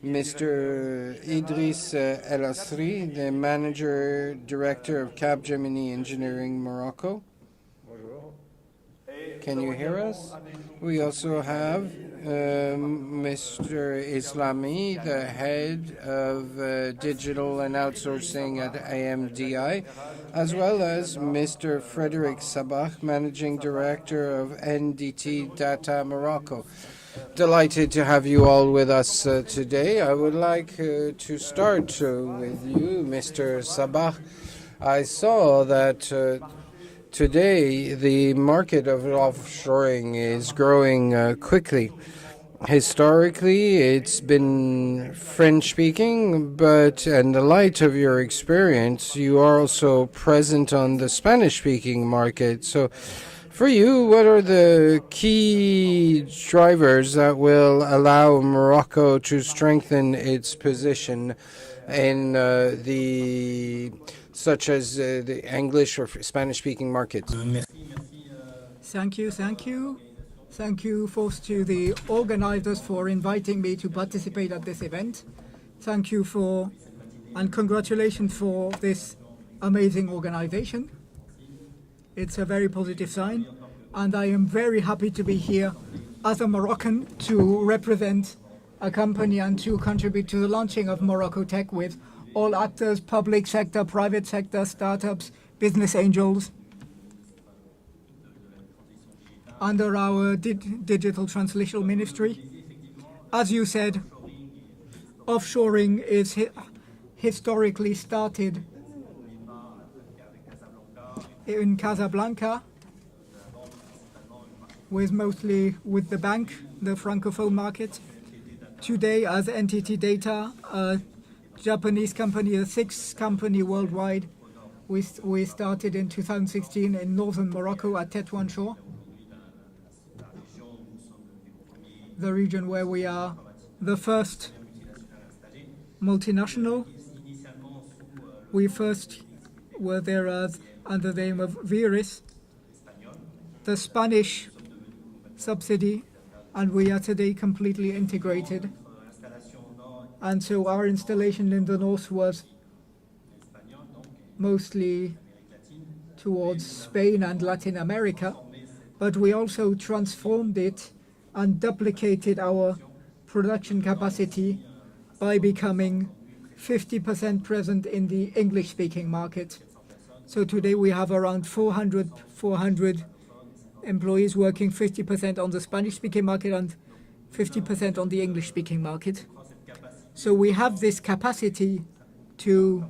Mr. Idris El Asri, the Manager Director of Capgemini Engineering Morocco. Can you hear us? We also have Mr. Islami, the Head of Digital and Outsourcing at AMDI, as well as Mr. Frederic Sabah, Managing Director of NDT Data Morocco. Delighted to have you all with us today. I would like to start with you, Mr. Sabah. I saw that today the market of offshoring is growing quickly. Historically, it's been French-speaking, but in the light of your experience, you are also present on the Spanish-speaking market. So for you, what are the key drivers that will allow Morocco to strengthen its position in such as the English or Spanish-speaking markets? Thank you. Thank you first to the organizers for inviting me to participate at this event. Thank you and congratulations for this amazing organization. It's a very positive sign, and I am very happy to be here as a Moroccan to represent a company and to contribute to the launching of MoroccoTech with all actors, public sector, private sector, startups, business angels, under our Digital Translation Ministry. As you said, offshoring is historically started in Casablanca, with mostly with the bank, the Francophone market. Today, as Entity Data, a Japanese company, a sixth company worldwide, we started in 2016 in northern Morocco at Tétouan Shore, the region where we are the first multinational. We first were there under the name of Viris, the Spanish subsidy, and we are today completely integrated. And so our installation in the north was mostly towards Spain and Latin America, but we also transformed it and duplicated our production capacity by becoming 50% present in the English-speaking market. So today we have around 400 employees working 50% on the Spanish-speaking market and 50% on the English-speaking market. So we have this capacity to,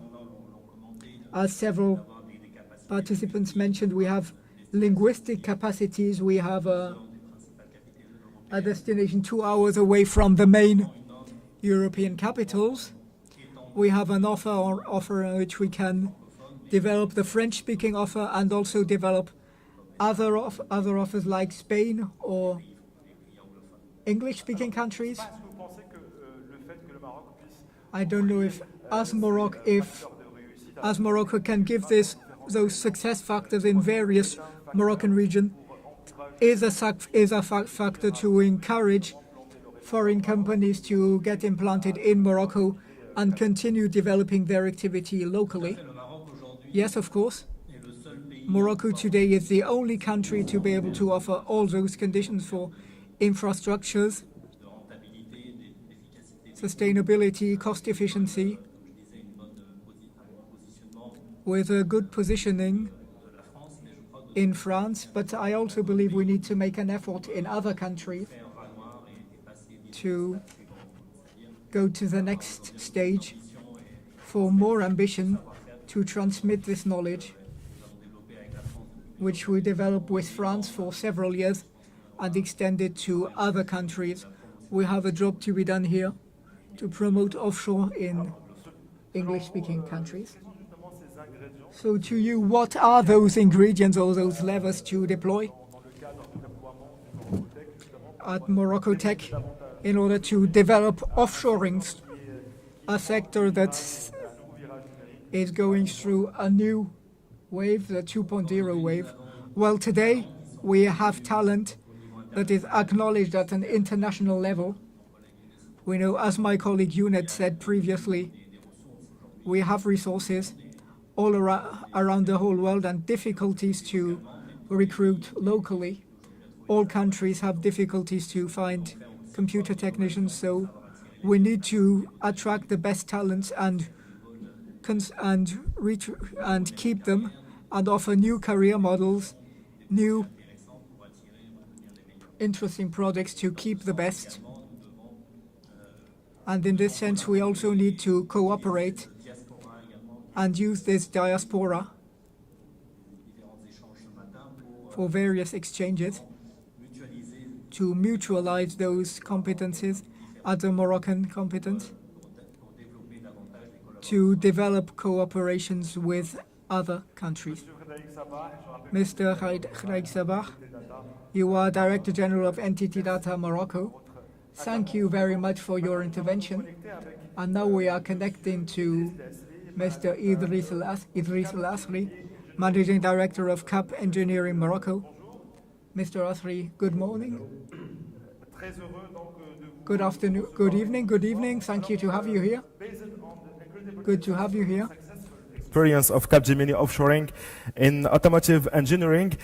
as several participants mentioned, we have linguistic capacities. We have a destination 2 hours away from the main European capitals. We have an offer in which we can develop the French-speaking offer and also develop other offers like Spain or English-speaking countries. I don't know if as Morocco can give those success factors in various Moroccan regions is a factor to encourage foreign companies to get implanted in Morocco and continue developing their activity locally. Yes, of course. Morocco today is the only country to be able to offer all those conditions for infrastructures, sustainability, cost efficiency, with a good positioning in France. But I also believe we need to make an effort in other countries to go to the next stage for more ambition to transmit this knowledge, which we developed with France for several years and extended to other countries. We have a job to be done here to promote offshore in English-speaking countries. So to you, what are those ingredients or those levers to deploy at MoroccoTech in order to develop offshoring, a sector that is going through a new wave, the 2.0 wave? Well, today we have talent that is acknowledged at an international level. We know, as my colleague Younet said previously, we have resources all around the whole world and difficulties to recruit locally. All countries have difficulties to find computer technicians, so we need to attract the best talents and keep them and offer new career models, new interesting projects to keep the best. And in this sense, we also need to cooperate and use this diaspora for various exchanges to mutualize those competencies at the Moroccan competence, to develop cooperations with other countries. Mr. Khaïd Sabah, you are Director General of Entity Data Morocco. Thank you very much for your intervention. And now we are connecting to Mr. Idriss El Asri, Managing Director of CAP Engineering Morocco. Mr. Asri, good morning. Good afternoon, good evening. Thank you to have you here. Good to have you here. Experience of Capgemini offshoring in automotive engineering.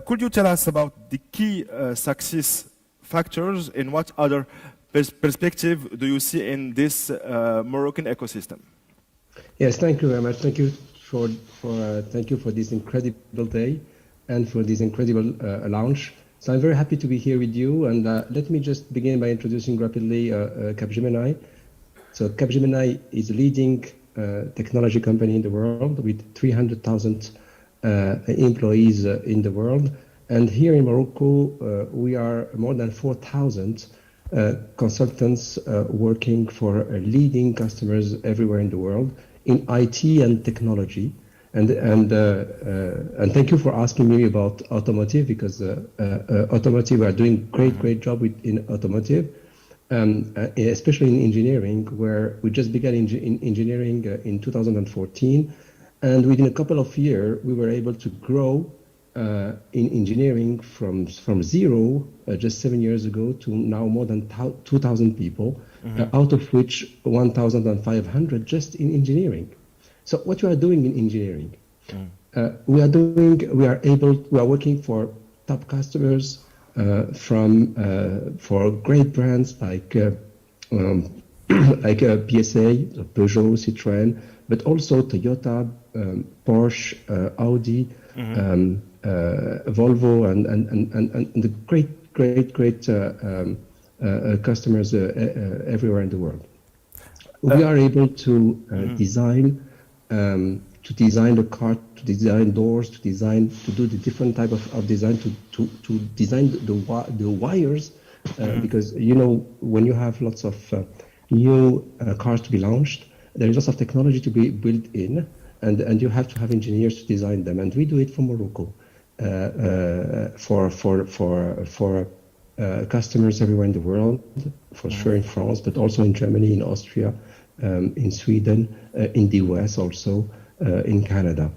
Could you tell us about the key success factors? In what other perspective do you see in this Moroccan ecosystem? Yes, thank you very much. Thank you for this incredible day and for this incredible launch. So I'm very happy to be here with you. And let me just begin by introducing rapidly Capgemini. So Capgemini is a leading technology company in the world with 300,000 employees in the world. And here in Morocco, we are more than 4,000 consultants working for leading customers everywhere in the world in IT and technology. And thank you for asking me about automotive, because automotive, we are doing great job in automotive, especially in engineering, where we just began in engineering in 2014, and within a couple of years we were able to grow in engineering from zero just 7 years ago to now more than 2,000 people, out of which 1,500 just in engineering. So what we are doing in engineering, we are working for top customers for great brands like PSA, Peugeot, Citroën, but also Toyota, Porsche, Audi, Volvo, and the great customers everywhere in the world. We are able to design the car, to design doors, to do the different type of design, to design the wires, because when you have lots of new cars to be launched, there is lots of technology to be built in, and you have to have engineers to design them, and we do it for Morocco, for customers everywhere in the world, for sure in France, but also in Germany, in Austria, in Sweden, in the US also, in Canada.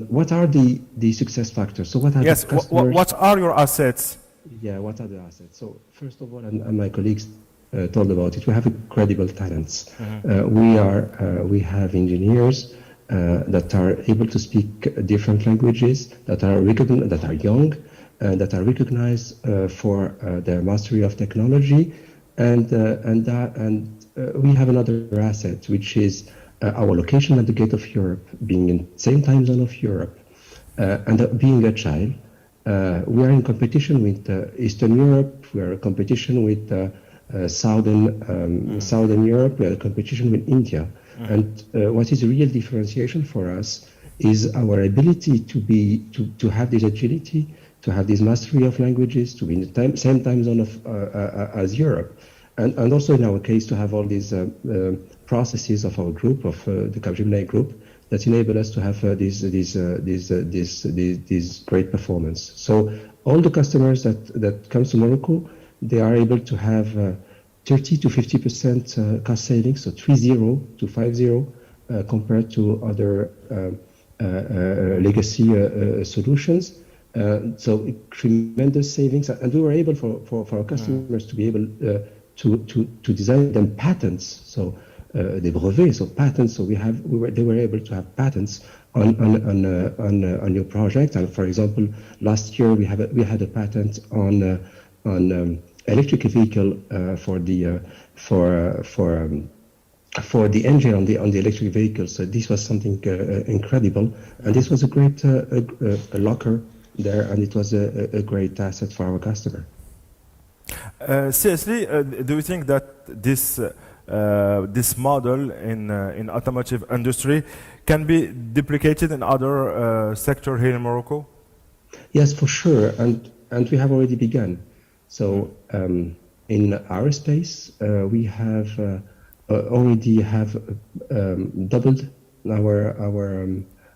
What are the success factors? So what are the customers? What are your assets? Yeah, what are the assets? So first of all, and my colleagues told about it, we have incredible talents. We have engineers that are able to speak different languages, that are young, that are recognized for their mastery of technology, and we have another asset, which is our location at the gate of Europe, being in the same time zone of Europe, and being agile. We are in competition with Eastern Europe. We are in competition with Southern Europe. We are in competition with India. And what is a real differentiation for us is our ability to have this agility, to have this mastery of languages, to be in the same time zone as Europe, and also in our case to have all these processes of our group, of the Capgemini group, that enable us to have this great performance. So all the customers that comes to Morocco, they are able to have 30 to 50% cost savings, so 30 to 50, compared to other legacy solutions. So tremendous savings, and we were able for our customers to be able to design them patents, so des brevets, so patents. So they were able to have patents on your project. And for example, last year we had a patent on electric vehicle for the engine on the electric vehicle. So this was something incredible, and this was a great locker there, and it was a great asset for our customer. Seriously, do you think that this model in automotive industry can be duplicated in other sector here in Morocco? Yes, for sure, and we have already begun. So in aerospace, we have already doubled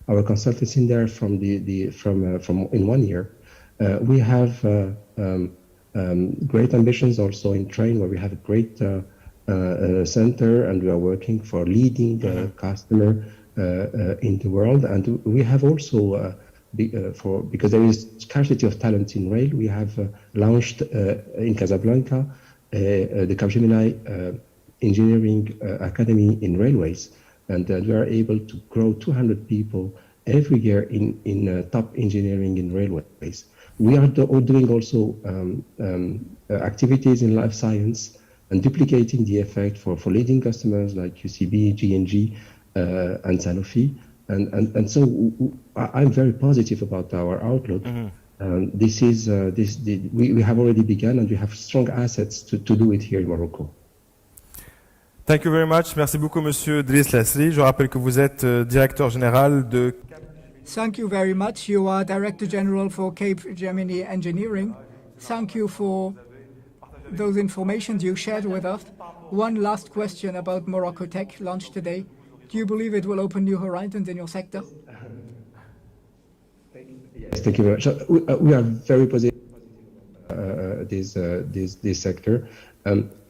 our consultants in there from in 1 year. We have great ambitions also in train, where we have a great center, and we are working for leading customer in the world. And we have also because there is scarcity of talent in rail, we have launched in Casablanca the Capgemini Engineering Academy in railways, and we are able to grow 200 people every year in top engineering in railways. We are doing also activities in life science and duplicating the effect for leading customers like UCB, G&G, and Sanofi. And so I'm very positive about our outlook. We have already begun, and we have strong assets to do it here in Morocco. Thank you very much. Merci beaucoup, Monsieur Driss Lasri. Je rappelle que vous êtes directeur général de Thank you very much. You are Director General for Cape Gemini Engineering. Thank you for those informations you shared with us. One last question about MoroccoTech launched today. Do you believe it will open new horizons in your sector? Yes, thank you very much. We are very positive this sector.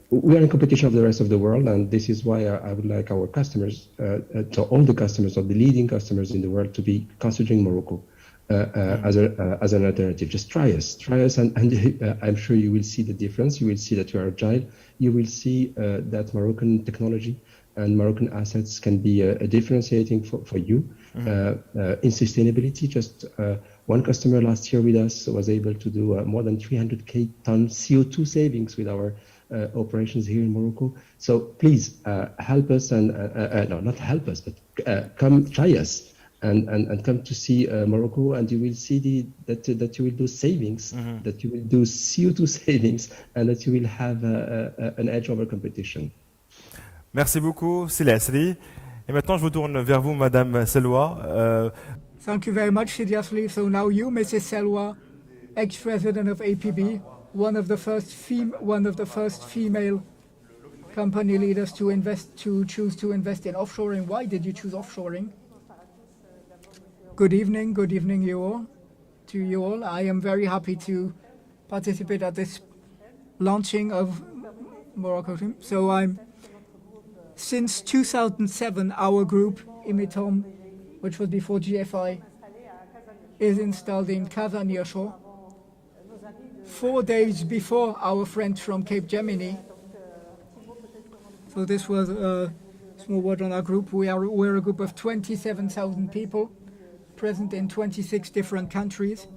We are in competition with the rest of the world, and this is why I would like our customers, to all the customers, or the leading customers in the world, to be considering Morocco as an alternative. Just try us, and I'm sure you will see the difference. You will see that you are agile. You will see that Moroccan technology and Moroccan assets can be a differentiating for you. In sustainability, just one customer last year with us was able to do more than 300k tons CO2 savings with our operations here in Morocco. So please help us, and no, not help us, but come try us and come to see Morocco, and you will see that you will do savings, that you will do CO2 savings, and that you will have an edge over competition. Merci beaucoup, Sidi Asli. Et maintenant, je vous tourne vers vous, Madame Selwa. Thank you very much, Sidi Asli. So now you, Mrs. Selwa, ex-president of APB, one of the first female company leaders to choose to invest in offshoring. Why did you choose offshoring? Good evening, to you all. I am very happy to participate at this launching of Morocco team. So since 2007, our group, Imitom, which was before GFI, is installed in Casa nearshore. 4 days before our friends from Cape Gemini. So this was a small word on our group. We're a group of 27,000 people, present in 26 different countries,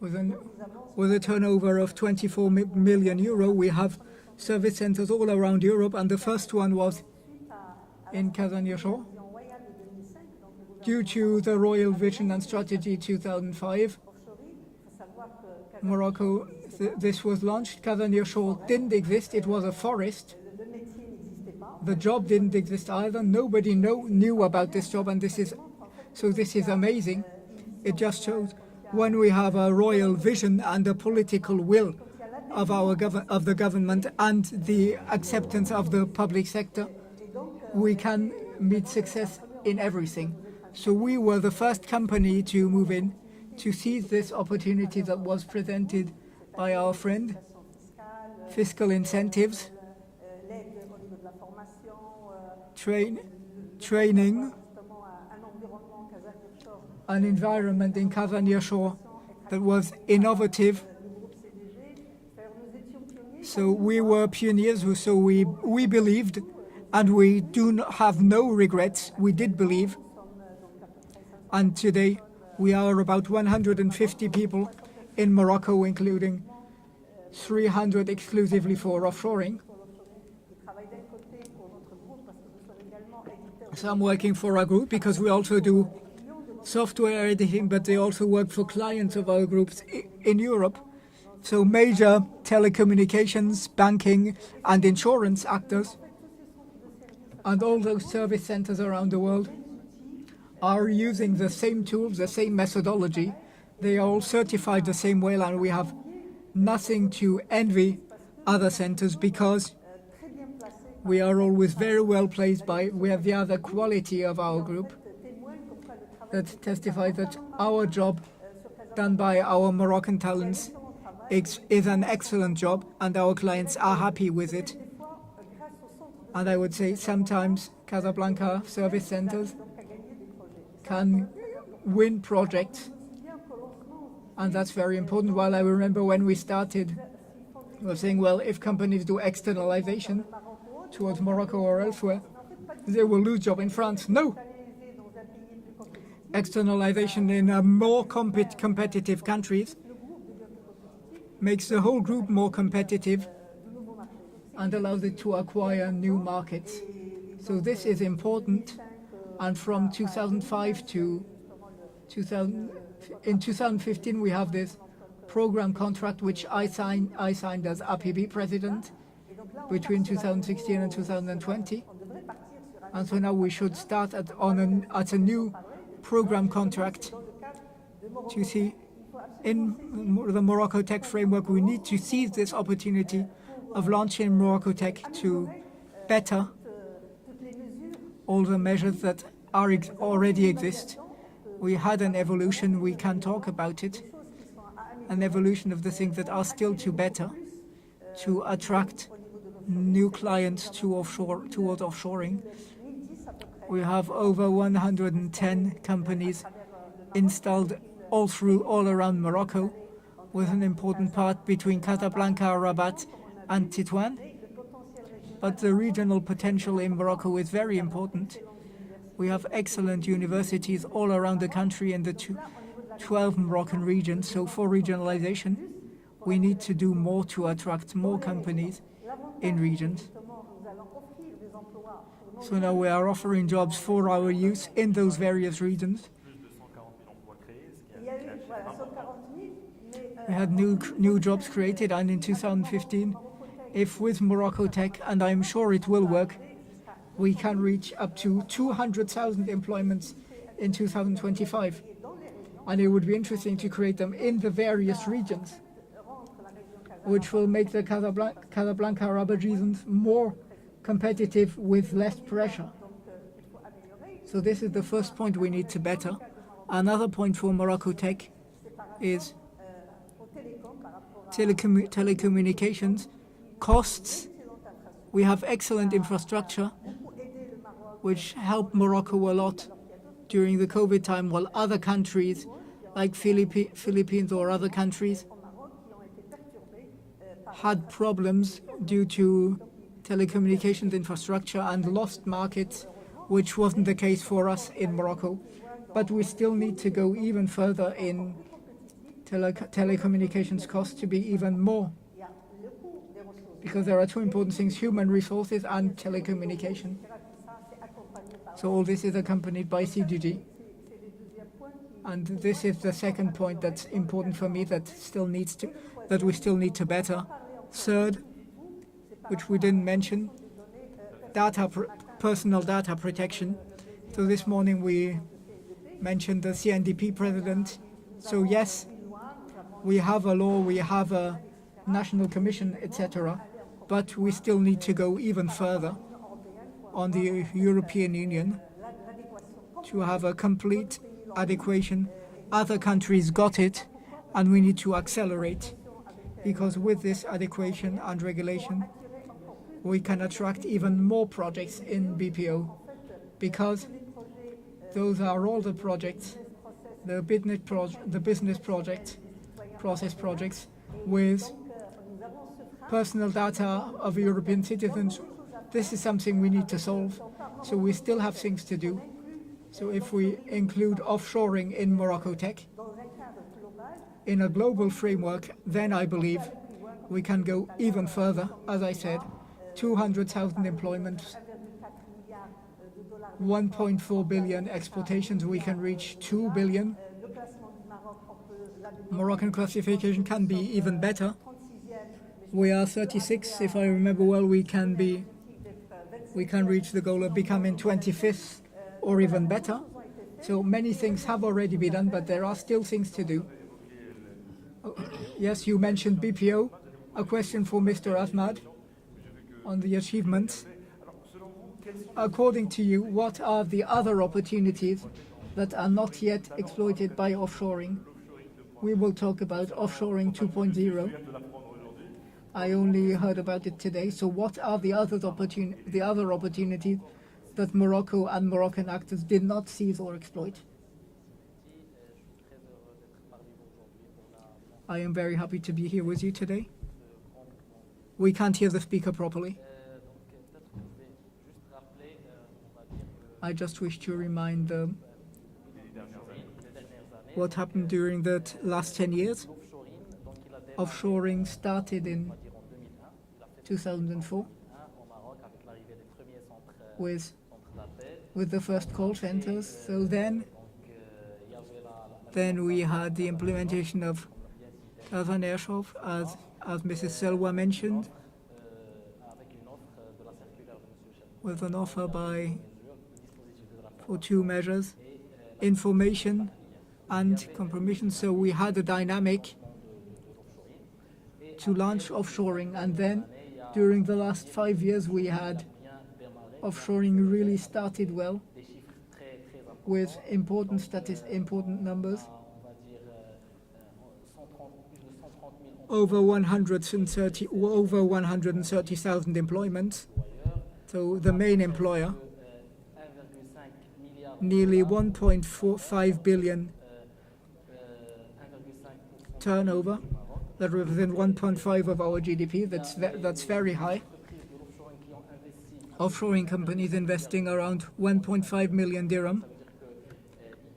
with a turnover of 24 million euro. We have service centers all around Europe, and the first one was in Casa nearshore. Due to the Royal Vision and Strategy 2005, Morocco, this was launched. Casa nearshore didn't exist, it was a forest. The job didn't exist either. Nobody knew about this job, and this is amazing. It just shows when we have a royal vision and a political will of the government and the acceptance of the public sector, we can meet success in everything. So we were the first company to move in, to seize this opportunity that was presented by our friend, fiscal incentives, training, an environment in Casa nearshore that was innovative. So we were pioneers, so we believed, and we have no regrets. We did believe. And today we are about 150 people in Morocco, including 300 exclusively for offshoring. So I'm working for our group because we also do software editing, but they also work for clients of our groups in Europe. So major telecommunications, banking, and insurance actors, and all those service centers around the world are using the same tools, the same methodology. They are all certified the same way, and we have nothing to envy other centers because we are always very well placed we have the other quality of our group that testifies that our job done by our Moroccan talents is an excellent job, and our clients are happy with it. And I would say sometimes Casablanca service centers can win projects, and that's very important. While I remember when we started, we were saying, well, if companies do externalization towards Morocco or elsewhere, they will lose job in France. No! Externalization in more competitive countries makes the whole group more competitive and allows it to acquire new markets. So this is important. And from 2005 to 2015, we have this program contract, which I signed as APB president between 2016 and 2020. And so now we should start at a new program contract to see in the MoroccoTech framework. We need to seize this opportunity of launching MoroccoTech to better all the measures that already exist. We had an evolution, we can talk about it, an evolution of the things that are still to better to attract new clients towards offshoring. We have over 110 companies installed all around Morocco, with an important part between Casablanca, Rabat, and Tétouan. But the regional potential in Morocco is very important. We have excellent universities all around the country in the 12 Moroccan regions. So for regionalization, we need to do more to attract more companies in regions. So now we are offering jobs for our youth in those various regions. We had new jobs created, and in 2015, if with MoroccoTech, and I'm sure it will work, we can reach up to 200,000 employments in 2025. And it would be interesting to create them in the various regions, which will make the Casablanca Rabat regions more competitive with less pressure. So this is the first point we need to better. Another point for MoroccoTech is telecommunications costs. We have excellent infrastructure, which helped Morocco a lot during the COVID time, while other countries, like Philippines or other countries, had problems due to telecommunications infrastructure and lost markets, which wasn't the case for us in Morocco. But we still need to go even further in telecommunications costs to be even more, because there are two important things: human resources and telecommunication. So all this is accompanied by CGG. And this is the second point that's important for me, that we still need to better. Third, which we didn't mention, personal data protection. So this morning we mentioned the CNDP president. So yes, we have a law, we have a national commission, etc., but we still need to go even further on the European Union to have a complete adequation. Other countries got it, and we need to accelerate, because with this adequation and regulation, we can attract even more projects in BPO, because those are all the projects, the business projects, process projects with personal data of European citizens. This is something we need to solve, so we still have things to do. So if we include offshoring in MoroccoTech in a global framework, then I believe we can go even further. As I said, 200,000 employments, 1.4 billion exportations, we can reach 2 billion. Moroccan classification can be even better. We are 36, if I remember well. We can reach the goal of becoming 25th or even better. So many things have already been done, but there are still things to do. Yes, you mentioned BPO. A question for Mr. Ahmad on the achievements. According to you, what are the other opportunities that are not yet exploited by offshoring? We will talk about offshoring 2.0. I only heard about it today. So what are the other opportunities that Morocco and Moroccan actors did not seize or exploit? I am very happy to be here with you today. We can't hear the speaker properly. I just wish to remind what happened during the last 10 years. Offshoring started in 2004 with the first call centers. So then we had the implementation of Kazan Airshop, as Mrs. Selwa mentioned, with an offer by for two measures, information and compromission. So we had a dynamic to launch offshoring, and then during the last 5 years we had offshoring really started well with important numbers. Over 130,000 employments. So the main employer, nearly 1.45 billion turnover. That represents 1.5 of our GDP. That's very high. Offshoring companies investing around 1.5 million dirham.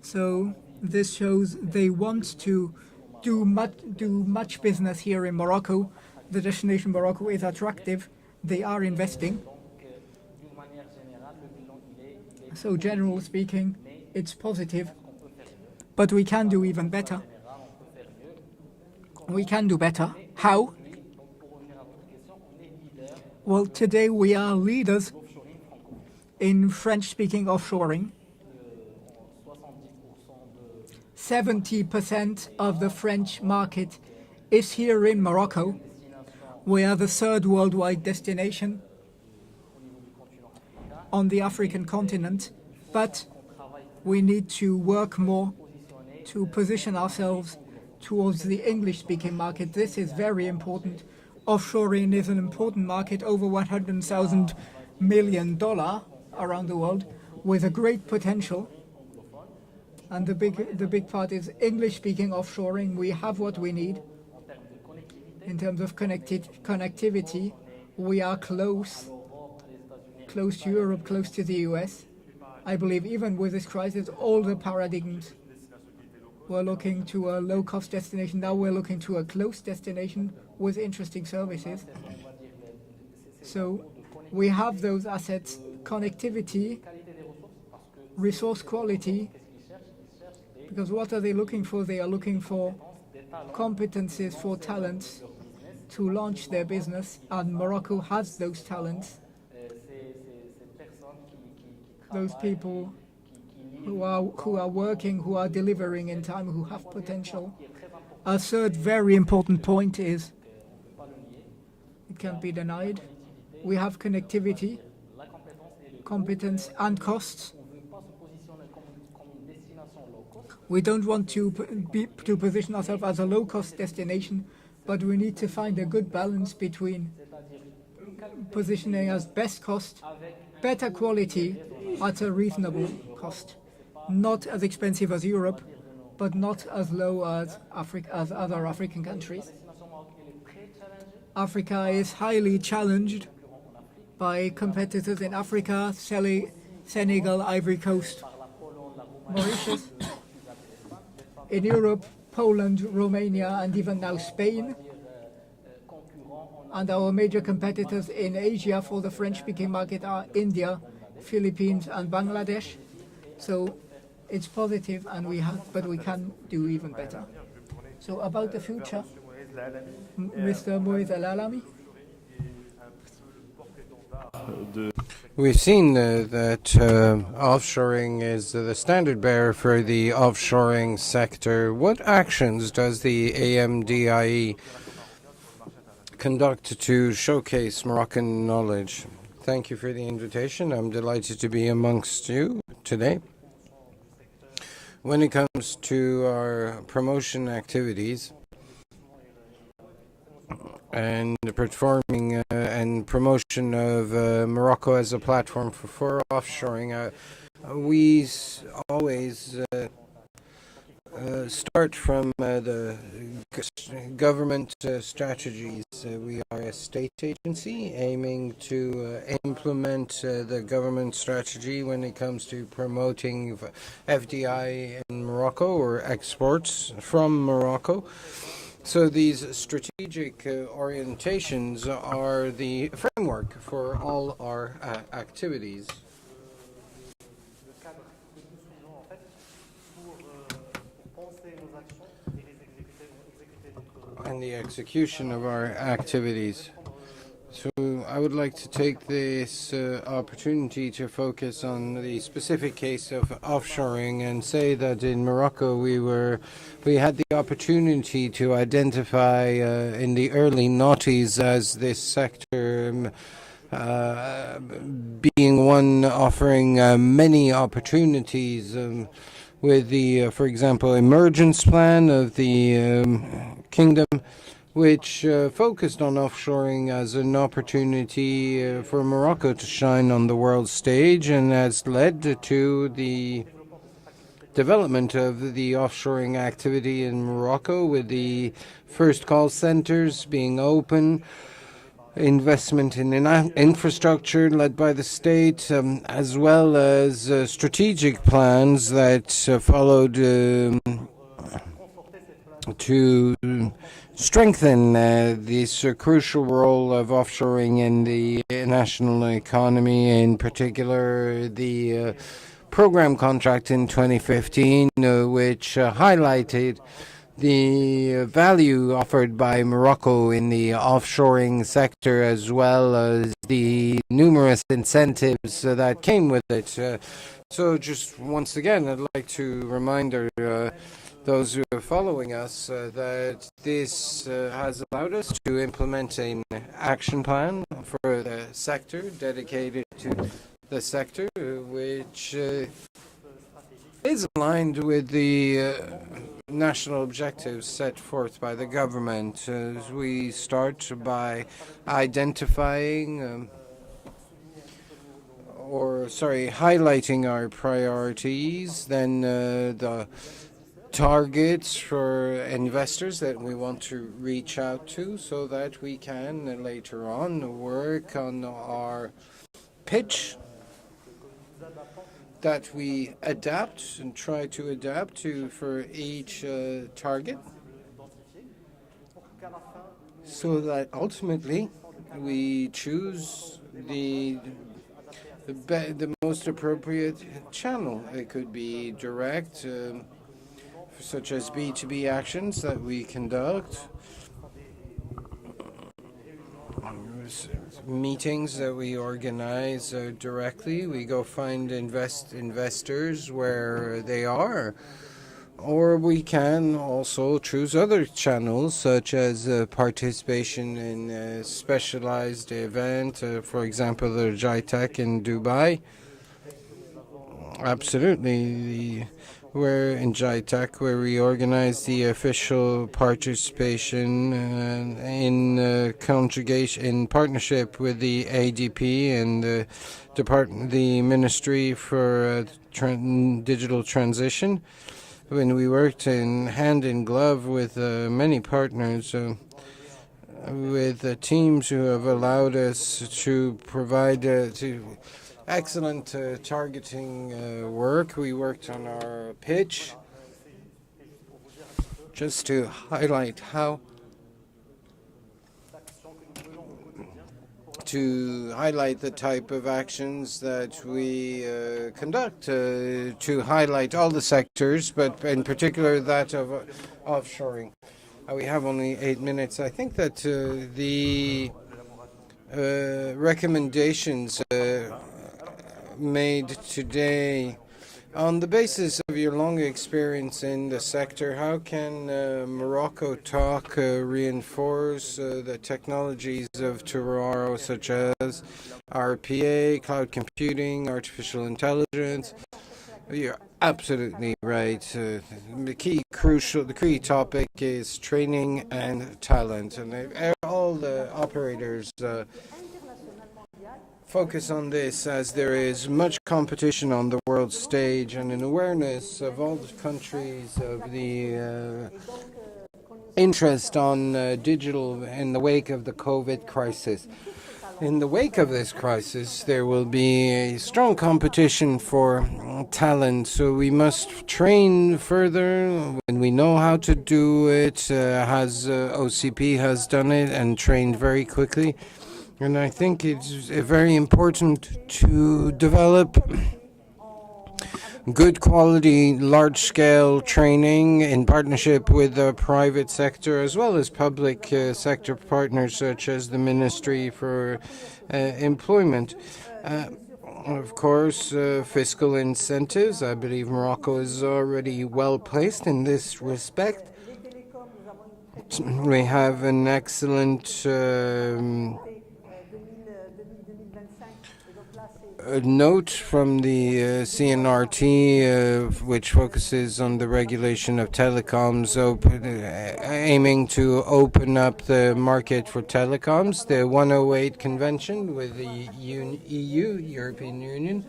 So this shows they want to do much business here in Morocco. The destination Morocco is attractive. They are investing. So generally speaking, it's positive. But we can do even better. We can do better. How? Well, today we are leaders in French-speaking offshoring. 70% of the French market is here in Morocco. We are the third worldwide destination on the African continent, but we need to work more to position ourselves towards the English-speaking market. This is very important. Offshoring is an important market, over $100,000 million around the world, with a great potential. And the big part is English-speaking offshoring. We have what we need in terms of connectivity. We are close to Europe, close to the US. I believe even with this crisis, all the paradigms were looking to a low-cost destination. Now we're looking to a close destination with interesting services. So we have those assets, connectivity, resource quality, because what are they looking for? They are looking for competencies, for talents to launch their business, and Morocco has those talents. Those people who are working, who are delivering in time, who have potential. A third very important point is, it can't be denied, we have connectivity, competence and costs. We don't want to position ourselves as a low-cost destination, but we need to find a good balance between positioning as best cost, better quality at a reasonable cost. Not as expensive as Europe, but not as low as other African countries. Africa is highly challenged by competitors in Africa, Senegal, Ivory Coast, Mauritius. In Europe, Poland, Romania, and even now Spain. And our major competitors in Asia for the French-speaking market are India, Philippines, and Bangladesh. So it's positive, but we can do even better. So about the future, Mr. Moïse El-Alami. We've seen that offshoring is the standard bearer for the offshoring sector. What actions does the AMDIE conduct to showcase Moroccan knowledge? Thank you for the invitation. I'm delighted to be amongst you today. When it comes to our promotion activities, and performing and promotion of Morocco as a platform for offshoring, we always start from the government strategies. We are a state agency aiming to implement the government strategy when it comes to promoting FDI in Morocco or exports from Morocco. So these strategic orientations are the framework for all our activities. And the execution of our activities. So I would like to take this opportunity to focus on the specific case of offshoring and say that in Morocco we had the opportunity to identify in the early noughties as this sector being one offering many opportunities with the, for example, emergence plan of the kingdom, which focused on offshoring as an opportunity for Morocco to shine on the world stage, and has led to the development of the offshoring activity in Morocco, with the first call centers being open, investment in infrastructure led by the state, as well as strategic plans that followed to strengthen this crucial role of offshoring in the national economy, in particular the program contract in 2015, which highlighted the value offered by Morocco in the offshoring sector, as well as the numerous incentives that came with it. So just once again, I'd like to remind those who are following us that this has allowed us to implement an action plan for the sector, dedicated to the sector, which is aligned with the national objectives set forth by the government. We start by identifying highlighting our priorities, then the targets for investors that we want to reach out to, so that we can later on work on our pitch that we adapt and try to adapt to for each target, so that ultimately we choose the most appropriate channel. It could be direct, such as B2B actions that we conduct, meetings that we organize directly. We go find investors where they are, or we can also choose other channels, such as participation in a specialized event, for example, the JITEC in Dubai. Absolutely. We're in JITEC, where we organize the official participation in conjugation, in partnership with the ADP and the Ministry for Digital Transition. When we worked hand in glove with many partners, with teams who have allowed us to provide excellent targeting work. We worked on our pitch just to highlight how the type of actions that we conduct, to highlight all the sectors, but in particular that of offshoring. We have only 8 minutes. I think that the recommendations made today, on the basis of your long experience in the sector, how can MoroccoTech reinforce the technologies of tomorrow, such as RPA, cloud computing, artificial intelligence? You're absolutely right. The key topic is training and talent, and all the operators focus on this, as there is much competition on the world stage, and an awareness of all the countries of the interest on digital in the wake of the COVID crisis. In the wake of this crisis, there will be a strong competition for talent, so we must train further when we know how to do it, OCP has done it and trained very quickly. And I think it's very important to develop good quality, large-scale training in partnership with the private sector as well as public sector partners such as the Ministry for Employment. Of course, fiscal incentives. I believe Morocco is already well placed in this respect. We have an excellent a note from the CNRT, which focuses on the regulation of telecoms, aiming to open up the market for telecoms, the 108 Convention with the EU, European Union.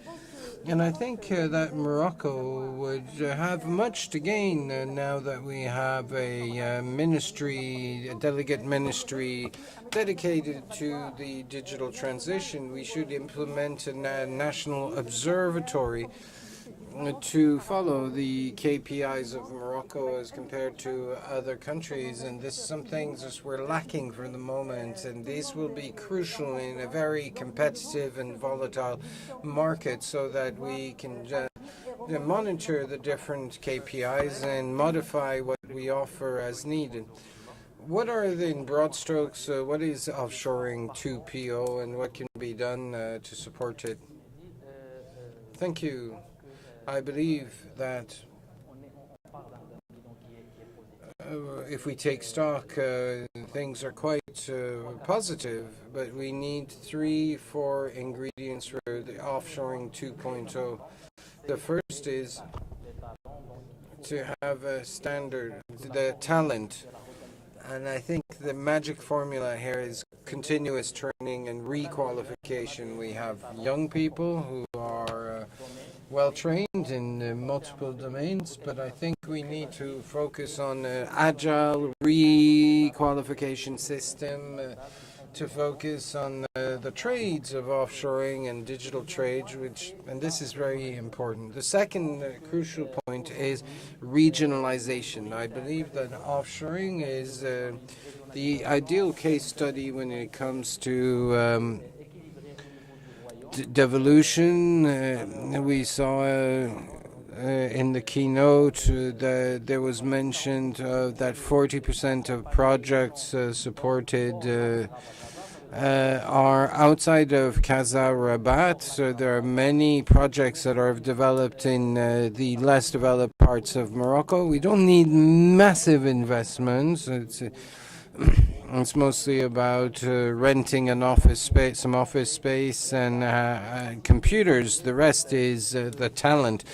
And I think that Morocco would have much to gain now that we have a ministry, a delegate ministry dedicated to the digital transition. We should implement a national observatory to follow the KPIs of Morocco as compared to other countries, and this is some things that we're lacking for the moment, and this will be crucial in a very competitive and volatile market so that we can monitor the different KPIs and modify what we offer as needed. What are in broad strokes, what is offshoring 2.0 and what can be done to support it? Thank you. I believe that if we take stock, things are quite positive, but we need 3-4 ingredients for the offshoring 2.0. The first is to have a standard, the talent. And I think the magic formula here is continuous training and requalification. We have young people who are well trained in multiple domains, but I think we need to focus on an agile requalification system to focus on the trades of offshoring and digital trades, and this is very important. The second crucial point is regionalization. I believe that offshoring is the ideal case study when it comes to devolution. We saw in the keynote that there was mentioned that 40% of projects supported are outside of Casa Rabat. So there are many projects that are developed in the less developed parts of Morocco. We don't need massive investments. It's mostly about renting an office space, some office space, and computers. The rest is the talent.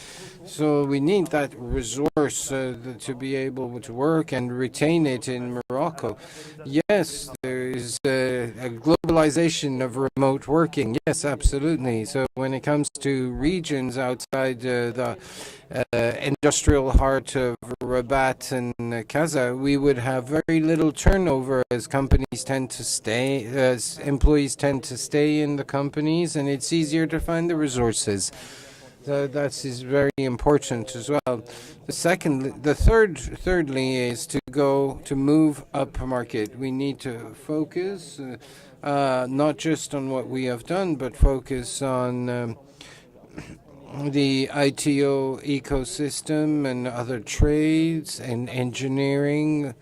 So we need that resource to be able to work and retain it in Morocco. Yes, there is a globalization of remote working. Yes, absolutely. So when it comes to regions outside the industrial heart of Rabat and Casa, we would have very little turnover as companies tend to stay, as employees tend to stay in the companies, and it's easier to find the resources. So that is very important as well. Thirdly is to move up market. We need to focus not just on what we have done, but focus on the ITO ecosystem and other trades and engineering,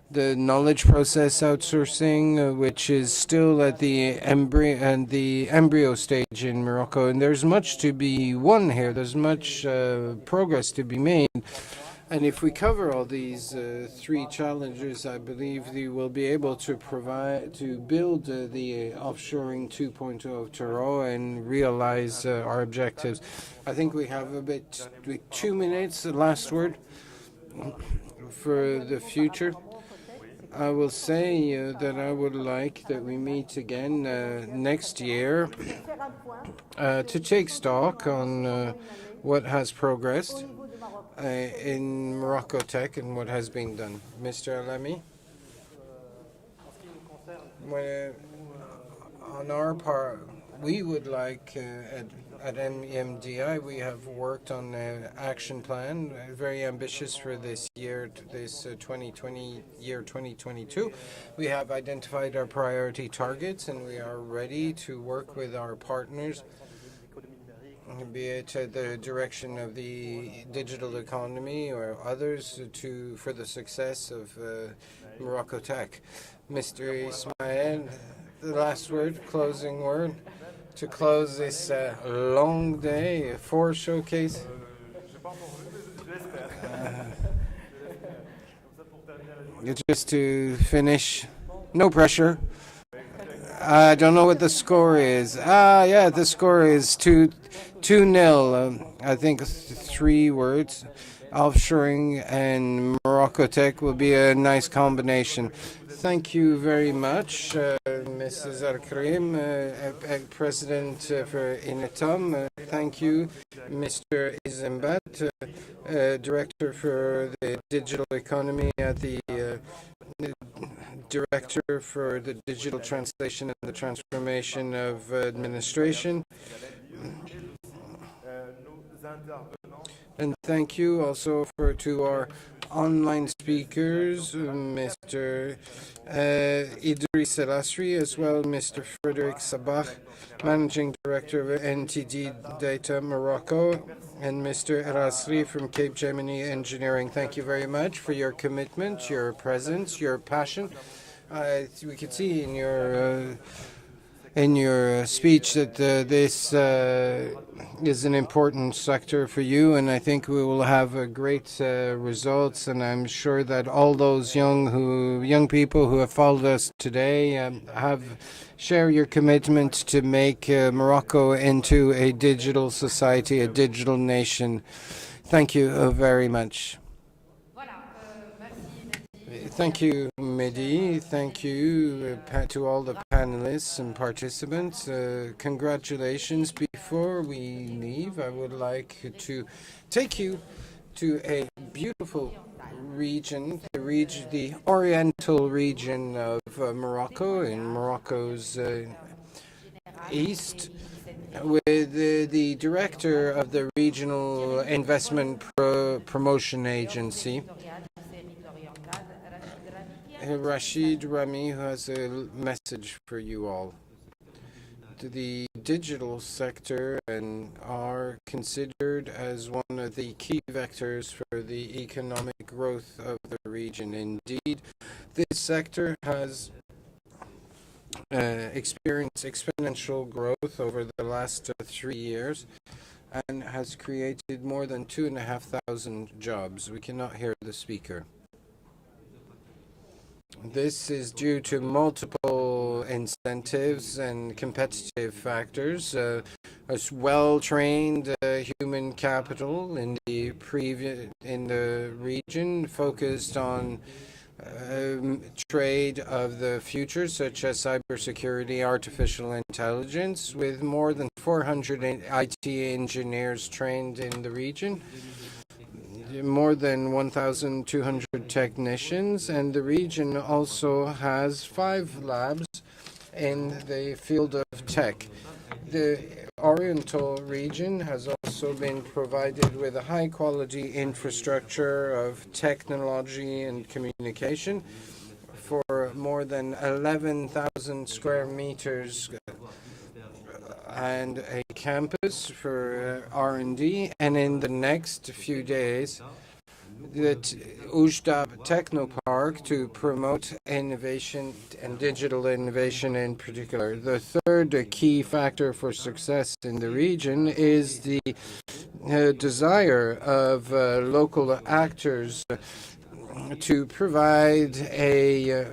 the knowledge process outsourcing, which is still at the embryo stage in Morocco, and there's much to be won here. There's much progress to be made, and if we cover all these three challenges, I believe we will be able to build the offshoring 2.0 of Taro and realize our objectives. I think we have 2 minutes. The last word for the future. I will say that I would like that we meet again next year to take stock on what has progressed in MoroccoTech and what has been done. Mr. Alami? On our part, we would like at MDI, we have worked on an action plan, very ambitious for this year, this 2022. We have identified our priority targets, and we are ready to work with our partners be it the direction of the digital economy or others for the success of MoroccoTech. Mr. Ismail, the last word, closing word, to close this long day for showcase. Just to finish, no pressure. I don't know what the score is. Yeah, the score is 2-0. I think 3 words. Offshoring and MoroccoTech will be a nice combination. Thank you very much, Mrs. Al-Karim, President for Inetum. Thank you, Mr. Izembat, Director for the Digital Economy at the Director for the Digital Translation and the Transformation of Administration. And thank you also to our online speakers, Mr. Idris El Asri, as well Mr. Frederick Sabah, Managing Director of NTD Data Morocco, and Mr. El Asri from Cape Gemini Engineering. Thank you very much for your commitment, your presence, your passion. We could see in your speech that this is an important sector for you, and I think we will have great results. And I'm sure that all those young people who have followed us today share your commitment to make Morocco into a digital society, a digital nation. Thank you very much. Thank you, Mehdi. Thank you to all the panelists and participants. Congratulations. Before we leave, I would like to take you to a beautiful region, the oriental region of Morocco, in Morocco's east, with the director of the Regional Investment Promotion Agency, Rashid Rami, who has a message for you all. The digital sector are considered as one of the key vectors for the economic growth of the region. Indeed, this sector has experienced exponential growth over the last 3 years and has created more than 2,500 jobs. We cannot hear the speaker. This is due to multiple incentives and competitive factors, as well-trained human capital in the region, focused on trade of the future, such as cybersecurity, artificial intelligence, with more than 400 IT engineers trained in the region, more than 1,200 technicians, and the region also has 5 labs in the field of tech. The Oriental region has also been provided with a high-quality infrastructure of technology and communication for more than 11,000 square meters and a campus for R&D, and in the next few days, the Oujda Technopark to promote innovation and digital innovation in particular. The third key factor for success in the region is the desire of local actors to provide a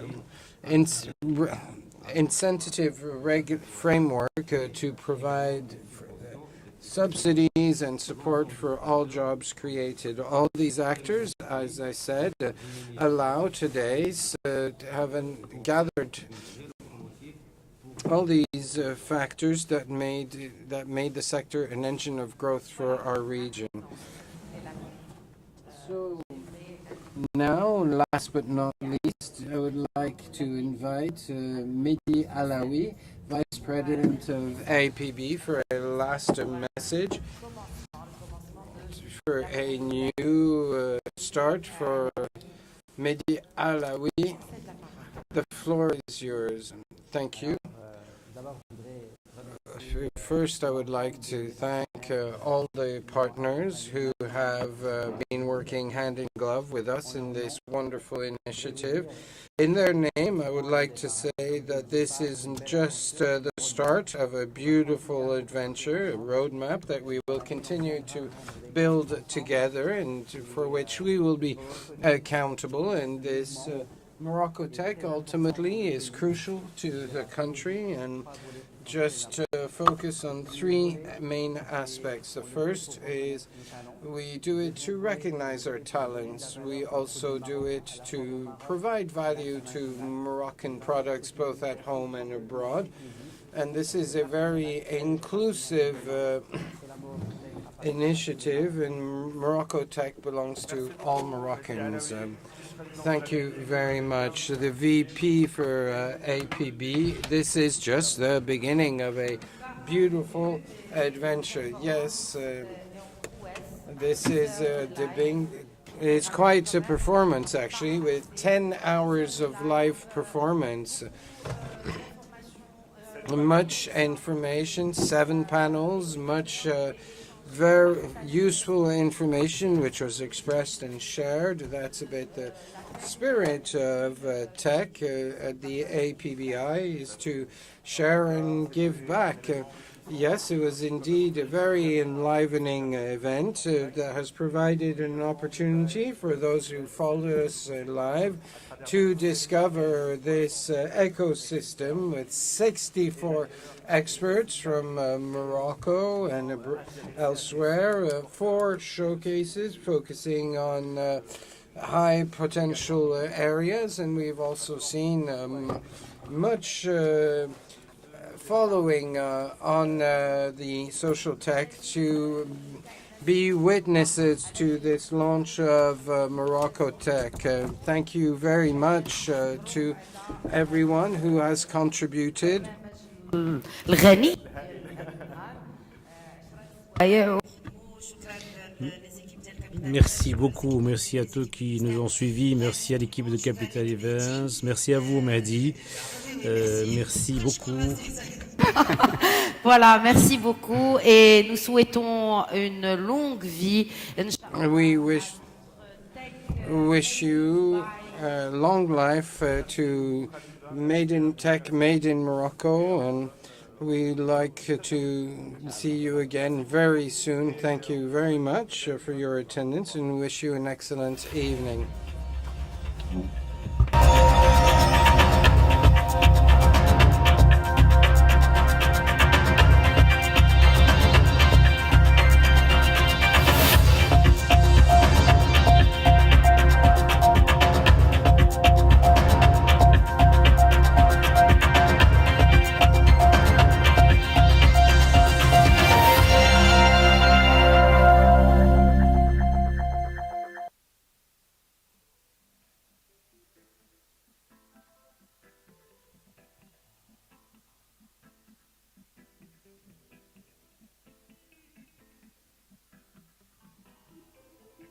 incentive framework to provide subsidies and support for all jobs created. All these actors, as I said, allow today to have gathered all these factors that made the sector an engine of growth for our region. So now, last but not least, I would like to invite Mehdi Alaoui, Vice President of APB, for a last message for a new start for Mehdi Alaoui. The floor is yours. Thank you. First, I would like to thank thank all the partners who have been working hand in glove with us in this wonderful initiative. In their name, I would like to say that this isn't just the start of a beautiful adventure, a roadmap that we will continue to build together and for which we will be accountable. And this MoroccoTech ultimately is crucial to the country, and just focus on three main aspects. The first is we do it to recognize our talents. We also do it to provide value to Moroccan products both at home and abroad. And this is a very inclusive initiative, and MoroccoTech belongs to all Moroccans. Thank you very much. The VP for APB, this is just the beginning of a beautiful adventure. Yes, this is it's quite a performance actually, with 10 hours of live performance. Much information, 7 panels, much very useful information which was expressed and shared. That's a bit the spirit of tech at the APBI, is to share and give back. Yes, it was indeed a very enlivening event that has provided an opportunity for those who followed us live to discover this ecosystem with 64 experts from Morocco and elsewhere, 4 showcases focusing on high potential areas, and we've also seen much following on the social tech to be witnesses to this launch of MoroccoTech. Thank you very much to everyone who has contributed. Merci beaucoup, merci à tous qui nous ont suivis, merci à l'équipe de Capital Events, merci à vous Mehdi, merci beaucoup. Voilà, merci beaucoup et nous souhaitons une longue vie. We wish you long life to Made in Tech, Made in Morocco, and we'd like to see you again very soon. Thank you very much for your attendance and wish you an excellent evening.